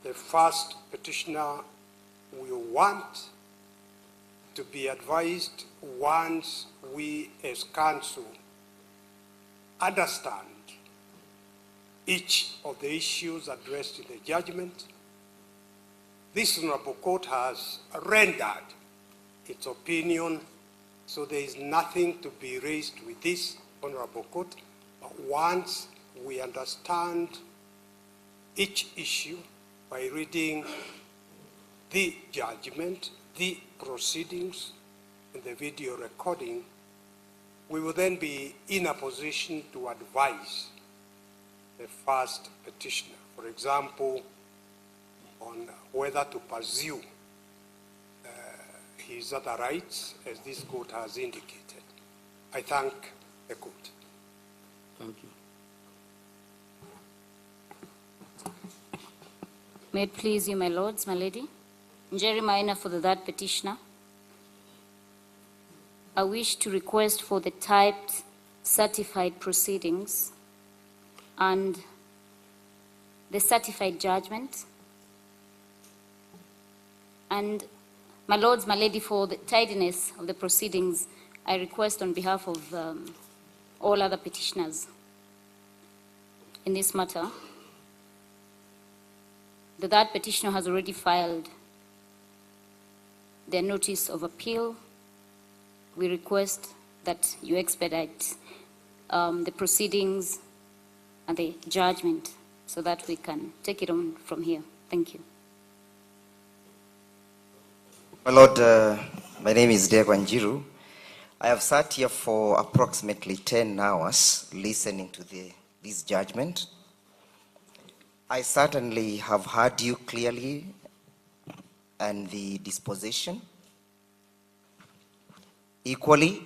F: the first petitioner will want to be advised once we as counsel understand each of the issues addressed in the judgment. This honorable court has rendered its opinion, so there is nothing to be raised with this honorable court. But once we understand each issue by reading the judgment, the proceedings, and the video recording, we will then be in a position to advise the first petitioner, for example, on whether to pursue his other rights, as this court has indicated. I thank the court.
T: Thank you.
G: May it please you, my lords, my lady. Njeri Maina for the third petitioner. I wish to request for the typed certified proceedings and the certified judgment. And my lords, my lady, for the tidiness of the proceedings, I request on behalf of all other petitioners in this matter. The third petitioner has already filed their notice of appeal. We request that you expedite the proceedings and the judgment so that we can take it on from here. Thank you.
L: My Lord, my name is Diego Anjiru. I have sat here for approximately 10 hours listening to this judgment. I certainly have heard you clearly and the disposition. Equally,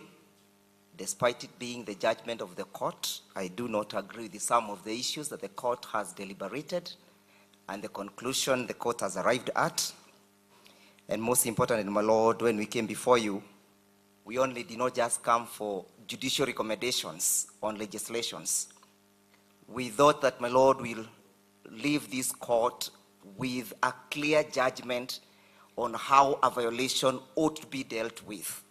L: despite it being the judgment of the court, I do not agree with some of the issues that the court has deliberated and the conclusion the court has arrived at. And most importantly, my Lord, when we came before you, we only did not just come for judicial recommendations on legislations. We thought that, my Lord, will leave this court with a clear judgment on how a violation ought to be dealt with.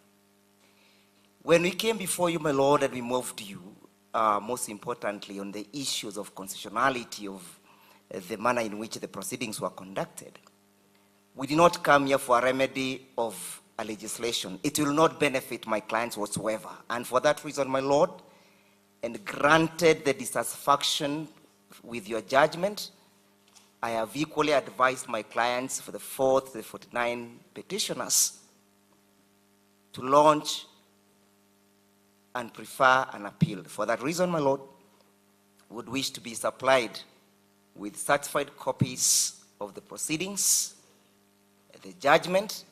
L: When we came before you, my Lord, and we moved you, most importantly, on the issues of constitutionality of the manner in which the proceedings were conducted, we did not come here for a remedy of a legislation. It will not benefit my clients whatsoever. And for that reason, my Lord, and granted the dissatisfaction with your judgment, I have equally advised my clients for the 4th, the 49 petitioners to launch and prefer an appeal. For that reason, my Lord, would wish to be supplied with certified copies of the proceedings, the judgment,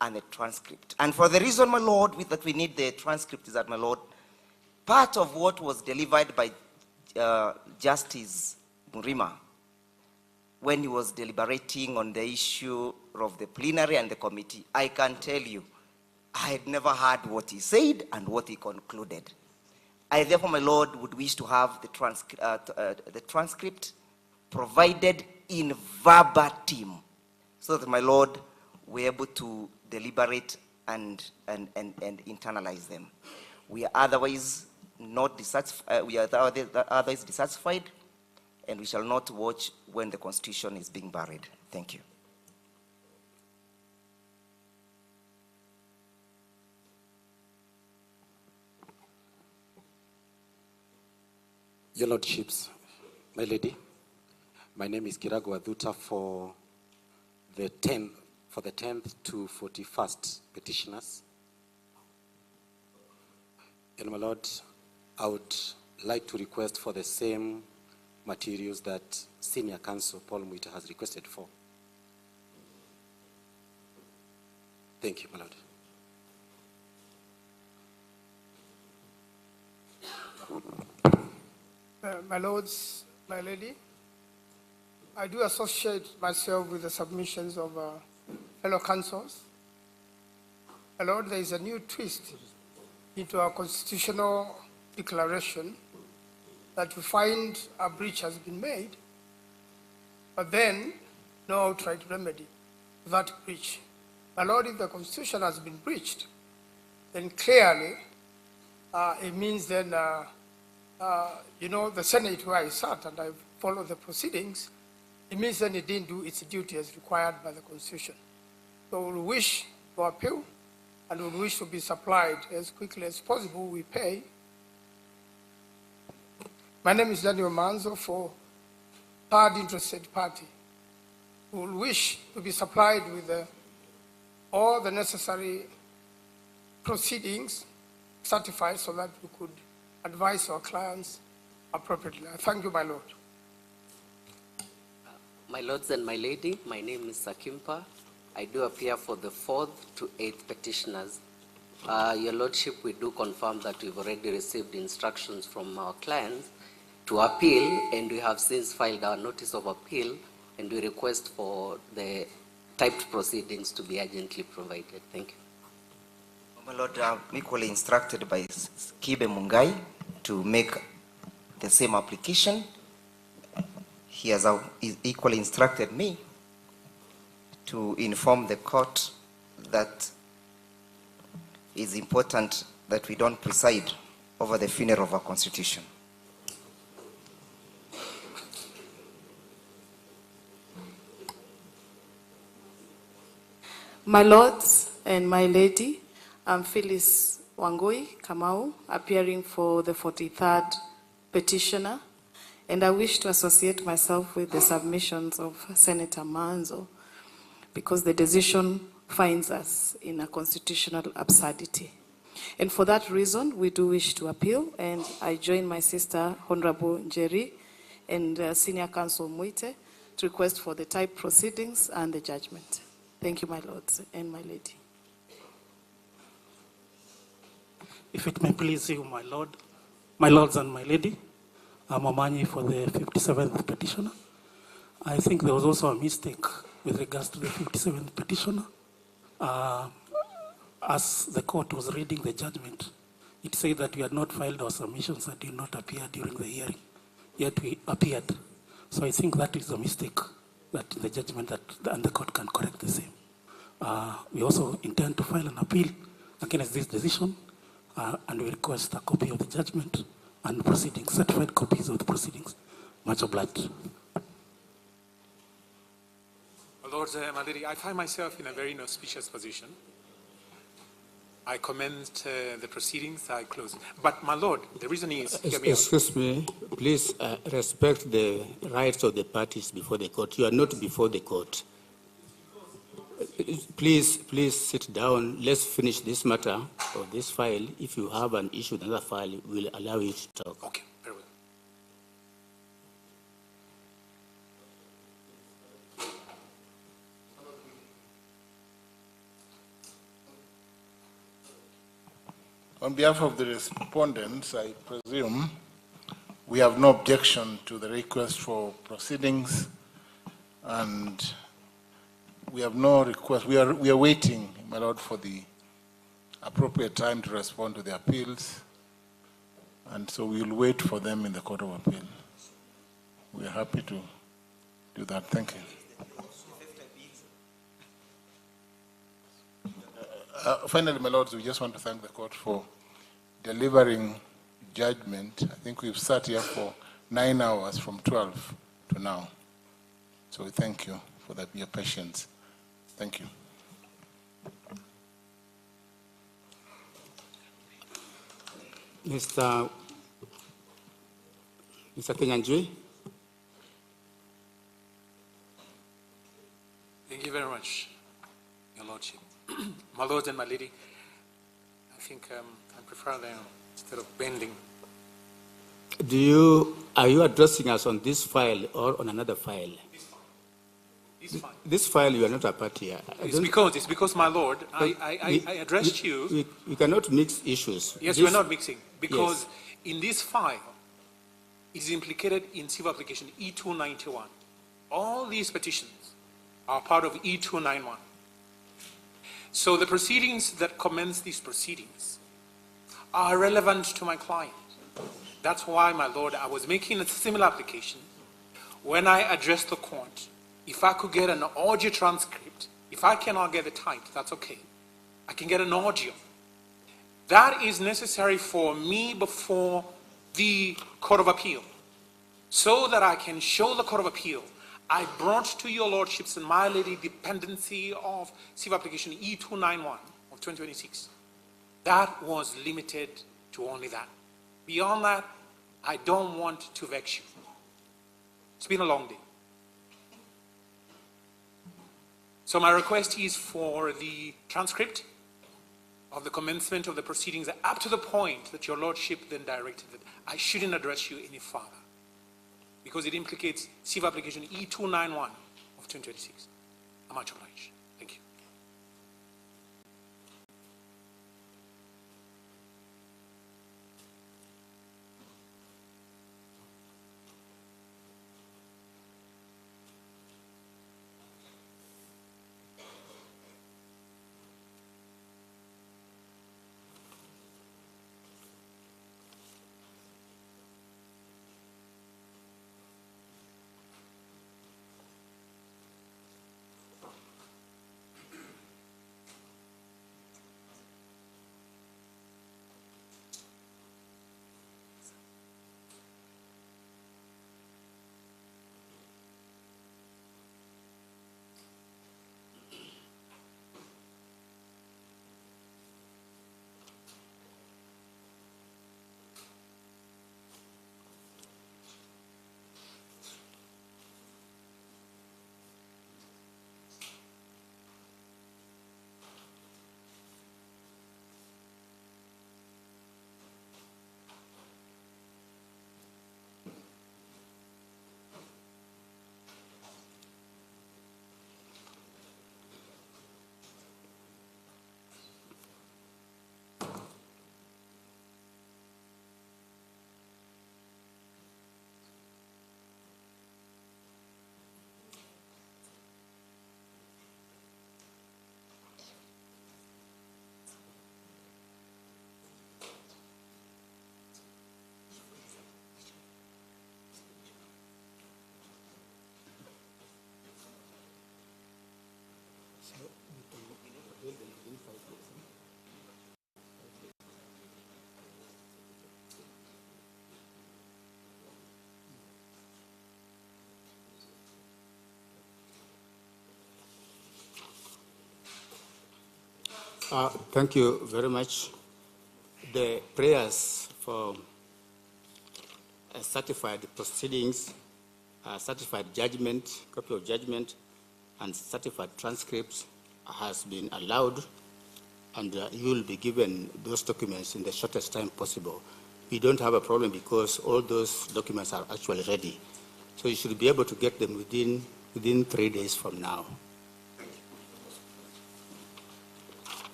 L: and the transcript. And for the reason, my Lord, that we need the transcript is that, my Lord, part of what was delivered by Justice Murima when he was deliberating on the issue of the plenary and the committee, I can tell you, I had never heard what he said and what he concluded. I therefore, my Lord, would wish to have the transcript provided in verbatim, so that, my Lord, we're able to deliberate and internalize them. We are otherwise not dissatisfied, we are otherwise dissatisfied, and we shall not watch when the Constitution is being buried. Thank you.
J: Your Lordships, my lady, my name is Kirago Adhuta for the 10th to 41st petitioners. And my Lord, I would like to request for the same materials that Senior Counsel Paul Mwita has requested for. Thank you, my Lord.
O: My lords, my lady, I do associate myself with the submissions of fellow councils. My lord, there is a new twist into our constitutional declaration that you find a breach has been made, but then no outright remedy for that breach. My lord, if the Constitution has been breached, then clearly it means then you know, the Senate where I sat and I followed the proceedings, it means that it didn't do its duty as required by the Constitution. So we wish for appeal and we wish to be supplied as quickly as possible. We pay. My name is Daniel Manzo for third interested party. We will wish to be supplied with all the necessary proceedings certified so that we could advise our clients appropriately. I thank you, my Lord.
D: My lords and my lady, my name is Sakimpa. I do appear for the 4th to 8th petitioners. Your Lordship, we do confirm that we've already received instructions from our clients to appeal, and we have since filed our notice of appeal, and we request for the typed proceedings to be urgently provided. Thank you.
L: My Lord, I'm equally instructed by Kibe Mungai to make the same application. He has equally instructed me to inform the court that it's important that we don't preside over the funeral of our Constitution.
M: My lords and my lady, I'm Phyllis Wangui Kamau, appearing for the 43rd petitioner, and I wish to associate myself with the submissions of Senator Manzo because the decision finds us in a constitutional absurdity. And for that reason, we do wish to appeal, and I join my sister, Honorable Njeri, and Senior Counsel Muite to request for the type proceedings and the judgment. Thank you, my lords and my lady.
K: If it may please you, my lords and my lady, I'm Amanyi for the 57th petitioner. I think there was also a mistake with regards to the 57th petitioner. As the court was reading the judgment, it said that we had not filed our submissions and did not appear during the hearing, yet we appeared. So I think that is a mistake that the judgment and the court can correct the same. We also intend to file an appeal against this decision, and we request a copy of the judgment and proceedings, certified copies of the proceedings. Much obliged.
V: Lord, my lady, I find myself in a very inauspicious position. I commenced the proceedings, I closed. But my lord, the reason is...
Q: Excuse me, please respect the rights of the parties before the court. You are not before the court. Please sit down. Let's finish this matter or this file. If you have an issue with another file, we'll allow you to talk.
V: Okay, very well.
W: On behalf of the respondents, I presume we have no objection to the request for proceedings, and we have no request. We are waiting, my lord, for the appropriate time to respond to the appeals, and so we will wait for them in the Court of Appeal. We are happy to do that. Thank you. Finally, my lords, we just want to thank the court for delivering judgment. I think we've sat here for 9 hours from 12 to now. So we thank you for that, your patience. Thank you.
Q: Mr. Kenyanjui.
V: Thank you very much, your lordship. My lord and my lady, I think I prefer them instead of bending.
Q: Are you addressing us on this file or on another file?
V: This file.
Q: This file, you are not a party here.
V: It's because, my lord, I addressed you.
Q: We cannot mix issues.
V: Yes, we're not mixing. Because in this file, it is implicated in civil application E291. All these petitions are part of E291. So the proceedings that commence these proceedings are relevant to my client. That's why, my lord, I was making a similar application when I addressed the court. If I could get an audio transcript, if I cannot get it typed, that's okay. I can get an audio. That is necessary for me before the Court of Appeal, so that I can show the Court of Appeal I brought to your lordships and my lady dependency of civil application E291 of 2026. That was limited to only that. Beyond that, I don't want to vex you. It's been a long day. So my request is for the transcript of the commencement of the proceedings up to the point that your lordship then directed that I shouldn't address you any further because it implicates civil application E291 of 2026. I'm much obliged. Thank you.
Q: Thank you very much. The prayers for certified proceedings, certified judgment, copy of judgment, and certified transcripts has been allowed, and you will be given those documents in the shortest time possible. We don't have a problem because all those documents are actually ready. So you should be able to get them within 3 days from now.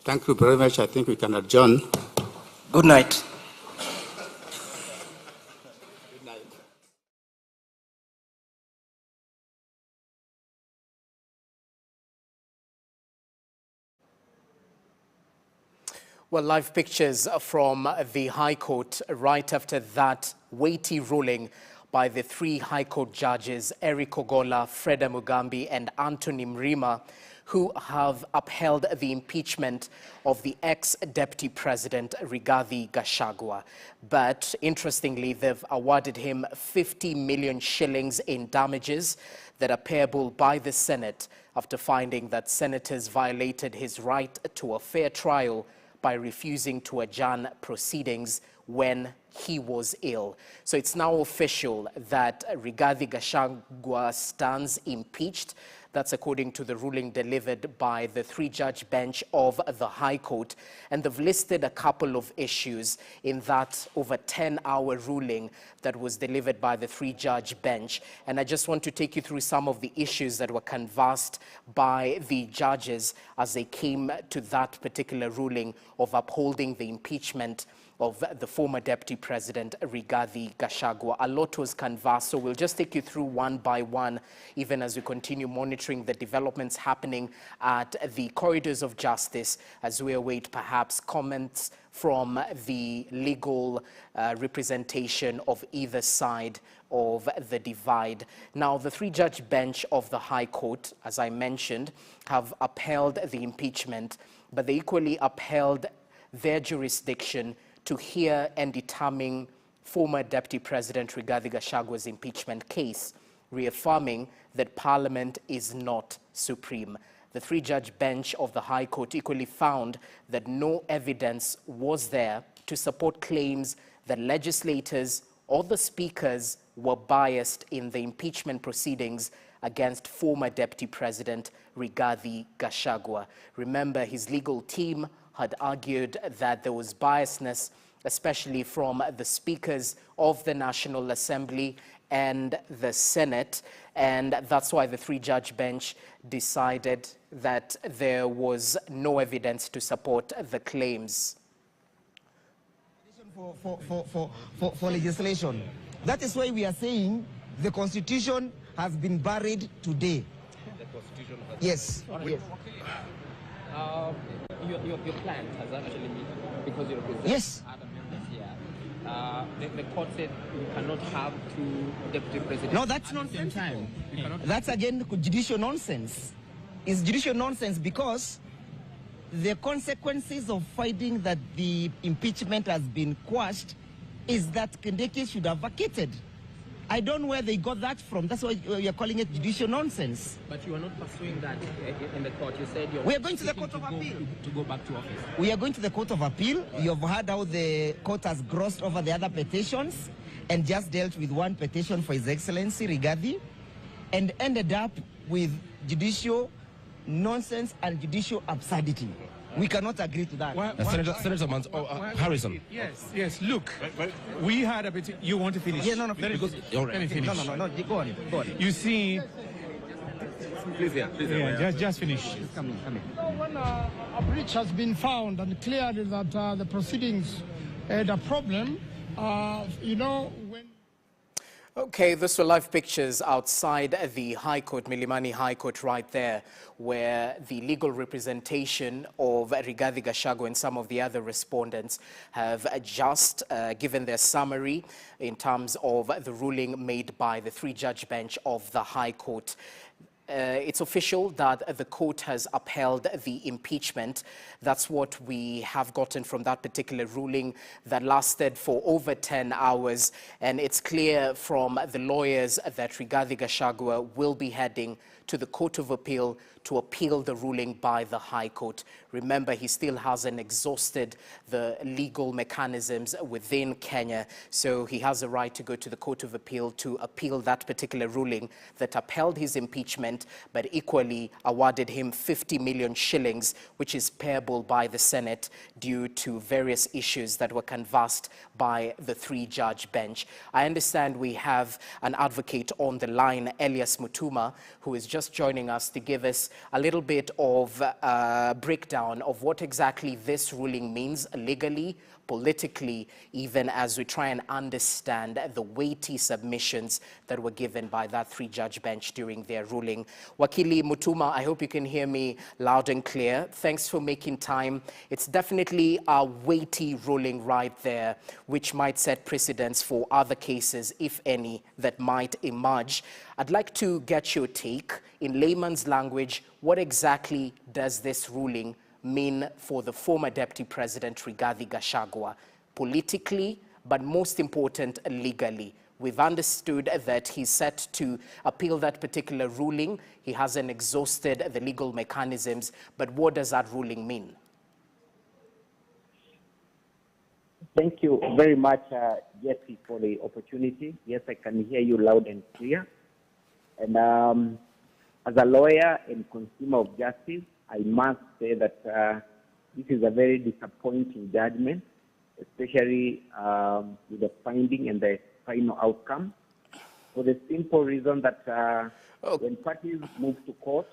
Q: Thank you very much. I think we can adjourn.
A: Good night.
E: Well, live pictures from the High Court right after that weighty ruling by the three High Court judges, Eric Ogolla, Freda Mugambi, and Anthony Mrima, who have upheld the impeachment of the ex-deputy president, Rigathi Gachagua. But interestingly, they've awarded him 50 million shillings in damages that are payable by the Senate after finding that senators violated his right to a fair trial by refusing to adjourn proceedings when he was ill. So it's now official that Rigathi Gachagua stands impeached. That's according to the ruling delivered by the three-judge bench of the High Court. And they've listed a couple of issues in that over 10-hour ruling that was delivered by the three-judge bench. And I just want to take you through some of the issues that were canvassed by the judges as they came to that particular ruling of upholding the impeachment of the former Deputy President Rigathi Gachagua. A lot was canvassed, so we'll just take you through one by one, even as we continue monitoring the developments happening at the corridors of justice, as we await perhaps comments from the legal representation of either side of the divide. Now, the three-judge bench of the High Court, as I mentioned, have upheld the impeachment, but they equally upheld their jurisdiction to hear and determine former Deputy President Rigathi Gachagua's impeachment case, reaffirming that Parliament is not supreme. The three-judge bench of the High Court equally found that no evidence was there to support claims that legislators or the speakers were biased in the impeachment proceedings against former Deputy President Rigathi Gachagua. Remember, his legal team had argued that there was biasness, especially from the speakers of the National Assembly and the Senate, and that's why the three-judge bench decided that there was no evidence to support the claims.
H: For legislation. That is why we are saying the Constitution has been buried today.
E: The Constitution has
H: yes. Yes.
E: Your client has actually, because you're representing
H: yes.
E: other members here, the court said you cannot have two deputy presidents.
H: No, that's nonsense. That's again judicial nonsense. It's judicial nonsense because the consequences of finding that the impeachment has been quashed is that Kindiki should have vacated. I don't know where they got that from. That's why you're calling it judicial nonsense.
E: But you are not pursuing that in the court. You said
H: we are going to the Court of Appeal.
E: To go back to office.
H: We are going to the Court of Appeal. You've heard how the court has grossed over the other petitions and just dealt with one petition for His Excellency Rigathi and ended up with judicial nonsense and judicial absurdity. We cannot agree to that.
I: Senator Harrison.
V: Yes. Look, we had a bit. You want to finish?
H: Yeah, no.
V: Let me finish.
H: No. Go on.
V: You see.
I: Please.
V: Just finish.
H: Come in.
O: When a breach has been found and cleared that the proceedings had a problem, when.
E: Okay, those were live pictures outside the High Court, Milimani High Court right there, where the legal representation of Rigathi Gachagua and some of the other respondents have just given their summary in terms of the ruling made by the three-judge bench of the High Court. It's official that the court has upheld the impeachment. That's what we have gotten from that particular ruling that lasted for over 10 hours. And it's clear from the lawyers that Rigathi Gachagua will be heading to the Court of Appeal to appeal the ruling by the High Court. Remember, he still hasn't exhausted the legal mechanisms within Kenya, so he has a right to go to the Court of Appeal to appeal that particular ruling that upheld his impeachment, but equally awarded him 50 million shillings, which is payable by the Senate due to various issues that were canvassed by the three-judge bench. I understand we have an advocate on the line, Elias Mutuma, who is just joining us to give us a little bit of a breakdown of what exactly this ruling means legally, politically, even as we try and understand the weighty submissions that were given by that three-judge bench during their ruling. Wakili Mutuma, I hope you can hear me loud and clear. Thanks for making time. It's definitely a weighty ruling right there, which might set precedents for other cases, if any, that might emerge. I'd like to get your take in layman's language. What exactly does this ruling mean for the former Deputy President Rigathi Gachagua, politically, but most important, legally? We've understood that he's set to appeal that particular ruling. He hasn't exhausted the legal mechanisms, but what does that ruling mean?
N: Thank you very much, Jeffrey, for the opportunity. Yes, I can hear you loud and clear. And as a lawyer and consumer of justice, I must say that this is a very disappointing judgment, especially with the finding and the final outcome, for the simple reason that when parties move to court,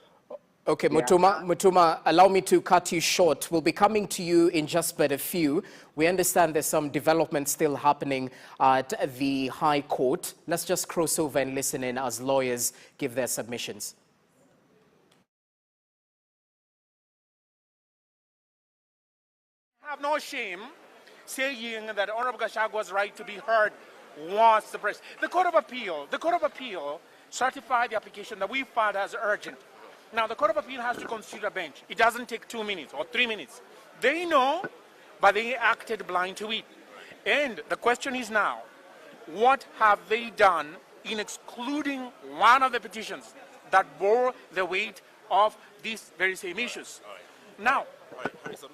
E: Okay, Mutuma, allow me to cut you short. We'll be coming to you in just but a few. We understand there's some development still happening at the High Court. Let's just cross over and listen in as lawyers give their submissions.
V: I have no shame saying that Honorable Gachagua's right to be heard was suppressed. The Court of Appeal certified the application that we filed as urgent. Now, the Court of Appeal has to consider a bench. It doesn't take 2 minutes or 3 minutes. They know, but they acted blind to it. And the question is now, what have they done in excluding one of the petitions that bore the weight of these very same issues? Now,
I: Harrison,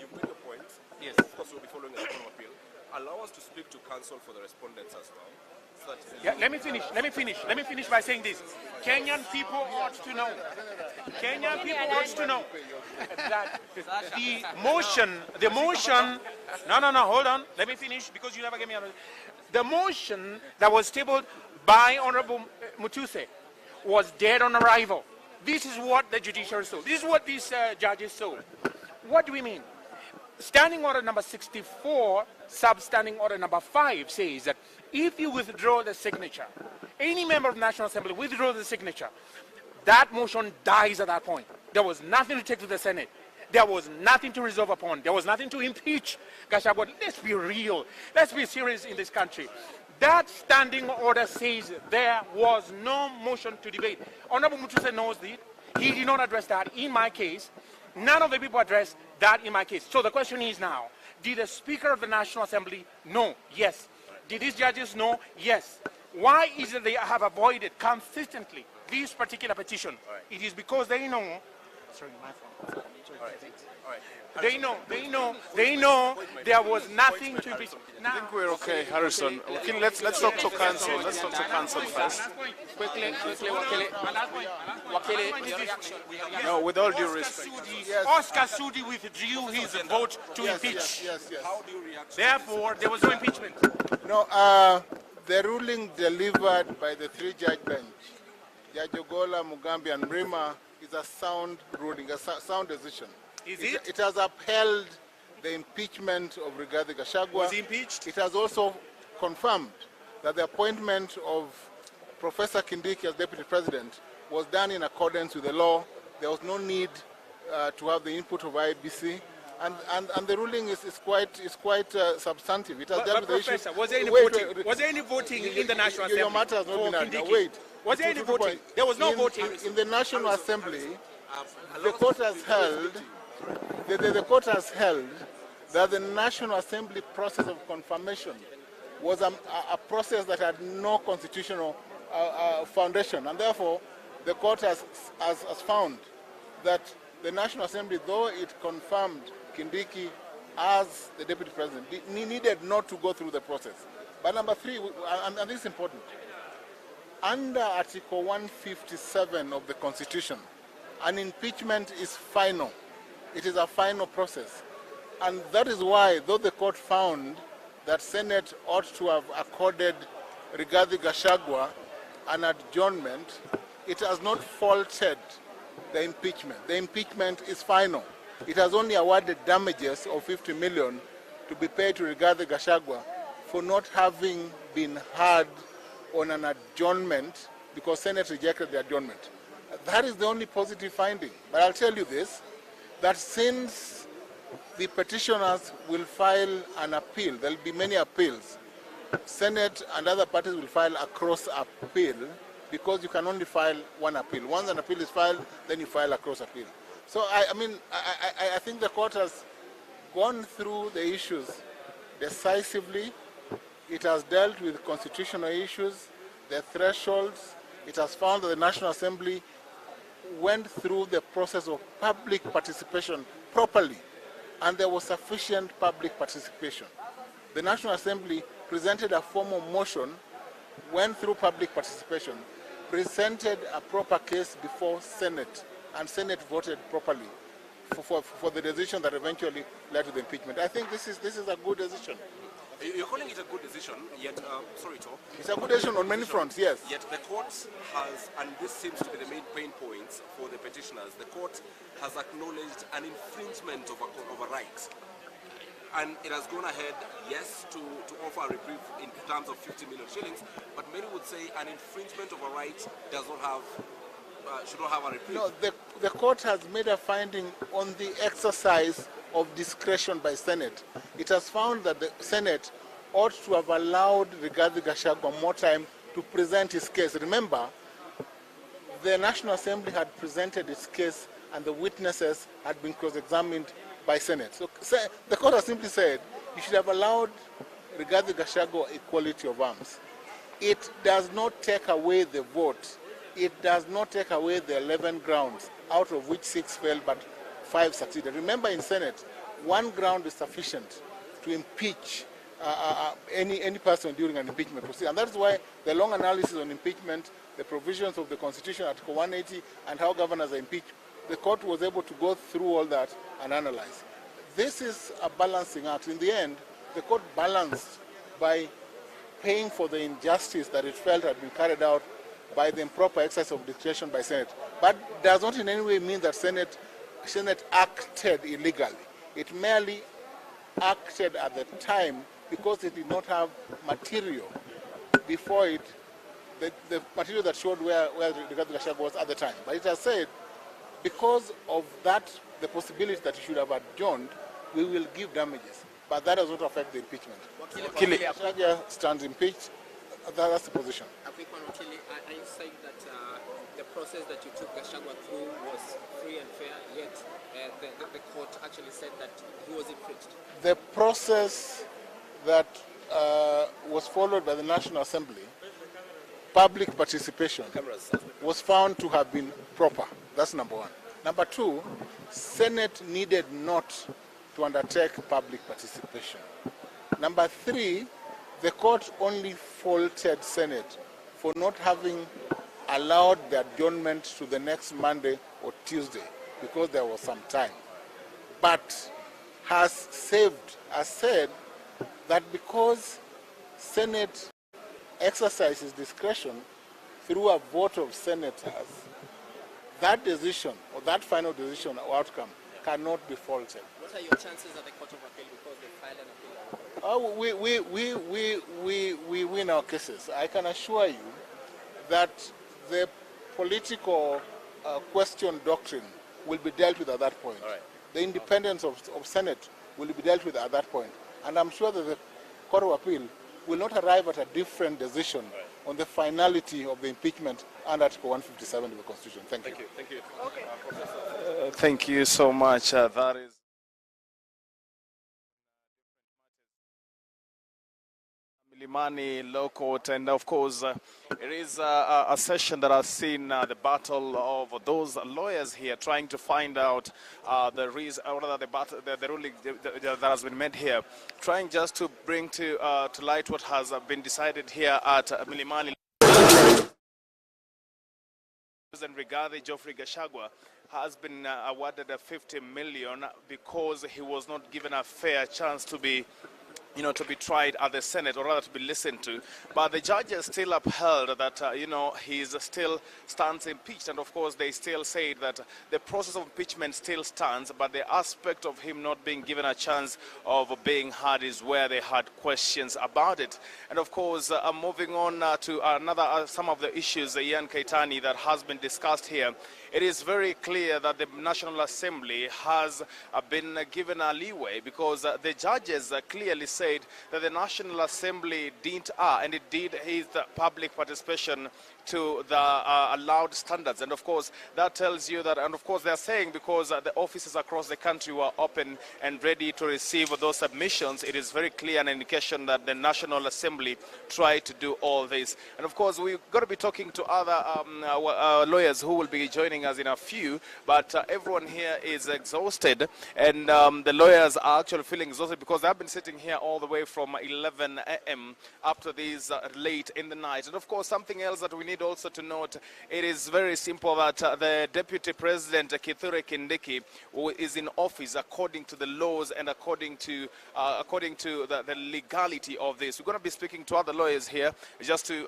I: you make a point.
V: Yes.
I: Of course, we'll be following the Court of Appeal. Allow us to speak to counsel for the respondents as well.
V: Yeah, let me finish by saying this. Kenyan people ought to know. Kenyan people ought to know that the motion, no, hold on. Let me finish because you never gave me another. The motion that was tabled by Honorable Mutuse was dead on arrival. This is what the judiciary saw. This is what these judges saw. What do we mean? Standing order number 64, substanding order number 5 says that if you withdraw the signature, any member of the National Assembly withdraw the signature, that motion dies at that point. There was nothing to take to the Senate. There was nothing to resolve upon. There was nothing to impeach Gachagua. Let's be real. Let's be serious in this country. That standing order says there was no motion to debate. Honorable Mutuse knows it. He did not address that in my case. None of the people addressed that in my case. So the question is now, did the Speaker of the National Assembly know? Yes. Did these judges know? Yes. Why is it they have avoided consistently this particular petition? Right. It is because they know. Sorry, my phone. All right. They know there was nothing to be.
W: I think we're okay, Harrison. Okay, let's talk to counsel. Let's talk to counsel first.
V: Quickly,
W: No, with all due respect.
V: Yes. Oscar Sudi withdrew his vote to impeach.
W: Yes.
V: How do you react? Therefore, there was no impeachment.
W: No, the ruling delivered by the three-judge bench, Judge Ogola, Mugambi, and Mrima, is a sound ruling, a sound decision.
V: Is it?
W: It has upheld the impeachment of Rigathi Gachagua.
V: Was he impeached?
W: It has also confirmed that the appointment of Professor Kindiki as Deputy President was done in accordance with the law. There was no need to have the input of IBC. And the ruling is quite substantive. It has dealt with the issue.
V: Professor, was there any voting? Was there any voting in the National Assembly?
W: Your matter has not been answered. Wait.
V: Was there any voting? There was no voting.
W: In the National Assembly, the court has held. The court has held that the National Assembly process of confirmation was a process that had no constitutional foundation, and therefore the court has found that the National Assembly, though it confirmed Kindiki as the Deputy President, needed not to go through the process. But number 3, and this is important, under Article 157 of the Constitution, an impeachment is final. It is a final process. And that is why, though the court found that Senate ought to have accorded Rigathi Gachagua an adjournment, it has not faulted the impeachment. The impeachment is final. It has only awarded damages of 50 million to be paid to Rigathi Gachagua for not having been heard on an adjournment because Senate rejected the adjournment. That is the only positive finding. But I'll tell you this, that since the petitioners will file an appeal, there will be many appeals, Senate and other parties will file a cross appeal because you can only file one appeal. Once an appeal is filed, then you file a cross appeal. So I think the court has gone through the issues decisively. It has dealt with constitutional issues, the thresholds. It has found that the National Assembly went through the process of public participation properly, and there was sufficient public participation. The National Assembly presented a formal motion, went through public participation, presented a proper case before Senate, and Senate voted properly for the decision that eventually led to the impeachment. I think this is a good decision.
I: You're calling it a good decision, yet, sorry, Tom.
W: It's a good decision on many fronts, yes.
I: Yet the court has, and this seems to be the main pain points for the petitioners, the court has acknowledged an infringement of a right. And it has gone ahead, yes, to offer a reprieve in terms of 50 million shillings, but many would say an infringement of a right does not have, should not have a reprieve.
W: No, the court has made a finding on the exercise of discretion by Senate. It has found that the Senate ought to have allowed Rigathi Gachagua more time to present his case. Remember, the National Assembly had presented its case and the witnesses had been cross-examined by Senate. So the court has simply said you should have allowed Rigathi Gachagua equality of arms. It does not take away the vote. It does not take away the 11 grounds, out of which 6 failed but 5 succeeded. Remember, in Senate, 1 ground is sufficient to impeach any person during an impeachment proceeding. And that's why the long analysis on impeachment, the provisions of the Constitution, Article 180, and how governors are impeached, the court was able to go through all that and analyze. This is a balancing act. In the end, the court balanced by paying for the injustice that it felt had been carried out by the improper exercise of discretion by Senate. But does not in any way mean that Senate acted illegally. It merely acted at the time because it did not have material before it, the material that showed where Rigathi Gachagua was at the time. But it has said, because of that, the possibility that it should have adjourned, we will give damages. But that does not affect the impeachment. Gachagua stands impeached. That's the position.
B: A quick one, Wakili. Are you saying that the process that you took Gachagua through was free and fair, yet the court actually said that he was infringed?
W: The process that was followed by the National Assembly, public participation, was found to have been proper. That's number 1. Number 2, Senate needed not to undertake public participation. Number 3, the court only faulted Senate for not having allowed the adjournment to the next Monday or Tuesday because there was some time. But has said that because Senate exercises discretion through a vote of senators, that decision or that final decision or outcome cannot be faulted.
B: What are your chances at the Court of Appeal because they filed an appeal?
W: We win our cases. I can assure you that the political question doctrine will be dealt with at that point.
I: All right.
W: The independence of Senate will be dealt with at that point. And I'm sure that the Court of Appeal will not arrive at a different decision on the finality of the impeachment under Article 157 of the Constitution. Thank you.
I: Thank you.
P: Okay. Thank you so much. That is Milimani Law Court, and of course, it is a session that has seen the battle of those lawyers here trying to find out the reason, or rather the ruling that has been made here, trying just to bring to light what has been decided here at Milimani. And Rigathi Gachagua has been awarded a 50 million because he was not given a fair chance to be to be tried at the Senate, or rather to be listened to. But the judges still upheld that, he still stands impeached. And of course, they still say that the process of impeachment still stands, but the aspect of him not being given a chance of being heard is where they had questions about it. And of course, moving on to some of the issues, Ian Kaitani, that has been discussed here. It is very clear that the National Assembly has been given a leeway because the judges clearly said that the National Assembly didn't and it did his public participation to the allowed standards. And of course, that tells you that, and of course they're saying because the offices across the country were open and ready to receive those submissions, it is very clear an indication that the National Assembly tried to do all this. And of course, we've got to be talking to other lawyers who will be joining us in a few, but everyone here is exhausted, and the lawyers are actually feeling exhausted because they've been sitting here all the way from 11 a.m. up to these late in the night. And of course, something else that we need need also to note, it is very simple that the Deputy President, Kithure Kindiki, who is in office according to the laws and according to the legality of this. We're going to be speaking to other lawyers here just to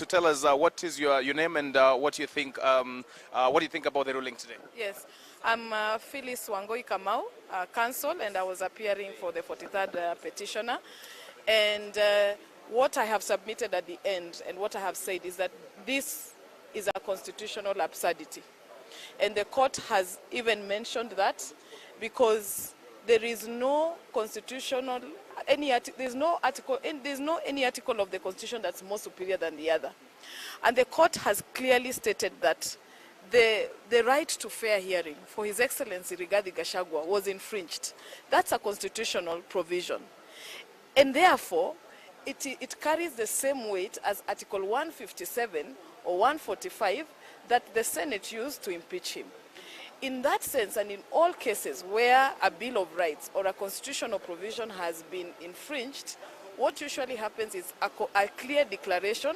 P: tell us what is your name and what do you think about the ruling today.
C: Yes, I'm Phyllis Wangoi Kamau, counsel, and I was appearing for the 43rd petitioner. And what I have submitted at the end and what I have said is that this is a constitutional absurdity. And the court has even mentioned that because there is no constitutional, there's no any article of the Constitution that's more superior than the other. And the court has clearly stated that the right to fair hearing for His Excellency Rigathi Gachagua was infringed. That's a constitutional provision. And therefore, it carries the same weight as Article 157 or 145 that the Senate used to impeach him. In that sense, and in all cases where a Bill of Rights or a constitutional provision has been infringed, what usually happens is a clear declaration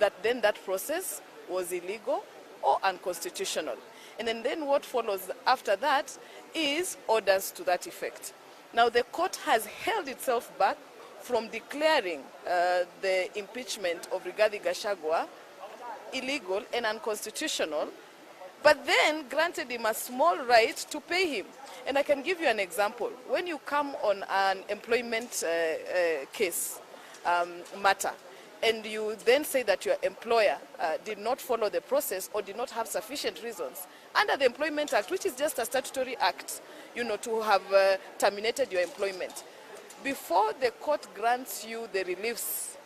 C: that then that process was illegal or unconstitutional. And then what follows after that is orders to that effect. Now, the court has held itself back from declaring the impeachment of Rigathi Gachagua illegal and unconstitutional, but then granted him a small right to pay him. And I can give you an example. When you come on an employment case matter, and you then say that your employer did not follow the process or did not have sufficient reasons, under the Employment Act, which is just a statutory act, to have terminated your employment, before the court grants you the reliefs,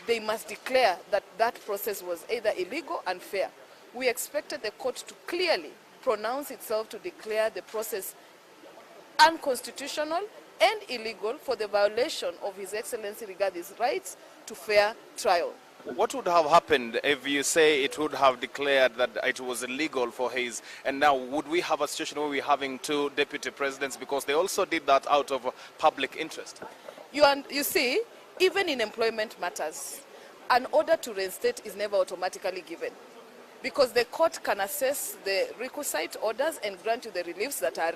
C: they must declare that that process was either illegal or unfair. We expected the court to clearly pronounce itself to declare the process unconstitutional and illegal for the violation of His Excellency Rigathi's rights to fair trial.
P: What would have happened if you say it would have declared that it was illegal for his, and now would we have a situation where we're having two deputy presidents because they also did that out of public interest?
C: You see, even in employment matters, an order to reinstate is never automatically given, because the court can assess the requisite orders and grant you the reliefs that are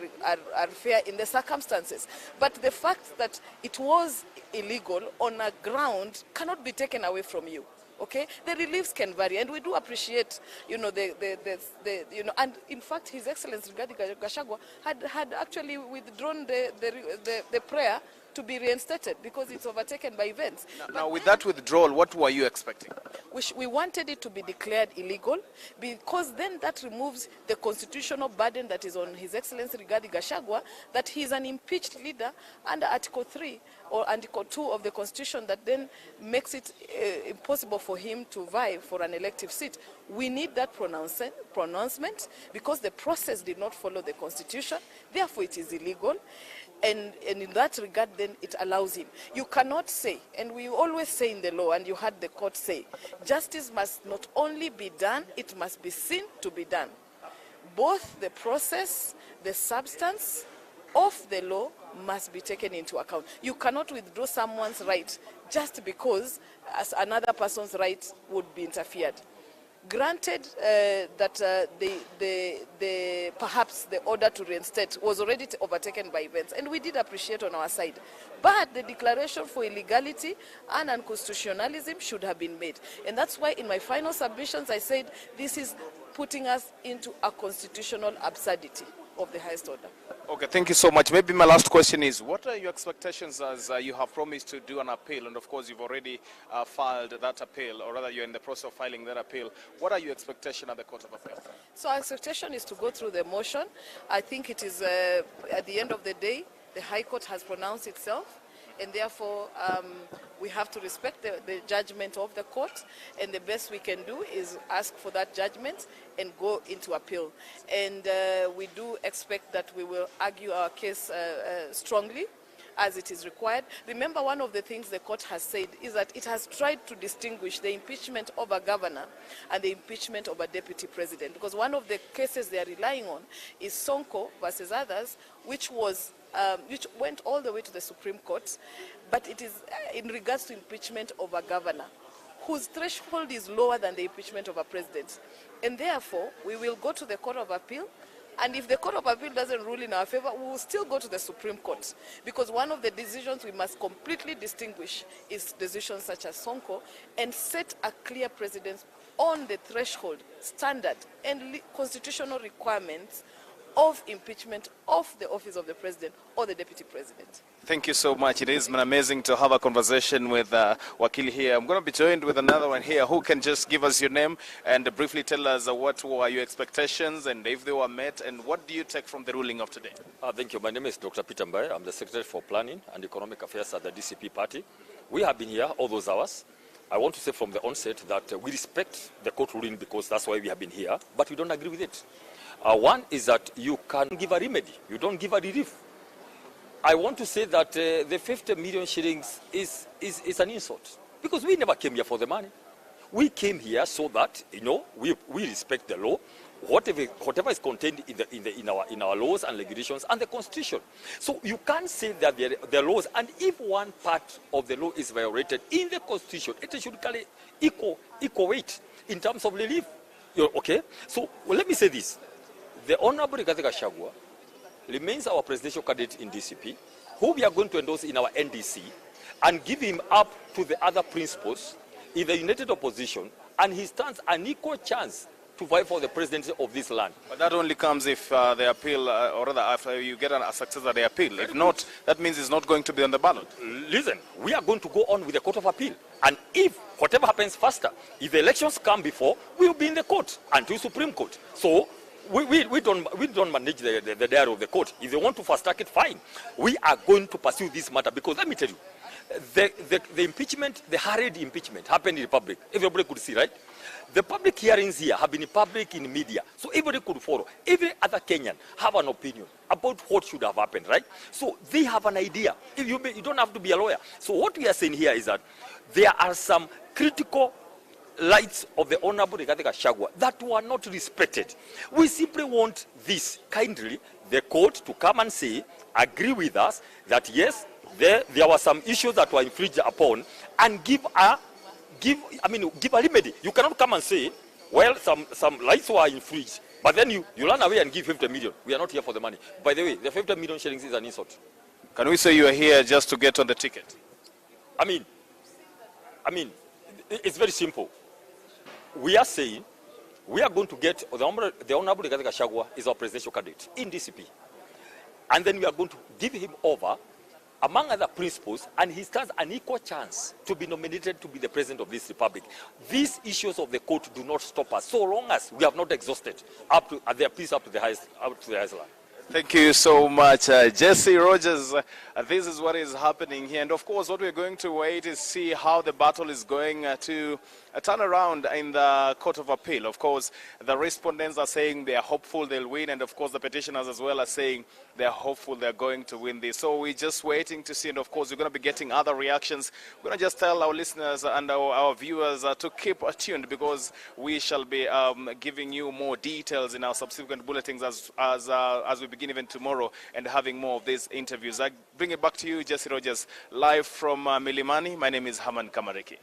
C: fair in the circumstances. But the fact that it was illegal on a ground cannot be taken away from you. Okay, the reliefs can vary, and we do appreciate, and in fact, His Excellency Rigathi Gachagua had actually withdrawn the prayer to be reinstated because it's overtaken by events.
P: Now with that withdrawal, what were you expecting?
C: We wanted it to be declared illegal because then that removes the constitutional burden that is on His Excellency Rigathi Gachagua, that he is an impeached leader under Article 3 or Article 2 of the Constitution, that then makes it impossible for him to vie for an elective seat. We need that pronouncement because the process did not follow the Constitution, therefore it is illegal. And in that regard, then it allows him. You cannot say, and we always say in the law, and you heard the court say, justice must not only be done, it must be seen to be done. Both the process, the substance of the law must be taken into account. You cannot withdraw someone's right just because another person's right would be interfered. Granted that perhaps the order to reinstate was already overtaken by events, and we did appreciate on our side. But the declaration for illegality and unconstitutionalism should have been made. And that's why in my final submissions I said this is putting us into a constitutional absurdity of the highest order.
P: Okay, thank you so much. Maybe my last question is, what are your expectations as you have promised to do an appeal, and of course you've already filed that appeal, or rather you're in the process of filing that appeal. What are your expectations at the Court of Appeal?
C: So our expectation is to go through the motion. I think it is, at the end of the day, the High Court has pronounced itself, and therefore we have to respect the judgment of the court, and the best we can do is ask for that judgment and go into appeal. And we do expect that we will argue our case strongly as it is required. Remember, one of the things the court has said is that it has tried to distinguish the impeachment of a governor and the impeachment of a deputy president, because one of the cases they are relying on is Sonko versus others, which went all the way to the Supreme Court, but it is in regards to impeachment of a governor whose threshold is lower than the impeachment of a president. And therefore, we will go to the Court of Appeal. And if the Court of Appeal doesn't rule in our favor, we will still go to the Supreme Court. Because one of the decisions we must completely distinguish is decisions such as Sonko and set a clear precedence on the threshold, standard, and constitutional requirements of impeachment of the office of the president or the deputy president.
P: Thank you so much. It is amazing to have a conversation with Wakili here. I'm going to be joined with another one here who can just give us your name and briefly tell us what were your expectations and if they were met, and what do you take from the ruling of today?
R: Thank you. My name is Dr. Peter Mbaye. I'm the Secretary for Planning and Economic Affairs at the DCP party. We have been here all those hours. I want to say from the onset that we respect the court ruling because that's why we have been here, but we don't agree with it. One is that you can give a remedy. You don't give a relief. I want to say that the 50 million shillings is an insult because we never came here for the money. We came here so that, you know, we respect the law, whatever is contained in our laws and regulations and the Constitution. So you can't say that the laws, and if one part of the law is violated in the Constitution, it should carry equal weight in terms of relief. Okay? So let me say this. The Honorable Rigathi Gachagua remains our presidential candidate in DCP, who we are going to endorse in our NDC, and give him up to the other principals in the united opposition, and he stands an equal chance to vie for the presidency of this land.
P: But that only comes if the appeal, or rather after you get a success at the appeal. If not, that means it's not going to be on the ballot.
R: Listen, we are going to go on with the Court of Appeal. And if whatever happens faster, if the elections come before, we will be in the court until Supreme Court. So we don't manage the diary of the court. If they want to fast track it, fine. We are going to pursue this matter because let me tell you, the impeachment, the hurried impeachment happened in public. Everybody could see, right? The public hearings here have been in public in media, so everybody could follow. Every other Kenyan have an opinion about what should have happened, right? So they have an idea. If you don't have to be a lawyer. So what we are saying here is that there are some critical rights of the Honorable Rigathi Gachagua that were not respected. We simply want this kindly, the court to come and say, agree with us that yes, there were some issues that were infringed upon, and give a remedy. You cannot come and say, well, some rights were infringed, but then you run away and give 50 million. We are not here for the money. By the way, the 50 million shillings is an insult.
P: Can we say you are here just to get on the ticket?
R: I mean, it's very simple. We are saying we are going to get the Honorable Rigathi Gachagua is our presidential candidate in DCP. And then we are going to give him over, among other principles, and he stands an equal chance to be nominated to be the president of this republic. These issues of the court do not stop us, so long as we have not exhausted up to the highest level.
P: Thank you so much, Jesse Rogers. This is what is happening here. And of course, what we're going to wait is see how the battle is going to turn around in the Court of Appeal. Of course, the respondents are saying they are hopeful they'll win. And of course, the petitioners as well are saying they're hopeful they're going to win this. So we're just waiting to see. And of course, we're going to be getting other reactions. We're going to just tell our listeners and our viewers to keep tuned, because we shall be giving you more details in our subsequent bulletins as we begin even tomorrow and having more of these interviews. I bring it back to you, Jesse Rogers, live from Milimani. My name is Haman Kamariki.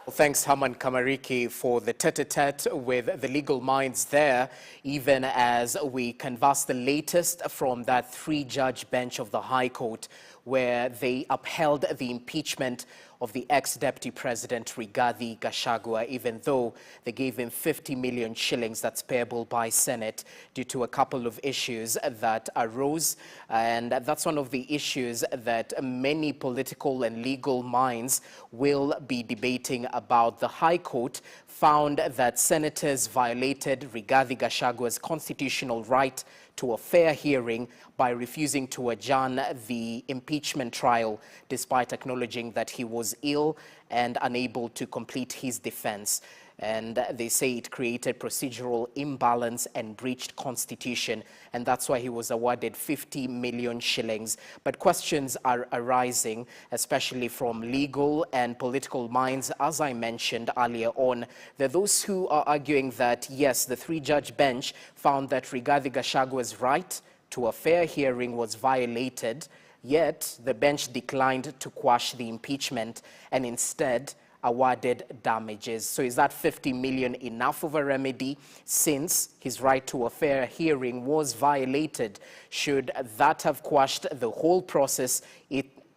E: Well, thanks, Haman Kamariki, for the tete-a-tete with the legal minds there, even as we canvass the latest from that three-judge bench of the High Court, where they upheld the impeachment of the ex-deputy president Rigathi Gachagua, even though they gave him 50 million shillings that's payable by Senate due to a couple of issues that arose. And that's one of the issues that many political and legal minds will be debating about. The High Court found that senators violated Rigathi Gachagua's constitutional right to a fair hearing by refusing to adjourn the impeachment trial, despite acknowledging that he was ill and unable to complete his defense. And they say it created procedural imbalance and breached constitution, and that's why he was awarded 50 million shillings. But questions are arising, especially from legal and political minds. As I mentioned earlier on, there are those who are arguing that, yes, the three-judge bench found that Rigathi Gachagua's right to a fair hearing was violated, yet the bench declined to quash the impeachment and instead awarded damages. So is that 50 million enough of a remedy since his right to a fair hearing was violated? Should that have quashed the whole process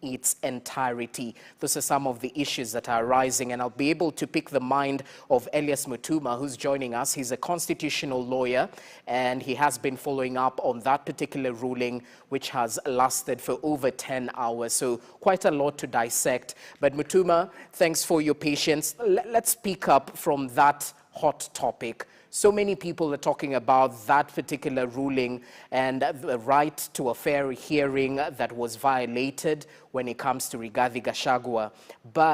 E: its entirety? Those are some of the issues that are rising, and I'll be able to pick the mind of Elias Mutuma, who's joining us. He's a constitutional lawyer, and he has been following up on that particular ruling, which has lasted for over 10 hours. So quite a lot to dissect. But Mutuma, thanks for your patience. Let's pick up from that hot topic. So many people are talking about that particular ruling and the right to a fair hearing that was violated when it comes to Rigathi Gachagua. But